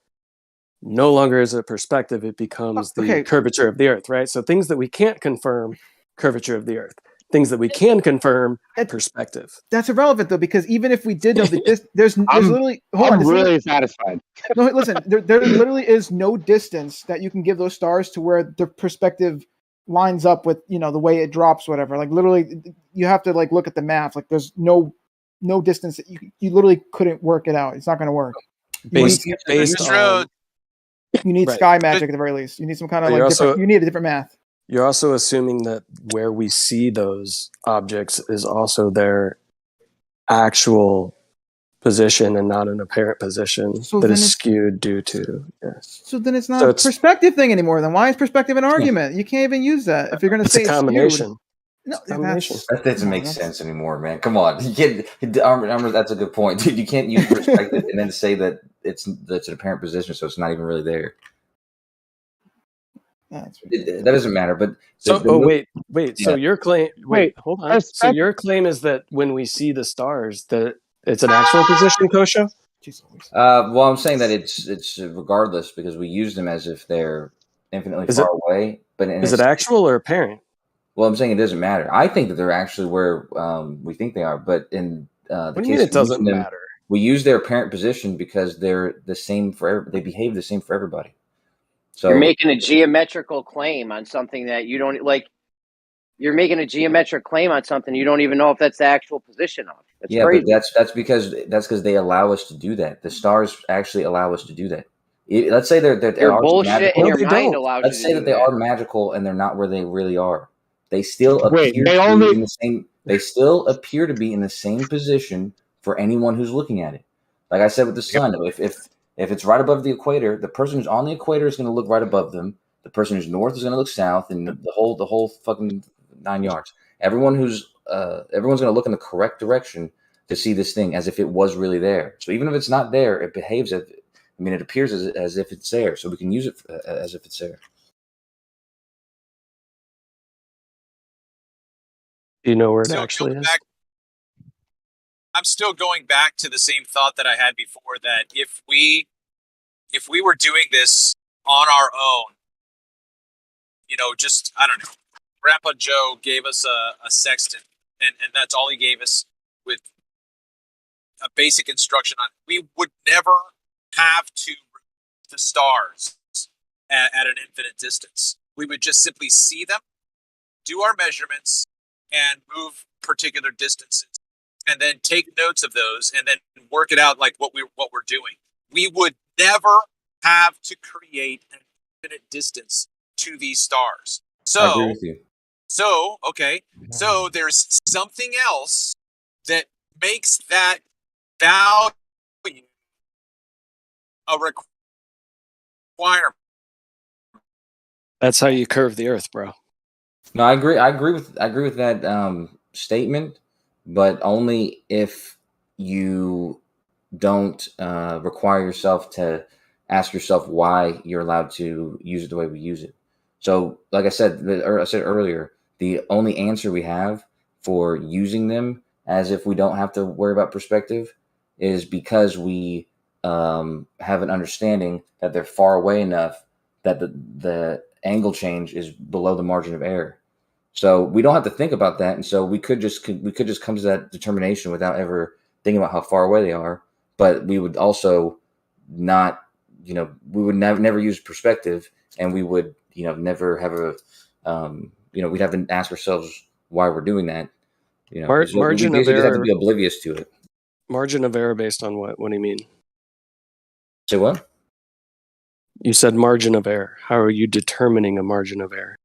no longer is it perspective, it becomes the curvature of the Earth, right? So things that we can't confirm, curvature of the Earth. Things that we can confirm, perspective. That's irrelevant though, because even if we did know there's literally I'm really satisfied. No, listen, there literally is no distance that you can give those stars to where the perspective lines up with the way it drops, whatever. Like literally, you have to look at the math. Like there's no distance that you literally couldn't work it out. It's not going to work. Based on you need sky magic at the very least. You need some kind of you need a different math. You're also assuming that where we see those objects is also their actual position and not an apparent position that is skewed due to. Yeah. So then it's not a perspective thing anymore. Then why is perspective an argument? You can't even use that if you're going to say it's a combination. No, that doesn't make sense anymore, man. Come on, you can't. That's a good point, dude. You can't use perspective and then say that it's an apparent position, so it's not even really there. That doesn't matter. But wait. Yeah. So your claim. Wait, hold on. So your claim is that when we see the stars, that it's an actual position, Kosho? Well, I'm saying that it's regardless because we use them as if they're infinitely far away. But is it actual or apparent? Well, I'm saying it doesn't matter. I think that they're actually where we think they are, but in the case it doesn't matter. We use their apparent position because they're the same for they behave the same for everybody. So you're making a geometrical claim on something that you don't like. You're making a geometric claim on something you don't even know if that's the actual position of. That's crazy. But that's because they allow us to do that. The stars actually allow us to do that. Let's say they're bullshit in your mind allows. Let's say that they are magical and they're not where they really are. They still appear to be in the same. They still appear to be in the same position for anyone who's looking at it. Like I said with the sun, if it's right above the equator, the person who's on the equator is going to look right above them. The person who's north is going to look south, and the whole fucking 9 yards. Everyone's going to look in the correct direction. to see this thing as if it was really there. So even if it's not there, it behaves as, I mean, it appears as if it's there. So we can use it as if it's there. Do you know where it actually is? I'm still going back to the same thought that I had before, that if we were doing this on our own, you know, just, I don't know, Grandpa Joe gave us a sextant, and that's all he gave us with a basic instruction on, we would never have to remove the stars at an infinite distance. We would just simply see them, do our measurements, and move particular distances, and then take notes of those, and then work it out like what we're doing. We would never have to create an infinite distance to these stars. I agree with you. So there's something else that makes that value a requirement. That's how you curve the Earth, bro. No, I agree. I agree with that statement, but only if you don't require yourself to ask yourself why you're allowed to use it the way we use it. So, like I said earlier, the only answer we have for using them as if we don't have to worry about perspective is because we have an understanding that they're far away enough that the angle change is below the margin of error. So we don't have to think about that, and so we could just come to that determination without ever thinking about how far away they are. But we would also not, we would never use perspective, and we would, never have a, we'd have to ask ourselves why we're doing that. Margin of error. Just have to be oblivious to it. Margin of error based on what? What do you mean? Say what? You said margin of error. How are you determining a margin of error?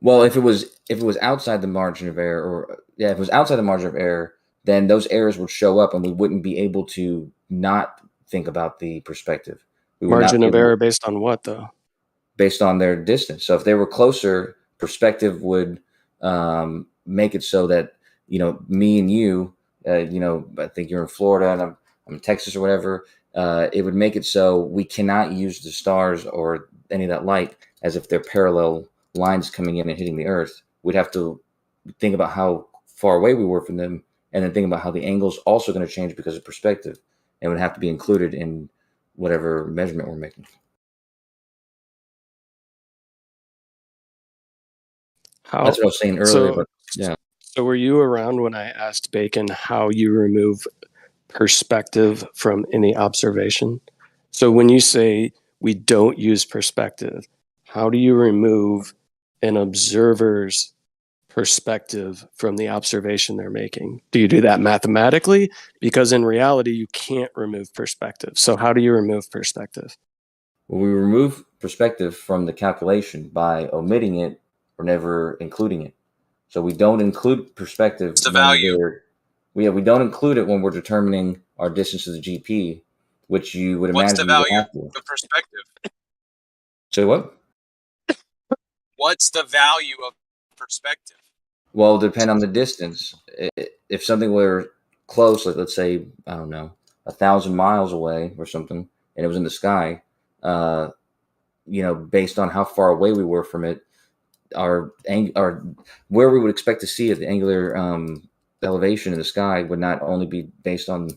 Well, if it was outside the margin of error, if it was outside the margin of error, then those errors would show up, and we wouldn't be able to not think about the perspective. Margin of error based on what, though? Based on their distance. So if they were closer, perspective would make it so that, me and you, I think you're in Florida and I'm in Texas or whatever, it would make it so we cannot use the stars or any of that light as if they're parallel lines coming in and hitting the Earth. We'd have to think about how far away we were from them, and then think about how the angle's also going to change because of perspective, and would have to be included in whatever measurement we're making. That's what I was saying earlier. So were you around when I asked Bacon how you remove perspective from any observation? So when you say we don't use perspective, how do you remove an observer's perspective from the observation they're making? Do you do that mathematically? Because in reality, you can't remove perspective. So how do you remove perspective? Well, we remove perspective from the calculation by omitting it or never including it. So we don't include perspective. What's the value? We don't include it when we're determining our distance to the GP, which you would imagine. What's the value of perspective? Say what? What's the value of perspective? Well, it'll depend on the distance. If something were close, like let's say, I don't know, 1,000 miles away or something, and it was in the sky, based on how far away we were from it, our where we would expect to see it, the angular elevation in the sky would not only be based on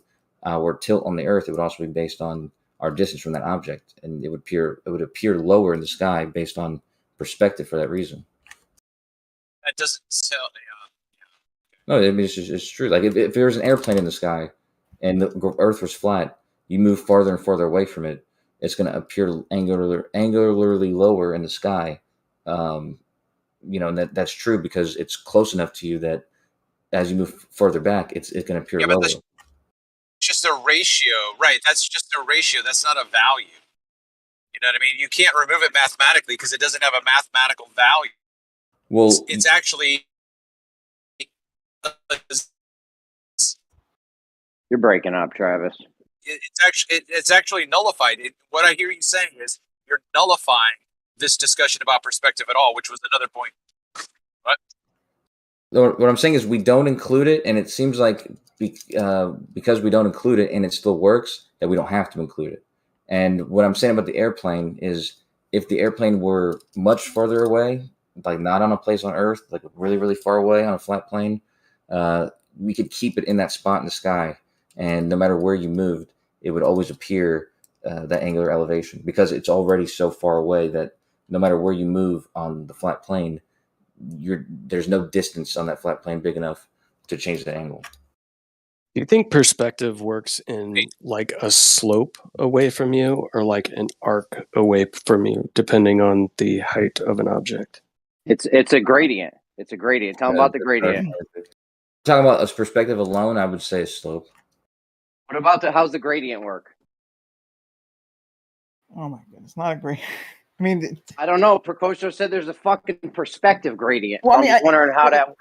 our tilt on the Earth, it would also be based on our distance from that object, and it would appear lower in the sky based on perspective for that reason. That doesn't sell. No, I mean it's true. Like if there was an airplane in the sky and the Earth was flat, you move farther and farther away from it, it's going to appear angularly lower in the sky. And that's true because it's close enough to you that as you move further back, it's going to appear lower. That's just a ratio, right? That's just a ratio. That's not a value. You know what I mean? You can't remove it mathematically because it doesn't have a mathematical value. Well, it's actually. You're breaking up, Travis. It's actually nullified. What I hear you saying is you're nullifying this discussion about perspective at all, which was another point. What? What I'm saying is we don't include it, and it seems like because we don't include it and it still works, that we don't have to include it. And what I'm saying about the airplane is if the airplane were much further away, like not on a place on Earth, like really, really far away on a flat plane, we could keep it in that spot in the sky. And no matter where you moved, it would always appear that angular elevation because it's already so far away that no matter where you move on the flat plane, there's no distance on that flat plane big enough to change the angle. Do you think perspective works in like a slope away from you or like an arc away from you, depending on the height of an object? It's a gradient. It's a gradient. Tell them about the gradient. Talking about a perspective alone, I would say a slope. What about how's the gradient work? Oh my goodness, not a great. I mean, I don't know. Precoccio said there's a fucking perspective gradient. Well, I I'm mean, just wondering how that.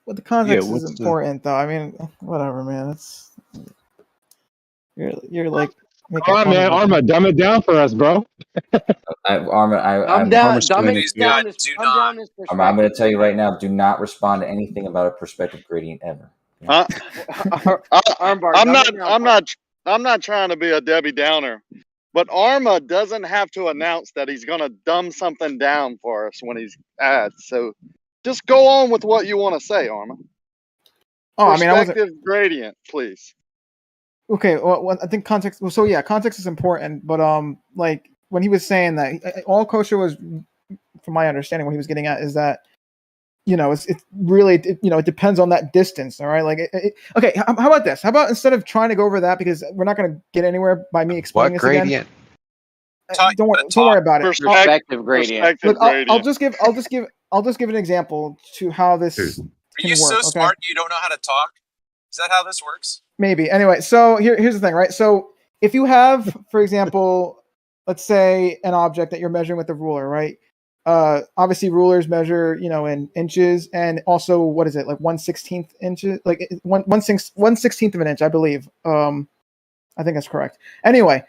Well, the context is important, though. I mean, whatever, man. It's you're like. Come on, man, Arma, dumb it down for us, bro. Arma, I'm down. Dumb it down. Arma, I'm going to tell you right now: do not respond to anything about a perspective gradient ever. Armbar, I'm not trying to be a Debbie Downer, but Arma doesn't have to announce that he's going to dumb something down for us when he's asked. So just go on with what you want to say, Arma. Oh, I mean, perspective gradient, please. Okay, well, I think context. Well, so yeah, context is important, but like when he was saying that, all Kosher was, from my understanding, what he was getting at is that, it's really, it depends on that distance. All right, like, okay, how about this? How about instead of trying to go over that because we're not going to get anywhere by me explaining this gradient? Again. Don't worry about it. Perspective gradient. Look, I'll just give an example to how this. Are you so smart you don't know how to talk? Is that how this works? Maybe. Anyway, so here's the thing, right? So if you have, for example, let's say an object that you're measuring with a ruler, right? Obviously rulers measure, in inches, and also what is it, like 1/16 inches, like 1/16 of an inch, I believe. I think that's correct. Anyway,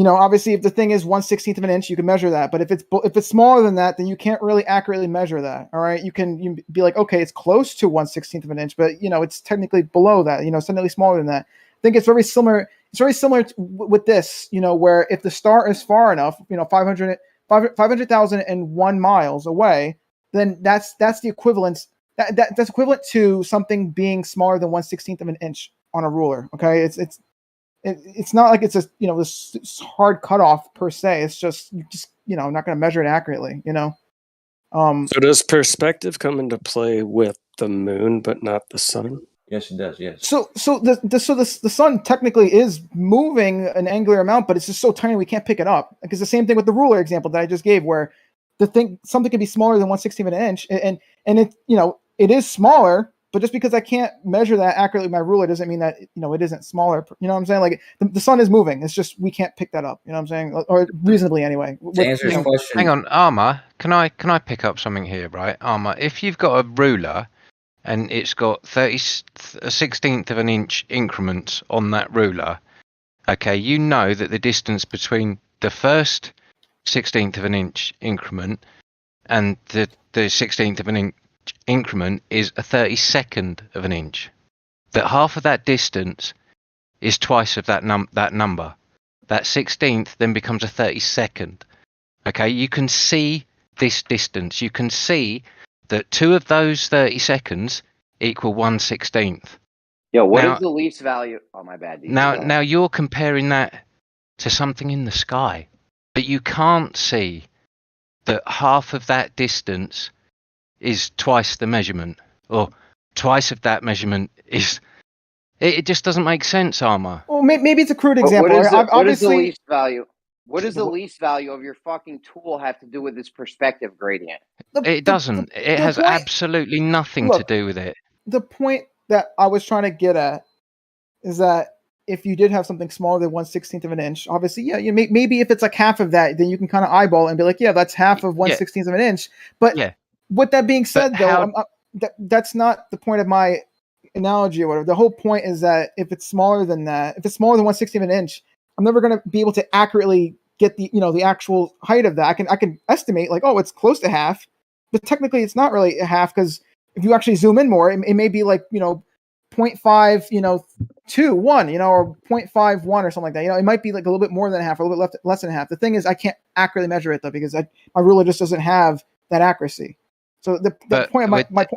obviously if the thing is 1/16 of an inch, you can measure that. But if it's smaller than that, then you can't really accurately measure that. All right, you can be like, okay, it's close to 1/16 of an inch, but it's technically below that. It's technically smaller than that. I think it's very similar. It's very similar with this. Where if the star is far enough, 500,001 miles away, then that's the equivalent. That's equivalent to something being smaller than 1/16 of an inch on a ruler. Okay, it's not like it's a this hard cutoff per se. It's just I'm not going to measure it accurately. So does perspective come into play with the moon, but not the sun? Yes, it does. Yes. So the sun technically is moving an angular amount, but it's just so tiny we can't pick it up. Because the same thing with the ruler example that I just gave, where something can be smaller than 1/16 of an inch, and it it is smaller. But just because I can't measure that accurately with my ruler doesn't mean that it isn't smaller. You know what I'm saying? Like the sun is moving. It's just we can't pick that up. You know what I'm saying? Or reasonably anyway. To answer your question, hang on, Arma. Can I pick up something here, right? Arma, if you've got a ruler and it's got a 16th of an inch increments on that ruler, okay, you know that the distance between the first 16th of an inch increment and the 16th of an inch increment is a 32nd of an inch. That half of that distance is twice of that number. That 16th then becomes a 32nd. Okay, you can see this distance. You can see that 2 of those 30 equal 1/16. Yo, what is the least value? Oh, my bad. Now you're comparing that to something in the sky, but you can't see that half of that distance is twice the measurement, or twice of that measurement is. It just doesn't make sense, Arma. Well, maybe it's a crude example. What is the least value? What does the least value of your fucking tool have to do with this perspective gradient? It doesn't. It has absolutely nothing to do with it. The point that I was trying to get at is that if you did have something smaller than 1/16 of an inch, obviously, yeah, maybe if it's like half of that, then you can kind of eyeball it and be like, yeah, that's half of 1/16 of an inch. But with that being said, though, that's not the point of my analogy or whatever. The whole point is that if it's smaller than that, if it's smaller than 1/16 of an inch, I'm never going to be able to accurately get the actual height of that. I can estimate like, oh, it's close to half, but technically it's not really a half because If you actually zoom in more, it may be like 0.5, 2, 1, or 0.51 or something like that. It might be like a little bit more than half, or a little bit less than half. The thing is, I can't accurately measure it though because my ruler just doesn't have that accuracy. So the point of my point.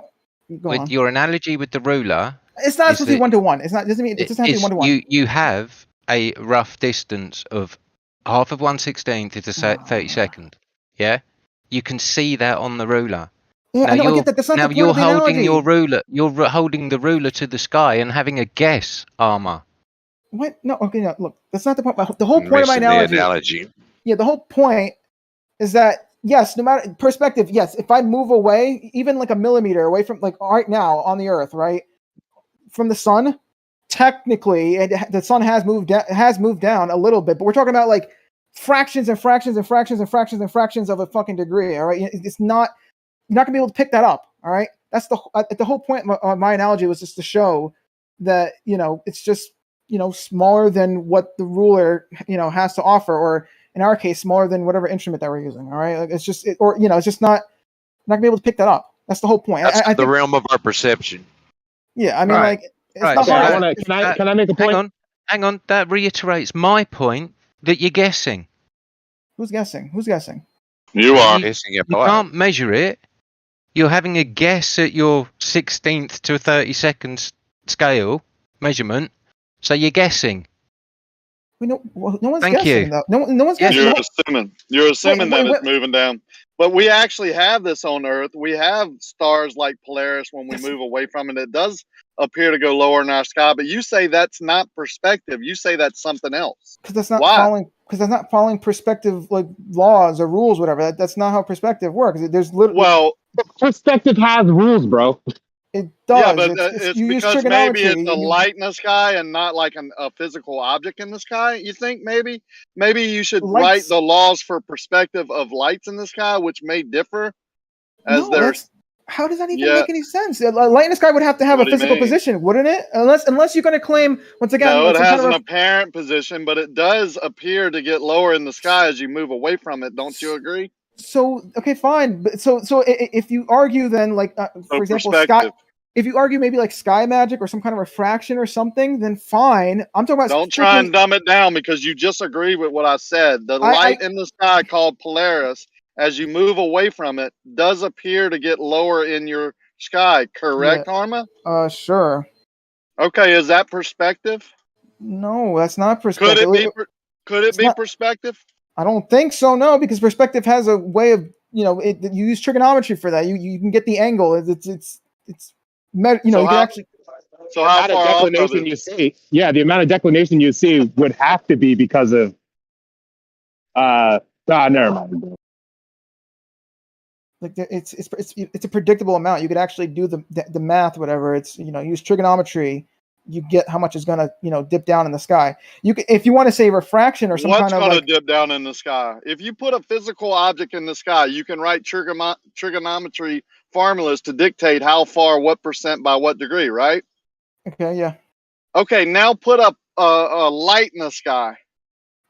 With your analogy with the ruler, it's not supposed to be 1 to 1. It's not. Doesn't mean it doesn't have to be 1 to 1. You have a rough distance of half of 1/16 is a 32nd. Yeah, you can see that on the ruler. Yeah, now I know. I get that. That's not the point of the holding analogy. your ruler. You're holding the ruler to the sky and having a guess, Armor. What? No. Okay. No. Look, that's not the point. The whole point of my analogy. Yeah. The whole point is that yes, no matter perspective. Yes, if I move away, even like a millimeter away from like right now on the Earth, right from the sun, technically, the sun has moved down a little bit, but we're talking about like fractions and fractions and fractions and fractions and fractions of a fucking degree. All right, it's not. You're not gonna be able to pick that up. All right, that's the whole point of my analogy was just to show that it's just smaller than what the ruler has to offer, or in our case smaller than whatever instrument that we're using. All right, like it's just it's just not gonna be able to pick that up. That's the whole point. That's I the think, realm of our perception. Yeah, I mean, like it's not hard. Can I make a point? Hang on. That reiterates my point that you're guessing. Who's guessing? Who's guessing? You are. You can't measure it. You're having a guess at your 16th to 32nd scale measurement, so you're guessing. No one's Thank guessing. you. Though. No one's guessing. You're assuming that it's moving down. But we actually have this on Earth. We have stars like Polaris. When we move away from it, it does appear to go lower in our sky. But you say that's not perspective. You say that's something else. Because that's not following. Because that's not following perspective like laws or rules, whatever. That's not how perspective works. There's literally perspective has rules, bro. It does. Yeah, but it's because maybe it's a light in the sky and not like a physical object in the sky. You think maybe you should write the laws for perspective of lights in the sky, which may differ. How does that even make any sense? A light in the sky would have to have a physical position, wouldn't it? Unless you're going to claim once again. No, it has an apparent position, but it does appear to get lower in the sky as you move away from it. Don't you agree? So okay, fine. But so if you argue then like for example, if you argue maybe like sky magic or some kind of refraction or something, then fine. I'm talking about. Don't try and dumb it down because you just agree with what I said. The light in the sky called Polaris, as you move away from it, does appear to get lower in your sky. Correct, Arma? Sure. Okay, is that perspective? No, that's not perspective. Could it be perspective? I don't think so. No, because perspective has a way of you use trigonometry for that. You can get the angle. It's you can actually. So how far off declination you see? Yeah, the amount of declination you see would have to be because of. Never mind. Like it's a predictable amount. You could actually do the math, whatever. It's use trigonometry. You get how much is gonna dip down in the sky. You can, if you want to say refraction or some kind of what's gonna dip down in the sky. If you put a physical object in the sky, you can write trigonometry formulas to dictate how far, what percent by what degree, right? Okay, yeah. Okay, now put up a light in the sky.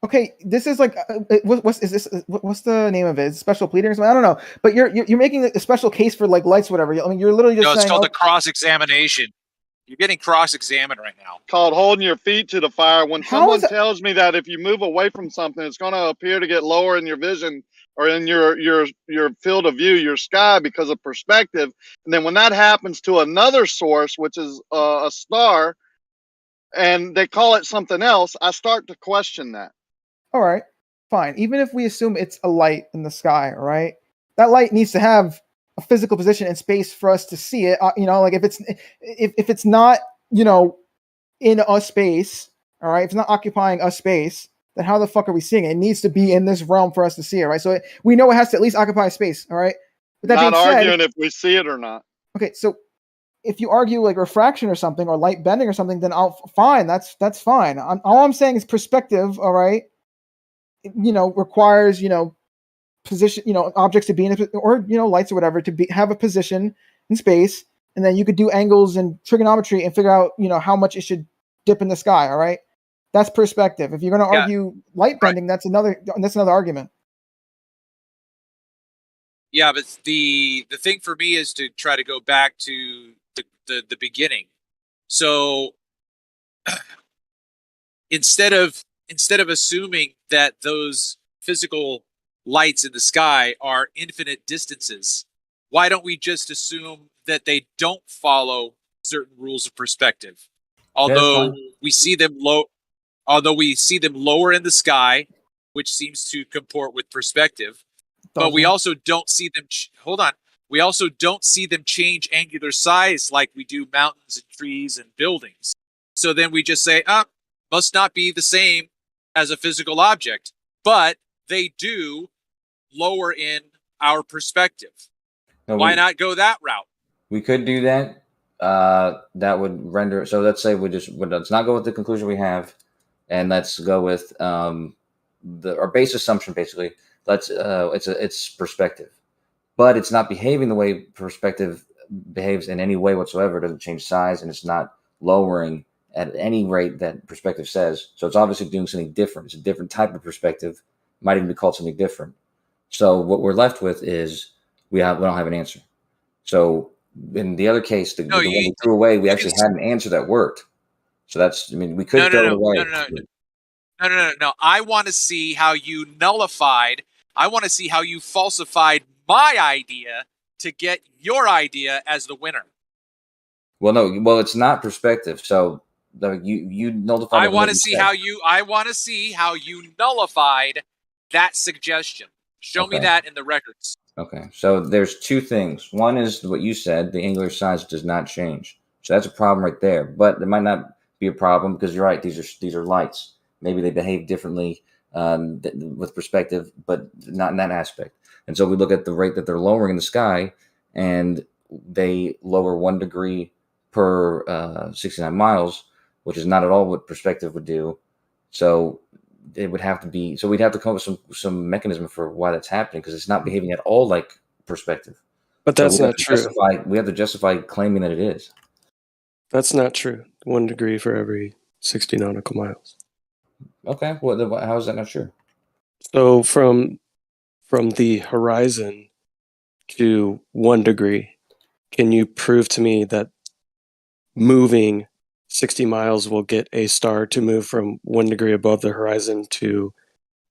Okay, this is like what's the name of it? Is it special pleading or something? I don't know. But you're making a special case for like lights, whatever. I mean, you're literally just saying. It's called the cross-examination. You're getting cross-examined right now. Called holding your feet to the fire. When someone tells me that if you move away from something, it's going to appear to get lower in your vision or in your field of view, your sky, because of perspective. And then when that happens to another source, which is a star, and they call it something else, I start to question that. All right, fine. Even if we assume it's a light in the sky, all right, that light needs to have a physical position in space for us to see it. Like if it's not, in a space, all right, if it's not occupying a space, then how the fuck are we seeing it? It needs to be in this realm for us to see it, right? So we know it has to at least occupy space, all right? But that not arguing if we see it or not. Okay, so if you argue like refraction or something or light bending or something, then fine. That's fine. All I'm saying is perspective, all right? Requires position, objects to be in a, or lights or whatever to have a position in space, and then you could do angles and trigonometry and figure out how much it should dip in the sky. All right, that's perspective. If you're going to argue light bending, that's another argument. Yeah, but the thing for me is to try to go back to the beginning. So instead of assuming that those physical lights in the sky are infinite distances, why don't we just assume that they don't follow certain rules of perspective? Although we see them lower in the sky, which seems to comport with perspective, but we also don't see them. Hold on. We also don't see them change angular size like we do mountains and trees and buildings. So then we just say, must not be the same as a physical object, but they do lower in our perspective. No, Why not go that route? We could do that. That would render. So let's say let's not go with the conclusion we have, and let's go with our base assumption. Basically, it's perspective, but it's not behaving the way perspective behaves in any way whatsoever. It doesn't change size, and it's not lowering at any rate that perspective says. So it's obviously doing something different. It's a different type of perspective. Might even be called something different. So what we're left with is we don't have an answer. So in the other case, the one we threw away, we actually had an answer that worked. So that's, I mean, we could throw it away. No. I want to see how you nullified. I want to see how you falsified my idea to get your idea as the winner. Well, no. Well, it's not perspective. So you nullified. I want to see how you nullified that suggestion. Show me that in the records. Okay. So there's two things. One is what you said. The angular size does not change. So that's a problem right there. But it might not be a problem because you're right. These are lights. Maybe they behave differently with perspective, but not in that aspect. And so we look at the rate that they're lowering in the sky, and they lower 1 degree per 69 miles, which is not at all what perspective would do. So it would have to be. So we'd have to come up with some mechanism for why that's happening, because it's not behaving at all like perspective. But that's not true. We have to justify claiming that it is. That's not true. 1 degree for every 60 nautical miles. Okay. Well, how is that not true? So from the horizon to 1 degree, can you prove to me that moving 60 miles will get a star to move from 1 degree above the horizon to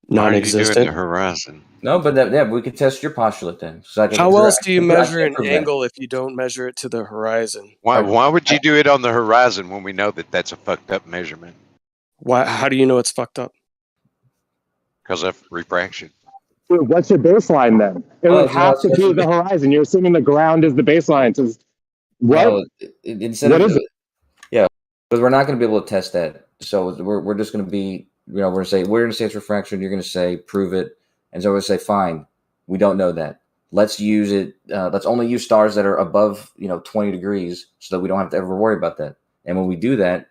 non-existent? Why are you doing the horizon? No, but we could test your postulate then. So how else do you measure an angle if you don't measure it to the horizon? Why would you do it on the horizon when we know that that's a fucked up measurement? Why? How do you know it's fucked up? Because of refraction. Dude, what's your baseline then? It would have to be the horizon. You're assuming the ground is the baseline. So what? Well, what is it? Yeah, but we're not going to be able to test that. So we're just going to be, we're going to say it's refraction. You're going to say prove it, and so we're going to say fine. We don't know that. Let's use it. Let's only use stars that are above 20 degrees, so that we don't have to ever worry about that. And when we do that,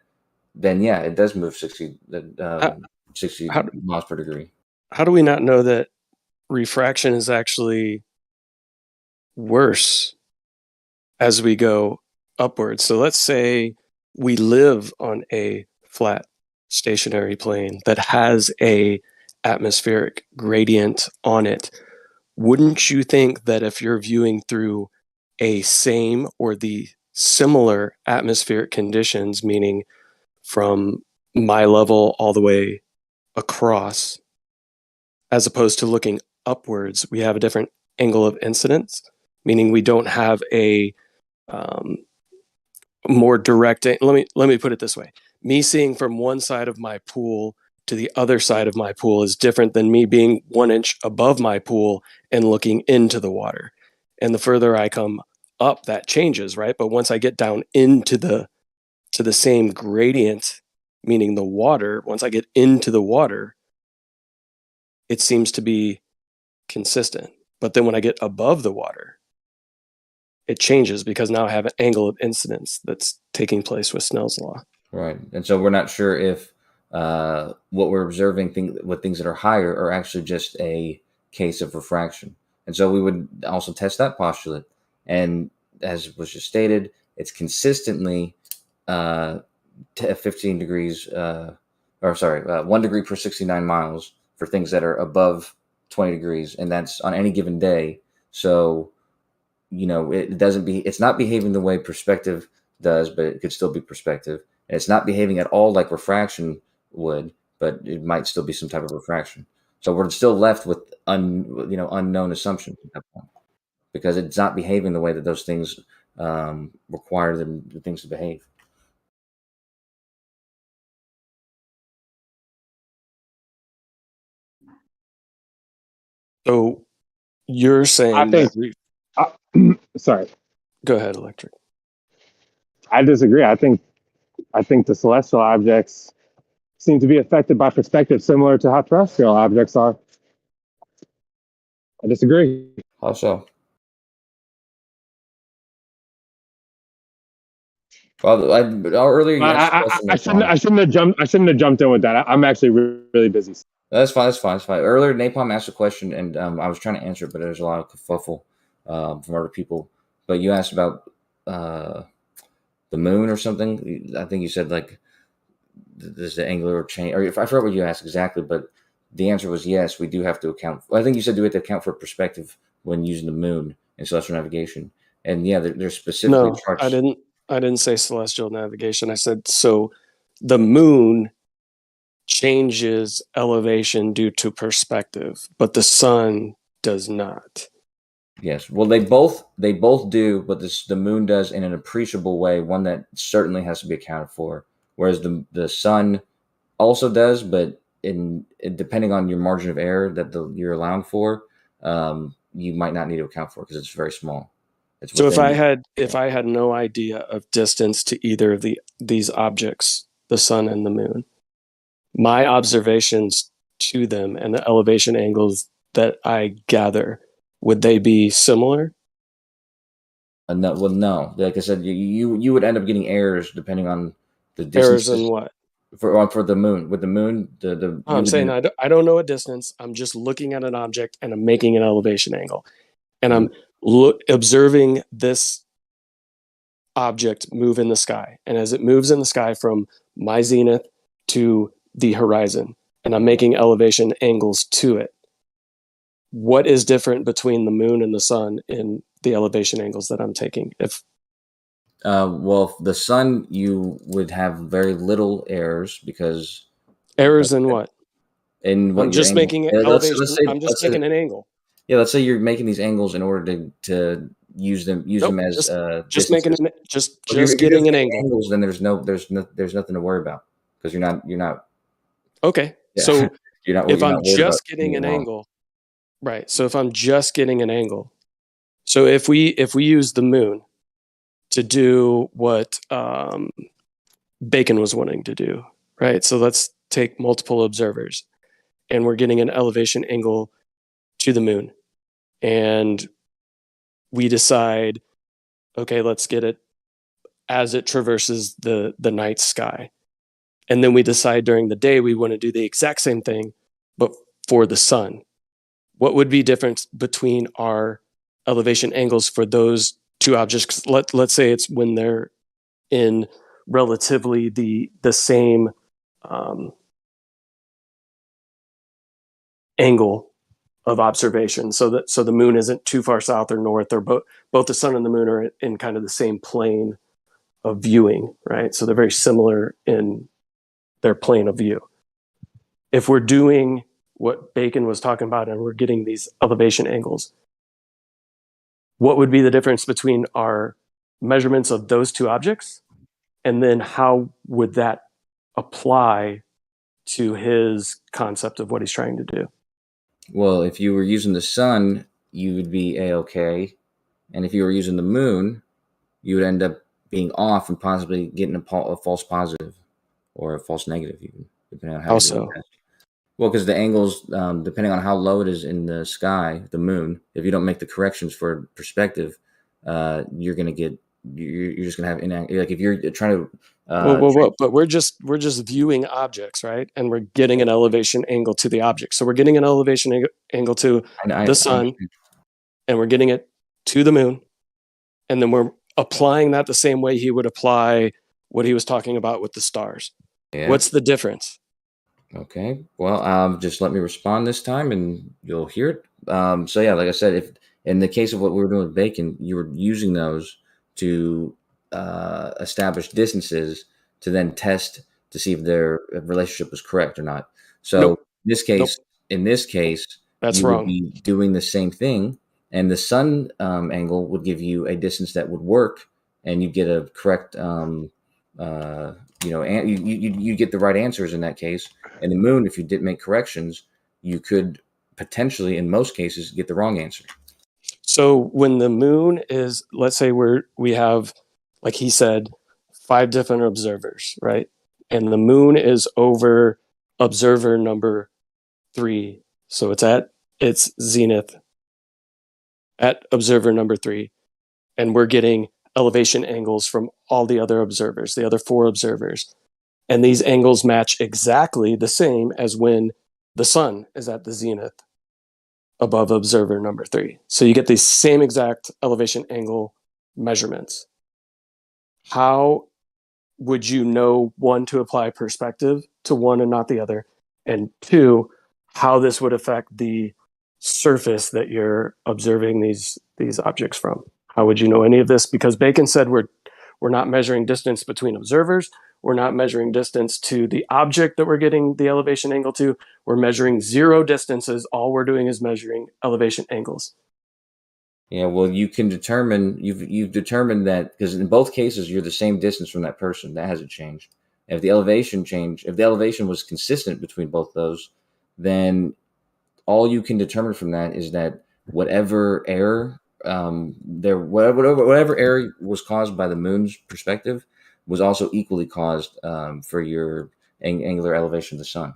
then yeah, it does move 60 miles per degree. How do we not know that refraction is actually worse as we go upwards? So let's say we live on a flat stationary plane that has a atmospheric gradient on it. Wouldn't you think that if you're viewing through a same or the similar atmospheric conditions, meaning from my level all the way across, as opposed to looking upwards, we have a different angle of incidence, meaning we don't have a more direct. Let me put it this way: me seeing from one side of my pool to the other side of my pool is different than me being 1 inch above my pool and looking into the water. And the further I come up, that changes, right? But once I get down into the same gradient, meaning the water, once I get into the water, it seems to be consistent. But then when I get above the water, it changes because now I have an angle of incidence that's taking place with Snell's law. Right. And so we're not sure if what we're observing with things that are higher are actually just a case of refraction. And so we would also test that postulate. And as was just stated, it's consistently 15 degrees, 1 degree per 69 miles for things that are above 20 degrees. And that's on any given day. So, it's not behaving the way perspective does, but it could still be perspective. And it's not behaving at all like refraction would, but it might still be some type of refraction. So we're still left with unknown assumptions at that point, because it's not behaving the way that those things require the things to behave. So you're saying I think. Sorry. Go ahead, Electric. I disagree. I think the celestial objects seem to be affected by perspective, similar to how terrestrial objects are. I disagree. How so? Well, earlier you asked I shouldn't have jumped in with that. I'm actually really busy. That's fine. Earlier, Napalm asked a question, and I was trying to answer it, but there's a lot of kerfuffle from other people. But you asked about the moon or something. I think you said like, does the angular change? Or I forgot what you asked exactly, but the answer was yes. We do have to account. I think you said we have to account for perspective when using the moon in celestial navigation. And yeah, there's specifically charts. I didn't say celestial navigation. I said so. The moon changes elevation due to perspective, but the sun does not. Yes. Well, they both do, but the moon does in an appreciable way, one that certainly has to be accounted for. Whereas the sun also does, but depending on your margin of error that you're allowing for, you might not need to account for because it's very small. So if I had no idea of distance to either of these objects, the sun and the moon, my observations to them and the elevation angles that I gather, would they be similar? No. Well, no. Like I said, you would end up getting errors depending on the distance. Errors in what? For the moon. With the moon, I'm saying I don't know a distance. I'm just looking at an object and I'm making an elevation angle, and I'm observing this object move in the sky. And as it moves in the sky from my zenith to the horizon, and I'm making elevation angles to it, what is different between the moon and the sun in the elevation angles that I'm taking? Well, the sun, you would have very little errors because errors in what? In what I'm just making elevation. I'm just making an angle. Yeah, let's say you're making these angles in order to use them as just making just getting an angle. Angles, then there's nothing to worry about because you're not. Okay, yeah. so if I'm not just getting an angle, right? So if I'm just getting an angle, so if we use the moon to do what Bacon was wanting to do, right? So let's take multiple observers, and we're getting an elevation angle to the moon, and we decide, okay, let's get it as it traverses the night sky. And then we decide during the day we want to do the exact same thing, but for the sun. What would be different between our elevation angles for those two objects? Let's say it's when they're in relatively the same angle of observation, so the moon isn't too far south or north, or both the sun and the moon are in kind of the same plane of viewing, right? So they're very similar in their plane of view. If we're doing what Bacon was talking about and we're getting these elevation angles, what would be the difference between our measurements of those two objects, and then how would that apply to his concept of what he's trying to do? Well, if you were using the sun, you would be A-okay. And if you were using the moon, you would end up being off and possibly getting a false positive or a false negative, even, depending on how. How so? Well, because the angles, depending on how low it is in the sky, the moon, if you don't make the corrections for perspective, you're going to get, you're just going to have, like if you're trying to, but we're just viewing objects, right? And we're getting an elevation angle to the object. So we're getting an elevation angle to the sun, and we're getting it to the moon, and then we're applying that the same way he would apply what he was talking about with the stars. Yeah. What's the difference? Okay, well, just let me respond this time, and you'll hear it. So yeah, like I said, In the case of what we were doing with Bacon, you were using those to establish distances to then test to see if their relationship was correct or not. So Nope. in this case, That's you wrong. would be doing the same thing, and the sun angle would give you a distance that would work, and you get a correct, you get the right answers in that case. And the moon, if you didn't make corrections, you could potentially, in most cases, get the wrong answer. So when the moon is, let's say we have, like he said, 5 different observers, right? And the moon is over observer number 3. So it's at its zenith at observer number 3. And we're getting elevation angles from all the other observers, the other 4 observers. And these angles match exactly the same as when the sun is at the zenith above observer number 3. So you get the same exact elevation angle measurements. How would you know, 1, to apply perspective to one and not the other, and 2, how this would affect the surface that you're observing these objects from? How would you know any of this? Because Bacon said we're not measuring distance between observers. We're not measuring distance to the object that we're getting the elevation angle to. We're measuring 0 distances. All we're doing is measuring elevation angles. Yeah, well, you can determine, you've determined that, because in both cases, you're the same distance from that person. That hasn't changed. If the elevation was consistent between both those, then all you can determine from that is that whatever error whatever error was caused by the moon's perspective was also equally caused for your angular elevation of the sun.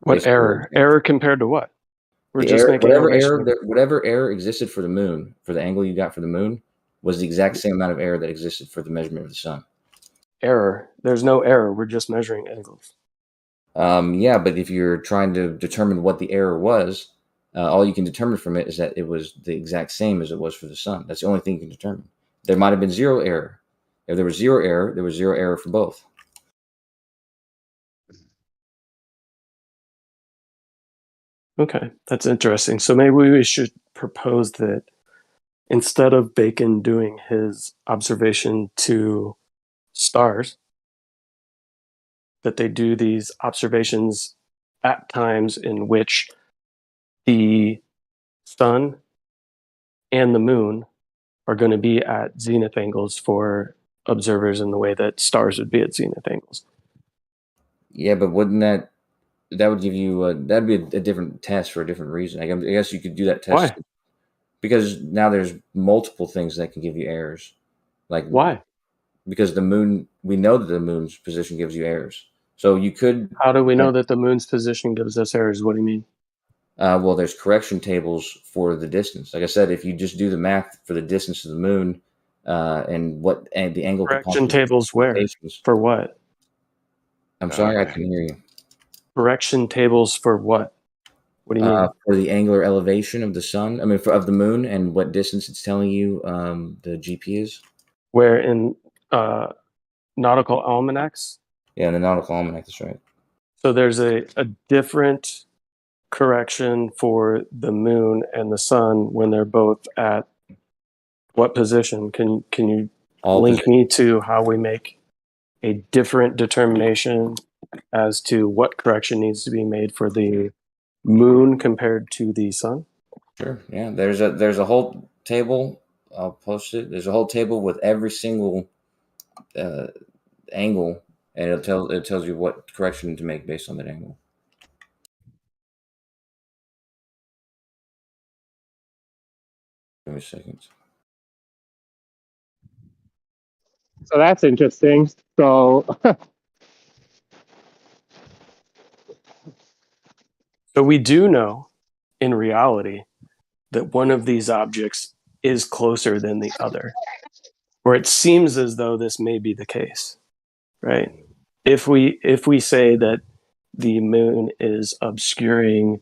What error? Error compared to what? We're just making whatever error existed for the moon, for the angle you got for the moon, was the exact same amount of error that existed for the measurement of the sun. Error? There's no error. We're just measuring angles. Yeah, but if you're trying to determine what the error was, all you can determine from it is that it was the exact same as it was for the sun. That's the only thing you can determine. There might have been 0 error. If there was 0 error, there was 0 error for both. Okay, that's interesting. So maybe we should propose that instead of Bacon doing his observation to stars, that they do these observations at times in which the sun and the moon are going to be at zenith angles for observers in the way that stars would be at zenith angles. Yeah, but wouldn't that would give you that'd be a different test for a different reason? I guess you could do that test. Why? Because now there's multiple things that can give you errors. Like why? Because the moon, we know that the moon's position gives you errors. So you could. How do we know that the moon's position gives us errors? What do you mean? Well, there's correction tables for the distance. Like I said, if you just do the math for the distance of the moon and the angle. Correction tables where? For what? I'm sorry, I couldn't hear you. Correction tables for what? What do you mean? For the angular elevation of the sun. I mean, of the moon and what distance it's telling you the GP is. Where in nautical almanacs? Yeah, in the nautical almanac, that's right. So there's a different correction for the moon and the sun when they're both at what position? Can you link me to how we make a different determination as to what correction needs to be made for the moon compared to the sun? Sure. Yeah. There's a whole table. I'll post it. There's a whole table with every single angle, and it tells you what correction to make based on that angle. Give me a second. So that's interesting. So So we do know in reality that one of these objects is closer than the other, or it seems as though this may be the case, right? If we say that the moon is obscuring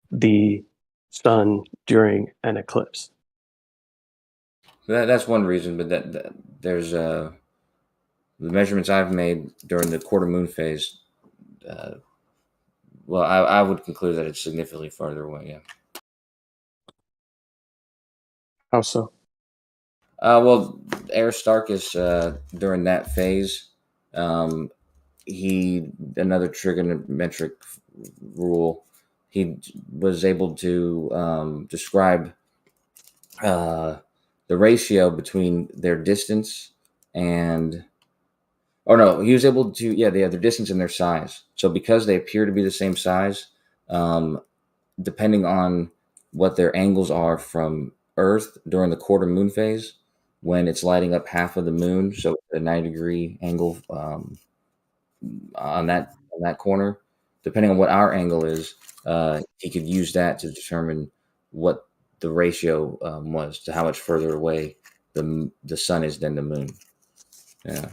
the sun during an eclipse. That's one reason, but there's the measurements I've made during the quarter moon phase. Well, I would conclude that it's significantly farther away. Yeah. How so? Well, Aristarchus, during that phase, another trigonometric rule, he was able to describe the ratio between their distance and, oh no, he was able to, their distance and their size. So because they appear to be the same size, depending on what their angles are from Earth during the quarter moon phase, when it's lighting up half of the moon, so a 90-degree angle on that corner, depending on what our angle is, he could use that to determine what the ratio was to how much further away the sun is than the moon. Yeah,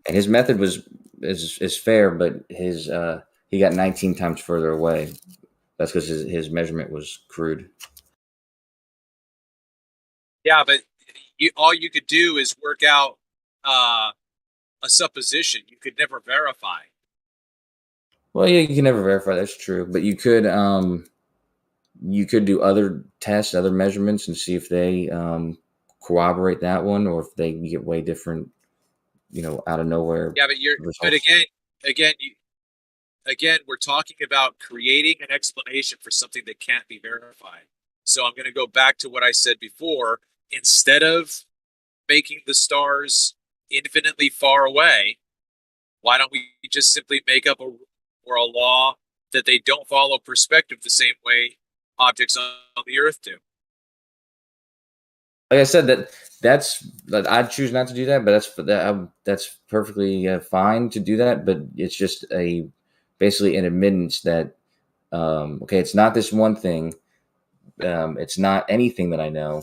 and his method is fair, but he got 19 times further away. That's because his measurement was crude. Yeah, but all you could do is work out a supposition. You could never verify. Well, yeah, you can never verify. That's true, but you could do other tests, other measurements, and see if they corroborate that one, or if they get way different, out of nowhere. Yeah, but again, we're talking about creating an explanation for something that can't be verified. So I'm going to go back to what I said before. Instead of making the stars infinitely far away, why don't we just simply make up a law that they don't follow perspective the same way objects on the Earth do? Like I said, I'd choose not to do that, but that's perfectly fine to do that. But it's just basically an admittance that it's not this one thing, it's not anything that I know,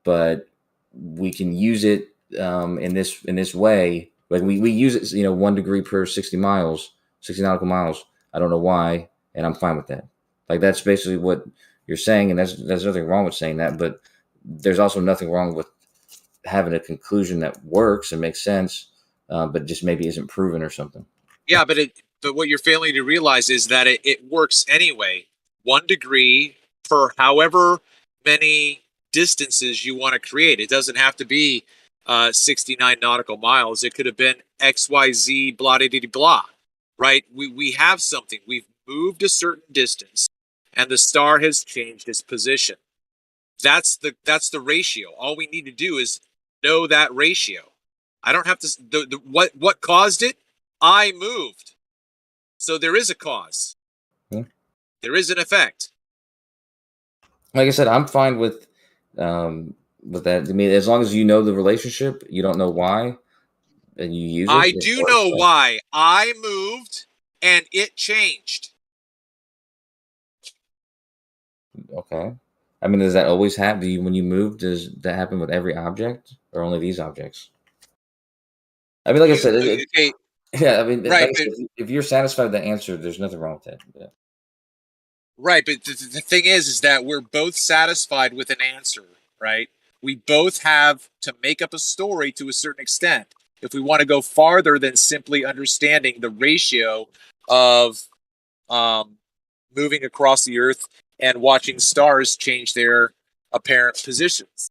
but we can use it in this way. Like we use it, 1 degree per 60 nautical miles. I don't know why, and I'm fine with that. Like that's basically what you're saying, and there's nothing wrong with saying that, but there's also nothing wrong with having a conclusion that works and makes sense, but just maybe isn't proven or something. Yeah, but what you're failing to realize is that it works anyway. 1 degree per however many distances you want to create. It doesn't have to be 69 nautical miles. It could have been XYZ blah blah blah. Right? We have something. We've moved a certain distance, and the star has changed its position. That's the ratio. All we need to do is know that ratio. I don't have to. What caused it? I moved. So there is a cause. There is an effect. Like I said, I'm fine with that. I mean, as long as you know the relationship, you don't know why, and you use it. I do know why. I moved, and it changed. Okay. I mean, does that always happen? When you move, does that happen with every object, or only these objects? I mean, like I said, yeah. I mean, right, like I said, if you're satisfied with the answer, there's nothing wrong with that. Yeah. Right, but the thing is that we're both satisfied with an answer, right? We both have to make up a story to a certain extent. If we want to go farther than simply understanding the ratio of moving across the Earth and watching stars change their apparent positions.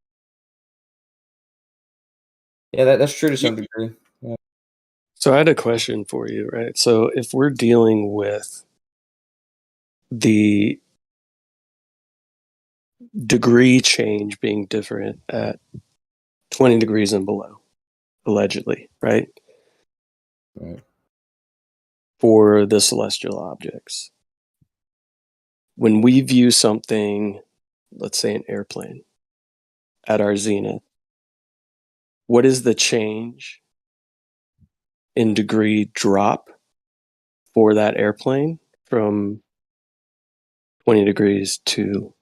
Yeah, that's true to some degree. Yeah. So I had a question for you, right? So if we're dealing with the degree change being different at 20 degrees and below, allegedly, right? Right. For the celestial objects. When we view something, let's say an airplane, at our zenith, what is the change in degree drop for that airplane from 20 degrees to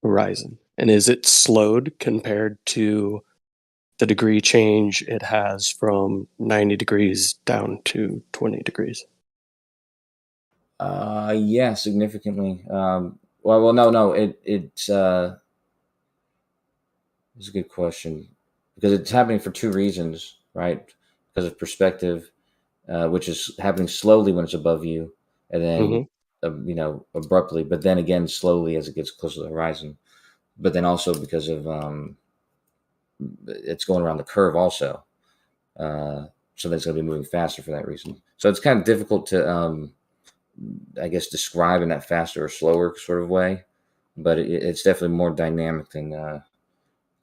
horizon? And is it slowed compared to the degree change it has from 90 degrees down to 20 degrees? Yeah, significantly. Well, no. It's a good question, because it's happening for two reasons, right? Because of perspective, which is happening slowly when it's above you, and then abruptly, but then again slowly as it gets closer to the horizon. but then also because of it's going around the curve also. So that's going to be moving faster for that reason. So it's kind of difficult to, I guess, describe in that faster or slower sort of way, but it's definitely more dynamic than the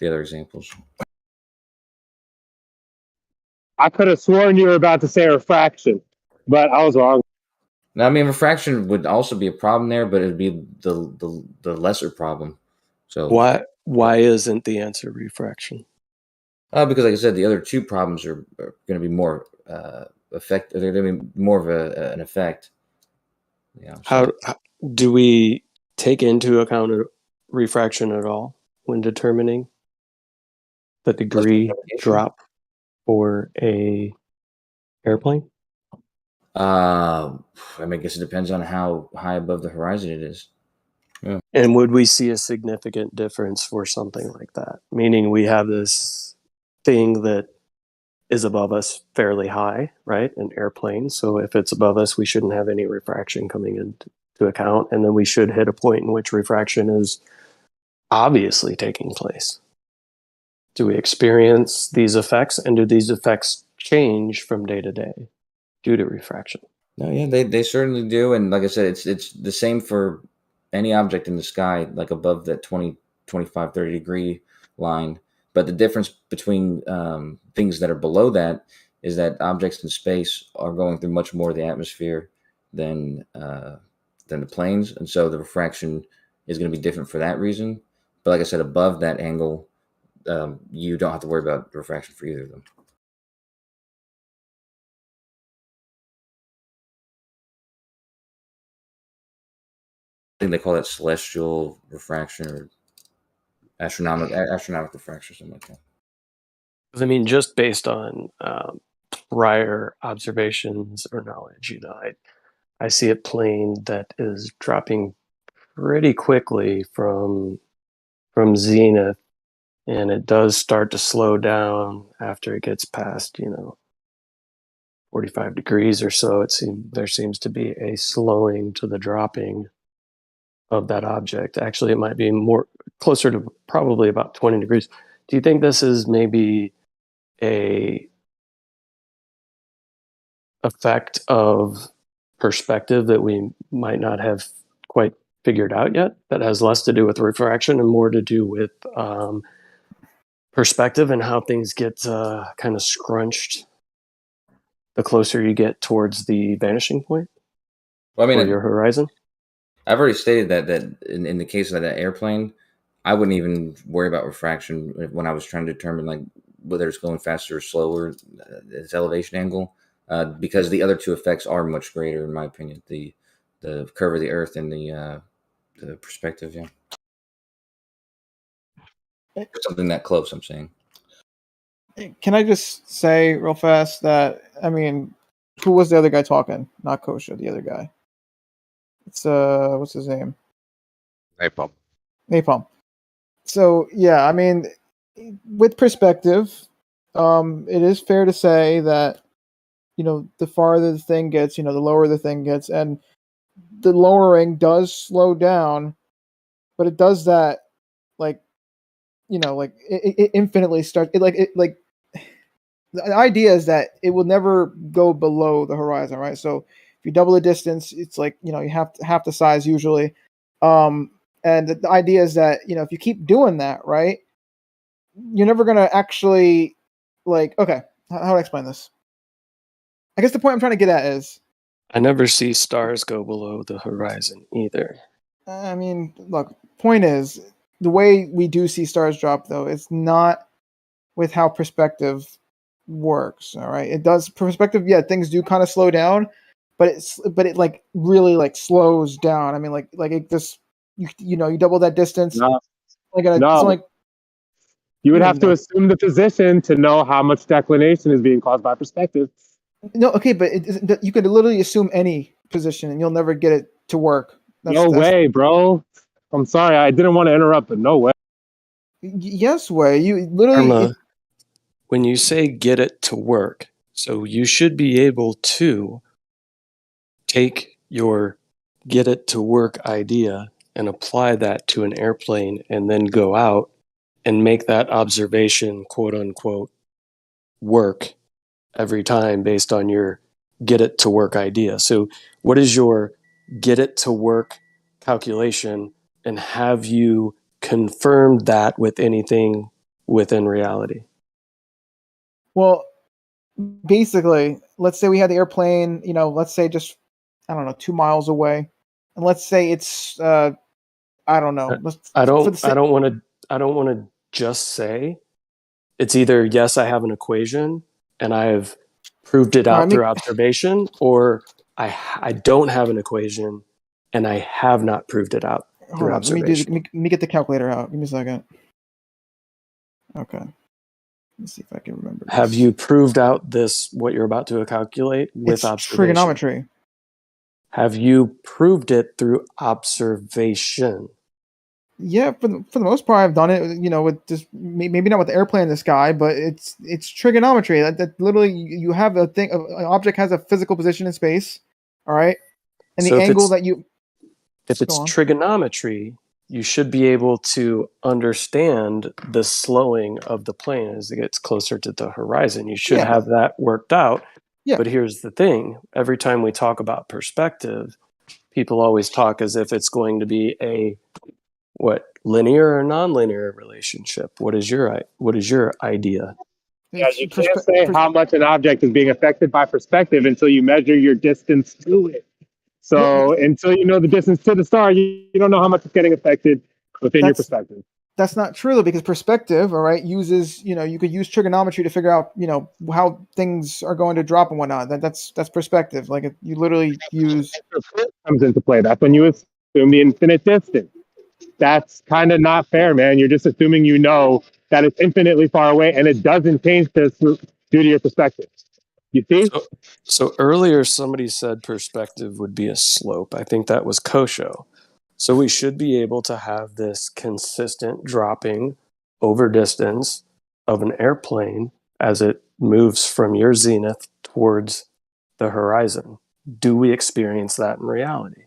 other examples. I could have sworn you were about to say refraction, but I was wrong. Now, I mean, refraction would also be a problem there, but it'd be the lesser problem. So why isn't the answer refraction? Because, like I said, the other two problems are going to be more effect. They're going to be more of an effect. Yeah. So. How do we take into account refraction at all when determining the degree drop for a airplane? I mean, I guess it depends on how high above the horizon it is. Yeah. And would we see a significant difference for something like that? Meaning we have this thing that is above us fairly high, right? An airplane. So if it's above us, we shouldn't have any refraction coming into account. And then we should hit a point in which refraction is obviously taking place. Do we experience these effects, and do these effects change from day to day due to refraction? No, yeah, they certainly do. And like I said, it's the same for any object in the sky, like above that 20, 25, 30 degree line. But the difference between things that are below that is that objects in space are going through much more of the atmosphere than the planes. And so the refraction is going to be different for that reason. But like I said, above that angle, you don't have to worry about refraction for either of them. I think they call that celestial refraction or astronomical refraction or something like that. I mean, just based on prior observations or knowledge, I see a plane that is dropping pretty quickly from zenith, and it does start to slow down after it gets past 45 degrees or so. There seems to be a slowing to the dropping of that object. Actually, it might be more closer to probably about 20 degrees. Do you think this is maybe a effect of perspective that we might not have quite figured out yet, that has less to do with refraction and more to do with perspective and how things get kind of scrunched the closer you get towards the vanishing point? Well, I mean, or your horizon? I've already stated that in the case of that airplane, I wouldn't even worry about refraction when I was trying to determine like whether it's going faster or slower, its elevation angle, because the other two effects are much greater, in my opinion. The curve of the Earth and the perspective, yeah. Something that close, I'm saying. Can I just say real fast that, I mean, who was the other guy talking? Not Kosha, the other guy. It's what's his name? Napalm. So yeah, I mean, with perspective, it is fair to say that the farther the thing gets, the lower the thing gets, and the lowering does slow down, but it does that like it infinitely starts. The idea is that it will never go below the horizon, right? So if you double the distance, it's like you have half the size usually. And the idea is that if you keep doing that, right, you're never gonna actually okay. How do I explain this? I guess the point I'm trying to get at is I never see stars go below the horizon either. I mean, look, point is the way we do see stars drop, though, it's not with how perspective works. All right, it does perspective. Yeah, things do kind of slow down, but it like really like slows down. I mean, like it just you double that distance. No. No. You would have to assume the position to know how much declination is being caused by perspective. No, okay, but you could literally assume any position and you'll never get it to work. No way, bro. I'm sorry, I didn't want to interrupt, but no way. Yes way. You literally... Karma, when you say get it to work, so you should be able to take your get it to work idea and apply that to an airplane and then go out and make that observation, quote unquote, work every time based on your get it to work idea. So what is your get it to work calculation, and have you confirmed that with anything within reality? Well, basically, let's say we had the airplane, let's say just, I don't know, 2 miles away. And let's say it's, I don't know. I don't want to just say it's either yes, I have an equation and I've proved it out through observation, or I don't have an equation and I have not proved it out through observation. Let me get the calculator out. Give me a second. Okay. Let's see if I can remember this. Have you proved out this, what you're about to calculate, with observation? Trigonometry. Have you proved it through observation? Yeah, for the most part, I've done it. With just maybe not with the airplane in the sky, but it's trigonometry. That literally you have a thing. An object has a physical position in space. All right, and so the angle that you. If it's trigonometry, you should be able to understand the slowing of the plane as it gets closer to the horizon. You should have that worked out. Yeah. But here's the thing. Every time we talk about perspective, people always talk as if it's going to be a linear or nonlinear relationship. What is your idea? Yeah, you can't say how much an object is being affected by perspective until you measure your distance to it. So until you know the distance to the star, you don't know how much it's getting affected within your perspective. That's not true though, because perspective, all right, uses, you could use trigonometry to figure out, how things are going to drop and whatnot. That's perspective. Like you literally use comes into play. That's when you assume the infinite distance. That's kind of not fair, man. You're just assuming that it's infinitely far away and it doesn't change this due to your perspective. You see? So earlier somebody said perspective would be a slope. I think that was Kosho. So we should be able to have this consistent dropping over distance of an airplane as it moves from your zenith towards the horizon. Do we experience that in reality?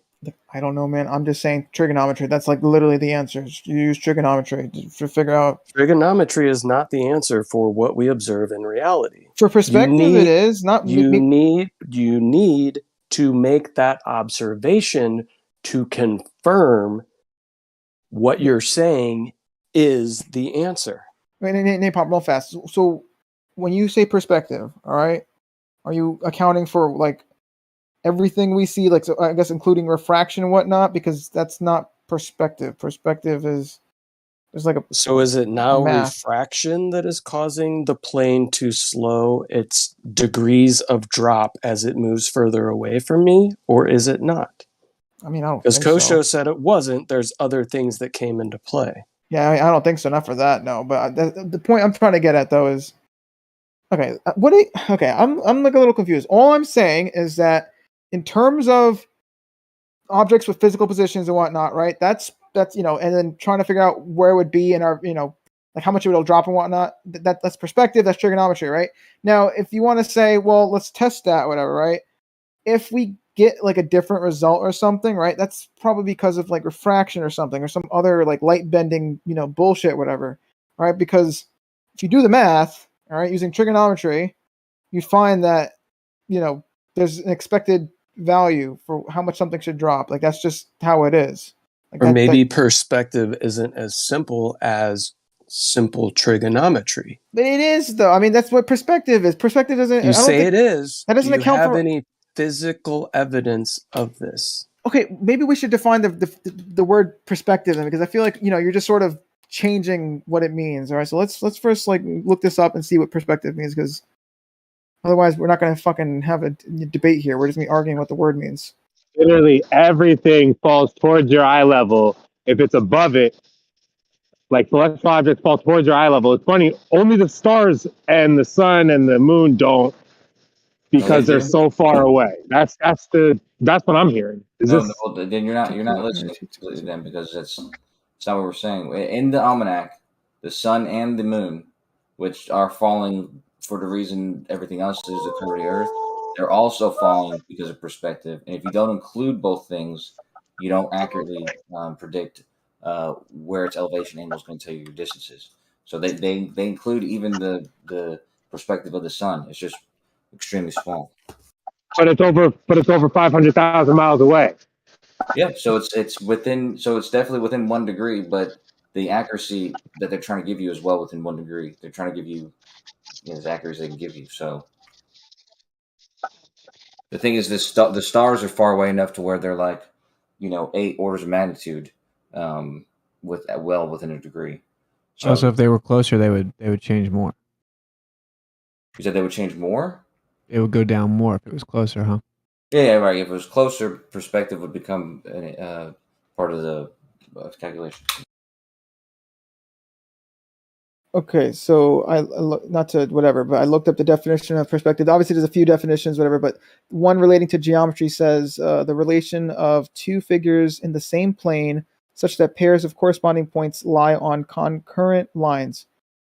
I don't know, man. I'm just saying trigonometry. That's like literally the answer. You use trigonometry to figure out. Trigonometry is not the answer for what we observe in reality. For perspective, it is not. You need to make that observation to confirm what you're saying is the answer. Wait, name pop real fast. So when you say perspective, all right, are you accounting for like everything we see, like, so I guess including refraction and whatnot, because that's not perspective. Perspective is like a. So is it now refraction that is causing the plane to slow its degrees of drop as it moves further away from me, or is it not? I mean, I don't. Because Kosho said it wasn't. There's other things that came into play. Yeah, I don't think so. Not for that, no. But the point I'm trying to get at though is, okay, I'm like a little confused. All I'm saying is that in terms of objects with physical positions and whatnot, right? That's and then trying to figure out where it would be in our, like how much it will drop and whatnot. That's perspective. That's trigonometry, right? Now, if you want to say, well, let's test that, whatever, right? If we get like a different result or something, right? That's probably because of like refraction or something, or some other like light bending, bullshit, whatever, right? Because if you do the math, all right, using trigonometry, you find that, there's an expected value for how much something should drop. Like that's just how it is. Like or maybe perspective isn't as simple as simple trigonometry. But it is though. I mean, that's what perspective is. Perspective doesn't. You say it is. That doesn't account for any physical evidence of this. Okay, maybe we should define the word perspective then, because I feel like you're just sort of changing what it means. All right, so let's first like look this up and see what perspective means, because otherwise we're not going to fucking have a debate here. We're just going to be arguing what the word means. Literally everything falls towards your eye level. If it's above it, like celestial objects fall towards your eye level. It's funny, only the stars and the sun and the moon don't, because they're so far away. That's what I'm hearing. Then you're not listening to them, because that's not what we're saying. In the almanac, the sun and the moon, which are falling for the reason everything else is occurring to the Earth, they're also falling because of perspective. And if you don't include both things, you don't accurately predict where its elevation angle is going to tell you your distances. So they include even the perspective of the sun. It's just extremely small. But it's over 500,000 miles away. Yeah, so it's within, so it's definitely within 1 degree, but the accuracy that they're trying to give you is well within 1 degree. They're trying to give you, as accurate as they can give you. So the thing is, the stars are far away enough to where they're like, 8 orders of magnitude, well within a degree. So if they were closer, they would change more. You said they would change more? It would go down more if it was closer, huh? Yeah, right. If it was closer, perspective would become part of the calculation. Okay, so I not to whatever, but I looked up the definition of perspective. Obviously, there's a few definitions, whatever, but one relating to geometry says the relation of two figures in the same plane, such that pairs of corresponding points lie on concurrent lines,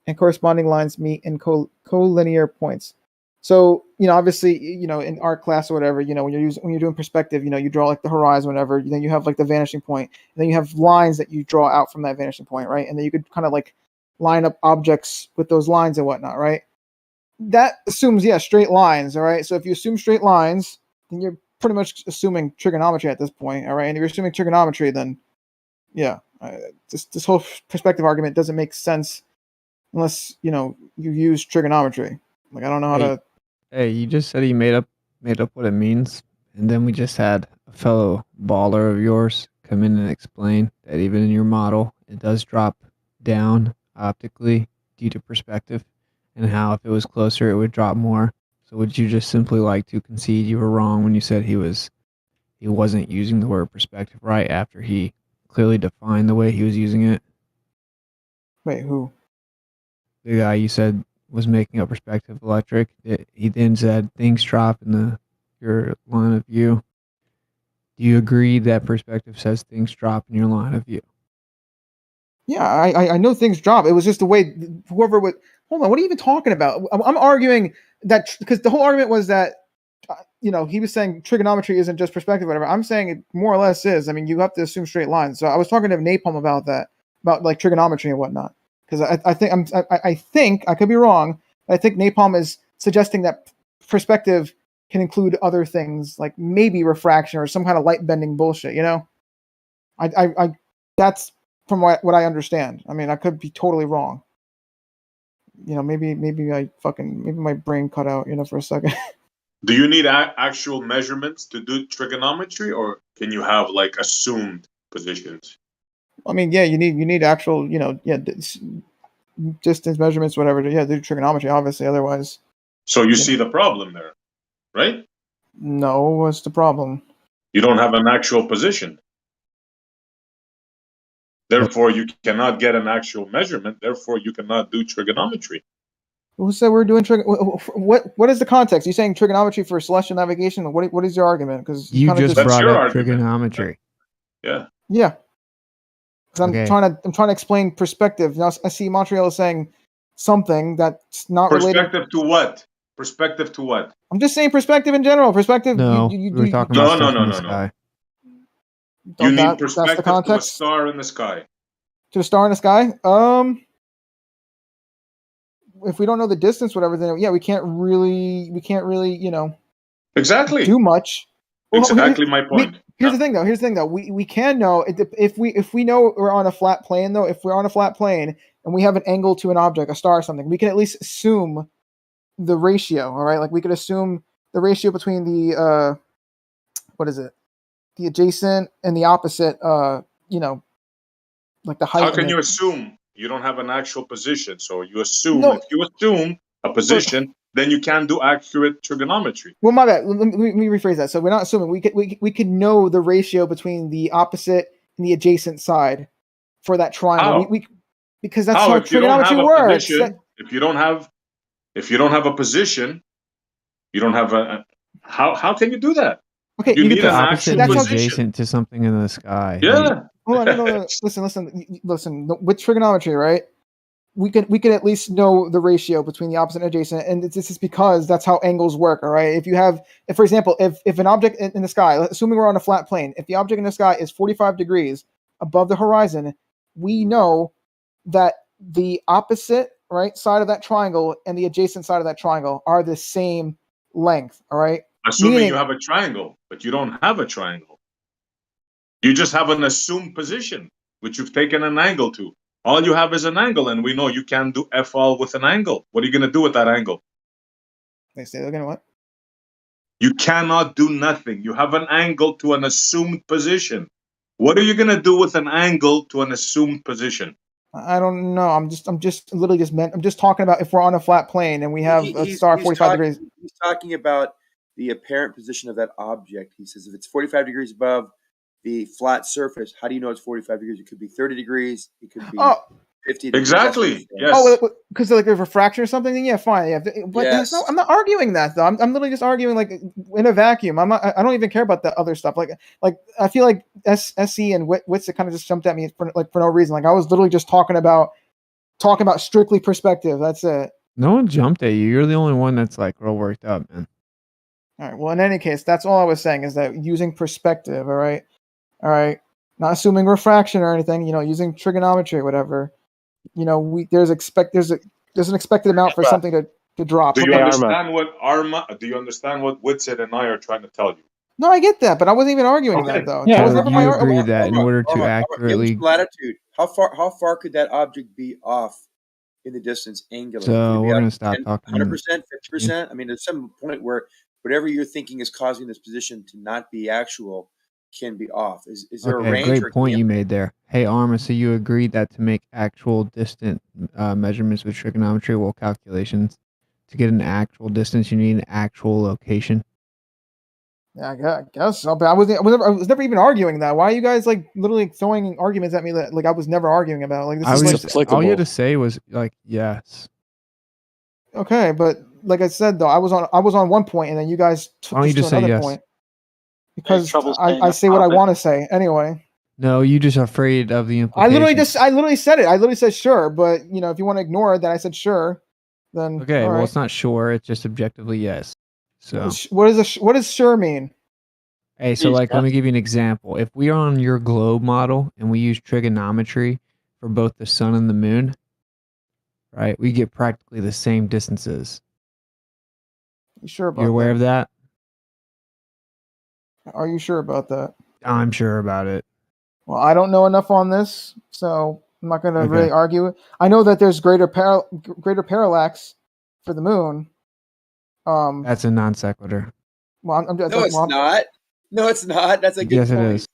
and corresponding lines meet in collinear points. So, obviously, in art class or whatever, when you're doing perspective, you draw like the horizon, whatever. Then you have like the vanishing point, and then you have lines that you draw out from that vanishing point, right? And then you could kind of like line up objects with those lines and whatnot, right? That assumes, straight lines, all right? So if you assume straight lines, then you're pretty much assuming trigonometry at this point, all right? And if you're assuming trigonometry, then, this whole perspective argument doesn't make sense unless, you use trigonometry. Like, I don't know how to... Hey, you just said you made up what it means, and then we just had a fellow baller of yours come in and explain that even in your model, it does drop down optically due to perspective, and how if it was closer it would drop more. So would you just simply like to concede you were wrong when you said he wasn't using the word perspective right after he clearly defined the way he was using it? Wait, who? The guy you said was making up perspective electric. He then said things drop in your line of view. Do you agree that perspective says things drop in your line of view? Yeah, I know things drop. It was just the way whoever would. Hold on, what are you even talking about? I'm arguing that because the whole argument was that, he was saying trigonometry isn't just perspective, whatever. I'm saying it more or less is. I mean, you have to assume straight lines. So I was talking to Napalm about that, about like trigonometry and whatnot. Because I think I could be wrong. I think Napalm is suggesting that perspective can include other things like maybe refraction or some kind of light bending bullshit. I that's from what I understand. I mean, I could be totally wrong. Maybe my brain cut out, for a second. Do you need actual measurements to do trigonometry, or can you have like assumed positions? I mean, yeah, you need actual, distance measurements, whatever. Yeah, do trigonometry, obviously. Otherwise. So you see the problem there, right? No, what's the problem? You don't have an actual position. Therefore, you cannot get an actual measurement. Therefore, you cannot do trigonometry. Who said we're doing what is the context? You saying trigonometry for celestial navigation? What is your argument? Because you just brought up trigonometry. Yeah. Yeah. Because I'm trying to explain perspective. Now I see Montreal is saying something that's not related. Perspective to what? Perspective to what? I'm just saying perspective in general. Perspective. No, we're talking about stuff in the sky. You need perspective to a star in the sky. To a star in the sky? If we don't know the distance, whatever, then we can't really, exactly do much. Exactly my point. Here's the thing, though. We can know if we know we're on a flat plane, though. If we're on a flat plane and we have an angle to an object, a star or something, we can at least assume the ratio. All right, like we could assume the ratio between the the adjacent and the opposite. Like the height. How can you assume? You don't have an actual position, so you assume. No. If you assume a position, then you can do accurate trigonometry. Well, my bad. Let me rephrase that. So we're not assuming we could know the ratio between the opposite and the adjacent side for that triangle. Because that's how trigonometry works. If you don't have a position, you don't have a. How can you do that? Okay, you need an opposite actual position. Adjacent to something in the sky. Yeah. Hold on, no. Listen. With trigonometry, right? we can at least know the ratio between the opposite and adjacent, and this is because that's how angles work. All right. If for example, if an object in the sky, assuming we're on a flat plane, if the object in the sky is 45 degrees above the horizon, we know that the opposite side of that triangle and the adjacent side of that triangle are the same length. All right. Assuming you have a triangle, but you don't have a triangle. You just have an assumed position, which you've taken an angle to. All you have is an angle, and we know you can't do FL with an angle. What are you going to do with that angle? They say they're going to what? You cannot do nothing. You have an angle to an assumed position. What are you going to do with an angle to an assumed position? I don't know. I'm just talking about if we're on a flat plane and we have a star 45 degrees. He's talking about the apparent position of that object. He says if it's 45 degrees above the flat surface, how do you know it's 45 degrees? It could be 30 degrees. It could be 50 degrees. Exactly. Yes. Oh, because like there's refraction or something. Then yeah, fine. Yeah, but Yes. I'm not arguing that though. I'm literally just arguing like in a vacuum. I don't even care about the other stuff. Like I feel like SE and Witz kind of just jumped at me for no reason. Like I was literally just talking about strictly perspective. That's it. No one jumped at you. You're the only one that's like real worked up, man. All right. Well, in any case, that's all I was saying is that using perspective. All right. Not assuming refraction or anything. Using trigonometry or whatever. There's an expected amount for something to drop. Do you understand what Witsit and I are trying to tell you? No, I get that, but I wasn't even arguing that though. Yeah, That was never you my agree that in order to Give us accurately. some latitude. How far could that object be off in the distance angular? So we're gonna stop talking. 100%, 50%. I mean, there's some point where whatever you're thinking is causing this position to not be actual can be off. Is there a range? Great point you made there. Hey, Arma, so you agreed that to make actual distant measurements with trigonometry calculations, to get an actual distance, you need an actual location. Yeah, I guess so. But I was never even arguing that. Why are you guys like literally throwing arguments at me that like I was never arguing about? Like this is all you had to say was like yes. Okay, but like I said though, I was on one point and then you guys took you just to another say yes? point. Because I say what I want to say anyway. No, you just afraid of the implications. I literally said it. I literally said sure, but if you want to ignore it, that I said sure, then okay. Well, right. it's not sure. It's just objectively yes. So what does sure mean? Hey, so like let me give you an example. If we are on your globe model and we use trigonometry for both the sun and the moon, right? We get practically the same distances. You sure about You're aware of that? Are you sure about that? I'm sure about it. Well, I don't know enough on this, so I'm not going to really argue. I know that there's greater parallax for the moon. That's a non sequitur. Well, it's not. No, it's not. That's a good point. Yes, it is.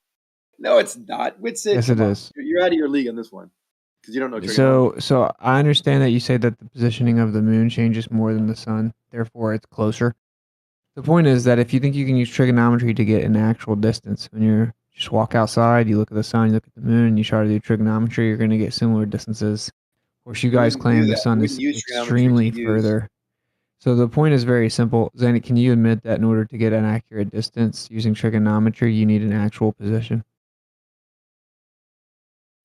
No, it's not. Yes, it is. You're out of your league on this one because you don't know. So I understand that you say that the positioning of the moon changes more than the sun, therefore it's closer. The point is that if you think you can use trigonometry to get an actual distance, when you just walk outside, you look at the sun, you look at the moon, and you try to do trigonometry, you're going to get similar distances. Of course, you guys claim the sun is extremely further. So the point is very simple. Zanny, can you admit that in order to get an accurate distance using trigonometry, you need an actual position?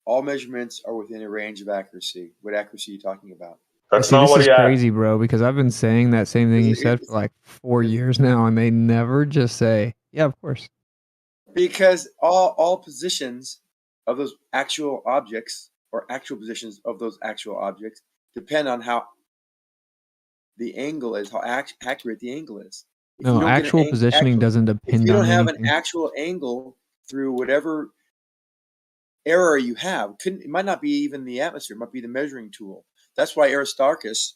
All measurements are within a range of accuracy. What accuracy are you talking about? That's not what he crazy, bro, because I've been saying that same thing you said for like 4 years now, and they never just say, yeah, of course. Because all positions of those actual objects or actual positions of those actual objects depend on how the angle is, how accurate the angle is. No, actual positioning doesn't depend on If you don't have anything. an actual angle through whatever error you have, it might not be even the atmosphere, it might be the measuring tool. That's why Aristarchus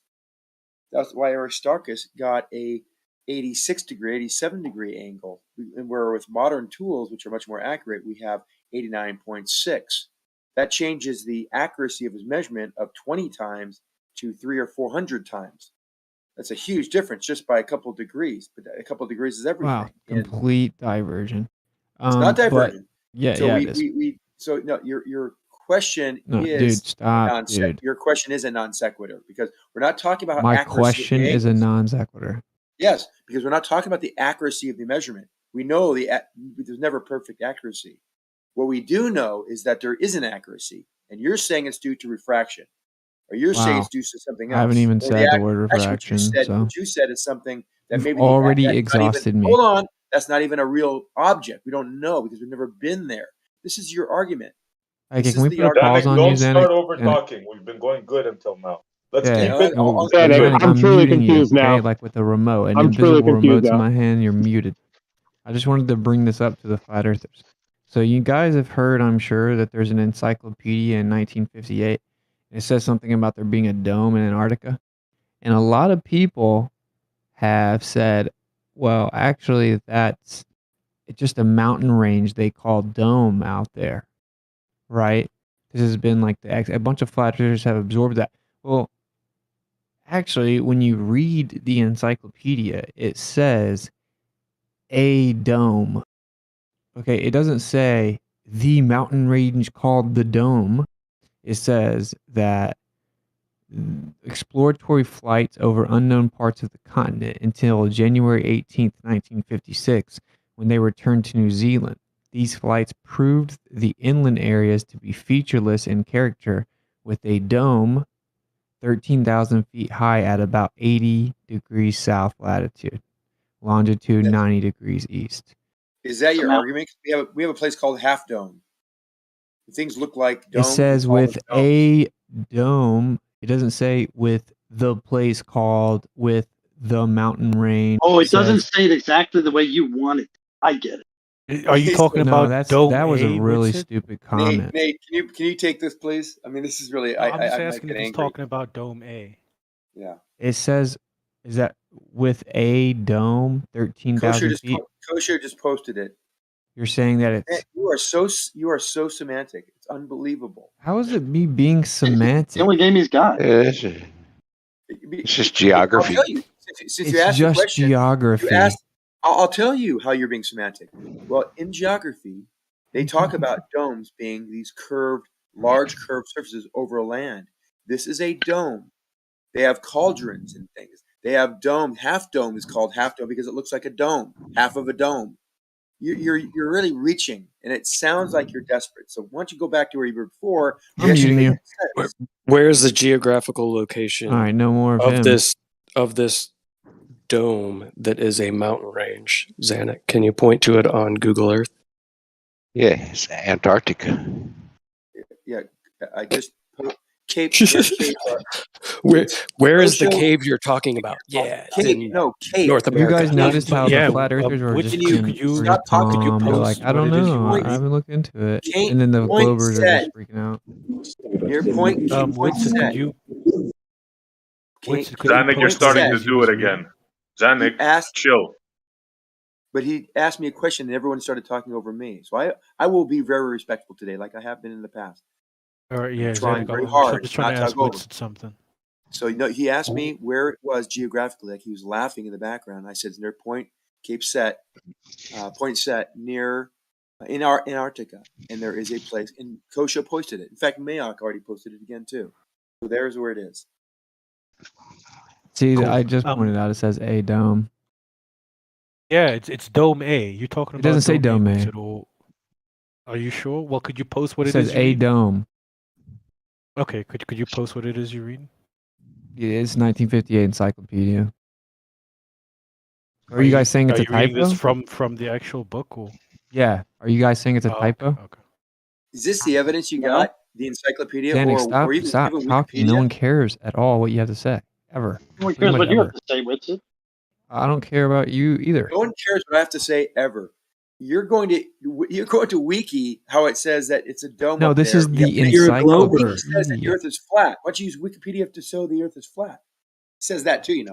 got a 86 degree, 87 degree angle. And where with modern tools, which are much more accurate, we have 89.6. That changes the accuracy of his measurement of 20 times to 300 or 400 times. That's a huge difference just by a couple of degrees. But a couple of degrees is everything. Wow, complete diversion. It's not divergent. So So no, your question is dude, stop, dude. Your question is a non sequitur because we're not talking about My accuracy question is a non sequitur. Yes, because we're not talking about the accuracy of the measurement. We know there's never perfect accuracy. What we do know is that there is an accuracy, and you're saying it's due to refraction. Or you're saying Wow. it's due to something else. I haven't even Or said the word actually, refraction, so what you said is something that you've maybe already that's not even, exhausted me. hold on, that's not even a real object. We don't know because we've never been there. This is your argument. Okay, This can is we the put a argument. pause Zanuck, on you, don't Zanuck? start over Zanuck. talking. We've been going good until now. Let's Yeah, keep it. no, Zanuck, Zanuck, I'm I'm truly muting you, confused okay? now. Like with a remote, an I'm truly invisible confused remote's in now. my hand, you're muted. I just wanted to bring this up to the flat earthers. So you guys have heard, I'm sure, that there's an encyclopedia in 1958. It says something about there being a dome in Antarctica. And a lot of people have said, well, actually, it's just a mountain range they call dome out there, right? This has been like a bunch of flat earthers have absorbed that. Well, actually, when you read the encyclopedia, it says a dome. Okay, it doesn't say the mountain range called the Dome. It says that exploratory flights over unknown parts of the continent until January 18th, 1956, when they returned to New Zealand. These flights proved the inland areas to be featureless in character, with a dome 13,000 feet high at about 80 degrees south latitude, longitude 90 degrees east. Is that your argument? We have a place called Half Dome. Things look like domes. It says with a dome. It doesn't say with the place called, with the mountain range. Oh, it doesn't say it exactly the way you want it. I get it. Are you talking about that was a really stupid comment. Nate, can you take this, please? I mean, this is really. I'm just I asking if he's talking about Dome A. Yeah. It says, is that with a dome, 13,000 feet? Kosher just posted it. You're saying that it's. Man, you are so semantic. It's unbelievable. How is it me being semantic? The only game he's got. It's just geography. I'll tell you. Since you It's asked the just question, geography. I'll tell you how you're being semantic. Well, in geography, they talk about domes being these large curved surfaces over land. This is a dome. They have cauldrons and things. They have dome. Half dome is called half dome because it looks like a dome, half of a dome. You're really reaching, and it sounds like you're desperate. So why don't you go back to where you were before? I'm muting you. Where is the geographical location? All right, no more of him. this dome that is a mountain range? Zanuck, can you point to it on Google Earth? Yes, Antarctica. Yeah, I just Cape. Where is the cave you're talking about? Yeah, Cape. North America. You guys noticed how the flat earthers were just being calm. They're like, I don't know. I haven't looked into it. And then the Globers are just freaking out. Your point. Zanuck, you're starting to do it again. Zanuck, chill. But he asked me a question, and everyone started talking over me. So I will be very respectful today, like I have been in the past. Yeah, trying very hard. I'm just trying to ask Winston something. So he asked me where it was geographically. Like he was laughing in the background. I said, near Point Set near in Antarctica, and there is a place. And Kosha posted it. In fact, Mayock already posted it again too. So there's where it is. See, I just pointed out. It says a dome. Yeah, it's Dome A. You're talking about. It doesn't say Dome A. Are you sure? Well, could you post what It it is? says a dome. Okay, could you post what it is you're reading? Yeah, it's 1958 encyclopedia. Are you guys saying it's a typo? Are you reading this from the actual book? Or? Yeah. Are you guys saying it's a typo? Okay. Is this the evidence you got? The encyclopedia? Zanuck, or even stop talking. No one cares at all what you have to say. Ever. No one cares what you have to say, Winston. I don't care about you either. No one cares what I have to say ever. You're going to wiki how it says that it's a dome. No, this is the encyclopedia. It says that the Earth is flat. Why don't you use Wikipedia to show the Earth is flat? It says that too,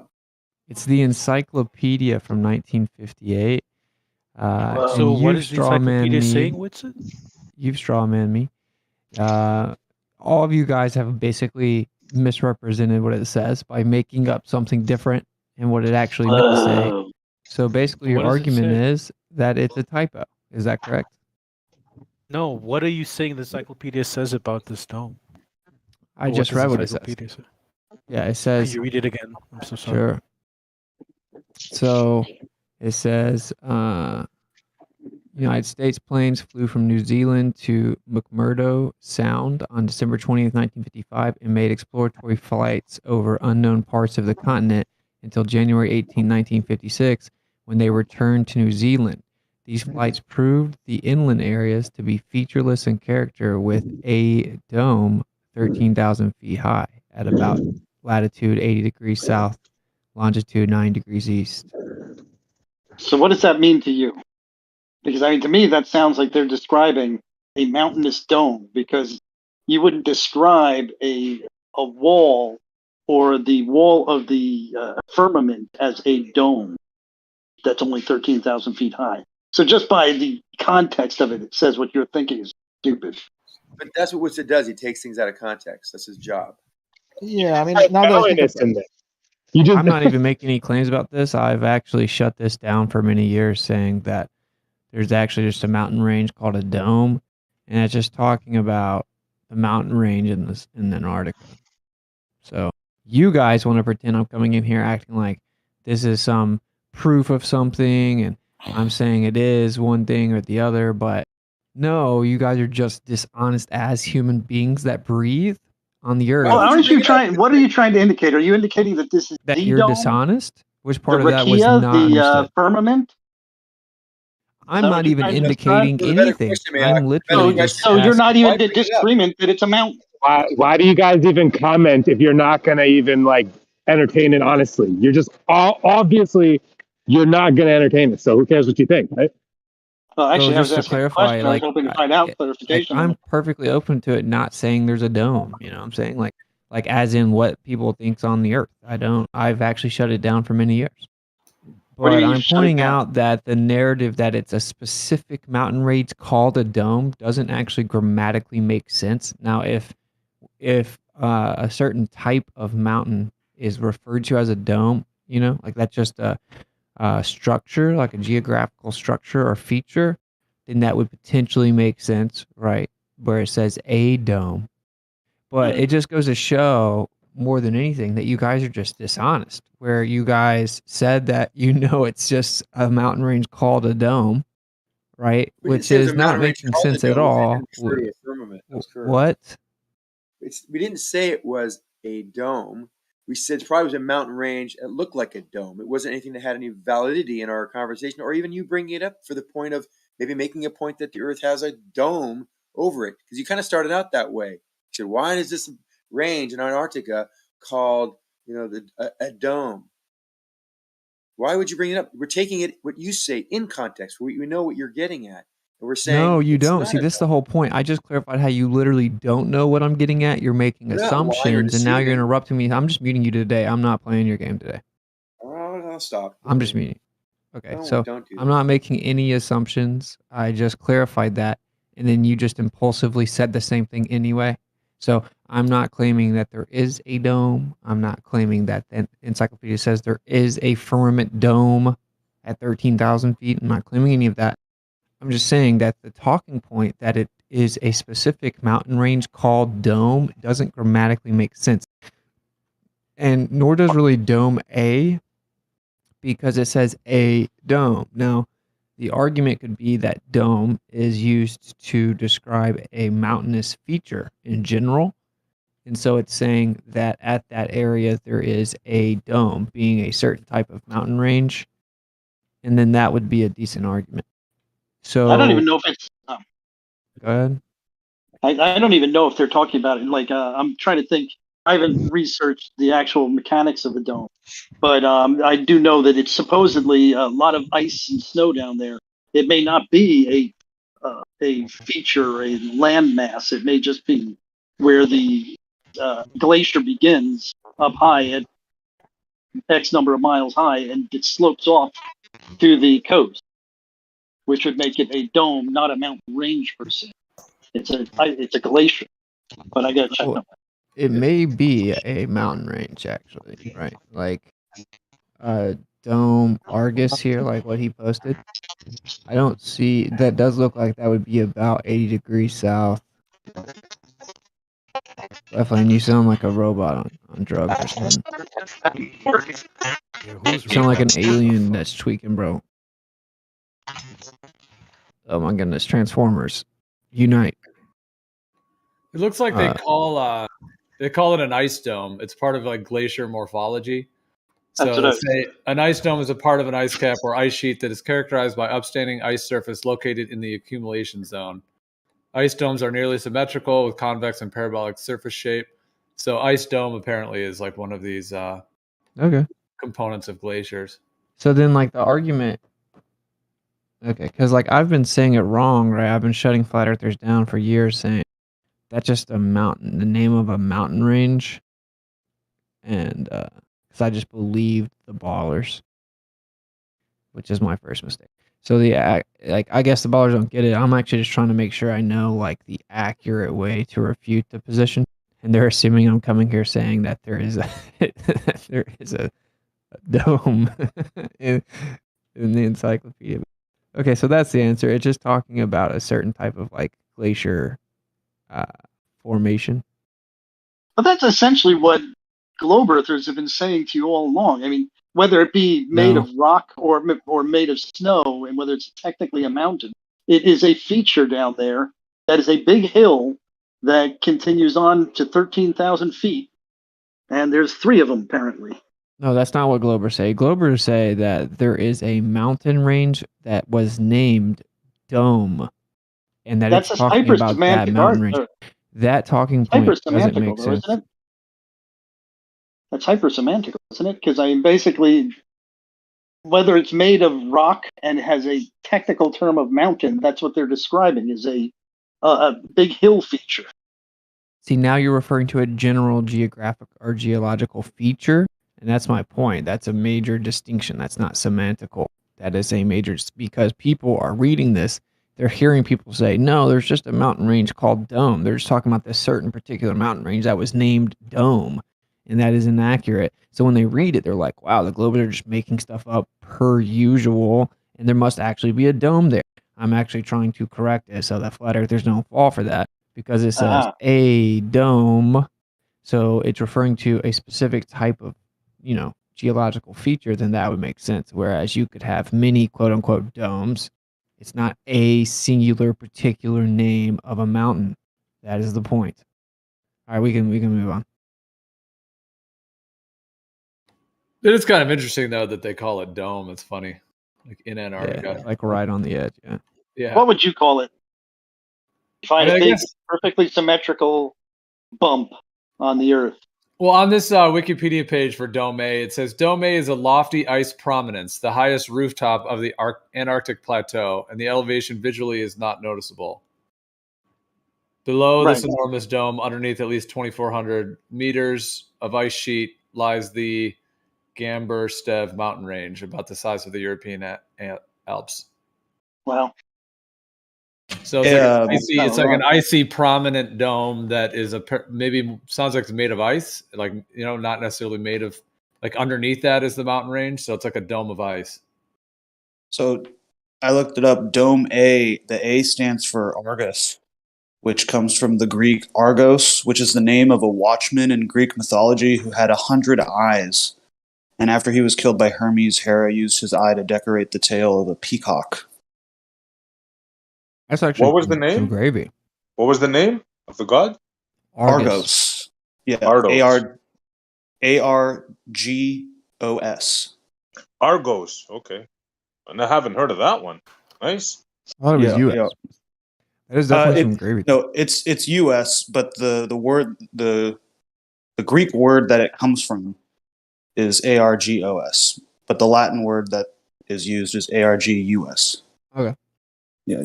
It's the encyclopedia from 1958. So what is the encyclopedia saying, Whitson? You've strawman me. All of you guys have basically misrepresented what it says by making up something different and what it actually meant to say. So basically, your argument is that it's a typo. Is that correct? No. What are you saying the encyclopedia says about this dome? I just read what it says. Yeah, it says. Can you read it again? I'm so sorry. Sure. So it says, United States planes flew from New Zealand to McMurdo Sound on December 20th, 1955, and made exploratory flights over unknown parts of the continent until January 18, 1956, when they returned to New Zealand. These flights proved the inland areas to be featureless in character, with a dome 13,000 feet high at about latitude 80 degrees south, longitude 9 degrees east. So what does that mean to you? Because I mean, to me, that sounds like they're describing a mountainous dome, because you wouldn't describe a wall or the wall of the firmament as a dome that's only 13,000 feet high. So just by the context of it, it says what you're thinking is stupid. But that's what Woodson does. He takes things out of context. That's his job. Yeah, I mean, now that I think of it, I'm not even making any claims about this. I've actually shut this down for many years, saying that there's actually just a mountain range called a dome, and it's just talking about the mountain range in Antarctica. So you guys want to pretend I'm coming in here acting like this is some proof of something, and I'm saying it is one thing or the other, but no, you guys are just dishonest as human beings that breathe on the earth. Well, aren't you trying? What are you trying to indicate? Are you indicating that this is That the you're dome? dishonest? Which part The of that was rakia, not the understood? firmament? I'm not even indicating anything. I'm literally just So you're not asking. even in disagreement that it's a mountain. Why do you guys even comment if you're not gonna even like entertain it honestly? You're just obviously you're not gonna entertain it. So who cares what you think, right? Well, actually, So I was just to asking a clarify, question. I was hoping to find out clarification. I'm perfectly open to it not saying there's a dome. You know what I'm saying? Like as in what people think's on the earth. I've actually shut it down for many years. What do you But mean I'm shut it pointing down? out that the narrative that it's a specific mountain range called a dome doesn't actually grammatically make sense. Now, if a certain type of mountain is referred to as a dome, you know, like that's just a structure, like a geographical structure or feature, then that would potentially make sense, right? Where it says a dome. But it just goes to show more than anything that you guys are just dishonest, where you guys said that it's just a mountain range called a dome, right? We didn't Which say it was is a not mountain range making called a sense at dome. We all. didn't refer to a firmament. That's correct. What? We didn't say it was a dome. We said it probably was a mountain range that looked like a dome. It wasn't anything that had any validity in our conversation, or even you bringing it up for the point of maybe making a point that the Earth has a dome over it. Because you kind of started out that way. You said, why is this range in Antarctica called, a dome? Why would you bring it up? We're taking it, what you say, in context. We know what you're getting at. And we're saying, No, you it's don't. not See, a this is the whole point. I just clarified how you literally don't know what I'm getting at. You're making You're not lying or assumptions, and now you're deceiving. interrupting me. I'm just muting you today. I'm not playing your game today. I'll stop. I'm just muting. Okay, No, so don't do I'm that. not making any assumptions. I just clarified that, and then you just impulsively said the same thing anyway. So I'm not claiming that there is a dome. I'm not claiming that the encyclopedia says there is a firmament dome at 13,000 feet. I'm not claiming any of that. I'm just saying that the talking point that it is a specific mountain range called dome doesn't grammatically make sense. And nor does really dome A, because it says a dome. Now, the argument could be that dome is used to describe a mountainous feature in general. And so it's saying that at that area there is a dome, being a certain type of mountain range. And then that would be a decent argument. So I don't even know if it's. Go ahead. I don't even know if they're talking about it. Like, I'm trying to think. I haven't researched the actual mechanics of the dome, but I do know that it's supposedly a lot of ice and snow down there. It may not be a feature, a landmass. It may just be where the glacier begins up high at X number of miles high, and it slopes off to the coast, which would make it a dome, not a mountain range per se. It's a glacier, but I gotta check on that. It may be a mountain range, actually, right? Like Dome Argus here, like what he posted. I don't see, that does look like that would be about 80 degrees south. Definitely, you sound like a robot on drugs or something. You sound like an alien that's tweaking, bro. Oh my goodness, Transformers, unite. It looks like they call it an ice dome. It's part of like glacier morphology. So they say an ice dome is a part of an ice cap or ice sheet that is characterized by upstanding ice surface located in the accumulation zone. Ice domes are nearly symmetrical with convex and parabolic surface shape. So ice dome apparently is like one of these components of glaciers. So then, like, the argument, okay, because like I've been saying it wrong, right? I've been shutting flat earthers down for years, saying that's just a mountain, the name of a mountain range, and because I just believed the ballers, which is my first mistake. So I guess the ballers don't get it. I'm actually just trying to make sure I know like the accurate way to refute the position, and they're assuming I'm coming here saying that there is a dome in the encyclopedia. Okay, so that's the answer. It's just talking about a certain type of like glacier formation. But that's essentially what globe earthers have been saying to you all along. I mean, whether it be made of rock or made of snow, and whether it's technically a mountain, it is a feature down there that is a big hill that continues on to 13,000 feet, and there's 3 of them apparently. No, that's not what Globers say. Globers say that there is a mountain range that was named Dome, and that That's it's talking about that mountain range. That talking point doesn't make sense. Isn't it? That's hypersemantical, isn't it? Because I mean, basically, whether it's made of rock and has a technical term of mountain, that's what they're describing is a big hill feature. See, now you're referring to a general geographic or geological feature, and that's my point. That's a major distinction. That's not semantical. That is a major, because people are reading this. They're hearing people say, no, there's just a mountain range called Dome. They're just talking about this certain particular mountain range that was named Dome, and that is inaccurate. So when they read it, they're like, wow, the Globers are just making stuff up per usual, and there must actually be a dome there. I'm actually trying to correct it so that flat earthers don't fall for that, because it says a dome. So it's referring to a specific type of, geological feature, then that would make sense. Whereas you could have many quote unquote domes. It's not a singular particular name of a mountain. That is the point. All right, we can move on. It is kind of interesting though that they call it dome. It's funny, like in Antarctica, like right on the edge. Yeah. Yeah. What would you call it? Find a big, perfectly symmetrical bump on the Earth. Well, on this Wikipedia page for Dome A, it says Dome A is a lofty ice prominence, the highest rooftop of the Antarctic plateau, and the elevation visually is not noticeable. Below this enormous dome, underneath at least 2,400 meters of ice sheet, lies the Gamberstev mountain range, about the size of the European Alps. Wow. So it's like an icy prominent dome that is maybe sounds like it's made of ice, like, not necessarily made of, like underneath that is the mountain range. So it's like a dome of ice. So I looked it up. Dome A, the A stands for Argus, which comes from the Greek Argos, which is the name of a watchman in Greek mythology who had 100 eyes. And after he was killed by Hermes, Hera used his eye to decorate the tail of a peacock. That's actually what was the name? Some gravy. What was the name of the god? Argos. Yeah. Argos. Argos. Argos. Okay. And I haven't heard of that one. Nice. I thought it was US. Yeah. That is definitely some gravy. No, it's US, but the word the Greek word that it comes from is Argos, but the Latin word that is used is Argus. Okay. Yeah.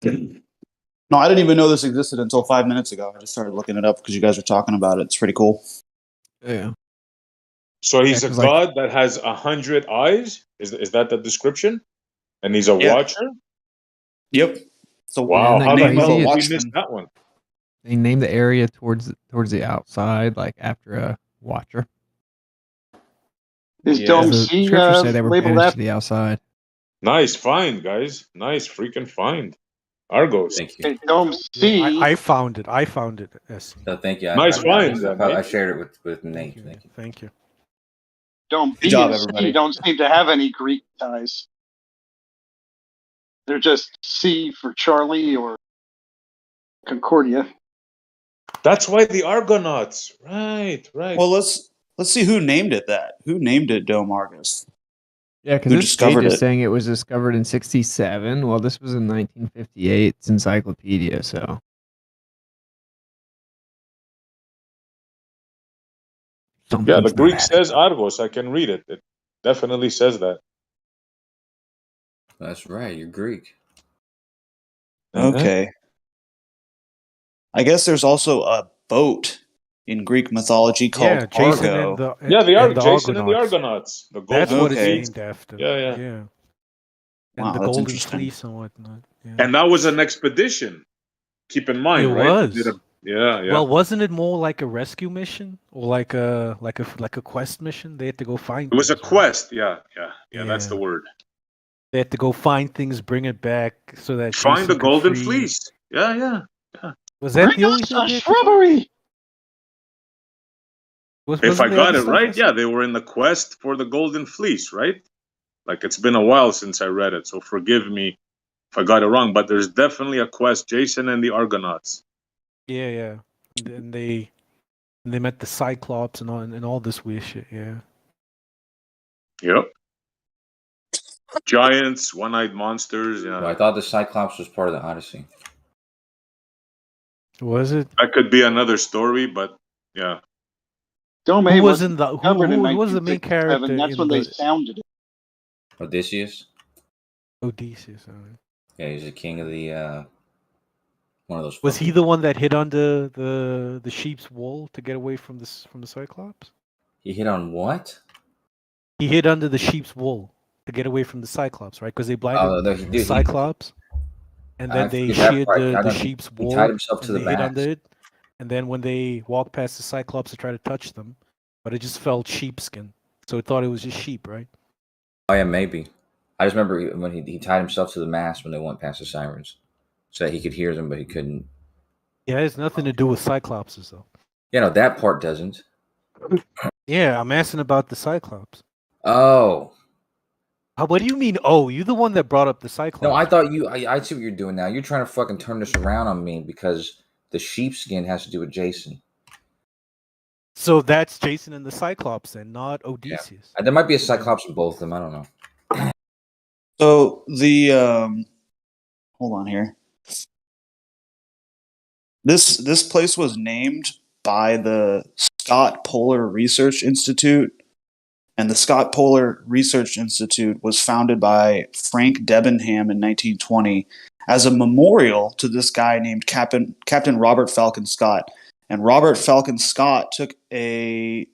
No, I didn't even know this existed until 5 minutes ago. I just started looking it up because you guys were talking about it. It's pretty cool. Yeah. So he's a god that has 100 eyes? Is that the description? And he's a watcher? Yep. So wow, how the hell did we watchman. miss that one? They named the area towards the outside, like after a watcher. Is Dome C say they were labeled banished after to the outside? Nice find, guys. Nice freaking find. Argos. Thank you. Dome C. I found it. Yes. So thank you. Nice find. I shared it with Nate. Thank you. Thank you. Dome Good B job, and C everybody. don't seem to have any Greek ties. They're just C for Charlie or Concordia. That's why the Argonauts. Right. Well, let's see who named it that. Who named it Dome Argus? Yeah, because Who this page discovered is it? saying it was discovered in 67. Well, this was in 1958. It's encyclopedia, so. Yeah, the Something's not Greek adding says Argos. I can read it. It definitely says that. That's right. You're Greek. Okay. I guess there's also a boat in Greek mythology called Jason Argo. and the Jason and the Argonauts. Argonauts. The That's golden what it's Okay. fleece. named after. Yeah. And Wow, the that's golden interesting. fleece and whatnot. Yeah. And that was an expedition. Keep in mind, It right? was. Yeah. Well, wasn't it more like a rescue mission or like a quest mission? They had to go find. It was a things, right? quest. Yeah. That's the Yeah. word. They had to go find things, bring it back, so that Find Jason the could golden free- fleece. Yeah. Was that Bring the only us thing a they had to find? shrubbery. If I Wasn't there got other it stuff right, also? yeah, they were in the quest for the golden fleece, right? Like it's been a while since I read it, so forgive me if I got it wrong. But there's definitely a quest: Jason and the Argonauts. Yeah. And they met the Cyclops and all this weird shit. Yeah. Yep. Giants, one-eyed monsters. Yeah. Well, I thought the Cyclops was part of the Odyssey. Was it? That could be another story, but yeah. Dome Who A was wasn't in the who discovered in was the main 1967. character That's in when they the founded it. Odysseus. Odysee? Sorry. Yeah, he's the king of the one of those. Was he the one that hid under the sheep's wool to get away from the Cyclops? He hit on what? He hid under the sheep's wool to get away from the Cyclops, right? Because they blinded No, the Cyclops, and then I they forget that sheared part. I the know sheep's he wool. tied himself to and the they hid mast. under it, and then when they walked past the Cyclops to try to touch them, but it just felt sheepskin, so it thought it was just sheep, right? Oh yeah, maybe. I just remember when he tied himself to the mast when they went past the sirens, so that he could hear them, but he couldn't. Yeah, it has nothing to do with Cyclopses, though. Yeah, no, that part doesn't. Yeah, I'm asking about the Cyclops. Oh. What do you mean? Oh, you the one that brought up the Cyclops? No, I thought you. I see what you're doing now. You're trying to fucking turn this around on me because the sheepskin has to do with Jason. So that's Jason and the Cyclops, then, not Odysseus. There might be a Cyclops in both of them. I don't know. So the hold on here. This place was named by the Scott Polar Research Institute, and the Scott Polar Research Institute was founded by Frank Debenham in 1920 as a memorial to this guy named Captain Robert Falcon Scott. And Robert Falcon Scott took a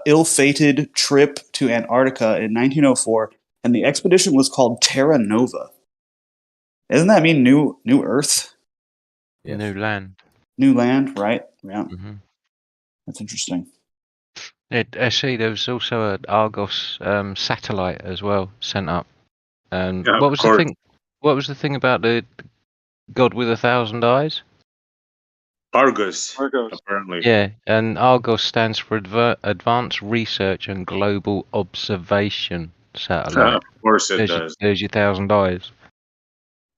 ill-fated trip to Antarctica in 1904, and the expedition was called Terra Nova. Doesn't that mean new Earth? Yes. New land. New land, right? Yeah. Mm-hmm. That's interesting. I see there was also an Argos satellite as well sent up. Yeah, what was the thing? What was the thing about the god with 1,000 eyes? Argus. Apparently. Yeah, and Argos stands for Advanced Research and Global Observation Satellite. Of course it does. There's your 1,000 eyes.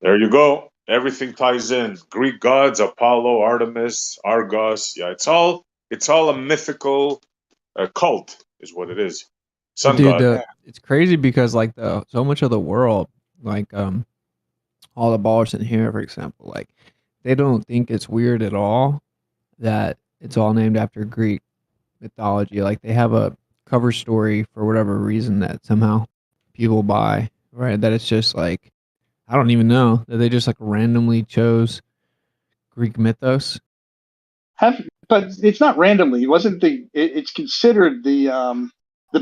There you go. Everything ties in. Greek gods, Apollo, Artemis, Argos. Yeah, it's all a mythical cult, is what it is. Sun god. It's crazy because like so much of the world, like all the ballers in here, for example, like they don't think it's weird at all that it's all named after Greek mythology. Like they have a cover story for whatever reason that somehow people buy, right? That it's just like, I don't even know, that they just like randomly chose Greek mythos. But it's not randomly. It wasn't it's considered the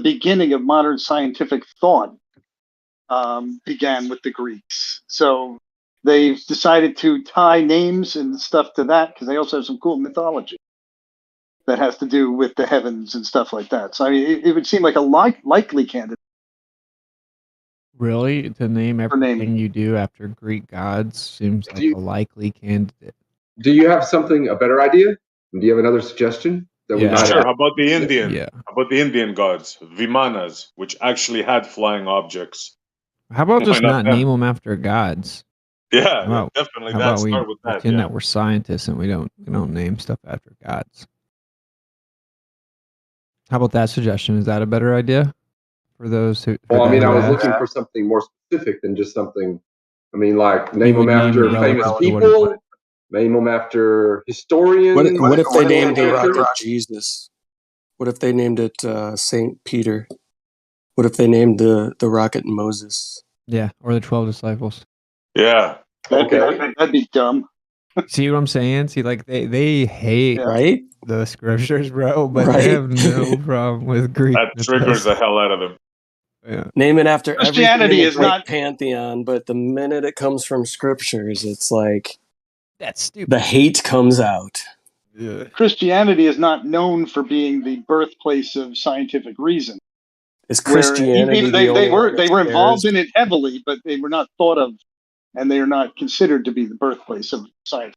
beginning of modern scientific thought. Began with the Greeks, so they've decided to tie names and stuff to that because they also have some cool mythology that has to do with the heavens and stuff like that. So I mean, it would seem like a likely candidate. Really, to name everything you do after Greek gods seems like a likely candidate. Do you have a better idea? Do you have another suggestion that we might Sure. have? How about the Indian? Yeah. How about the Indian gods, Vimanas, which actually had flying objects? How about Why just not them? name them after gods? Yeah, definitely. How That about we start with that. pretend Yeah. that we're scientists and we don't name stuff after gods? How about that suggestion? Is that a better idea for those who? Well, I mean, I was asked? looking for something more specific than just something. I mean, like We name would them name it after relative famous to what it people, name them after historians. What if they named the characters. rocket Jesus? What if they named it Saint Peter? What if they named the rocket Moses? Yeah, or the 12 disciples. Yeah. That'd be dumb. See what I'm saying? See, like they hate right the scriptures, bro, but Right? they have no problem with Greek. That triggers the hell out of them. Yeah. Name it after Christianity everything in the is Greek not- pantheon, but the minute it comes from scriptures, it's like that's stupid. The hate comes out. Christianity is not known for being the birthplace of scientific reason. Is Christianity they the only one were that involved cares? in it heavily, but they were not thought of, and they are not considered to be the birthplace of science.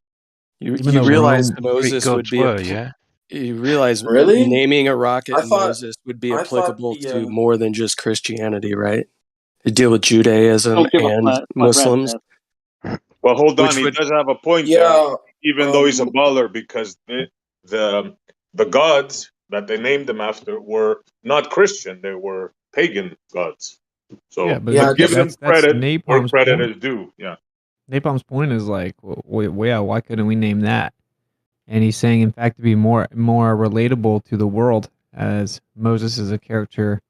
You Even though realize Rome, Moses Greek would gods be were, yeah? You realize Really? naming a rocket I thought- Moses would be I thought applicable the, to more than just Christianity, right? To deal with Judaism Don't give a and flat Muslims. Well, hold on. Which He would- does have a point Yeah, there, even though he's a baller, because the gods that they named them after were not Christian; they were pagan gods. So Yeah, but give them that's credit where Napalm's credit point. is due. Yeah. Napalm's point is like, why couldn't we name that? And he's saying, in fact, to be more relatable to the world, as Moses is a character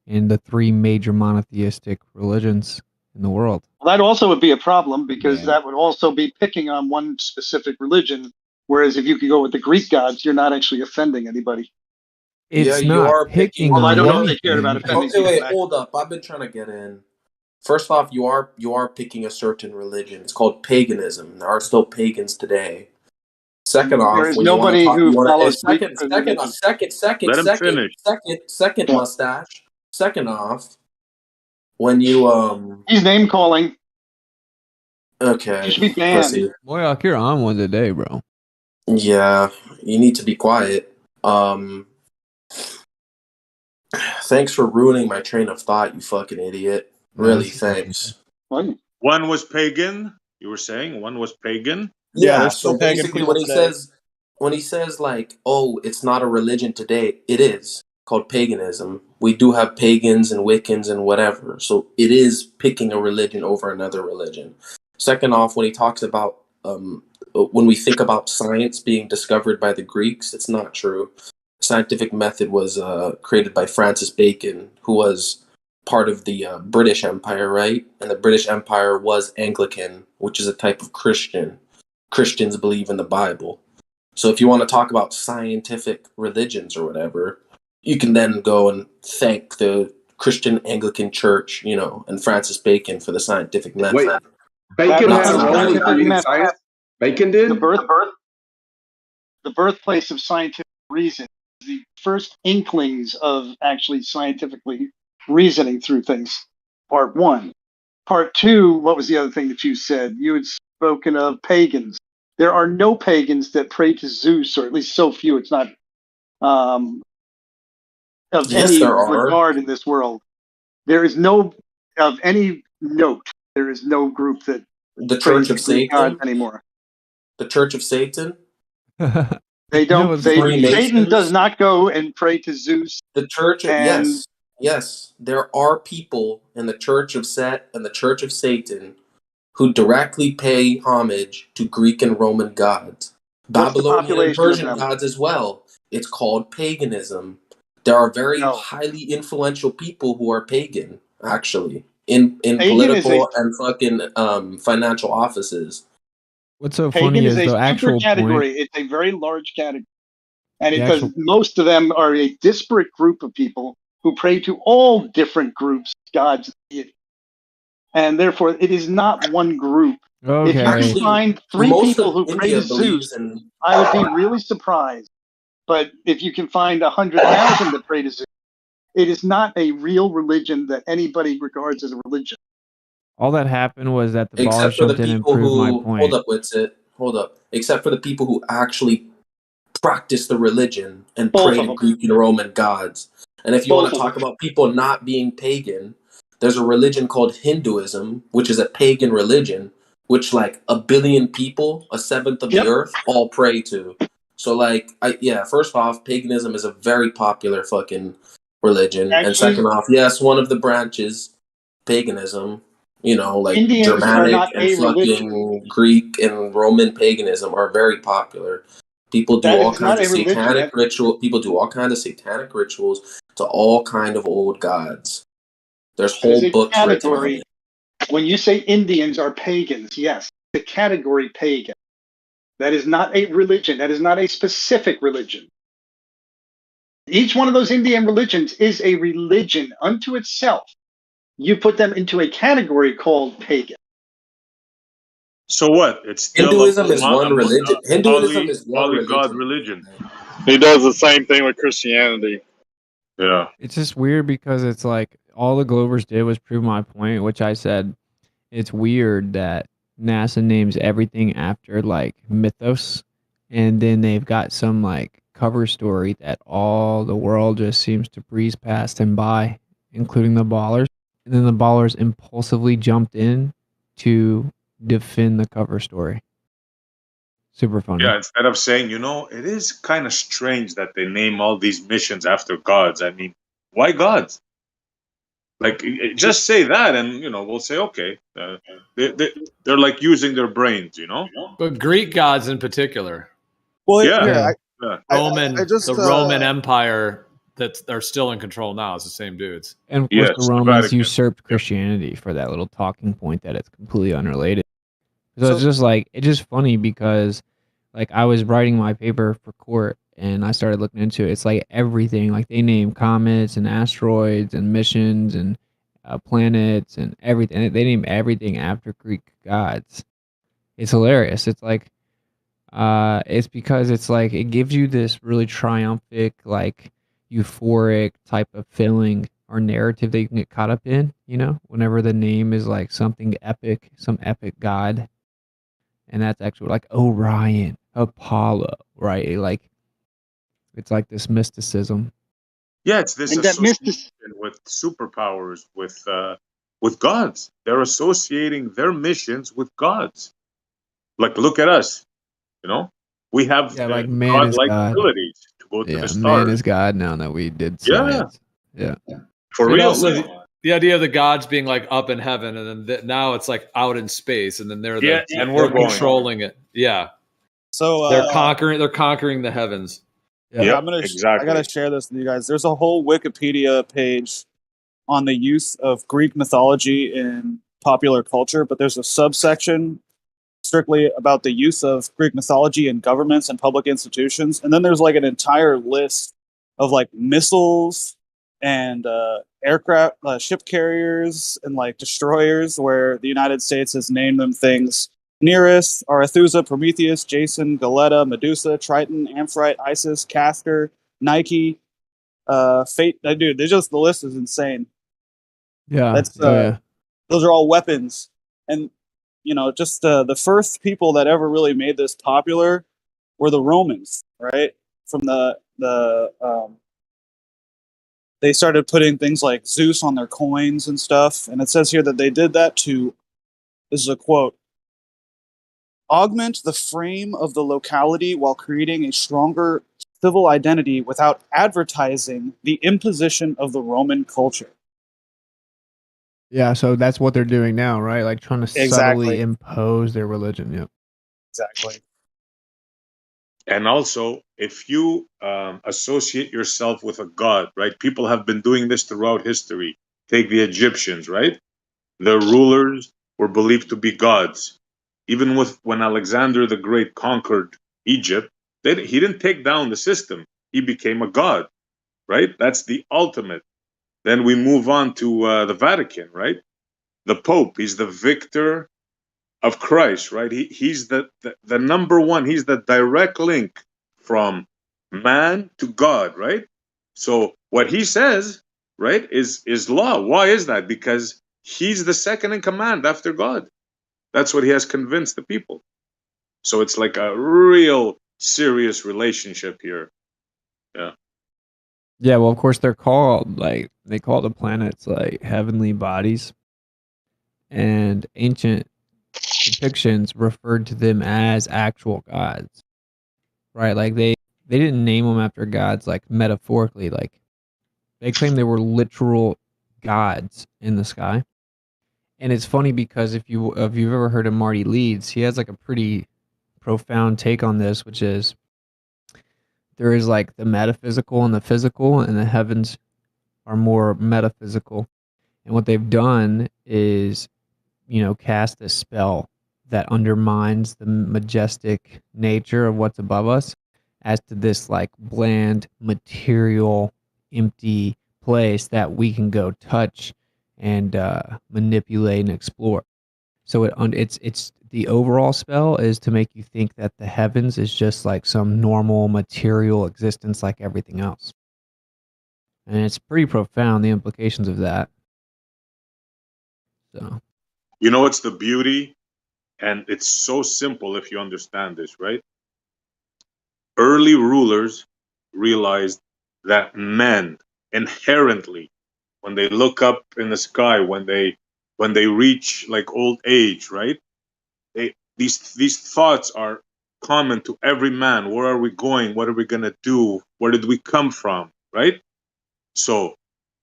in the three major monotheistic religions in the world. Well, that also would be a problem because that would also be picking on one specific religion. Whereas if you could go with the Greek gods, you're not actually offending anybody. It's you not are picking Well, I on don't know if one they cared about thing. offending Okay, wait, people. hold up. I've been trying to get in. First off, you are picking a certain religion. It's called paganism. There are still pagans today. Second off, There is when you wanna nobody talk- who you wanna- follows Greek second, religion. Let him finish. second, Yeah. mustache. Second off, when you He's name calling. okay, You should be banned. pussy. Boy, you're on one today, bro. Yeah, you need to be quiet. Thanks for ruining my train of thought, you fucking idiot. Really, thanks. What? One was pagan. You were saying one was pagan. Yeah, so basically when he says like, oh, it's not a religion today, it is called paganism. We do have pagans and Wiccans and whatever. So it is picking a religion over another religion. Second off, when he talks about when we think about science being discovered by the Greeks, it's not true. Scientific method was created by Francis Bacon, who was part of the British Empire, right? And the British Empire was Anglican, which is a type of Christian. Christians believe in the Bible. So if you want to talk about scientific religions or whatever, you can then go and thank the Christian Anglican Church, and Francis Bacon for the scientific method. Wait, Bacon Not had a role in scientific creating method. science? Bacon did? The birthplace of scientific reason, the first inklings of actually scientifically reasoning through things. Part one. Part two, what was the other thing that you said? You had spoken of pagans. There are no pagans that pray to Zeus, or at least so few. It's not of Yes, any there are. regard in this world. There is no, of any note, there is no group that The prays Church of to Greek gods Satan? anymore. The Church of Satan? They don't. what's They, funny? Satan does not go and pray to Zeus. The Church of And- yes. There are people in the Church of Set and the Church of Satan who directly pay homage to Greek and Roman gods. What's the Babylonian and population of Persian them? gods as well. It's called paganism. There are very highly influential people who are pagan, actually, in Pagan is political and fucking financial offices. What's so Pagan funny is is a the actual category. point. It's a very large category, and The because actual- most of them are a disparate group of people who pray to all different groups, gods, and therefore it is not one group. If you Okay. can find three Most people of who pray India to believes Zeus, in I would be really surprised. But if you can find 100,000 that pray to Zeus, it is not a real religion that anybody regards as a religion. All that happened was that the baller except for the jumped in and people proved my who point. hold up, Witsit. Hold up. Except for the people who actually practice the religion and Both pray of to them. Greek and Roman gods. And if you Both want to of talk them. about people not being pagan, there's a religion called Hinduism, which is a pagan religion, which like a billion people, a seventh of the earth, all pray to. So like, first off, paganism is a very popular fucking religion, and second off, yes, one of the branches, paganism. You know, like Indians are Germanic not and a religion. fucking Greek and Roman paganism are very popular. People do That all is not kinds of a religion. satanic ritual. People do all kinds of satanic rituals to all kind of old gods. There's That is whole a books written on category. it. When you say Indians are pagans, yes, the category pagan. That is not a religion. That is not a specific religion. Each one of those Indian religions is a religion unto itself. You put them into a category called pagan. So what? It's still Hinduism is one religion. Hinduism is one poly-god religion. religion. He does the same thing with Christianity. Yeah. It's just weird because it's like all the Glovers did was prove my point, which I said it's weird that NASA names everything after like mythos, and then they've got some like cover story that all the world just seems to breeze past and by, including the ballers. And then the ballers impulsively jumped in to defend the cover story. Super funny. Yeah, instead of saying, it is kind of strange that they name all these missions after gods. I mean, why gods? Like, just say that, and we'll say, okay, they're like using their brains, But Greek gods in particular. Well, Yeah. Roman, I just, the Roman Empire that are still in control now. It's the same dudes. And of course, the Romans usurped Christianity for that little talking point that it's completely unrelated. So it's just like, it's just funny because like I was writing my paper for court and I started looking into it. It's like everything, like they name comets and asteroids and missions and planets and everything. They name everything after Greek gods. It's hilarious. It's like, it's because it's like, it gives you this really triumphant, like euphoric type of feeling or narrative that you can get caught up in, whenever the name is like something epic, some epic god. And that's actually like Orion, Apollo, right? Like it's like this mysticism. Yeah, it's this association with superpowers, with gods. They're associating their missions with gods. Like, look at us, we have like man is godlike God. abilities to go to the stars. Man is God now that we did science. Yeah. For real. Also, the idea of the gods being like up in heaven, and then now it's like out in space, and then they're and we're controlling it. Yeah. So they're conquering the heavens. Yeah, I gotta share this with you guys. There's a whole Wikipedia page on the use of Greek mythology in popular culture, but there's a subsection strictly about the use of Greek mythology in governments and public institutions. And then there's like an entire list of like missiles and aircraft, ship carriers and like destroyers where the United States has named them things. Nereus, Arethusa, Prometheus, Jason, Galeta, Medusa, Triton, Amphitrite, Isis, Castor, Nike, Fate. Dude, the list is insane. Yeah. That's those are all weapons. And just the first people that ever really made this popular were the Romans, right? From they started putting things like Zeus on their coins and stuff. And it says here that they did that to, this is a quote, augment the frame of the locality while creating a stronger civil identity without advertising the imposition of the Roman culture. Yeah, so that's what they're doing now, right? Like trying to subtly impose their religion. Yep. Exactly. And also, if you associate yourself with a god, right? People have been doing this throughout history. Take the Egyptians, right? Their rulers were believed to be gods. Even when Alexander the Great conquered Egypt, he didn't take down the system. He became a god, right? That's the ultimate. Then we move on to the Vatican, right? The Pope, he's the victor of Christ, right? He's the number one. He's the direct link from man to God, right? So what he says, right, is law. Why is that? Because he's the second in command after God. That's what he has convinced the people. So it's like a real serious relationship here. Yeah. Yeah, well, of course they call the planets like heavenly bodies, and ancient depictions referred to them as actual gods, right? Like they didn't name them after gods like metaphorically, like they claim they were literal gods in the sky. And it's funny because if you've ever heard of Marty Leeds, he has like a pretty profound take on this, which is there is like the metaphysical and the physical, and the heavens are more metaphysical. And what they've done is, cast a spell that undermines the majestic nature of what's above us as to this like bland, material, empty place that we can go touch and manipulate and explore. So it's the overall spell is to make you think that the heavens is just like some normal material existence like everything else. And it's pretty profound, the implications of that. So, You know what's the beauty? And it's so simple if you understand this, right? Early rulers realized that men inherently, when they look up in the sky, when they reach like old age, right? These thoughts are common to every man. Where are we going? What are we gonna do? Where did we come from? Right? So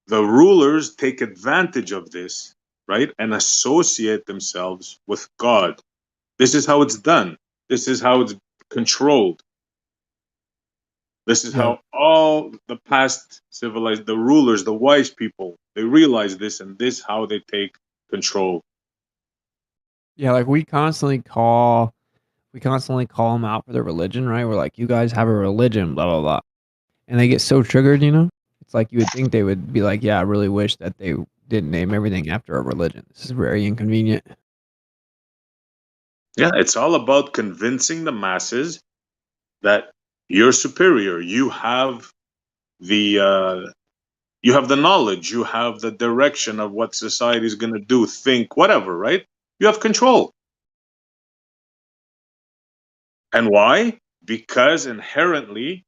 the rulers take advantage of this, right? And associate themselves with God. This is how it's done. This is how it's controlled. This is how all the past civilized, the rulers, the wise people, they realize this, and this how they take control. yeah, like we constantly call them out for their religion, right? We're like, you guys have a religion, blah blah blah, and they get so triggered, It's like you would think they would be like, yeah, I really wish that they didn't name everything after a religion. This is very inconvenient. Yeah, it's all about convincing the masses that you're superior. You have the knowledge. You have the direction of what society is going to do, think, whatever. Right? You have control. And why? Because inherently,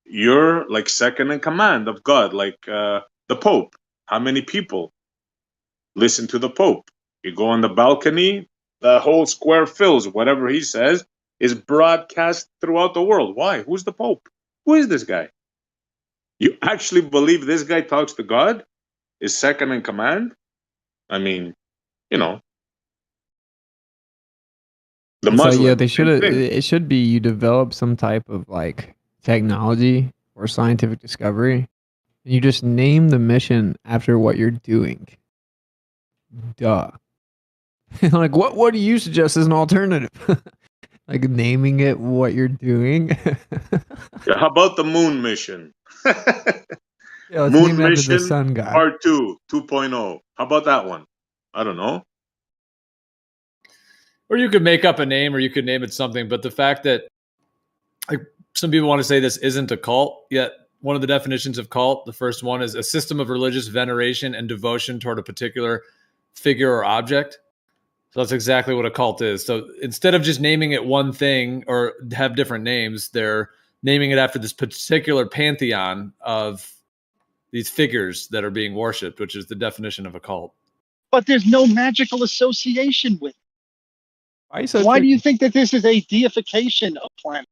you're like second in command of God, like the Pope. How many people listen to the Pope? You go on the balcony, the whole square fills. Whatever he says is broadcast throughout the world. Why? Who's the Pope? Who is this guy? You actually believe this guy talks to God? Is second in command? I mean, the It's Muslim. like, yeah, they should have. It should be you develop some type of like technology or scientific discovery, and you just name the mission after what you're doing. Duh. Like, what do you suggest as an alternative? Like naming it what you're doing. Yeah, how about the moon mission? Yeah, let's Moon name it after mission the sun guy. part 2, 2.0. How about that one? I don't know. Or you could make up a name, or you could name it something. But the fact that, like, some people want to say this isn't a cult, yet one of the definitions of cult, the first one is a system of religious veneration and devotion toward a particular figure or object. So that's exactly what a cult is. So instead of just naming it one thing or have different names, they're naming it after this particular pantheon of these figures that are being worshipped, which is the definition of a cult. But there's no magical association with it. Why do you think that this is a deification of planet?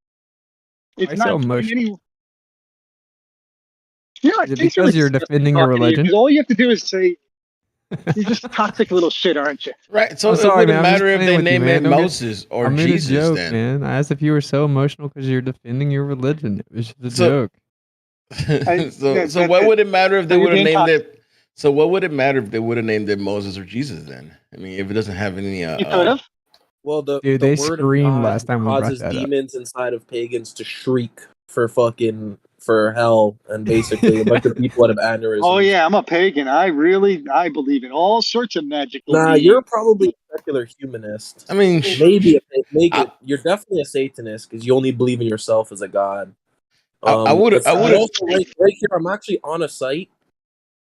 It's not doing any. Yeah, is it because you're defending your religion? All you have to do is say, "You're just a toxic little shit, aren't you?" Right. So it wouldn't matter if they name it Moses or I made Jesus. A joke, then, man. I asked if you were so emotional because you're defending your religion. It was just a joke. So what would it matter if they would have named it? So what would it matter if they would have named it Moses or Jesus? Then, I mean, if it doesn't have any, you could have. Well, Dude, the they word screamed last time we brought causes that up. demons inside of pagans to shriek for hell, and basically a bunch of people that have aneurysms. Oh yeah, I'm a pagan. I believe in all sorts of magical. Nah, beings. you're probably a secular humanist. I mean, maybe you're definitely a Satanist because you only believe in yourself as a god. I would have. Right here. I'm actually on a site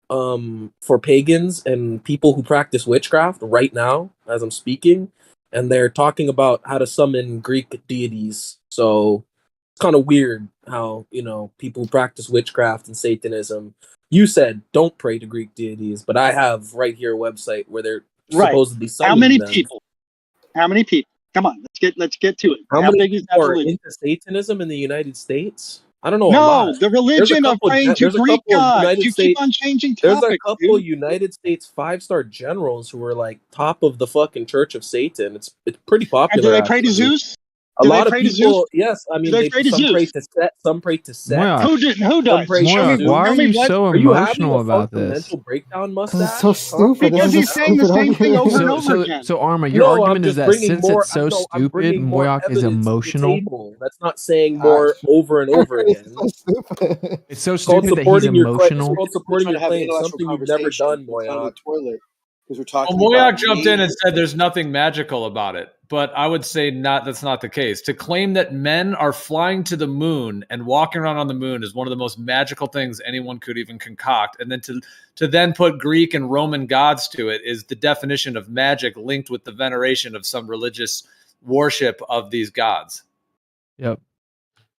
for pagans and people who practice witchcraft right now as I'm speaking, and they're talking about how to summon Greek deities. So it's kind of weird how, people who practice witchcraft and Satanism, you said don't pray to Greek deities, but I have right here a website where they're supposedly summoning How many them. people? How many people? Come on, let's get to it. How How many big is that people are religion? into Satanism in the United States? I don't know a No, lot. the religion of praying to There's a Greek couple of gods. United You keep States. on changing There's a topics, couple dude. United States 5-star generals who are like top of the fucking Church of Satan. It's pretty popular. And do they pray to actually. Zeus? A Do they lot of pray to people, Zeus? yes. I mean, Do they pray to some pray Zeus? to Set, some pray to Set. Moyak. Who does? Moyak, why are you what? so Are you having emotional a about this? fundamental breakdown, Because mustache? it's so stupid. Because This is a he's saying the stupid same thing argument. over and over again. So Arma, your No, I'm argument is just that bringing since more. it's so No, I'm stupid, bringing more Moyak is evidence to the emotional. table. That's not saying more over and over again. It's so stupid. It's so It's called stupid that he's supporting your claim. It's emotional. called supporting We're your trying to have an claim. intellectual Something you've never conversation done, in front of Moyak. the toilet because we're Well, talking Moyak about jumped in me. and said there's nothing magical about it, but I would say that's not the case. To claim that men are flying to the moon and walking around on the moon is one of the most magical things anyone could even concoct, and then to then put Greek and Roman gods to it is the definition of magic linked with the veneration of some religious worship of these gods. Yep.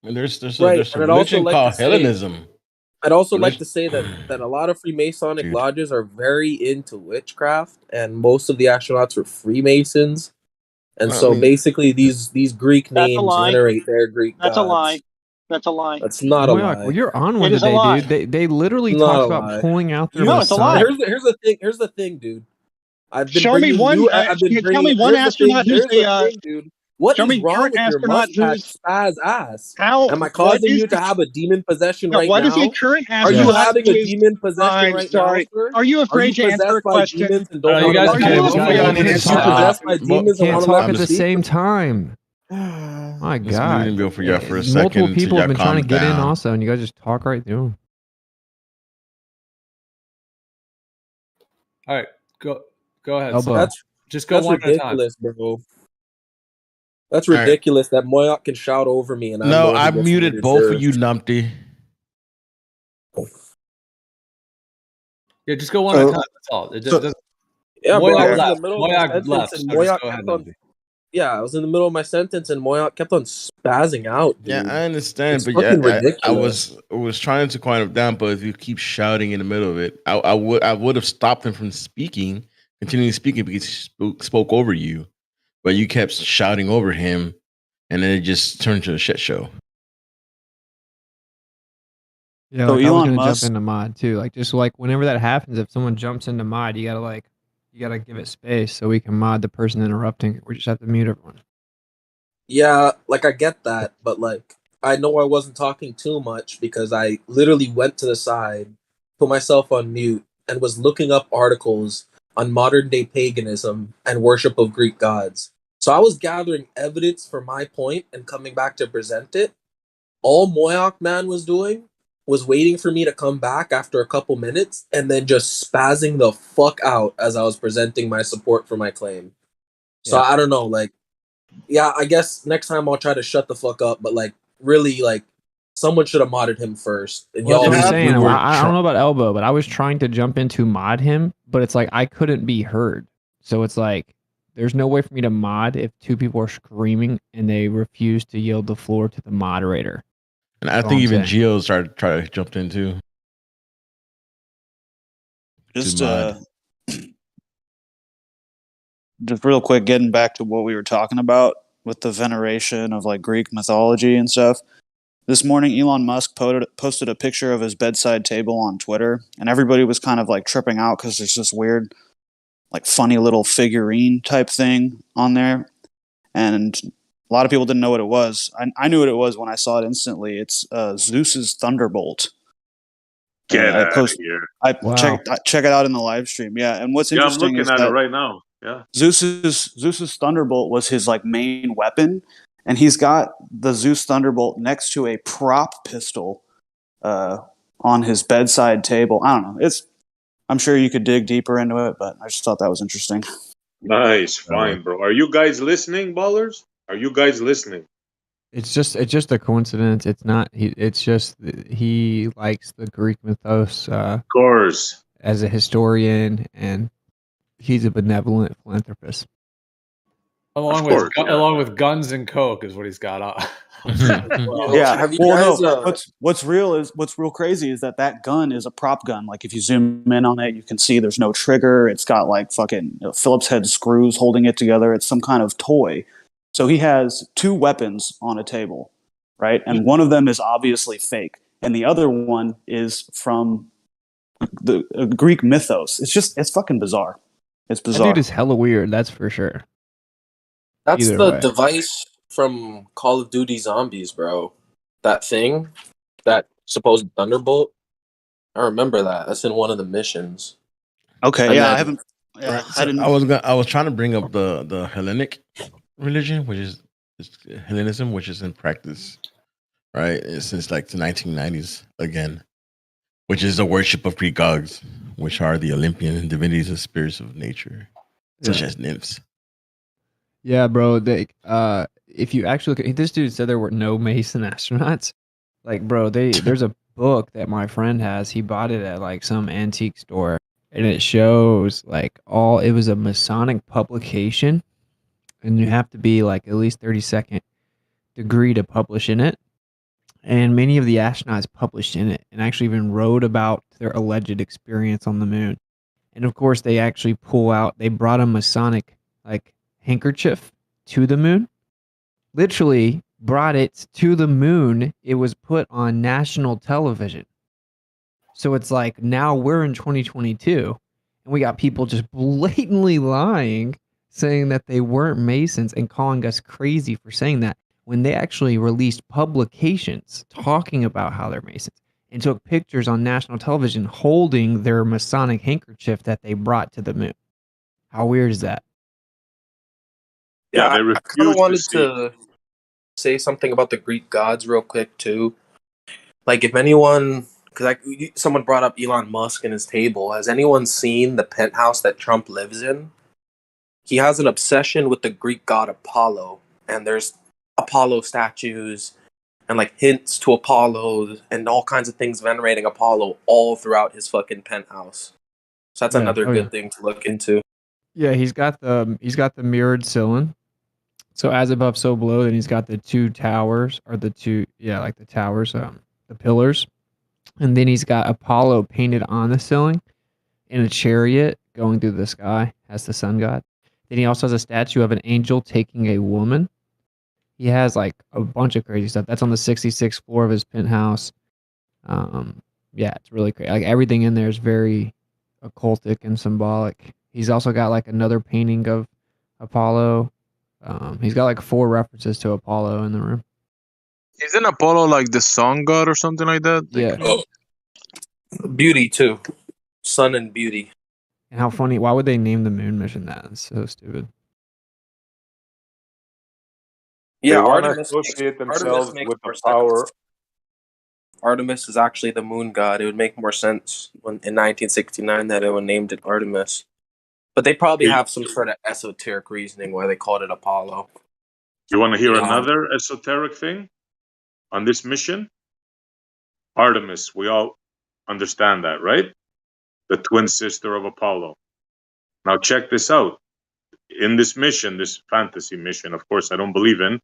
And there's Right, a and I'd also religion like called to say, Hellenism. I'd also like Religion- to say that a lot of Freemasonic Dude. lodges are very into witchcraft, and most of the astronauts were Freemasons, and I so mean- basically these Greek That's a names lie. venerate their Greek That's gods. a lie. That's a lie. That's not a Moyak, lie. well, you're on one It is a today, lie. dude. They literally Not talked a about lie. pulling out their No, it's a lie. Messiah. Here's the thing, dude. I've been Show me bringing one. you. I've been Tell me bringing. one Here's the thing. astronaut who's Here's the a. thing, dude. What Show is me wrong current with your astronaut mustache who's spaz ass? how. Am I What causing is you to the? have a demon possession No, right what is a now? current Are you astronaut having who a is? demon possession I'm right now, sorry. sir? Are you Are afraid you to answer a possessed by question? demons and don't You want to guys let Are me you speak? afraid? Guys, we can't Are you talk. possessed by We demons and can't want to talk let at me the speak? same time. My Let's God. leave him go for y'all for a second. Multiple until people have y'all been trying to calm get in down. also, and you guys just talk right through them. All right, go ahead. Elbow. That's Just go that's one at a time. ridiculous, bro. That's All right. ridiculous that Moyak can shout over me and I'm the No, one who I gets muted muted both of first. you, numpty. Yeah, just go one at a time. That's all. It doesn't. Yeah, bro. I was in left. the middle of my Moyak sentence left. and So just Moyak go ahead, kept on. Nubby. Yeah, I was in the middle of my sentence and Moyak kept on spazzing out, dude. Yeah, I understand, It's but fucking yeah, I ridiculous. was trying to quiet him down, but if you keep shouting in the middle of it, I would have stopped him from speaking, continuing speaking because he spoke over you, but you kept shouting over him, and then it just turned into a shit show. Yeah, So like I was Elon gonna Musk- jump into mod too. Like just like whenever that happens, if someone jumps into mod, you gotta give it space so we can mod the person interrupting. We just have to mute everyone. Yeah, like I get that, but like I know I wasn't talking too much because I literally went to the side, put myself on mute, and was looking up articles on modern day paganism and worship of Greek gods. So I was gathering evidence for my point and coming back to present it. All Moyak man was doing was waiting for me to come back after a couple minutes and then just spazzing the fuck out as I was presenting my support for my claim. So Yeah. I don't know, like, yeah, I guess next time I'll try to shut the fuck up, but like, really, like, someone should have modded him first. And Well, y'all I'm just- saying, I don't know about Elbow, but I was trying to jump into mod him, but it's like I couldn't be heard. So it's like there's no way for me to mod if two people are screaming and they refuse to yield the floor to the moderator. And I That's all think I'm even saying. Geo started trying to jump in too. Just mod. just real quick, getting back to what we were talking about with the veneration of like Greek mythology and stuff. This morning, Elon Musk posted a picture of his bedside table on Twitter, and everybody was kind of like tripping out because there's this weird, like funny little figurine type thing on there, and a lot of people didn't know what it was. I knew what it was when I saw it instantly. It's Zeus's thunderbolt. Get I out of here. check it out in the live stream. Yeah, and what's Yeah, I'm interesting looking is at it that right now. Yeah. Zeus's thunderbolt was his like main weapon, and he's got the Zeus thunderbolt next to a prop pistol on his bedside table. I don't know. I'm sure you could dig deeper into it, but I just thought that was interesting. Nice, fine, bro. Are you guys listening, ballers? Are you guys listening? It's just a coincidence. It's not. It's just he likes the Greek mythos. Of course, as a historian, and he's a benevolent philanthropist. Along with guns and coke is what he's got on. Yeah. Have you Well, guys? no. What's real crazy is that gun is a prop gun. Like if you zoom in on it, you can see there's no trigger. It's got like fucking Phillips head screws holding it together. It's some kind of toy. So he has two weapons on a table, right? And one of them is obviously fake, and the other one is from the Greek mythos. It's fucking bizarre. It's That bizarre. dude is hella weird. That's for sure. That's Either the way. device from Call of Duty Zombies, bro. That thing, that supposed thunderbolt. I remember that. That's in one of the missions. Okay, And yeah, then- I haven't. Yeah, Right, I so didn't. I was trying to bring up the Hellenic religion, which is Hellenism, which is in practice, right, since like the 1990s again, which is the worship of Greek gods, which are the Olympian divinities and spirits of nature, such Yeah. as nymphs. Yeah, bro. If you actually look at this dude said there were no Mason astronauts. Like, bro, there's a book that my friend has. He bought it at like some antique store, and it shows like it was a Masonic publication, and you have to be like at least 32nd degree to publish in it. And many of the astronauts published in it and actually even wrote about their alleged experience on the moon. And of course, they brought a Masonic like handkerchief to the moon. Literally brought it to the moon. It was put on national television. So it's like now we're in 2022 and we got people just blatantly lying, saying that they weren't Masons and calling us crazy for saying that when they actually released publications talking about how they're Masons and took pictures on national television holding their Masonic handkerchief that they brought to the moon. How weird is that? Yeah, they I kind refuse of to wanted see. to say something about the Greek gods real quick too. Like, if anyone, because someone brought up Elon Musk and his table. Has anyone seen the penthouse that Trump lives in? He has an obsession with the Greek god Apollo, and there's Apollo statues and like hints to Apollo and all kinds of things venerating Apollo all throughout his fucking penthouse. So that's Yeah. another Oh, good yeah. thing to look into. Yeah, he's got the mirrored ceiling. So as above, so below. Then he's got the two towers, or the towers, the pillars, and then he's got Apollo painted on the ceiling, in a chariot going through the sky as the sun god. Then he also has a statue of an angel taking a woman. He has like a bunch of crazy stuff. That's on the 66th floor of his penthouse. Yeah, it's really crazy. Like everything in there is very occultic and symbolic. He's also got like another painting of Apollo. He's got like 4 references to Apollo in the room. Isn't Apollo like the sun god or something like that? Yeah. Beauty too, sun and beauty. And how funny! Why would they name the moon mission that? It's so stupid. They Yeah, want to Artemis associate makes themselves more with the sense. power. Artemis is actually the moon god. It would make more sense when in 1969 that everyone named it Artemis. But they probably have some sort of esoteric reasoning why they called it Apollo. You want to hear Yeah. another esoteric thing on this mission? Artemis, we all understand that, right? The twin sister of Apollo. Now check this out. In this mission, this fantasy mission, of course I don't believe in,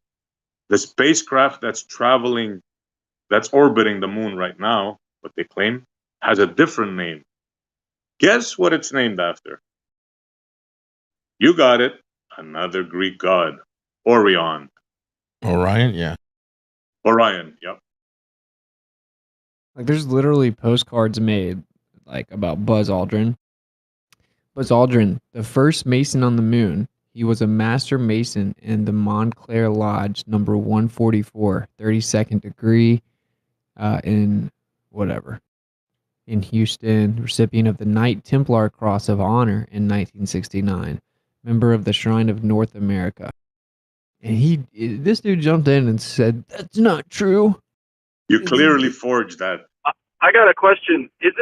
the spacecraft that's orbiting the moon right now, what they claim, has a different name. Guess what it's named after? You got it. Another Greek god. Orion. Orion, yeah. Orion, yep. Like there's literally postcards made like about Buzz Aldrin. Buzz Aldrin, the first Mason on the moon, he was a master Mason in the Montclair Lodge, number 144, 32nd degree, in whatever, in Houston, recipient of the Knight Templar Cross of Honor in 1969, member of the Shrine of North America. And this dude jumped in and said, "That's not true." You clearly forged that. I got a question. Isn't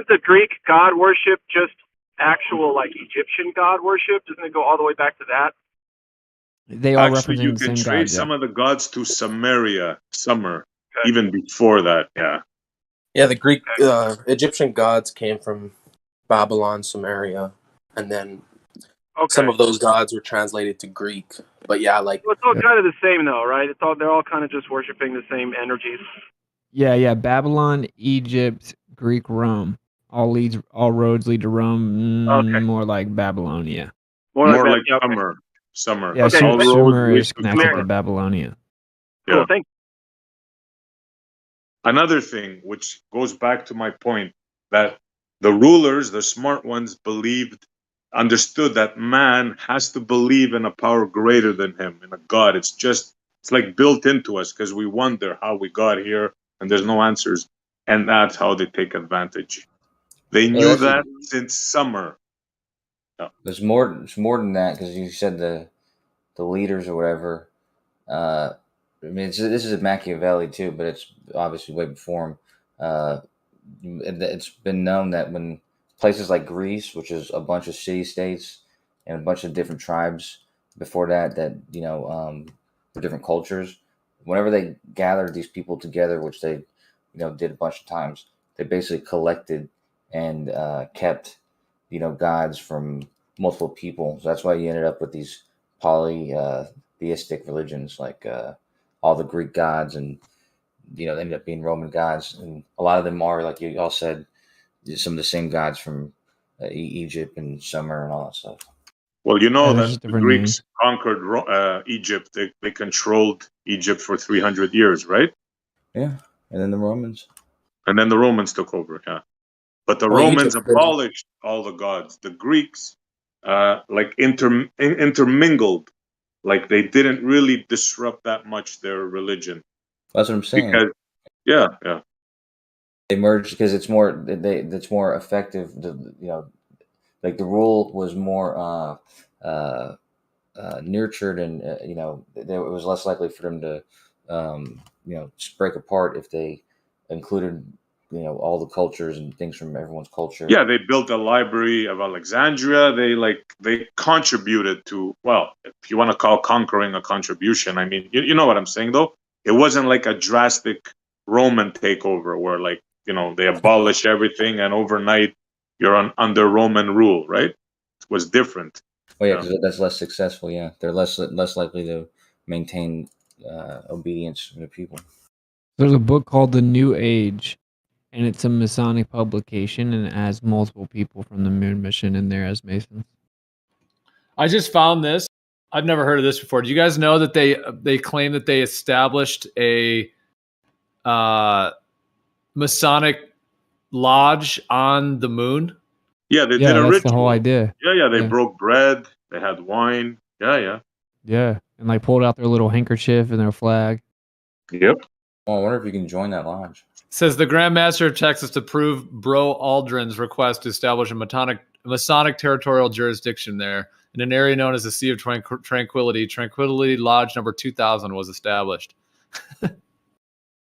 the Greek god worship just actual like Egyptian god worship? Doesn't it go all the way back to that? They are Actually, you representing the can same trace gods. some of the gods to Summer, even before that, yeah. Yeah, the Greek, Egyptian gods came from Babylon, Sumeria, and then Some Okay. of those gods were translated to Greek. But yeah, like Well, it's all kind of the same, though, right? They're all kind of just worshiping the same energies. Yeah. Babylon, Egypt, Greek, Rome. All roads lead to Rome. More like Babylonia. More like yeah, okay. summer. Yeah, Okay, All roads Sumer lead is to connected summer. to Babylonia. Cool, Yeah. thank Another thing, which goes back to my point, that the rulers, the smart ones, understood that man has to believe in a power greater than him, in a God. It's like built into us because we wonder how we got here and there's no answers. And that's how they take advantage. They Well, knew that's that since summer. Yeah. There's more. It's more than that because you said the leaders or whatever. I mean, this is Machiavelli too, but it's obviously way before him. It's been known that when places like Greece, which is a bunch of city states and a bunch of different tribes before that were different cultures, whenever they gathered these people together, which they did a bunch of times, they basically collected and kept gods from multiple people. So that's why you ended up with these polytheistic religions like all the Greek gods, and they ended up being Roman gods, and a lot of them are, like you all said, some of the same gods from Egypt and Summer and all that stuff. Well, you know Yeah, there's that just the different Greeks names. conquered Egypt. They controlled Egypt for 300 years, right? Yeah, and then the Romans. And then the Romans took over, yeah. But the well, Romans Egypt. abolished all the gods. The Greeks, intermingled. Like they didn't really disrupt that much their religion. That's what I'm saying. Because, yeah. They merged because it's more effective. Like the rule was more nurtured, and it was less likely for them to just break apart if they included all the cultures and things from everyone's culture. Yeah, they built a library of Alexandria. They contributed to, well, if you want to call conquering a contribution, I mean, you know what I'm saying though? It wasn't like a drastic Roman takeover where they abolish everything and overnight you're under Roman rule, right? It was different. Oh yeah, because that's less successful. Yeah, they're less likely to maintain obedience to the people. There's a book called The New Age, and it's a Masonic publication, and it has multiple people from the Moon Mission in there as Masons. I just found this. I've never heard of this before. Do you guys know that they claim that they established a Masonic lodge on the moon? Yeah, they did a that's ritual. the whole idea. Yeah, they broke bread. They had wine. Yeah. Yeah, and like pulled out their little handkerchief and their flag. Yep. Oh, I wonder if you can join that lodge. Says the Grand Master of Texas approved Bro Aldrin's request to establish a Masonic territorial jurisdiction there in an area known as the Sea of Tranquility. Tranquility Lodge number 2000 was established.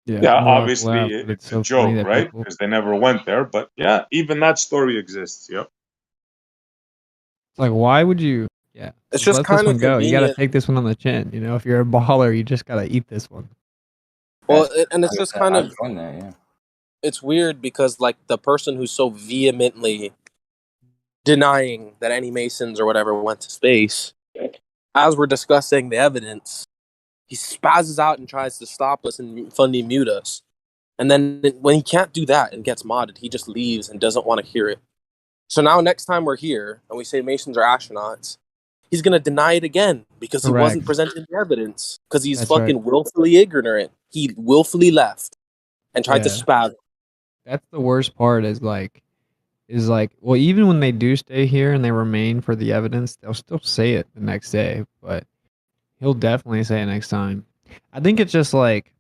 Yeah, obviously it's a joke, right? Because they never went there. But yeah, even that story exists. Yep. It's like, why would you? Yeah, It's just let kind this of one go. You got to convenient. take this one on the chin. If you're a baller, you just got to eat this one. Well, and it's just kind of join that, yeah. It's weird because like the person who's so vehemently denying that any Masons or whatever went to space, as we're discussing the evidence, he spazzes out and tries to stop us and funding mute us. And then when he can't do that and gets modded, he just leaves and doesn't want to hear it. So now next time we're here and we say Masons are astronauts, he's going to deny it again because he wasn't presenting the evidence because he's fucking willfully ignorant. He willfully left and tried to spaz. That's the worst part is well, even when they do stay here and they remain for the evidence, they'll still say it the next day, but he'll definitely say it next time. I think it's just like,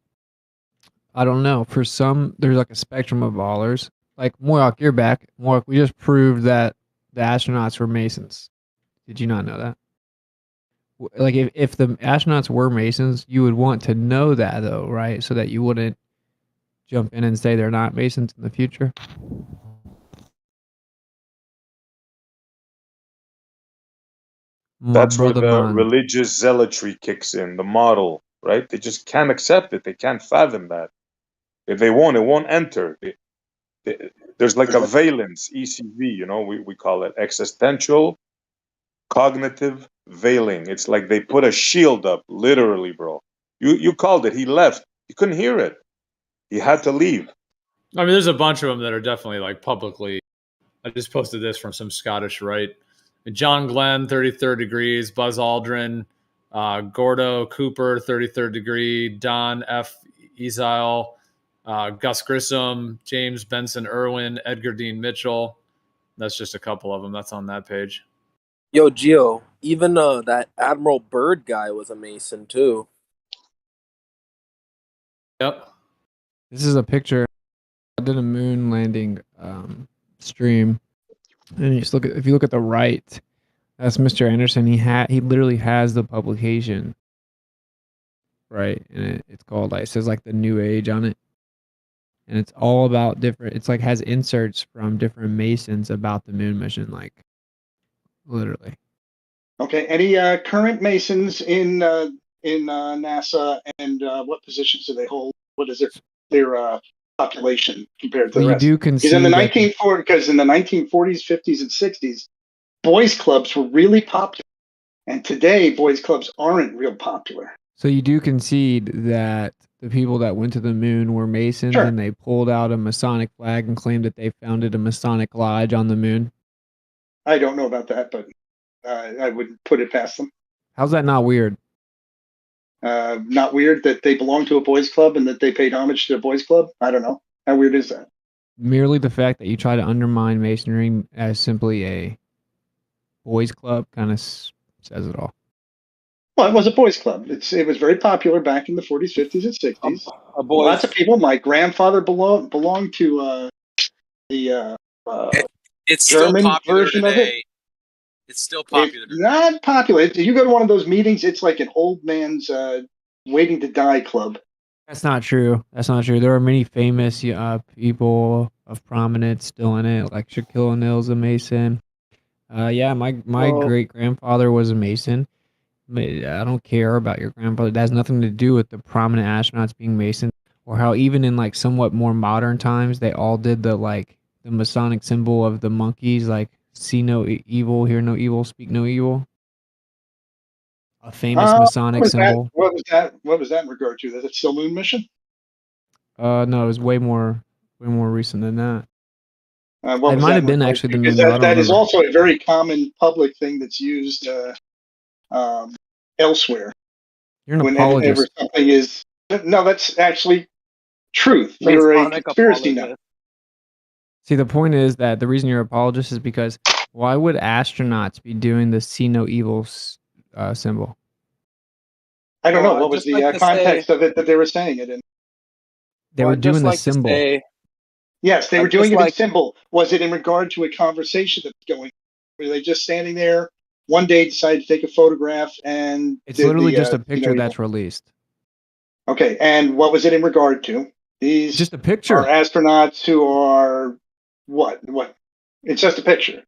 I don't know, for some, there's like a spectrum of ballers. Like, Moyak, you're back. Moyak, we just proved that the astronauts were Masons. Did you not know that? Like, if the astronauts were Masons, you would want to know that, though, right? So that you wouldn't jump in and say they're not Masons in the future. That's where the religious zealotry kicks in, the model, right? They just can't accept it. They can't fathom that. If they won't, it won't enter. There's like a valence, ECV, we call it existential Cognitive veiling. It's like they put a shield up, literally, bro. You called it. He left. You couldn't hear it. He had to leave. I mean, there's a bunch of them that are definitely like publicly. I just posted this from some Scottish right. John Glenn, 33rd degrees. Buzz Aldrin, Gordo Cooper, 33rd degree. Don F. Ezile, Gus Grissom, James Benson Irwin, Edgar Dean Mitchell. That's just a couple of them. That's on that page. Yo, Gio, even that Admiral Byrd guy was a Mason too. Yep. This is a picture. I did a moon landing stream, and you just look at, if you look at the right, that's Mr. Anderson. He literally has the publication, right? And it's called, like, it says like the New Age on it, and it's all about different. It's like has inserts from different Masons about the moon mission, like literally. Okay. Any current Masons in NASA, and what positions do they hold? What is their population compared to the Well, you rest? do Because in the concede that 1940s, 50s, and 60s, boys' clubs were really popular, and today boys' clubs aren't real popular. So you do concede that the people that went to the moon were Masons, Sure. and they pulled out a Masonic flag and claimed that they founded a Masonic lodge on the moon? I don't know about that, but I wouldn't put it past them. How's that not weird? Not weird that they belong to a boys' club and that they paid homage to a boys' club? I don't know. How weird is that? Merely the fact that you try to undermine Masonry as simply a boys' club kind of says it all. Well, it was a boys' club. It was very popular back in the 40s, 50s, and 60s. Lots of people. My grandfather belonged to the It's still German popular version of it. today. It's still popular. It's not popular. You go to one of those meetings, it's like an old man's waiting to die club. That's not true. That's not true. There are many famous people of prominence still in it, like Shaquille O'Neal's a Mason. Yeah, my great grandfather was a Mason. I don't care about your grandfather. That has nothing to do with the prominent astronauts being Masons, or how even in like somewhat more modern times they all did the Masonic symbol of the monkeys, like see no evil, hear no evil, speak no evil. A famous Masonic symbol. What was that in regard to? Is it still moon mission? No, it was way more recent than that. What It was might that have in been regard actually to? the Because moon. that is also a very common public thing that's used elsewhere. You're an Whenever apologist. something is no, that's actually truth. You're a Masonic conspiracy apologist. nut. See, the point is that the reason you're an apologist is because why would astronauts be doing the see no evil symbol? I don't know. Well, What was just the like to context say- of it that they were saying it in? They were doing the symbol. Yes, they I'd were doing just it in like- symbol. Was it in regard to a conversation that's going? Were they just standing there one day, decided to take a photograph, and It's did literally the, just a picture that's evil? released. Okay, and what was it in regard to? These Just a picture. are astronauts who are what? What? It's just a picture.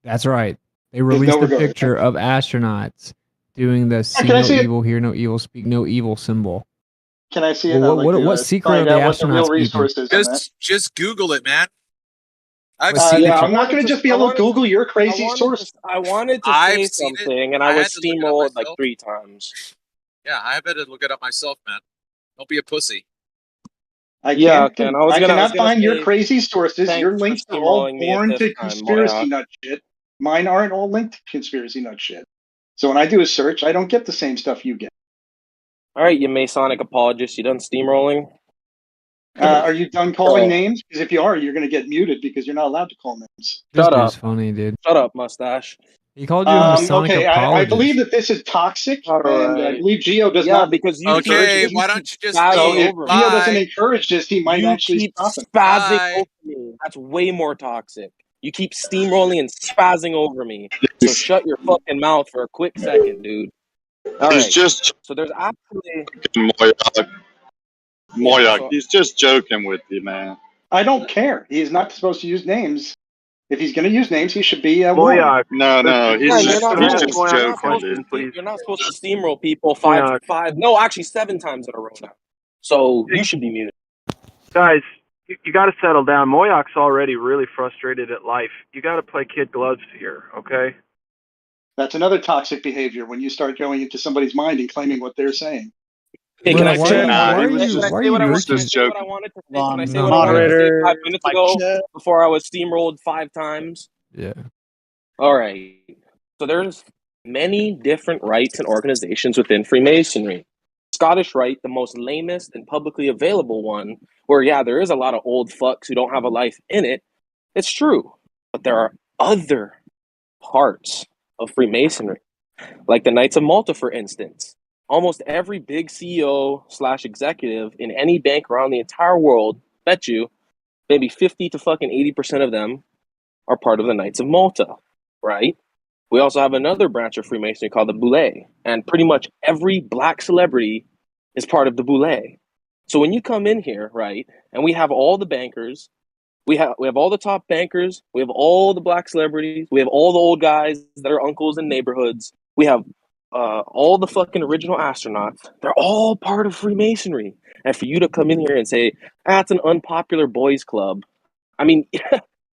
That's right. They There's released no a regard. picture of astronauts doing the see can I no see it? evil, hear no evil, speak no evil symbol. Can I see it? Well, I'd like to, what secret find are the out what the real astronauts keeping? resource is on that. Just Google it, man. I've What seen secret? it. I'm not going to just be able to Google your crazy source. I wanted to I've say seen it. something, and I I had was to look it up steamrolled like myself. 3 times. Yeah, I better look it up myself, man. Don't be a pussy. I Yeah, can't. okay, and I was cannot gonna find your say, crazy sources. thanks Your for links are all steamrolling me at born this to time, conspiracy Moya. nut shit. Mine aren't all linked to conspiracy nut shit. So when I do a search, I don't get the same stuff you get. All right, you Masonic apologist, you done steamrolling? Are you done calling names? Because if you are, you're going to get muted because you're not allowed to call names. This Shut dude's up. funny, dude. Shut up, mustache. He called you a Masonic Okay, apologist. I believe that this is toxic, All and I right. believe Gio does Yeah, not. because you Okay, keep why don't you just spazzing So leave? if over me. Gio doesn't Bye. encourage this, he might You actually keep stop him. spazzing Bye. over me. That's way more toxic. You keep steamrolling and spazzing over me. So shut your fucking mouth for a quick second, dude. All He's right. just So there's actually Moyak. He's just joking with you, man. I don't care. He's not supposed to use names. If he's going to use names, he should be warned. Moyak. No, Yeah, he's you're not just supposed joking, dude. you're not supposed to steamroll people actually 7 times in a row now. So you should be muted. Guys, you got to settle down. Moyak's already really frustrated at life. You got to play kid gloves here, okay? That's another toxic behavior when you start going into somebody's mind and claiming what they're saying. Hey, can I say what I wanted? Why are you Can I reaching? say what I wanted to say? Can I say No, what I wanted to say 5 moderator, minutes ago before I was steamrolled 5 times? Yeah. All right. So there's many different rites and organizations within Freemasonry. Scottish Rite, the most lamest and publicly available one, where yeah, there is a lot of old fucks who don't have a life in it. It's true, but there are other parts of Freemasonry, like the Knights of Malta, for instance. Almost every big CEO / executive in any bank around the entire world, bet you, maybe 50 to fucking 80% of them are part of the Knights of Malta, right? We also have another branch of Freemasonry called the Boule, and pretty much every black celebrity is part of the Boule. So when you come in here, right, and we have all the bankers, we have all the top bankers, we have all the black celebrities, we have all the old guys that are uncles in neighborhoods, we have all the fucking original astronauts. They're all part of Freemasonry. And for you to come in here and say, it's an unpopular boys club. I mean,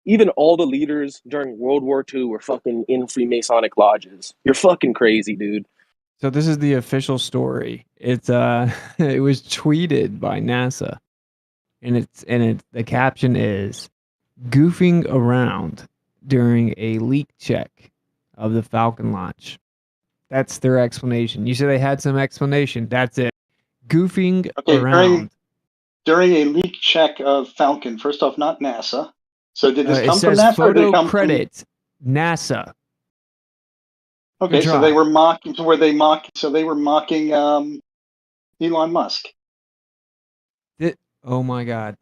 even all the leaders during World War II were fucking in Freemasonic lodges. You're fucking crazy, dude. So this is the official story. It's it was tweeted by NASA, and the caption is goofing around during a leak check of the Falcon launch. That's their explanation. You said they had some explanation. That's it. Goofing around. During a leak check of Falcon, first off, not NASA. So did this come from It says NASA or did it photo come credit NASA. Okay, so they were mocking. So were they mocking? So they were mocking Elon Musk. Oh my God!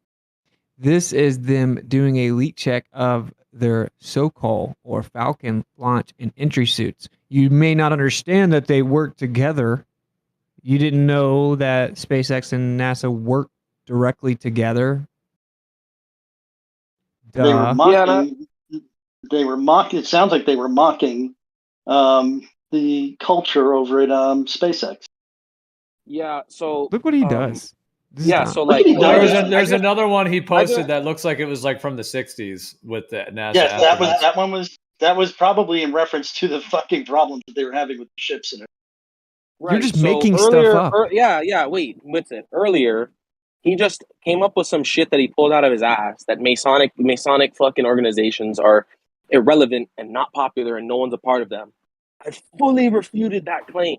This is them doing a leak check of their SoCal or Falcon launch and entry suits. You may not understand that they work together. You didn't know that SpaceX and NASA work directly together. Duh. They were mocking. They were mocking. It sounds like they were mocking the culture over at SpaceX. Yeah, so look what he does. Yeah, so like there's another one he posted that looks like it was like from the 60s with the NASA. Yes, that was probably in reference to the fucking problems that they were having with the ships and everything. Right. You're just so making earlier, stuff up. Wait, with it. Earlier, he just came up with some shit that he pulled out of his ass that Masonic fucking organizations are irrelevant and not popular and no one's a part of them. I fully refuted that claim.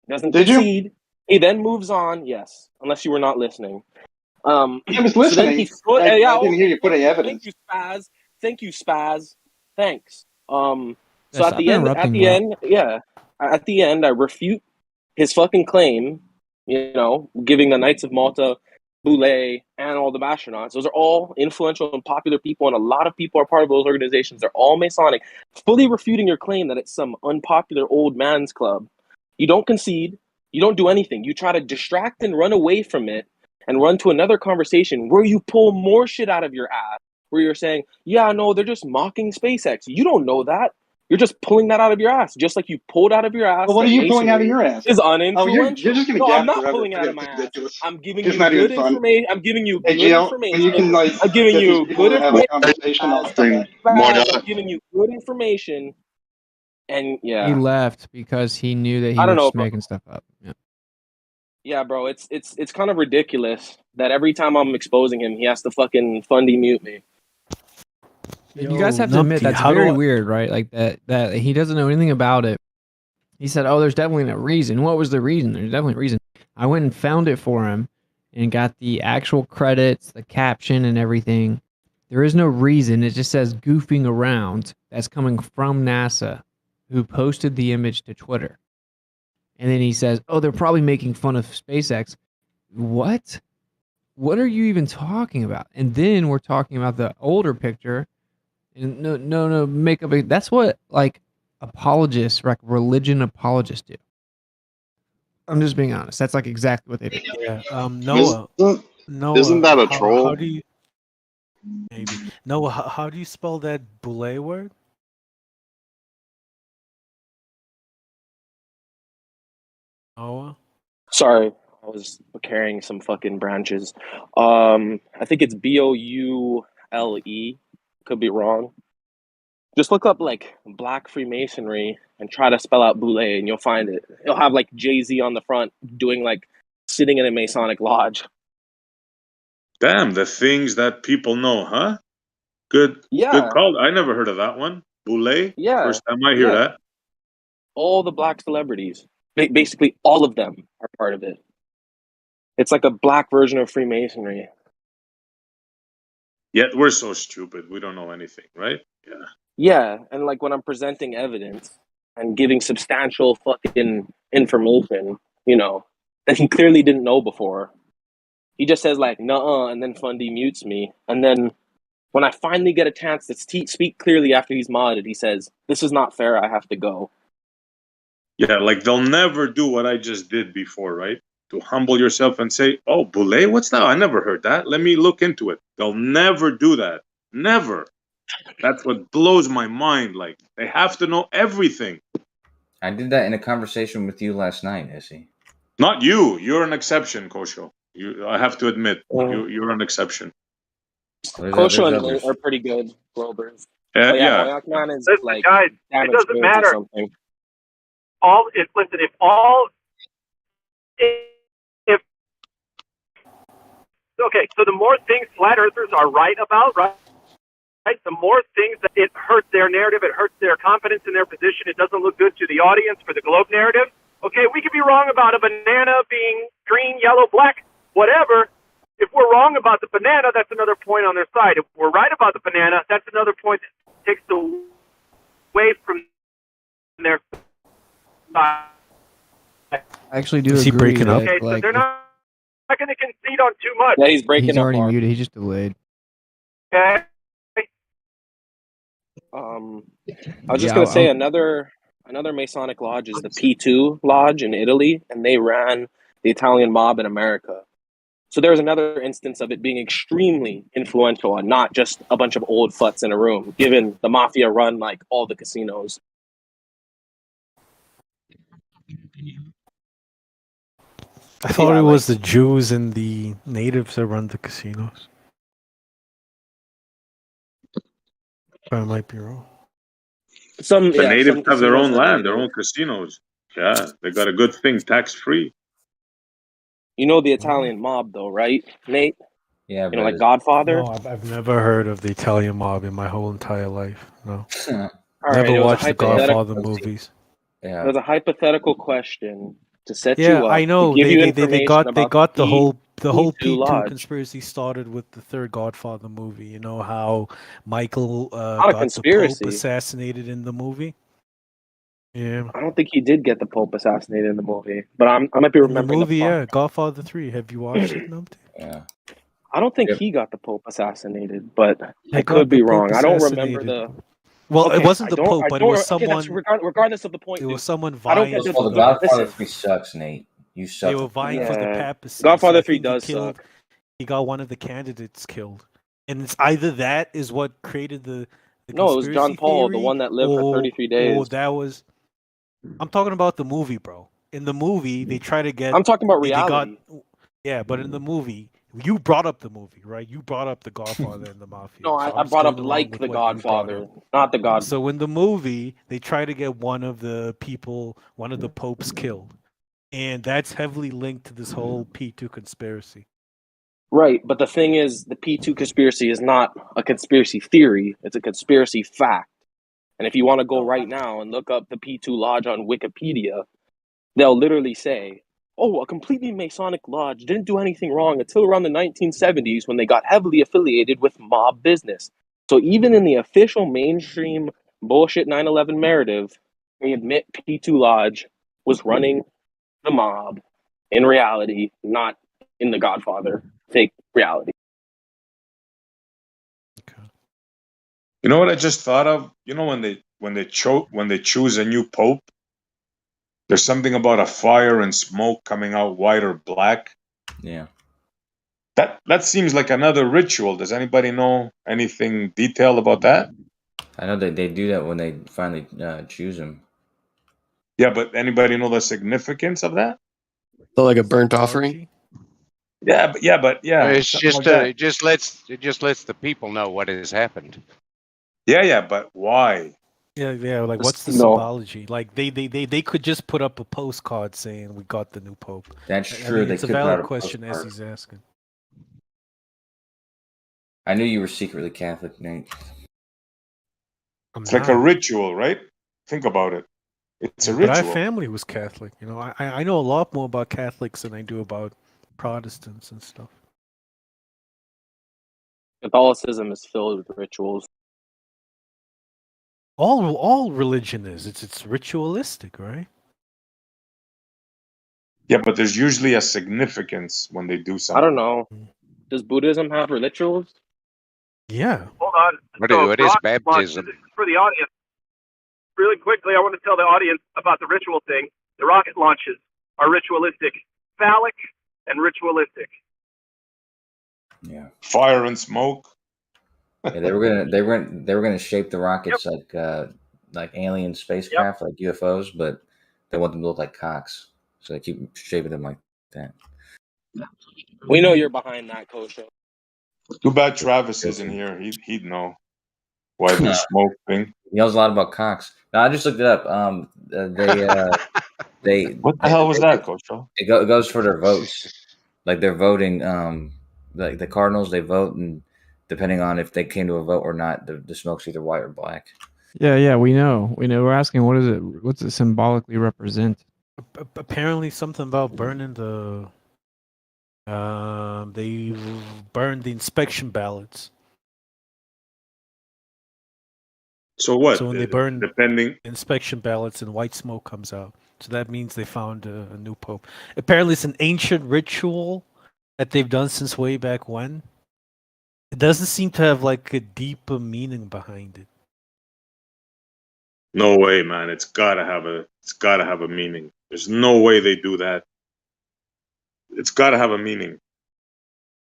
He doesn't concede. He then moves on, yes, unless you were not listening. I was listening. I didn't hear you put any evidence. Thank you, Spaz. Thanks. So Yeah, at the end, I refute his fucking claim, giving the Knights of Malta, Boule, and all the astronauts. Those are all influential and popular people, and a lot of people are part of those organizations. They're all Masonic. Fully refuting your claim that it's some unpopular old man's club. You don't concede. You don't do anything. You try to distract and run away from it and run to another conversation where you pull more shit out of your ass, where you're saying, yeah, no, they're just mocking SpaceX. You don't know that. You're just pulling that out of your ass, just like you pulled out of your ass. Well, what are you pulling out of your ass? Is uninfluential. You're just going to No, gap I'm not forever. pulling it out of my ass. I'm giving you not good even fun. information. I'm giving you good information. You can I'm giving you good information. I'm giving you good information. And yeah, He left because he knew that he I don't was know, just making stuff up. Yeah. Yeah, bro, it's kind of ridiculous that every time I'm exposing him, he has to fucking fundy mute me. You guys have to admit that's very weird, right? Like that he doesn't know anything about it. He said, "Oh, there's definitely a reason." What was the reason? There's definitely a reason. I went and found it for him and got the actual credits, the caption, and everything. There is no reason. It just says goofing around. That's coming from NASA, who posted the image to Twitter. And then he says, "Oh, they're probably making fun of SpaceX." What? What are you even talking about? And then we're talking about the older picture. And no, makeup. That's what like apologists, like religion apologists do. I'm just being honest. That's like exactly what they do. Yeah. Noah. Isn't that a troll? How do you? Maybe Noah. How do you spell that boule word? Noah. Sorry, I was carrying some fucking branches. I think it's Boule. Could be wrong. Just look up like Black Freemasonry and try to spell out Boule, and you'll find it. It'll have like Jay-Z on the front doing like sitting in a Masonic lodge. Damn, the things that people know, huh? Good call. I never heard of that one. Boule? Yeah. First time I hear that. All the black celebrities, basically all of them are part of it. It's like a black version of Freemasonry. Yet we're so stupid. We don't know anything, right? Yeah. Yeah, and like when I'm presenting evidence and giving substantial fucking information, that he clearly didn't know before. He just says like, nuh-uh, and then Fundy mutes me. And then when I finally get a chance to speak clearly after he's modded, he says, this is not fair, I have to go. Yeah, like they'll never do what I just did before, right? To humble yourself and say, oh, Boule, what's that? I never heard that. Let me look into it. They'll never do that. Never. That's what blows my mind. Like, they have to know everything. I did that in a conversation with you last night, Issy. Not you. You're an exception, Kosho. I have to admit, you're an exception. Kosho and Nate are pretty good Globers. Yeah. Boyac Man is Listen, like guys, it damaged doesn't goods matter. or something. If okay, so the more things flat earthers are right about, right, the more things that it hurts their narrative, it hurts their confidence in their position, it doesn't look good to the audience for the globe narrative. Okay, we could be wrong about a banana being green, yellow, black, whatever. If we're wrong about the banana, that's another point on their side. If we're right about the banana, that's another point that takes away from their side. I actually do Is he agree breaking up? that, Okay, so like, they're not going to concede on too much. Yeah, he's breaking he's up. already Mark. muted. He's just delayed. Okay. I was just gonna say another Masonic lodge is the P2 Lodge in Italy, and they ran the Italian mob in America. So there's another instance of it being extremely influential and not just a bunch of old futs in a room, given the mafia run like all the casinos. I thought it was the Jews and the natives that run the casinos. But I might be wrong. The natives have their own land, their own casinos. Yeah, they got a good thing, tax-free. You know the Italian mob, though, right, Nate? Yeah, you know, like Godfather. No, I've never heard of the Italian mob in my whole entire life. No, Never watched the Godfather movies. Yeah, it was a hypothetical question to set Yeah, you up. I know. To give you They got about the whole P2 P2 Lodge. conspiracy started with the third Godfather movie. You know how Michael Not a got conspiracy. the Pope assassinated in the movie. Yeah, I don't think he did get the Pope assassinated in the movie, but I might be in the remembering. movie, yeah, Godfather 3. Have you watched it, Numpty? Yeah. I don't think he got the Pope assassinated, but He I got could the be Pope wrong. I don't remember assassinated. the. Well, Okay, it wasn't I the don't- Pope, I but it don't- was okay, that's someone. regardless of the point. It was dude. someone I don't vying. get Well, the the Godfather listen. 3 sucks, Nate. You suck. They were vying for the Yeah. papacy. Godfather I 3 think he does killed- suck. He got one of the candidates killed, and it's either that is what created the No, it was John conspiracy Paul, the theory, one that lived for 33 days. Or that was. I'm talking about the movie, bro. In the movie, they try to get. I'm talking about they got- reality. yeah, but in the movie, you brought up the movie, right? You brought up the Godfather and the Mafia. No, so I I'm just brought up going along like with the what you brought Godfather, up. not the God. So in the movie, they try to get one of the people, one of the popes killed. And that's heavily linked to this whole P2 conspiracy. Right, but the thing is, the P2 conspiracy is not a conspiracy theory, it's a conspiracy fact. And if you want to go right now and look up the P2 Lodge on Wikipedia, they'll literally say, oh, a completely Masonic lodge didn't do anything wrong until around the 1970s when they got heavily affiliated with mob business. So even in the official mainstream bullshit 9/11 narrative, they admit P2 Lodge was running the mob in reality, not in the Godfather fake reality. You know what I just thought of? You know when they choose a new pope, there's something about a fire and smoke coming out white or black. Yeah. That seems like another ritual. Does anybody know anything detailed about that? I know that they do that when they finally choose him. Yeah, but anybody know the significance of that? So like a burnt offering? Yeah. It's something just like that. it just lets the people know what has happened. Yeah, but why? Yeah. Like, what's the No. symbology? Like, they could just put up a postcard saying we got the new pope. That's I true. mean, They it's a could put out valid a question as postcard. he's asking. I knew you were secretly Catholic, Nate. It's like a ritual, right? Think about it. It's a But I have ritual. family who's Catholic. You know, I know a lot more about Catholics than I do about Protestants and stuff. Catholicism is filled with rituals. All religion is. It's ritualistic, right? Yeah, but there's usually a significance when they do something. I don't know. Does Buddhism have rituals? Yeah. Hold on. What So is rocket baptism? launches, for the audience, really quickly, I want to tell the audience about the ritual thing. The rocket launches are ritualistic, phallic, and ritualistic. Yeah. Fire and smoke. Yeah, they were gonna shape the rockets like alien spacecraft, like UFOs, but they want them to look like cocks, so they keep shaping them like that. We know you're behind that, Kosho. Too bad Travis isn't here. He'd know why the smoke thing. He knows a lot about cocks. No, I just looked it up. They What the hell was that, Kosho? It goes for their votes. Like they're voting. Like the Cardinals, they vote, and depending on if they came to a vote or not, the smoke's either white or black. Yeah, we know. We're asking, what's it symbolically represent? Apparently, something about burning the. They burned the inspection ballots. So what? So when they burn depending inspection ballots and white smoke comes out, so that means they found a new pope. Apparently, it's an ancient ritual that they've done since way back when. It doesn't seem to have like a deeper meaning behind it. No way, man. It's gotta have a meaning. There's no way they do that. It's gotta have a meaning.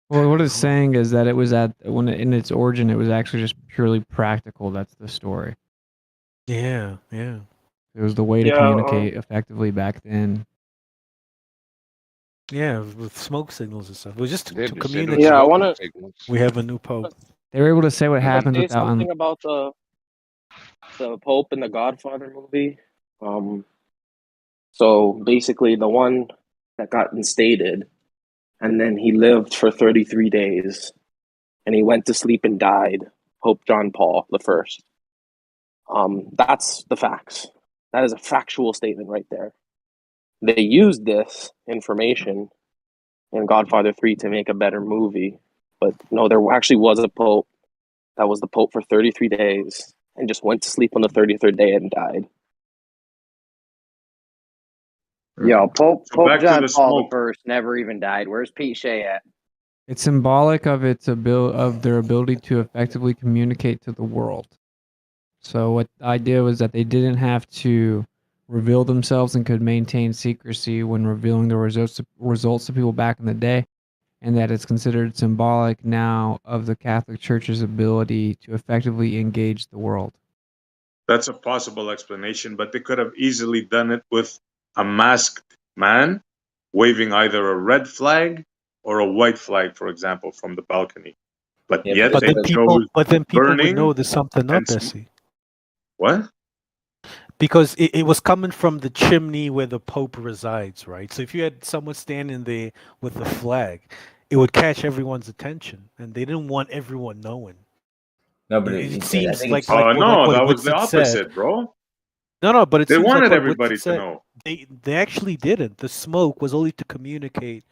Well, what it's saying is that it was in its origin, it was actually just purely practical. That's the story. Yeah. It was the way to communicate effectively back then. Yeah, with smoke signals and stuff. It was just to just communicate. Yeah, I want to. We have a new pope. They were able to say what happened Say without. something about the Pope in the Godfather movie. So basically, the one that got instated, and then he lived for 33 days, and he went to sleep and died. Pope John Paul I. That's the facts. That is a factual statement right there. They used this information in Godfather 3 to make a better movie, but no, there actually was a pope that was the pope for 33 days and just went to sleep on the 33rd day and died. Yo, Pope back to John the Paul smoke. I never even died. Where's Pete Shea at? It's symbolic of their ability to effectively communicate to the world. So what the idea was that they didn't have to reveal themselves and could maintain secrecy when revealing the results to people back in the day, and that it's considered symbolic now of the Catholic Church's ability to effectively engage the world. That's a possible explanation, but they could have easily done it with a masked man waving either a red flag or a white flag, for example, from the balcony. But yet But they then people would burning know there's something up, and Bessie. What? Because it was coming from the chimney where the Pope resides, right? So if you had someone standing there with the flag, it would catch everyone's attention, and they didn't want everyone knowing. No, but It I seems think like it's- like no, what that was the Woodson said. opposite, bro. No, but it They seems wanted like what everybody Woodson to said. know. They actually didn't. The smoke was only to communicate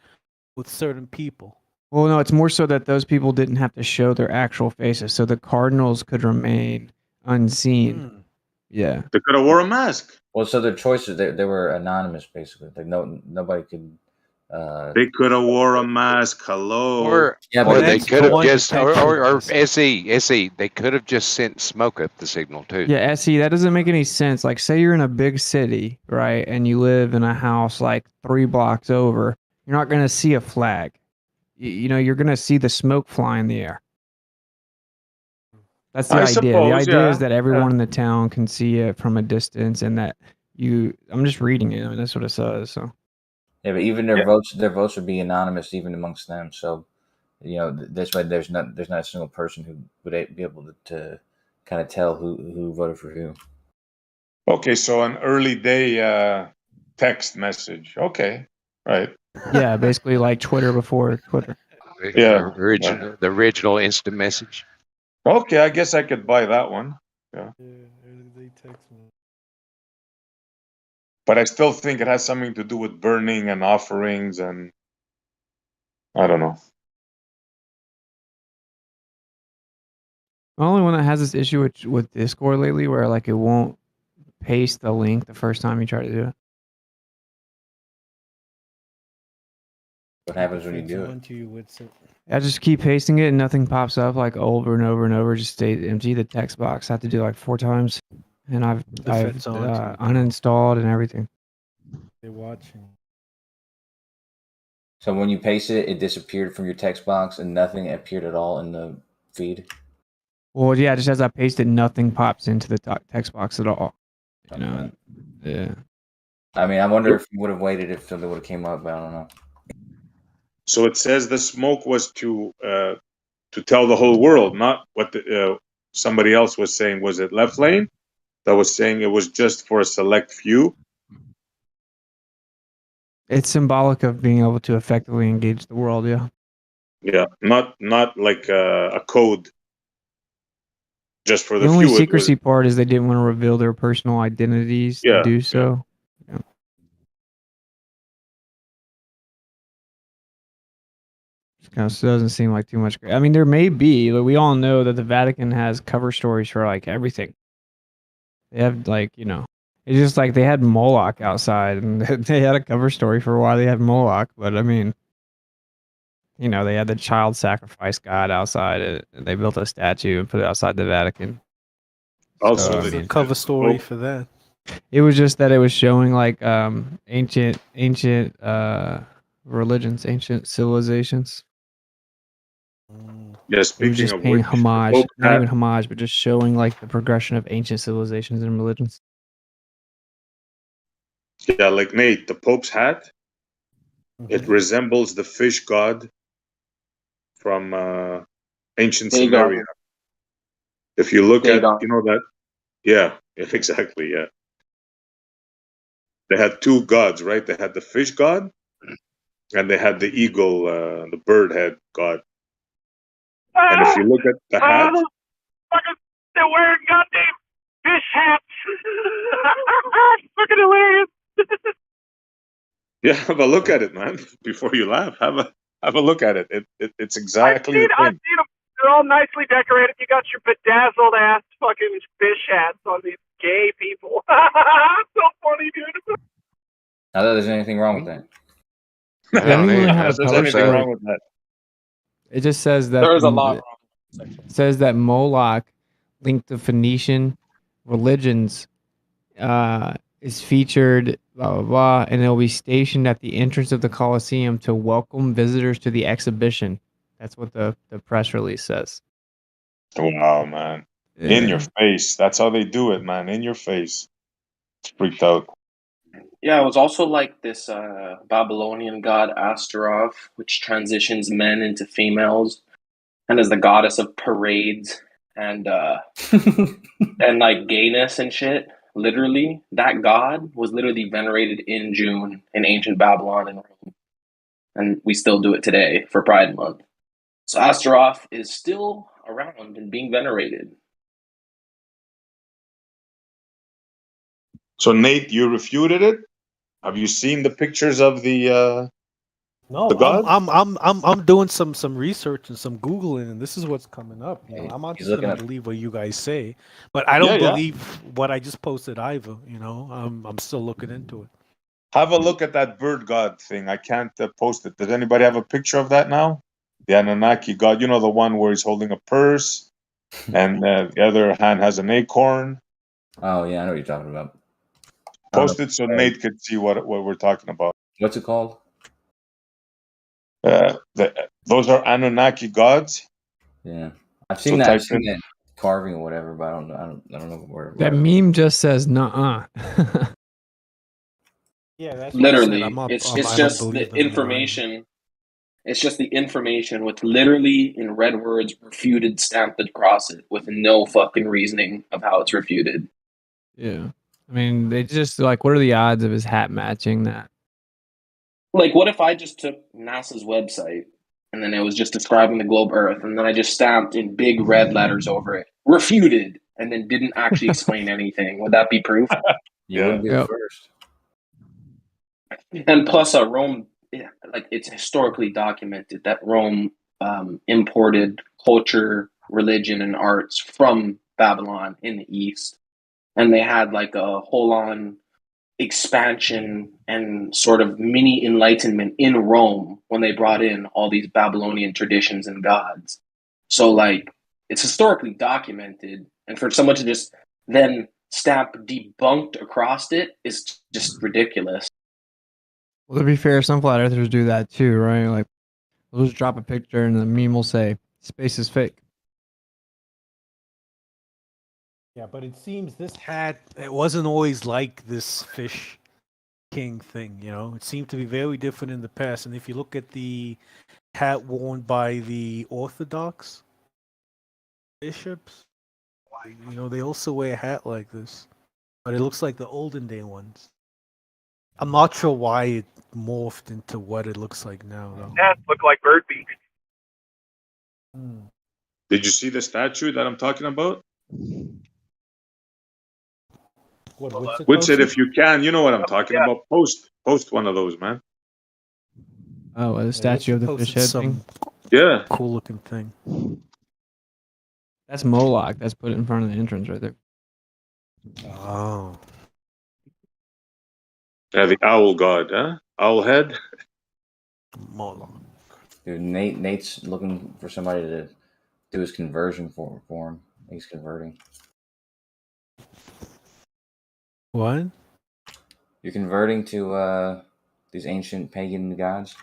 with certain people. Well, no, it's more so that those people didn't have to show their actual faces, so the cardinals could remain unseen. Yeah. They could have wore a mask. Well, so their choices they were anonymous basically. Like nobody could. They could have wore a mask. Hello. Or they could have just, or SE, they could have just sent smoke up the signal too. Yeah, SE, that doesn't make any sense. Like, say you're in a big city, right, and you live in a house like 3 blocks over, you're not going to see a flag. You know, you're going to see the smoke fly in the air. That's the I idea. The suppose, idea is yeah, that everyone yeah. in the town can see it from a distance, and that I'm just reading it. I mean, that's what it says. So. Yeah, but even their votes would be anonymous even amongst them. So, you know, this way there's not a single person who would be able to kind of tell who voted for who. Okay, so an early day text message. Okay, right. Yeah, basically like Twitter before Twitter. Yeah. The original instant message. Okay, I guess I could buy that one. Yeah. They text me. But I still think it has something to do with burning and offerings, and I don't know. The only one that has this issue with Discord lately, where like it won't paste the link the first time you try to do it. What happens when you do it? Onto you with it. I just keep pasting it and nothing pops up, like over and over and over. Just stays empty. The text box I have to do like 4 times, and I've uninstalled and everything. They're watching. So when you paste it, it disappeared from your text box and nothing appeared at all in the feed. Well, yeah, just as I paste it, nothing pops into the text box at all. You know, yeah. I mean, I wonder if you would have waited if something would have came up, but I don't know. So it says the smoke was to tell the whole world, not what somebody else was saying. Was it Left Lane that was saying it was just for a select few? It's symbolic of being able to effectively engage the world. Yeah. Yeah, not like a code just for The the only few. secrecy part is they didn't want to reveal their personal identities to do so. Yeah. Kind of doesn't seem like too much. I mean, there may be. Like, we all know that the Vatican has cover stories for like everything. They have like, you know, it's just like they had Moloch outside, and they had a cover story for why they had Moloch. But I mean, you know, they had the child sacrifice god outside, and they built a statue and put it outside the Vatican. Also, What's the cover story for that? It was just that it was showing like ancient religions, ancient civilizations. Yeah, It was speaking just of paying which, homage, not even homage, but just showing like the progression of ancient civilizations and religions. yeah, like Nate, the Pope's hat, it resembles the fish god from ancient Dagon. Samaria. If you look Dagon. at, you know that, yeah, exactly, yeah. They had 2 gods, right? They had the fish god, and they had the eagle, the bird head god. And if you look at the hat, Fuckers, they're wearing goddamn fish hats. Fucking hilarious. yeah, have a look at it, man. Before you laugh, have a look at it. It's exactly the I've thing. seen them. They're all nicely decorated. You got your bedazzled ass fucking fish hats on these gay people. So funny, dude. Not that there's anything wrong with that. They don't even have a There's cover anything story. wrong with that. It just says that There is a lot wrong. It says that Moloch, linked to Phoenician religions, is featured, blah blah blah, and it'll be stationed at the entrance of the Colosseum to welcome visitors to the exhibition. That's what the press release says. Wow, man. In your face. That's how they do it, man. In your face. It's freaked out. Yeah, it was also like this Babylonian god Astaroth, which transitions men into females, and is the goddess of parades and and like gayness and shit. Literally, that god was literally venerated in June in ancient Babylon and Rome, and we still do it today for Pride Month. So Astaroth is still around and being venerated. So Nate, you refuted it? Have you seen the pictures of the No, the god? I'm doing some research and some googling, and this is what's coming up. You know, I'm not He's just gonna looking at- believe what you guys say, but I don't Yeah, yeah. believe what I just posted either. You know, I'm still looking into it. Have a look at that bird god thing. I can't post it. Does anybody have a picture of that now? The Anunnaki god. You know, the one where he's holding a purse and the other hand has an acorn. Oh yeah, I know what you're talking about. Post it so Nate could see what we're talking about. What's it called? Those are Anunnaki gods. Yeah, I've seen So that. type I've seen in- that carving or whatever, but I don't know where. That meme just says "nuh-uh." Yeah, that's Literally, what I said. it's I don't just believe the them, you know. information. It's just the information with literally in red words refuted stamped across it with no fucking reasoning of how it's refuted. Yeah. I mean, they just like, what are the odds of his hat matching that? Like, what if I just took NASA's website and then it was just describing the globe Earth, and then I just stamped in big red letters over it, refuted, and then didn't actually explain anything? Would that be proof? You wouldn't be the first. And plus, Rome, like it's historically documented that Rome imported culture, religion, and arts from Babylon in the East, and they had like a whole-on expansion and sort of mini enlightenment in Rome when they brought in all these Babylonian traditions and gods. So like it's historically documented, and for someone to just then stamp debunked across it is just ridiculous. Well, to be fair, some flat earthers do that too, right? Like, they'll just drop a picture and the meme will say, space is fake. Yeah, but it seems this hat, it wasn't always like this fish king thing, you know? It seemed to be very different in the past. And if you look at the hat worn by the Orthodox bishops, you know, they also wear a hat like this. But it looks like the olden day ones. I'm not sure why it morphed into what it looks like now, though. Hats look like bird beaks. Did you see the statue that I'm talking about? What's it Which said, posted? if you can, you know what I'm talking about. Post one of those, man. Oh, a statue of the fish head thing? Yeah. Cool looking thing. That's Moloch. That's put in front of the entrance right there. Oh. Yeah, the owl god, huh? Owl head. Moloch. Dude, Nate's looking for somebody to do his conversion for him. He's converting. What? You're converting to these ancient pagan gods?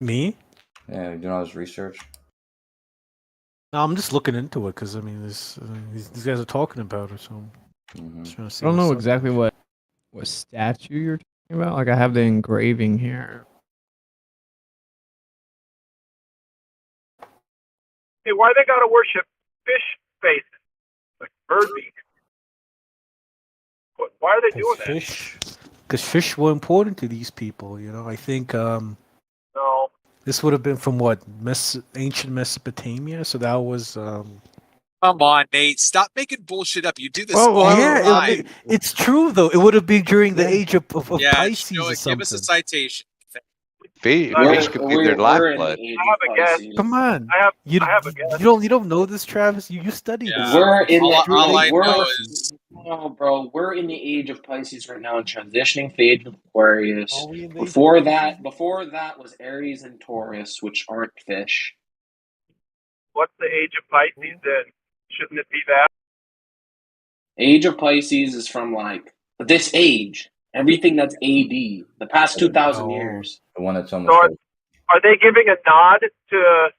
Me? Yeah, you're doing all this research. No, I'm just looking into it because I mean, these guys are talking about it, so Mm-hmm. just trying to see I don't know what's up. exactly what statue you're talking about. Like, I have the engraving here. Hey, why they gotta worship fish faces like bird beaks? Why are they doing that? Because fish were important to these people, you know. I think No. this would have been from what ancient Mesopotamia, so that was. Come on, Nate. Stop making bullshit up. You do this Well, all yeah, the time. it's true though. It would have been during the age of Yeah, Pisces show or it. Give us a something. citation. Fish could be their lifeblood. I have a guess. Come on, I have a guess. you don't know this, Travis. You studied this. We're in all I know is no, bro. We're in the age of Pisces right now, and transitioning to the age of Aquarius. Before that was Aries and Taurus, which aren't fish. What's the age of Pisces then? Shouldn't it be that? Age of Pisces is from like this age. Everything that's AD, the past 2,000 years. The one that's So almost. are they giving a nod to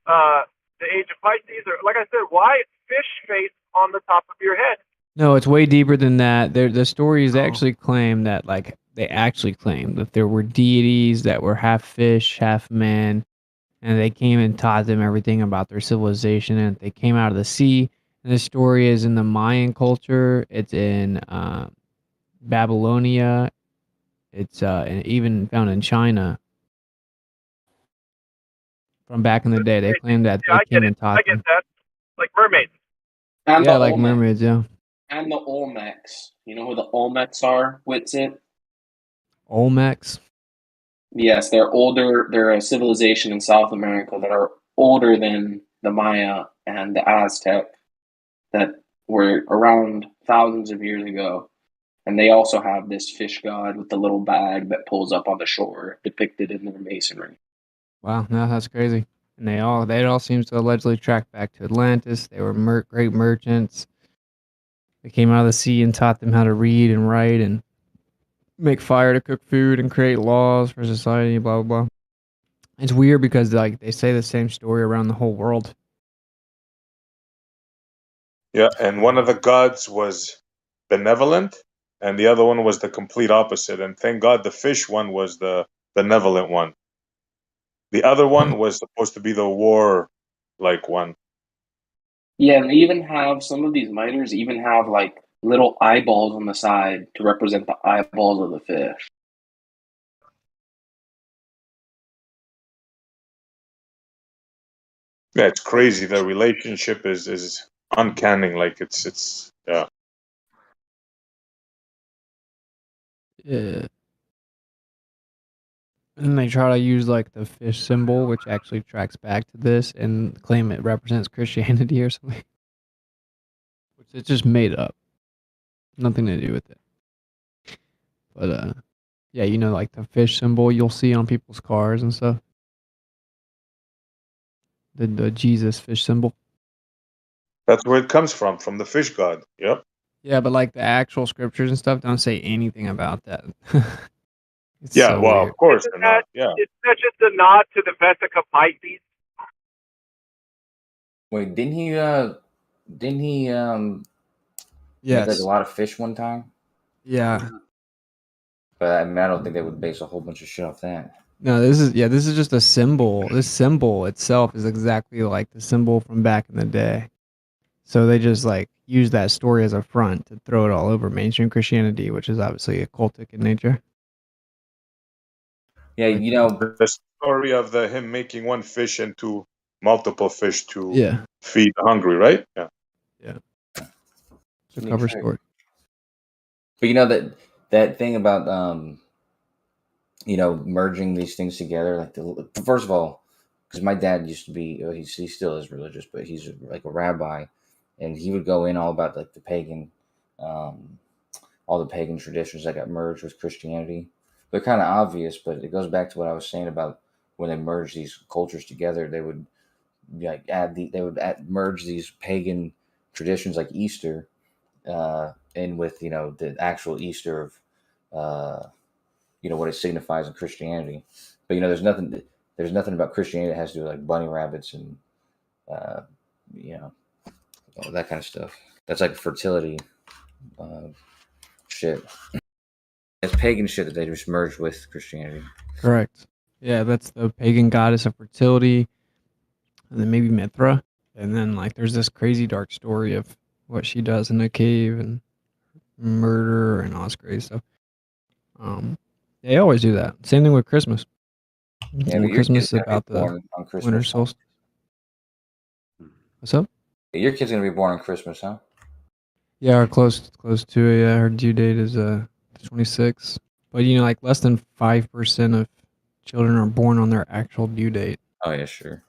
the age of Pisces? Or like I said, why fish face on the top of your head? No, it's way deeper than that. The stories actually claim that, like, they actually claim that there were deities that were half fish, half man, and they came and taught them everything about their civilization, and they came out of the sea. And the story is in the Mayan culture. It's in Babylonia. It's even found in China. From back in the day, they claim that they came and taught I get them. that. Like mermaids. And Yeah, the like Olmecs. mermaids, yeah. And the Olmecs. You know who the Olmecs are, Witsit? Olmecs? Yes, they're older. They're a civilization in South America that are older than the Maya and the Aztec that were around thousands of years ago. And they also have this fish god with the little bag that pulls up on the shore depicted in their masonry. Wow, no, that's crazy. And they all seems to allegedly track back to Atlantis. They were great merchants. They came out of the sea and taught them how to read and write and make fire to cook food and create laws for society, blah, blah, blah. It's weird because like they say the same story around the whole world. Yeah, and one of the gods was benevolent, and the other one was the complete opposite. And thank God the fish one was the benevolent one. The other one was supposed to be the war, like one. Yeah, and they even have some of these miters even have like little eyeballs on the side to represent the eyeballs of the fish. Yeah, it's crazy. The relationship is uncanny. Like it's yeah. Yeah. And they try to use like the fish symbol, which actually tracks back to this, and claim it represents Christianity or something. Which it's just made up. Nothing to do with it. But yeah, you know, like the fish symbol you'll see on people's cars and stuff. The Jesus fish symbol. That's where it comes from the fish god. Yep. Yeah, but like the actual scriptures and stuff don't say anything about that. It's Yeah, so well, weird. of course Isn't they're not. that, Yeah. isn't that just a nod to the Vesica Pisces? Wait, didn't he make like a Yes. lot of fish one time? Yeah. But I mean, I don't think they would base a whole bunch of shit off that. No, this is just a symbol. This symbol itself is exactly like the symbol from back in the day. So they just like use that story as a front to throw it all over mainstream Christianity, which is obviously occultic in nature. Yeah, you know, The story of him making one fish into multiple fish to Yeah. feed the hungry, right? Yeah. Yeah. It's a cover story. But you know that thing about you know, merging these things together. Like first of all, because my dad used to be, he still is religious, but he's like a rabbi, and he would go in all about like the pagan, all the pagan traditions that got merged with Christianity. They're kind of obvious, but it goes back to what I was saying about when they merged these cultures together. They would like merge these pagan traditions like Easter in with, you know, the actual Easter of you know, what it signifies in Christianity. But you know, there's nothing about Christianity that has to do with like bunny rabbits and you know, all that kind of stuff. That's like fertility shit. It's pagan shit that they just merged with Christianity. Correct. Yeah, that's the pagan goddess of fertility, and then maybe Mithra, and then like there's this crazy dark story of what she does in a cave and murder and all this crazy stuff. They always do that. Same thing with Christmas. Yeah, Well, but your Christmas kid's is gonna about be the born on winter Christmas. Huh? solstice. What's up? Your kid's gonna be born on Christmas, huh? Yeah, or close to it. Yeah, her due date is 26. But you know, like less than 5% of children are born on their actual due date. Oh yeah, sure.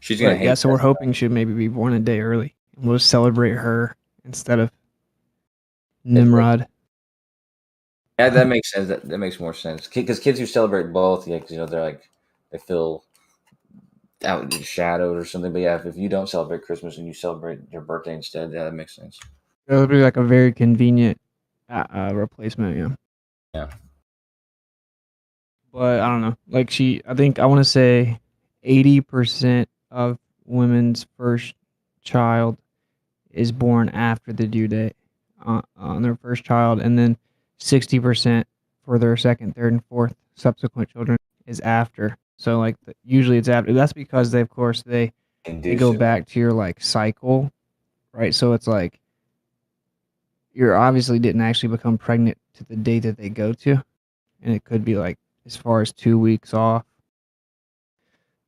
She's gonna But hate yeah, so that. we're hoping she'll maybe be born a day early. And we'll just celebrate her instead of Nimrod. Yeah, that makes sense. That makes more sense. Because kids who celebrate both, yeah, because you know they're like they feel outshadowed or something. But yeah, if you don't celebrate Christmas and you celebrate your birthday instead, yeah, that makes sense. It'll be like a very convenient replacement, yeah. Yeah. But I don't know. Like I think I want to say 80% of women's first child is born after the due date on their first child, and then 60% for their second, third, and fourth subsequent children is after. So like usually it's after. That's because they, of course, they go back to your like cycle, right? So it's like you obviously didn't actually become pregnant to the date that they go to, and it could be like as far as 2 weeks off.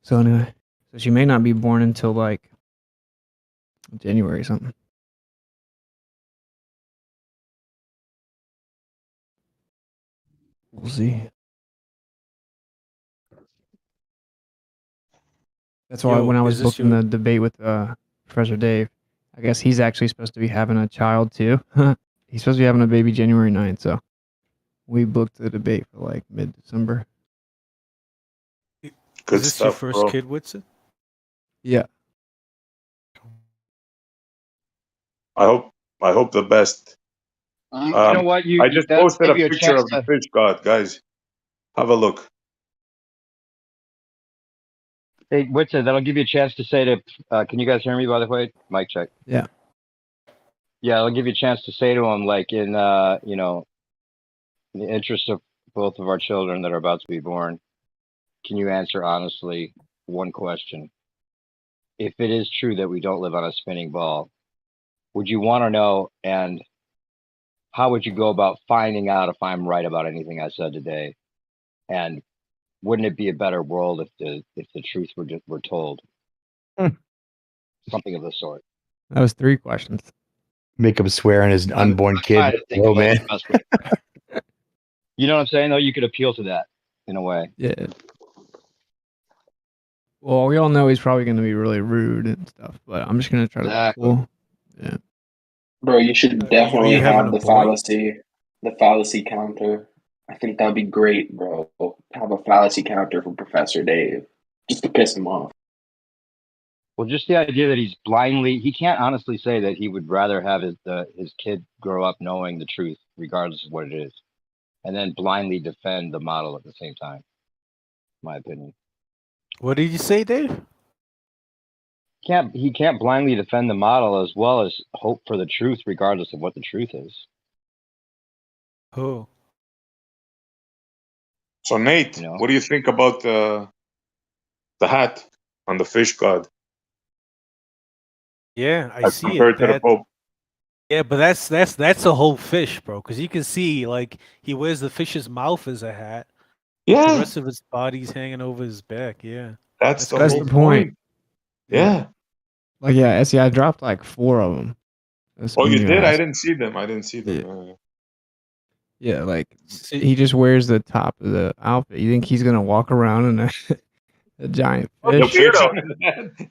So anyway, so she may not be born until like January or something. We'll see. That's why when I was booking the debate with Professor Dave, I guess he's actually supposed to be having a child too. He's supposed to be having a baby January 9th, so we booked the debate for like mid-December. Good Is this stuff, your first bro. kid, Whitson? Yeah. I hope the best. You know what? I just posted a give you picture chance of the to. fish god, guys. Have a look. Hey, Whitson, that'll give you a chance to say to. Can you guys hear me? By the way, mic check. Yeah. Yeah, it'll give you a chance to say to him, like in you know, in the interest of both of our children that are about to be born, can you answer honestly one question? If it is true that we don't live on a spinning ball, would you want to know, and how would you go about finding out if I'm right about anything I said today? And wouldn't it be a better world if the truth were told? Something of the sort. That was 3 questions. Make him swear on his unborn trying kid. to think Oh of man. the best way. You know what I'm saying? Though you could appeal to that in a way. Yeah. Well, we all know he's probably going to be really rude and stuff, but I'm just going to try to be cool. Yeah. Bro, you should Are definitely you having have a boy? the fallacy counter. I think that'd be great, bro. Have a fallacy counter for Professor Dave, just to piss him off. Well, just the idea that he can't honestly say that he would rather have his kid grow up knowing the truth, regardless of what it is, and then blindly defend the model at the same time. In my opinion. What did you say, Dave? He can't blindly defend the model as well as hope for the truth, regardless of what the truth is. Who? So Nate, what do you think about the hat on the fish god? Yeah, I As see compared it. to the Pope. Yeah, but that's a whole fish, bro. Because you can see, like, he wears the fish's mouth as a hat. Yeah. The rest of his body's hanging over his back. Yeah. That's the That's whole the point. Yeah. Like, yeah, see, I dropped like 4 of them. Oh, you did? I didn't see them. Yeah. Yeah, like he just wears the top of the outfit. You think he's gonna walk around in a giant Those are fish? weirdos.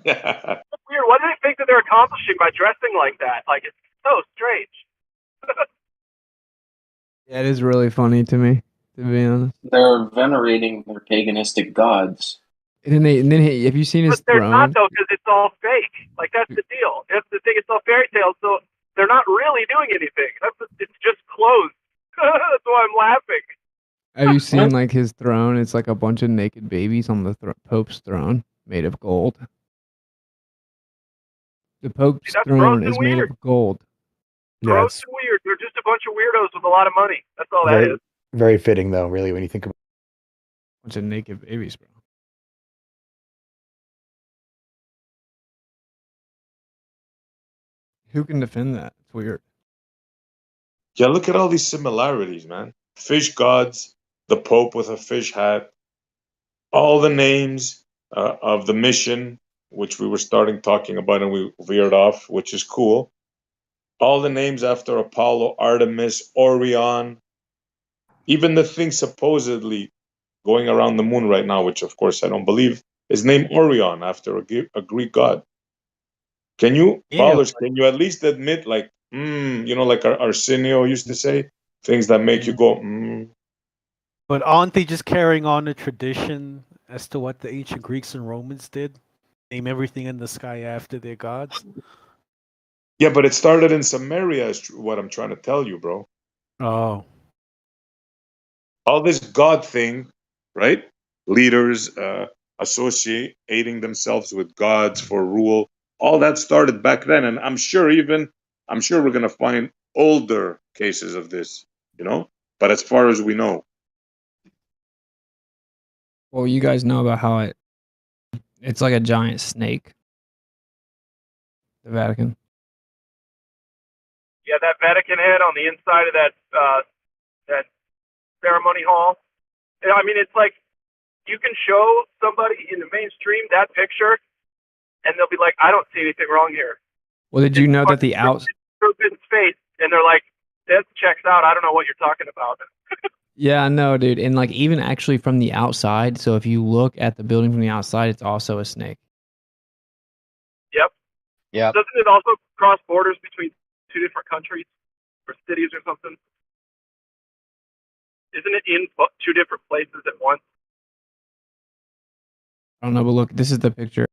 Yeah. Weird. What do they think that they're accomplishing by dressing like that? Like, it's so strange. Yeah, it is really funny to me, to be honest. They're venerating their paganistic gods. And then have you seen his But they're not, throne? though, because it's all fake. Like, that's the deal. That's the thing. It's all fairy tales, so they're not really doing anything. It's just clothes. That's why I'm laughing. Have you seen like his throne? It's like a bunch of naked babies on the Pope's throne made of gold. The Pope's That's throne gross and is made weird. of gold. Gross and weird. They're just a bunch of weirdos with a lot of money. That's all that Very, is. very fitting though, really, when you think about Bunch of naked babies, bro. Who can defend that? It's weird. Yeah, look at all these similarities, man. Fish gods, the Pope with a fish hat, all the names of the mission, which we were starting talking about and we veered off, which is cool. All the names after Apollo, Artemis, Orion, even the thing supposedly going around the moon right now, which of course I don't believe, is named Orion after a Greek god. Can you, fathers, can you at least admit, like, like Arsenio used to say, things that make you go, But aren't they just carrying on the tradition as to what the ancient Greeks and Romans did? Name everything in the sky after their gods? Yeah, but it started in Samaria, is what I'm trying to tell you, bro. Oh. All this God thing, right? Leaders associating themselves with gods for rule. All that started back then, and I'm sure we're gonna find older cases of this, But as far as we know, Well, you guys know about how it's like a giant snake. The Vatican. Yeah, that Vatican head on the inside of that ceremony hall. I mean, it's like you can show somebody in the mainstream that picture, and they'll be like, "I don't see anything wrong here." Well, did you know that the outs? In space, and they're like, "That checks out. I don't know what you're talking about." Yeah, no, dude, and like even actually from the outside. So if you look at the building from the outside, it's also a snake. Yep. Yeah. Doesn't it also cross borders between two different countries or cities or something? Isn't it in two different places at once? I don't know, but look, this is the picture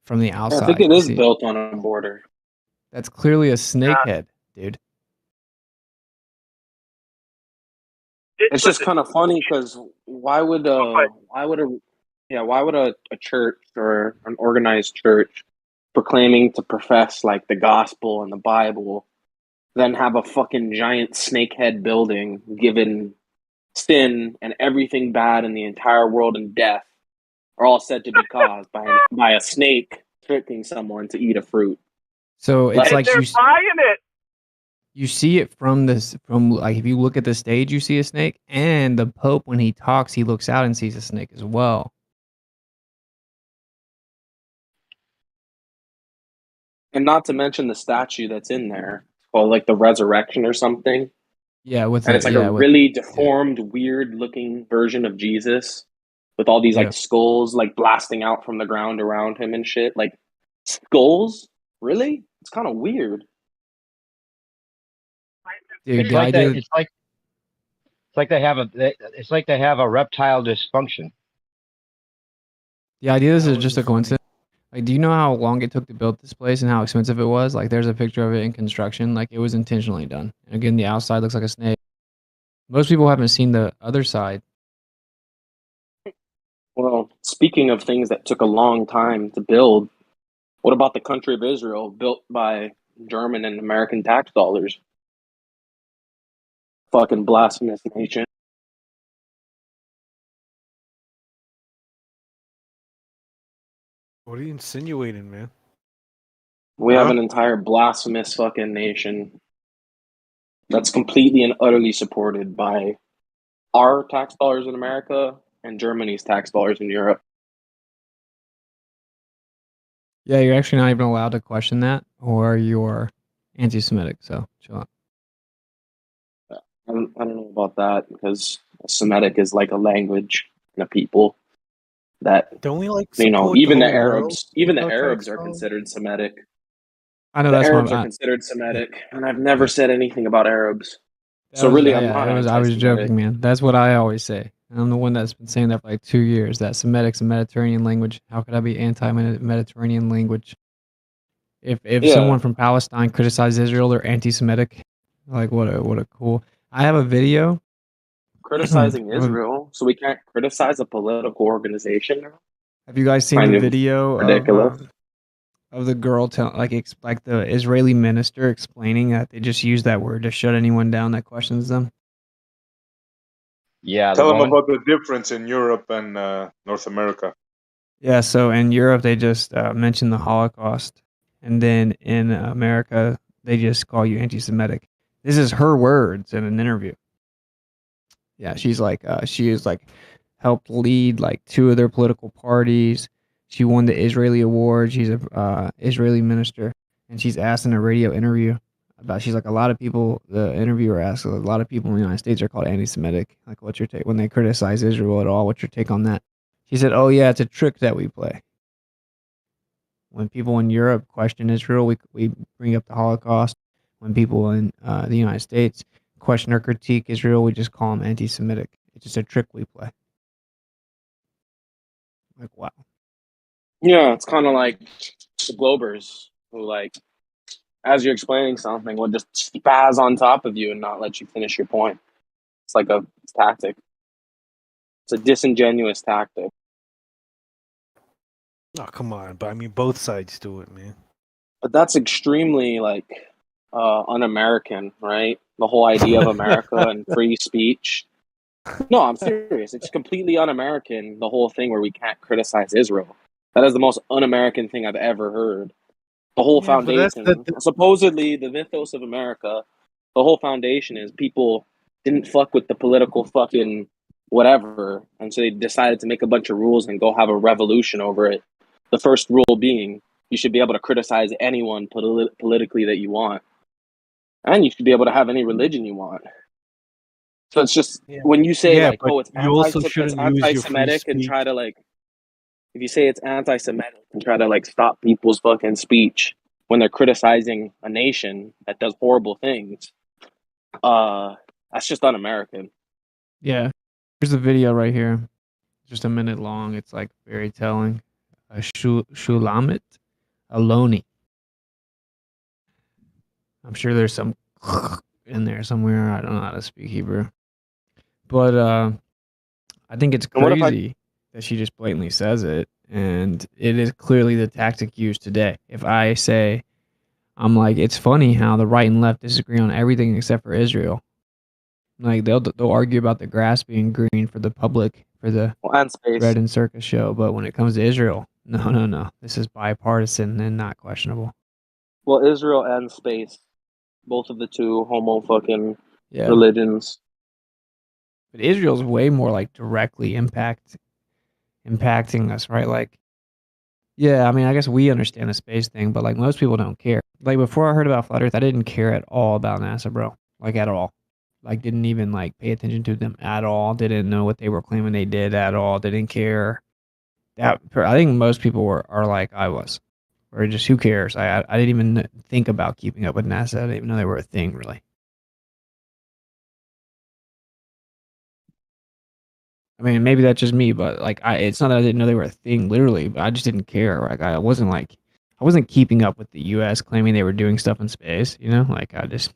from the outside. I think it You is see? built on a border. That's clearly a snake head, dude. It's just kind of funny because why would a church or an organized church proclaiming to profess like the gospel and the Bible then have a fucking giant snakehead building given sin and everything bad in the entire world and death are all said to be caused by a snake tricking someone to eat a fruit. So it's like they're buying it. you see it from like if you look at the stage, you see a snake, and the Pope when he talks, he looks out and sees a snake as well. And not to mention the statue that's in there, called like the Resurrection or something. Yeah, with And it's like a really deformed, weird looking version of Jesus with all these like skulls like blasting out from the ground around him and shit. Like skulls? Really? It's kind of weird. Dude, It's like that. It's like they have a reptile dysfunction. The idea is just a coincidence. Like, do you know how long it took to build this place and how expensive it was? Like, there's a picture of it in construction. Like, it was intentionally done. And again, the outside looks like a snake. Most people haven't seen the other side. Well, speaking of things that took a long time to build, what about the country of Israel built by German and American tax dollars? Fucking blasphemous nation. What are you insinuating, man? We have an entire blasphemous fucking nation that's completely and utterly supported by our tax dollars in America and Germany's tax dollars in Europe. Yeah, you're actually not even allowed to question that, or you're anti-Semitic. So chill out. I don't know about that because Semitic is like a language and a people that Don't we like even the Arabs are considered Semitic. I know the that's Arabs my. are considered Semitic, and I've never said anything about Arabs. That So was- really, yeah, I'm not. I was joking, man. That's what I always say. I'm the one that's been saying that for like 2 years. That Semitic's a Mediterranean language. How could I be anti-Mediterranean language? If Yeah. someone from Palestine criticizes Israel, they're anti-Semitic. Like what a cool. I have a video. Criticizing Israel, so we can't criticize a political organization now. Have you guys seen Kind the of video ridiculous. of the girl like the Israeli minister explaining that they just use that word to shut anyone down that questions them? Yeah, Tell them about the difference in Europe and North America. Yeah, so in Europe they just mention the Holocaust, and then in America they just call you anti-Semitic. This is her words in an interview. Yeah, she's like she is like helped lead like 2 of their political parties. She won the Israeli award. She's a Israeli minister, and she's asked in a radio interview about. She's like a lot of people. The interviewer asked a lot of people in the United States are called anti-Semitic. Like, what's your take when they criticize Israel at all? What's your take on that? She said, "Oh yeah, it's a trick that we play. When people in Europe question Israel, we bring up the Holocaust. When people in the United States question or critique Israel, we just call them anti-Semitic. It's just a trick we play." Like, wow. Yeah, it's kind of like the Globers who, like, as you're explaining something, will just spaz on top of you and not let you finish your point. It's like a tactic. It's a disingenuous tactic. Oh, come on. But I mean, both sides do it, man. But that's extremely like un-American, right? The whole idea of America and free speech. No, I'm serious. It's completely un-American. The whole thing where we can't criticize Israel. That is the most un-American thing I've ever heard. The whole Yeah, but that's foundation, supposedly the mythos of America. The whole foundation is people didn't fuck with the political fucking whatever, and so they decided to make a bunch of rules and go have a revolution over it. The first rule being you should be able to criticize anyone politically that you want, and you should be able to have any religion you want. So it's just when you say like, but oh, it's you also shouldn't use your free anti-Semitic and speech. try to like, if you say it's anti-Semitic and try to like stop people's fucking speech when they're criticizing a nation that does horrible things, that's just un-American. Yeah. Here's the video right here. Just a minute long. It's like very telling. Shulamit Aloni. I'm sure there's some in there somewhere. I don't know how to speak Hebrew. But I think it's crazy that she just blatantly says it. And it is clearly the tactic used today. If I say, I'm like, it's funny how the right and left disagree on everything except for Israel. Like they'll argue about the grass being green for the public for the and space. bread and circus show, but when it comes to Israel, no. This is bipartisan and not questionable. Well, Israel and space, both of the two homo fucking Yeah. religions. But Israel's way more like directly impacting us, right? Like, yeah, I mean, I guess we understand the space thing, but like most people don't care. Like before I heard about Flat Earth, I didn't care at all about NASA, bro. Like at all. Like didn't even like pay attention to them at all. Didn't know what they were claiming they did at all. Didn't care. That I think most people are like I was, or just who cares? I didn't even think about keeping up with NASA. I didn't even know they were a thing, really. I mean, maybe that's just me, but like it's not that I didn't know they were a thing, literally. But I just didn't care. Like I wasn't keeping up with the U.S. claiming they were doing stuff in space. You know, like I just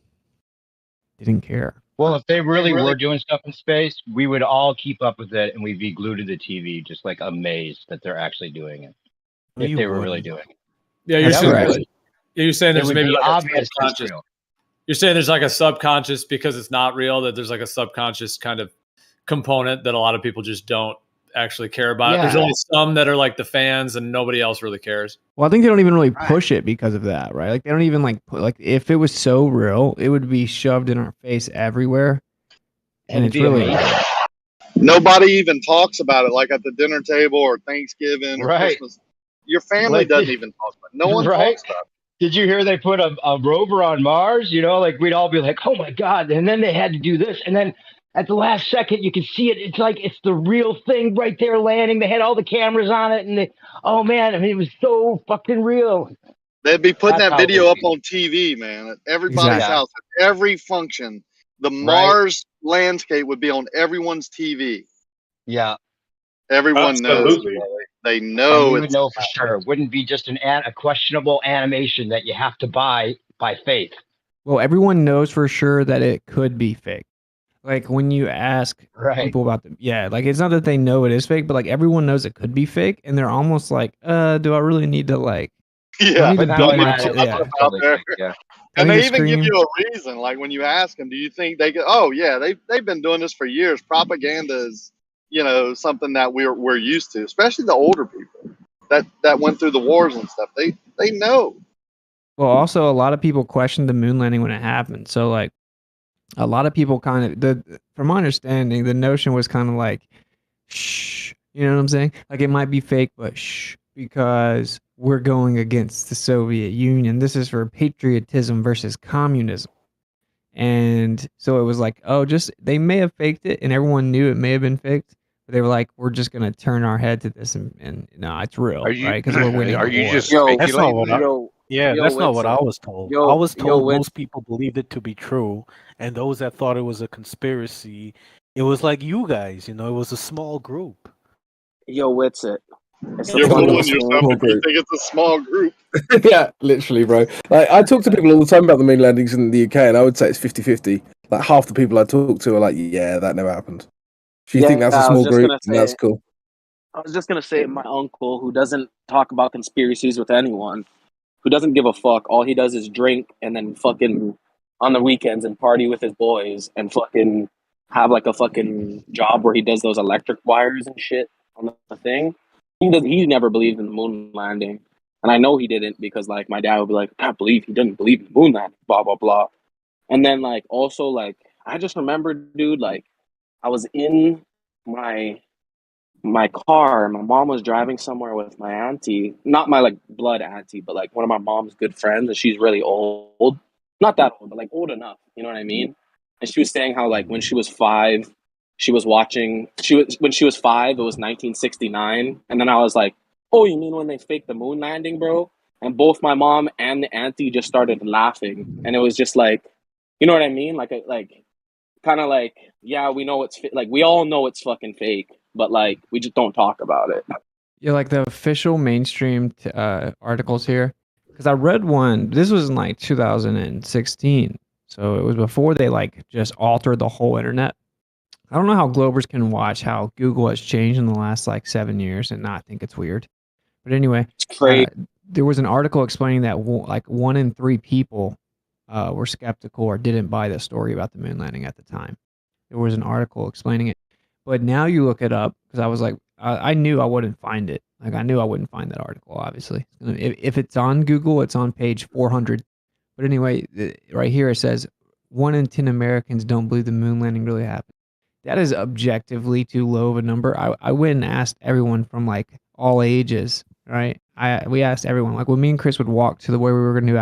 didn't care. Well, if they really were doing stuff in space, we would all keep up with it, and we'd be glued to the TV, just like amazed that they're actually doing it. If You they were really wouldn't. doing it. Yeah, you're That saying, would really- you're saying it there's would maybe be like obvious a it's subconscious. real. You're saying there's like a subconscious because it's not real, that there's like a subconscious kind of component that a lot of people just don't actually care about. There's Yeah. only some that are like the fans and nobody else really cares. Well, I think they don't even really push it because of that, right? Like they don't even like put like if it was so real, it would be shoved in our face everywhere. And It'd it's be really amazing. Nobody even talks about it, like at the dinner table or Thanksgiving or Right. Christmas. Your family Like, doesn't even talk about it. No one right? talks about it. Did you hear they put a rover on Mars? You know, like we'd all be like, oh my God. And then they had to do this. And then at the last second, you can see it. It's like it's the real thing right there landing. They had all the cameras on it. And oh man, I mean, it was so fucking real. They'd be putting That's that how it video would up on TV, man, at everybody's Exactly. house, at every function. The Mars landscape would be on everyone's TV. Yeah. Everyone knows. Absolutely. They And know we would it's know for sure. It wouldn't be just a questionable animation that you have to buy by faith. well, everyone knows for sure that it could be fake. Like when you ask Right. people about like it's not that they know it is fake, but like everyone knows it could be fake, and they're almost like, do I really need to like? do I Yeah, need to But beat now, my yeah, ch- it's yeah. out there. Yeah. Do I And need they to even give scream? you a reason. Like when you ask them, do you think they go, oh yeah, they've been doing this for years. Propaganda is, something that we're used to, especially the older people that went through the wars and stuff. They know. Well, also a lot of people questioned the moon landing when it happened. So like a lot of people from my understanding, the notion was kind of like, shh, you know what I'm saying? Like it might be fake, but shh, because we're going against the Soviet Union. This is for patriotism versus communism. And so it was like, oh, they may have faked it, and everyone knew it may have been faked. But they were like, we're just gonna turn our head to this, and no, it's real, Are you right? Because we're winning are the you war. just That's not what speculating? that's not what I was told. I was told Witz. most people believed it to be true, and those that thought it was a conspiracy, it was like you guys, it was a small group. Yo, what's it? It's You're the fooling funniest yourself thing. if you think it's a small group. Yeah, literally, bro. Like, I talk to people all the time about the moon landings in the UK, and I would say it's 50-50. Like, half the people I talk to are like, yeah, that never happened. If you think that's a I was small just group, gonna then that's say. cool. I was just gonna say my uncle, who doesn't talk about conspiracies with anyone, who doesn't give a fuck. All he does is drink and then fucking on the weekends and party with his boys and fucking have like a fucking job where he does those electric wires and shit on the thing. He never believed in the moon landing, and I know he didn't because like my dad would be like, I can't believe he didn't believe in the moon landing, blah blah blah. And then like also like I just remembered, dude, like I was in my car. My mom was driving somewhere with my auntie, not my like blood auntie, but like one of my mom's good friends, and she's really old, not that old, but like old enough, you know what I mean? And she was saying how like when she was 5, when she was 5, it was 1969, and then I was like, oh, you mean when they faked the moon landing, bro? And both my mom and the auntie just started laughing, and it was just like, you know what I mean? Like kind of like, yeah, we know like we all know it's fucking fake, but like we just don't talk about it. Yeah, like the official mainstream articles here, because I read one. This was in like 2016, so it was before they like just altered the whole internet. I don't know how Globers can watch how Google has changed in the last like 7 years and not think it's weird. But anyway, there was an article explaining that like 1 in 3 people were skeptical or didn't buy the story about the moon landing at the time. there was an article explaining it. But now you look it up because I was like, I knew I wouldn't find it. Like I knew I wouldn't find that article. Obviously, if it's on Google, it's on page 400. But anyway, right here it says 1 in 10 Americans don't believe the moon landing really happened. That is objectively too low of a number. I went and asked everyone from like all ages, right? We asked everyone. Like when me and Chris would walk to the where we were going to